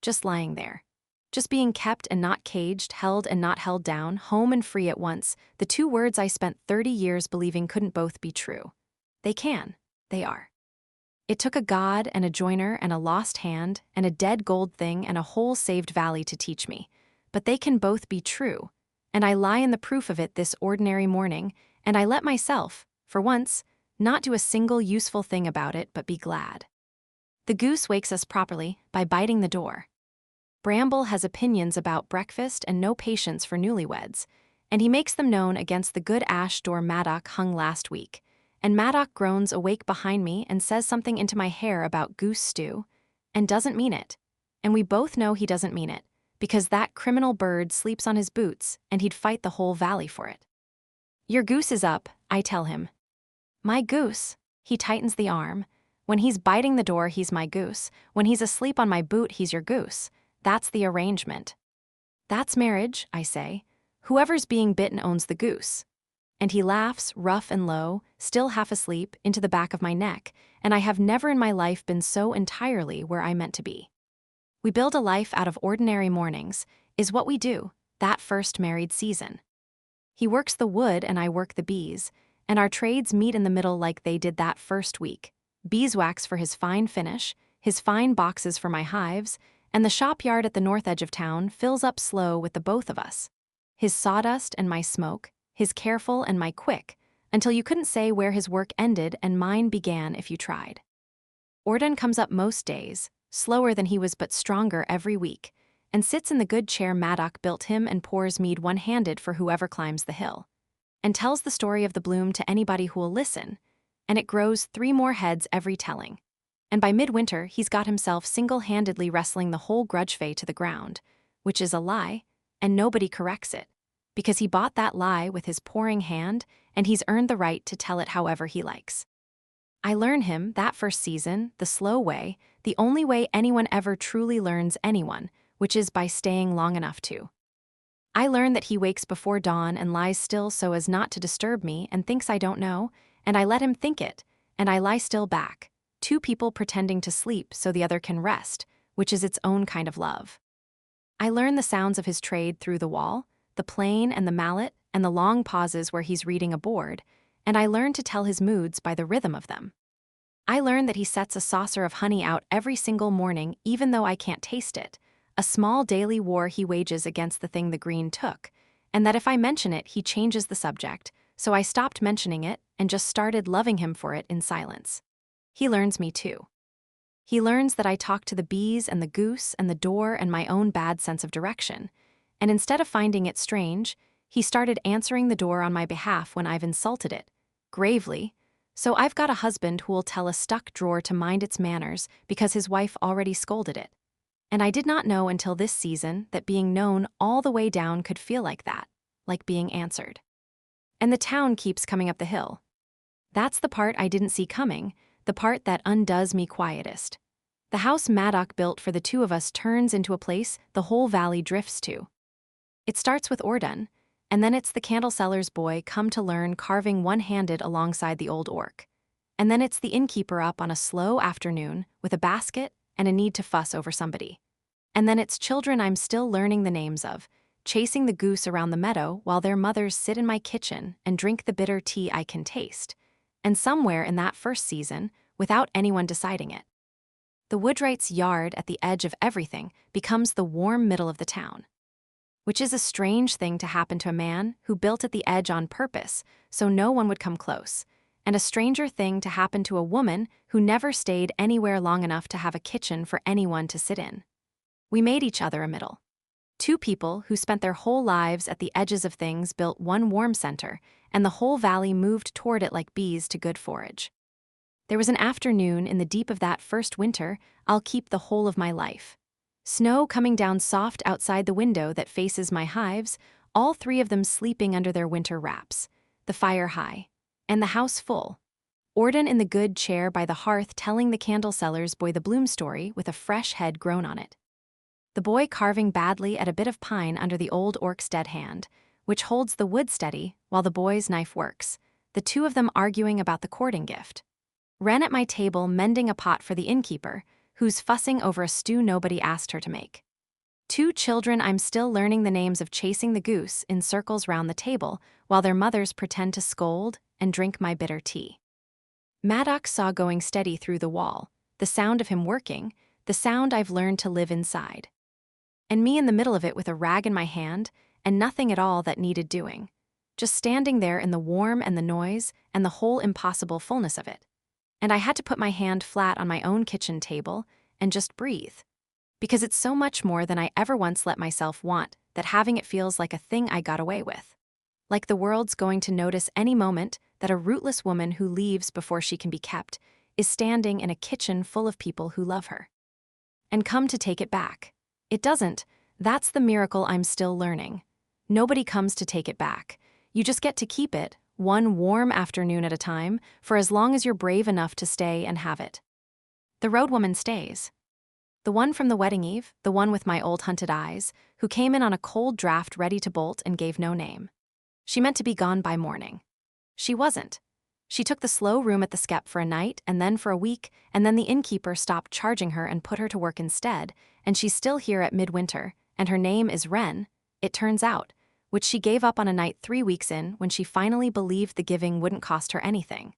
Just lying there. Just being kept and not caged, held and not held down, home and free at once, the two words I spent 30 years believing couldn't both be true. They can. they are. It took a god and a joiner and a lost hand and a dead gold thing and a whole saved valley to teach me. But they can both be true, and I lie in the proof of it this ordinary morning, and I let myself, for once, not do a single useful thing about it but be glad. The goose wakes us properly by biting the door. Bramble has opinions about breakfast and no patience for newlyweds, and he makes them known against the good ash door Maddock hung last week. And Maddock groans awake behind me and says something into my hair about goose stew, and doesn't mean it. And we both know he doesn't mean it, because that criminal bird sleeps on his boots and he'd fight the whole valley for it. Your goose is up, I tell him. My goose, he tightens the arm. When he's biting the door, he's my goose. When he's asleep on my boot, he's your goose. That's the arrangement. That's marriage, I say. Whoever's being bitten owns the goose. And he laughs, rough and low, still half asleep, into the back of my neck, and I have never in my life been so entirely where I meant to be. We build a life out of ordinary mornings, is what we do, that first married season. He works the wood and I work the bees, and our trades meet in the middle like they did that first week. Beeswax for his fine finish, his fine boxes for my hives, and the shop yard at the north edge of town fills up slow with the both of us. His sawdust and my smoke, his careful and my quick, until you couldn't say where his work ended and mine began if you tried. Orden comes up most days, slower than he was but stronger every week, and sits in the good chair Maddock built him and pours mead one-handed for whoever climbs the hill, and tells the story of the bloom to anybody who'll listen, and it grows 3 more heads every telling. And by midwinter he's got himself single-handedly wrestling the whole grudge-fay to the ground, which is a lie, and nobody corrects it, because he bought that lie with his pouring hand, and he's earned the right to tell it however he likes. I learn him, that first season, the slow way, the only way anyone ever truly learns anyone, which is by staying long enough to. I learn that he wakes before dawn and lies still so as not to disturb me and thinks I don't know, and I let him think it, and I lie still back, 2 people pretending to sleep so the other can rest, which is its own kind of love. I learn the sounds of his trade through the wall, the plane and the mallet, and the long pauses where he's reading a board, and I learn to tell his moods by the rhythm of them. I learn that he sets a saucer of honey out every single morning even though I can't taste it, a small daily war he wages against the thing the green took, and that if I mention it he changes the subject, so I stopped mentioning it and just started loving him for it in silence. He learns me too. He learns that I talk to the bees and the goose and the door and my own bad sense of direction, and instead of finding it strange, he started answering the door on my behalf when I've insulted it, gravely, so I've got a husband who will tell a stuck drawer to mind its manners because his wife already scolded it. And I did not know until this season that being known all the way down could feel like that, like being answered. And the town keeps coming up the hill. That's the part I didn't see coming, the part that undoes me quietest. The house Maddock built for the 2 of us turns into a place the whole valley drifts to. It starts with Orden, and then it's the candle seller's boy come to learn carving one-handed alongside the old orc. And then it's the innkeeper up on a slow afternoon with a basket and a need to fuss over somebody. And then it's children I'm still learning the names of, chasing the goose around the meadow while their mothers sit in my kitchen and drink the bitter tea I can taste. And somewhere in that first season, without anyone deciding it, the woodwright's yard at the edge of everything becomes the warm middle of the town. Which is a strange thing to happen to a man who built at the edge on purpose so no one would come close, and a stranger thing to happen to a woman who never stayed anywhere long enough to have a kitchen for anyone to sit in. We made each other a middle. 2 people who spent their whole lives at the edges of things built one warm center, and the whole valley moved toward it like bees to good forage. There was an afternoon in the deep of that first winter I'll keep the whole of my life. Snow coming down soft outside the window that faces my hives, all 3 of them sleeping under their winter wraps, the fire high, and the house full. Orden in the good chair by the hearth telling the candle seller's boy the bloom story with a fresh head grown on it. The boy carving badly at a bit of pine under the old orc's dead hand, which holds the wood steady while the boy's knife works, the 2 of them arguing about the courting gift. Wren at my table mending a pot for the innkeeper, who's fussing over a stew nobody asked her to make. 2 children I'm still learning the names of chasing the goose in circles round the table while their mothers pretend to scold and drink my bitter tea. Maddox saw going steady through the wall, the sound of him working, the sound I've learned to live inside. And me in the middle of it with a rag in my hand and nothing at all that needed doing. Just standing there in the warm and the noise and the whole impossible fullness of it. And I had to put my hand flat on my own kitchen table and just breathe. Because it's so much more than I ever once let myself want that having it feels like a thing I got away with. Like the world's going to notice any moment that a rootless woman who leaves before she can be kept is standing in a kitchen full of people who love her. And come to take it back. It doesn't. That's the miracle I'm still learning. Nobody comes to take it back. You just get to keep it, one warm afternoon at a time, for as long as you're brave enough to stay and have it. The road woman stays. The one from the wedding eve, the one with my old hunted eyes, who came in on a cold draft ready to bolt and gave no name. She meant to be gone by morning. She wasn't. She took the slow room at the Skep for a night, and then for a week, and then the innkeeper stopped charging her and put her to work instead, and she's still here at midwinter, and her name is Wren, it turns out, which she gave up on a night 3 weeks in when she finally believed the giving wouldn't cost her anything.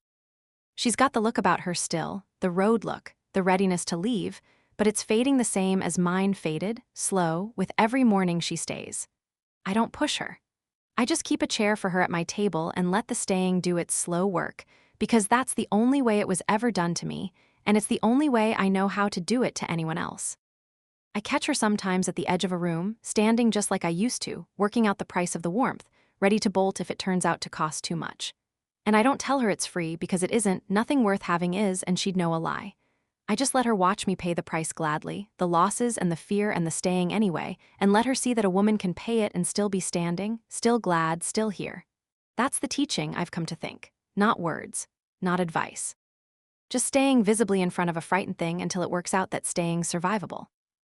She's got the look about her still, the road look, the readiness to leave, but it's fading the same as mine faded, slow, with every morning she stays. I don't push her. I just keep a chair for her at my table and let the staying do its slow work, because that's the only way it was ever done to me, and it's the only way I know how to do it to anyone else. I catch her sometimes at the edge of a room, standing just like I used to, working out the price of the warmth, ready to bolt if it turns out to cost too much. And I don't tell her it's free because it isn't, nothing worth having is, and she'd know a lie. I just let her watch me pay the price gladly, the losses and the fear and the staying anyway, and let her see that a woman can pay it and still be standing, still glad, still here. That's the teaching I've come to think. Not words, not advice. Just staying visibly in front of a frightened thing until it works out that staying's survivable.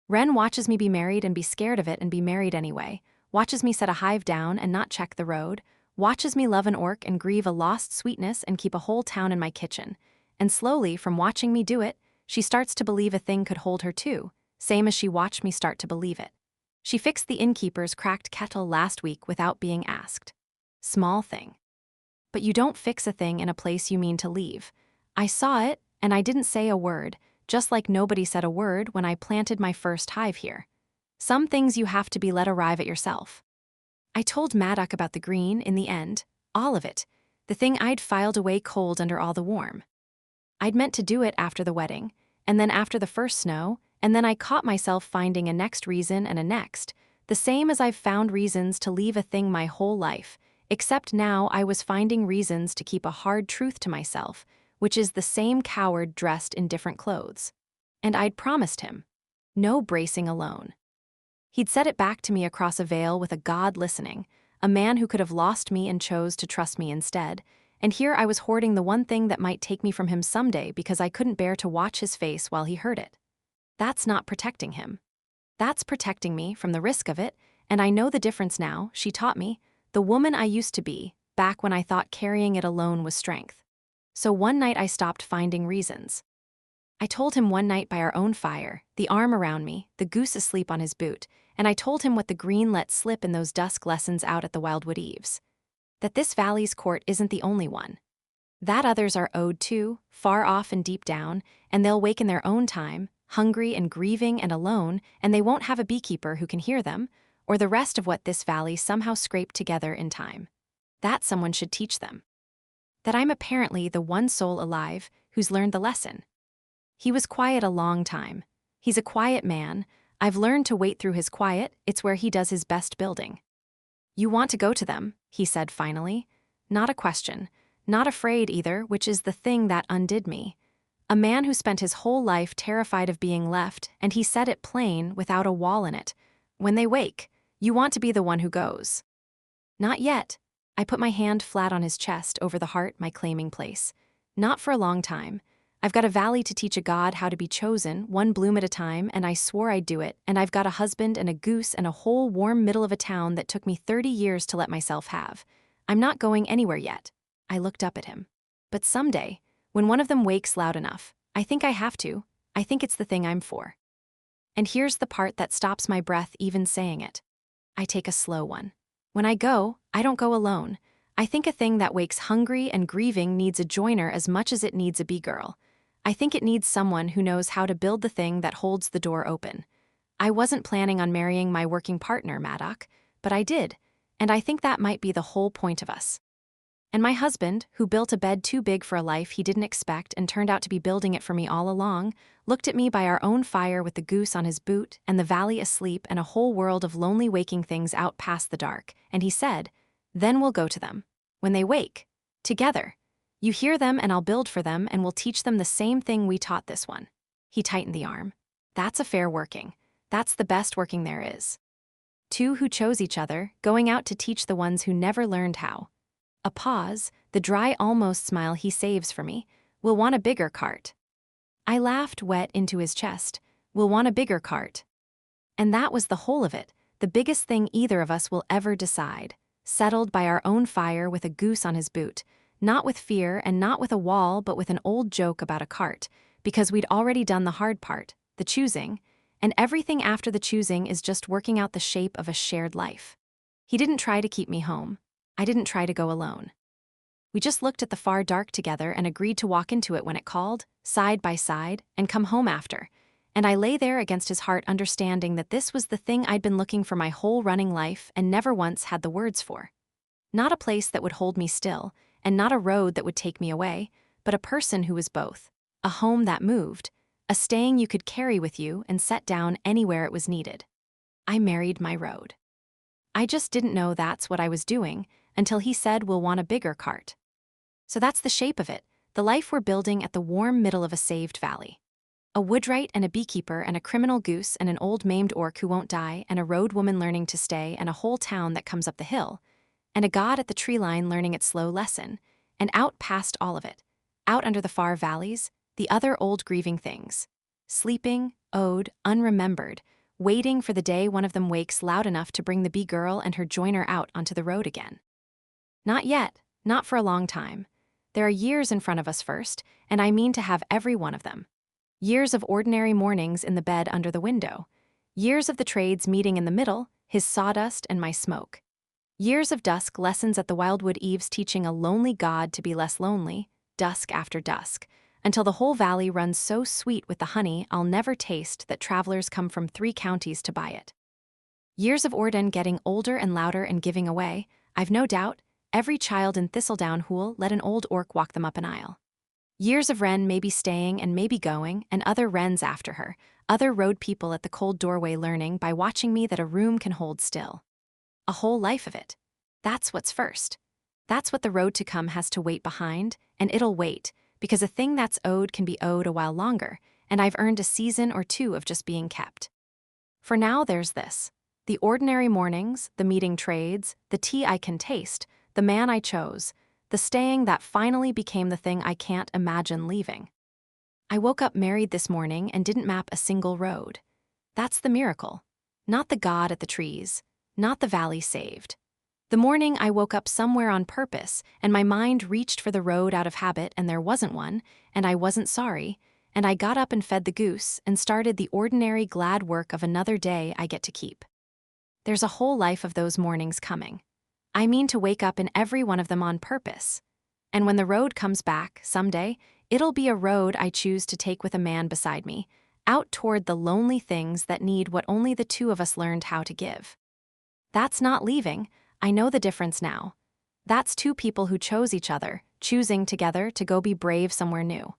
Wren watches me be married and be scared of it and be married anyway, watches me set a hive down and not check the road, watches me love an orc and grieve a lost sweetness and keep a whole town in my kitchen, and slowly, from watching me do it, she starts to believe a thing could hold her too, same as she watched me start to believe it. She fixed the innkeeper's cracked kettle last week without being asked. Small thing. But you don't fix a thing in a place you mean to leave. I saw it, and I didn't say a word, just like nobody said a word when I planted my first hive here. Some things you have to be let arrive at yourself. I told Maddox about the green in the end, all of it, the thing I'd filed away cold under all the warm. I'd meant to do it after the wedding, and then after the first snow, and then I caught myself finding a next reason and a next, the same as I've found reasons to leave a thing my whole life, except now I was finding reasons to keep a hard truth to myself, which is the same coward dressed in different clothes. And I'd promised him. No bracing alone. He'd said it back to me across a veil with a god listening, a man who could have lost me and chose to trust me instead, and here I was hoarding the one thing that might take me from him someday because I couldn't bear to watch his face while he heard it. That's not protecting him. That's protecting me from the risk of it, and I know the difference now, she taught me, the woman I used to be, back when I thought carrying it alone was strength. So one night I stopped finding reasons. I told him one night by our own fire, the arm around me, the goose asleep on his boot, and I told him what the green let slip in those dusk lessons out at the wildwood eaves. That this valley's court isn't the only one. That others are owed to, far off and deep down, and they'll wake in their own time, hungry and grieving and alone, and they won't have a beekeeper who can hear them, or the rest of what this valley somehow scraped together in time. That someone should teach them. That I'm apparently the one soul alive who's learned the lesson. He was quiet a long time. He's a quiet man. I've learned to wait through his quiet, it's where he does his best building. You want to go to them, he said finally. Not a question. Not afraid either, which is the thing that undid me. A man who spent his whole life terrified of being left, and he said it plain, without a wall in it. When they wake, you want to be the one who goes. Not yet. I put my hand flat on his chest over the heart, my claiming place. Not for a long time. I've got a valley to teach a god how to be chosen, one bloom at a time, and I swore I'd do it, and I've got a husband and a goose and a whole warm middle of a town that took me 30 years to let myself have. I'm not going anywhere yet. I looked up at him. But someday, when one of them wakes loud enough, I think I have to. I think it's the thing I'm for. And here's the part that stops my breath even saying it. I take a slow one. When I go, I don't go alone. I think a thing that wakes hungry and grieving needs a joiner as much as it needs a bee girl. I think it needs someone who knows how to build the thing that holds the door open. I wasn't planning on marrying my working partner, Maddock, but I did, and I think that might be the whole point of us. And my husband, who built a bed too big for a life he didn't expect and turned out to be building it for me all along, looked at me by our own fire with the goose on his boot and the valley asleep and a whole world of lonely waking things out past the dark, and he said, "Then we'll go to them. When they wake. Together. You hear them and I'll build for them and we'll teach them the same thing we taught this one." He tightened the arm. "That's a fair working. That's the best working there is. Two who chose each other, going out to teach the ones who never learned how." A pause, the dry almost smile he saves for me. "We'll want a bigger cart." I laughed wet into his chest. "We'll want a bigger cart." And that was the whole of it, the biggest thing either of us will ever decide. Settled by our own fire with a goose on his boot, not with fear and not with a wall but with an old joke about a cart, because we'd already done the hard part, the choosing, and everything after the choosing is just working out the shape of a shared life. He didn't try to keep me home. I didn't try to go alone. We just looked at the far dark together and agreed to walk into it when it called, side by side, and come home after. And I lay there against his heart understanding that this was the thing I'd been looking for my whole running life and never once had the words for. Not a place that would hold me still, and not a road that would take me away, but a person who was both. A home that moved, a staying you could carry with you and set down anywhere it was needed. I married my road. I just didn't know that's what I was doing until he said we'll want a bigger cart. So that's the shape of it, the life we're building at the warm middle of a saved valley. A woodwright and a beekeeper and a criminal goose and an old maimed orc who won't die and a road woman learning to stay and a whole town that comes up the hill, and a god at the tree line learning its slow lesson, and out past all of it, out under the far valleys, the other old grieving things. Sleeping, owed, unremembered, waiting for the day one of them wakes loud enough to bring the bee girl and her joiner out onto the road again. Not yet, not for a long time. There are years in front of us first, and I mean to have every one of them. Years of ordinary mornings in the bed under the window. Years of the trades meeting in the middle, his sawdust and my smoke. Years of dusk lessons at the wildwood eaves teaching a lonely god to be less lonely, dusk after dusk, until the whole valley runs so sweet with the honey I'll never taste that travelers come from 3 counties to buy it. Years of Orden getting older and louder and giving away, I've no doubt, every child in Thistledown Hool let an old orc walk them up an aisle. Years of Wren maybe staying and maybe going, and other Wrens after her, other road people at the cold doorway learning by watching me that a room can hold still. A whole life of it. That's what's first. That's what the road to come has to wait behind, and it'll wait, because a thing that's owed can be owed a while longer, and I've earned a season or 2 of just being kept. For now there's this. The ordinary mornings, the meeting trades, the tea I can taste, the man I chose, the staying that finally became the thing I can't imagine leaving. I woke up married this morning and didn't map a single road. That's the miracle. Not the god at the trees, not the valley saved. The morning I woke up somewhere on purpose, and my mind reached for the road out of habit and there wasn't one, and I wasn't sorry, and I got up and fed the goose and started the ordinary glad work of another day I get to keep. There's a whole life of those mornings coming. I mean to wake up in every one of them on purpose. And when the road comes back, someday, it'll be a road I choose to take with a man beside me, out toward the lonely things that need what only the 2 of us learned how to give. That's not leaving, I know the difference now. That's 2 people who chose each other, choosing together to go be brave somewhere new.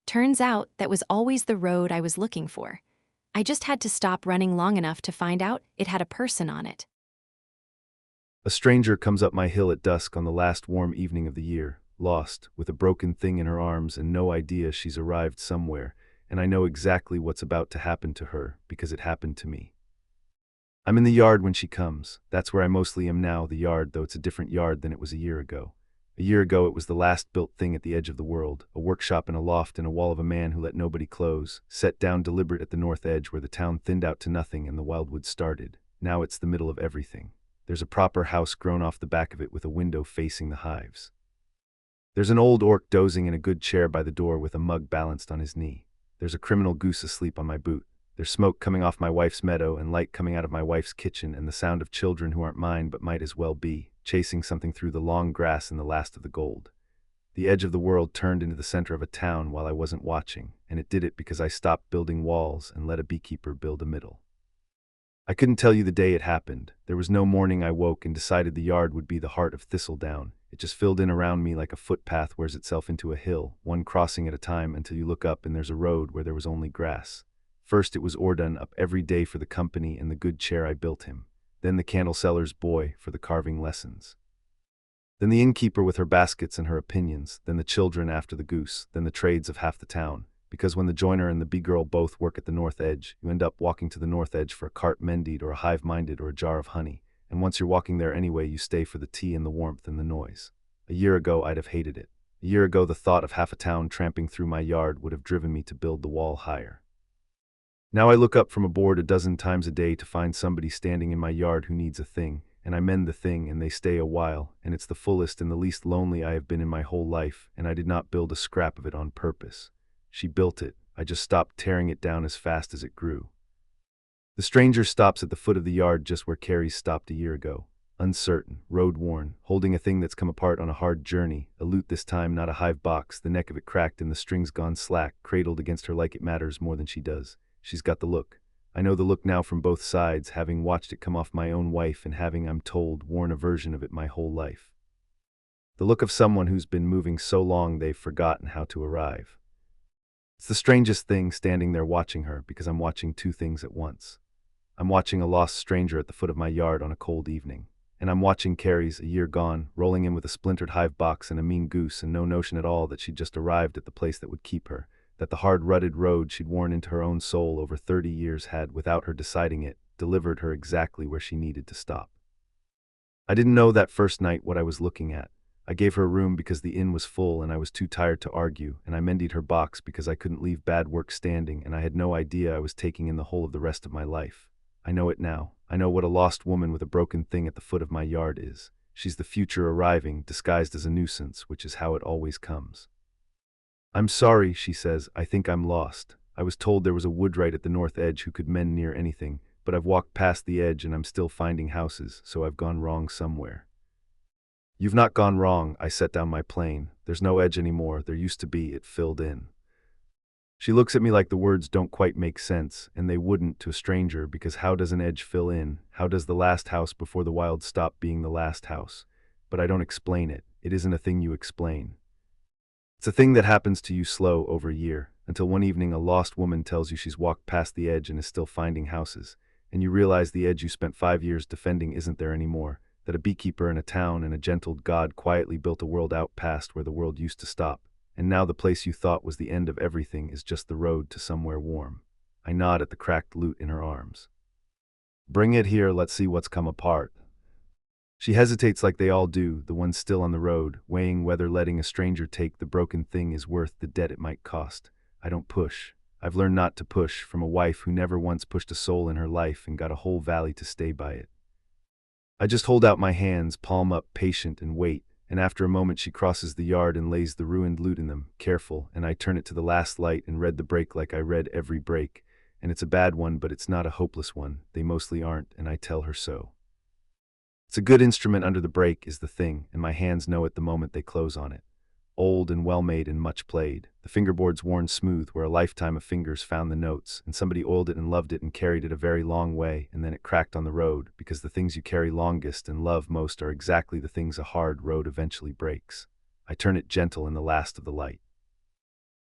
Turns out that was always the road I was looking for. I just had to stop running long enough to find out it had a person on it. A stranger comes up my hill at dusk on the last warm evening of the year, lost, with a broken thing in her arms and no idea she's arrived somewhere, and I know exactly what's about to happen to her because it happened to me. I'm in the yard when she comes. That's where I mostly am now, the yard, though it's a different yard than it was a year ago. A year ago it was the last built thing at the edge of the world, a workshop and a loft and a wall of a man who let nobody close, set down deliberate at the north edge where the town thinned out to nothing and the wildwood started. Now it's the middle of everything. There's a proper house grown off the back of it with a window facing the hives. There's an old orc dozing in a good chair by the door with a mug balanced on his knee. There's a criminal goose asleep on my boot. There's smoke coming off my wife's meadow and light coming out of my wife's kitchen and the sound of children who aren't mine but might as well be, chasing something through the long grass in the last of the gold. The edge of the world turned into the center of a town while I wasn't watching, and it did it because I stopped building walls and let a beekeeper build a middle. I couldn't tell you the day it happened. There was no morning I woke and decided the yard would be the heart of thistledown. It just filled in around me like a footpath wears itself into a hill, one crossing at a time until you look up and there's a road where there was only grass. First it was Ordon up every day for the company and the good chair I built him. Then the candle seller's boy for the carving lessons. Then the innkeeper with her baskets and her opinions, then the children after the goose, then the trades of half the town. Because when the joiner and the bee girl both work at the north edge, you end up walking to the north edge for a cart mended or a hive minded or a jar of honey. And once you're walking there anyway, you stay for the tea and the warmth and the noise. A year ago, I'd have hated it. A year ago, the thought of half a town tramping through my yard would have driven me to build the wall higher. Now I look up from a board a dozen times a day to find somebody standing in my yard who needs a thing, and I mend the thing and they stay a while, and it's the fullest and the least lonely I have been in my whole life, and I did not build a scrap of it on purpose. She built it. I just stopped tearing it down as fast as it grew. The stranger stops at the foot of the yard just where Carrie's stopped a year ago. Uncertain, road-worn, holding a thing that's come apart on a hard journey, a lute this time, not a hive box, the neck of it cracked and the strings gone slack, cradled against her like it matters more than she does. She's got the look. I know the look now from both sides, having watched it come off my own wife and having, I'm told, worn a version of it my whole life. The look of someone who's been moving so long they've forgotten how to arrive. It's the strangest thing standing there watching her, because I'm watching two things at once. I'm watching a lost stranger at the foot of my yard on a cold evening. And I'm watching Carrie's, a year gone, rolling in with a splintered hive box and a mean goose and no notion at all that she'd just arrived at the place that would keep her, that the hard rutted road she'd worn into her own soul over 30 years had, without her deciding it, delivered her exactly where she needed to stop. I didn't know that first night what I was looking at. I gave her a room because the inn was full and I was too tired to argue, and I mended her box because I couldn't leave bad work standing, and I had no idea I was taking in the whole of the rest of my life. I know it now. I know what a lost woman with a broken thing at the foot of my yard is. She's the future arriving, disguised as a nuisance, which is how it always comes. I'm sorry, she says. I think I'm lost. I was told there was a woodwright at the north edge who could mend near anything, but I've walked past the edge and I'm still finding houses, so I've gone wrong somewhere. You've not gone wrong. I set down my plane. There's no edge anymore. There used to be. It filled in. She looks at me like the words don't quite make sense, and they wouldn't to a stranger, because how does an edge fill in? How does the last house before the wild stop being the last house? But I don't explain it. It isn't a thing you explain. It's a thing that happens to you slow over a year, until one evening a lost woman tells you she's walked past the edge and is still finding houses, and you realize the edge you spent 5 years defending isn't there anymore, that a beekeeper in a town and a gentle god quietly built a world out past where the world used to stop, and now the place you thought was the end of everything is just the road to somewhere warm. I nod at the cracked lute in her arms. Bring it here, let's see what's come apart. She hesitates like they all do, the ones still on the road, weighing whether letting a stranger take the broken thing is worth the debt it might cost. I don't push. I've learned not to push, from a wife who never once pushed a soul in her life and got a whole valley to stay by it. I just hold out my hands, palm up, patient, and wait, and after a moment she crosses the yard and lays the ruined lute in them, careful, and I turn it to the last light and read the break like I read every break, and it's a bad one, but it's not a hopeless one. They mostly aren't, and I tell her so. It's a good instrument under the break is the thing, and my hands know it the moment they close on it. Old and well-made and much played, the fingerboard's worn smooth where a lifetime of fingers found the notes, and somebody oiled it and loved it and carried it a very long way, and then it cracked on the road, because the things you carry longest and love most are exactly the things a hard road eventually breaks. I turn it gentle in the last of the light.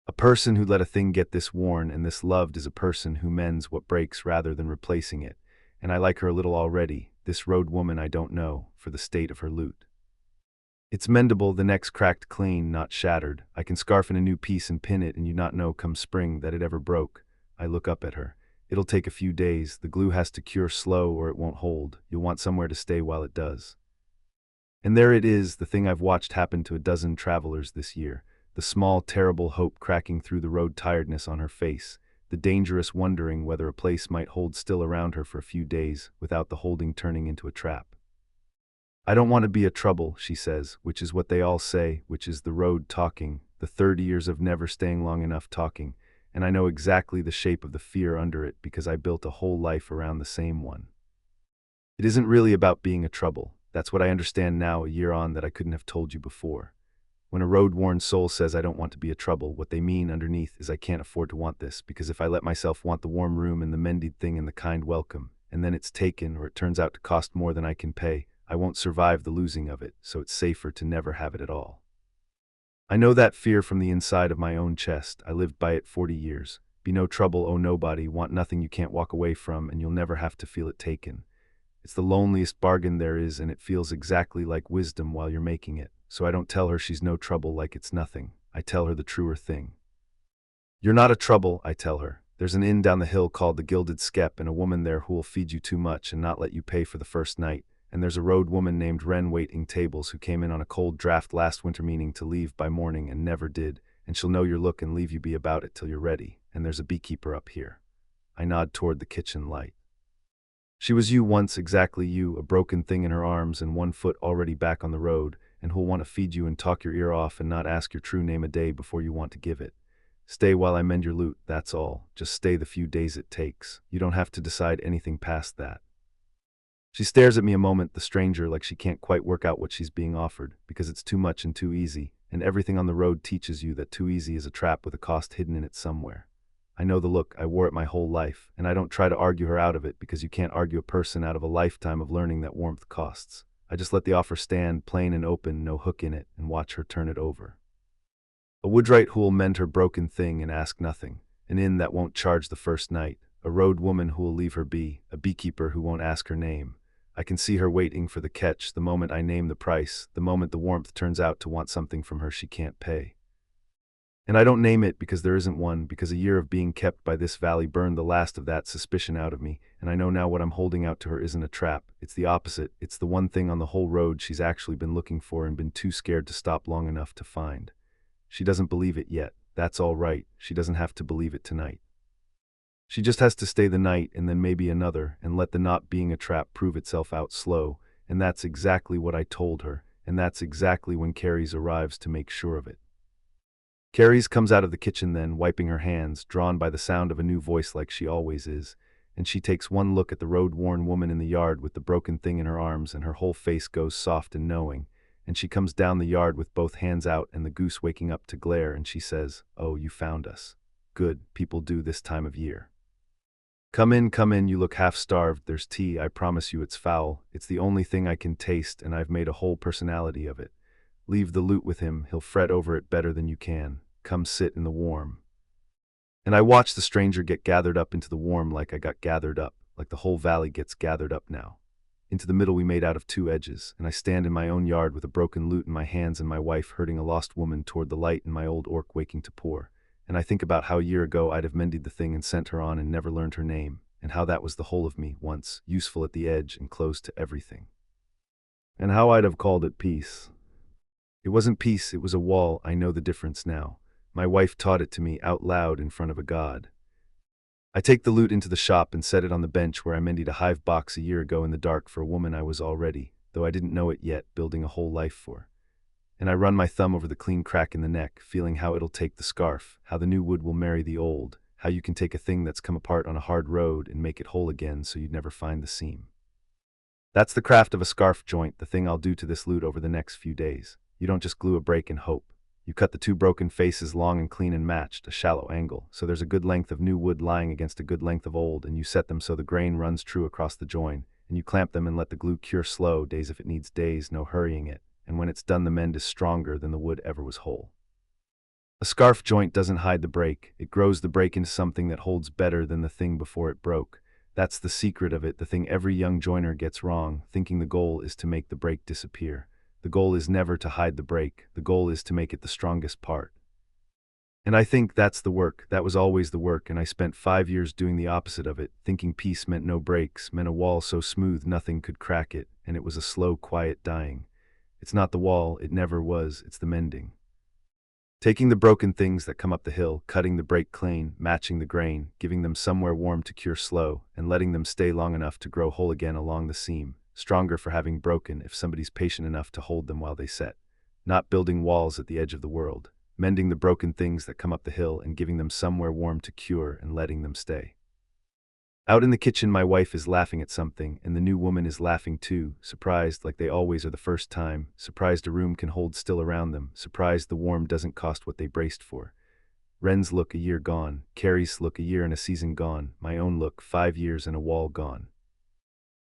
A person who let a thing get this worn and this loved is a person who mends what breaks rather than replacing it, and I like her a little already, this road woman I don't know, for the state of her lute. It's mendable, the neck's cracked clean, not shattered. I can scarf in a new piece and pin it and you not know come spring that it ever broke. I look up at her. It'll take a few days. The glue has to cure slow or it won't hold. You'll want somewhere to stay while it does. And there it is, the thing I've watched happen to a dozen travelers this year. The small, terrible hope cracking through the road tiredness on her face. The dangerous wondering whether a place might hold still around her for a few days without the holding turning into a trap. I don't want to be a trouble, she says, which is what they all say, which is the road talking, the 30 years of never staying long enough talking, and I know exactly the shape of the fear under it because I built a whole life around the same one. It isn't really about being a trouble. That's what I understand now, a year on, that I couldn't have told you before. When a road-worn soul says I don't want to be a trouble, what they mean underneath is I can't afford to want this, because if I let myself want the warm room and the mended thing and the kind welcome, and then it's taken or it turns out to cost more than I can pay, I won't survive the losing of it, so it's safer to never have it at all. I know that fear from the inside of my own chest. I lived by it 40 years. Be no trouble, owe nobody, want nothing you can't walk away from, and you'll never have to feel it taken. It's the loneliest bargain there is, and it feels exactly like wisdom while you're making it. So I don't tell her she's no trouble like it's nothing. I tell her the truer thing. You're not a trouble, I tell her. There's an inn down the hill called the Gilded Skep, and a woman there who'll feed you too much and not let you pay for the first night. And there's a road woman named Wren waiting tables who came in on a cold draft last winter meaning to leave by morning and never did, and she'll know your look and leave you be about it till you're ready. And there's a beekeeper up here. I nod toward the kitchen light. She was you once, exactly you, a broken thing in her arms and one foot already back on the road, and who'll want to feed you and talk your ear off and not ask your true name a day before you want to give it. Stay while I mend your loot, that's all. Just stay the few days it takes. You don't have to decide anything past that. She stares at me a moment, the stranger, like she can't quite work out what she's being offered, because it's too much and too easy, and everything on the road teaches you that too easy is a trap with a cost hidden in it somewhere. I know the look, I wore it my whole life, and I don't try to argue her out of it, because you can't argue a person out of a lifetime of learning that warmth costs. I just let the offer stand, plain and open, no hook in it, and watch her turn it over. A woodwright who'll mend her broken thing and ask nothing, an inn that won't charge the first night, a road woman who'll leave her be, a beekeeper who won't ask her name. I can see her waiting for the catch, the moment I name the price, the moment the warmth turns out to want something from her she can't pay. And I don't name it because there isn't one, because a year of being kept by this valley burned the last of that suspicion out of me, and I know now what I'm holding out to her isn't a trap. It's the opposite. It's the one thing on the whole road she's actually been looking for and been too scared to stop long enough to find. She doesn't believe it yet. That's all right. She doesn't have to believe it tonight. She just has to stay the night and then maybe another, and let the not being a trap prove itself out slow, and that's exactly what I told her, and that's exactly when Carrie's arrives to make sure of it. Carrie's comes out of the kitchen then, wiping her hands, drawn by the sound of a new voice like she always is, and she takes one look at the road-worn woman in the yard with the broken thing in her arms, and her whole face goes soft and knowing, and she comes down the yard with both hands out and the goose waking up to glare, and she says, "Oh, you found us. Good, people do this time of year. Come in, you look half-starved, there's tea, I promise you it's foul, it's the only thing I can taste, and I've made a whole personality of it. Leave the loot with him, he'll fret over it better than you can. Come sit in the warm." And I watch the stranger get gathered up into the warm like I got gathered up, like the whole valley gets gathered up now. Into the middle we made out of two edges, and I stand in my own yard with a broken lute in my hands and my wife herding a lost woman toward the light and my old orc waking to pour. And I think about how a year ago I'd have mended the thing and sent her on and never learned her name, and how that was the whole of me once, useful at the edge and closed to everything. And how I'd have called it peace. It wasn't peace, it was a wall. I know the difference now. My wife taught it to me out loud in front of a god. I take the lute into the shop and set it on the bench where I mended a hive box a year ago in the dark for a woman I was already, though I didn't know it yet, building a whole life for. And I run my thumb over the clean crack in the neck, feeling how it'll take the scarf, how the new wood will marry the old, how you can take a thing that's come apart on a hard road and make it whole again so you'd never find the seam. That's the craft of a scarf joint, the thing I'll do to this lute over the next few days. You don't just glue a break and hope. You cut the two broken faces long and clean and matched, a shallow angle, so there's a good length of new wood lying against a good length of old, and you set them so the grain runs true across the join, and you clamp them and let the glue cure slow, days if it needs days, no hurrying it, and when it's done the mend is stronger than the wood ever was whole. A scarf joint doesn't hide the break, it grows the break into something that holds better than the thing before it broke. That's the secret of it, the thing every young joiner gets wrong, thinking the goal is to make the break disappear. The goal is never to hide the break, the goal is to make it the strongest part. And I think that's the work, that was always the work, and I spent 5 years doing the opposite of it, thinking peace meant no breaks, meant a wall so smooth nothing could crack it, and it was a slow, quiet dying. It's not the wall, it never was, it's the mending. Taking the broken things that come up the hill, cutting the break clean, matching the grain, giving them somewhere warm to cure slow, and letting them stay long enough to grow whole again along the seam. Stronger for having broken if somebody's patient enough to hold them while they set. Not building walls at the edge of the world. Mending the broken things that come up the hill and giving them somewhere warm to cure and letting them stay. Out in the kitchen, my wife is laughing at something, and the new woman is laughing too, surprised like they always are the first time, surprised a room can hold still around them, surprised the warm doesn't cost what they braced for. Wren's look, a year gone. Carrie's look, a year and a season gone. My own look, 5 years and a wall gone.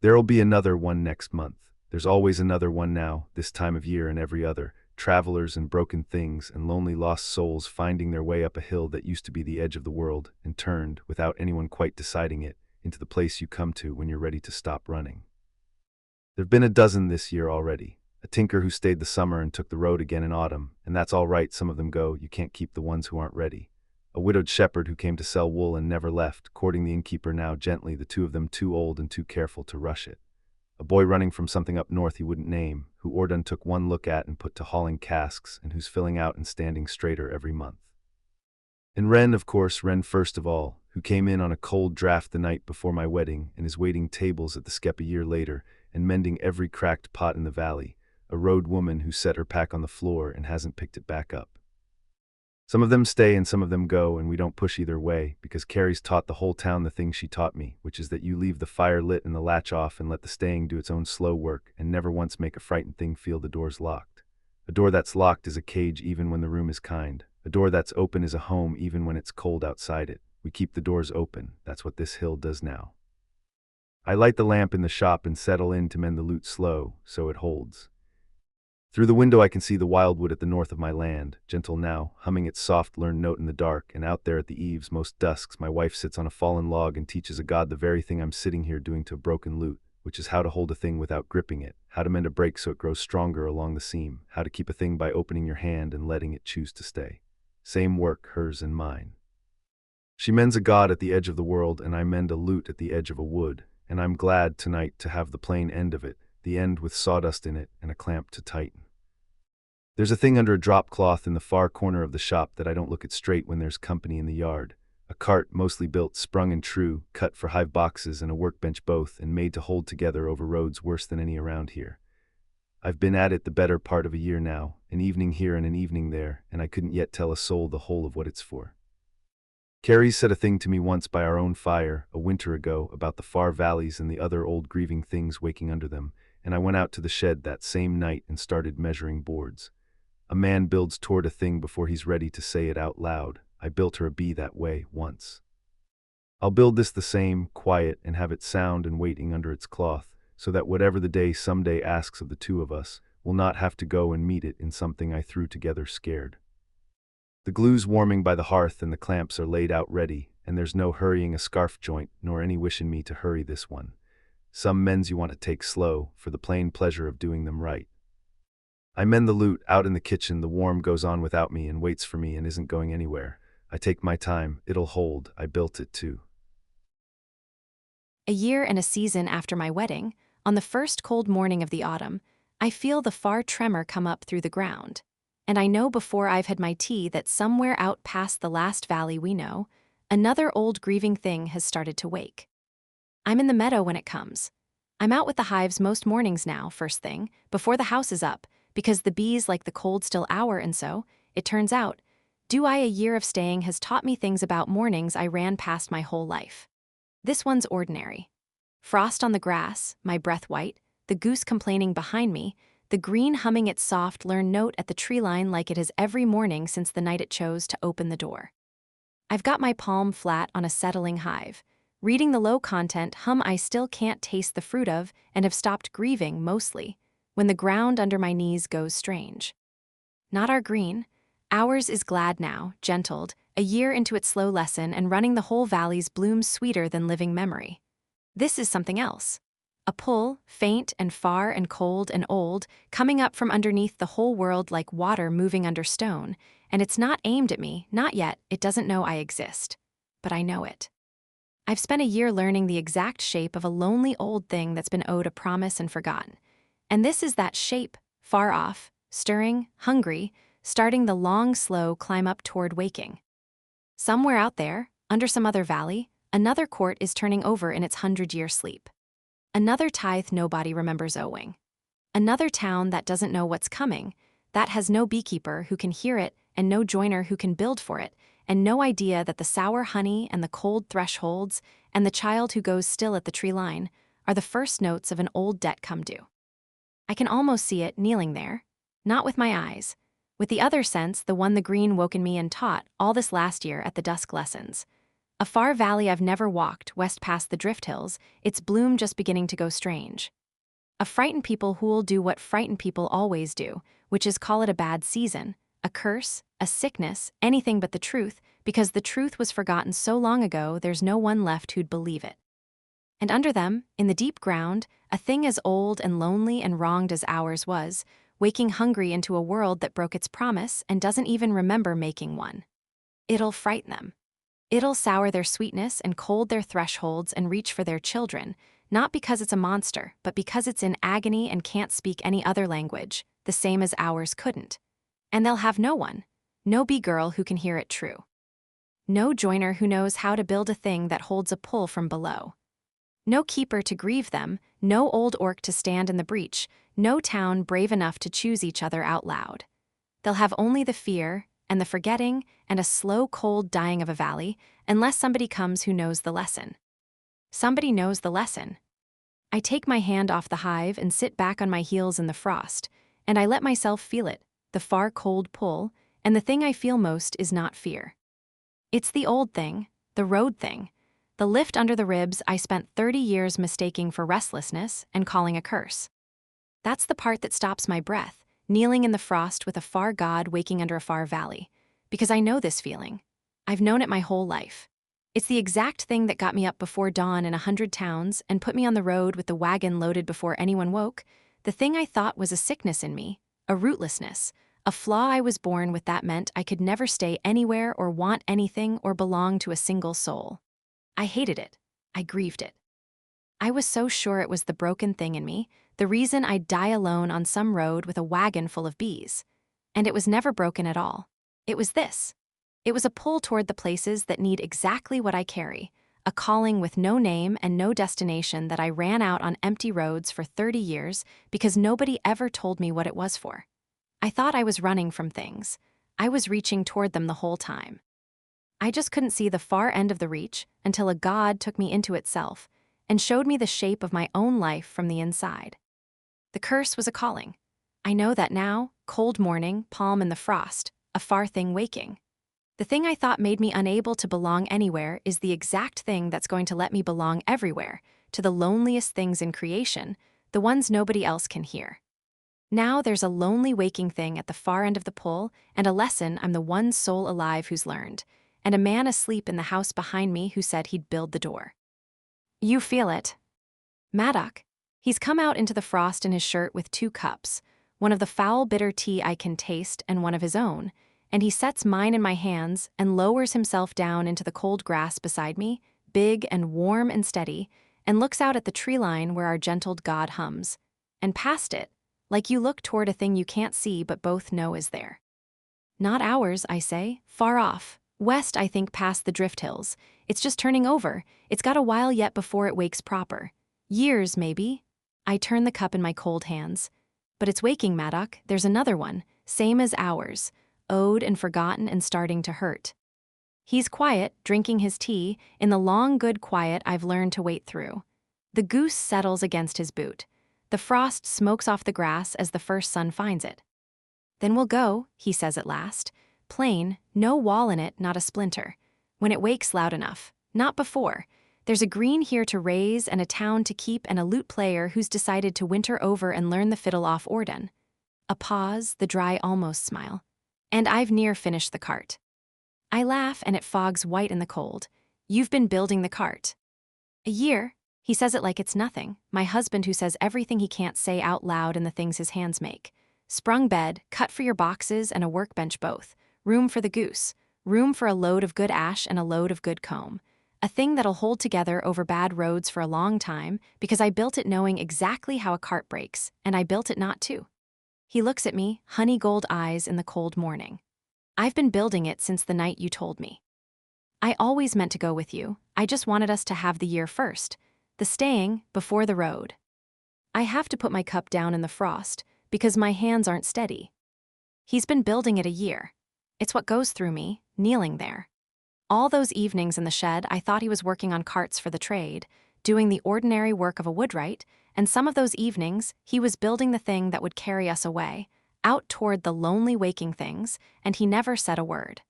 There'll be another one next month. There's always another one now, this time of year and every other. Travelers and broken things and lonely lost souls finding their way up a hill that used to be the edge of the world and turned, without anyone quite deciding it, into the place you come to when you're ready to stop running. There've been a dozen this year already. A tinker who stayed the summer and took the road again in autumn, and that's all right, some of them go, you can't keep the ones who aren't ready. A widowed shepherd who came to sell wool and never left, courting the innkeeper now gently, the two of them too old and too careful to rush it. A boy running from something up north he wouldn't name, who Ordun took one look at and put to hauling casks, and who's filling out and standing straighter every month. And Wren, of course, Wren first of all, who came in on a cold draft the night before my wedding and is waiting tables at the skep a year later and mending every cracked pot in the valley, a road woman who set her pack on the floor and hasn't picked it back up. Some of them stay and some of them go, and we don't push either way, because Carrie's taught the whole town the thing she taught me, which is that you leave the fire lit and the latch off and let the staying do its own slow work, and never once make a frightened thing feel the door's locked. A door that's locked is a cage even when the room is kind. A door that's open is a home even when it's cold outside it. We keep the doors open. That's what this hill does now. I light the lamp in the shop and settle in to mend the lute slow, so it holds. Through the window I can see the wildwood at the north of my land, gentle now, humming its soft learned note in the dark, and out there at the eaves most dusks my wife sits on a fallen log and teaches a god the very thing I'm sitting here doing to a broken lute, which is how to hold a thing without gripping it, how to mend a break so it grows stronger along the seam, how to keep a thing by opening your hand and letting it choose to stay. Same work, hers and mine. She mends a god at the edge of the world, and I mend a lute at the edge of a wood, and I'm glad tonight to have the plain end of it, the end with sawdust in it and a clamp to tighten. There's a thing under a drop cloth in the far corner of the shop that I don't look at straight when there's company in the yard. A cart, mostly built, sprung and true, cut for hive boxes and a workbench both, and made to hold together over roads worse than any around here. I've been at it the better part of a year now, an evening here and an evening there, and I couldn't yet tell a soul the whole of what it's for. Carrie said a thing to me once by our own fire, a winter ago, about the far valleys and the other old grieving things waking under them, and I went out to the shed that same night and started measuring boards. A man builds toward a thing before he's ready to say it out loud. I built her a bee that way once. I'll build this the same, quiet, and have it sound and waiting under its cloth, so that whatever the day someday asks of the two of us, we'll not have to go and meet it in something I threw together scared. The glue's warming by the hearth and the clamps are laid out ready, and there's no hurrying a scarf joint, nor any wishing me to hurry this one. Some mends you want to take slow, for the plain pleasure of doing them right. I mend the lute out in the kitchen, the warm goes on without me and waits for me and isn't going anywhere. I take my time, it'll hold, I built it too. A year and a season after my wedding, on the first cold morning of the autumn, I feel the far tremor come up through the ground. And I know before I've had my tea that somewhere out past the last valley we know, another old grieving thing has started to wake. I'm in the meadow when it comes. I'm out with the hives most mornings now, first thing, before the house is up, because the bees like the cold still hour, and so, it turns out, a year of staying has taught me things about mornings I ran past my whole life. This one's ordinary. Frost on the grass, my breath white, the goose complaining behind me, the green humming its soft learned note at the tree line like it has every morning since the night it chose to open the door. I've got my palm flat on a settling hive, reading the low content hum I still can't taste the fruit of and have stopped grieving mostly, when the ground under my knees goes strange. Not our green. Ours is glad now, gentled, a year into its slow lesson and running the whole valley's blooms sweeter than living memory. This is something else. A pull, faint and far and cold and old, coming up from underneath the whole world like water moving under stone, and it's not aimed at me, not yet, it doesn't know I exist. But I know it. I've spent a year learning the exact shape of a lonely old thing that's been owed a promise and forgotten. And this is that shape, far off, stirring, hungry, starting the long, slow climb up toward waking. Somewhere out there, under some other valley, another court is turning over in its 100-year sleep. Another tithe nobody remembers owing. Another town that doesn't know what's coming, that has no beekeeper who can hear it and no joiner who can build for it, and no idea that the sour honey and the cold thresholds and the child who goes still at the tree line are the first notes of an old debt come due. I can almost see it kneeling there, not with my eyes, with the other sense, the one the green woke in me and taught all this last year at the dusk lessons. A far valley I've never walked, west past the drift hills, its bloom just beginning to go strange. A frightened people who'll do what frightened people always do, which is call it a bad season, a curse, a sickness, anything but the truth, because the truth was forgotten so long ago there's no one left who'd believe it. And under them, in the deep ground, a thing as old and lonely and wronged as ours was, waking hungry into a world that broke its promise and doesn't even remember making one. It'll frighten them. It'll sour their sweetness and cold their thresholds and reach for their children, not because it's a monster, but because it's in agony and can't speak any other language, the same as ours couldn't. And they'll have no one, no bee girl who can hear it true. No joiner who knows how to build a thing that holds a pull from below. No keeper to grieve them, no old orc to stand in the breach, no town brave enough to choose each other out loud. They'll have only the fear, and the forgetting, and a slow, cold dying of a valley, unless somebody comes who knows the lesson. Somebody knows the lesson. I take my hand off the hive and sit back on my heels in the frost, and I let myself feel it, the far cold pull, and the thing I feel most is not fear. It's the old thing, the road thing, the lift under the ribs I spent 30 years mistaking for restlessness and calling a curse. That's the part that stops my breath, kneeling in the frost with a far god waking under a far valley, because I know this feeling. I've known it my whole life. It's the exact thing that got me up before dawn in 100 towns and put me on the road with the wagon loaded before anyone woke, the thing I thought was a sickness in me, a rootlessness, a flaw I was born with that meant I could never stay anywhere or want anything or belong to a single soul. I hated it. I grieved it. I was so sure it was the broken thing in me, the reason I'd die alone on some road with a wagon full of bees. And it was never broken at all. It was this. It was a pull toward the places that need exactly what I carry, a calling with no name and no destination that I ran out on empty roads for 30 years because nobody ever told me what it was for. I thought I was running from things. I was reaching toward them the whole time. I just couldn't see the far end of the reach until a god took me into itself and showed me the shape of my own life from the inside. The curse was a calling. I know that now, cold morning, palm in the frost, a far thing waking. The thing I thought made me unable to belong anywhere is the exact thing that's going to let me belong everywhere, to the loneliest things in creation, the ones nobody else can hear. Now there's a lonely waking thing at the far end of the pull, and a lesson I'm the one soul alive who's learned, and a man asleep in the house behind me who said he'd build the door. You feel it. Maddock. He's come out into the frost in his shirt with 2 cups, one of the foul bitter tea I can taste and one of his own, and he sets mine in my hands and lowers himself down into the cold grass beside me, big and warm and steady, and looks out at the tree line where our gentled god hums, and past it, like you look toward a thing you can't see but both know is there. Not ours, I say, far off. West, I think, past the drift hills. It's just turning over. It's got a while yet before it wakes proper. Years, maybe. I turn the cup in my cold hands. But it's waking, Maddock. There's another one, same as ours, owed and forgotten and starting to hurt. He's quiet, drinking his tea, in the long good quiet I've learned to wait through. The goose settles against his boot. The frost smokes off the grass as the first sun finds it. Then we'll go, he says at last. Plain, no wall in it, not a splinter. When it wakes loud enough. Not before. There's a green here to raise and a town to keep and a lute player who's decided to winter over and learn the fiddle off Orden. A pause, the dry almost smile. And I've near finished the cart. I laugh and it fogs white in the cold. You've been building the cart. A year? He says it like it's nothing. My husband who says everything he can't say out loud in the things his hands make. Sprung bed, cut for your boxes and a workbench both. Room for the goose. Room for a load of good ash and a load of good comb. A thing that'll hold together over bad roads for a long time because I built it knowing exactly how a cart breaks, and I built it not to. He looks at me, honey gold eyes in the cold morning. I've been building it since the night you told me. I always meant to go with you. I just wanted us to have the year first. The staying before the road. I have to put my cup down in the frost because my hands aren't steady. He's been building it a year. It's what goes through me, kneeling there. All those evenings in the shed, I thought he was working on carts for the trade, doing the ordinary work of a woodwright, and some of those evenings, he was building the thing that would carry us away, out toward the lonely waking things, and he never said a word.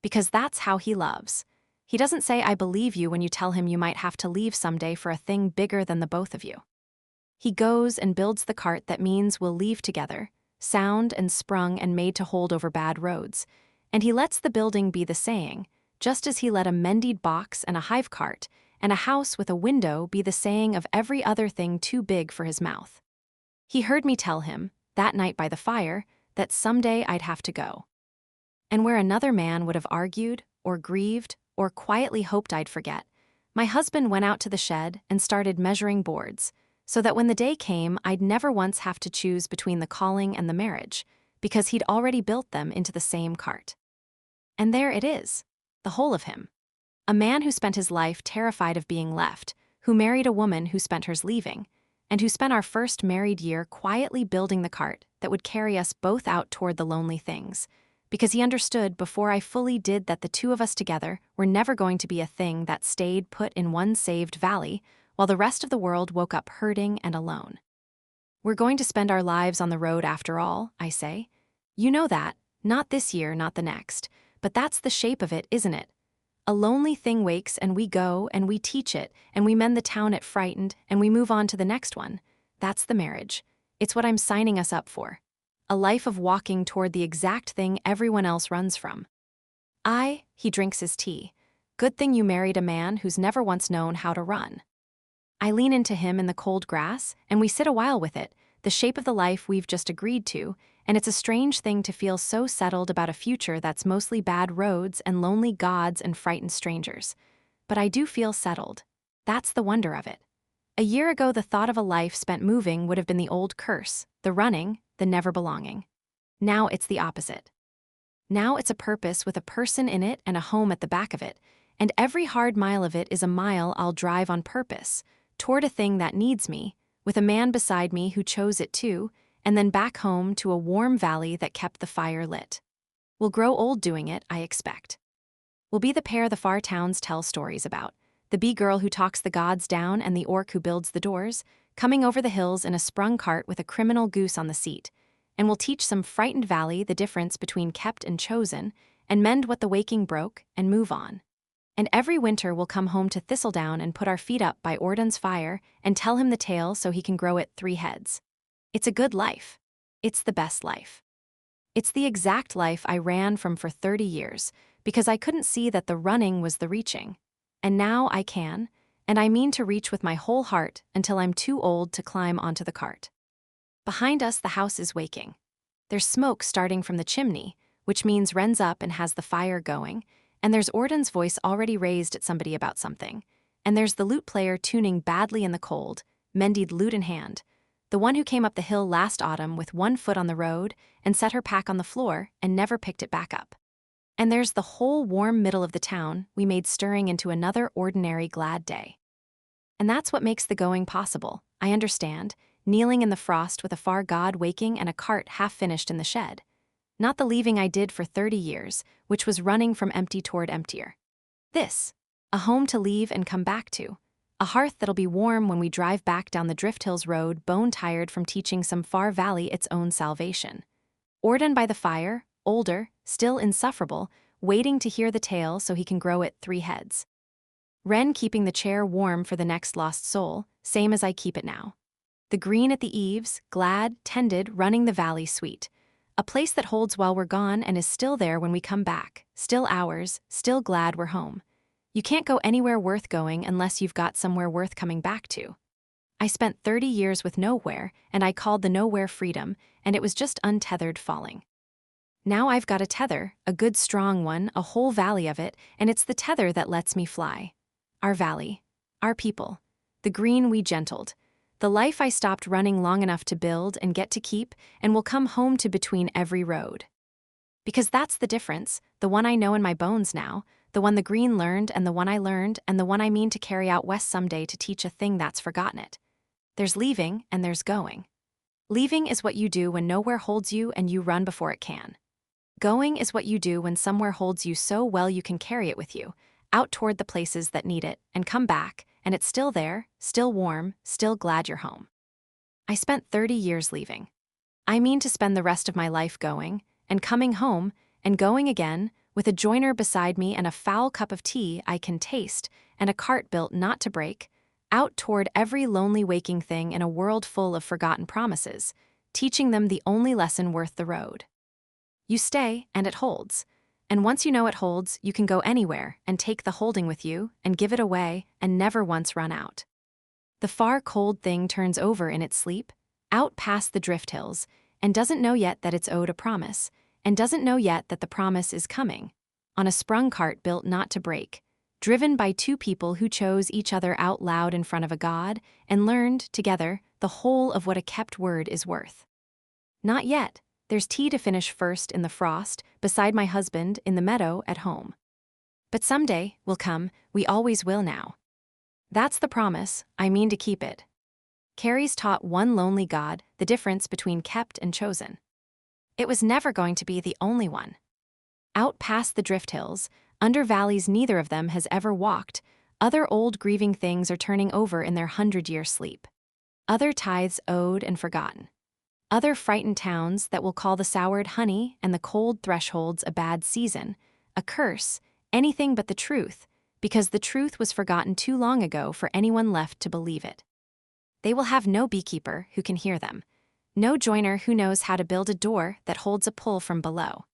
Because that's how he loves. He doesn't say, "I believe you," when you tell him you might have to leave someday for a thing bigger than the both of you. He goes and builds the cart that means we'll leave together, sound and sprung and made to hold over bad roads, and he lets the building be the saying, just as he let a mended box and a hive cart and a house with a window be the saying of every other thing too big for his mouth. He heard me tell him, that night by the fire, that someday I'd have to go. And where another man would have argued, or grieved, or quietly hoped I'd forget, my husband went out to the shed and started measuring boards, so that when the day came, I'd never once have to choose between the calling and the marriage, because he'd already built them into the same cart. And there it is, the whole of him. A man who spent his life terrified of being left, who married a woman who spent hers leaving, and who spent our first married year quietly building the cart that would carry us both out toward the lonely things, because he understood before I fully did that the two of us together were never going to be a thing that stayed put in one saved valley while the rest of the world woke up hurting and alone. We're going to spend our lives on the road after all, I say. You know that, not this year, not the next, but that's the shape of it, isn't it? A lonely thing wakes and we go and we teach it and we mend the town it frightened and we move on to the next one. That's the marriage. It's what I'm signing us up for. A life of walking toward the exact thing everyone else runs from. He drinks his tea. Good thing you married a man who's never once known how to run. I lean into him in the cold grass and we sit a while with it, the shape of the life we've just agreed to, and it's a strange thing to feel so settled about a future that's mostly bad roads and lonely gods and frightened strangers. But I do feel settled. That's the wonder of it. A year ago, the thought of a life spent moving would have been the old curse, the running, the never belonging. Now it's the opposite. Now it's a purpose with a person in it and a home at the back of it, and every hard mile of it is a mile I'll drive on purpose, toward a thing that needs me, with a man beside me who chose it too, and then back home to a warm valley that kept the fire lit. We'll grow old doing it, I expect. We'll be the pair the far towns tell stories about, the bee girl who talks the gods down and the orc who builds the doors, coming over the hills in a sprung cart with a criminal goose on the seat, and we'll teach some frightened valley the difference between kept and chosen, and mend what the waking broke, and move on. And every winter we'll come home to Thistledown and put our feet up by Orden's fire and tell him the tale so he can grow it 3 heads. It's a good life. It's the best life. It's the exact life I ran from for 30 years, because I couldn't see that the running was the reaching. And now I can, and I mean to reach with my whole heart until I'm too old to climb onto the cart. Behind us, the house is waking. There's smoke starting from the chimney, which means Wren's up and has the fire going, and there's Orden's voice already raised at somebody about something, and there's the lute player tuning badly in the cold, mended lute in hand, the one who came up the hill last autumn with one foot on the road and set her pack on the floor and never picked it back up. And there's the whole warm middle of the town we made stirring into another ordinary glad day. And that's what makes the going possible, I understand, kneeling in the frost with a far god waking and a cart half finished in the shed. Not the leaving I did for 30 years, which was running from empty toward emptier. This, a home to leave and come back to, a hearth that'll be warm when we drive back down the Drift Hills Road, bone-tired from teaching some far valley its own salvation. Orden by the fire, older, still insufferable, waiting to hear the tale so he can grow it 3 heads. Wren keeping the chair warm for the next lost soul, same as I keep it now. The green at the eaves, glad, tended, running the valley sweet. A place that holds while we're gone and is still there when we come back, still ours, still glad we're home. You can't go anywhere worth going unless you've got somewhere worth coming back to. I spent 30 years with nowhere, and I called the nowhere freedom, and it was just untethered falling. Now I've got a tether, a good strong one, a whole valley of it, and it's the tether that lets me fly. Our valley. Our people. The green we gentled. The life I stopped running long enough to build and get to keep and will come home to between every road. Because that's the difference, the one I know in my bones now, the one the green learned and the one I learned and the one I mean to carry out west someday to teach a thing that's forgotten it. There's leaving and there's going. Leaving is what you do when nowhere holds you and you run before it can. Going is what you do when somewhere holds you so well you can carry it with you, out toward the places that need it, and come back, and it's still there, still warm, still glad you're home. I spent 30 years leaving. I mean to spend the rest of my life going, and coming home, and going again, with a joiner beside me and a foul cup of tea I can taste, and a cart built not to break, out toward every lonely waking thing in a world full of forgotten promises, teaching them the only lesson worth the road. You stay, and it holds. And once you know it holds, you can go anywhere and take the holding with you and give it away and never once run out. The far cold thing turns over in its sleep, out past the drift hills, and doesn't know yet that it's owed a promise, and doesn't know yet that the promise is coming, on a sprung cart built not to break, driven by two people who chose each other out loud in front of a god and learned, together, the whole of what a kept word is worth. Not yet. There's tea to finish first in the frost, beside my husband in the meadow at home. But someday will come, we always will now. That's the promise, I mean to keep it. Carrie's taught one lonely god the difference between kept and chosen. It was never going to be the only one. Out past the drift hills, under valleys neither of them has ever walked, other old grieving things are turning over in their 100-year sleep. Other tithes owed and forgotten. Other frightened towns that will call the soured honey and the cold thresholds a bad season, a curse, anything but the truth, because the truth was forgotten too long ago for anyone left to believe it. They will have no beekeeper who can hear them, no joiner who knows how to build a door that holds a pull from below.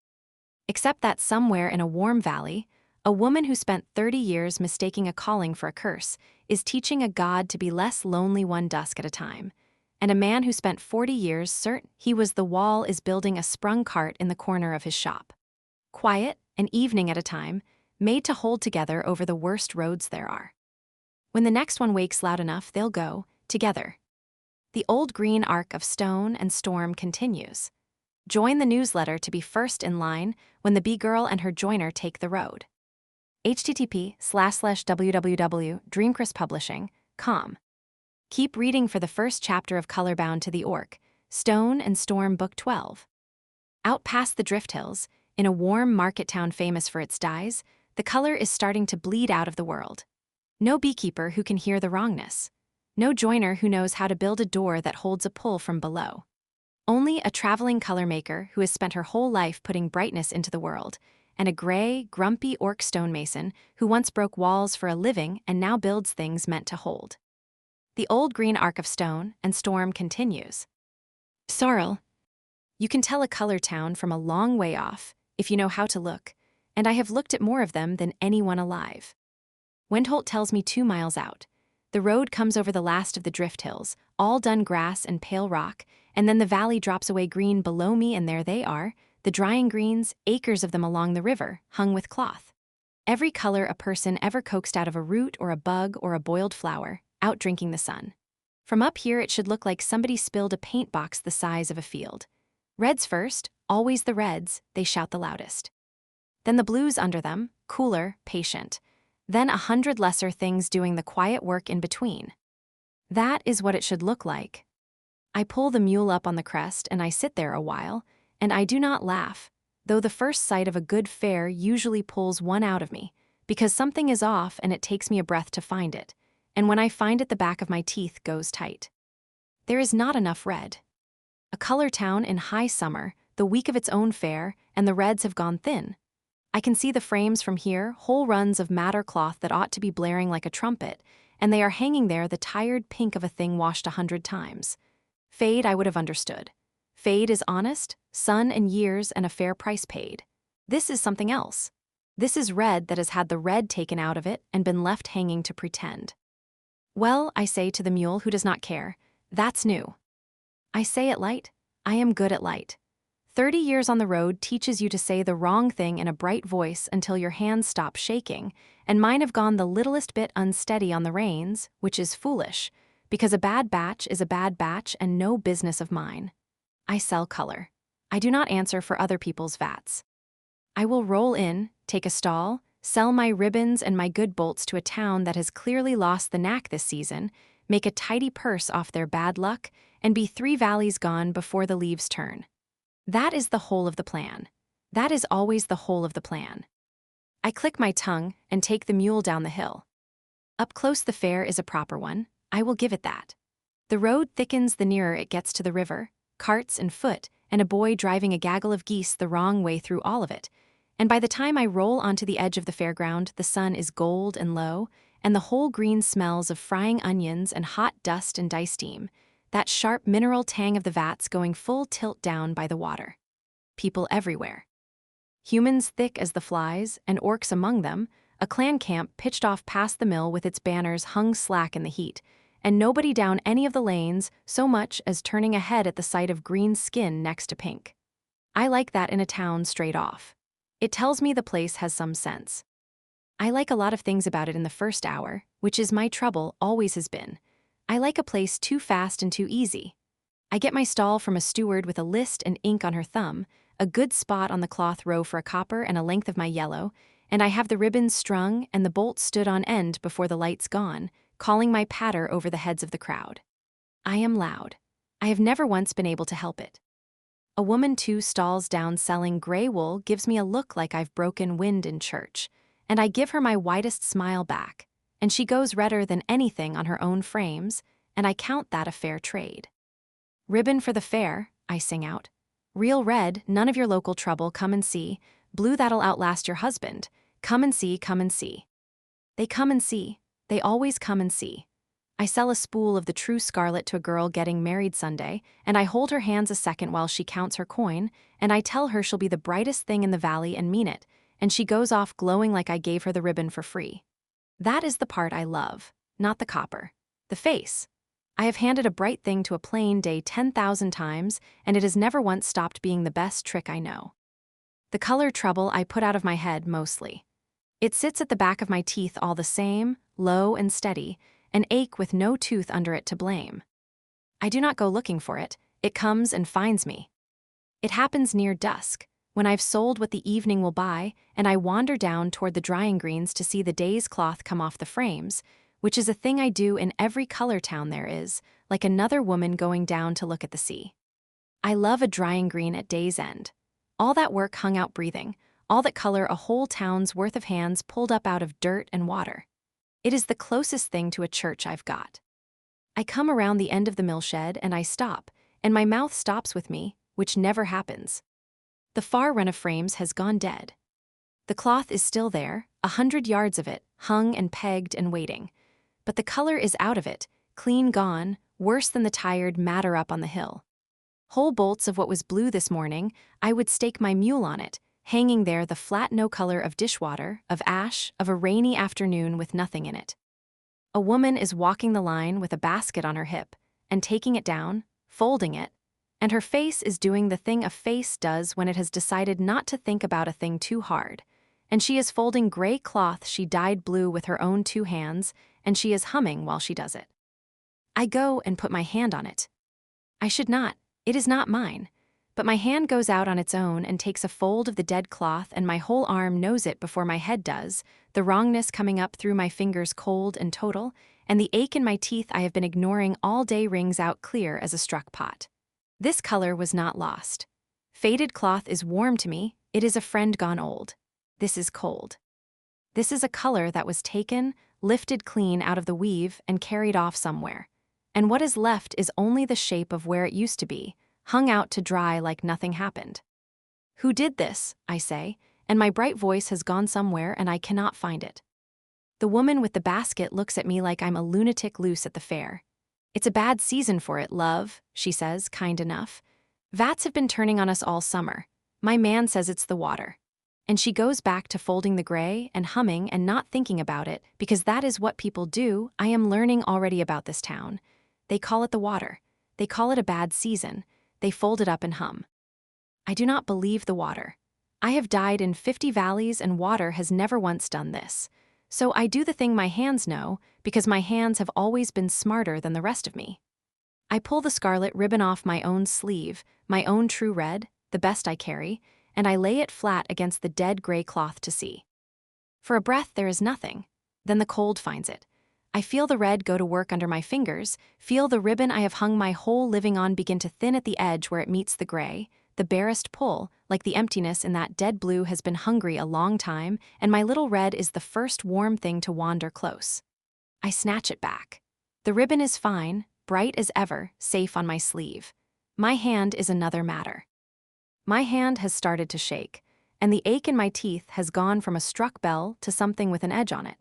Except that somewhere in a warm valley, a woman who spent 30 years mistaking a calling for a curse is teaching a god to be less lonely one dusk at a time, and a man who spent 40 years certain he was the wall is building a sprung cart in the corner of his shop. Quiet, an evening at a time, made to hold together over the worst roads there are. When the next one wakes loud enough, they'll go, together. The old green arc of stone and storm continues. Join the newsletter to be first in line when the bee girl and her joiner take the road. http://www.dreamcrestpublishing.com. Keep reading for the first chapter of Colorbound to the Orc, Stone and Storm Book 12. Out past the drift hills, in a warm market town famous for its dyes, the color is starting to bleed out of the world. No beekeeper who can hear the wrongness. No joiner who knows how to build a door that holds a pull from below. Only a traveling color maker who has spent her whole life putting brightness into the world, and a gray, grumpy orc stonemason who once broke walls for a living and now builds things meant to hold. The old green arc of stone and storm continues. Sorrel. You can tell a color town from a long way off, if you know how to look, and I have looked at more of them than anyone alive. Wendholt tells me 2 miles out. The road comes over the last of the drift hills, all dun grass and pale rock, and then the valley drops away green below me, and there they are, the drying greens, acres of them along the river, hung with cloth. Every color a person ever coaxed out of a root or a bug or a boiled flower, out drinking the sun. From up here it should look like somebody spilled a paint box the size of a field. Reds first, always the reds, they shout the loudest. Then the blues under them, cooler, patient. Then 100 lesser things doing the quiet work in between. That is what it should look like. I pull the mule up on the crest and I sit there a while, and I do not laugh, though the first sight of a good fare usually pulls one out of me, because something is off and it takes me a breath to find it, and when I find it the back of my teeth goes tight. There is not enough red. A color town in high summer, the week of its own fair, and the reds have gone thin. I can see the frames from here, whole runs of madder cloth that ought to be blaring like a trumpet, and they are hanging there the tired pink of a thing washed 100 times. Fade I would have understood. Fade is honest, sun and years and a fair price paid. This is something else. This is red that has had the red taken out of it and been left hanging to pretend. Well, I say to the mule who does not care, that's new. I say it light, I am good at light. 30 years on the road teaches you to say the wrong thing in a bright voice until your hands stop shaking, and mine have gone the littlest bit unsteady on the reins, which is foolish, because a bad batch is a bad batch and no business of mine. I sell color. I do not answer for other people's vats. I will roll in, take a stall, sell my ribbons and my good bolts to a town that has clearly lost the knack this season, make a tidy purse off their bad luck, and be 3 valleys gone before the leaves turn. That is the whole of the plan. That is always the whole of the plan. I click my tongue and take the mule down the hill. Up close the fare is a proper one, I will give it that. The road thickens the nearer it gets to the river, carts and foot, and a boy driving a gaggle of geese the wrong way through all of it. And by the time I roll onto the edge of the fairground, the sun is gold and low, and the whole green smells of frying onions and hot dust and dice steam, that sharp mineral tang of the vats going full tilt down by the water. People everywhere. Humans thick as the flies, and orcs among them, a clan camp pitched off past the mill with its banners hung slack in the heat, and nobody down any of the lanes so much as turning a head at the sight of green skin next to pink. I like that in a town straight off. It tells me the place has some sense. I like a lot of things about it in the first hour, which is my trouble, always has been. I like a place too fast and too easy. I get my stall from a steward with a list and ink on her thumb, a good spot on the cloth row for a copper and a length of my yellow, and I have the ribbons strung and the bolts stood on end before the light's gone, calling my patter over the heads of the crowd. I am loud. I have never once been able to help it. A woman 2 stalls down selling gray wool gives me a look like I've broken wind in church, and I give her my widest smile back, and she goes redder than anything on her own frames, and I count that a fair trade. Ribbon for the fair, I sing out. Real red, none of your local trouble, come and see. Blue, that'll outlast your husband. Come and see, come and see. They come and see. They always come and see. I sell a spool of the true scarlet to a girl getting married Sunday, and I hold her hands a second while she counts her coin, and I tell her she'll be the brightest thing in the valley and mean it, and she goes off glowing like I gave her the ribbon for free. That is the part I love, not the copper. The face. I have handed a bright thing to a plain day 10,000 times, and it has never once stopped being the best trick I know. The color trouble I put out of my head mostly. It sits at the back of my teeth all the same, low and steady, an ache with no tooth under it to blame. I do not go looking for it, it comes and finds me. It happens near dusk, when I've sold what the evening will buy, and I wander down toward the drying greens to see the day's cloth come off the frames, which is a thing I do in every color town there is, like another woman going down to look at the sea. I love a drying green at day's end. All that work hung out breathing, all that color a whole town's worth of hands pulled up out of dirt and water. It is the closest thing to a church I've got. I come around the end of the mill shed and I stop, and my mouth stops with me, which never happens. The far run of frames has gone dead. The cloth is still there, 100 yards of it, hung and pegged and waiting. But the color is out of it, clean gone, worse than the tired matter up on the hill. Whole bolts of what was blue this morning, I would stake my mule on it, hanging there the flat no color of dishwater, of ash, of a rainy afternoon with nothing in it. A woman is walking the line with a basket on her hip, and taking it down, folding it, and her face is doing the thing a face does when it has decided not to think about a thing too hard, and she is folding gray cloth she dyed blue with her own 2 hands, and she is humming while she does it. I go and put my hand on it. I should not, it is not mine, but my hand goes out on its own and takes a fold of the dead cloth, and my whole arm knows it before my head does, the wrongness coming up through my fingers cold and total, and the ache in my teeth I have been ignoring all day rings out clear as a struck pot. This color was not lost. Faded cloth is warm to me, it is a friend gone old. This is cold. This is a color that was taken, lifted clean out of the weave and carried off somewhere, and what is left is only the shape of where it used to be, hung out to dry like nothing happened. Who did this, I say, and my bright voice has gone somewhere and I cannot find it. The woman with the basket looks at me like I'm a lunatic loose at the fair. It's a bad season for it, love, she says, kind enough. Vats have been turning on us all summer. My man says it's the water. And she goes back to folding the gray and humming and not thinking about it, because that is what people do. I am learning already about this town. They call it the water. They call it a bad season. They fold it up and hum. I do not believe the water. I have died in 50 valleys and water has never once done this. So I do the thing my hands know, because my hands have always been smarter than the rest of me. I pull the scarlet ribbon off my own sleeve, my own true red, the best I carry, and I lay it flat against the dead gray cloth to see. For a breath there is nothing. Then the cold finds it. I feel the red go to work under my fingers, feel the ribbon I have hung my whole living on begin to thin at the edge where it meets the gray, the barest pull, like the emptiness in that dead blue has been hungry a long time, and my little red is the first warm thing to wander close. I snatch it back. The ribbon is fine, bright as ever, safe on my sleeve. My hand is another matter. My hand has started to shake, and the ache in my teeth has gone from a struck bell to something with an edge on it.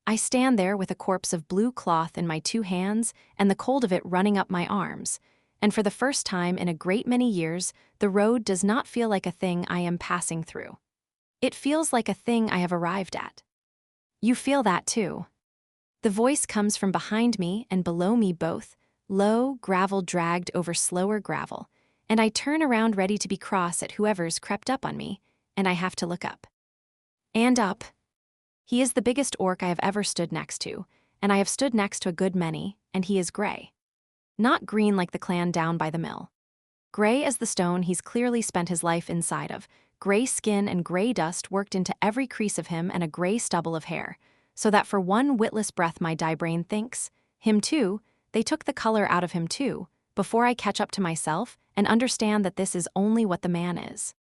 I stand there with a corpse of blue cloth in my 2 hands and the cold of it running up my arms, and for the first time in a great many years, the road does not feel like a thing I am passing through. It feels like a thing I have arrived at. You feel that too. The voice comes from behind me and below me both, low gravel dragged over slower gravel, and I turn around ready to be cross at whoever's crept up on me, and I have to look up. And up. He is the biggest orc I have ever stood next to, and I have stood next to a good many, and he is gray. Not green like the clan down by the mill. Gray as the stone he's clearly spent his life inside of, gray skin and gray dust worked into every crease of him and a gray stubble of hair, so that for one witless breath my die brain thinks, him too, they took the color out of him too, before I catch up to myself and understand that this is only what the man is.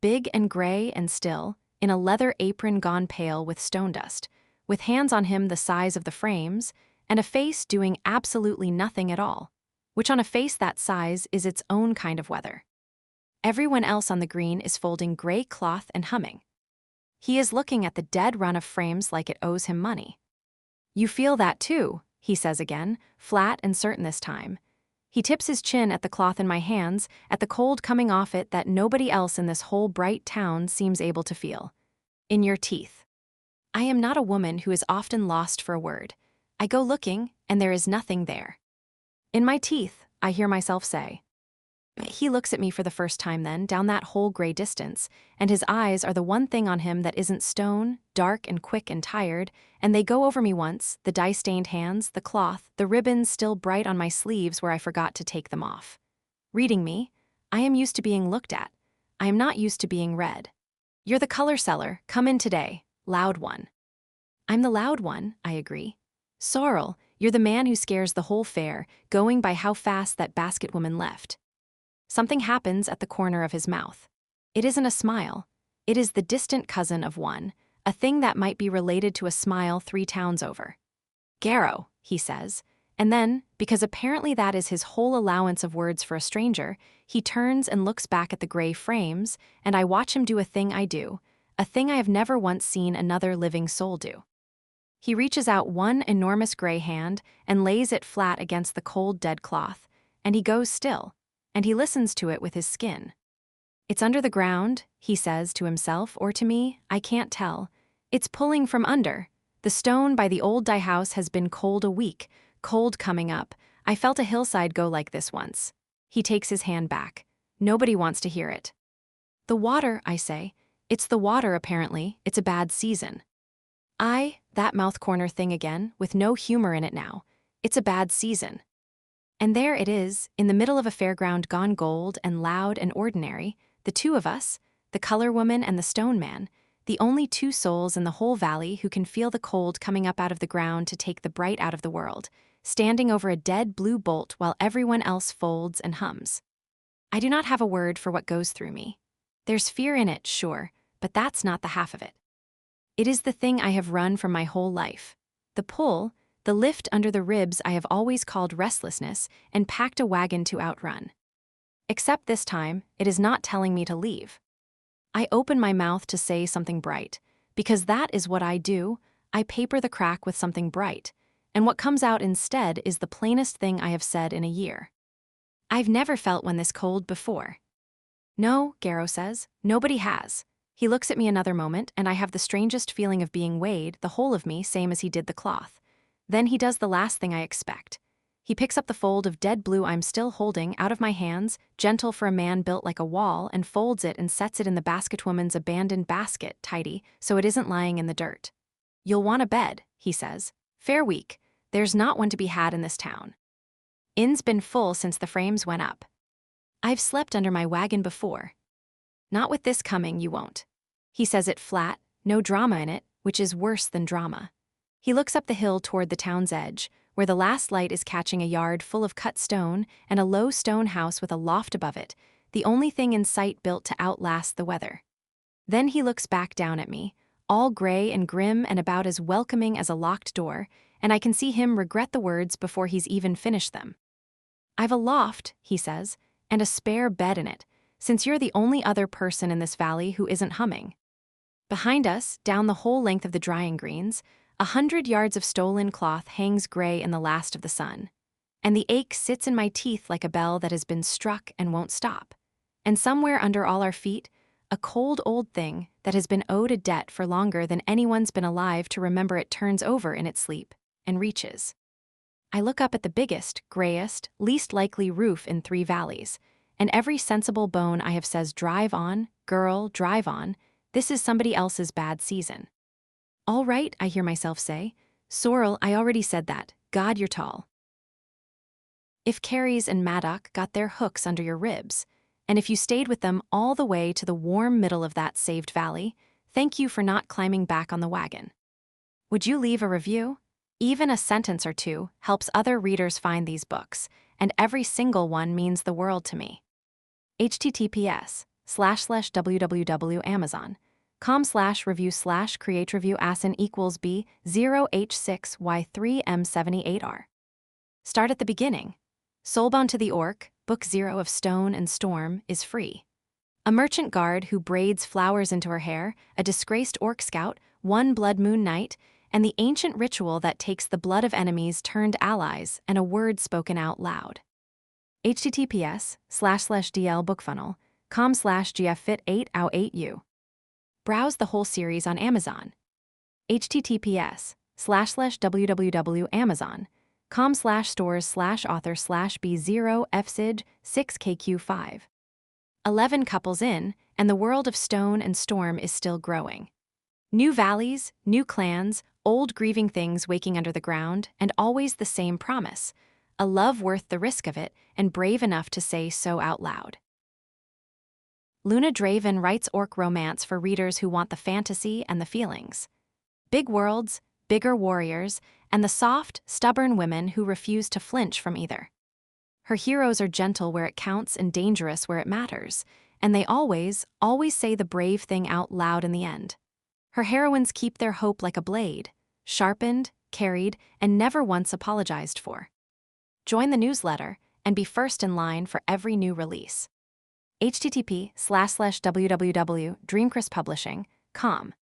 Big and gray and still, in a leather apron gone pale with stone dust, with hands on him the size of the frames, and a face doing absolutely nothing at all, which on a face that size is its own kind of weather. Everyone else on the green is folding gray cloth and humming. He is looking at the dead run of frames like it owes him money. You feel that too, he says again, flat and certain this time. He tips his chin at the cloth in my hands, at the cold coming off it that nobody else in this whole bright town seems able to feel. In your teeth. I am not a woman who is often lost for a word. I go looking, and there is nothing there. In my teeth, I hear myself say. He looks at me for the first time then, down that whole gray distance, and his eyes are the one thing on him that isn't stone, dark and quick and tired, and they go over me once, the dye-stained hands, the cloth, the ribbons still bright on my sleeves where I forgot to take them off. Reading me, I am used to being looked at. I am not used to being read. You're the color seller, come in today, loud one. I'm the loud one, I agree. Sorrel, you're the man who scares the whole fair, going by how fast that basket woman left. Something happens at the corner of his mouth. It isn't a smile. It is the distant cousin of one, a thing that might be related to a smile 3 towns over. Garrow, he says, and then, because apparently that is his whole allowance of words for a stranger, he turns and looks back at the gray frames, and I watch him do a thing I do, a thing I have never once seen another living soul do. He reaches out one enormous gray hand and lays it flat against the cold dead cloth, and he goes still, and he listens to it with his skin. It's under the ground, he says to himself or to me, I can't tell. It's pulling from under. The stone by the old dye house has been cold a week, cold coming up. I felt a hillside go like this once. He takes his hand back. Nobody wants to hear it. The water, I say. It's the water apparently, it's a bad season. That mouth corner thing again, with no humor in it now. It's a bad season. And there it is, in the middle of a fairground gone gold and loud and ordinary, the 2 of us, the color woman and the stone man, the only 2 souls in the whole valley who can feel the cold coming up out of the ground to take the bright out of the world, standing over a dead blue bolt while everyone else folds and hums. I do not have a word for what goes through me. There's fear in it, sure, but that's not the half of it. It is the thing I have run from my whole life. The pull, the lift under the ribs I have always called restlessness and packed a wagon to outrun. Except this time, it is not telling me to leave. I open my mouth to say something bright, because that is what I do. I paper the crack with something bright, and what comes out instead is the plainest thing I have said in a year. I've never felt one this cold before. No, Garrow says, nobody has. He looks at me another moment, and I have the strangest feeling of being weighed, the whole of me, same as he did the cloth. Then he does the last thing I expect. He picks up the fold of dead blue I'm still holding out of my hands, gentle for a man built like a wall, and folds it and sets it in the basket woman's abandoned basket, tidy, so it isn't lying in the dirt. You'll want a bed, he says. Fair week. There's not one to be had in this town. Inn's been full since the frames went up. I've slept under my wagon before. Not with this coming, you won't. He says it flat, no drama in it, which is worse than drama. He looks up the hill toward the town's edge, where the last light is catching a yard full of cut stone and a low stone house with a loft above it, the only thing in sight built to outlast the weather. Then he looks back down at me, all gray and grim and about as welcoming as a locked door, and I can see him regret the words before he's even finished them. "I've a loft," he says, "and a spare bed in it, since you're the only other person in this valley who isn't humming." Behind us, down the whole length of the drying greens, 100 yards of stolen cloth hangs gray in the last of the sun. And the ache sits in my teeth like a bell that has been struck and won't stop. And somewhere under all our feet, a cold old thing that has been owed a debt for longer than anyone's been alive to remember it turns over in its sleep and reaches. I look up at the biggest, grayest, least likely roof in 3 valleys, and every sensible bone I have says, "Drive on, girl, drive on. This is somebody else's bad season." "All right," I hear myself say. "Sorrel, I already said that. God, you're tall." If Carries and Maddock got their hooks under your ribs, and if you stayed with them all the way to the warm middle of that saved valley, thank you for not climbing back on the wagon. Would you leave a review? Even a sentence or two helps other readers find these books, and every single one means the world to me. https://www.amazon.com/review/create-review-b0h6y3m78r. Start at the beginning. Soulbound to the Orc, Book 0 of Stone and Storm, is free. A merchant guard who braids flowers into her hair, a disgraced orc scout, one blood moon night, and the ancient ritual that takes the blood of enemies turned allies and a word spoken out loud. https://dlbookfunnel.com/gffit8ou8u. Browse the whole series on Amazon. https://www.amazon.com/stores/author/b0fsid6kq5. 11 couples in, and the world of Stone and Storm is still growing. New valleys, new clans, old grieving things waking under the ground, and always the same promise: a love worth the risk of it and brave enough to say so out loud. Luna Draven writes orc romance for readers who want the fantasy and the feelings. Big worlds, bigger warriors, and the soft, stubborn women who refuse to flinch from either. Her heroes are gentle where it counts and dangerous where it matters, and they always say the brave thing out loud in the end. Her heroines keep their hope like a blade, sharpened, carried, and never once apologized for. Join the newsletter and be first in line for every new release. http://www.dreamcrestpublishing.com